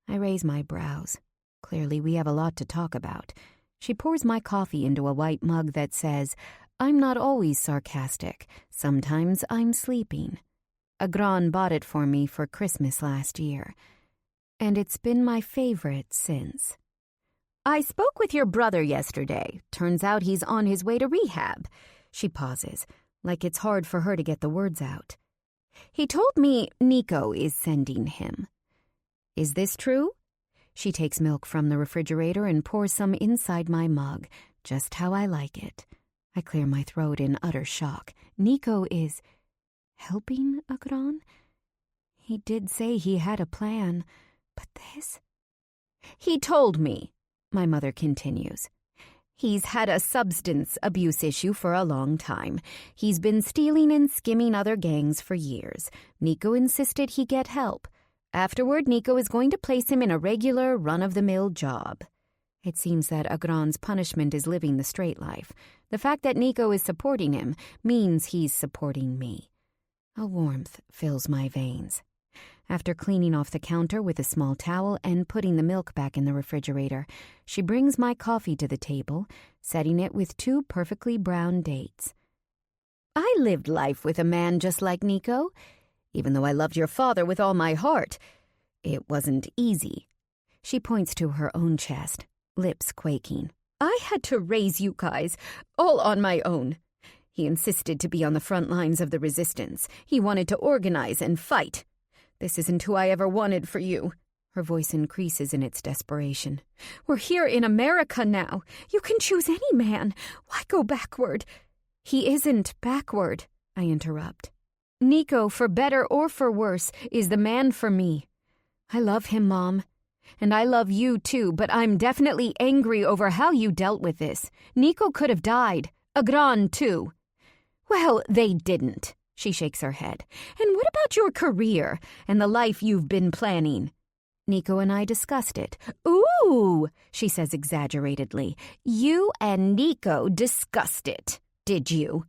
I raise my brows. Clearly we have a lot to talk about. She pours my coffee into a white mug that says, I'm not always sarcastic. Sometimes I'm sleeping. Agran bought it for me for Christmas last year. And it's been my favorite since. I spoke with your brother yesterday. Turns out he's on his way to rehab. She pauses, like it's hard for her to get the words out. He told me Nico is sending him. Is this true? She takes milk from the refrigerator and pours some inside my mug, just how I like it. I clear my throat in utter shock. Nico is helping Agran? He did say he had a plan, but this? He told me. My mother continues. He's had a substance abuse issue for a long time. He's been stealing and skimming other gangs for years. Nico insisted he get help. Afterward, Nico is going to place him in a regular, run-of-the-mill job. It seems that Agran's punishment is living the straight life. The fact that Nico is supporting him means he's supporting me. A warmth fills my veins. After cleaning off the counter with a small towel and putting the milk back in the refrigerator, she brings my coffee to the table, setting it with 2 perfectly brown dates. I lived life with a man just like Nico. Even though I loved your father with all my heart, it wasn't easy. She points to her own chest, lips quaking. I had to raise you guys, all on my own. He insisted to be on the front lines of the resistance. He wanted to organize and fight. This isn't who I ever wanted for you. Her voice increases in its desperation. "We're here in America now. You can choose any man. Why go backward?" "He isn't backward," I interrupt. "Nico, for better or for worse, is the man for me. I love him, Mom. And I love you, too, but I'm definitely angry over how you dealt with this. Nico could have died. Agran, too." "Well, they didn't," she shakes her head. "And what about your career and the life you've been planning?" "Nico and I discussed it." "Ooh," she says exaggeratedly. "You and Nico discussed it, did you?"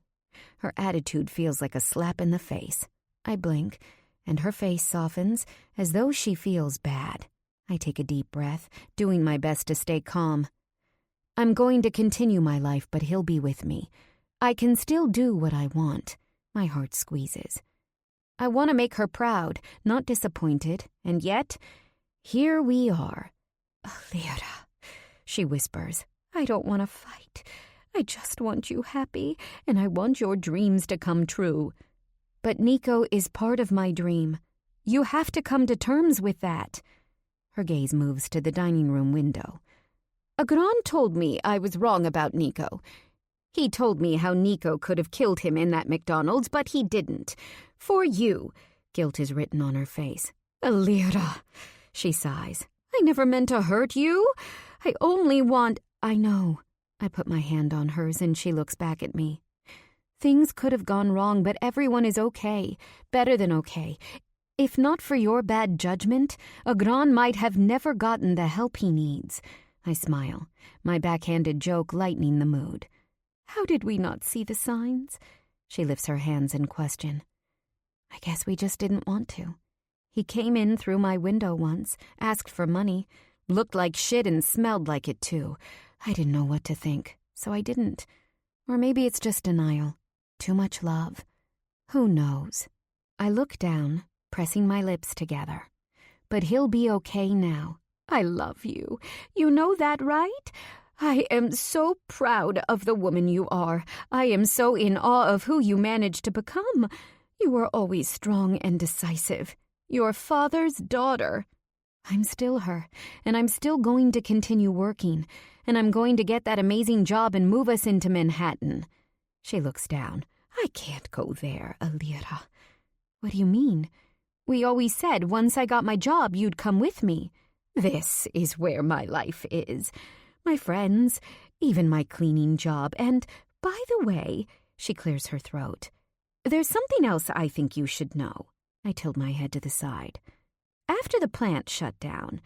Her attitude feels like a slap in the face. I blink, and her face softens as though she feels bad. I take a deep breath, doing my best to stay calm. "I'm going to continue my life, but he'll be with me. I can still do what I want." My heart squeezes. I want to make her proud, not disappointed, and yet, here we are. "Lyra," she whispers, "I don't want to fight. I just want you happy, and I want your dreams to come true. But Nico is part of my dream. You have to come to terms with that." Her gaze moves to the dining room window. "Agran told me I was wrong about Nico. He told me how Nico could have killed him in that McDonald's, but he didn't. For you." Guilt is written on her face. "Lyra," she sighs. "I never meant to hurt you. I only want—" "I know." I put my hand on hers and she looks back at me. "Things could have gone wrong, but everyone is okay. Better than okay. If not for your bad judgment, Agran might have never gotten the help he needs." I smile, my backhanded joke lightening the mood. "How did we not see the signs?" She lifts her hands in question. "I guess we just didn't want to. He came in through my window once, asked for money, looked like shit and smelled like it too. I didn't know what to think, so I didn't. Or maybe it's just denial. Too much love. Who knows?" I look down, pressing my lips together. "But he'll be okay now. I love you. You know that, right? I am so proud of the woman you are. I am so in awe of who you managed to become. You were always strong and decisive. Your father's daughter. I'm still her, and I'm still going to continue working, and I'm going to get that amazing job and move us into Manhattan." She looks down. "I can't go there, Lyra." "What do you mean? We always said once I got my job, you'd come with me." "This is where my life is. My friends, even my cleaning job. And, by the way," she clears her throat, "there's something else I think you should know." I tilt my head to the side. After the plant shut down,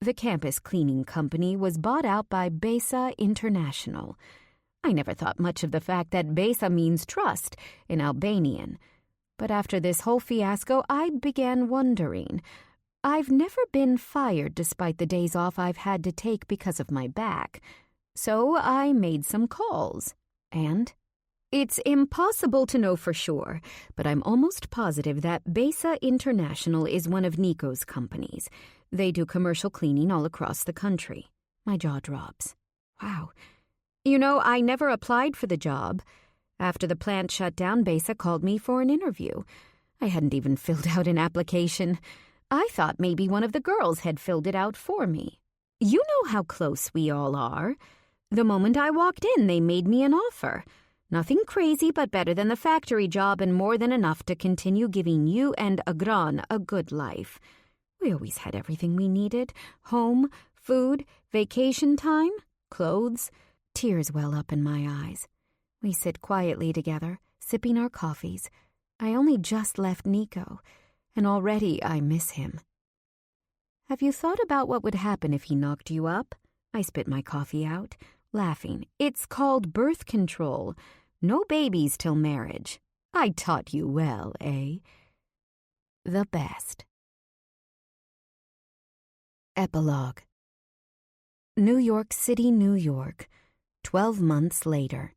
the campus cleaning company was bought out by Besa International. I never thought much of the fact that Besa means trust in Albanian. But after this whole fiasco, I began wondering. I've never been fired despite the days off I've had to take because of my back. So I made some calls. And it's impossible to know for sure, but I'm almost positive that Besa International is one of Nico's companies. They do commercial cleaning all across the country. My jaw drops. Wow. You know, I never applied for the job. After the plant shut down, Besa called me for an interview. I hadn't even filled out an application. I thought maybe one of the girls had filled it out for me. You know how close we all are. The moment I walked in, they made me an offer. Nothing crazy, but better than the factory job and more than enough to continue giving you and Agran a good life. We always had everything we needed. Home, food, vacation time, clothes. Tears well up in my eyes. We sit quietly together, sipping our coffees. I only just left Nico, and already I miss him. Have you thought about what would happen if he knocked you up? I spit my coffee out, laughing. It's called birth control. No babies till marriage. I taught you well, eh? The best. Epilogue. New York City, New York. 12 months later.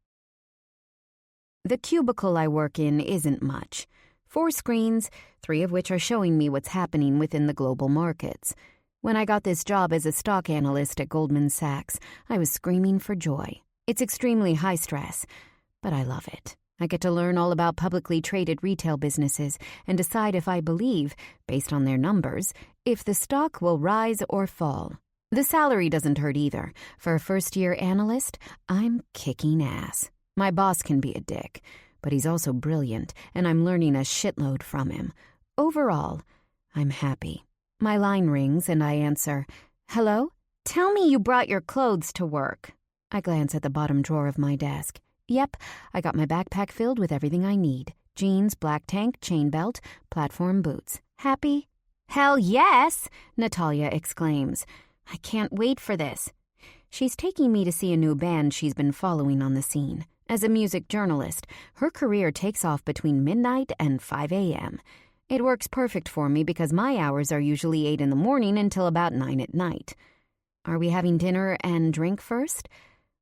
The cubicle I work in isn't much. 4 screens, 3 of which are showing me what's happening within the global markets. When I got this job as a stock analyst at Goldman Sachs, I was screaming for joy. It's extremely high stress, but I love it. I get to learn all about publicly traded retail businesses and decide if I believe, based on their numbers, if the stock will rise or fall. The salary doesn't hurt either. For a first-year analyst, I'm kicking ass. My boss can be a dick, but he's also brilliant, and I'm learning a shitload from him. Overall, I'm happy. My line rings, and I answer, "Hello? Tell me you brought your clothes to work." I glance at the bottom drawer of my desk. Yep, I got my backpack filled with everything I need. Jeans, black tank, chain belt, platform boots. Happy? "Hell yes!" Natalia exclaims. "I can't wait for this." She's taking me to see a new band she's been following on the scene. As a music journalist, her career takes off between midnight and 5 a.m. It works perfect for me because my hours are usually 8 in the morning until about 9 at night. Are we having dinner and drink first?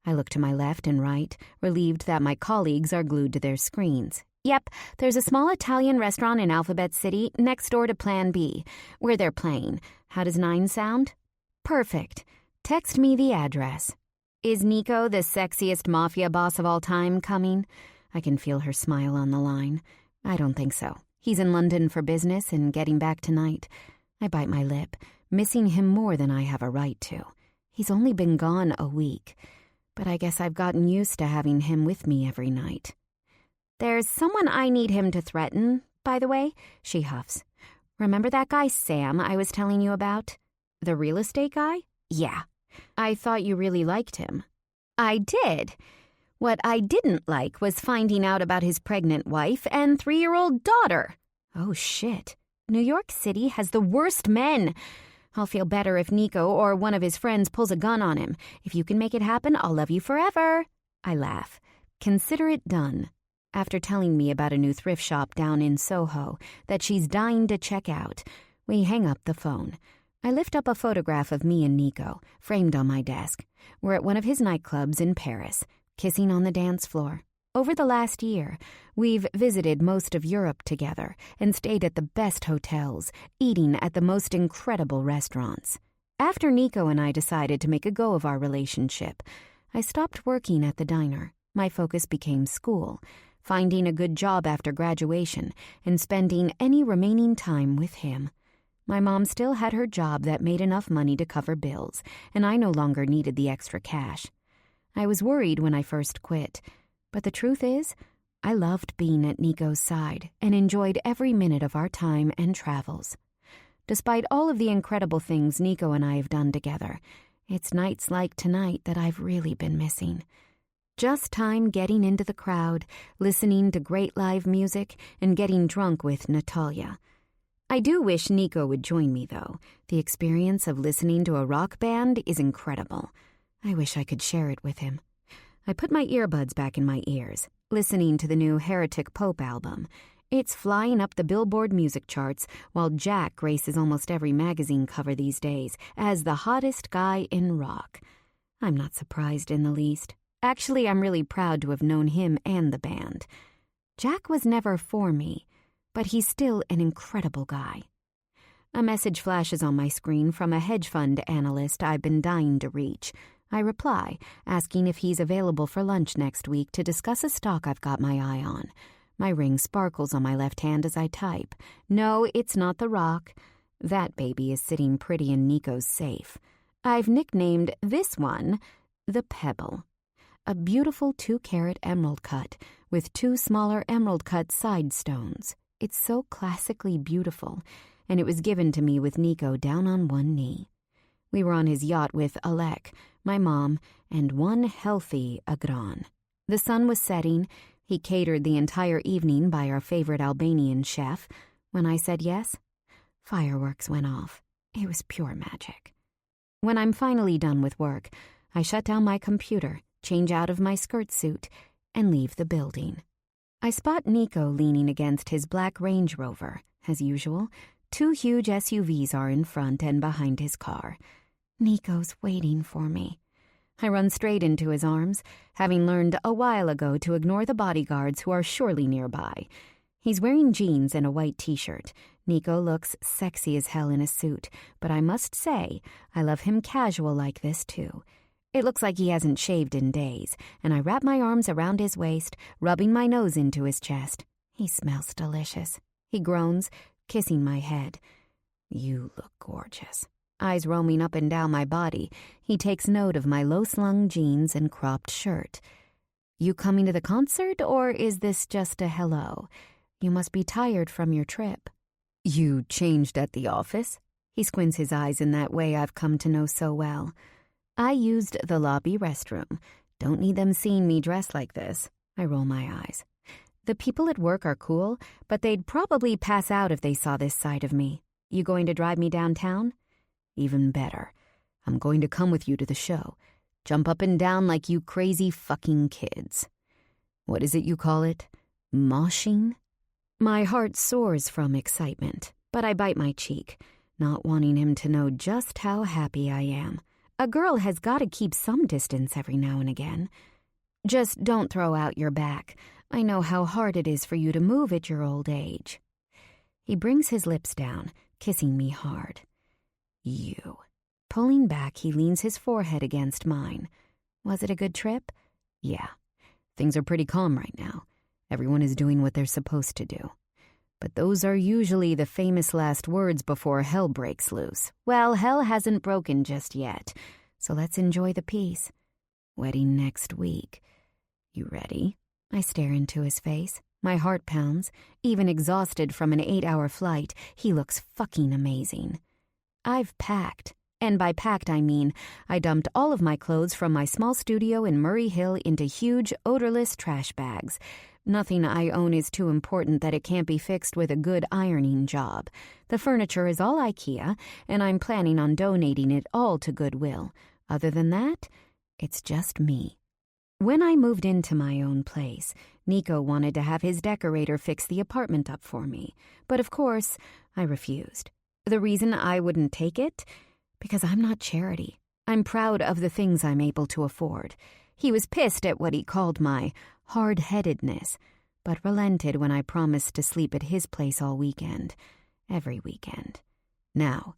I look to my left and right, relieved that my colleagues are glued to their screens. Yep, there's a small Italian restaurant in Alphabet City next door to Plan B, where they're playing. How does 9 sound? Perfect. Text me the address. Is Nico, the sexiest Mafia boss of all time, coming? I can feel her smile on the line. I don't think so. He's in London for business and getting back tonight. I bite my lip, missing him more than I have a right to. He's only been gone a week, but I guess I've gotten used to having him with me every night. There's someone I need him to threaten, by the way, she huffs. Remember that guy Sam I was telling you about? The real estate guy? Yeah. I thought you really liked him. I did. What I didn't like was finding out about his pregnant wife and 3-year-old daughter. Oh, shit. New York City has the worst men. I'll feel better if Nico or one of his friends pulls a gun on him. If you can make it happen, I'll love you forever. I laugh. Consider it done. After telling me about a new thrift shop down in Soho that she's dying to check out, we hang up the phone. I lift up a photograph of me and Nico, framed on my desk. We're at one of his nightclubs in Paris, kissing on the dance floor. Over the last year, we've visited most of Europe together and stayed at the best hotels, eating at the most incredible restaurants. After Nico and I decided to make a go of our relationship, I stopped working at the diner. My focus became school, finding a good job after graduation, and spending any remaining time with him. My mom still had her job that made enough money to cover bills, and I no longer needed the extra cash. I was worried when I first quit, but the truth is, I loved being at Nico's side and enjoyed every minute of our time and travels. Despite all of the incredible things Nico and I have done together, it's nights like tonight that I've really been missing. Just time getting into the crowd, listening to great live music, and getting drunk with Natalia. I do wish Nico would join me, though. The experience of listening to a rock band is incredible. I wish I could share it with him. I put my earbuds back in my ears, listening to the new Heretic Pope album. It's flying up the Billboard music charts, while Jack graces almost every magazine cover these days as the hottest guy in rock. I'm not surprised in the least. Actually, I'm really proud to have known him and the band. Jack was never for me, but he's still an incredible guy. A message flashes on my screen from a hedge fund analyst I've been dying to reach. I reply, asking if he's available for lunch next week to discuss a stock I've got my eye on. My ring sparkles on my left hand as I type. No, it's not the rock. That baby is sitting pretty in Nico's safe. I've nicknamed this one the Pebble. A beautiful 2-carat emerald cut with 2 smaller emerald cut side stones. It's so classically beautiful, and it was given to me with Nico down on one knee. We were on his yacht with Alec, my mom, and one healthy Agran. The sun was setting. He catered the entire evening by our favorite Albanian chef. When I said yes, fireworks went off. It was pure magic. When I'm finally done with work, I shut down my computer, change out of my skirt suit, and leave the building. I spot Nico leaning against his black Range Rover. As usual, 2 huge SUVs are in front and behind his car. Nico's waiting for me. I run straight into his arms, having learned a while ago to ignore the bodyguards who are surely nearby. He's wearing jeans and a white t-shirt. Nico looks sexy as hell in a suit, but I must say, I love him casual like this too. It looks like he hasn't shaved in days, and I wrap my arms around his waist, rubbing my nose into his chest. He smells delicious. He groans, kissing my head. You look gorgeous. Eyes roaming up and down my body, he takes note of my low-slung jeans and cropped shirt. You coming to the concert, or is this just a hello? You must be tired from your trip. You changed at the office? He squints his eyes in that way I've come to know so well. I used the lobby restroom. Don't need them seeing me dressed like this. I roll my eyes. The people at work are cool, but they'd probably pass out if they saw this side of me. You going to drive me downtown? Even better. I'm going to come with you to the show. Jump up and down like you crazy fucking kids. What is it you call it? Moshing? My heart soars from excitement, but I bite my cheek, not wanting him to know just how happy I am. A girl has got to keep some distance every now and again. Just don't throw out your back. I know how hard it is for you to move at your old age. He brings his lips down, kissing me hard. You. Pulling back, he leans his forehead against mine. Was it a good trip? Yeah. Things are pretty calm right now. Everyone is doing what they're supposed to do. But those are usually the famous last words before hell breaks loose. Well, hell hasn't broken just yet, so let's enjoy the peace. Wedding next week. You ready? I stare into his face. My heart pounds. Even exhausted from an 8-hour flight, he looks fucking amazing. I've packed. And by packed, I mean I dumped all of my clothes from my small studio in Murray Hill into huge, odorless trash bags. Nothing I own is too important that it can't be fixed with a good ironing job. The furniture is all IKEA, and I'm planning on donating it all to Goodwill. Other than that, it's just me. When I moved into my own place, Nico wanted to have his decorator fix the apartment up for me. But of course, I refused. The reason I wouldn't take it? Because I'm not charity. I'm proud of the things I'm able to afford. He was pissed at what he called my hard-headedness, but relented when I promised to sleep at his place all weekend. Every weekend. Now,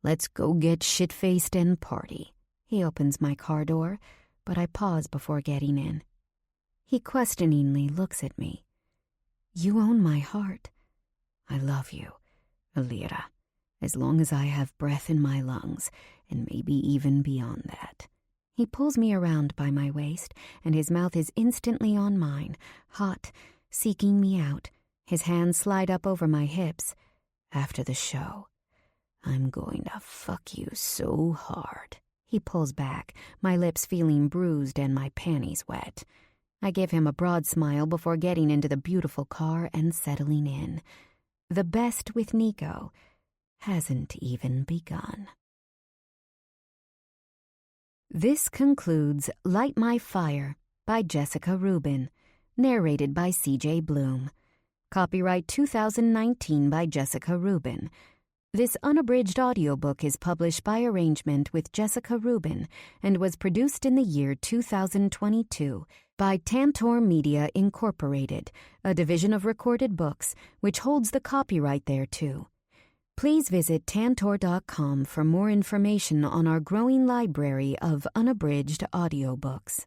let's go get shit-faced and party. He opens my car door, but I pause before getting in. He questioningly looks at me. You own my heart. I love you, Alira. As long as I have breath in my lungs, and maybe even beyond that. He pulls me around by my waist, and his mouth is instantly on mine, hot, seeking me out. His hands slide up over my hips. After the show, I'm going to fuck you so hard. He pulls back, my lips feeling bruised and my panties wet. I give him a broad smile before getting into the beautiful car and settling in. The best with Nico hasn't even begun. This concludes Light My Fire by Jessica Ruben, narrated by C.J. Bloom. Copyright 2019 by Jessica Ruben. This unabridged audiobook is published by arrangement with Jessica Ruben and was produced in the year 2022 by Tantor Media Incorporated, a division of Recorded Books, which holds the copyright thereto. Please visit Tantor.com for more information on our growing library of unabridged audiobooks.